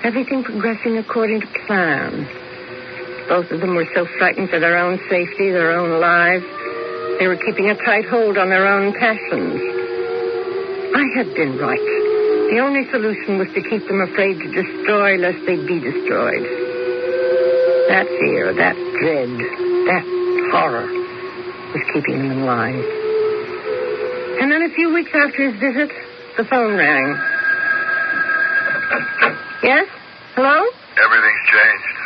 Everything progressing according to plan. Both of them were so frightened for their own safety, their own lives. They were keeping a tight hold on their own passions. I had been right. The only solution was to keep them afraid to destroy lest they be destroyed. That fear, that dread, that horror was keeping them in line. And then a few weeks after his visit, the phone rang. Yes? Hello? Everything's changed.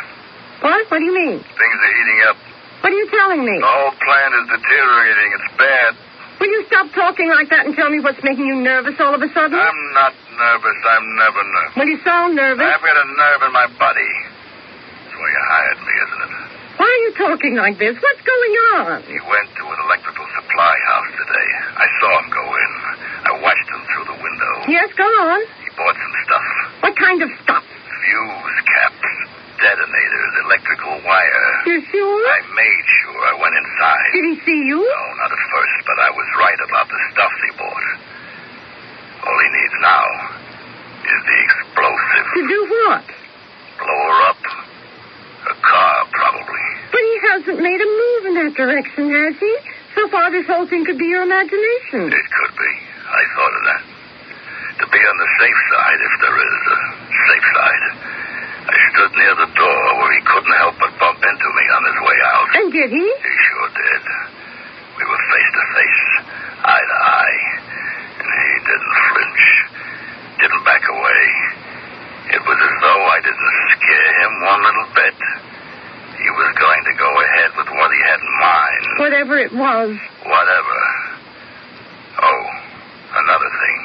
What? What do you mean? Things are heating up. What are you telling me? The whole plant is deteriorating. It's bad. Will you stop talking like that and tell me what's making you nervous all of a sudden? I'm not nervous. I'm never nervous. Well, you sound nervous. I've got a nerve in my body. That's why you hired me, isn't it? Why are you talking like this? What's going on? He went to an electrical supply house today. I saw him go in. I watched him through the window. Yes, go on. He bought some stuff. What kind of stuff? Fuse caps, detonators, electrical wire. You sure? I made sure. I went inside. Did he see you? No, not at first, but I was right about the stuff he bought. All he needs now is the explosive. To do what? Blow her up. A car, probably. But he hasn't made a move in that direction, has he? So far, this whole thing could be your imagination. It could be. I thought of that. To be on the safe side, if there is a safe side. I stood near the door where he couldn't help but bump into me on his way out. And did he? He sure did. We were face to face, eye to eye. And he didn't flinch. Didn't back away. It was as though I didn't scare him one little bit. He was going to go ahead with what he had in mind. Whatever it was. Whatever. Oh, another thing.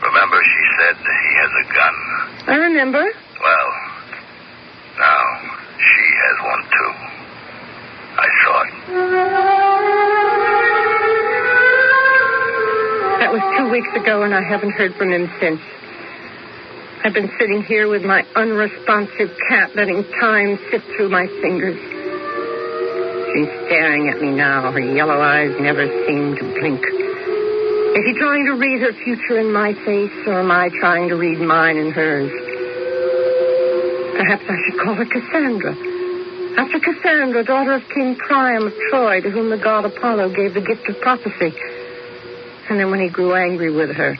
Remember she said he has a gun? I remember. Well, now she has one too. I saw it. That was 2 weeks ago, and I haven't heard from him since. I've been sitting here with my unresponsive cat, letting time sift through my fingers. She's staring at me now. Her yellow eyes never seem to blink. Is she trying to read her future in my face, or am I trying to read mine in hers? Perhaps I should call her Cassandra. After Cassandra, daughter of King Priam of Troy, to whom the god Apollo gave the gift of prophecy. And then when he grew angry with her,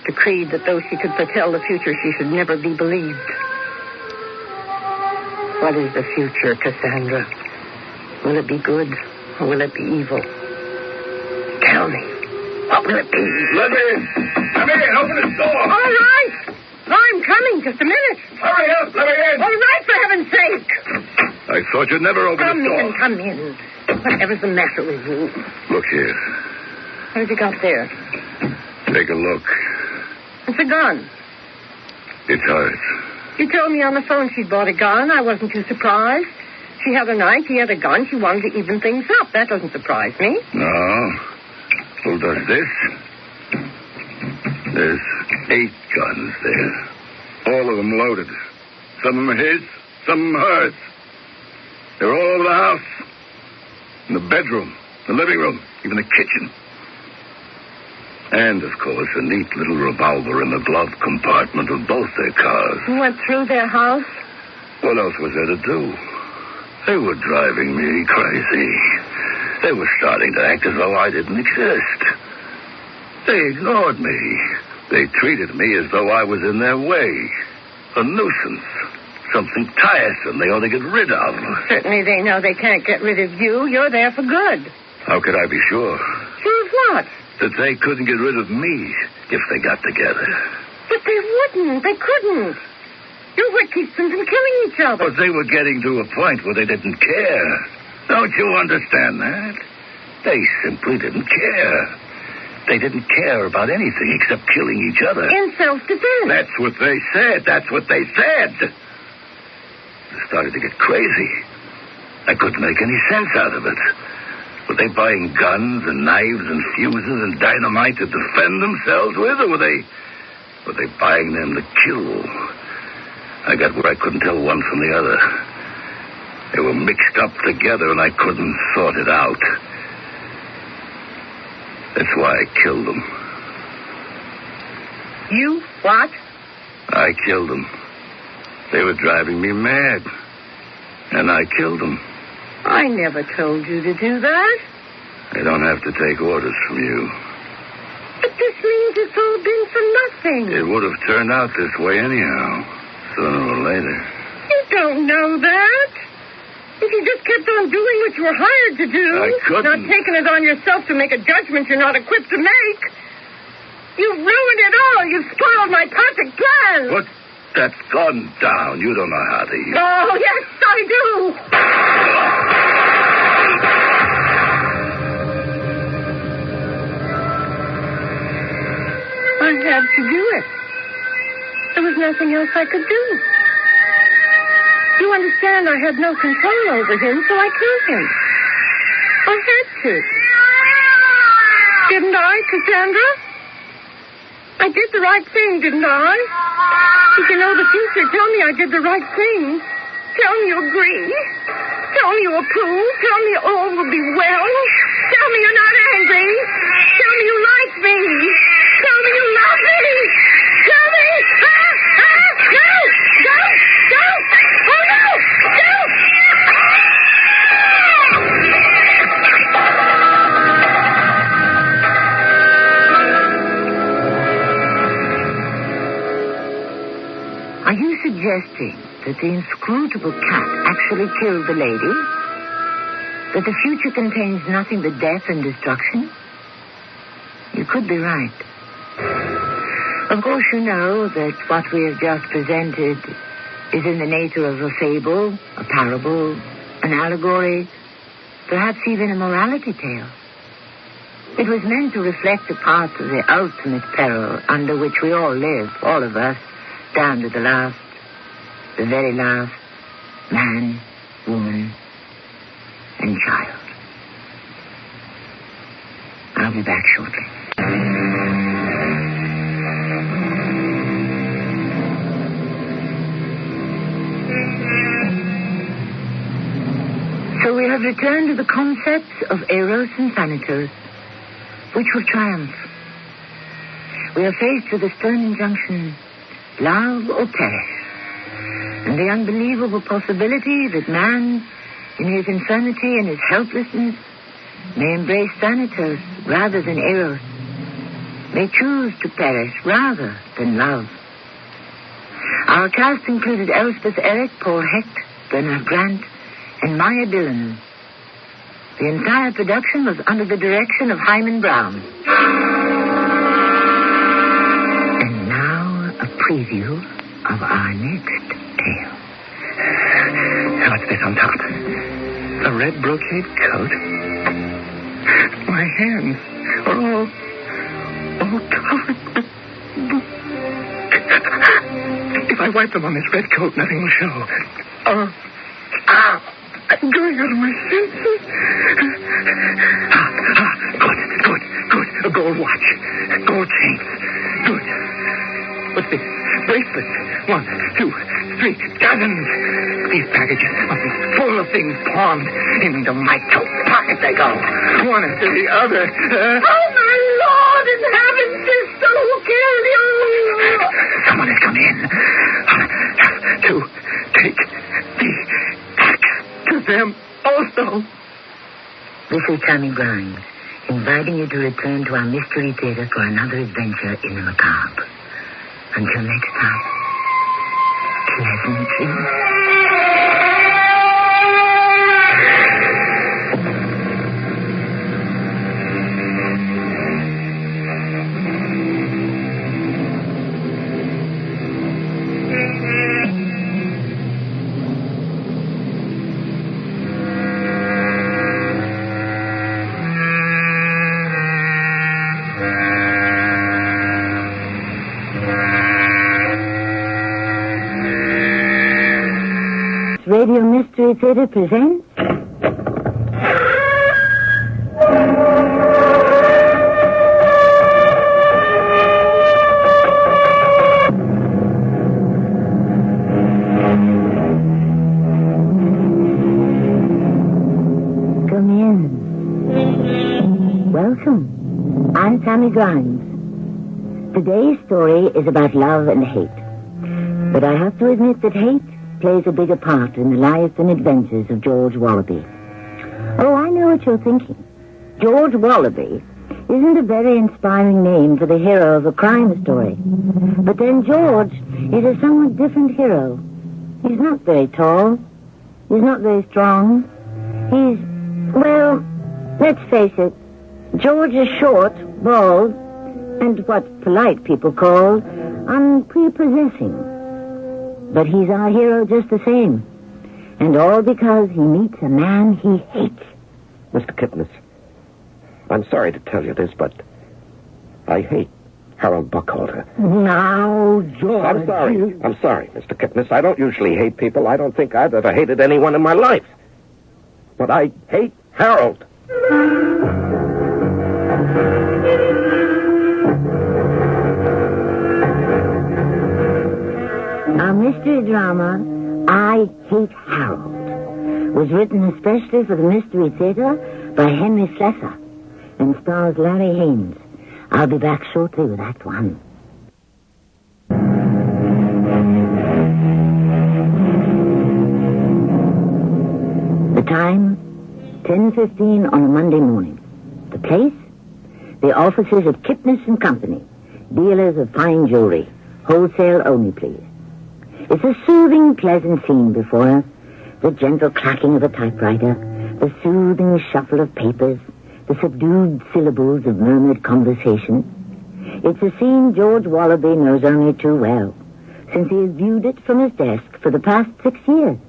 decreed that though she could foretell the future, she should never be believed. What is the future, Cassandra? Will it be good, or will it be evil? Tell me. What will it be? Let me in. Let me in. Open this door. All right. I'm coming. Just a minute. Hurry up. Let me in. All right, for heaven's sake. I thought you'd never open this door. Come in. Whatever's the matter with you? Look here. What have you got there? Take a look. It's a gun. It's hers. You told me on the phone she'd bought a gun. I wasn't too surprised. She had a knife. He had a gun. She wanted to even things up. That doesn't surprise me. No. Who does this? There's 8 guns there. All of them loaded. Some of them his, some of them hers. They're all over the house. In the bedroom, the living room, even the kitchen. And, of course, a neat little revolver in the glove compartment of both their cars. You went through their house? What else was there to do? They were driving me crazy. They were starting to act as though I didn't exist. They ignored me. They treated me as though I was in their way. A nuisance. Something tiresome they ought to get rid of. Certainly they know they can't get rid of you. You're there for good. How could I be sure? Sure of what? That they couldn't get rid of me if they got together. But they wouldn't. They couldn't. You're what keeps them from killing each other. But they were getting to a point where they didn't care. Don't you understand that? They simply didn't care. They didn't care about anything except killing each other. In self-defense. That's what they said. That's what they said. I started to get crazy. I couldn't make any sense out of it. Were they buying guns and knives and fuses and dynamite to defend themselves with, or were they buying them to kill? I got where I couldn't tell one from the other. They were mixed up together, and I couldn't sort it out. That's why I killed them. You what? I killed them. They were driving me mad. And I killed them. I never told you to do that. I don't have to take orders from you. But this means it's all been for nothing. It would have turned out this way anyhow, sooner or later. You don't know that. If you just kept on doing what you were hired to do, I couldn't. not taking it on yourself to make a judgment you're not equipped to make, you've ruined it all. You've spoiled my perfect plan. What? That's gone down. You don't know how to use it. Oh, yes, I do. I had to do it. There was nothing else I could do. You understand, I had no control over him, so I killed him. I had to. Didn't I, Cassandra? I did the right thing, didn't I? If you know the future, tell me I did the right thing. Tell me you agree. Tell me you approve. Tell me all will be well. Tell me you're not angry. Tell me you like me. Tell me you love me. Tell me. No! Oh, no! Are you suggesting that the inscrutable cat actually killed the lady? That the future contains nothing but death and destruction? You could be right. Of course, you know that what we have just presented is in the nature of a fable, a parable, an allegory, perhaps even a morality tale. It was meant to reflect a part of the ultimate peril under which we all live, all of us, down to the last, the very last, man, woman, and child. I'll be back shortly. So we have returned to the concepts of Eros and Thanatos. Which will triumph? We are faced with the stern injunction, love or perish, and the unbelievable possibility that man, in his infirmity and his helplessness, may embrace Thanatos rather than Eros, may choose to perish rather than love. Our cast included Elspeth Eric, Paul Hecht, Bernard Grant, and Maya Dillon. The entire production was under the direction of Hyman Brown. And now a preview of our next tale. What's this on top? A red brocade coat? My hands are all covered. If I wipe them on this red coat, nothing will show. I'm going out of my senses. Good. A gold watch. Gold chain. Good. What's this? Bracelets. 1, 2, 3 dozens. These packages must be full of things pawned. Into my coat pocket they go. One after the other. Oh, my Lord in heaven, sister, who killed you? Someone has come in. To take the axe to them also. This is Tammy Grimes, inviting you to return to our Mystery Theater for another adventure in the macabre. Until next time, pleasant dreams. Radio Mystery Theater presents Come in. Welcome. I'm Tammy Grimes. Today's story is about love and hate. But I have to admit that hate plays a bigger part in the life and adventures of George Wallaby. Oh, I know what you're thinking. George Wallaby isn't a very inspiring name for the hero of a crime story. But then George is a somewhat different hero. He's not very tall. He's not very strong. He's, well, let's face it, George is short, bald, and what polite people call unprepossessing. But he's our hero just the same. And all because he meets a man he hates. Mr. Kipnis, I'm sorry to tell you this, but I hate Harold Buckhalter. Now, George... I'm sorry, Mr. Kipnis. I don't usually hate people. I don't think I've ever hated anyone in my life. But I hate Harold. Our mystery drama, I Hate Harold, was written especially for the Mystery Theater by Henry Slessor and stars Larry Haynes. I'll be back shortly with Act One. The time, 10:15 on a Monday morning. The place, the offices of Kipnis & Company, dealers of fine jewelry, wholesale only, please. It's a soothing, pleasant scene before us. The gentle clacking of a typewriter, the soothing shuffle of papers, the subdued syllables of murmured conversation. It's a scene George Wallaby knows only too well, since he has viewed it from his desk for the past 6 years.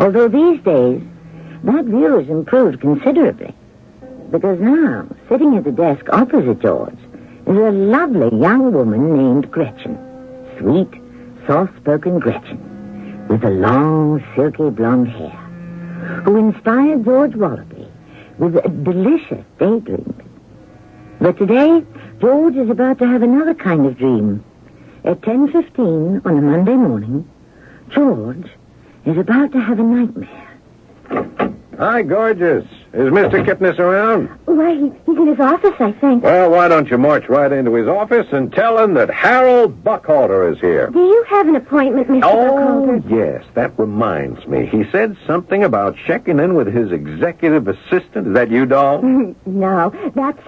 Although these days, that view has improved considerably, because now, sitting at the desk opposite George, is a lovely young woman named Gretchen. Sweet, soft-spoken Gretchen, with the long, silky blonde hair, who inspired George Wallaby with delicious daydreams. But today, George is about to have another kind of dream. At 10:15 on a Monday morning, George is about to have a nightmare. Hi, gorgeous. Is Mr. Kipnis around? Why, he's in his office, I think. Well, why don't you march right into his office and tell him that Harold Buckhalter is here? Do you have an appointment, Mr. Buckhalter? Yes, that reminds me. He said something about checking in with his executive assistant. Is that you, doll? No, that's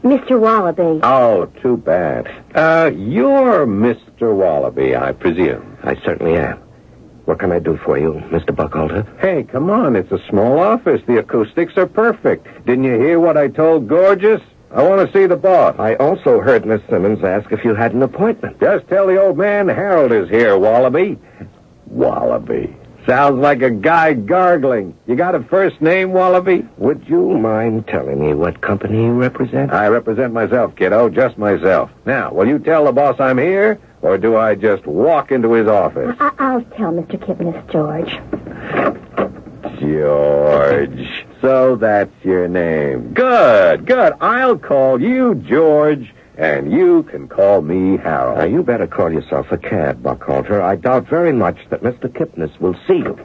Mr. Wallaby. Oh, too bad. You're Mr. Wallaby, I presume. I certainly am. What can I do for you, Mr. Buckhalter? Hey, come on. It's a small office. The acoustics are perfect. Didn't you hear what I told Gorgeous? I want to see the boss. I also heard Miss Simmons ask if you had an appointment. Just tell the old man Harold is here, Wallaby. Wallaby. Sounds like a guy gargling. You got a first name, Wallaby? Would you mind telling me what company you represent? I represent myself, kiddo, just myself. Now, will you tell the boss I'm here, or do I just walk into his office? I'll tell Mr. Kipnis, George. George. So that's your name. Good. I'll call you George, and you can call me Harold. Now, you better call yourself a cab, Buckhalter. I doubt very much that Mr. Kipnis will see you.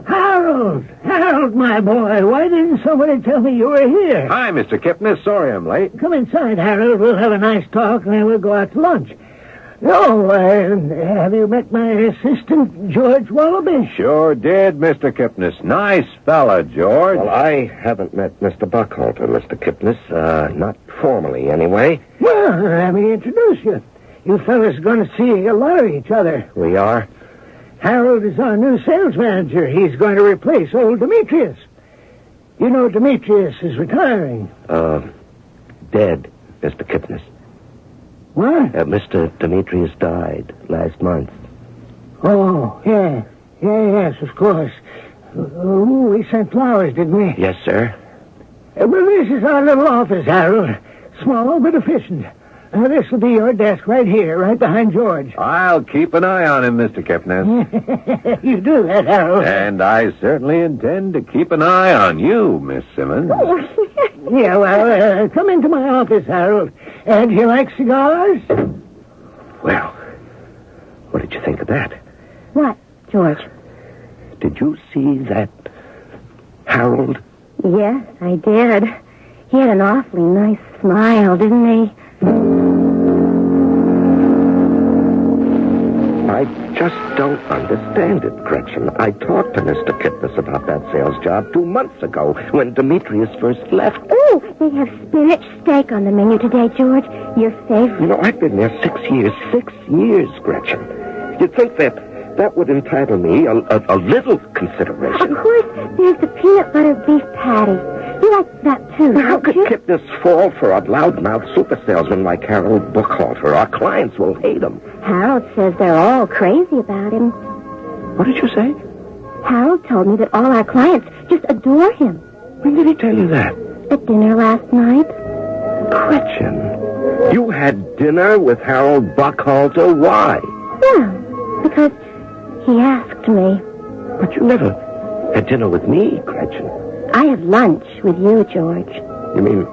Harold, my boy, why didn't somebody tell me you were here? Hi, Mr. Kipnis. Sorry I'm late. Come inside, Harold. We'll have a nice talk, and then we'll go out to lunch. No, have you met my assistant, George Wallaby? Sure did, Mr. Kipnis. Nice fella, George. Well, I haven't met Mr. Buckhalter, Mr. Kipnis. Not formally, anyway. Well, let me introduce you. You fellas are going to see a lot of each other. We are? Harold is our new sales manager. He's going to replace old Demetrius. You know Demetrius is retiring. Dead, Mr. Kipnis. What? Mr. Demetrius died last month. Oh, yes, of course. We sent flowers, didn't we? Yes, sir. Well, this is our little office, Harold. Small but efficient. This will be your desk right here, right behind George. I'll keep an eye on him, Mr. Kipnis. You do that, Harold. And I certainly intend to keep an eye on you, Miss Simmons. Yeah, well, come into my office, Harold. Do you like cigars? Well, what did you think of that? What, George? Did you see that Harold? Yes, I did. He had an awfully nice smile, didn't he? I just don't understand it, Gretchen. I talked to Mr. Kipnis about that sales job 2 months ago when Demetrius first left. Ooh, they have spinach steak on the menu today, George. Your favorite. You know, I've been there 6 years. 6 years, Gretchen. You'd think that would entitle me a little consideration. Of course, there's the peanut butter beef patty. You like that, too, How could Kipnis fall for a loudmouth super salesman like Harold Buckhalter? Our clients will hate him. Harold says they're all crazy about him. What did you say? Harold told me that all our clients just adore him. When did he tell you that? At dinner last night. Gretchen, you had dinner with Harold Buckhalter? Why? Well, because he asked me. But you never had dinner with me, Gretchen. I had lunch with you, George. You mean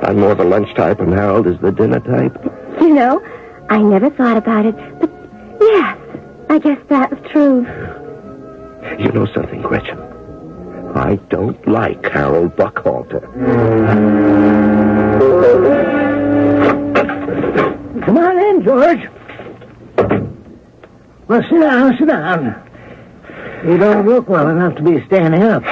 I'm more the lunch type and Harold is the dinner type? You know, I never thought about it, but yes, I guess that's true. You know something, Gretchen? I don't like Harold Buckhalter. Come on in, George. Well, sit down. You don't look well enough to be standing up.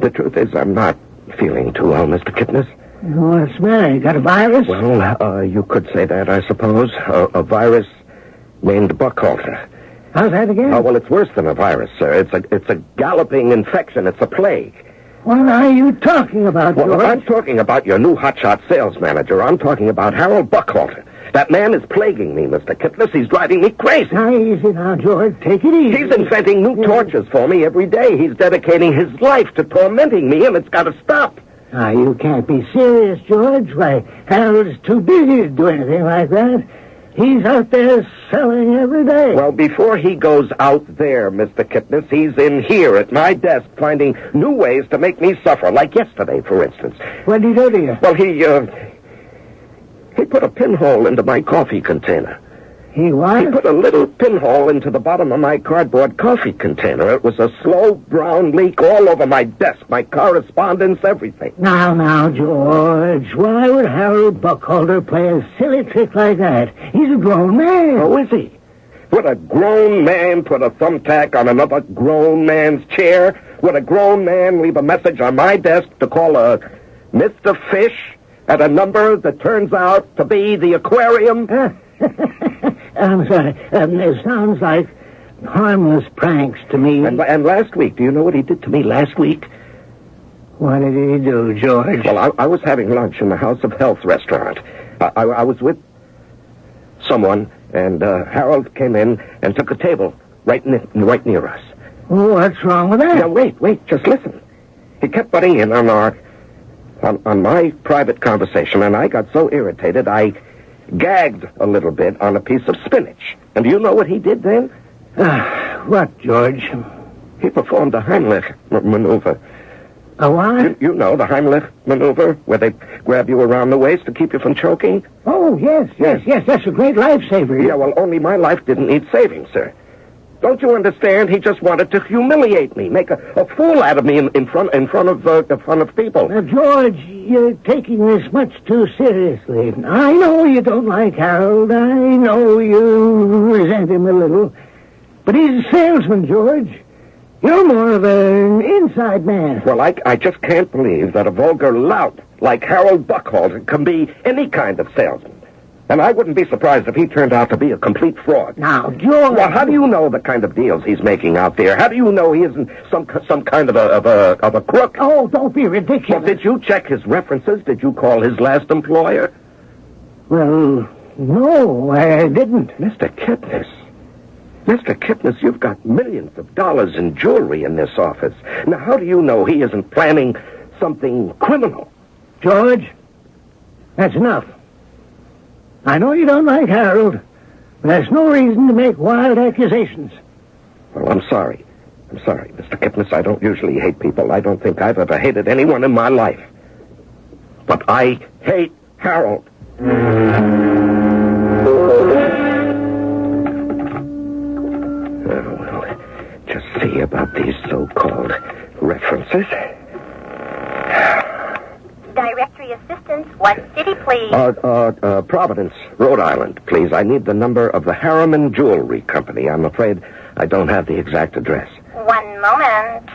The truth is, I'm not feeling too well, Mr. Kipnis. What's the matter? You got a virus? Well, you could say that, I suppose. A virus named Buckhalter. How's that again? Oh, well, it's worse than a virus, sir. It's a galloping infection. It's a plague. What are you talking about, George? Well, I'm talking about your new hotshot sales manager. I'm talking about Harold Buckhalter. That man is plaguing me, Mr. Kipnis. He's driving me crazy. Now, easy now, George. Take it easy. He's inventing new tortures for me every day. He's dedicating his life to tormenting me, and it's got to stop. Now, you can't be serious, George. Why, Harold's too busy to do anything like that. He's out there selling every day. Well, before he goes out there, Mr. Kipnis, he's in here at my desk finding new ways to make me suffer, like yesterday, for instance. What did he do to you? Well, he put a pinhole into my coffee container. He what? He put a little pinhole into the bottom of my cardboard coffee container. It was a slow brown leak all over my desk, my correspondence, everything. Now, George, why would Harold Buckhalter play a silly trick like that? He's a grown man. Oh, is he? Would a grown man put a thumbtack on another grown man's chair? Would a grown man leave a message on my desk to call a Mr. Fish at a number that turns out to be the aquarium? I'm sorry. It sounds like harmless pranks to me. And last week, do you know what he did to me last week? What did he do, George? Well, I was having lunch in the House of Health restaurant. I was with someone, and Harold came in and took a table right near us. What's wrong with that? Now, wait, just listen. He kept butting in on my private conversation, and I got so irritated, I gagged a little bit on a piece of spinach. And do you know what he did then? What, George? He performed a Heimlich maneuver. A what? You know, the Heimlich maneuver, where they grab you around the waist to keep you from choking? Oh, yes. That's a great lifesaver. Yeah, well, only my life didn't need saving, sir. Don't you understand? He just wanted to humiliate me, make a fool out of me in front of people. Now, George, you're taking this much too seriously. I know you don't like Harold. I know you resent him a little. But he's a salesman, George. You're more of an inside man. Well, I just can't believe that a vulgar lout like Harold Buckhalter can be any kind of salesman. And I wouldn't be surprised if he turned out to be a complete fraud. Now, George... Well, how do you know the kind of deals he's making out there? How do you know he isn't some kind of a crook? Oh, don't be ridiculous. Well, did you check his references? Did you call his last employer? Well, no, I didn't. Mr. Kipnis, you've got millions of dollars in jewelry in this office. Now, how do you know he isn't planning something criminal? George, that's enough. I know you don't like Harold, but there's no reason to make wild accusations. Well, I'm sorry, Mr. Kipnis. I don't usually hate people. I don't think I've ever hated anyone in my life. But I hate Harold. Well, just see about these so-called references. Directory assistant. license. What city, please? Providence, Rhode Island, please. I need the number of the Harriman Jewelry Company. I'm afraid I don't have the exact address. 1 moment.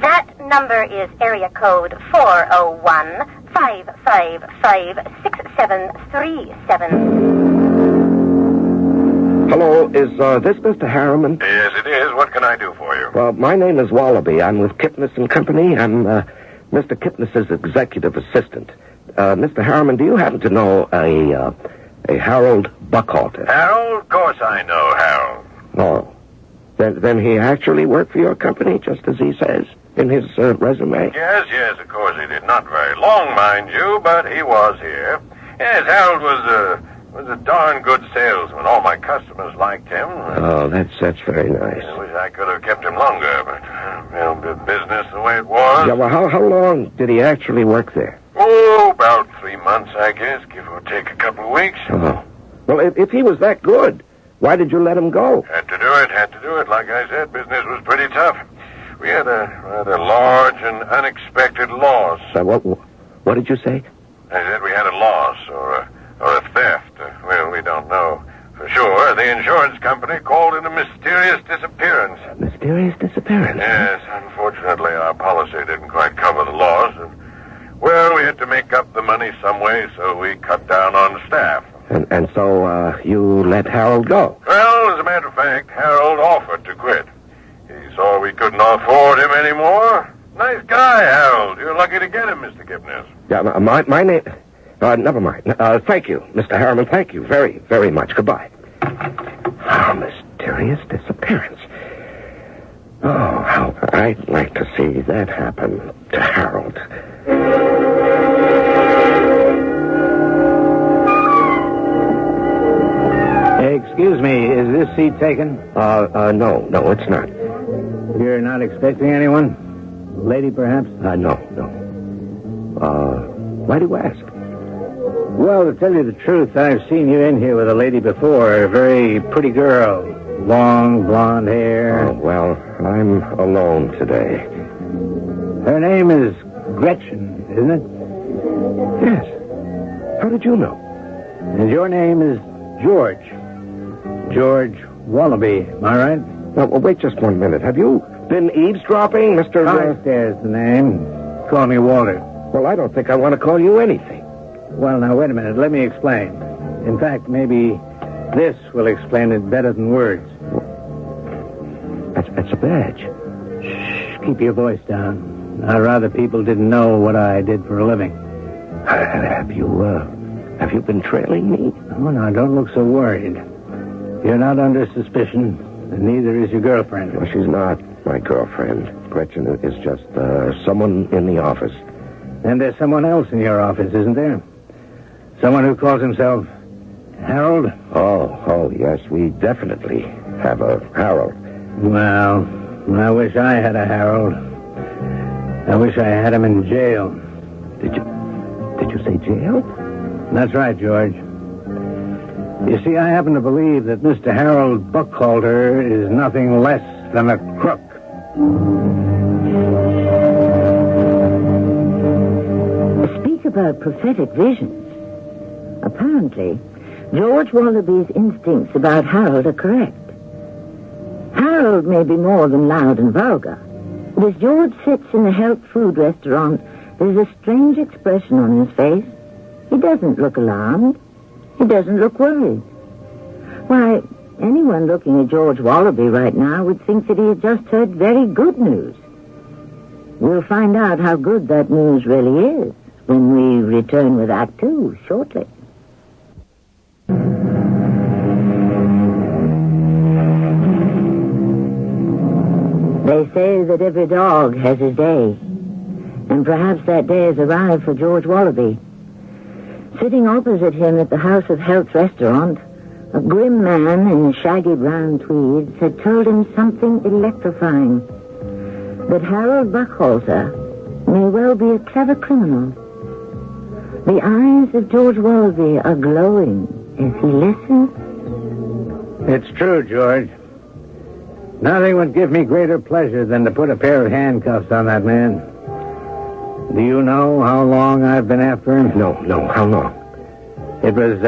That number is area code 401-555-6737. Hello, is this Mr. Harriman? Yes, it is. What can I do for you? Well, my name is Wallaby. I'm with Kipnis and Company. I'm Mr. Kipnis's executive assistant. Mr. Harriman, do you happen to know a Harold Buckhalter? Harold? Of course I know Harold. Oh. Then he actually worked for your company, just as he says in his resume? Yes, of course he did. Not very long, mind you, but he was here. Yes, Harold was a darn good salesman. All my customers liked him. Oh, that's very nice. I wish I could have kept him longer, but, business the way it was. Yeah, well, how long did he actually work there? Oh, about 3 months, I guess, give or take a couple of weeks. Oh. Well, if he was that good, why did you let him go? Had to do it. Like I said, business was pretty tough. We had a rather large and unexpected loss. What did you say? I said we had a loss or a theft. Well, we don't know for sure. The insurance company called it a mysterious disappearance. Mysterious disappearance? Yes, unfortunately, our policy didn't quite cover the loss. Well, we had to make up the money some way, so we cut down on staff. And so you let Harold go? Well, as a matter of fact, Harold offered to quit. He saw we couldn't afford him anymore. Nice guy, Harold. You're lucky to get him, Mr. Kipnis. Yeah, my name... never mind. Thank you, Mr. Harriman. Thank you very, very much. Goodbye. Oh, mysterious disappearance. Oh, how I'd like to see that happen to Harold. Excuse me, is this seat taken? No, it's not. You're not expecting anyone? Lady, perhaps? No. Why do you ask? Well, to tell you the truth, I've seen you in here with a lady before. A very pretty girl. Long, blonde hair. Oh, well, I'm alone today. Her name is Gretchen, isn't it? Yes. How did you know? And your name is George. George Wallaby, am I right? Now, wait just 1 minute. Have you been eavesdropping, Mr. Carstairs, the name. Call me Walter. Well, I don't think I want to call you anything. Well, now, wait a minute. Let me explain. In fact, maybe this will explain it better than words. That's a badge. Shh, keep your voice down. I'd rather people didn't know what I did for a living. Have you been trailing me? Oh, now, don't look so worried. You're not under suspicion, and neither is your girlfriend. Well, she's not my girlfriend. Gretchen is just someone in the office. And there's someone else in your office, isn't there? Someone who calls himself Harold? Oh, yes, we definitely have a Harold. Well, I wish I had a Harold. I wish I had him in jail. Did you say jail? That's right, George. You see, I happen to believe that Mr. Harold Buckhalter is nothing less than a crook. Speak about prophetic visions. Apparently, George Wallaby's instincts about Harold are correct. Harold may be more than loud and vulgar, but as George sits in a health food restaurant, there's a strange expression on his face. He doesn't look alarmed. He doesn't look worried. Why, anyone looking at George Wallaby right now would think that he had just heard very good news. We'll find out how good that news really is when we return with Act 2 shortly. They say that every dog has his day, and perhaps that day has arrived for George Wallaby. Sitting opposite him at the House of Health restaurant, a grim man in shaggy brown tweeds had told him something electrifying. That Harold Buckhalter may well be a clever criminal. The eyes of George Wallaby are glowing as he listens. It's true, George. Nothing would give me greater pleasure than to put a pair of handcuffs on that man. Do you know how long I've been after him? No. How long? It was,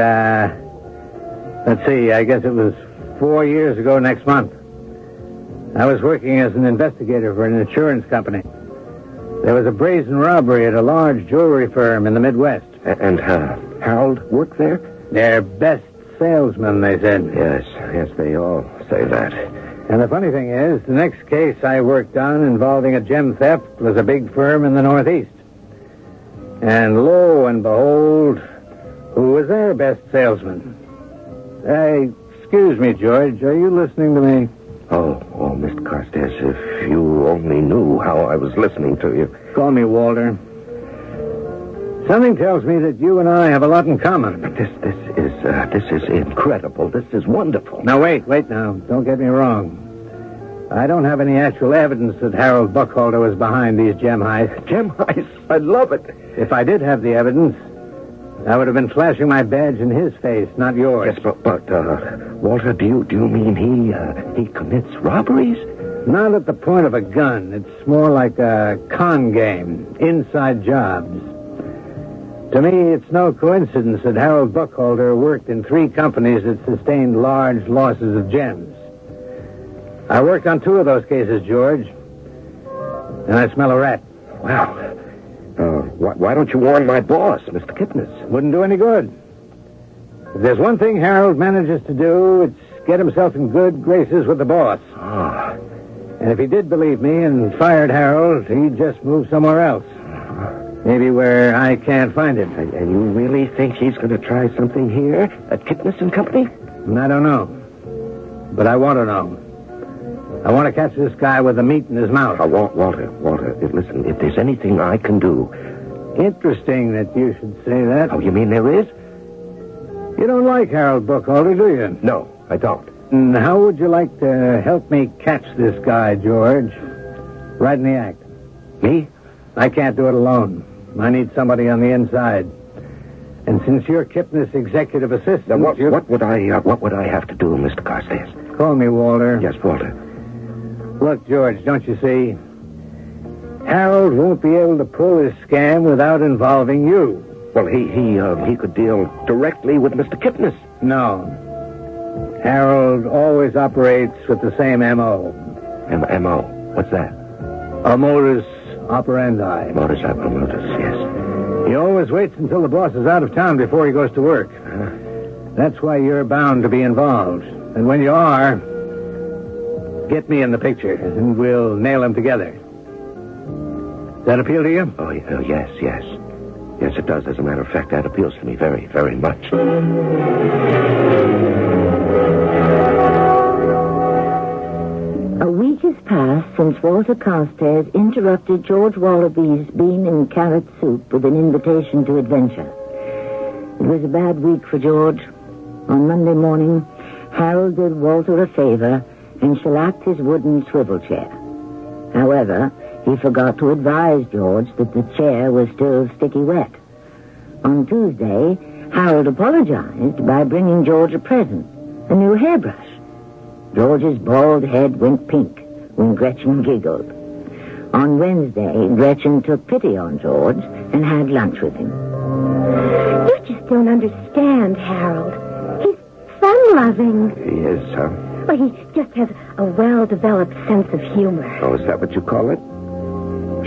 let's see, I guess it was 4 years ago next month. I was working as an investigator for an insurance company. There was a brazen robbery at a large jewelry firm in the Midwest. And Harold worked there? Their best salesman, they said. Yes, they all say that. And the funny thing is, the next case I worked on involving a gem theft was a big firm in the Northeast. And lo and behold, who was their best salesman? Excuse me, George, are you listening to me? Oh, Mr. Carstairs, if you only knew how I was listening to you. Call me Walter. Something tells me that you and I have a lot in common. But this is incredible. This is wonderful. Now, wait now. Don't get me wrong. I don't have any actual evidence that Harold Buckhalter was behind these gem heists. Gem heists? I love it. If I did have the evidence, I would have been flashing my badge in his face, not yours. Yes, but Walter, do you mean he commits robberies? Not at the point of a gun. It's more like a con game, inside jobs. To me, it's no coincidence that Harold Buckhalter worked in 3 companies that sustained large losses of gems. I worked on 2 of those cases, George, and I smell a rat. Well, why don't you warn my boss, Mr. Kipnis? Wouldn't do any good. If there's one thing Harold manages to do, it's get himself in good graces with the boss. Ah. And if he did believe me and fired Harold, he'd just move somewhere else. Maybe where I can't find him. And you really think he's going to try something here at Kipnis and Company? I don't know. But I want to know. I want to catch this guy with the meat in his mouth. Walter, listen, if there's anything I can do... Interesting that you should say that. Oh, you mean there is? You don't like Harold Buckhalter, do you? No, I don't. And how would you like to help me catch this guy, George? Right in the act. Me? I can't do it alone. I need somebody on the inside. And since you're Kipnis' executive assistant... Now, what would I have to do, Mr. Carstairs? Call me Walter. Yes, Walter. Look, George, don't you see? Harold won't be able to pull his scam without involving you. Well, he could deal directly with Mr. Kipnis. No. Harold always operates with the same M.O. M.O.? What's that? A modus operandi. Modus operandi, yes. He always waits until the boss is out of town before he goes to work. That's why you're bound to be involved. And when you are, get me in the picture, and we'll nail him together. Does that appeal to you? Oh, yes. Yes, it does. As a matter of fact, that appeals to me very, very much. A week has passed since Walter Carstairs interrupted George Wallaby's bean and carrot soup with an invitation to adventure. It was a bad week for George. On Monday morning, Harold did Walter a favor and shellacked his wooden swivel chair. However, he forgot to advise George that the chair was still sticky wet. On Tuesday, Harold apologized by bringing George a present, a new hairbrush. George's bald head went pink when Gretchen giggled. On Wednesday, Gretchen took pity on George and had lunch with him. You just don't understand, Harold. He's fun-loving. He is, huh? Well, he just has a well-developed sense of humor. Oh, is that what you call it?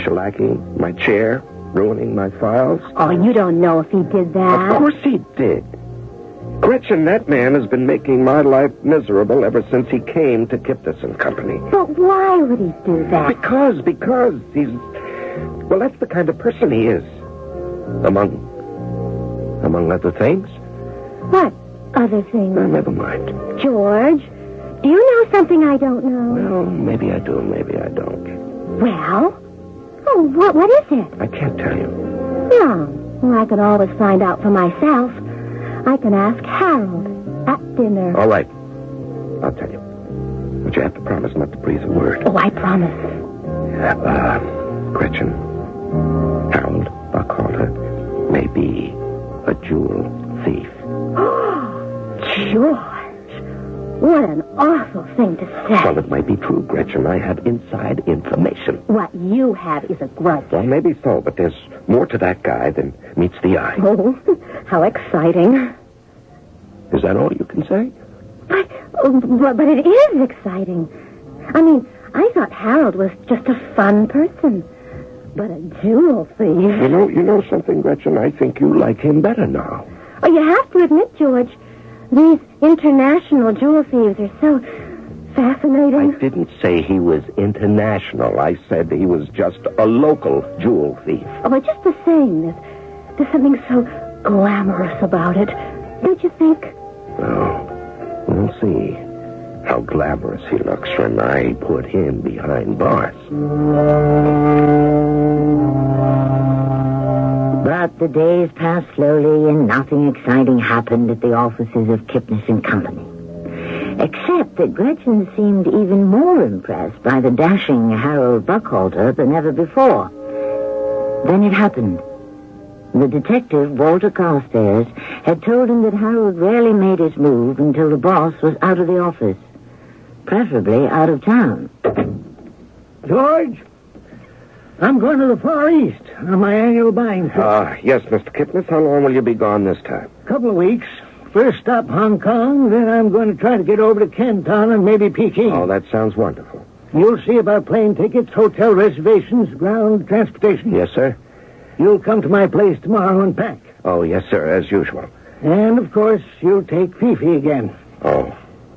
Shellacking my chair, ruining my files? Oh, you don't know if he did that. Of course he did. Gretchen, that man has been making my life miserable ever since he came to Kipnis and Company. But why would he do that? Because he's... Well, that's the kind of person he is. Among other things. What other things? Never mind. George, do you know something I don't know? Well, maybe I do, maybe I don't. Well? Oh, what is it? I can't tell you. No. Well, I can always find out for myself. I can ask Harold at dinner. All right. I'll tell you. But you have to promise not to breathe a word. Oh, I promise. Gretchen, Harold Buckhalter may be a jewel thief. George, what an awful thing to say. Well, it might be true, Gretchen. I have inside information. What you have is a grudge. Well, maybe so, but there's more to that guy than meets the eye. Oh, how exciting. Is that all you can say? But it is exciting. I mean, I thought Harold was just a fun person. But a jewel thief. You know something, Gretchen? I think you like him better now. Oh, you have to admit, George, these international jewel thieves are so fascinating. I didn't say he was international. I said he was just a local jewel thief. Oh, but just the same, there's something so glamorous about it. Don't you think? Oh, we'll see how glamorous he looks when I put him behind bars. But the days passed slowly and nothing exciting happened at the offices of Kipnis and Company. Except that Gretchen seemed even more impressed by the dashing Harold Buckhalter than ever before. Then it happened. The detective, Walter Carstairs, had told him that Harold rarely made his move until the boss was out of the office, preferably out of town. George, I'm going to the Far East on my annual buying trip. Yes, Mr. Kipnis. How long will you be gone this time? Couple of weeks. First stop Hong Kong, then I'm going to try to get over to Canton and maybe Peking. Oh, that sounds wonderful. You'll see about plane tickets, hotel reservations, ground transportation. Yes, sir. You'll come to my place tomorrow and pack. Oh, yes, sir, as usual. And, of course, you'll take Fifi again. Oh,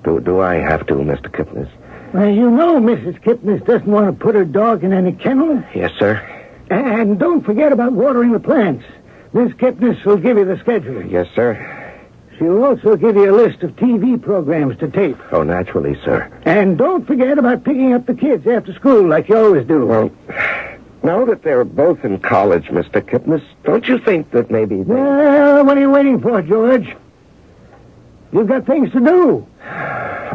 do I have to, Mr. Kipnis? Well, you know Mrs. Kipnis doesn't want to put her dog in any kennel. Yes, sir. And don't forget about watering the plants. Miss Kipnis will give you the schedule. Yes, sir. She'll also give you a list of TV programs to tape. Oh, naturally, sir. And don't forget about picking up the kids after school like you always do. Well, now that they're both in college, Mr. Kipnis, don't you think that maybe they... Well, what are you waiting for, George? You've got things to do.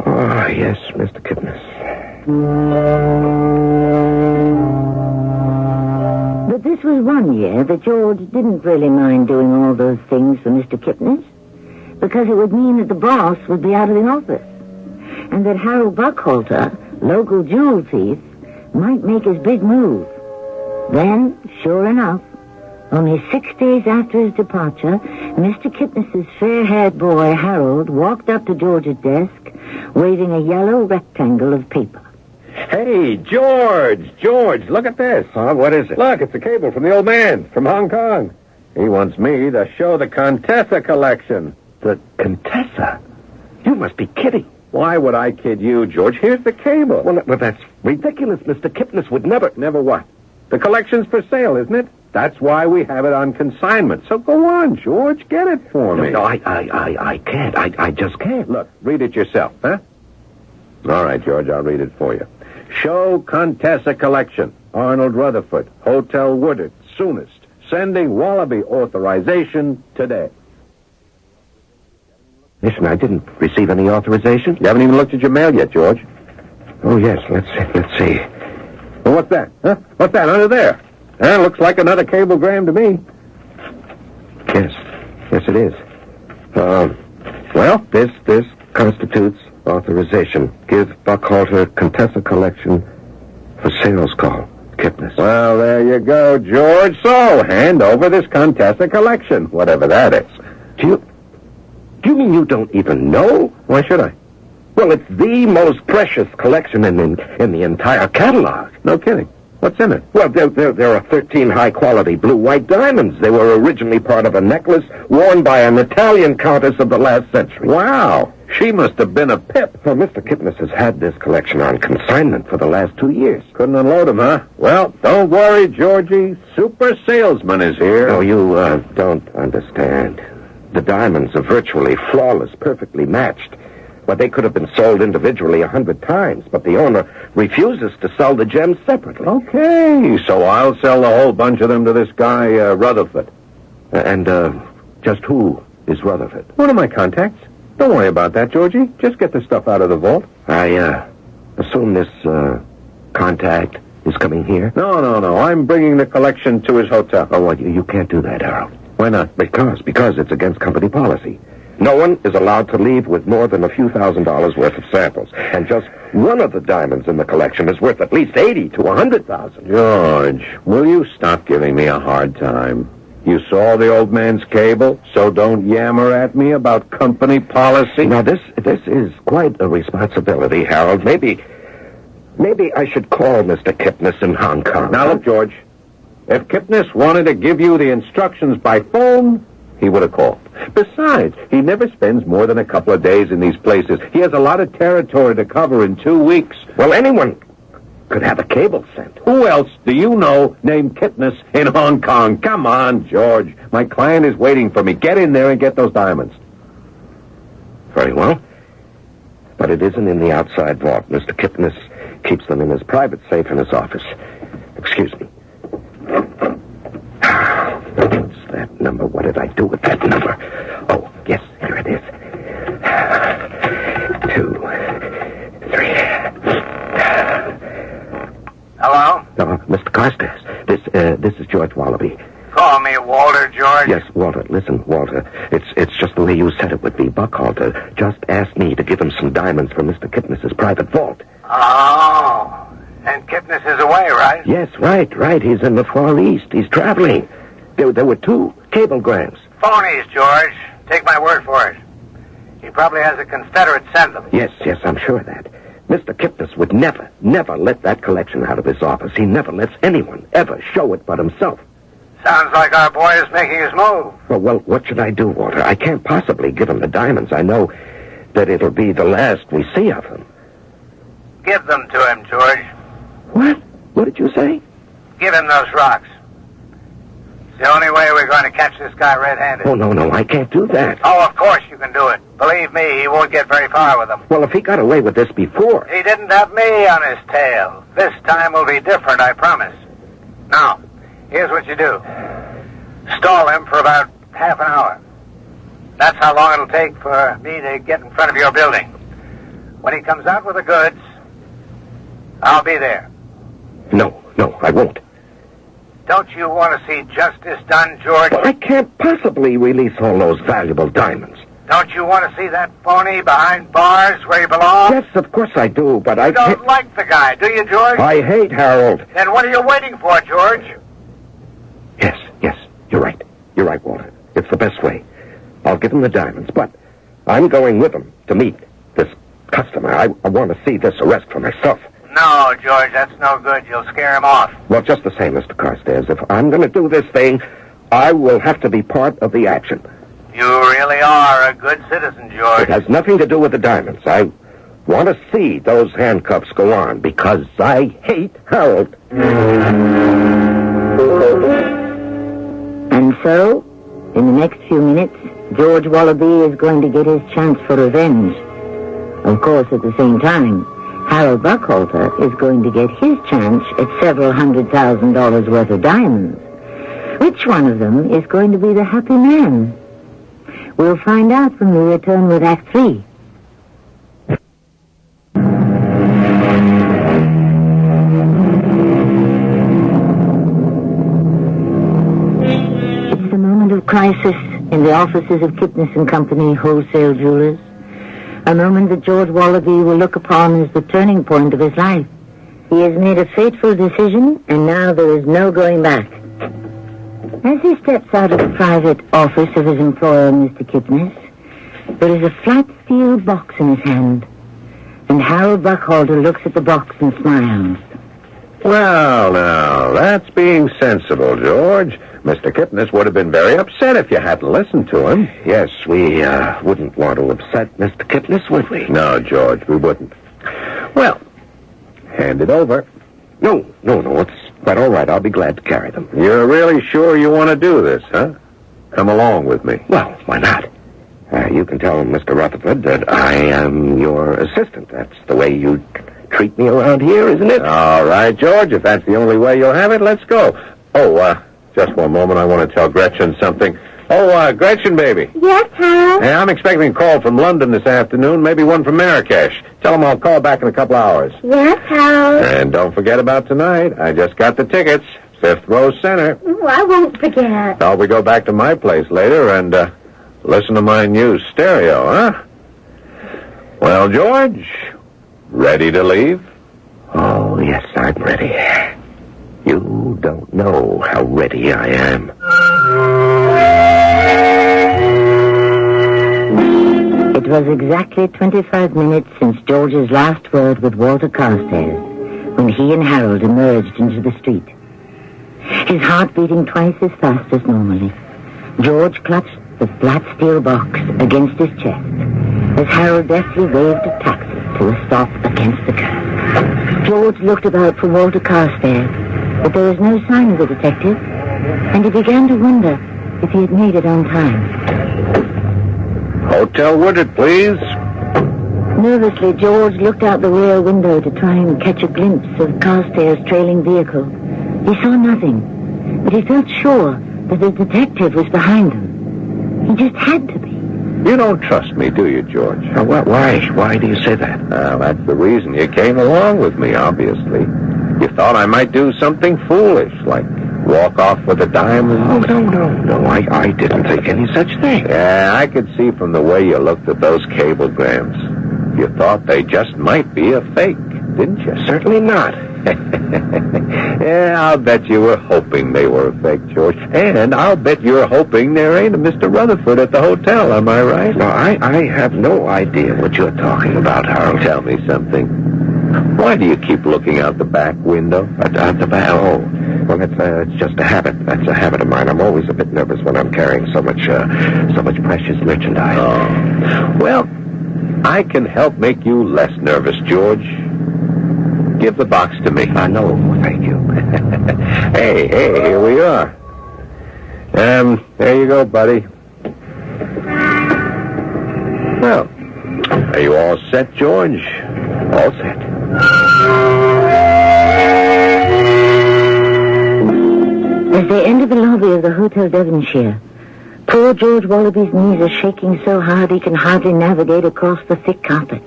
Oh, yes, Mr. Kipnis. But this was one year that George didn't really mind doing all those things for Mr. Kipnis, because it would mean that the boss would be out of the office, and that Harold Buckhalter, local jewel thief, might make his big move. Then, sure enough, only 6 days after his departure, Mr. Kipnis's fair-haired boy, Harold, walked up to George's desk, waving a yellow rectangle of paper. Hey, George, look at this. Huh? What is it? Look, it's a cable from the old man, from Hong Kong. He wants me to show the Contessa collection. The Contessa? You must be kidding. Why would I kid you, George? Here's the cable. Well, that's ridiculous. Mr. Kipnis would never... Never what? The collection's for sale, isn't it? That's why we have it on consignment. So go on, George. Get it for me. No, I can't. I just can't. Look, read it yourself, huh? All right, George, I'll read it for you. Show Contessa collection. Arnold Rutherford, Hotel Woodard, soonest. Sending Wallaby authorization today. Listen, I didn't receive any authorization. You haven't even looked at your mail yet, George. Oh, yes. Let's see. Well, what's that? Huh? What's that under there? Looks like another cablegram to me. Yes, it is. Well, this constitutes authorization. Give Buckhalter Contessa collection for sales call. Kipnis. Well, there you go, George. So, hand over this Contessa collection, whatever that is. Do you mean you don't even know? Why should I? Well, it's the most precious collection in the entire catalog. No kidding. What's in it? Well, there are 13 high-quality blue-white diamonds. They were originally part of a necklace worn by an Italian countess of the last century. Wow. She must have been a pip. Well, Mr. Kipnis has had this collection on consignment for the last 2 years. Couldn't unload him, huh? Well, don't worry, Georgie. Super salesman is here. No, you don't understand. The diamonds are virtually flawless, perfectly matched. But they could have been sold individually 100 times, but the owner refuses to sell the gems separately. Okay, so I'll sell a whole bunch of them to this guy, Rutherford. And just who is Rutherford? One of my contacts. Don't worry about that, Georgie. Just get the stuff out of the vault. I assume this contact is coming here? No. I'm bringing the collection to his hotel. Oh, well, you can't do that, Harold. Why not? Because it's against company policy. No one is allowed to leave with more than a few $1,000s worth of samples. And just one of the diamonds in the collection is worth at least $80,000 to $100,000. George, will you stop giving me a hard time? You saw the old man's cable, so don't yammer at me about company policy. Now, this is quite a responsibility, Harold. Maybe I should call Mr. Kipnis in Hong Kong. Now, look, George, if Kipnis wanted to give you the instructions by phone, he would have called. Besides, he never spends more than a couple of days in these places. He has a lot of territory to cover in 2 weeks. Well, anyone could have a cable sent. Who else do you know named Kipnis in Hong Kong? Come on, George. My client is waiting for me. Get in there and get those diamonds. Very well. But it isn't in the outside vault. Mr. Kipnis keeps them in his private safe in his office. Excuse me. What's that number? What did I do with that number? Oh, yes, here it is. 2, 3. Hello? Mr. Carstairs. This is George Wallaby. Call me Walter, George. Yes, Walter. Listen, Walter. It's just the way you said it would be. Buckhalter just asked me to give him some diamonds from Mr. Kipnis' private vault. Oh, and Kipnis is away, right? Yes, right. He's in the Far East. He's traveling. There were 2 cablegrams. Phonies, George. Take my word for it. He probably has a Confederate send them. Yes, I'm sure of that. Mr. Kipnis would never let that collection out of his office. He never lets anyone ever show it but himself. Sounds like our boy is making his move. Well, what should I do, Walter? I can't possibly give him the diamonds. I know that it'll be the last we see of him. Give them to him, George. What? What did you say? Give him those rocks. It's the only way we're going to catch this guy red-handed. Oh, no, I can't do that. Oh, of course you can do it. Believe me, he won't get very far with them. Well, if he got away with this before... He didn't have me on his tail. This time will be different, I promise. Now, here's what you do. Stall him for about half an hour. That's how long it'll take for me to get in front of your building. When he comes out with the goods, I'll be there. No, I won't. Don't you want to see justice done, George? Well, I can't possibly release all those valuable diamonds. Don't you want to see that phony behind bars where he belongs? Yes, of course I do, but You don't like the guy, do you, George? I hate Harold. Then what are you waiting for, George? Yes, you're right. You're right, Walter. It's the best way. I'll give him the diamonds, but I'm going with him to meet this customer. I want to see this arrest for myself. No, George, that's no good. You'll scare him off. Well, just the same, Mr. Carstairs, if I'm going to do this thing, I will have to be part of the action. You really are a good citizen, George. It has nothing to do with the diamonds. I want to see those handcuffs go on because I hate Harold. And so, in the next few minutes, George Wallaby is going to get his chance for revenge. Of course, at the same time, Harold Buckhalter is going to get his chance at several $100,000 worth of diamonds. Which one of them is going to be the happy man? We'll find out when we return with Act 3. It's the moment of crisis in the offices of Kipnis and Company Wholesale Jewelers. A moment that George Wallaby will look upon as the turning point of his life. He has made a fateful decision, and now there is no going back. As he steps out of the private office of his employer, Mr. Kipnis, there is a flat steel box in his hand, and Harold Buckhalter looks at the box and smiles. Well, now, that's being sensible, George. Mr. Kipnis would have been very upset if you hadn't listened to him. Yes, we wouldn't want to upset Mr. Kipnis, would we? No, George, we wouldn't. Well, hand it over. No, it's quite all right. I'll be glad to carry them. You're really sure you want to do this, huh? Come along with me. Well, why not? You can tell Mr. Rutherford that I am your assistant. That's the way you treat me around here, isn't it? All right, George. If that's the only way you'll have it, let's go. Oh, just one moment. I want to tell Gretchen something. Oh, Gretchen, baby. Yes, Harold? Hey, I'm expecting a call from London this afternoon, maybe one from Marrakesh. Tell them I'll call back in a couple hours. Yes, Harold? And don't forget about tonight. I just got the tickets. 5th row center. Oh, I won't forget. Now we go back to my place later, and Listen to my new stereo, huh? Well, George, ready to leave? Oh, yes, I'm ready. You don't know how ready I am. It was exactly 25 minutes since George's last word with Walter Carstairs when he and Harold emerged into the street. His heart beating twice as fast as normally, George clutched the flat steel box against his chest as Harold deftly waved a taxi to a stop against the curb. George looked about for Walter Carstairs, but there was no sign of the detective, and he began to wonder if he had made it on time. Hotel Woodard, please. Nervously, George looked out the rear window to try and catch a glimpse of Carstairs' trailing vehicle. He saw nothing, but he felt sure that the detective was behind them. He just had to be. You don't trust me, do you, George? Why? Why do you say that? That's the reason you came along with me, obviously. You thought I might do something foolish, like walk off with a diamond. Oh, no. I didn't think any such thing. Yeah, I could see from the way you looked at those cablegrams. You thought they just might be a fake, didn't you? Certainly not. Yeah, I'll bet you were hoping they were a fake, George. And I'll bet you're hoping there ain't a Mr. Rutherford at the hotel, am I right? No, I have no idea what you're talking about, Harold. Tell me something. Why do you keep looking out the back window? Out the back? Oh, well, it's just a habit. That's a habit of mine. I'm always a bit nervous when I'm carrying so much precious merchandise. Oh. Well, I can help make you less nervous, George. Give the box to me. No, thank you. Hey, here we are. There you go, buddy. Well, are you all set, George? All set. As they entered the lobby of the Hotel Devonshire, poor George Wallaby's knees are shaking so hard he can hardly navigate across the thick carpet.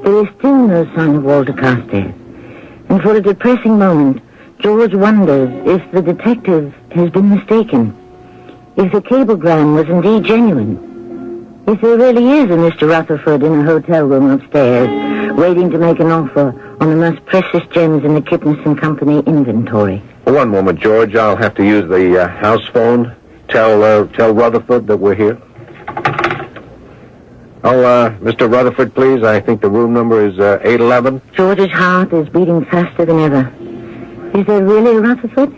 There is still no sign of Walter Carstairs, and for a depressing moment, George wonders if the detective has been mistaken, if the cablegram was indeed genuine, if there really is a Mr. Rutherford in a hotel room upstairs, waiting to make an offer on the most precious gems in the Kipnis and Company inventory. One moment, George. I'll have to use the house phone. Tell Rutherford that we're here. Oh, Mr. Rutherford, please. I think the room number is 811. George's heart is beating faster than ever. Is there really a Rutherford?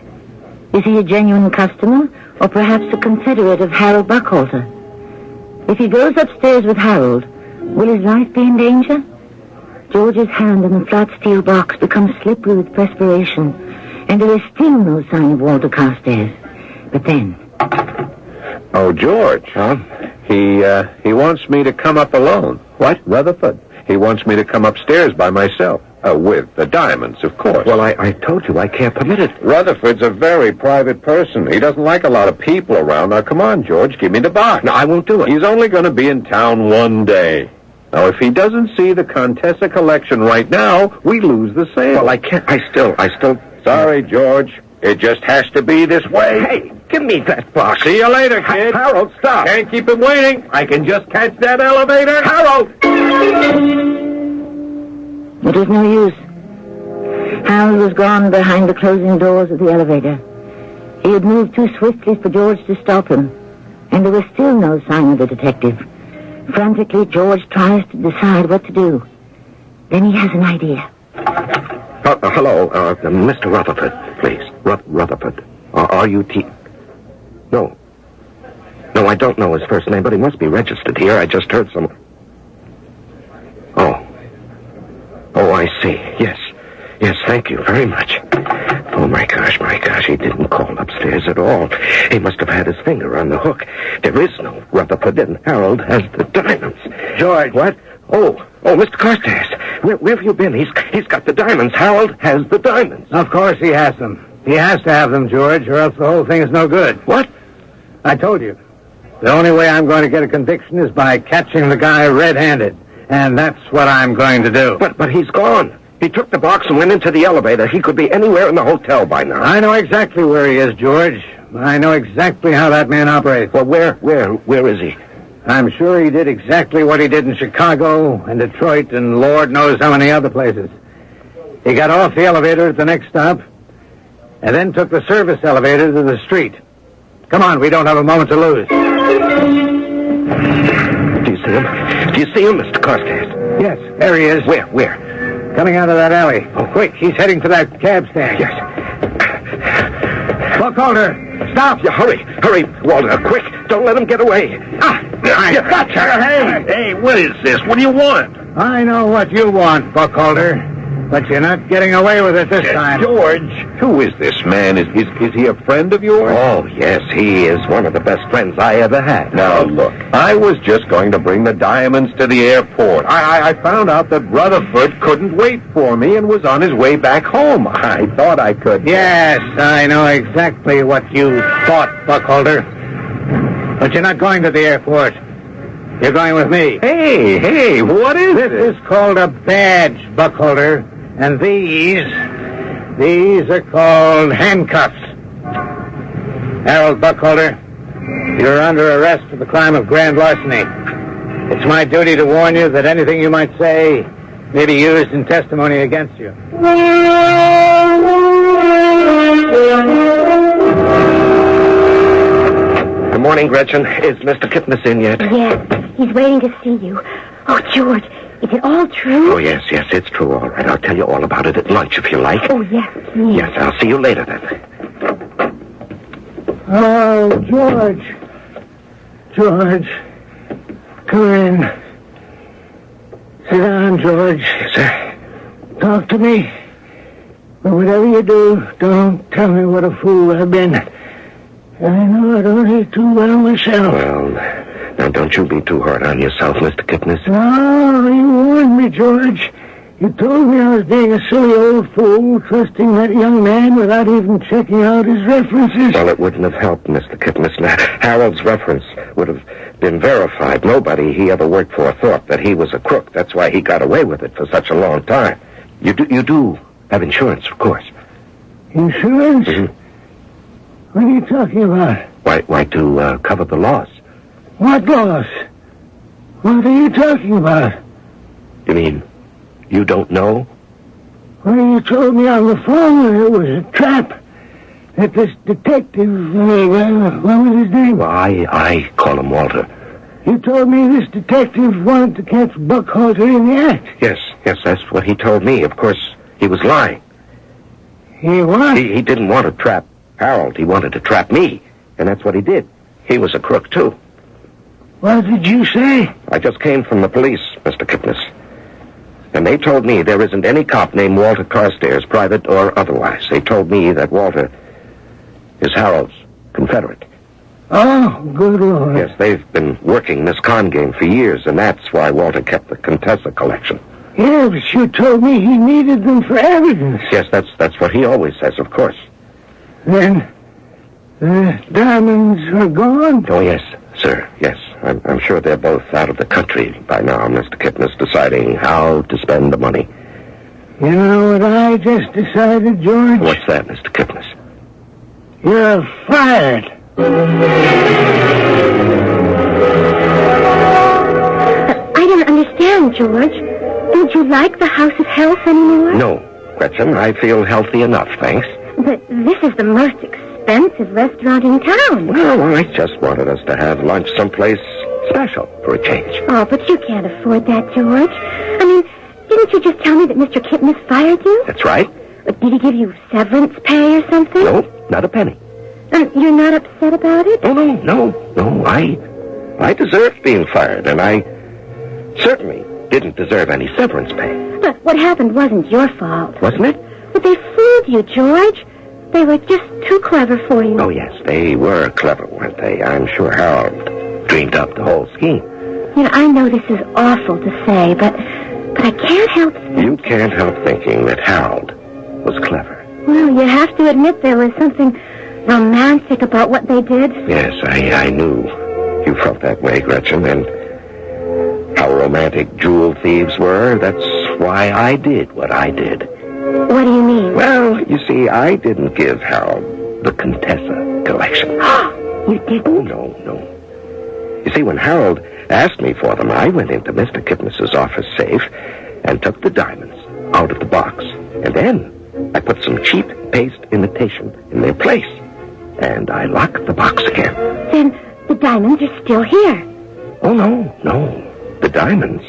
Is he a genuine customer, or perhaps a confederate of Harold Buckhalter? If he goes upstairs with Harold, will his life be in danger? George's hand in the flat steel box becomes slippery with perspiration, and there is still no sign of Walter Carstairs. But then... Oh, George, huh? He wants me to come up alone. What? Rutherford. He wants me to come upstairs by myself. With the diamonds, of course. Well, I told you I can't permit it. Rutherford's a very private person. He doesn't like a lot of people around. Now, come on, George, give me the box. No, I won't do it. He's only going to be in town one day. Now, if he doesn't see the Contessa collection right now, we lose the sale. Well, I can't. I still... Sorry, George. It just has to be this way. Hey, give me that box. See you later, kid. Harold, stop. Can't keep him waiting. I can just catch that elevator. Harold! It was no use. Harold was gone behind the closing doors of the elevator. He had moved too swiftly for George to stop him, and there was still no sign of the detective. Frantically, George tries to decide what to do. Then he has an idea. Hello, Mr. Rutherford, please. Rutherford. Are you No, I don't know his first name, but he must be registered here. I just heard some... Oh, I see. Yes, thank you very much. Oh, my gosh, he didn't call upstairs at all. He must have had his finger on the hook. There is no Rutherford, and Harold has the diamonds. George. What? Oh, Mr. Carstairs. Where have you been? He's got the diamonds. Harold has the diamonds. Of course he has them. He has to have them, George, or else the whole thing is no good. What? I told you. The only way I'm going to get a conviction is by catching the guy red-handed. And that's what I'm going to do. But he's gone. He took the box and went into the elevator. He could be anywhere in the hotel by now. I know exactly where he is, George. I know exactly how that man operates. Well, where is he? I'm sure he did exactly what he did in Chicago and Detroit and Lord knows how many other places. He got off the elevator at the next stop and then took the service elevator to the street. Come on, we don't have a moment to lose. Do you see him? Do you see him, Mr. Carstairs? Yes, there he is. Where? Coming out of that alley. Oh, quick, he's heading for that cab stand. Yes. Buckholder, stop. Yeah, hurry, Walter, quick. Don't let him get away. You gotcha. Hey, what is this? What do you want? I know what you want, Buckholder, but you're not getting away with it this time. George, who is this man? Is he a friend of yours? Oh, yes, he is one of the best friends I ever had. Now, look, I was just going to bring the diamonds to the airport. I found out that Rutherford couldn't wait for me and was on his way back home. I thought I could. Yes, I know exactly what you thought, Buckholder. But you're not going to the airport. You're going with me. Hey, what is this? This is called a badge, Buckholder. And these are called handcuffs. Harold Buckholder, you're under arrest for the crime of grand larceny. It's my duty to warn you that anything you might say may be used in testimony against you. Good morning, Gretchen. Is Mr. Kipnis in yet? Yes, he's waiting to see you. Oh, George, is it all true? Oh, yes, it's true, all right. I'll tell you all about it at lunch, if you like. Oh, yes, please. Yes, I'll see you later, then. Oh, George. Come in. Sit down, George. Yes, sir. Talk to me. But whatever you do, don't tell me what a fool I've been. I know it only too well myself. Well, now don't you be too hard on yourself, Mr. Kipnis. No, you warned me, George. You told me I was being a silly old fool, trusting that young man without even checking out his references. Well, it wouldn't have helped, Mr. Kipnis. Harold's reference would have been verified. Nobody he ever worked for thought that he was a crook. That's why he got away with it for such a long time. You do have insurance, of course. Insurance? Mm-hmm. What are you talking about? Why, to cover the loss. What loss? What are you talking about? You mean you don't know? Well, you told me on the phone that it was a trap. That this detective, what was his name? Well, I call him Walter. You told me this detective wanted to catch Buckholder in the act. Yes, that's what he told me. Of course, he was lying. He what? He didn't want to trap Harold. He wanted to trap me, and that's what he did. He was a crook, too. What did you say? I just came from the police, Mr. Kipnis. And they told me there isn't any cop named Walter Carstairs, private or otherwise. They told me that Walter is Harold's Confederate. Oh, good Lord. Yes, they've been working this con game for years, and that's why Walter kept the Contessa collection. Yeah, but you told me he needed them for evidence. Yes, that's what he always says, of course. Then the diamonds are gone? Oh, yes, sir, yes. I'm sure they're both out of the country by now, Mr. Kipnis, deciding how to spend the money. You know what I just decided, George? What's that, Mr. Kipnis? You're fired. I don't understand, George. Don't you like the House of Health anymore? No, Gretchen, I feel healthy enough, thanks. But this is the most expensive restaurant in town. Well, I just wanted us to have lunch someplace special for a change. Oh, but you can't afford that, George. I mean, didn't you just tell me that Mr. Kipnis fired you? That's right. Did he give you severance pay or something? No, not a penny. You're not upset about it? Oh, no. I deserved being fired, and I certainly didn't deserve any severance pay. But what happened wasn't your fault. Wasn't it? But they fooled you, George. They were just too clever for you. Oh, yes, they were clever, weren't they? I'm sure Harold dreamed up the whole scheme. You know, I know this is awful to say, but I can't help thinking. You can't help thinking that Harold was clever. Well, you have to admit there was something romantic about what they did. Yes, I knew you felt that way, Gretchen, and how romantic jewel thieves were. That's why I did what I did. What do you mean? Well, you see, I didn't give Harold the Contessa collection. You didn't? Oh, no. You see, when Harold asked me for them, I went into Mr. Kipnis's office safe and took the diamonds out of the box. And then I put some cheap paste imitation in their place. And I locked the box again. Then the diamonds are still here. Oh, no. The diamonds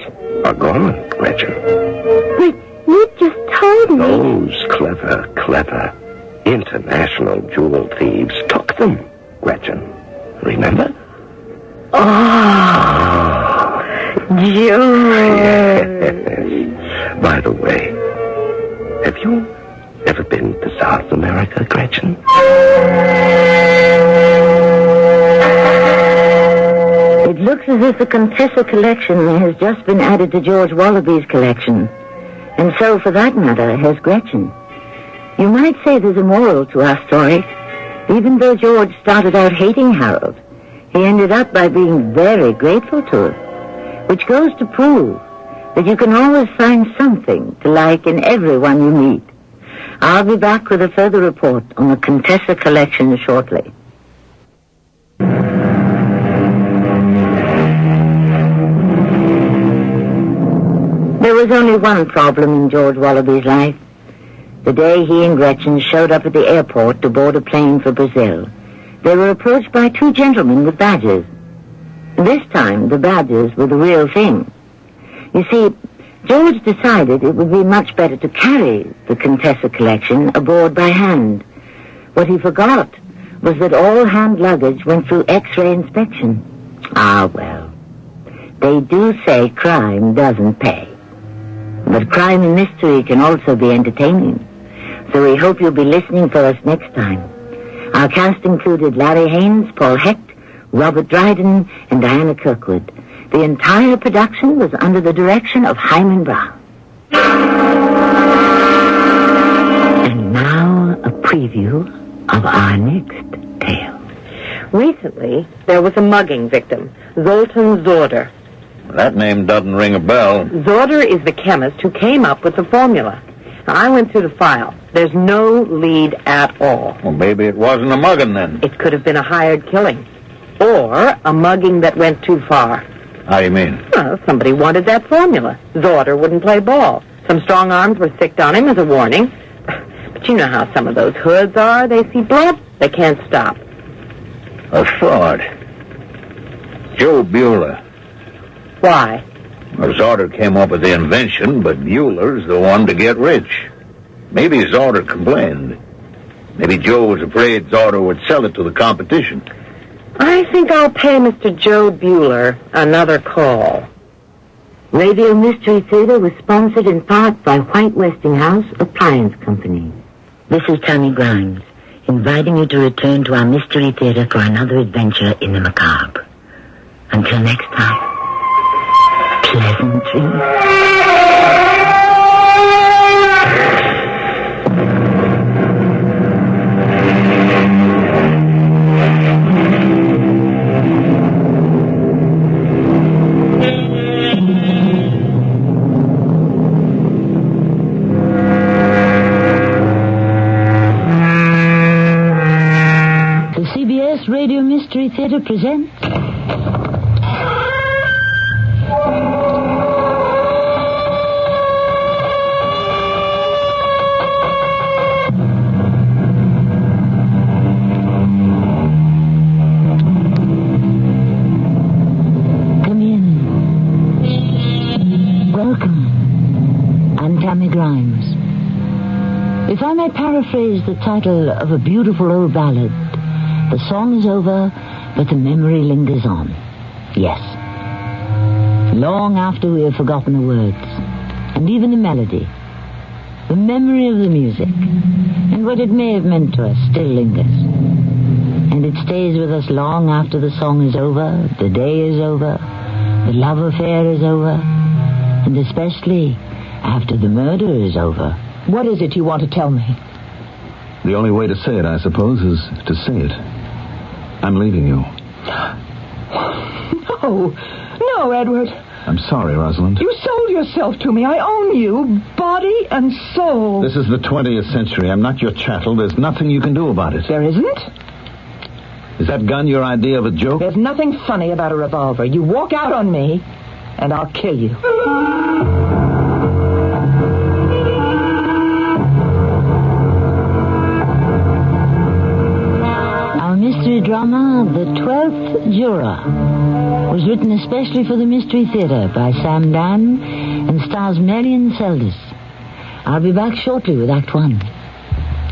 are gone, Gretchen. But you just told me. Those clever international jewel thieves took them, Gretchen. Remember? Oh, George. Yes. By the way, have you ever been to South America, Gretchen? It looks as if the Contessa collection has just been added to George Wallaby's collection. And so, for that matter, has Gretchen. You might say there's a moral to our story. Even though George started out hating Harold, he ended up by being very grateful to her, which goes to prove that you can always find something to like in everyone you meet. I'll be back with a further report on the Contessa collection shortly. There was only one problem in George Wallaby's life. The day he and Gretchen showed up at the airport to board a plane for Brazil, they were approached by two gentlemen with badges. This time, the badges were the real thing. You see, George decided it would be much better to carry the Contessa collection aboard by hand. What he forgot was that all hand luggage went through X-ray inspection. Ah, well, they do say crime doesn't pay. But crime and mystery can also be entertaining. So we hope you'll be listening for us next time. Our cast included Larry Haynes, Paul Hecht, Robert Dryden, and Diana Kirkwood. The entire production was under the direction of Hyman Brown. And now a preview of our next tale. Recently, there was a mugging victim, Zoltan Zorder. That name doesn't ring a bell. Zorder is the chemist who came up with the formula. Now, I went through the file. There's no lead at all. Well, maybe it wasn't a mugging then. It could have been a hired killing. Or a mugging that went too far. How do you mean? Well, somebody wanted that formula. Zorder wouldn't play ball. Some strong arms were sicked on him as a warning. But you know how some of those hoods are. They see blood, they can't stop. A fraud. Joe Bueller. Why? Well, Zorder came up with the invention, but Bueller's the one to get rich. Maybe Zorder complained. Maybe Joe was afraid Zorder would sell it to the competition. I think I'll pay Mr. Joe Bueller another call. Radio Mystery Theater was sponsored in part by White Westinghouse Appliance Company. This is Tammy Grimes, inviting you to return to our Mystery Theater for another adventure in the macabre. Until next time, pleasant dreams. The CBS Radio Mystery Theater presents If I may paraphrase the title of a beautiful old ballad, the song is over, but the memory lingers on. Yes. Long after we have forgotten the words, and even the melody, the memory of the music, and what it may have meant to us still lingers. And it stays with us long after the song is over, the day is over, the love affair is over, and especially after the murder is over. What is it you want to tell me? The only way to say it, I suppose, is to say it. I'm leaving you. No, Edward. I'm sorry, Rosalind. You sold yourself to me. I own you, body and soul. This is the 20th century. I'm not your chattel. There's nothing you can do about it. There isn't? Is that gun your idea of a joke? There's nothing funny about a revolver. You walk out on me, and I'll kill you. Our mystery drama, The 12th Juror, was written especially for the Mystery Theater by Sam Dan and stars Marion Seldes. I'll be back shortly with Act 1.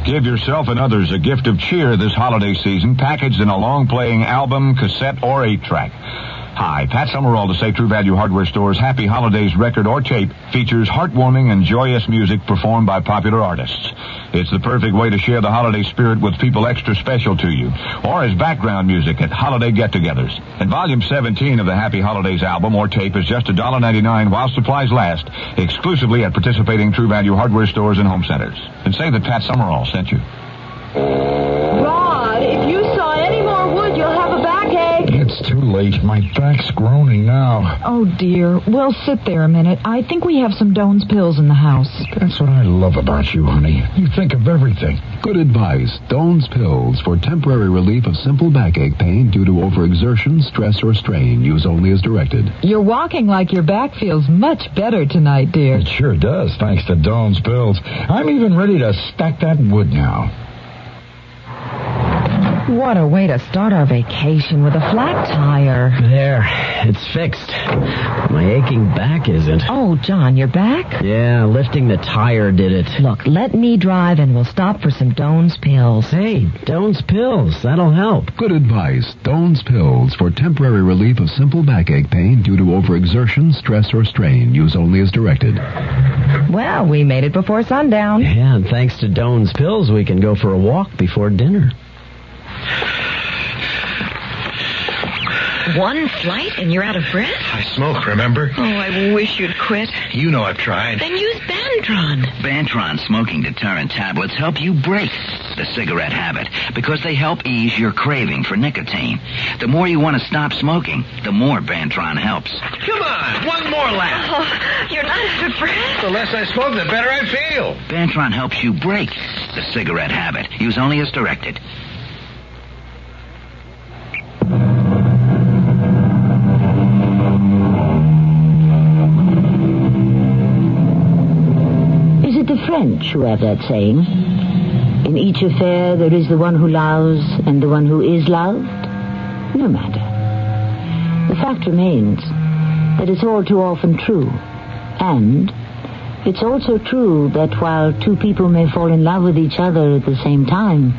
Give yourself and others a gift of cheer this holiday season, packaged in a long-playing album, cassette, or 8-track. Hi, Pat Summerall to say True Value Hardware Store's Happy Holidays record or tape features heartwarming and joyous music performed by popular artists. It's the perfect way to share the holiday spirit with people extra special to you, or as background music at holiday get-togethers. And Volume 17 of the Happy Holidays album or tape is just $1.99 while supplies last, exclusively at participating True Value Hardware Stores and home centers. And say that Pat Summerall sent you. Rod, if you saw any more wood, you'll have a backache. It's too late. My back's groaning now. Oh, dear. Well, sit there a minute. I think we have some Doan's pills in the house. That's what I love about you, honey. You think of everything. Good advice. Doan's pills for temporary relief of simple backache pain due to overexertion, stress, or strain. Use only as directed. You're walking like your back feels much better tonight, dear. It sure does, thanks to Doan's pills. I'm even ready to stack that wood now. What a way to start our vacation with a flat tire. There, it's fixed. My aching back isn't. Oh, John, your back? Yeah, lifting the tire did it. Look, let me drive and we'll stop for some Doan's pills. Hey, Doan's pills. That'll help. Good advice. Doan's pills for temporary relief of simple backache pain due to overexertion, stress, or strain. Use only as directed. Well, we made it before sundown. Yeah, and thanks to Doan's pills, we can go for a walk before dinner. One flight and you're out of breath? I smoke, remember? Oh, I wish you'd quit. You know I've tried. Then use Bantron. Bantron smoking deterrent tablets help you break the cigarette habit because they help ease your craving for nicotine. The more you want to stop smoking, the more Bantron helps. Come on, one more lap. Oh, you're not out of breath? The less I smoke, the better I feel. Bantron helps you break the cigarette habit. Use only as directed. The French who have that saying, in each affair there is the one who loves and the one who is loved. No matter. The fact remains that it's all too often true. And it's also true that while two people may fall in love with each other at the same time,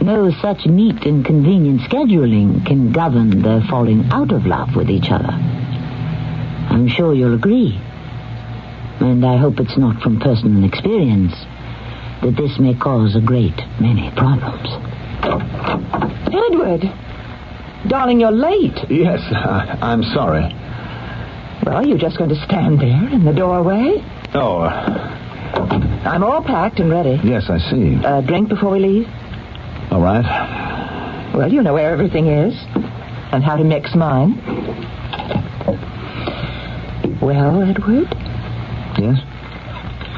no such neat and convenient scheduling can govern their falling out of love with each other. I'm sure you'll agree. And I hope it's not from personal experience that this may cause a great many problems. Edward! Darling, you're late. Yes, I'm sorry. Well, you're just going to stand there in the doorway? Oh, I'm all packed and ready. Yes, I see. A drink before we leave? All right. Well, you know where everything is and how to mix mine. Well, Edward? Yes?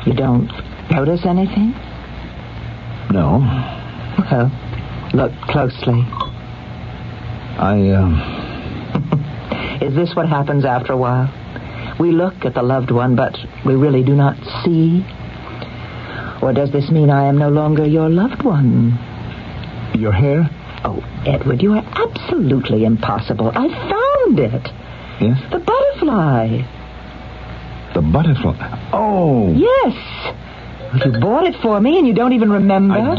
You don't notice anything? No. Well, look closely. Is this what happens after a while? We look at the loved one, but we really do not see? Or does this mean I am no longer your loved one? Your hair? Oh, Edward, you are absolutely impossible. I found it. Yes? The butterfly. The butterfly? Oh. Yes. You bought it for me and you don't even remember? I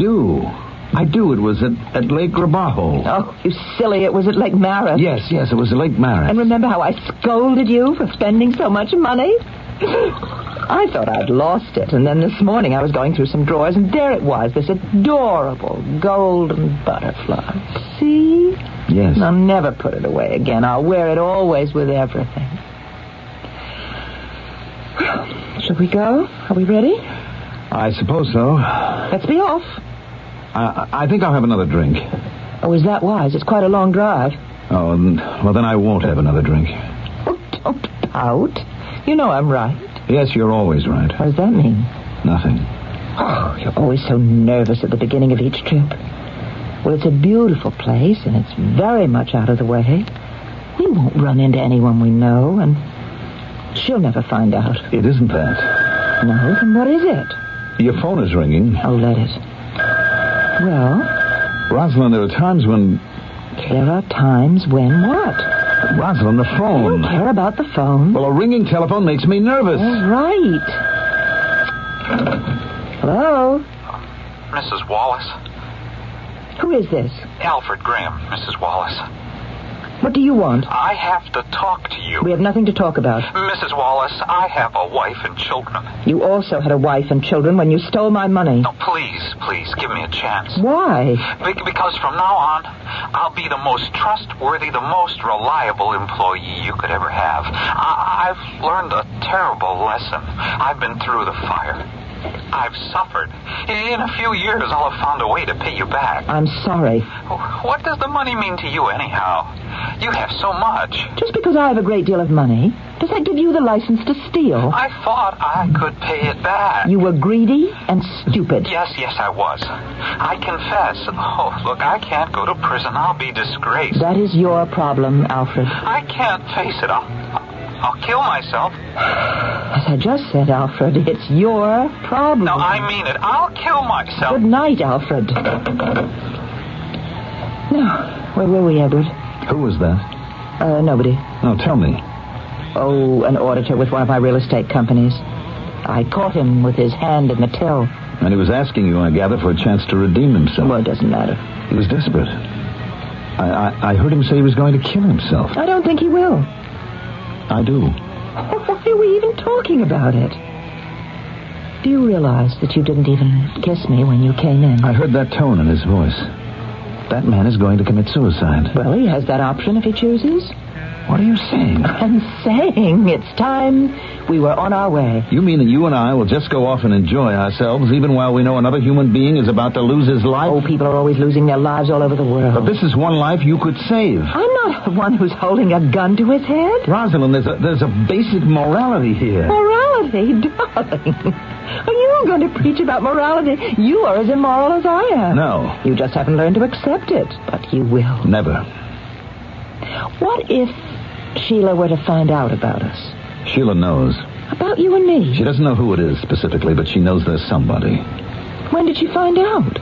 do. It was at Lake Rabajo. Oh, you silly. It was at Lake Maris. Yes, it was at Lake Maris. And remember how I scolded you for spending so much money? I thought I'd lost it. And then this morning I was going through some drawers and there it was, this adorable golden butterfly. See? Yes. I'll never put it away again. I'll wear it always with everything. Shall we go? Are we ready? I suppose so. Let's be off. I think I'll have another drink. Oh, is that wise? It's quite a long drive. Oh, well, then I won't have another drink. Oh, don't pout. You know I'm right. Yes, you're always right. What does that mean? Nothing. Oh, you're always so nervous at the beginning of each trip. Well, it's a beautiful place, and it's very much out of the way. We won't run into anyone we know, and she'll never find out. It isn't that. No? Then what is it? Your phone is ringing. Oh, let it. Well? Rosalind, there are times when... There are times when what? Rosalind, the phone. I don't care about the phone. Well, a ringing telephone makes me nervous. All right. Hello? Mrs. Wallace? Who is this? Alfred Graham, Mrs. Wallace. What do you want? I have to talk to you. We have nothing to talk about. Mrs. Wallace, I have a wife and children. You also had a wife and children when you stole my money. No, please, give me a chance. Why? Because from now on, I'll be the most trustworthy, the most reliable employee you could ever have. I've learned a terrible lesson. I've been through the fire. I've suffered. In a few years, I'll have found a way to pay you back. I'm sorry. What does the money mean to you, anyhow? You have so much. Just because I have a great deal of money, does that give you the license to steal? I thought I could pay it back. You were greedy and stupid. Yes, I was. I confess. Oh, look, I can't go to prison. I'll be disgraced. That is your problem, Alfred. I can't face it. I'll kill myself. As I just said, Alfred, it's your problem. No, I mean it. I'll kill myself. Good night, Alfred. Now, where were we, Edward? Who was that? Nobody. No, tell me. Oh, an auditor with one of my real estate companies. I caught him with his hand in the till. And he was asking you, I gather, for a chance to redeem himself. Well, it doesn't matter. He was desperate. I heard him say he was going to kill himself. I don't think he will. I do. Why are we even talking about it? Do you realize that you didn't even kiss me when you came in? I heard that tone in his voice. That man is going to commit suicide. Well, he has that option if he chooses. What are you saying? I'm saying it's time we were on our way. You mean that you and I will just go off and enjoy ourselves even while we know another human being is about to lose his life? Oh, people are always losing their lives all over the world. But this is one life you could save. I'm not the one who's holding a gun to his head. Rosalind, there's a basic morality here. Morality? Darling. Are you going to preach about morality? You are as immoral as I am. No. You just haven't learned to accept it. But you will. Never. What if Sheila were to find out about us? Sheila knows. About you and me? She doesn't know who it is specifically, but she knows there's somebody. When did she find out?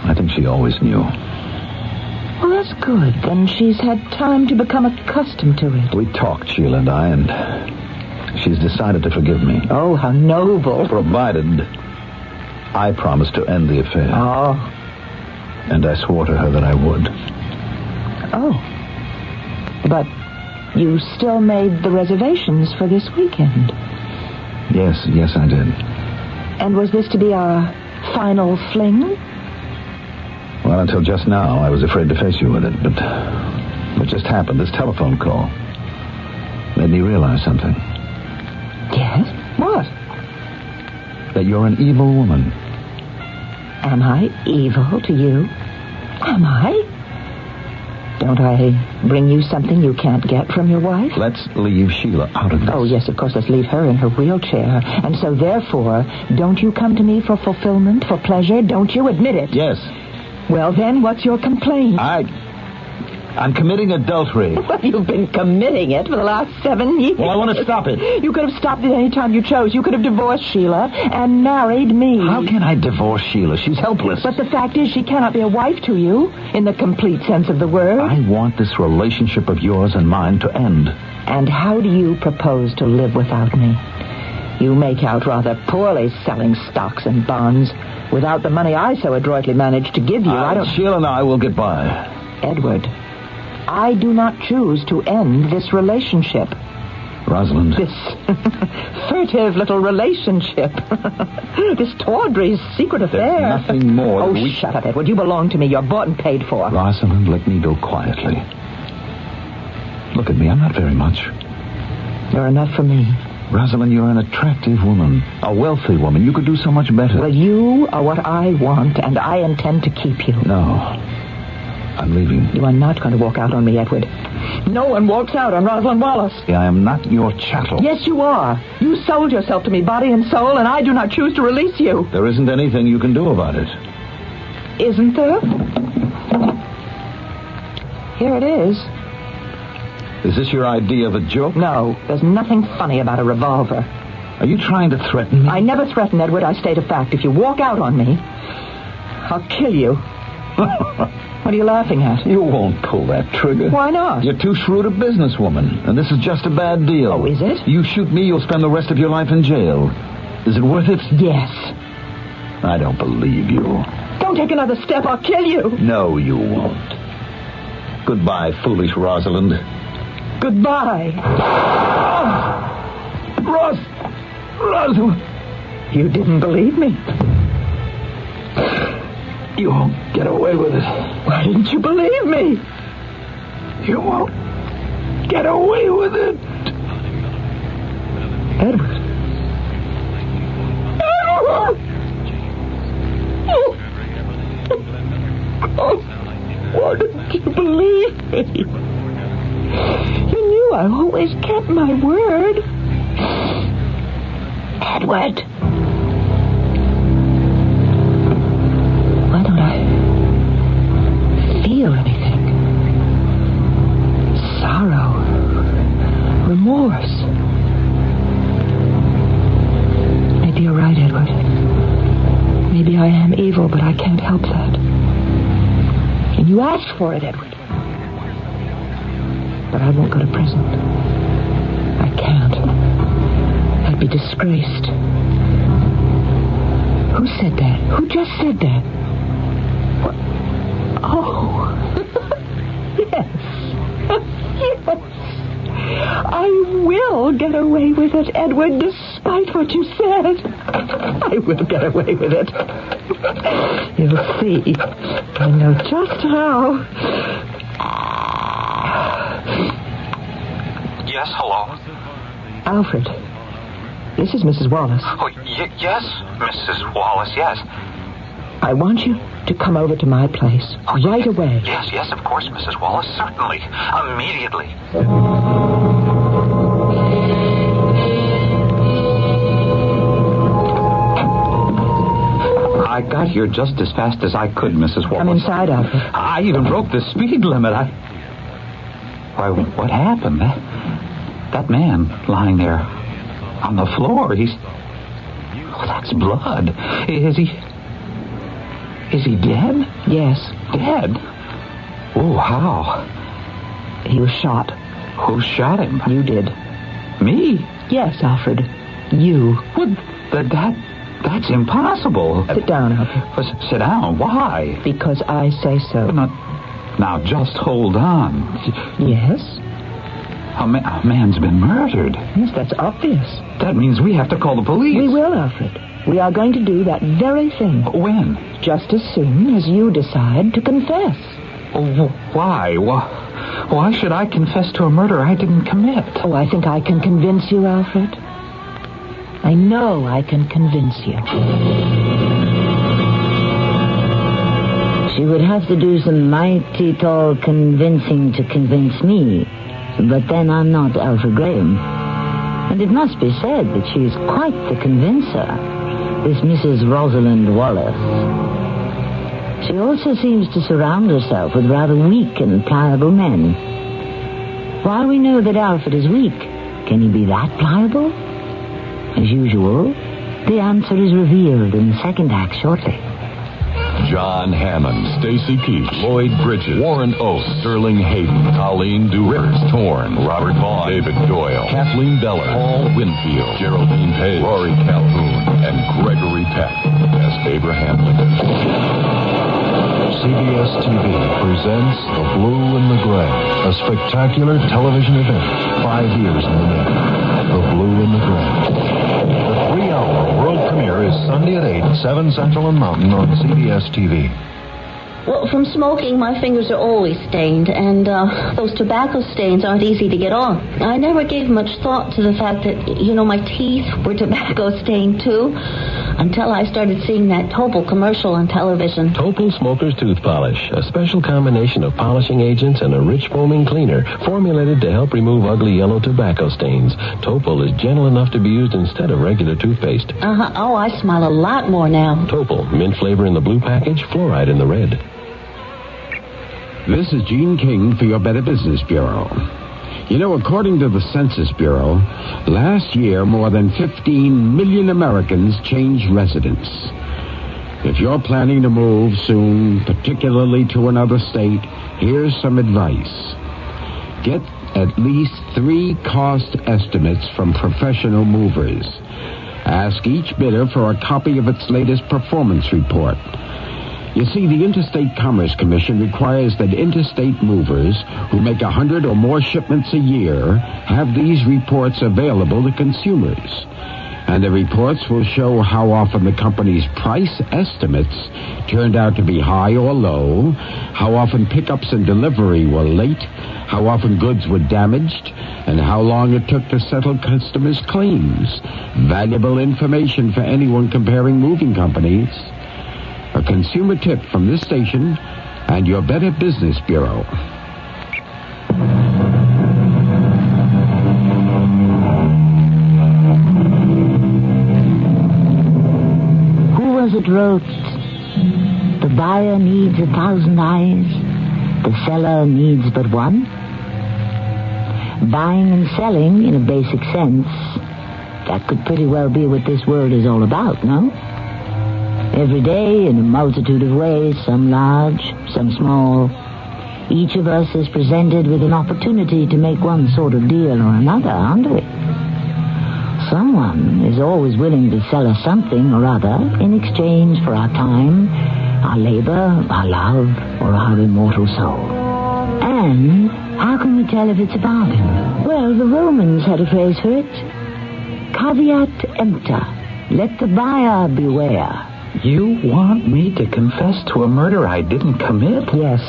I think she always knew. Well, that's good. Then she's had time to become accustomed to it. We talked, Sheila and I, and she's decided to forgive me. Oh, how noble. Provided I promised to end the affair. Oh. And I swore to her that I would. Oh. But you still made the reservations for this weekend. Yes, I did. And was this to be our final fling? Well, until just now, I was afraid to face you with it, but what just happened, this telephone call, made me realize something. Yes? What? That you're an evil woman. Am I evil to you? Am I? Don't I bring you something you can't get from your wife? Let's leave Sheila out of this. Oh, yes, of course, let's leave her in her wheelchair. And so, therefore, don't you come to me for fulfillment, for pleasure? Don't you admit it? Yes. Well, then, what's your complaint? I'm committing adultery. Well, you've been committing it for the last 7 years. Well, I want to stop it. You could have stopped it any time you chose. You could have divorced Sheila and married me. How can I divorce Sheila? She's helpless. But the fact is she cannot be a wife to you in the complete sense of the word. I want this relationship of yours and mine to end. And how do you propose to live without me? You make out rather poorly selling stocks and bonds. Without the money I so adroitly managed to give you, I don't... Sheila and I will get by. Edward, I do not choose to end this relationship. Rosalind. This furtive little relationship. This tawdry secret affair. There's nothing more. Oh, shut up, Edward. You belong to me. You're bought and paid for. Rosalind, let me go quietly. Look at me. I'm not very much. You're enough for me. Rosalind, you're an attractive woman. A wealthy woman. You could do so much better. Well, you are what I want, and I intend to keep you. No. I'm leaving. You are not going to walk out on me, Edward. No one walks out on Rosalind Wallace. I am not your chattel. Yes, you are. You sold yourself to me, body and soul, and I do not choose to release you. There isn't anything you can do about it. Isn't there? Here it is. Is this your idea of a joke? No, there's nothing funny about a revolver. Are you trying to threaten me? I never threaten, Edward. I state a fact. If you walk out on me, I'll kill you. What are you laughing at? You won't pull that trigger. Why not? You're too shrewd a businesswoman, and this is just a bad deal. Oh, is it? You shoot me, you'll spend the rest of your life in jail. Is it worth it? Yes. I don't believe you. Don't take another step. I'll kill you. No, you won't. Goodbye, foolish Rosalind. Goodbye. Oh. Rosalind. You didn't believe me. You won't get away with it. Why didn't you believe me? You won't get away with it. Edward. Oh, why didn't you believe me? You knew I always kept my word. Edward. Why don't I feel anything? Sorrow. Remorse. Maybe you're right, Edward. Maybe I am evil, but I can't help that. And you asked for it, Edward. But I won't go to prison. I can't. I'd be disgraced. Who said that? Who just said that? What? Oh. Yes. Yes. I will get away with it, Edward, despite what you said. I will get away with it. You'll see. I know just how. Yes, hello? Alfred, this is Mrs. Wallace. Oh, yes, Mrs. Wallace, yes. I want you to come over to my place right away. Yes, of course, Mrs. Wallace, certainly. Immediately. I got here just as fast as I could, Mrs. Wallace. Come inside, Alfred. I even broke the speed limit. Why, what happened? That man lying there on the floor, Oh, that's blood. Is he dead? Yes. Dead? Oh, how? He was shot. Who shot him? You did. Me? Yes, Alfred. You. What? That's impossible. Sit down, Alfred. Sit down? Why? Because I say so. Now, just hold on. Yes? A man's been murdered. Yes, that's obvious. That means we have to call the police. We will, Alfred. We are going to do that very thing. When? Just as soon as you decide to confess. Oh, why? Why should I confess to a murder I didn't commit? Oh, I think I can convince you, Alfred. I know I can convince you. She would have to do some mighty tall convincing to convince me. But then I'm not Alfred Graham. And it must be said that she is quite the convincer, this Mrs. Rosalind Wallace. She also seems to surround herself with rather weak and pliable men. While we know that Alfred is weak, can he be that pliable? As usual, the answer is revealed in the second act shortly. John Hammond, Stacy Keach, Lloyd Bridges, Warren Oates, Sterling Hayden, Colleen Rivers Torn, Robert Vaughn, David Doyle, Kathleen Beller, Paul Winfield, Geraldine Page, Rory Calhoun, and Gregory Peck as Abraham Lincoln. CBS TV presents The Blue and the Gray, a spectacular television event 5 years in the making. The Blue and the Gray. The 3-hour world premiere is Sunday at 8, 7 Central and Mountain on CBS TV. Well, from smoking, my fingers are always stained, and those tobacco stains aren't easy to get off. I never gave much thought to the fact that, my teeth were tobacco stained, too, until I started seeing that Topol commercial on television. Topol Smoker's Tooth Polish, a special combination of polishing agents and a rich foaming cleaner formulated to help remove ugly yellow tobacco stains. Topol is gentle enough to be used instead of regular toothpaste. Oh, I smile a lot more now. Topol, mint flavor in the blue package, fluoride in the red. This is Gene King for your Better Business Bureau. You know, according to the Census Bureau, last year more than 15 million Americans changed residence. If you're planning to move soon, particularly to another state, here's some advice. Get at least 3 cost estimates from professional movers. Ask each bidder for a copy of its latest performance report. You see, the Interstate Commerce Commission requires that interstate movers who make 100 or more shipments a year have these reports available to consumers. And the reports will show how often the company's price estimates turned out to be high or low, how often pickups and delivery were late, how often goods were damaged, and how long it took to settle customers' claims. Valuable information for anyone comparing moving companies. A consumer tip from this station and your Better Business Bureau. Who was it wrote, the buyer needs 1,000 eyes, the seller needs but one? Buying and selling, in a basic sense, that could pretty well be what this world is all about, no? Every day, in a multitude of ways, some large, some small, each of us is presented with an opportunity to make one sort of deal or another, aren't we? Someone is always willing to sell us something or other in exchange for our time, our labor, our love, or our immortal soul. And how can we tell if it's a bargain? Well, the Romans had a phrase for it. Caveat emptor. Let the buyer beware. You want me to confess to a murder I didn't commit? Yes.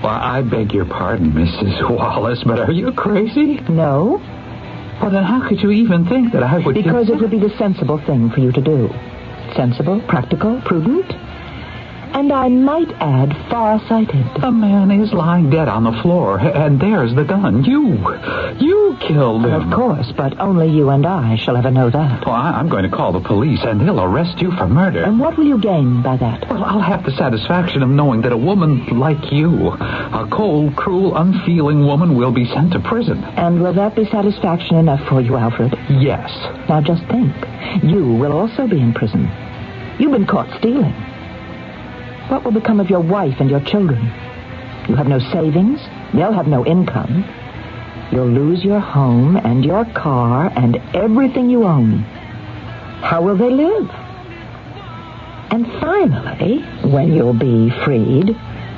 Well, I beg your pardon, Mrs. Wallace, but are you crazy? No. Well, then how could you even think that I would... Because it would be the sensible thing for you to do. Sensible, practical, prudent, and I might add, far-sighted. The man is lying dead on the floor, and there's the gun. You killed him. Of course, but only you and I shall ever know that. Well, I'm going to call the police, and they'll arrest you for murder. And what will you gain by that? Well, I'll have the satisfaction of knowing that a woman like you, a cold, cruel, unfeeling woman, will be sent to prison. And will that be satisfaction enough for you, Alfred? Yes. Now just think. You will also be in prison. You've been caught stealing. What will become of your wife and your children? You have no savings. They'll have no income. You'll lose your home and your car and everything you own. How will they live? And finally, when you'll be freed,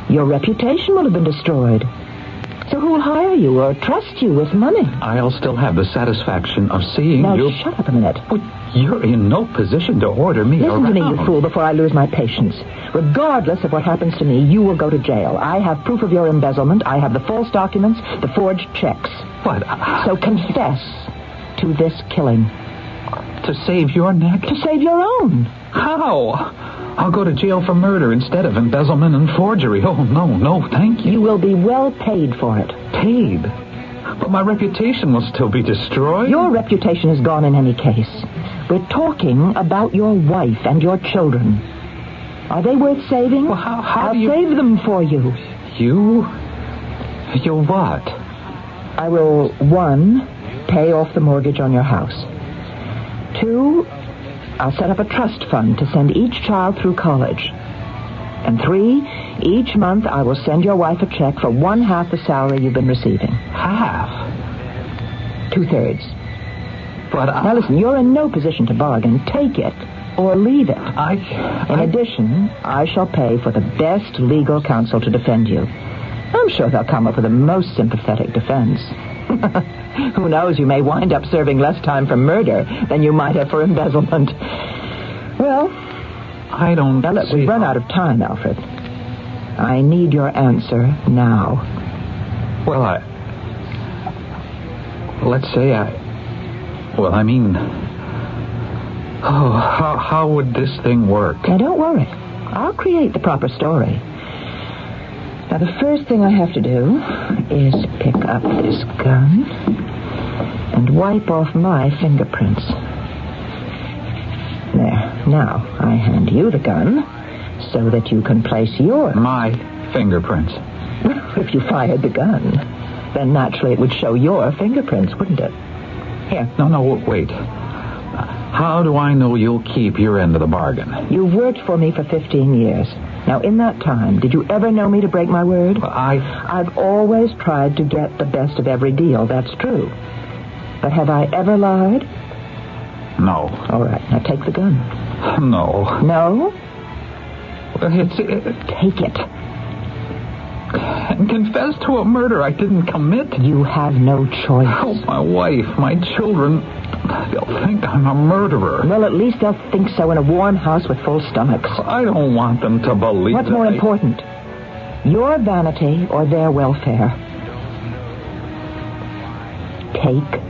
your reputation will have been destroyed. So who'll hire you or trust you with money? I'll still have the satisfaction of seeing now, you... Now, shut up a minute. Well, you're in no position to order me around. Listen to me, you fool, before I lose my patience. Regardless of what happens to me, you will go to jail. I have proof of your embezzlement. I have the false documents, the forged checks. But... So confess to this killing. To save your neck? To save your own. How? I'll go to jail for murder instead of embezzlement and forgery. Oh, no, thank you. You will be well paid for it. Paid? But my reputation will still be destroyed. Your reputation is gone in any case. We're talking about your wife and your children. Are they worth saving? Well, how I'll do you... save them for you. You'll what? I will, 1, pay off the mortgage on your house. 2, I'll set up a trust fund to send each child through college. And 3, each month I will send your wife a check for 1/2 the salary you've been receiving. Half? 2/3. But Now listen, you're in no position to bargain. Take it or leave it. In addition, I shall pay for the best legal counsel to defend you. I'm sure they'll come up with the most sympathetic defense. Who knows, you may wind up serving less time for murder than you might have for embezzlement. Well, I don't Now look, we've run out of time, Alfred. I need your answer now. Well, let's say how would this thing work? Now, don't worry. I'll create the proper story. Now, the first thing I have to do is pick up this gun and wipe off my fingerprints. There. Now, I hand you the gun so that you can place your... My fingerprints? If you fired the gun, then naturally it would show your fingerprints, wouldn't it? Here. No, wait. How do I know you'll keep your end of the bargain? You've worked for me for 15 years. Now, in that time, did you ever know me to break my word? Well, I've always tried to get the best of every deal, that's true. But have I ever lied? No. All right, now take the gun. No. No? Well, Take it. And confess to a murder I didn't commit. You have no choice. Oh, my wife, my children, they'll think I'm a murderer. Well, at least they'll think so in a warm house with full stomachs. I don't want them to believe What's more important? Your vanity or their welfare? Take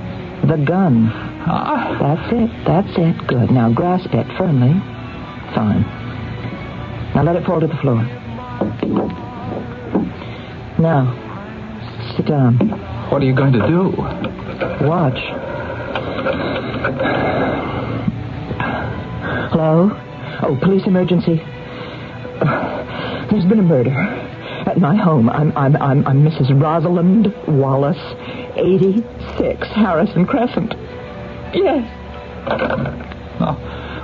the gun. That's it. Good. Now grasp it firmly. Fine. Now let it fall to the floor. Now, sit down. What are you going to do? Watch. Hello? Oh, police emergency. There's been a murder at my home. I'm Mrs. Rosalind Wallace, 86 Harrison Crescent. Yes.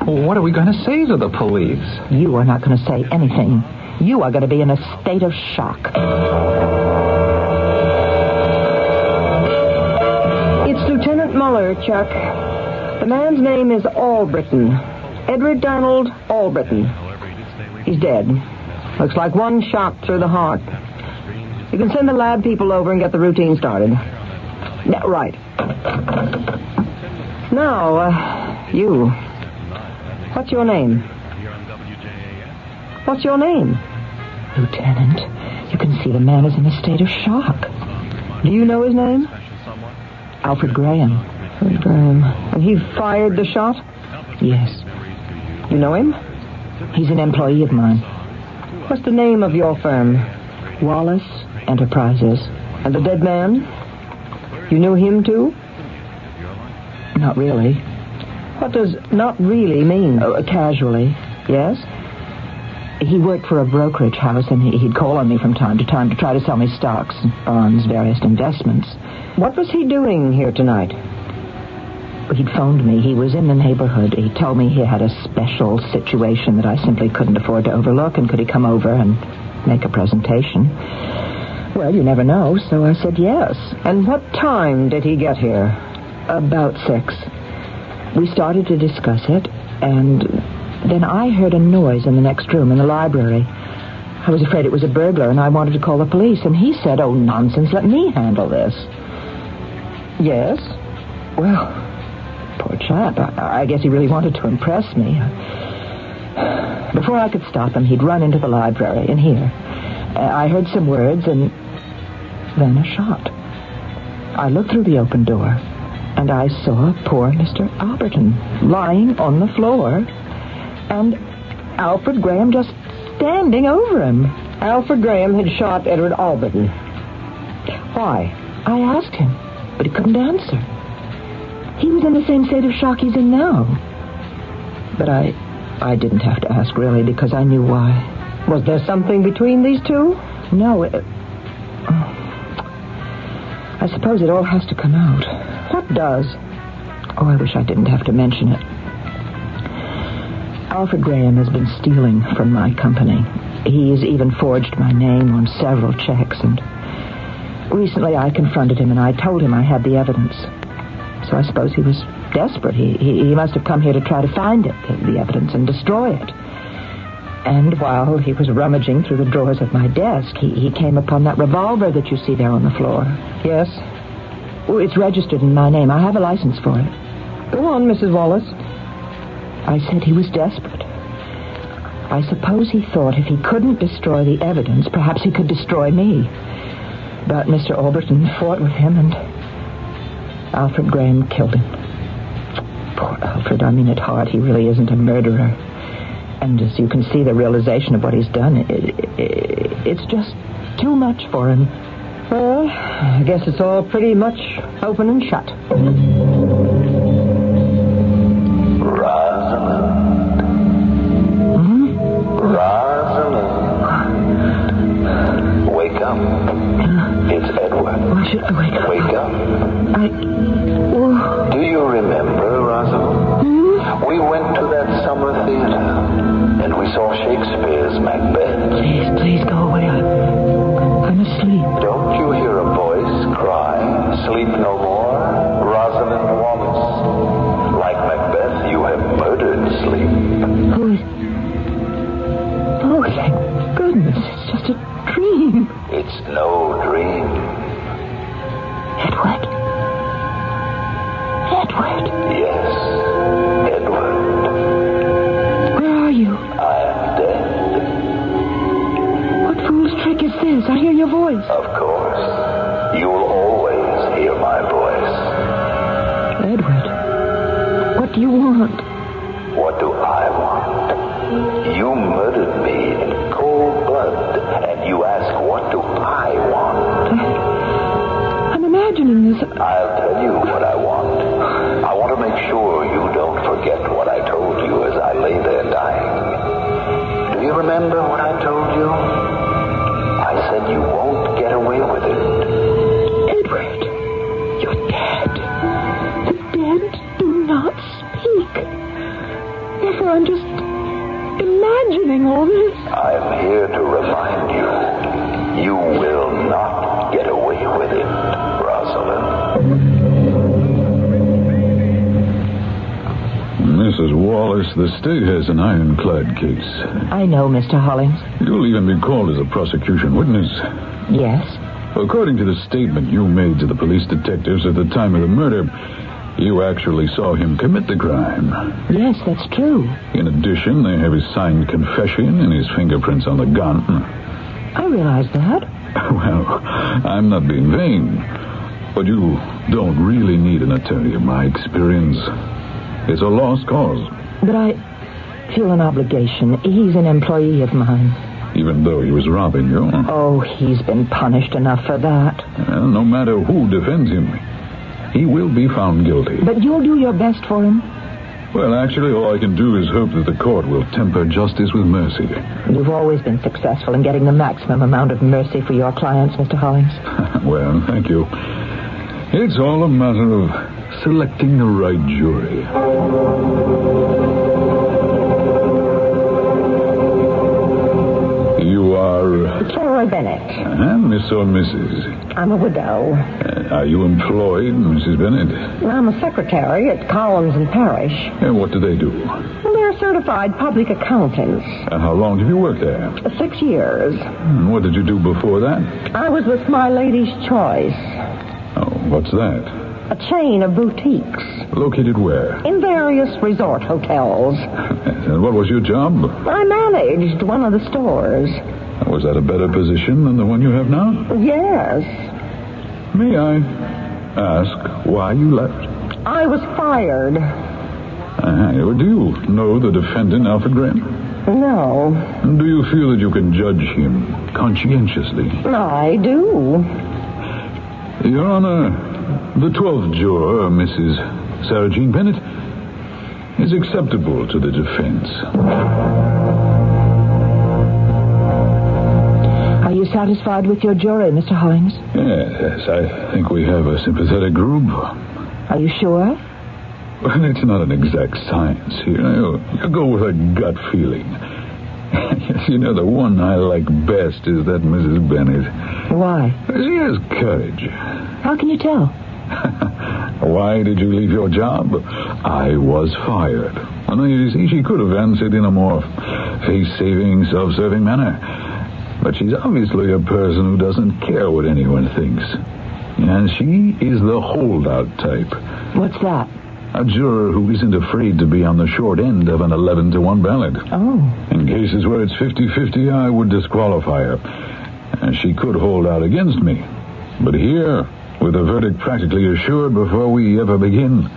What are we going to say to the police? You are not going to say anything. You are going to be in a state of shock. It's Lieutenant Muller, Chuck. The man's name is Albritton. Edward Donald Albritton. He's dead. Looks like one shot through the heart. You can send the lab people over and get the routine started. Yeah, right. Now, you. What's your name? What's your name? Lieutenant, you can see the man is in a state of shock. Do you know his name? Alfred Graham. Alfred Graham. And he fired the shot? Yes. You know him? He's an employee of mine. What's the name of your firm? Wallace Enterprises. And the dead man? You knew him too? Not really. What does not really mean? Casually. Yes? He worked for a brokerage house, and he'd call on me from time to time to try to sell me stocks, bonds, various investments. What was he doing here tonight? He'd phoned me. He was in the neighborhood. He told me he had a special situation that I simply couldn't afford to overlook, and could he come over and make a presentation? Well, you never know, so I said yes. And what time did he get here? About 6. We started to discuss it, and then I heard a noise in the next room in the library. I was afraid it was a burglar, and I wanted to call the police, and he said, "Oh, nonsense, let me handle this." Yes? Well, poor chap. I guess he really wanted to impress me. Before I could stop him, he'd run into the library, in here. I heard some words, and then a shot. I looked through the open door, and I saw poor Mr. Alberton lying on the floor, and Alfred Graham just standing over him. Alfred Graham had shot Edward Alberton. Why? I asked him, but he couldn't answer. He was in the same state of shock he's in now. But I didn't have to ask, really, because I knew why. Was there something between these two? No, I suppose it all has to come out. What does? Oh, I wish I didn't have to mention it. Alfred Graham has been stealing from my company. He's even forged my name on several checks, and recently I confronted him and I told him I had the evidence. So I suppose he was desperate. He must have come here to try to find it, the evidence, and destroy it. And while he was rummaging through the drawers of my desk, he came upon that revolver that you see there on the floor. Yes? Oh, it's registered in my name. I have a license for it. Go on, Mrs. Wallace. I said he was desperate. I suppose he thought if he couldn't destroy the evidence, perhaps he could destroy me. But Mr. Alberton fought with him, and Alfred Graham killed him. Poor Alfred, I mean at heart, he really isn't a murderer. And as you can see, the realization of what he's done, it's just too much for him. Well, I guess it's all pretty much open and shut. Rosalind. Rosalind. Wake up. Should I wake up? Wake up. Oh. Do you remember, Rosalind? We went to that summer theater, and we saw Shakespeare's Macbeth. Please go away. I'm asleep. Don't you hear a voice cry, "Sleep no more, Rosalind Wallace"? Like Macbeth, you have murdered sleep. Who is... Oh, thank goodness. It's just a dream. It's no dream. Edward. Yes, Edward. Where are you? I am dead. What fool's trick is this? I hear your voice. Of course. You will always hear my voice. Edward, what do you want? What do I want? You murdered me in cold blood, and you ask, what do I want? I'm imagining this. I'll tell you what I want. I want to make sure you don't forget what I told you as I lay there dying. Do you remember what I told you? I said you won't get away with it. Edward, you're dead. The dead do not speak. Therefore, I'm just imagining all this. I'm here to remind you, you will not get away with it, Rosalind. Mrs. Wallace, the state has an ironclad case. I know, Mr. Hollings. You'll even be called as a prosecution witness. Yes? According to the statement you made to the police detectives at the time of the murder, you actually saw him commit the crime. Yes, that's true. In addition, they have his signed confession and his fingerprints on the gun. I realize that. Well, I'm not being vain, but you don't really need an attorney in my experience. It's a lost cause. But I feel an obligation. He's an employee of mine. Even though he was robbing you? Oh, he's been punished enough for that. Well, no matter who defends him, he will be found guilty. But you'll do your best for him? Well, actually, all I can do is hope that the court will temper justice with mercy. You've always been successful in getting the maximum amount of mercy for your clients, Mr. Hollings. Well, thank you. It's all a matter of selecting the right jury. You are... Troy Bennett. Miss or Mrs.? I'm a widow. Are you employed, Mrs. Bennett? I'm a secretary at Collins and Parrish. And what do they do? Well, they're certified public accountants. How long have you worked there? 6 years. And what did you do before that? I was with My Lady's Choice. Oh, what's that? A chain of boutiques. Located where? In various resort hotels. And what was your job? I managed one of the stores. Was that a better position than the one you have now? Yes. May I ask why you left? I was fired. Do you know the defendant, Alfred Graham? No. Do you feel that you can judge him conscientiously? I do. Your Honor, the 12th juror, Mrs. Sarah Jean Bennett, is acceptable to the defense. Are you satisfied with your jury, Mr. Hollings? Yes, I think we have a sympathetic group. Are you sure? Well, it's not an exact science here. You go with a gut feeling. Yes, you know, the one I like best is that Mrs. Bennett. Why? She has courage. How can you tell? Why did you leave your job? I was fired. And you see, she could have answered in a more face-saving, self-serving manner. But she's obviously a person who doesn't care what anyone thinks. And she is the holdout type. What's that? A juror who isn't afraid to be on the short end of an 11-to-1 ballot. Oh. In cases where it's 50-50, I would disqualify her. And she could hold out against me. But here, with the verdict practically assured before we ever begin,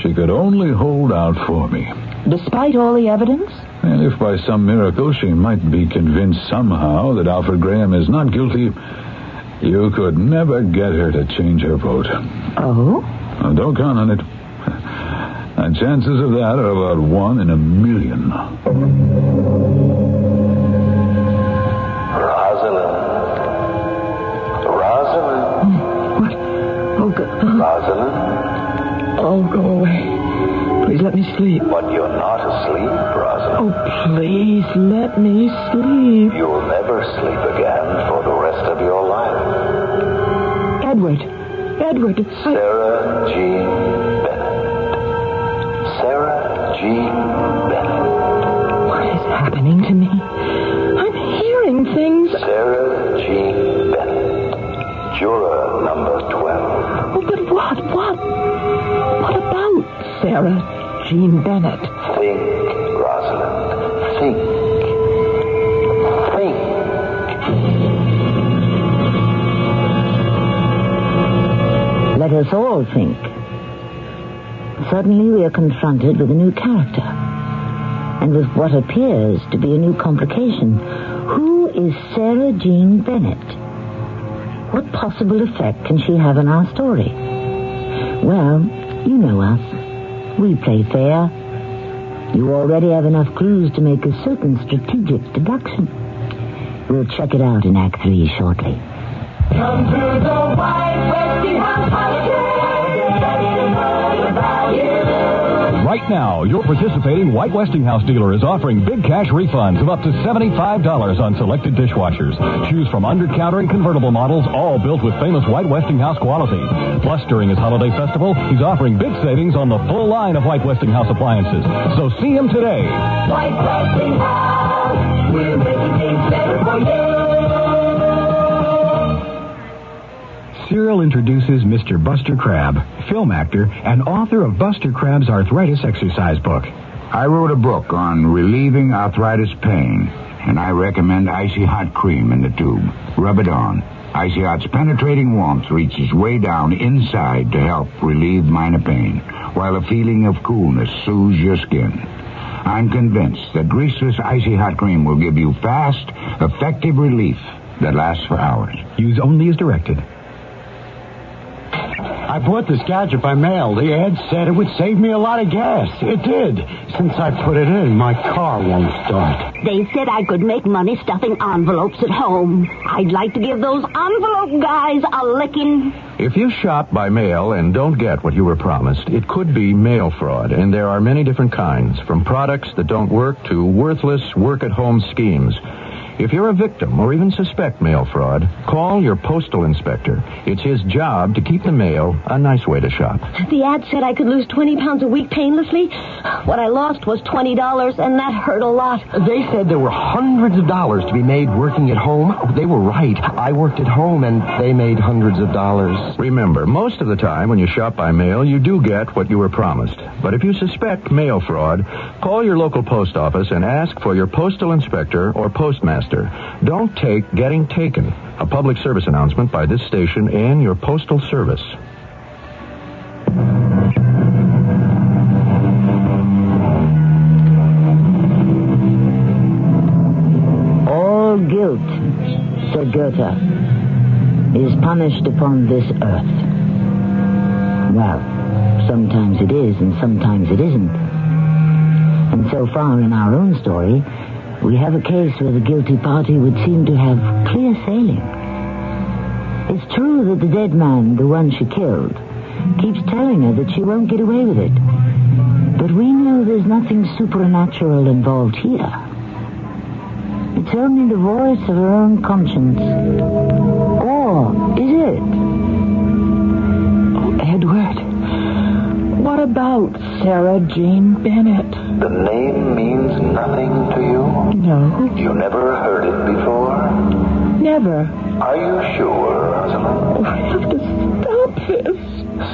she could only hold out for me. Despite all the evidence? And if by some miracle she might be convinced somehow that Alfred Graham is not guilty, you could never get her to change her vote. Oh? Now, don't count on it. And chances of that are about 1 in a million. Rosalind. let me sleep. You'll never sleep again for the rest of your life. Edward. Sarah Jean Bennett. Sarah Jean Bennett. What is happening to me? I'm hearing things. Sarah Jean Bennett. Juror number 12. Oh, but what? What about Sarah Jean Bennett? Think, Rosalind. Think. Let us all think. Suddenly we are confronted with a new character, and with what appears to be a new complication. Who is Sarah Jean Bennett? What possible effect can she have on our story? Well, you know us. We play fair. You already have enough clues to make a certain strategic deduction. We'll check it out in Act 3 shortly. Come to the White Westinghouse holiday. Right now, your participating White Westinghouse dealer is offering big cash refunds of up to $75 on selected dishwashers. Choose from under-counter and convertible models, all built with famous White Westinghouse quality. Plus, during his holiday festival, he's offering big savings on the full line of White Westinghouse appliances. So see him today. White Westinghouse, we're making things better for you. Serial introduces Mr. Buster Crabbe, film actor and author of Buster Crabbe's Arthritis Exercise Book. I wrote a book on relieving arthritis pain, and I recommend Icy Hot Cream in the tube. Rub it on. Icy Hot's penetrating warmth reaches way down inside to help relieve minor pain, while a feeling of coolness soothes your skin. I'm convinced that greaseless Icy Hot Cream will give you fast, effective relief that lasts for hours. Use only as directed. I bought this gadget by mail. The ad said it would save me a lot of gas. It did. Since I put it in, my car won't start. They said I could make money stuffing envelopes at home. I'd like to give those envelope guys a licking. If you shop by mail and don't get what you were promised, it could be mail fraud, and there are many different kinds, from products that don't work to worthless work-at-home schemes. If you're a victim or even suspect mail fraud, call your postal inspector. It's his job to keep the mail a nice way to shop. The ad said I could lose 20 pounds a week painlessly. What I lost was $20, and that hurt a lot. They said there were hundreds of dollars to be made working at home. They were right. I worked at home, and they made hundreds of dollars. Remember, most of the time when you shop by mail, you do get what you were promised. But if you suspect mail fraud, call your local post office and ask for your postal inspector or postmaster. Don't take getting taken. A public service announcement by this station and your postal service. All guilt, said Goethe, is punished upon this earth. Well, sometimes it is and sometimes it isn't. And so far in our own story, we have a case where the guilty party would seem to have clear sailing. It's true that the dead man, the one she killed, keeps telling her that she won't get away with it. But we know there's nothing supernatural involved here. It's only the voice of her own conscience. Or is it? Oh, Edward, what about Sarah Jean Bennett? The name means nothing to you? No. You never heard it before? Never. Are you sure, Rosalind? Oh, I have to stop this.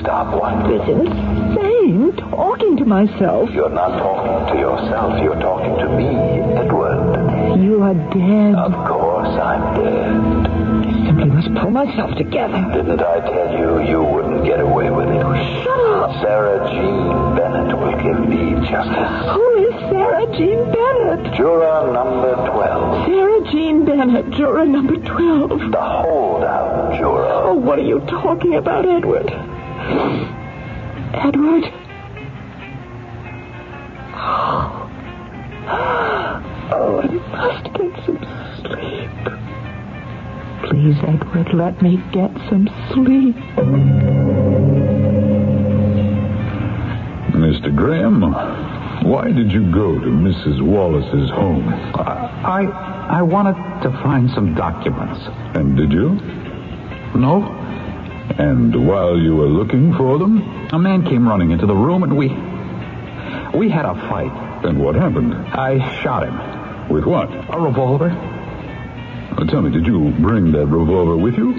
Stop what? It's insane, talking to myself. You're not talking to yourself. You're talking to me, Edward. You are dead. Of course I'm dead. I simply must pull myself together. Didn't I tell you you wouldn't get away with it? Shut up. Sarah Jean Bennett will give me justice. Who is Sarah Jean Bennett? Juror number 12. Sarah Jean Bennett, juror number 12. The holdout juror. Oh, what are you talking about, Edward? Edward? Oh, I must get some sleep. Please, Edward, let me get some sleep. Mr. Graham, Why did you go to Mrs. Wallace's home? I wanted to find some documents. And did you? No. And while you were looking for them? A man came running into the room and we had a fight. Then what happened? I shot him. With what? A revolver. Tell me, did you bring that revolver with you?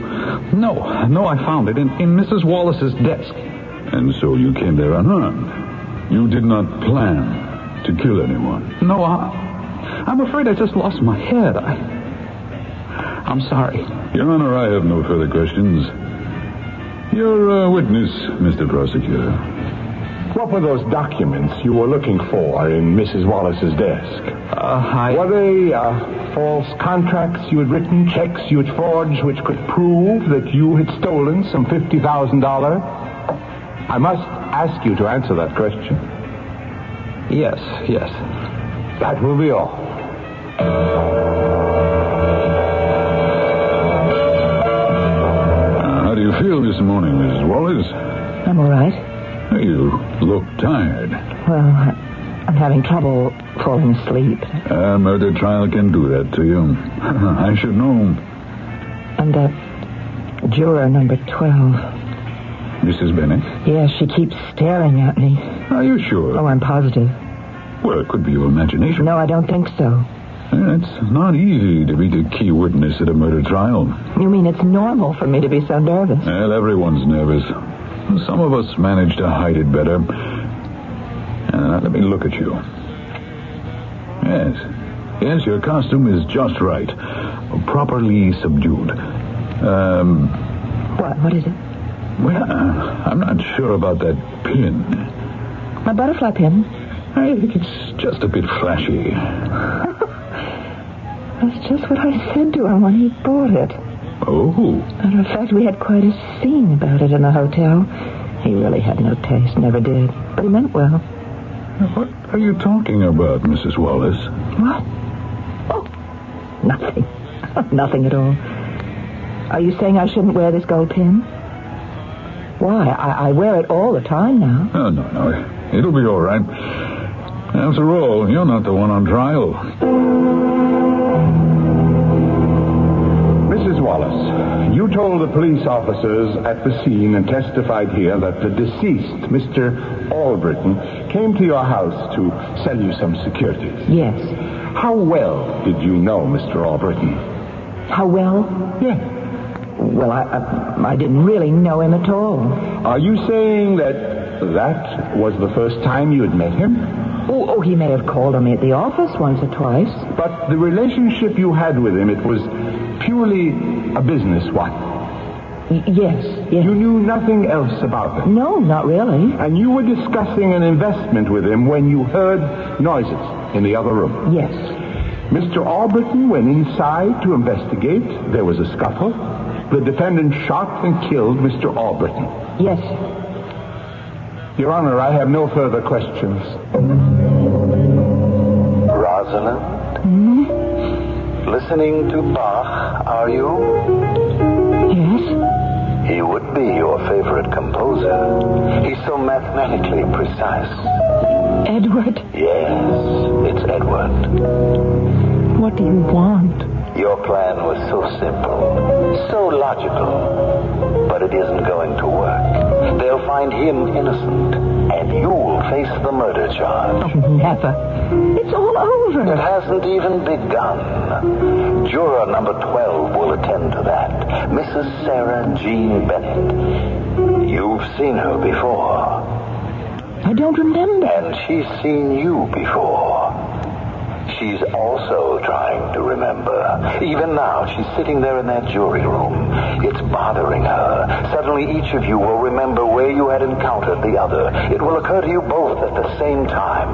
No, I found it in Mrs. Wallace's desk. And so you came there unarmed? You did not plan to kill anyone? No, I'm afraid I just lost my head. I'm sorry. Your Honor, I have no further questions. You're a witness, Mr. Prosecutor. What were those documents you were looking for in Mrs. Wallace's desk? Were they false contracts you had written, checks you had forged, which could prove that you had stolen some $50,000? I must ask you to answer that question. Yes. That will be all. How do you feel this morning, Mrs. Wallace? I'm all right. You look tired. Well, I'm having trouble falling asleep. A murder trial can do that to you. I should know. And juror number 12. Mrs. Bennett? Yes, she keeps staring at me. Are you sure? Oh, I'm positive. Well, it could be your imagination. No, I don't think so. It's not easy to be the key witness at a murder trial. You mean it's normal for me to be so nervous? Well, everyone's nervous. Some of us manage to hide it better. Let me look at you. Yes, your costume is just right. Properly subdued. What is it? Well, I'm not sure about that pin. A butterfly pin? I think it's just a bit flashy. That's just what I said to him when he bought it. Oh. Matter of fact, we had quite a scene about it in the hotel. He really had no taste, never did. But he meant well. What are you talking about, Mrs. Wallace? What? Oh, nothing. Nothing at all. Are you saying I shouldn't wear this gold pin? Why? I wear it all the time now. Oh, no. It'll be all right. After all, you're not the one on trial. Mrs. Wallace, you told the police officers at the scene and testified here that the deceased, Mr. Albritton, came to your house to sell you some securities. Yes. How well did you know Mr. Albritton? How well? Yes. Well, I didn't really know him at all. Are you saying that was the first time you had met him? Oh, he may have called on me at the office once or twice. But the relationship you had with him, it was purely a business one? Yes. You knew nothing else about him? No, not really. And you were discussing an investment with him when you heard noises in the other room? Yes. Mr. Albritton went inside to investigate. There was a scuffle. The defendant shot and killed Mr. Albritton. Yes. Your Honor, I have no further questions. Rosalind? Listening to Bach, are you? Yes. He would be your favorite composer. He's so mathematically precise. Edward? Yes, it's Edward. What do you want? Your plan was so simple, so logical, but it isn't going to work. They'll find him innocent, and you'll face the murder charge. Oh, never. It's all over. It hasn't even begun. Juror number 12 will attend to that. Mrs. Sarah Jean Bennett. You've seen her before. I don't remember. And she's seen you before. She's also trying to remember. Even now, she's sitting there in that jury room. It's bothering her. Suddenly, each of you will remember where you had encountered the other. It will occur to you both at the same time.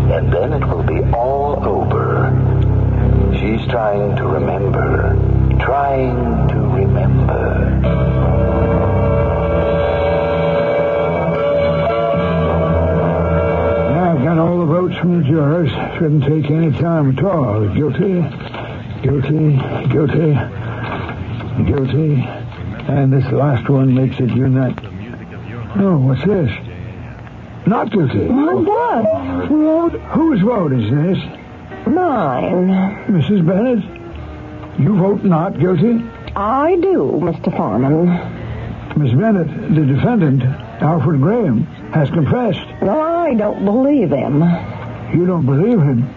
And then it will be all over. She's trying to remember. Trying to remember. I've got all the votes from the jurors. Shouldn't take any time at all. Guilty. And this last one makes it unanimous. Oh, what's this? Not guilty. My dad. Whose vote is this? Mine. Mrs. Bennett, you vote not guilty? I do, Mr. Foreman. Miss Bennett, the defendant, Alfred Graham, has confessed. I don't believe him. You don't believe him?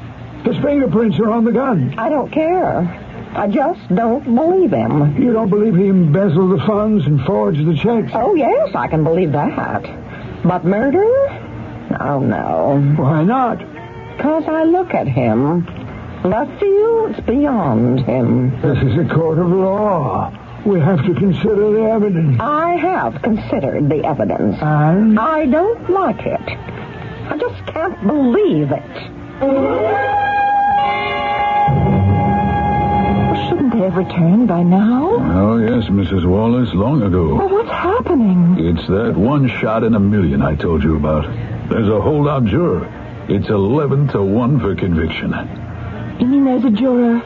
His fingerprints are on the gun. I don't care. I just don't believe him. You don't believe he embezzled the funds and forged the checks? Oh, yes, I can believe that. But murder? Oh, no. Why not? Because I look at him. And I feel it's beyond him. This is a court of law. We have to consider the evidence. I have considered the evidence. And? I don't like it. I just can't believe it. Shouldn't they have returned by now? Oh, yes, Mrs. Wallace, long ago. Well, what's happening? It's that one shot in a million I told you about. There's a holdout juror. It's 11-1 for conviction. You mean there's a juror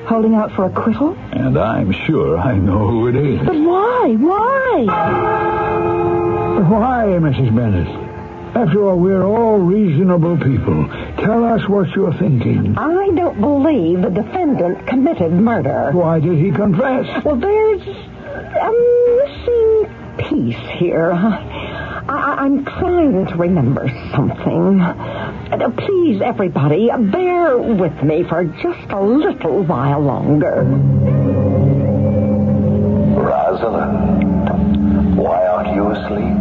holding out for acquittal? And I'm sure I know who it is. But why? Why? Why, Mrs. Bennett? After all, we're all reasonable people. Tell us what you're thinking. I don't believe the defendant committed murder. Why did he confess? Well, there's a missing piece here. I'm trying to remember something. Please, everybody, bear with me for just a little while longer. Rosalind, why aren't you asleep?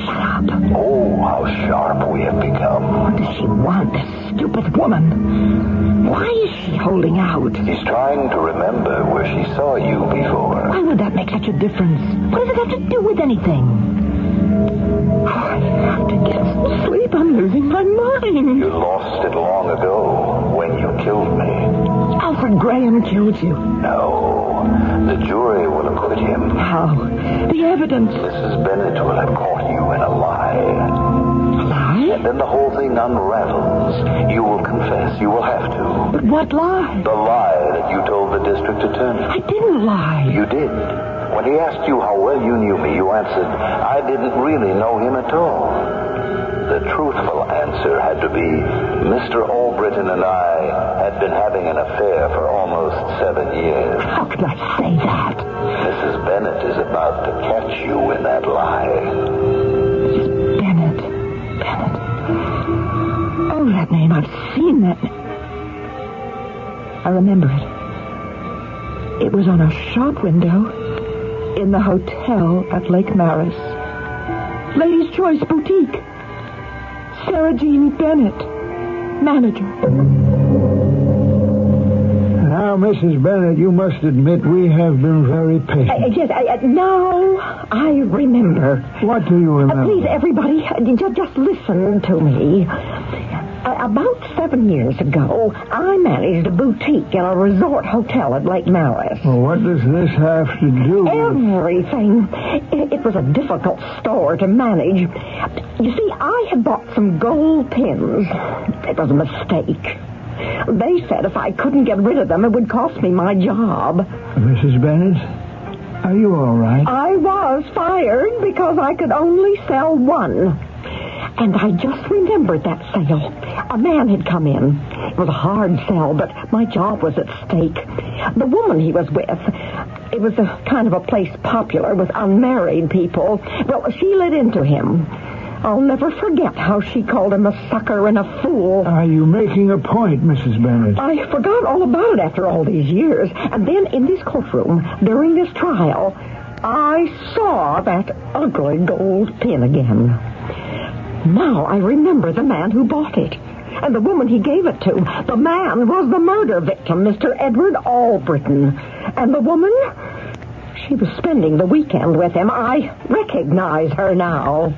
Shut up. Oh, how sharp we have become. What does she want, this stupid woman? Why is she holding out? She's trying to remember where she saw you before. Why would that make such a difference? What does it have to do with anything? I have to get some sleep. I'm losing my mind. You lost it long ago when you killed me. Alfred Graham killed you. No. The jury will acquit him. How? The evidence. Mrs. Bennett will have caught you in a lie. Lie? And then the whole thing unravels. You will confess. You will have to. But what lie? The lie that you told the district attorney. I didn't lie. You did. When he asked you how well you knew me, you answered, I didn't really know him at all. The truthful answer had to be, Mr. Albritton and I had been having an affair for almost 7 years. How could I say that? Mrs. Bennett is about to catch you in that lie. Mrs. Bennett. Oh, that name. I've seen that name. I remember it. It was on a shop window in the hotel at Lake Maris. Ladies' Choice Boutique. Sarah Jean Bennett, manager. Now, Mrs. Bennett, you must admit we have been very patient. Yes, now I remember. What do you remember? Please, everybody, just listen to me. About 7 years ago, I managed a boutique in a resort hotel at Lake Maris. Well, what does this have to do with... Everything. It was a difficult store to manage. You see, I had bought some gold pins. It was a mistake. They said if I couldn't get rid of them, it would cost me my job. Mrs. Bennett, are you all right? I was fired because I could only sell one. And I just remembered that sale. A man had come in. It was a hard sell, but my job was at stake. The woman he was with, it was a kind of a place popular with unmarried people. Well, she lit into him. I'll never forget how she called him a sucker and a fool. Are you making a point, Mrs. Bennett? I forgot all about it after all these years. And then in this courtroom, during this trial, I saw that ugly gold pin again. Now I remember the man who bought it. And the woman he gave it to. The man was the murder victim, Mr. Edward Albritton. And the woman, she was spending the weekend with him. I recognize her now.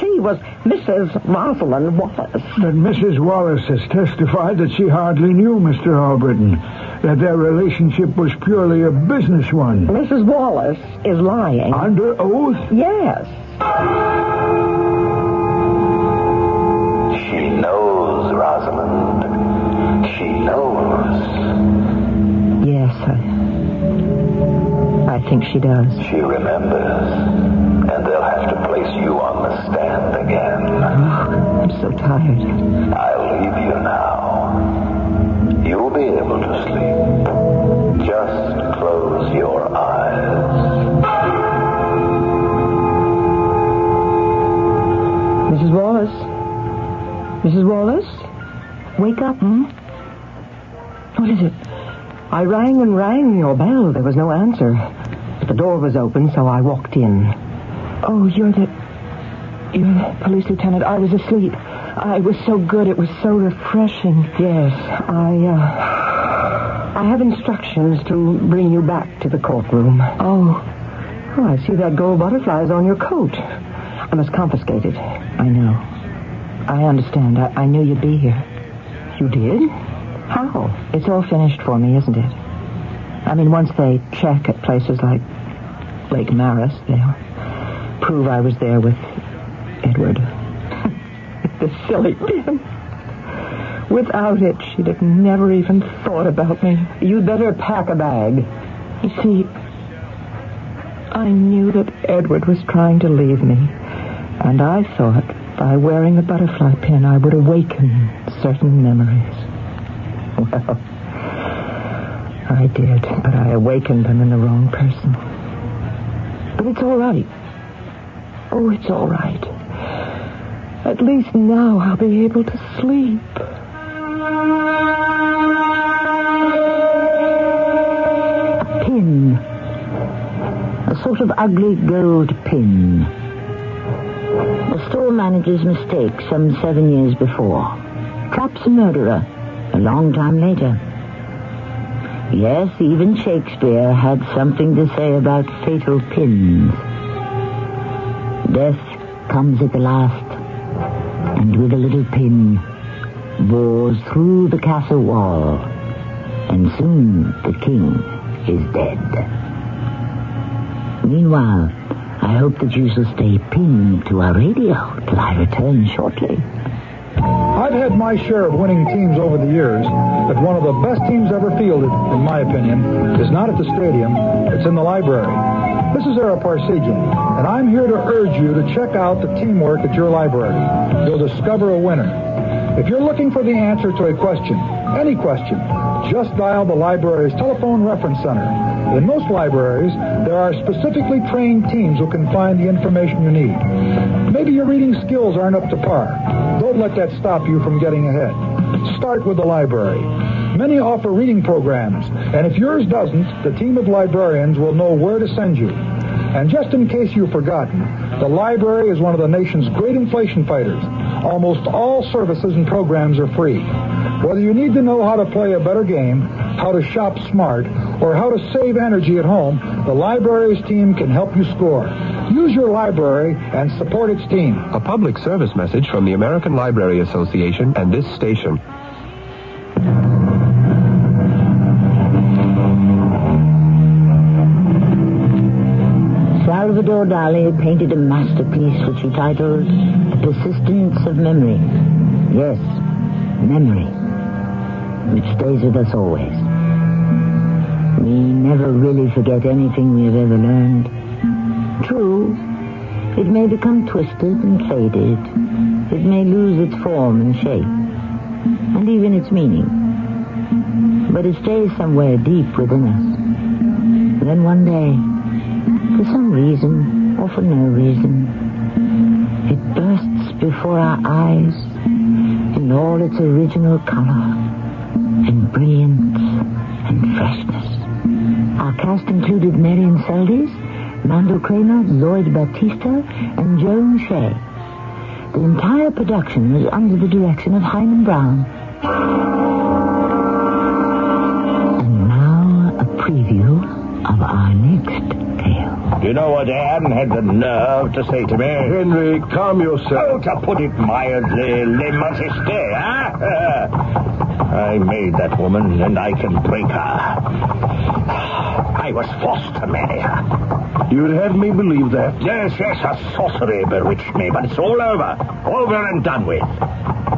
She was Mrs. Rosalind Wallace. But Mrs. Wallace has testified that she hardly knew Mr. Albritton, that their relationship was purely a business one. Mrs. Wallace is lying. Under oath? Yes. She knows, Rosalind. She knows. Yes, I I think she does. She remembers. And they'll have to place you on the stand again. Oh, I'm so tired. I'll leave you now. You'll be able to sleep. Just close your eyes. Mrs. Wallace? Mrs. Wallace? Wake up, What is it? I rang and rang your bell. There was no answer. But the door was open, so I walked in. Oh, you're the police lieutenant. I was asleep. I was so good. It was so refreshing. Yes, I have instructions to bring you back to the courtroom. Oh, I see that gold butterfly is on your coat. I must confiscate it. I know. I understand. I knew you'd be here. You did? How? It's all finished for me, isn't it? I mean, once they check at places like Lake Maris, they'll prove I was there with Edward. The silly pin. Without it, she'd have never even thought about me. You'd better pack a bag. You see, I knew that Edward was trying to leave me, and I thought by wearing the butterfly pin I would awaken certain memories. Well, I did, but I awakened them in the wrong person. But it's all right. Oh, it's all right. At least now I'll be able to sleep. A pin. A sort of ugly gold pin. A store manager's mistake some 7 years before. Traps a murderer a long time later. Yes, even Shakespeare had something to say about fatal pins. Death comes at the last, and with a little pin bores through the castle wall, and soon the king is dead. Meanwhile, I hope that you shall stay pinned to our radio till I return shortly. I've had my share of winning teams over the years, but one of the best teams ever fielded, in my opinion, is not at the stadium, it's in the library. This is Ara Parsegian, and I'm here to urge you to check out the teamwork at your library. You'll discover a winner. If you're looking for the answer to a question, any question, just dial the library's telephone reference center. In most libraries, there are specifically trained teams who can find the information you need. Maybe your reading skills aren't up to par. Don't let that stop you from getting ahead. Start with the library. Many offer reading programs, and if yours doesn't, the team of librarians will know where to send you. And just in case you've forgotten, the library is one of the nation's great inflation fighters. Almost all services and programs are free. Whether you need to know how to play a better game, how to shop smart, or how to save energy at home, the library's team can help you score. Use your library and support its team. A public service message from the American Library Association and this station. Salvador Dali painted a masterpiece which he titled The Persistence of Memory. Yes, memory, which stays with us always. We never really forget anything we have ever learned. True, it may become twisted and faded. It may lose its form and shape, and even its meaning. But it stays somewhere deep within us. Then one day, for some reason, or for no reason, it bursts before our eyes in all its original color and brilliance and freshness. Our cast included Marion Seldes, Mandel Kramer, Lloyd Battista, and Joan Shea. The entire production was under the direction of Hyman Brown. And now a preview of our next tale. You know what Anne had the nerve to say to me? Henry, calm yourself. Oh, to put it mildly, le majesté, huh? I made that woman, and I can break her. I was forced to marry her. You'd have me believe that? Yes, her sorcery bewitched me, but it's all over. Over and done with.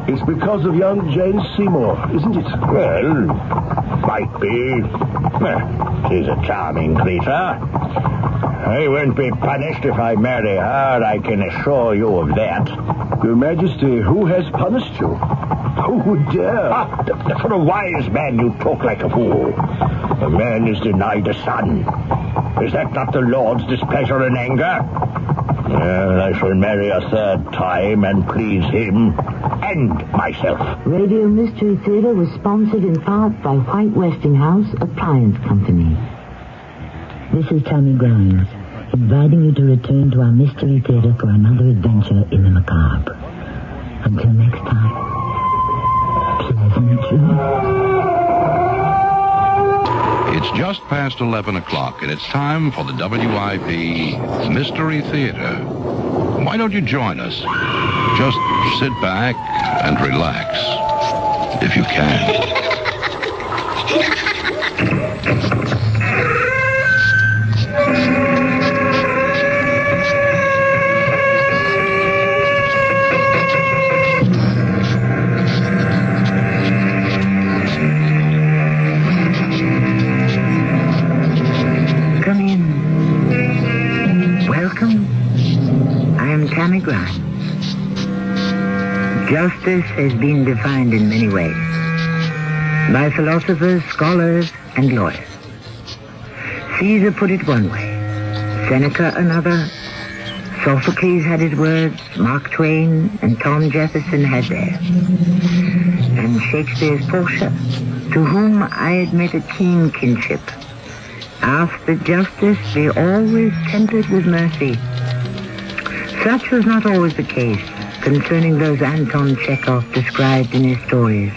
It's because of young Jane Seymour, isn't it? Well, Might be. She's a charming creature. I won't be punished if I marry her, I can assure you of that. Your Majesty, who has punished you? Who would dare? For a wise man, you talk like a fool. A man is denied a son. Is that not the Lord's displeasure and anger? Well, I shall marry a third time and please him and myself. Radio Mystery Theater was sponsored in part by White Westinghouse Appliance Company. This is Tammy Grimes, inviting you to return to our Mystery Theater for another adventure in the macabre. Until next time, pleasant dreams. It's just past 11 o'clock, and it's time for the WIP Mystery Theater. Why don't you join us? Just sit back and relax, if you can. Tammy Grimes. Justice has been defined in many ways by philosophers, scholars, and lawyers. Caesar put it one way, Seneca another, Sophocles had his words, Mark Twain and Tom Jefferson had theirs. And Shakespeare's Portia, to whom I admit a keen kinship, asked that justice be always tempered with mercy. Such was not always the case concerning those Anton Chekhov described in his stories,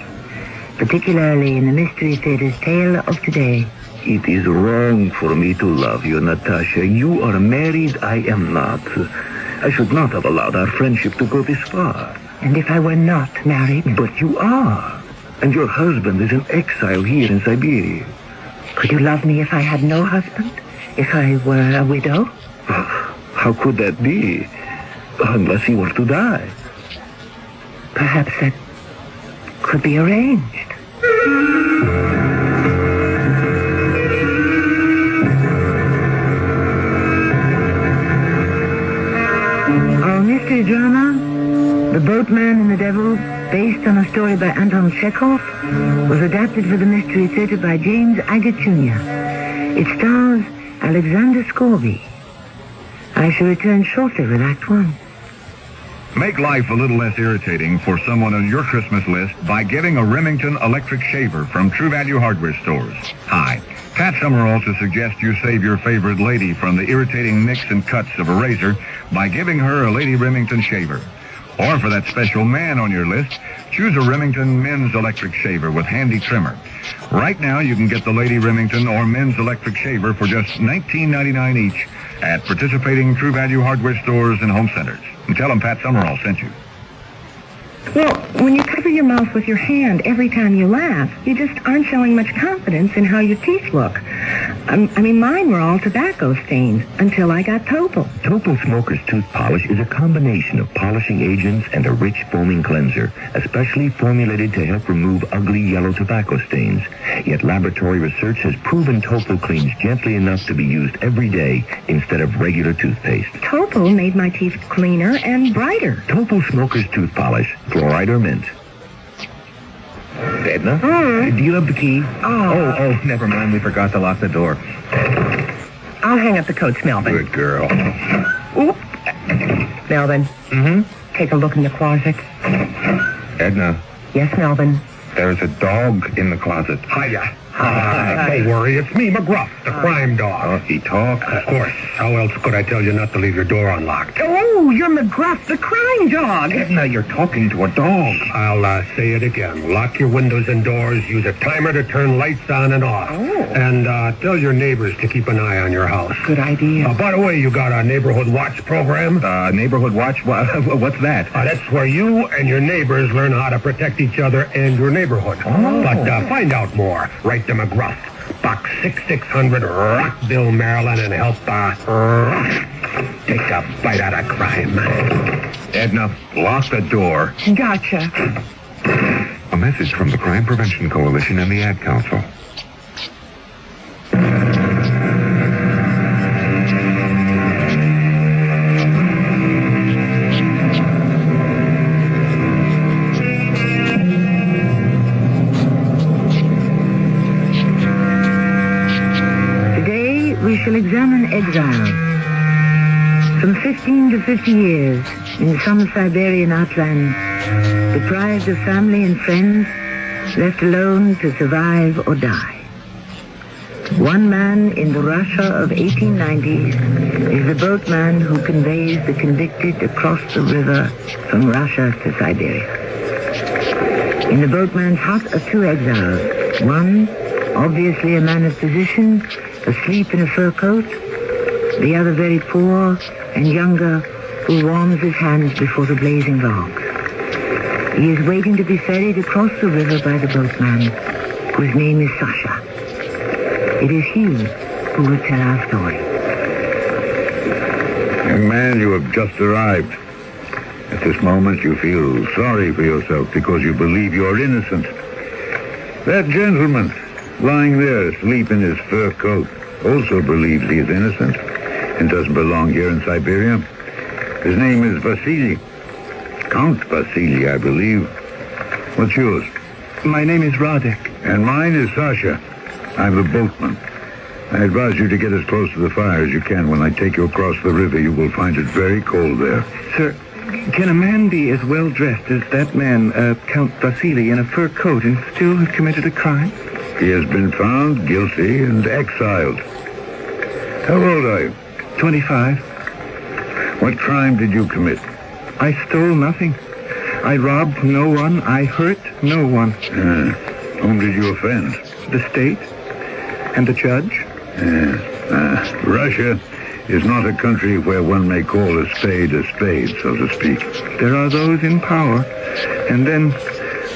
particularly in the Mystery Theater's tale of today. It is wrong for me to love you, Natasha. You are married, I am not. I should not have allowed our friendship to go this far. And if I were not married? But you are. And your husband is in exile here in Siberia. Could you love me if I had no husband? If I were a widow? How could that be? Unless he were to die. Perhaps that could be arranged. Our mystery drama, The Boatman and the Devil, based on a story by Anton Chekhov, was adapted for the Mystery Theater by James Agate Jr. It stars Alexander Scorby. I shall return shortly with Act One. Make life a little less irritating for someone on your Christmas list by getting a Remington electric shaver from True Value Hardware Stores. Hi, Pat Summerall to suggest you save your favorite lady from the irritating nicks and cuts of a razor by giving her a Lady Remington shaver. Or for that special man on your list, choose a Remington men's electric shaver with handy trimmer. Right now, you can get the Lady Remington or men's electric shaver for just $19.99 each at participating True Value Hardware Stores and home centers. And tell them Pat Summerall sent you. Well, when you cover your mouth with your hand every time you laugh, you just aren't showing much confidence in how your teeth look. Mine were all tobacco stains until I got Topol. Topol Smoker's Tooth Polish is a combination of polishing agents and a rich foaming cleanser, especially formulated to help remove ugly yellow tobacco stains. Yet laboratory research has proven Topol cleans gently enough to be used every day instead of regular toothpaste. Topol made my teeth cleaner and brighter. Topol Smoker's Tooth Polish, fluoride or mint. Edna? Do you have the key? Oh, never mind. We forgot to lock the door. I'll hang up the coats, Melvin. Good girl. Oop. Melvin. Mm-hmm. Take a look in the closet. Edna. Yes, Melvin. There's a dog in the closet. Hiya. Don't worry, it's me, McGruff, the crime dog. Oh, he talks? Of course. How else could I tell you not to leave your door unlocked? Oh, you're McGruff, the crime dog. Edna, you're talking to a dog. I'll say it again. Lock your windows and doors, use a timer to turn lights on and off. Oh. And tell your neighbors to keep an eye on your house. Good idea. By the way, you got a neighborhood watch program? Neighborhood watch? What's that? That's where you and your neighbors learn how to protect each other and your neighborhood. Oh. But find out more. Write to McGruff, Box 6600, Rockville, Maryland, and help take a bite out of crime. Edna, lock the door. Gotcha. message from the Crime Prevention Coalition and the Ad Council. Today we shall examine exile. From 15 to 50 years in some Siberian outland, deprived of family and friends, left alone to survive or die. One man in the Russia of 1890 is the boatman who conveys the convicted across the river from Russia to Siberia. In the boatman's hut are two exiles. One, obviously a man of position, asleep in a fur coat. The other very poor and younger, who warms his hands before the blazing logs. He is waiting to be ferried across the river by the boatman, whose name is Sasha. It is he who will tell our story. Young man, you have just arrived. At this moment, you feel sorry for yourself because you believe you're innocent. That gentleman, lying there asleep in his fur coat, also believes he is innocent and doesn't belong here in Siberia. His name is Vasily. Count Vasily, I believe. What's yours? My name is Radek. And mine is Sasha. I'm the boatman. I advise you to get as close to the fire as you can. When I take you across the river, you will find it very cold there. Sir, can a man be as well dressed as that man, Count Vasily, in a fur coat and still have committed a crime? He has been found guilty and exiled. How old are you? 25. What crime did you commit? I stole nothing. I robbed no one. I hurt no one. Whom did you offend? The state and the judge. Russia is not a country where one may call a spade, so to speak. There are those in power, and then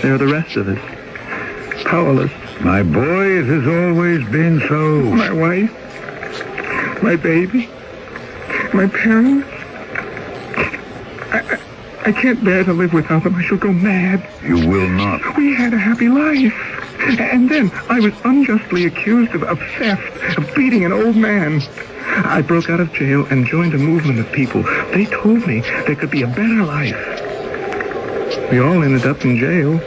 there are the rest of us. Powerless. My boy, it has always been so. My wife, my baby, my parents. I can't bear to live without them. I shall go mad. You will not. We had a happy life. And then I was unjustly accused of theft, of beating an old man. I broke out of jail and joined a movement of people. They told me there could be a better life. We all ended up in jail.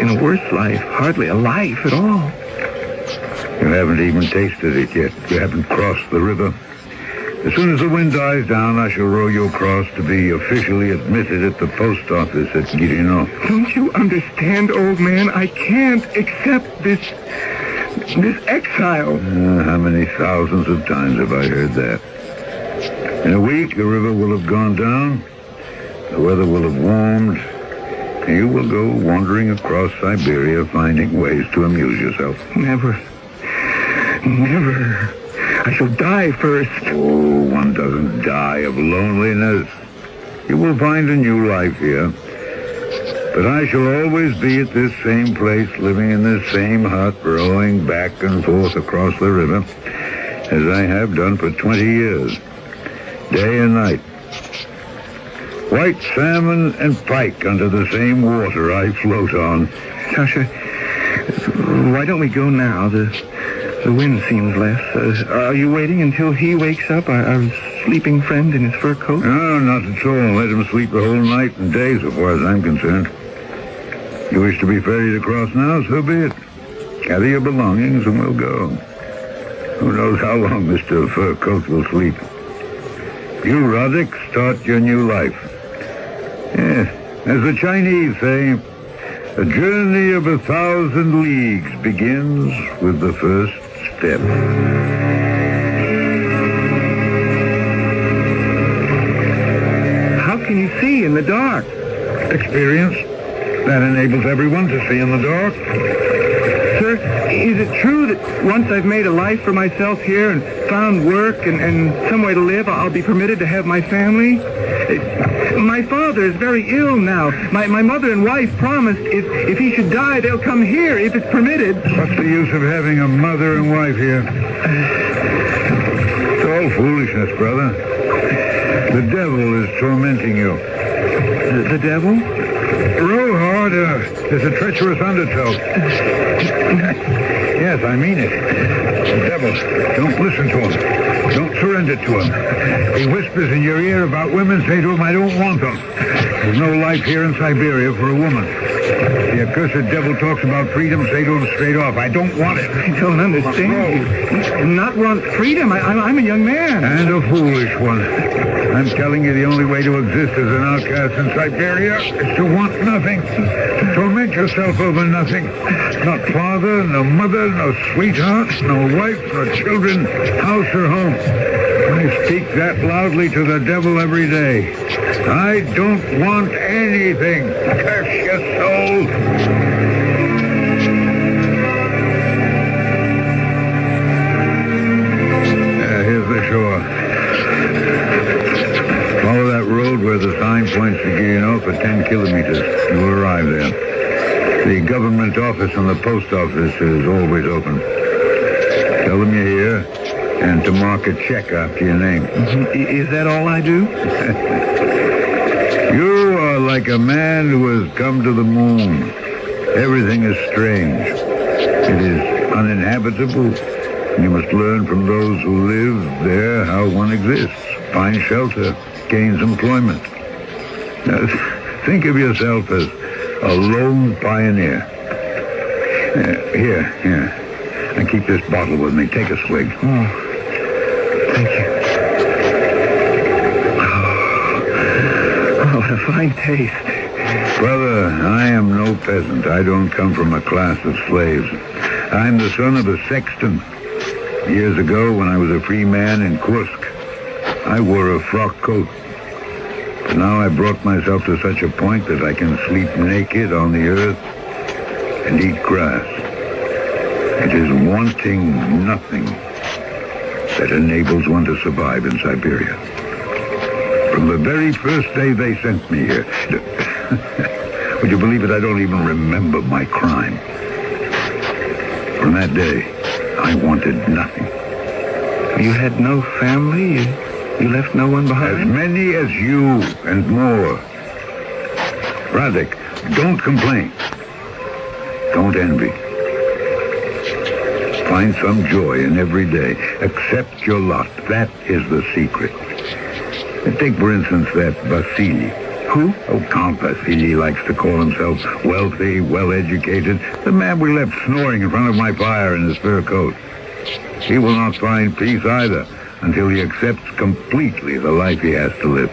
In a worse life. Hardly a life at all. You haven't even tasted it yet. You haven't crossed the river. As soon as the wind dies down, I shall row you across to be officially admitted at the post office at Girino. Don't you understand, old man? I can't accept this exile. How many thousands of times have I heard that? In a week, the river will have gone down. The weather will have warmed. And you will go wandering across Siberia, finding ways to amuse yourself. Never. Never. I shall die first. Oh, one doesn't die of loneliness. You will find a new life here. But I shall always be at this same place, living in this same hut, rowing back and forth across the river, as I have done for 20 years, day and night. White salmon and pike under the same water I float on. Sasha, why don't we go now? The wind seems less. Are you waiting until he wakes up, our sleeping friend in his fur coat? No, not at all. Let him sleep the whole night and day, so far as I'm concerned. You wish to be ferried across now, so be it. Gather your belongings and we'll go. Who knows how long Mr. Fur Coat will sleep. You, Radek, start your new life. Yes, as the Chinese say, a journey of 1,000 leagues begins with the first step. How can you see in the dark? Experience. That enables everyone to see in the dark. Sir, is it true that once I've made a life for myself here and found work and some way to live, I'll be permitted to have my family? My father is very ill now. My mother and wife promised if he should die, they'll come here if it's permitted. What's the use of having a mother and wife here? It's all foolishness, brother. The devil is tormenting you. The devil? Row hard. There's a treacherous undertow. Yes, I mean it. The devil. Don't listen to him. Don't surrender to him. He whispers in your ear about women. Say to him, I don't want them. There's no life here in Siberia for a woman. The accursed devil talks about freedom. Say to him straight off, I don't want it. I don't understand. Not want freedom. I'm a young man. And a foolish one. I'm telling you, the only way to exist as an outcast in Siberia is to want nothing. To torment yourself over nothing. Not father, no mother, no sweetheart, no wife, no children, house or home. I speak that loudly to the devil every day. I don't want anything. Curse your soul. Here's the shore. Follow that road where the sign points to Guillenot for 10 kilometers. You will arrive there. The government office and the post office is always open. Tell them you're here and to mark a check after your name. Is that all I do? You are like a man who has come to the moon. Everything is strange. It is uninhabitable. You must learn from those who live there how one exists. Find shelter. Gains employment. Now, think of yourself as a lone pioneer. Here. And keep this bottle with me. Take a swig. Oh, thank you. Oh, what a fine taste. Brother, I am no peasant. I don't come from a class of slaves. I'm the son of a sexton. Years ago, when I was a free man in Kursk, I wore a frock coat. But now I brought myself to such a point that I can sleep naked on the earth and eat grass. It is wanting nothing that enables one to survive in Siberia. From the very first day they sent me here, would you believe it? I don't even remember my crime. From that day, I wanted nothing. You had no family? You left no one behind? As many as you and more. Radek, don't complain. Don't envy. Find some joy in every day. Accept your lot. That is the secret. Take, for instance, that Vasily. Who? Oh, Count Vasily likes to call himself wealthy, well-educated. The man we left snoring in front of my fire in his fur coat. He will not find peace either until he accepts completely the life he has to live.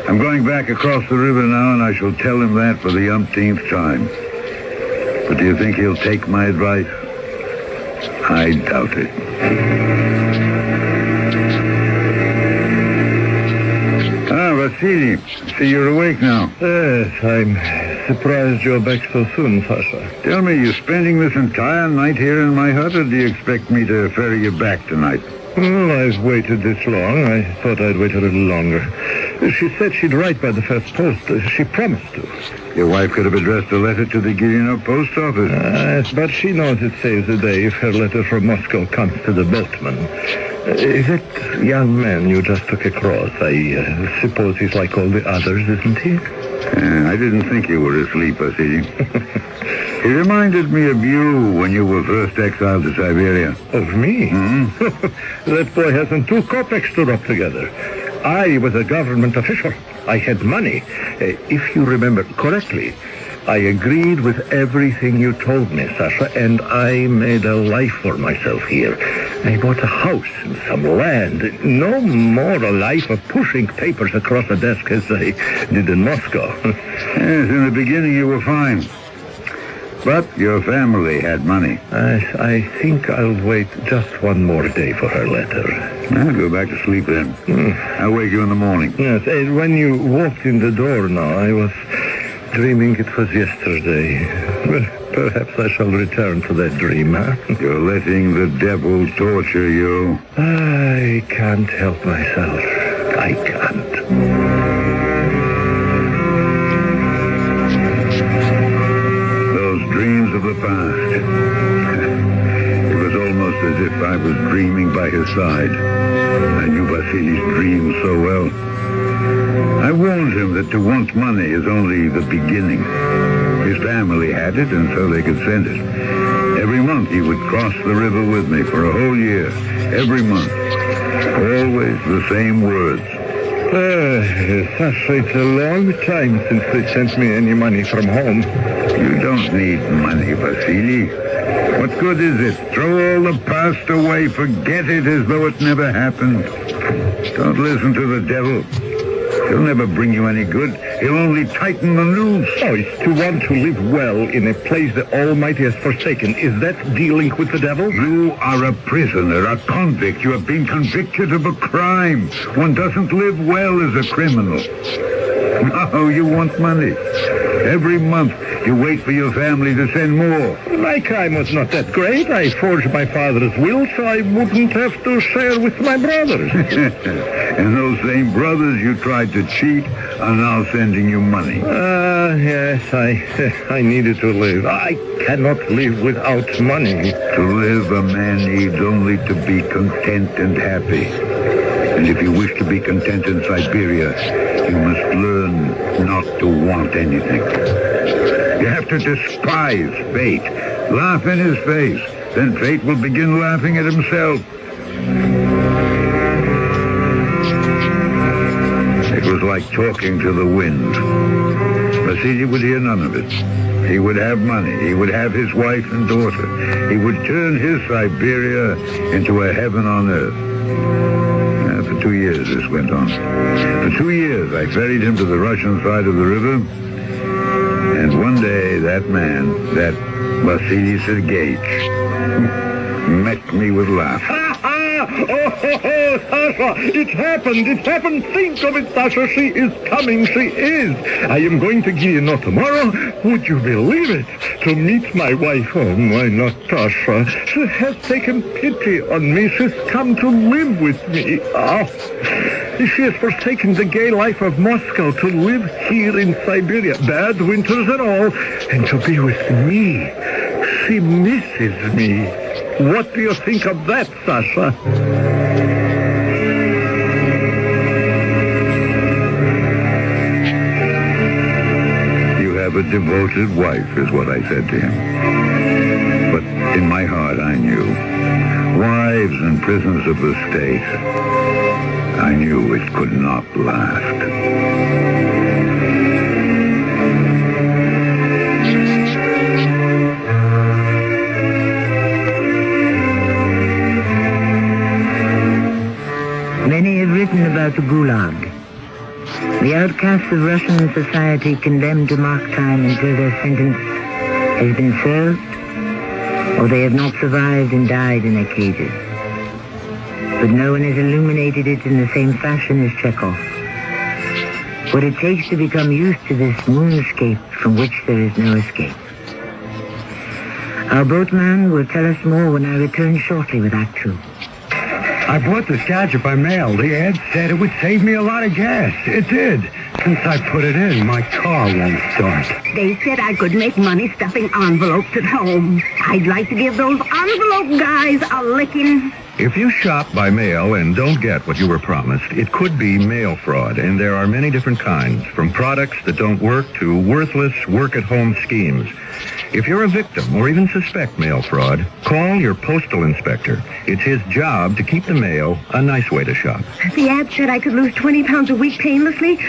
I'm going back across the river now, and I shall tell him that for the umpteenth time. But do you think he'll take my advice? I doubt it. Vasily, see, you're awake now. Yes, I'm surprised you're back so soon, Sasha. Tell me, you're spending this entire night here in my hut, or do you expect me to ferry you back tonight? Well, I've waited this long. I thought I'd wait a little longer. She said she'd write by the first post. She promised to. Your wife could have addressed a letter to the Guillenot post office. Yes, but she knows it saves the day if her letter from Moscow comes to the boatman. That young man you just took across, I suppose he's like all the others, isn't he? I didn't think you were asleep, Vasily. He reminded me of you when you were first exiled to Siberia. Of me? Mm-hmm. That boy hasn't 2 kopecks to rub together. I was a government official. I had money. If you remember correctly, I agreed with everything you told me, Sasha, and I made a life for myself here. I bought a house and some land. No more a life of pushing papers across a desk as I did in Moscow. Yes, in the beginning you were fine. But your family had money. I think I'll wait just one more day for her letter. I'll go back to sleep then. I'll wake you in the morning. Yes, when you walked in the door now, I was dreaming it was yesterday. Well, perhaps I shall return to that dream, huh? You're letting the devil torture you. I can't help myself. I can't. Those dreams of the past. It was almost as if I was dreaming by his side. I knew Vasily's dreams so well. I warned him that to want money is only the beginning. His family had it, and so they could send it. Every month he would cross the river with me for a whole year. Every month. Always the same words. Sasha, it's a long time since they sent me any money from home. You don't need money, Vasily. What good is it? Throw all the past away. Forget it as though it never happened. Don't listen to the devil. He'll never bring you any good. He'll only tighten the noose. Oh, it's to want to live well in a place the Almighty has forsaken. Is that dealing with the devil? You are a prisoner, a convict. You have been convicted of a crime. One doesn't live well as a criminal. No, you want money. Every month you wait for your family to send more. My crime was not that great. I forged my father's will so I wouldn't have to share with my brothers. And those same brothers you tried to cheat are now sending you money. Yes, I needed to live. I cannot live without money. To live, a man needs only to be content and happy. And if you wish to be content in Siberia, you must learn not to want anything. You have to despise fate. Laugh in his face. Then fate will begin laughing at himself. It was like talking to the wind. Vasily would hear none of it. He would have money. He would have his wife and daughter. He would turn his Siberia into a heaven on earth. For 2 years this went on. For 2 years I ferried him to the Russian side of the river. And one day that man, that Vasily Sergeyevich, met me with laughter. Oh, Sasha, it happened. Think of it, Sasha. She is coming. She is. I am going to Guiana tomorrow. Would you believe it? To meet my wife. Oh, my Natasha. She has taken pity on me. She's come to live with me. Oh. She has forsaken the gay life of Moscow to live here in Siberia. Bad winters and all. And to be with me. She misses me. What do you think of that, Sasha? You have a devoted wife, is what I said to him. But in my heart, I knew. Wives and prisoners of the state. I knew it could not last. Many have written about the Gulag. The outcasts of Russian society condemned to mock time until their sentence has been served, or they have not survived and died in their cages. But no one has illuminated it in the same fashion as Chekhov. What it takes to become used to this moonscape from which there is no escape. Our boatman will tell us more when I return shortly with Act Two. I bought this gadget by mail. The ad said it would save me a lot of gas. It did. Since I put it in, my car won't start. They said I could make money stuffing envelopes at home. I'd like to give those envelope guys a licking. If you shop by mail and don't get what you were promised, it could be mail fraud, and there are many different kinds, from products that don't work to worthless work-at-home schemes. If you're a victim or even suspect mail fraud, call your postal inspector. It's his job to keep the mail a nice way to shop. The ad said I could lose 20 pounds a week painlessly.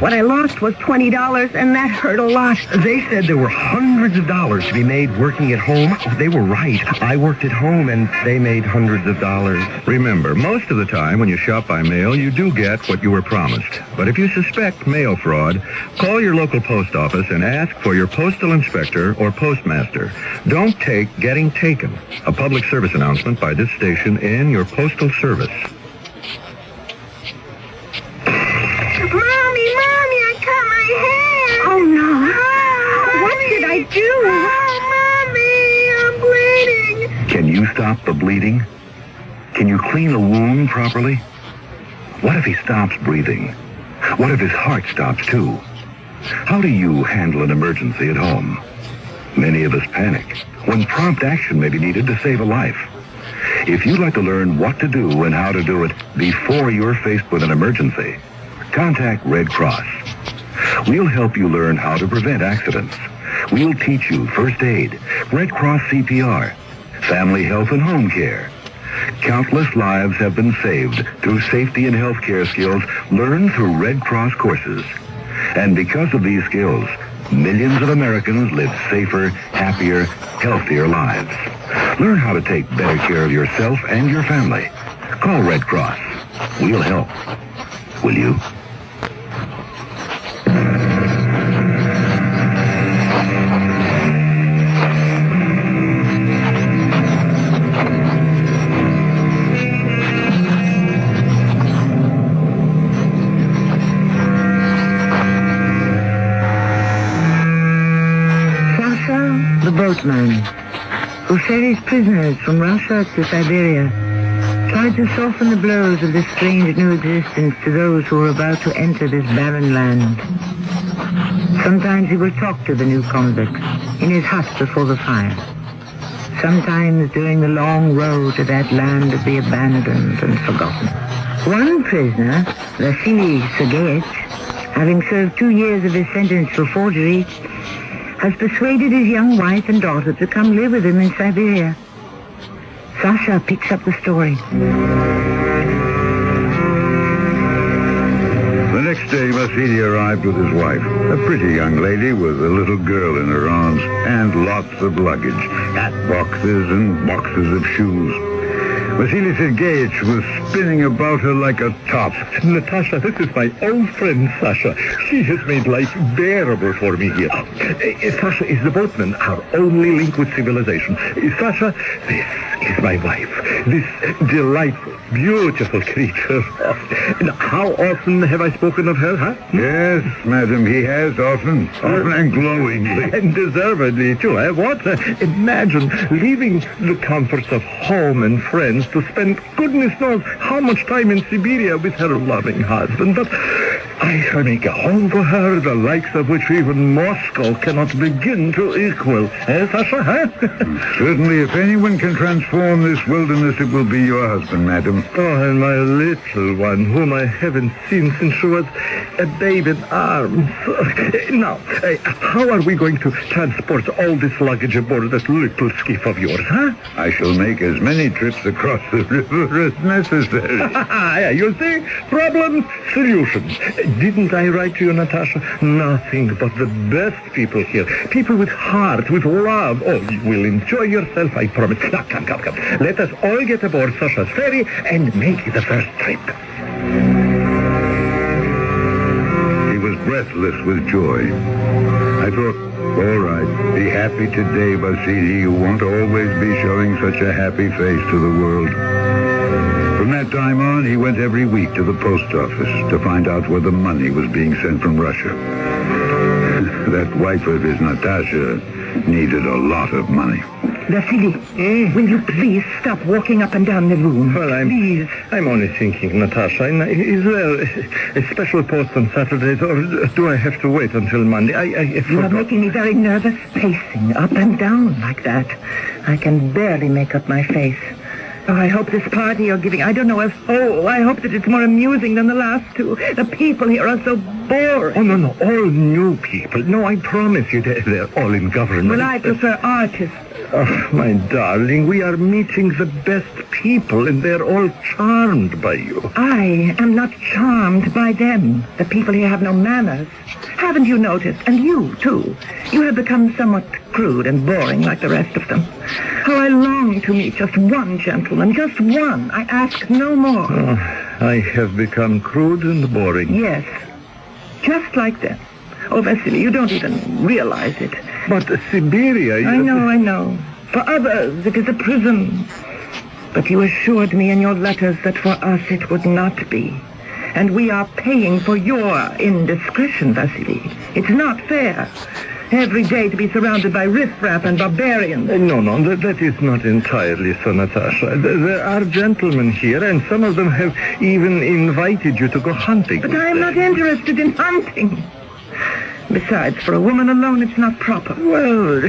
What I lost was $20, and that hurt a lot. They said there were hundreds of dollars to be made working at home. They were right. I worked at home, and they made hundreds of dollars. Remember, most of the time when you shop by mail, you do get what you were promised. But if you suspect mail fraud, call your local post office and ask for your postal inspector or postmaster. Don't take getting taken. A public service announcement by this station and your postal service. Mommy, I cut my hair. Oh, no. What did I do? Oh, Mommy, I'm bleeding. Can you stop the bleeding? Can you clean a wound properly? What if he stops breathing? What if his heart stops too? How do you handle an emergency at home? Many of us panic when prompt action may be needed to save a life. If you'd like to learn what to do and how to do it before you're faced with an emergency, contact Red Cross. We'll help you learn how to prevent accidents. We'll teach you first aid, Red Cross CPR, family health and home care. Countless lives have been saved through safety and health care skills learned through Red Cross courses. And because of these skills, millions of Americans live safer, happier, healthier lives. Learn how to take better care of yourself and your family. Call Red Cross. We'll help. Will you? The boatman, who ferries prisoners from Russia to Siberia, tried to soften the blows of this strange new existence to those who were about to enter this barren land. Sometimes he would talk to the new convicts in his hut before the fire. Sometimes during the long road to that land of the abandoned and forgotten. One prisoner, Vasily Sergeyevich, having served 2 years of his sentence for forgery, has persuaded his young wife and daughter to come live with him in Siberia. Sasha picks up the story. The next day, Vasily arrived with his wife, a pretty young lady with a little girl in her arms, and lots of luggage, hat boxes and boxes of shoes. Vasily Sergeyevich was spinning about her like a top. Natasha, this is my old friend, Sasha. She has made life bearable for me here. Sasha is the boatman, our only link with civilization. Sasha, this is my wife. This delightful, beautiful creature. Now, how often have I spoken of her, huh? Yes, madam, he has often and glowingly. And deservedly, too, eh? What? Imagine leaving the comforts of home and friends to spend goodness knows how much time in Siberia with her loving husband. But I shall make a home for her, the likes of which even Moscow cannot begin to equal. Eh, Sasha, huh? Certainly, if anyone can transform this wilderness, it will be your husband, madam. Oh, and my little one, whom I haven't seen since she was a babe in arms. Now, how are we going to transport all this luggage aboard that little skiff of yours, huh? I shall make as many trips across the river as necessary. You see? Problems, solutions. Didn't I write to you, Natasha? Nothing but the best people here. People with heart, with love. Oh, you will enjoy yourself, I promise. Now, come. Let us all get aboard Sasha's ferry and make the first trip. He was breathless with joy. I thought, all right, be happy today, Vasily. You won't always be showing such a happy face to the world. From that time on, he went every week to the post office to find out where the money was being sent from Russia. That wife of his, Natasha, needed a lot of money. Vasily, will you please stop walking up and down the room? Well, I'm only thinking, Natasha. Is there a special post on Saturdays, or do I have to wait until Monday? You are making me very nervous, pacing up and down like that. I can barely make up my face. Oh, I hope this party you're giving, I don't know if... Oh, I hope that it's more amusing than the last two. The people here are so boring. Oh, no, all new people. No, I promise you, they're all in government. Well, I prefer artists. Oh, my darling, we are meeting the best people, and they're all charmed by you. I am not charmed by them. The people here have no manners. Haven't you noticed? And you, too. You have become somewhat crude and boring like the rest of them. How I long to meet just one gentleman, just one. I ask no more. Oh, I have become crude and boring. Yes, just like them. Oh, Vasily, you don't even realize it. But Siberia... I know. For others, it is a prison. But you assured me in your letters that for us it would not be. And we are paying for your indiscretion, Vasily. It's not fair. Every day to be surrounded by riffraff and barbarians. No, that is not entirely so, Natasha. There are gentlemen here, and some of them have even invited you to go hunting. But I am not interested in hunting. Besides, for a woman alone, it's not proper. Well,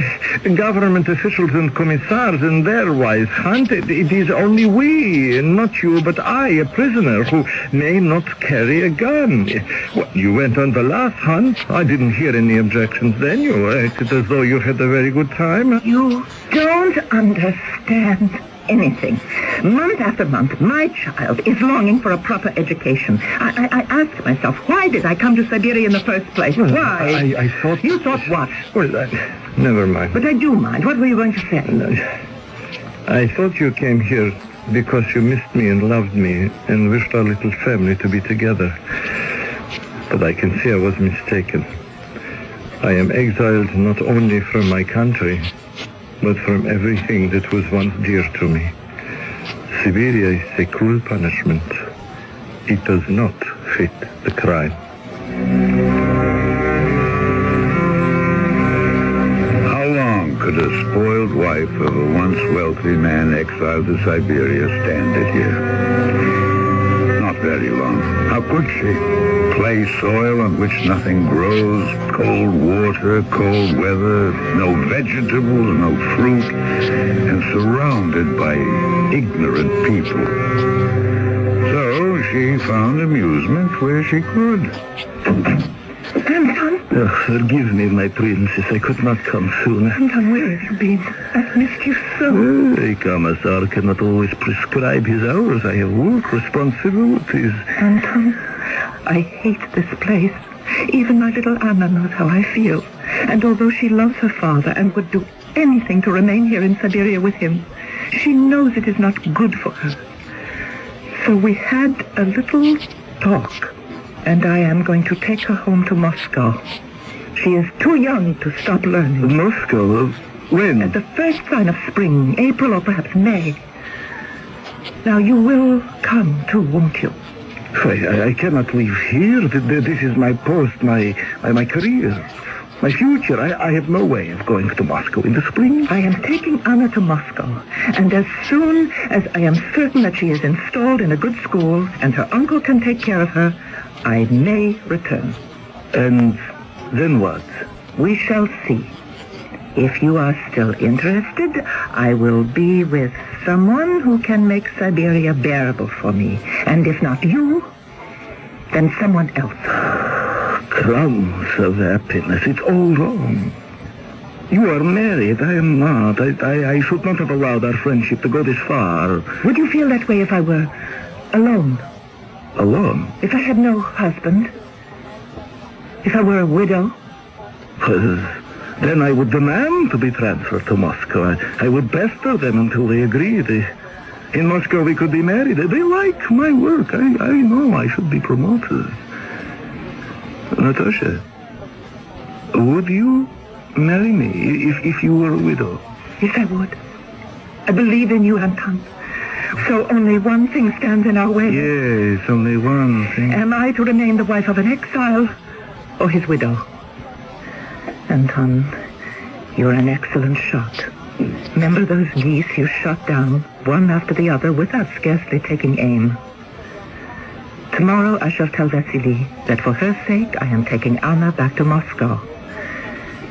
government officials and commissars and their wives hunt. It is only we, not you, but I, a prisoner, who may not carry a gun. Well, you went on the last hunt. I didn't hear any objections then. You acted as though you had a very good time. You don't understand anything. Month after month, my child is longing for a proper education. I asked myself, why did I come to Siberia in the first place? Well, Why? I thought... You thought what? Well, never mind. But I do mind. What were you going to say? I thought you came here because you missed me and loved me and wished our little family to be together. But I can see I was mistaken. I am exiled not only from my country, but from everything that was once dear to me. Siberia is a cruel punishment. It does not fit the crime. How long could a spoiled wife of a once wealthy man exiled to Siberia stand it here? Not very long. How could she? Clay soil on which nothing grows, cold water, cold weather, no vegetables, no fruit, and surrounded by ignorant people. So she found amusement where she could. Anton? Forgive me, my princess. I could not come sooner. Anton, where have you been? I've missed you so. A commissar cannot always prescribe his hours. I have work responsibilities. Anton, I hate this place. Even my little Anna knows how I feel. And although she loves her father and would do anything to remain here in Siberia with him, she knows it is not good for her. So we had a little talk, and I am going to take her home to Moscow. She is too young to stop learning. Moscow? When? At the first sign of spring, April or perhaps May. Now, you will come too, won't you? I cannot leave here. This is my post, my career, my future. I have no way of going to Moscow in the spring. I am taking Anna to Moscow, and as soon as I am certain that she is installed in a good school and her uncle can take care of her, I may return. And then what? We shall see. If you are still interested, I will be with someone who can make Siberia bearable for me. And if not you, then someone else. Crumbs of happiness. It's all wrong. You are married. I am not. I should not have allowed our friendship to go this far. Would you feel that way if I were alone? Alone? If I had no husband? If I were a widow? Then I would demand to be transferred to Moscow. I would pester them until they agreed. In Moscow we could be married. They like my work. I know I should be promoted. Natasha, would you marry me if you were a widow? Yes, I would. I believe in you, Anton. So only one thing stands in our way. Yes, only one thing. Am I to remain the wife of an exile or his widow? Anton, you're an excellent shot. Remember those geese you shot down, one after the other, without scarcely taking aim? Tomorrow I shall tell Vasily that for her sake I am taking Anna back to Moscow.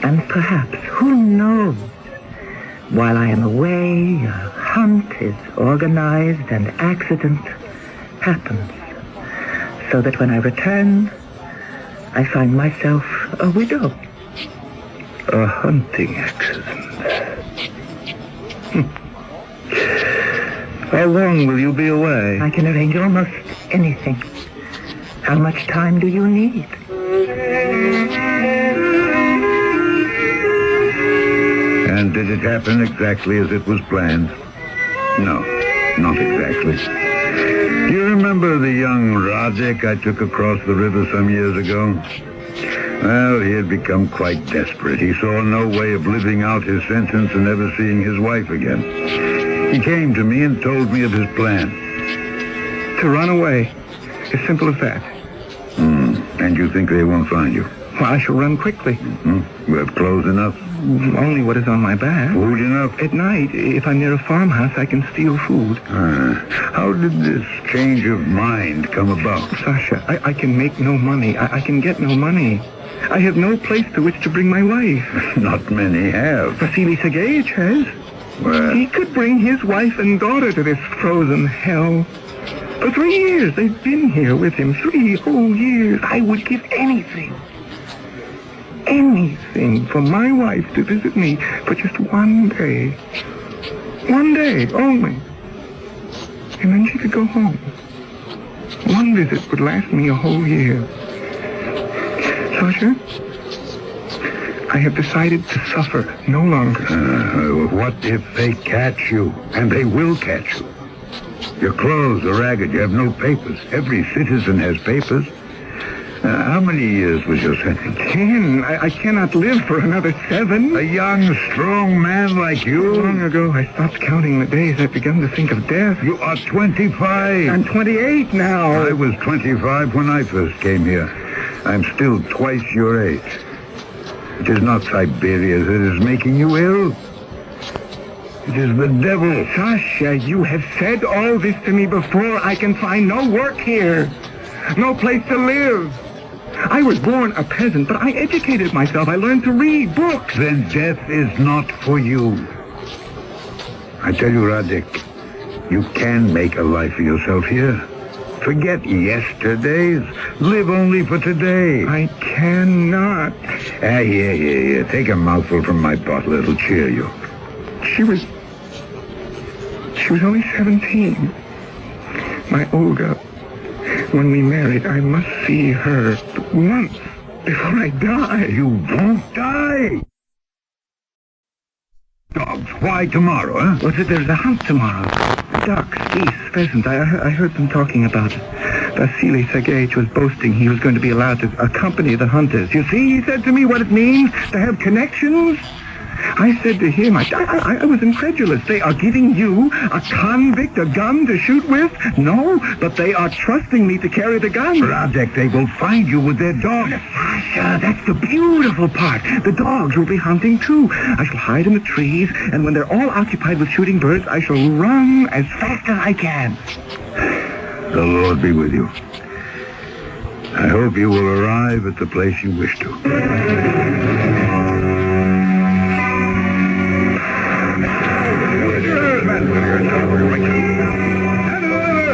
And perhaps, who knows, while I am away, a hunt is organized and accident happens. So that when I return, I find myself a widow. A hunting accident. How long will you be away? I can arrange almost anything. How much time do you need? And did it happen exactly as it was planned? No, not exactly. Do you remember the young Radek I took across the river some years ago? Well, he had become quite desperate. He saw no way of living out his sentence and never seeing his wife again. He came to me and told me of his plan. To run away. As simple as that. And you think they won't find you? Well, I shall run quickly. You have clothes enough? Only what is on my back. Food enough? At night, if I'm near a farmhouse, I can steal food. How did this change of mind come about? Sasha, I can make no money. I can get no money. I have no place to which to bring my wife. Not many have. Vasily Sergeyevich has. Well, he could bring his wife and daughter to this frozen hell. For 3 years, they've been here with him. 3 whole years. I would give anything for my wife to visit me for just 1 day. 1 day only. And then she could go home. 1 visit would last me a whole year. Sasha, I have decided to suffer no longer. What if they catch you? And they will catch you. Your clothes are ragged. You have no papers. Every citizen has papers. How many years was your sentence? 10. I cannot live for another 7. A young, strong man like you? Long ago, I stopped counting the days. I've begun to think of death. You are 25. I'm 28 now. I was 25 when I first came here. I'm still twice your age. It is not Siberia that is making you ill. It is the devil. Sasha, you have said all this to me before. I can find no work here. No place to live. I was born a peasant, but I educated myself. I learned to read books. Then death is not for you. I tell you, Radek, you can make a life for yourself here. Forget yesterdays. Live only for today. I cannot. Here. Take a mouthful from my bottle. It'll cheer you. She was only 17. My Olga. When we married, I must see her once before I die. You won't die. Dogs, why tomorrow, huh? What's it? There's a hunt tomorrow. Ducks, geese, pheasants. I heard them talking about it. Vasily Sergeyevich was boasting he was going to be allowed to accompany the hunters. You see, he said to me what it means to have connections. I said to him, I was incredulous. They are giving you, a convict, a gun to shoot with? No, but they are trusting me to carry the gun. Radek, they will find you with their dogs. Sasha, that's the beautiful part. The dogs will be hunting, too. I shall hide in the trees, and when they're all occupied with shooting birds, I shall run as fast as I can. The Lord be with you. I hope you will arrive at the place you wish to.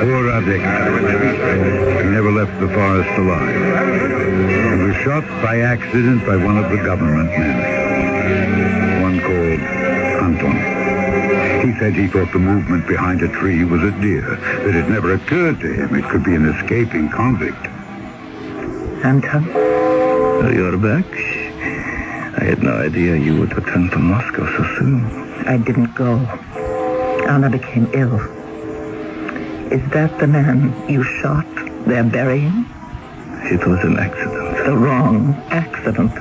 Poor Radek. He never left the forest alive. He was shot by accident by one of the government men. One called Anton. He said he thought the movement behind a tree was a deer, that it never occurred to him it could be an escaping convict. Anton? You're back? I had no idea you would return to Moscow so soon. I didn't go. Anna became ill. Is that the man you shot? They're burying? It was an accident. The wrong accident.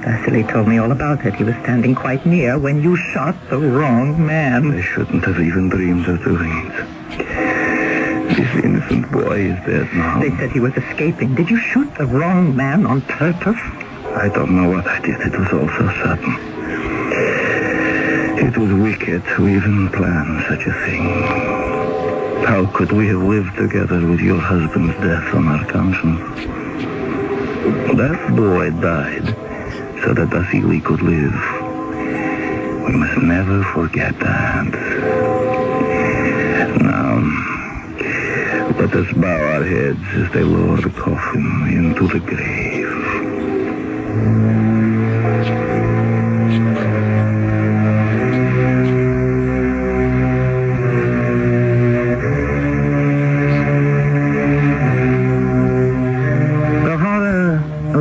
Vasily told me all about it. He was standing quite near when you shot the wrong man. I shouldn't have even dreamed of doing it. This innocent boy is dead now. They said he was escaping. Did you shoot the wrong man on purpose? I don't know what I did. It was all so sudden. It was wicked to even plan such a thing. How could we have lived together with your husband's death on our conscience? That boy died so that Vasily could live. We must never forget that. Now, let us bow our heads as they lower the coffin into the grave.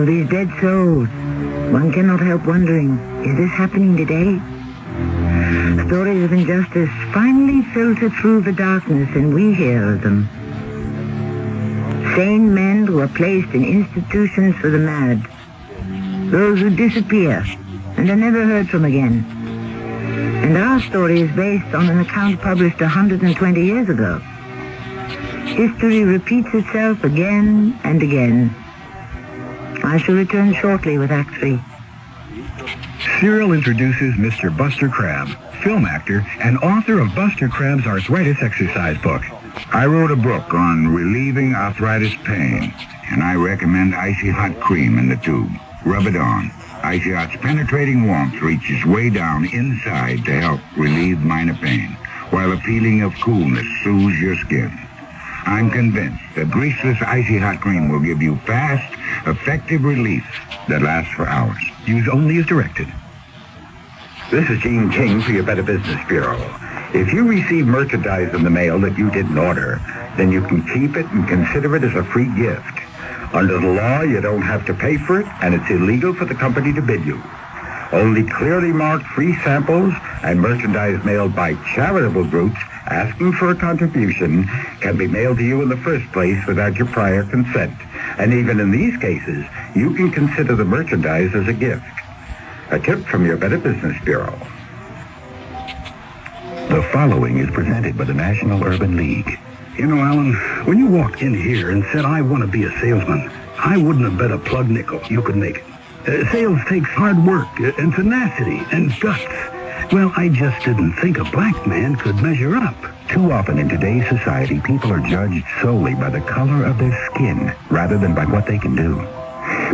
These dead souls. One cannot help wondering, is this happening today? Stories of injustice finally filter through the darkness and we hear of them. Sane men who are placed in institutions for the mad. Those who disappear and are never heard from again. And our story is based on an account published 120 years ago. History repeats itself again and again. I shall return shortly with Act 3. Serial introduces Mr. Buster Crabbe, film actor and author of Buster Crabbe's arthritis exercise book. I wrote a book on relieving arthritis pain, and I recommend icy hot cream in the tube. Rub it on. Icy Hot's penetrating warmth reaches way down inside to help relieve minor pain, while a feeling of coolness soothes your skin. I'm convinced that greaseless Icy Hot cream will give you fast, effective relief that lasts for hours. Use only as directed. This is Gene King for your Better Business Bureau. If you receive merchandise in the mail that you didn't order, then you can keep it and consider it as a free gift. Under the law, you don't have to pay for it, and it's illegal for the company to bid you. Only clearly marked free samples and merchandise mailed by charitable groups asking for a contribution can be mailed to you in the first place without your prior consent. And even in these cases, you can consider the merchandise as a gift. A tip from your Better Business Bureau. The following is presented by the National Urban League. You know, Alan, when you walked in here and said, I want to be a salesman, I wouldn't have bet a plug nickel you could make it. Sales takes hard work and tenacity and guts. Well, I just didn't think a black man could measure up. Too often in today's society, people are judged solely by the color of their skin rather than by what they can do.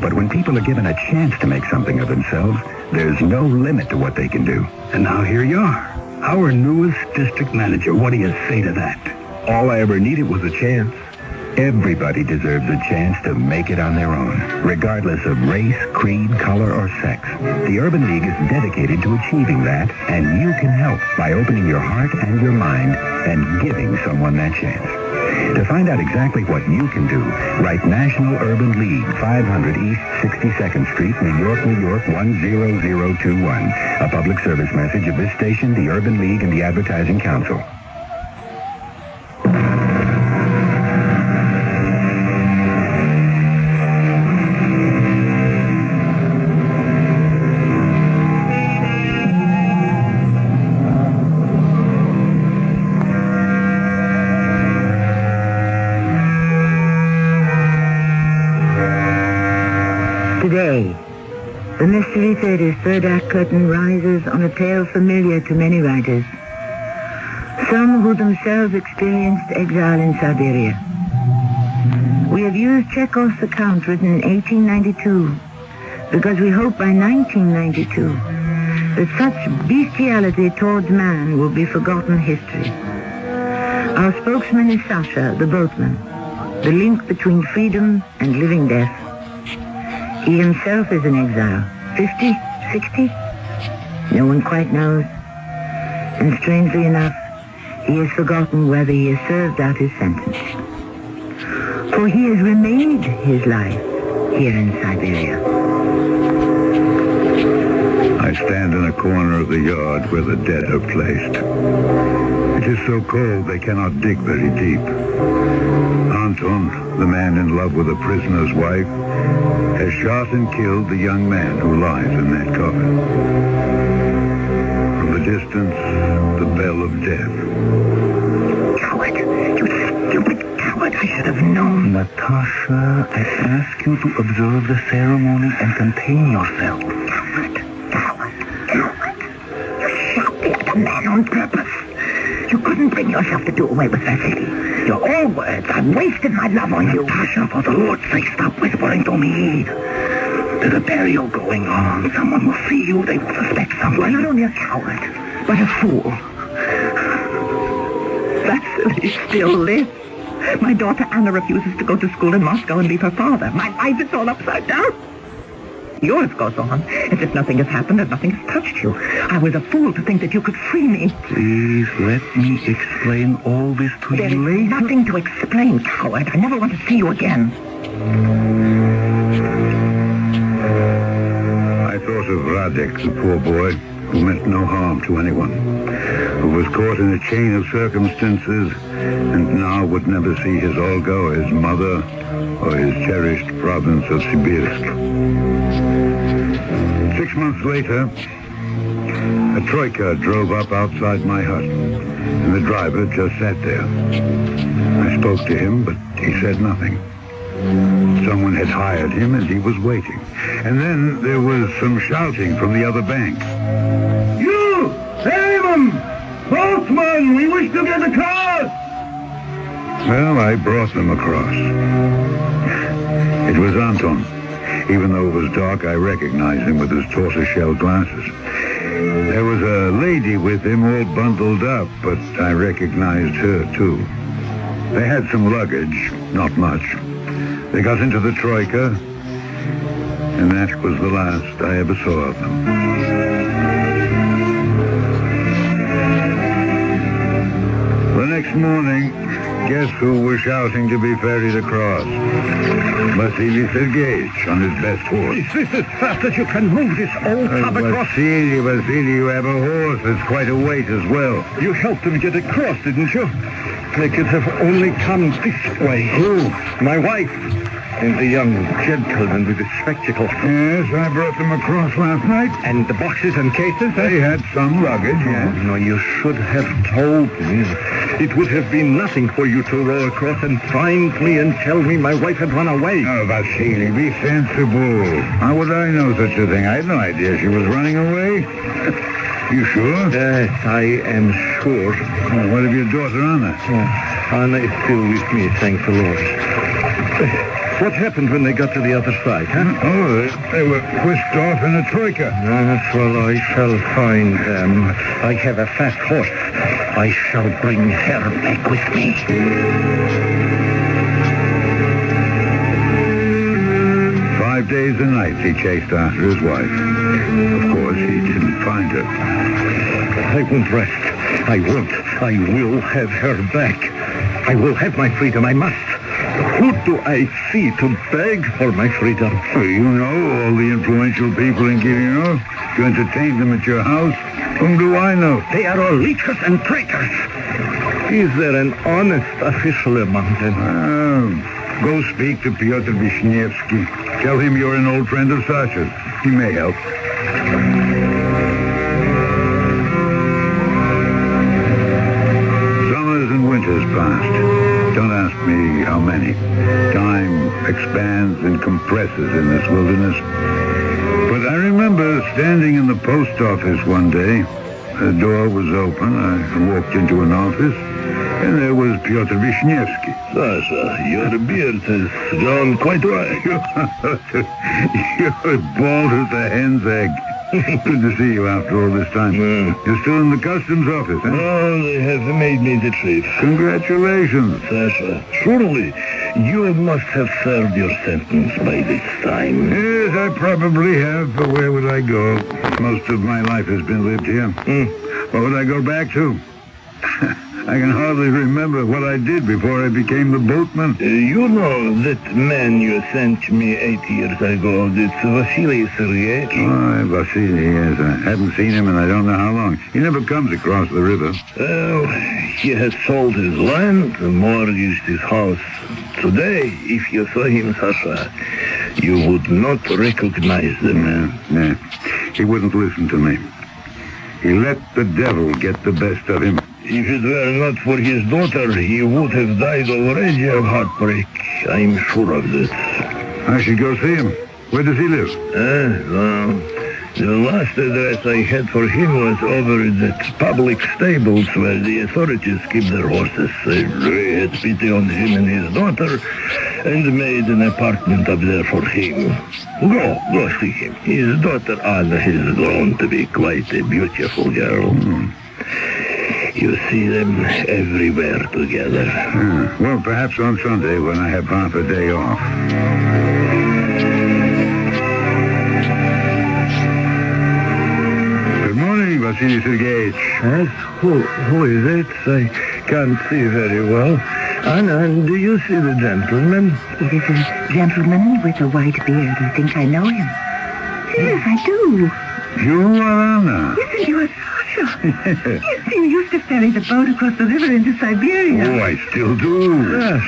But when people are given a chance to make something of themselves, there's no limit to what they can do. And now here you are, our newest district manager. What do you say to that? All I ever needed was a chance. Everybody deserves a chance to make it on their own, regardless of race, creed, color, or sex. The Urban League is dedicated to achieving that, and you can help by opening your heart and your mind and giving someone that chance. To find out exactly what you can do, write National Urban League, 500 East 62nd Street, New York, New York, 10021. A public service message of this station, the Urban League, and the Advertising Council. Today, the Mystery Theater's third act curtain rises on a tale familiar to many writers, some who themselves experienced exile in Siberia. We have used Chekhov's account written in 1892 because we hope by 1992 that such bestiality towards man will be forgotten history. Our spokesman is Sasha, the boatman, the link between freedom and living death. He himself is in exile. 50? 60? No one quite knows. And strangely enough, he has forgotten whether he has served out his sentence. For he has remade his life here in Siberia. I stand in a corner of the yard where the dead are placed. It is so cold they cannot dig very deep. Anton, the man in love with a prisoner's wife, has shot and killed the young man who lies in that coffin. From the distance, the bell of death. Coward! You stupid coward! I should have known. Natasha, I ask you to observe the ceremony and contain yourself. Coward! Coward! Coward! You shot the other man on purpose. You couldn't bring yourself to do away with Vasily. Your own words. I've wasted my love on you. Natasha, for the Lord's sake, stop whispering to me. There's a burial going on. Someone will see you. They will suspect someone. You're not only a coward, but a fool. Vasily still lives. My daughter Anna refuses to go to school in Moscow and leave her father. My life is all upside down. Yours goes on as if nothing has happened and nothing has touched you. I was a fool to think that you could free me. Please let me explain all this to you later. There's nothing to explain, coward. I never want to see you again. I thought of Radek, the poor boy, who meant no harm to anyone, who was caught in a chain of circumstances and now would never see his Olga, his mother, or his cherished province of Sibirsk. 6 months later, a troika drove up outside my hut, and the driver just sat there. I spoke to him, but he said nothing. Someone had hired him, and he was waiting. And then there was some shouting from the other bank. You! Haven! Boatman, we wish to get across! Well, I brought them across. It was Anton. Even though it was dark, I recognized him with his tortoiseshell glasses. There was a lady with him all bundled up, but I recognized her, too. They had some luggage, not much. They got into the Troika, and that was the last I ever saw of them. The next morning, guess who was shouting to be ferried across? Vasily Sergeyevich on his best horse. Is this as fast as you can move this old tub across? Vasily, you have a horse that's quite a weight as well. You helped him get across, didn't you? They could have only come this way. Who? My wife. And the young gentleman with the spectacles. Yes, I brought them across last night. And the boxes and cases? They had some luggage, yes. No, you should have told me. It would have been nothing for you to row across and find me and tell me my wife had run away. Oh, Vasily, be sensible. How would I know such a thing? I had no idea she was running away. You sure? Yes, I am sure. Oh, what of your daughter, Anna? Anna is still with me, thank the Lord. What happened when they got to the other side, huh? Oh, they were whisked off in a troika. Well, I shall find them. I have a fast horse. I shall bring her back with me. 5 days and nights he chased after his wife. Of course, he didn't find her. I won't rest. I won't. I will have her back. I will have my freedom. I must. Who do I see to beg for my freedom? Well, you know all the influential people in Kirillov. You entertained them at your house. Whom do I know? They are all leechers and traitors. Is there an honest official among them? Go speak to Pyotr Vishnevsky. Tell him you're an old friend of Sasha's. He may help. Summers and winters passed. Don't ask me how many. Time expands and compresses in this wilderness. But I remember standing in the post office one day. The door was open. I walked into an office, and there was Pyotr Vishnevsky. Sasha, your beard has grown quite white. You're bald as a hen's egg. Good to see you after all this time. You're still in the customs office, huh? Oh, they have made me the chief. Congratulations. Sasha, surely you must have served your sentence by this time. Yes, I probably have, but where would I go? Most of my life has been lived here. What would I go back to? I can hardly remember what I did before I became the boatman. You know that man you sent me 8 years ago, that's Vasily Sergeyevich? Oh, Vasily, yes. I haven't seen him in I don't know how long. He never comes across the river. He has sold his land, mortgaged his house. Today, if you saw him, Sasha, you would not recognize the man. Yeah. He wouldn't listen to me. He let the devil get the best of him. If it were not for his daughter, he would have died already of heartbreak. I'm sure of this. I should go see him. Where does he live? The last address I had for him was over at the public stables where the authorities keep their horses. I had pity on him and his daughter and made an apartment up there for him. Go see him. His daughter Anna has grown to be quite a beautiful girl. You see them everywhere together. Well, perhaps on Sunday when I have half a day off. Good morning, Vasily Sergeyevich. Yes? Who is it? I can't see very well. Anna, do you see the gentleman? It is a gentleman with a white beard. I think I know him. Yes, I do. You are Anna. Yes, and you are Sasha. Yes, you used to ferry the boat across the river into Siberia. Oh, I still do. Yes.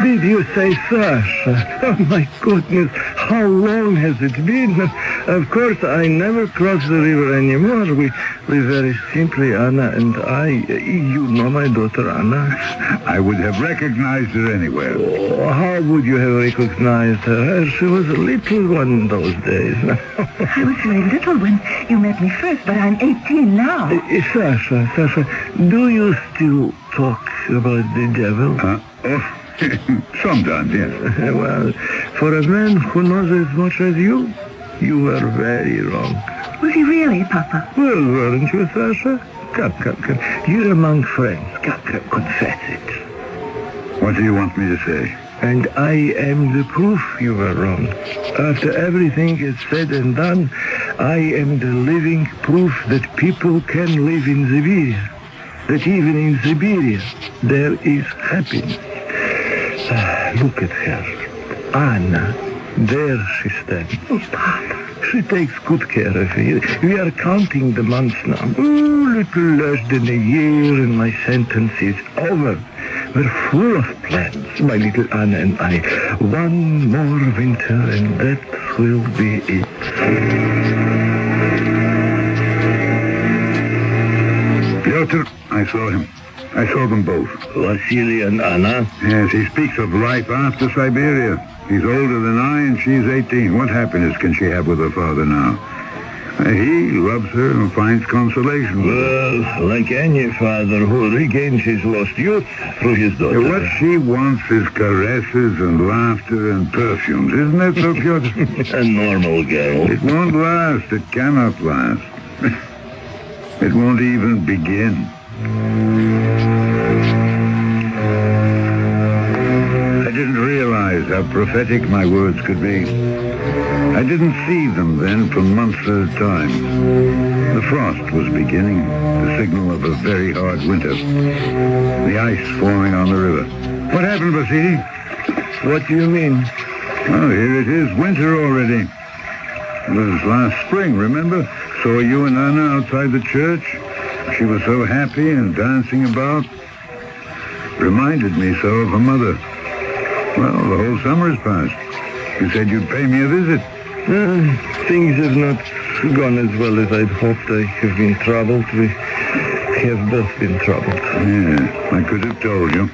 Did you say Sasha? Oh, my goodness. How long has it been? Of course, I never cross the river anymore. We live very simply, Anna and I. You know my daughter, Anna. I would have recognized her anywhere. Oh, how would you have recognized her? She was a little one in those days. I was very little when you met me first, but I'm 18 now. Sasha, do you still talk about the devil? Sometimes, yes. Well, for a man who knows as much as you were very wrong. Was he really, Papa? Well, weren't you, Sasha? Come. You're among friends. Come, confess it. What do you want me to say? And I am the proof you were wrong. After everything is said and done, I am the living proof that people can live in Siberia. That even in Siberia, there is happiness. Look at her. Anna. There she stands. Oh, Papa. She takes good care of you. We are counting the months now. Little less than a year and my sentence is over. We're full of plans, my little Anna and I. One more winter and that will be it. Piotr, I saw him. I saw them both. Vasily and Anna? Yes, he speaks of life after Siberia. He's older than I, and she's 18. What happiness can she have with her father now? He loves her and finds consolation with her. Well, like any father who regains his lost youth through his daughter. What she wants is caresses and laughter and perfumes. Isn't that so, Piotr? A normal girl. It won't last. It cannot last. It won't even begin. I didn't realize how prophetic my words could be. I didn't see them then for months at a time. The frost was beginning, the signal of a very hard winter. The ice forming on the river. What happened, Vasily? What do you mean? Oh, here it is, winter already. It was last spring, remember? Saw you and Anna outside the church. She was so happy and dancing about. Reminded me so of her mother. Well, the whole summer has passed. You said you'd pay me a visit. Things have not gone as well as I'd hoped. I have been troubled. We have both been troubled. Yeah, I could have told you.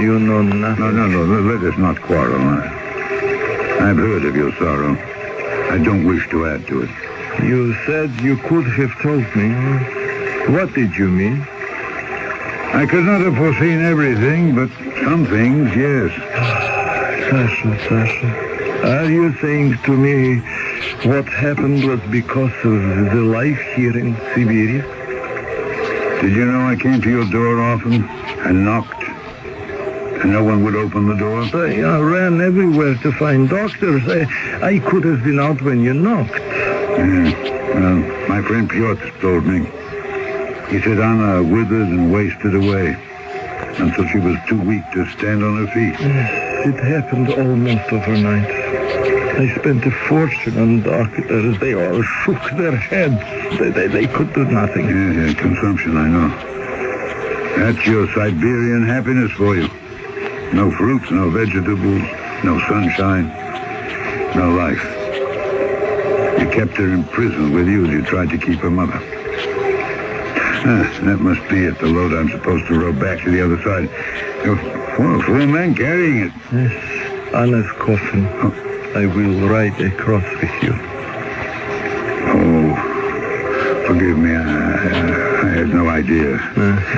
You know nothing. No, let us not quarrel. I've heard of your sorrow. I don't wish to add to it. You said you could have told me. What did you mean? I could not have foreseen everything, but some things, yes. Sasha, are you saying to me what happened was because of the life here in Siberia? Did you know I came to your door often and knocked, and no one would open the door? I ran everywhere to find doctors. I could have been out when you knocked. Yeah, well, my friend Piotr told me. He said Anna withered and wasted away until she was too weak to stand on her feet. It happened almost overnight. I spent a fortune on doctors. They all shook their heads. They could do nothing. Yeah, consumption, I know. That's your Siberian happiness for you. No fruits, no vegetables, no sunshine, no life. You kept her in prison with you as you tried to keep her mother. That must be it, the load I'm supposed to row back to the other side. Four men carrying it. Yes, Anna's coffin. I will ride across with you. Oh, forgive me. I had no idea.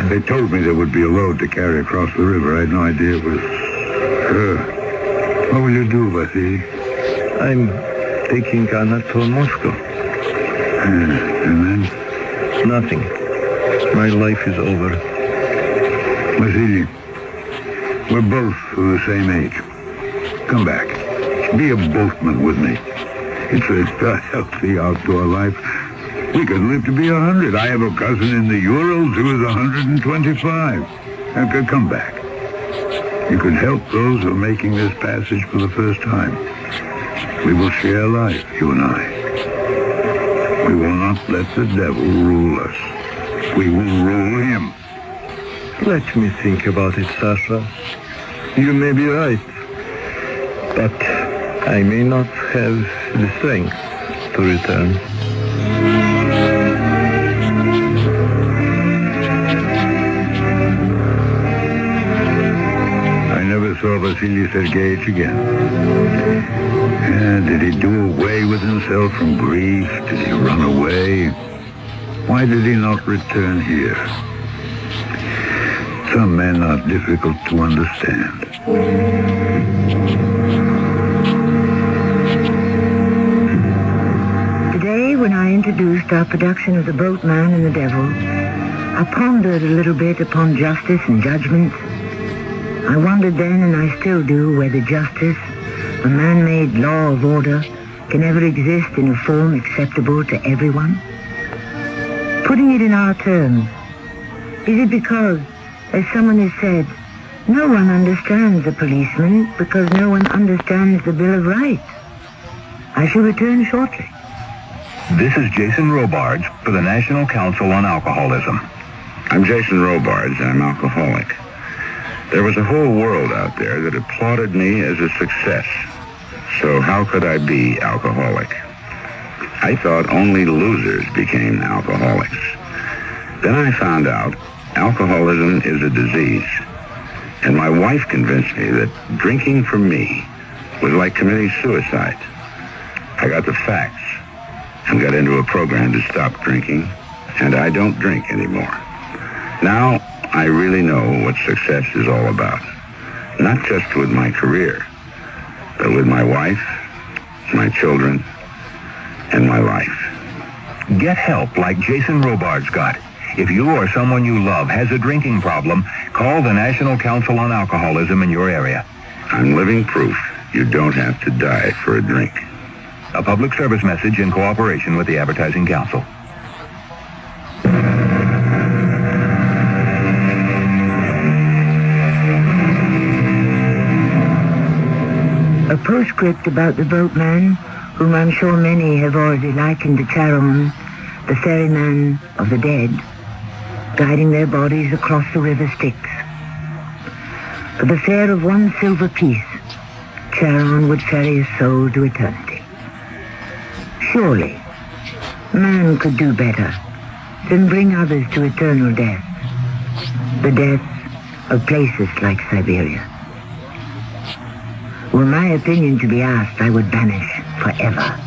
They told me there would be a load to carry across the river. I had no idea it was her. What will you do, Vasily? I'm taking Anna to Moscow. And then? Nothing. My life is over. Vasily, we're both of the same age. Come back. Be a boatman with me. It's a healthy outdoor life. We could live to be 100. I have a cousin in the Urals who is 125. Now, come back. You could help those who are making this passage for the first time. We will share life, you and I. We will not let the devil rule us. We will rule him. Let me think about it, Sasha. You may be right. But I may not have the strength to return. I never saw Vasily Sergeyevich again. Did he do away with himself from grief? Did he run away? Why did he not return here? Some men are difficult to understand. Today, when I introduced our production of The Boatman and the Devil, I pondered a little bit upon justice and judgment. I wondered then, and I still do, whether justice, a man-made law of order, can ever exist in a form acceptable to everyone. Putting it in our terms, is it because, as someone has said, no one understands a policeman because no one understands the Bill of Rights? I shall return shortly. This is Jason Robards for the National Council on Alcoholism. I'm Jason Robards. I'm alcoholic. There was a whole world out there that applauded me as a success. So how could I be alcoholic? I thought only losers became alcoholics. Then I found out alcoholism is a disease. And my wife convinced me that drinking for me was like committing suicide. I got the facts and got into a program to stop drinking, and I don't drink anymore. Now I really know what success is all about. Not just with my career, but with my wife, my children, and my life. Get help like Jason Robards got. If you or someone you love has a drinking problem, call the National Council on Alcoholism in your area. I'm living proof you don't have to die for a drink. A public service message in cooperation with the Advertising Council. A postscript about the boatman, whom I'm sure many have already likened to Charon, the ferryman of the dead, guiding their bodies across the river Styx. For the fare of one silver piece, Charon would ferry his soul to eternity. Surely, man could do better than bring others to eternal death, the death of places like Siberia. Were my opinion to be asked, I would banish forever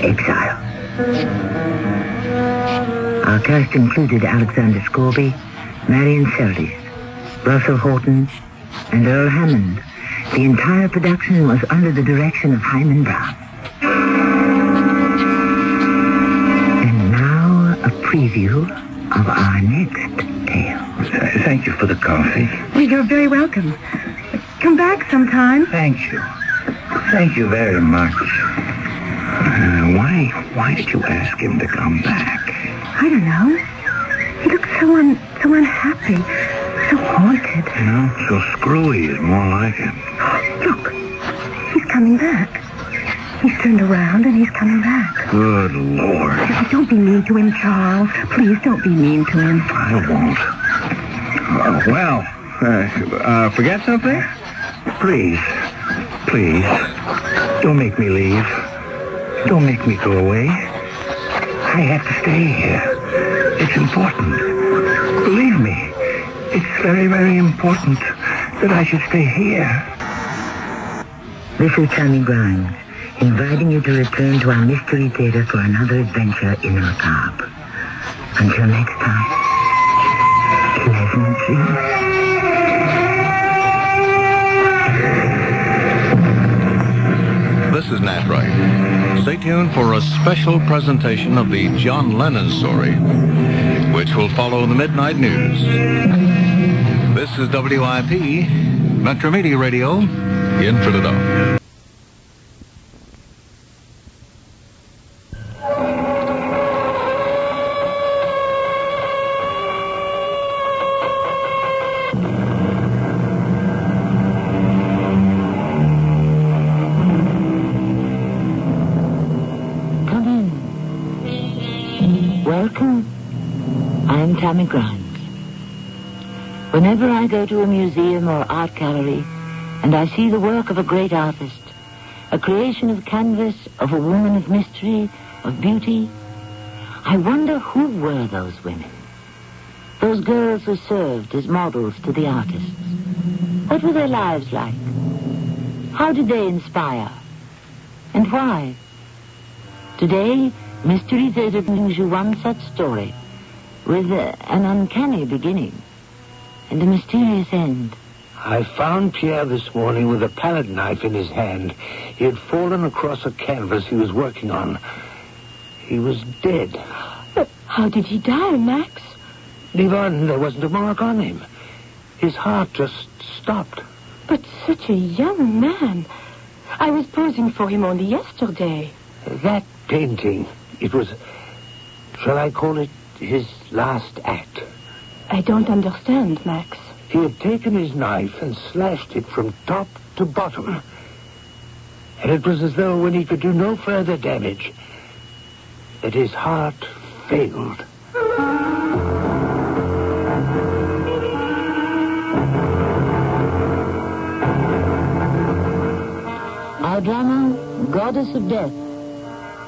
exile. Our cast included Alexander Scorby, Marion Seldes, Russell Horton, and Earl Hammond. The entire production was under the direction of Hyman Brown. And now a preview of our next tale. Thank you for the coffee. Well, you're very welcome. Come back sometime. Thank you. Thank you very much. Why did you ask him to come back? I don't know. He looks so unhappy, so haunted. No, so screwy is more like it. Look, he's coming back. He's turned around and he's coming back. Good Lord. Don't be mean to him, Charles. Please don't be mean to him. I won't. Forget something? Please, don't make me leave. Don't make me go away. I have to stay here. It's important. Believe me, it's very, very important that I should stay here. This is Tammy Grimes, inviting you to return to our Mystery Theater for another adventure in the macabre. Until next time, pleasant dreams. This is Nat Wright. Stay tuned for a special presentation of the John Lennon story, which will follow the midnight news. This is WIP, Metro Media Radio, in Philadelphia. Welcome. I'm Tammy Grimes. Whenever I go to a museum or art gallery and I see the work of a great artist, a creation of canvas, of a woman of mystery, of beauty, I wonder who were those women, those girls who served as models to the artists. What were their lives like? How did they inspire? And why? Today, Mystery Theater brings you one such story with an uncanny beginning and a mysterious end. I found Pierre this morning with a palette knife in his hand. He had fallen across a canvas he was working on. He was dead. But how did he die, Max? Yvonne, there wasn't a mark on him. His heart just stopped. But such a young man. I was posing for him only yesterday. That painting, it was, shall I call it, his last act. I don't understand, Max. He had taken his knife and slashed it from top to bottom. And it was as though when he could do no further damage, that his heart failed. Our drama, Goddess of Death,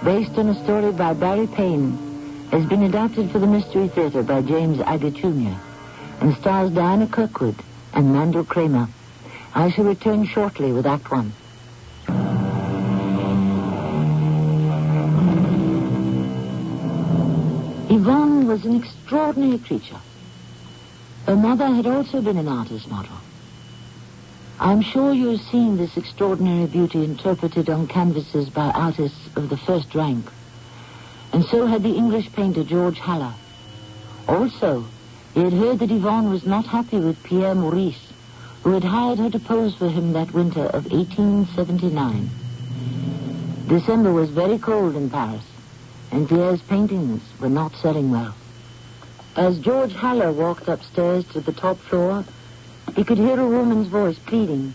based on a story by Barry Payne, has been adapted for the Mystery Theater by James Agate Jr. and stars Diana Kirkwood and Mandel Kramer. I shall return shortly with Act One. Yvonne was an extraordinary creature. Her mother had also been an artist model. I'm sure you have seen this extraordinary beauty interpreted on canvases by artists of the first rank. And so had the English painter George Haller. Also, he had heard that Yvonne was not happy with Pierre Maurice, who had hired her to pose for him that winter of 1879. December was very cold in Paris, and Pierre's paintings were not selling well. As George Haller walked upstairs to the top floor, he could hear a woman's voice pleading.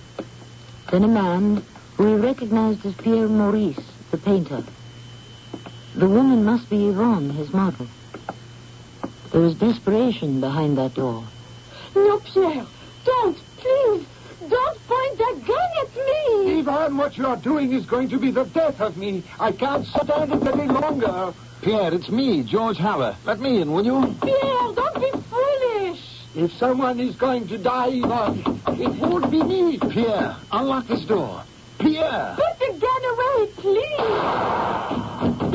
Then a man who he recognized as Pierre Maurice, the painter. The woman must be Yvonne, his model. There was desperation behind that door. No, Pierre, don't, please. Don't point that gun at me. Yvonne, what you're doing is going to be the death of me. I can't stand it any longer. Pierre, it's me, George Haller. Let me in, will you? Pierre, don't be foolish. If someone is going to die, Yvonne, it won't be me. Pierre, unlock this door. Pierre! Put the gun away, please.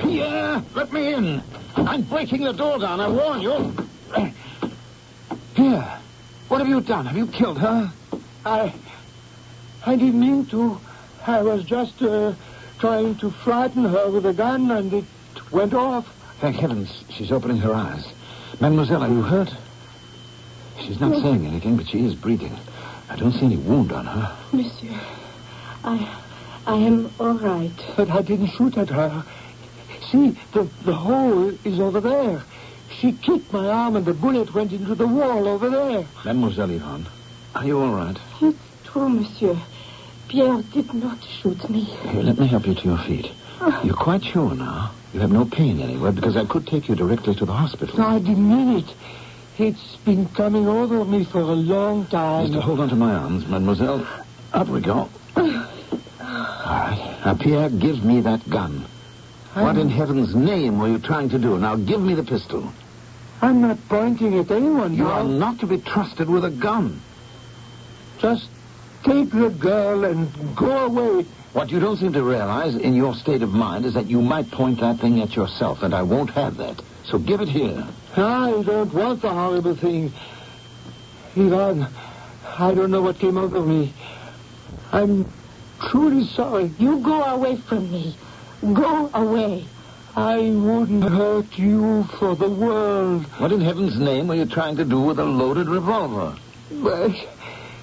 Pierre, let me in. I'm breaking the door down, I warn you. Pierre, what have you done? Have you killed her? I didn't mean to. I was just trying to frighten her with a gun, and it went off. Thank heavens, she's opening her eyes. Mademoiselle, are you hurt? She's not saying anything, but she is breathing. I don't see any wound on her. Monsieur, I am all right. But I didn't shoot at her. See, the hole is over there. She kicked my arm and the bullet went into the wall over there. Mademoiselle Yvonne, are you all right? It's true, monsieur. Pierre did not shoot me. Here, let me help you to your feet. You're quite sure now? You have no pain anywhere, because I could take you directly to the hospital. No, I didn't mean it. It's been coming over me for a long time. Just hold on to my arms, mademoiselle. Up we go. All right. Now, Pierre, give me that gun. What in heaven's name were you trying to do? Now, give me the pistol. I'm not pointing at anyone. You are not to be trusted with a gun. Just take the girl and go away. What you don't seem to realize in your state of mind is that you might point that thing at yourself, and I won't have that. So give it here. I don't want the horrible thing. Yvonne, I don't know what came over me. I'm truly sorry. You go away from me. Go away. I wouldn't hurt you for the world. What in heaven's name were you trying to do with a loaded revolver? Well,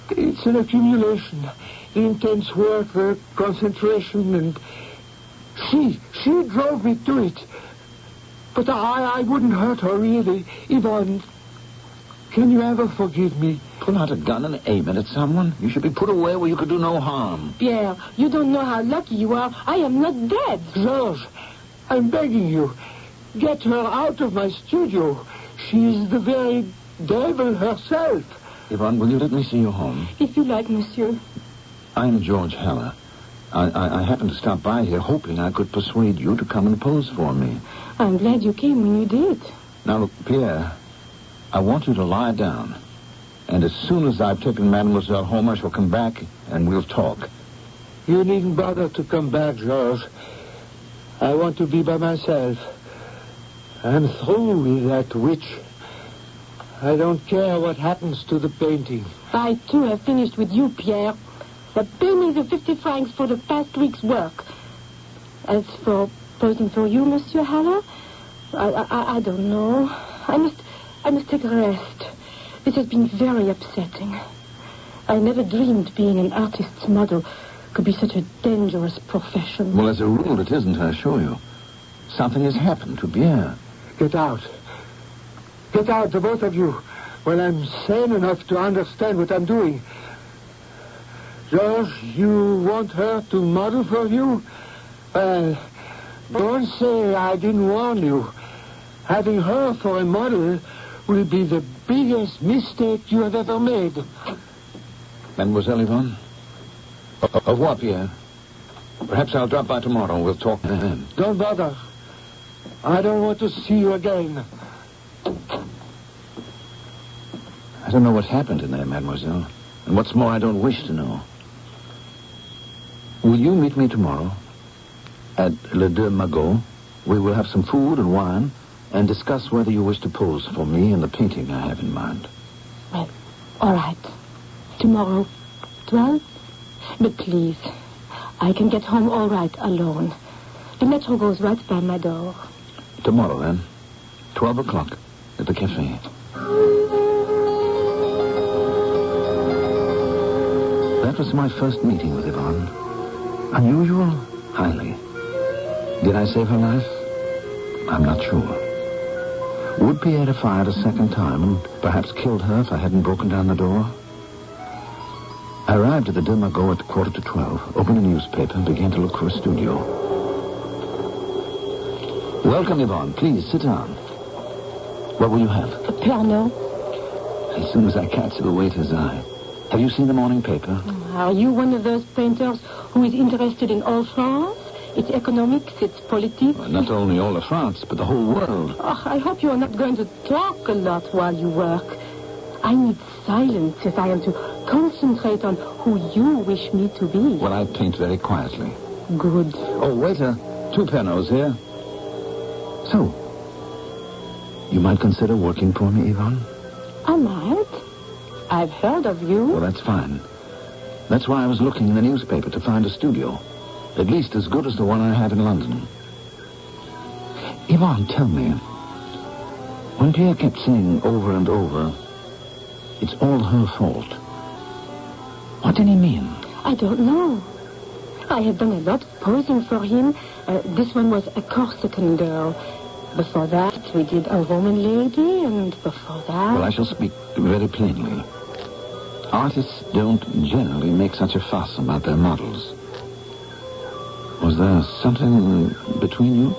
it's an accumulation. The intense work, the concentration, and she drove me to it. But I wouldn't hurt her, really. Yvonne, can you ever forgive me? Pull out a gun and aim it at someone? You should be put away where you could do no harm. Pierre, you don't know how lucky you are. I am not dead. Georges, I'm begging you. Get her out of my studio. She is the very devil herself. Yvonne, will you let me see your home? If you like, monsieur. I'm George Haller. I happened to stop by here hoping I could persuade you to come and pose for me. I'm glad you came when you did. Now, look, Pierre, I want you to lie down. And as soon as I've taken Mademoiselle home, I shall come back and we'll talk. You needn't bother to come back, George. I want to be by myself. I'm through with that witch. I don't care what happens to the painting. I, too, have finished with you, Pierre. But pay me the 50 francs for the past week's work. As for posing for you, Monsieur Haller, I don't know. I must take a rest. This has been very upsetting. I never dreamed being an artist's model could be such a dangerous profession. Well, as a rule, it isn't, I assure you. Something has happened to Pierre. Get out. Get out, the both of you. When I'm sane enough to understand what I'm doing. George, you want her to model for you? Well, don't say I didn't warn you. Having her for a model will be the biggest mistake you have ever made. Mademoiselle Yvonne? Au revoir, Pierre. Perhaps I'll drop by tomorrow and we'll talk then. Don't bother. I don't want to see you again. I don't know what happened in there, mademoiselle. And what's more, I don't wish to know. Will you meet me tomorrow at Le Deux Magots? We will have some food and wine and discuss whether you wish to pose for me in the painting I have in mind. Well, all right. Tomorrow, 12? But please, I can get home all right alone. The metro goes right by my door. Tomorrow, then. 12 o'clock at the cafe. That was my first meeting with Yvonne. Unusual? Highly. Did I save her life? I'm not sure. Would Pierre have fired a second time and perhaps killed her if I hadn't broken down the door? I arrived at the Deux Magots at 11:45, opened a newspaper, and began to look for a studio. Welcome, Yvonne. Please, sit down. What will you have? A piano. As soon as I catch the waiter's eye. Have you seen the morning paper? Are you one of those painters who is interested in all France? Its economics, its politics? Well, not only all of France, but the whole world. Oh, I hope you are not going to talk a lot while you work. I need silence if I am to concentrate on who you wish me to be. Well, I paint very quietly. Good. Oh, waiter. 2 pianos here. So, you might consider working for me, Yvonne? I might. I've heard of you. Well, that's fine. That's why I was looking in the newspaper to find a studio. At least as good as the one I have in London. Yvonne, tell me. When Pierre kept saying over and over, it's all her fault. What did he mean? I don't know. I have done a lot of posing for him. This one was a Corsican girl. Before that, we did a Roman lady, and before that... Well, I shall speak very plainly. Artists don't generally make such a fuss about their models. Was there something between you?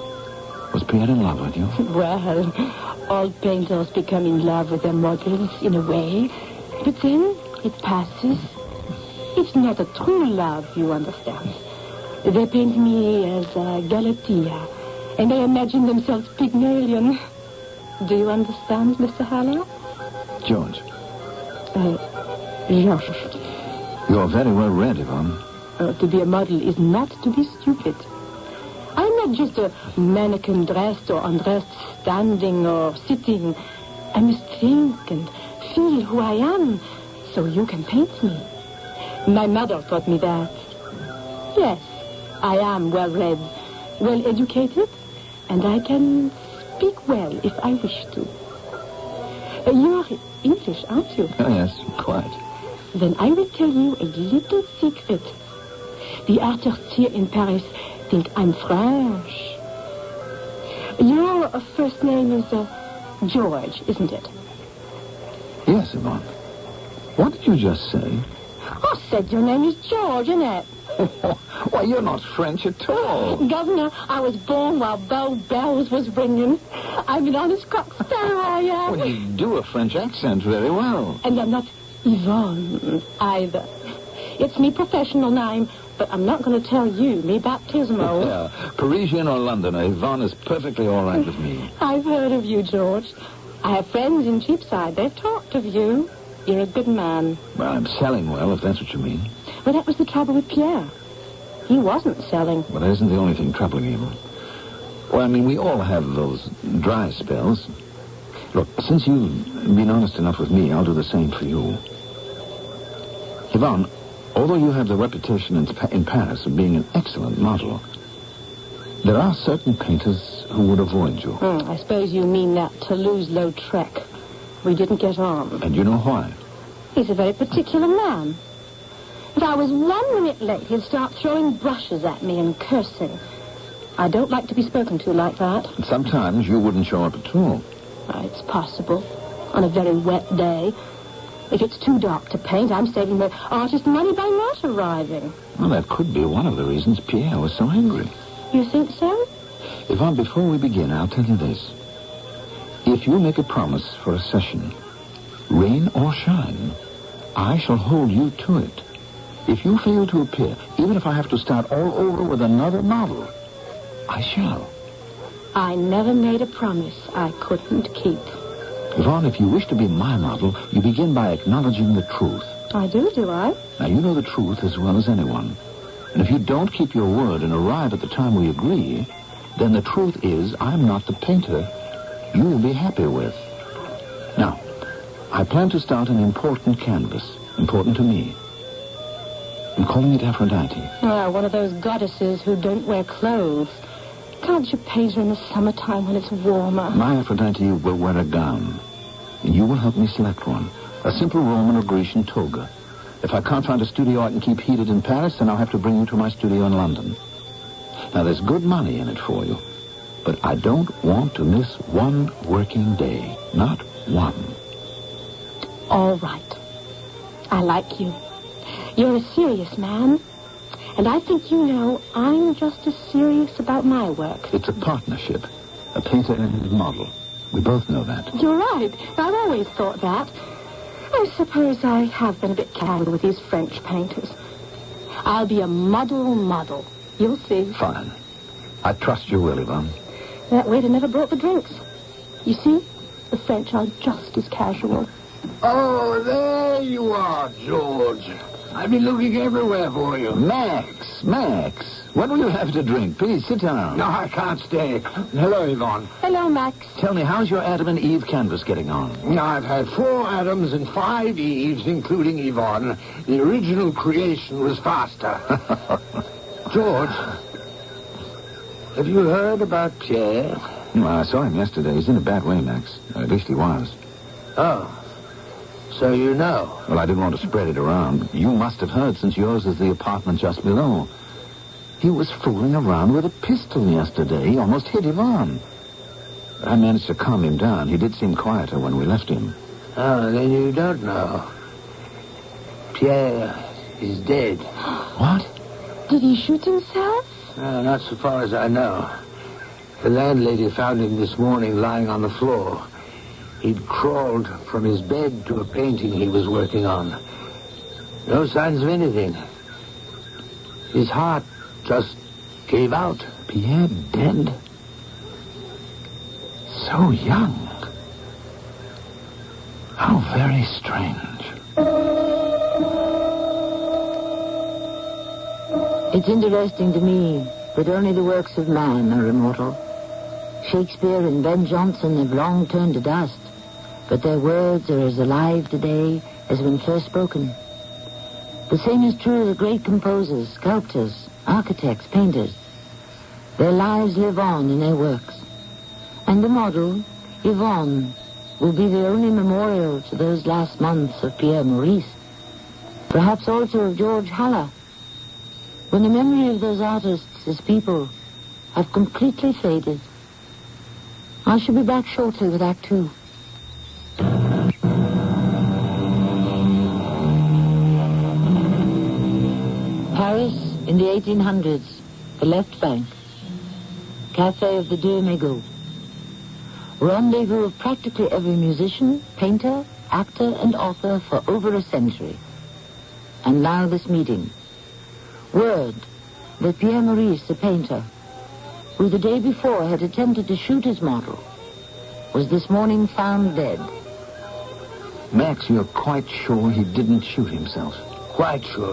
Was Pierre in love with you? Well, all painters become in love with their models in a way. But then it passes. It's not a true love, you understand. They paint me as Galatea, and they imagine themselves Pygmalion. Do you understand, Mr. Haller? George. George. You're very well read, Yvonne. To be a model is not to be stupid. I'm not just a mannequin dressed or undressed, standing or sitting. I must think and feel who I am so you can paint me. My mother taught me that. Yes, I am well-read, well-educated, and I can speak well if I wish to. You're English, aren't you? Oh, yes, quite. Then I will tell you a little secret. The artists here in Paris think I'm French. Your first name is George, isn't it? Yes, Yvonne. What did you just say? I said your name is George, isn't it? Why, you're not French at all. Governor, I was born while Bow Bells was ringing. I'm an honest cock sparrow, I am. Well, you do a French accent very well. And I'm not Yvonne, either. It's me professional name, but I'm not going to tell you me baptismal. Yeah, Parisian or Londoner, Yvonne is perfectly all right with me. I've heard of you, George. I have friends in Cheapside. They've talked of you. You're a good man. Well, I'm selling well, if that's what you mean. Well, that was the trouble with Pierre. He wasn't selling. Well, that isn't the only thing troubling him. Well, I mean, we all have those dry spells. Look, since you've been honest enough with me, I'll do the same for you. Yvonne, although you have the reputation in Paris of being an excellent model, there are certain painters who would avoid you. I suppose you mean that Toulouse-Lautrec. We didn't get on. And you know why? He's a very particular man. If I was 1 minute late, he'd start throwing brushes at me and cursing. I don't like to be spoken to like that. Sometimes you wouldn't show up at all. It's possible. On a very wet day. If it's too dark to paint, I'm saving the artist money by not arriving. Well, that could be one of the reasons Pierre was so angry. You think so? Yvonne, before we begin, I'll tell you this. If you make a promise for a session, rain or shine, I shall hold you to it. If you fail to appear, even if I have to start all over with another model, I shall. I never made a promise I couldn't keep. Yvonne, if you wish to be my model, you begin by acknowledging the truth. I do I? Now, you know the truth as well as anyone. And if you don't keep your word and arrive at the time we agree, then the truth is I'm not the painter you will be happy with. Now, I plan to start an important canvas, important to me. I'm calling it Aphrodite. One of those goddesses who don't wear clothes. Can't you paint her in the summertime when it's warmer? My Aphrodite will wear a gown, and you will help me select one. A simple Roman or Grecian toga. If I can't find a studio I can keep heated in Paris, then I'll have to bring you to my studio in London. Now, there's good money in it for you, but I don't want to miss one working day. Not one. All right. I like you. You're a serious man. And I think you know I'm just as serious about my work. It's a partnership. A painter and his model. We both know that. You're right. I've always thought that. I suppose I have been a bit candid with these French painters. I'll be a model. You'll see. Fine. I trust you will, Yvonne. That waiter never brought the drinks. You see? The French are just as casual. Oh, there you are, George. I've been looking everywhere for you. Max, what will you have to drink? Please, sit down. No, I can't stay. Hello, Yvonne. Hello, Max. Tell me, how's your Adam and Eve canvas getting on? I've had 4 Adams and 5 Eves, including Yvonne. The original creation was faster. George, have you heard about Pierre? Well, I saw him yesterday. He's in a bad way, Max. At least he was. Oh. So you know. Well, I didn't want to spread it around. You must have heard, since yours is the apartment just below. He was fooling around with a pistol yesterday. He almost hit Yvonne. But I managed to calm him down. He did seem quieter when we left him. Oh, then you don't know. Pierre is dead. What? Did he shoot himself? No, not so far as I know. The landlady found him this morning lying on the floor. He'd crawled from his bed to a painting he was working on. No signs of anything. His heart just gave out. Pierre dead? So young. How very strange. It's interesting to me that only the works of man are immortal. Shakespeare and Ben Jonson have long turned to dust, but their words are as alive today as when first spoken. The same is true of the great composers, sculptors, architects, painters. Their lives live on in their works. And the model, Yvonne, will be the only memorial to those last months of Pierre Maurice. Perhaps also of George Haller. When the memory of those artists as people have completely faded. I shall be back shortly with Act 2. Paris in the 1800s, the left bank. Café of the Deux Mégots. Rendezvous of practically every musician, painter, actor and author for over a century. And now this meeting. Word that Pierre Maurice, the painter, who the day before had attempted to shoot his model, was this morning found dead. Max, you're quite sure he didn't shoot himself? Quite sure,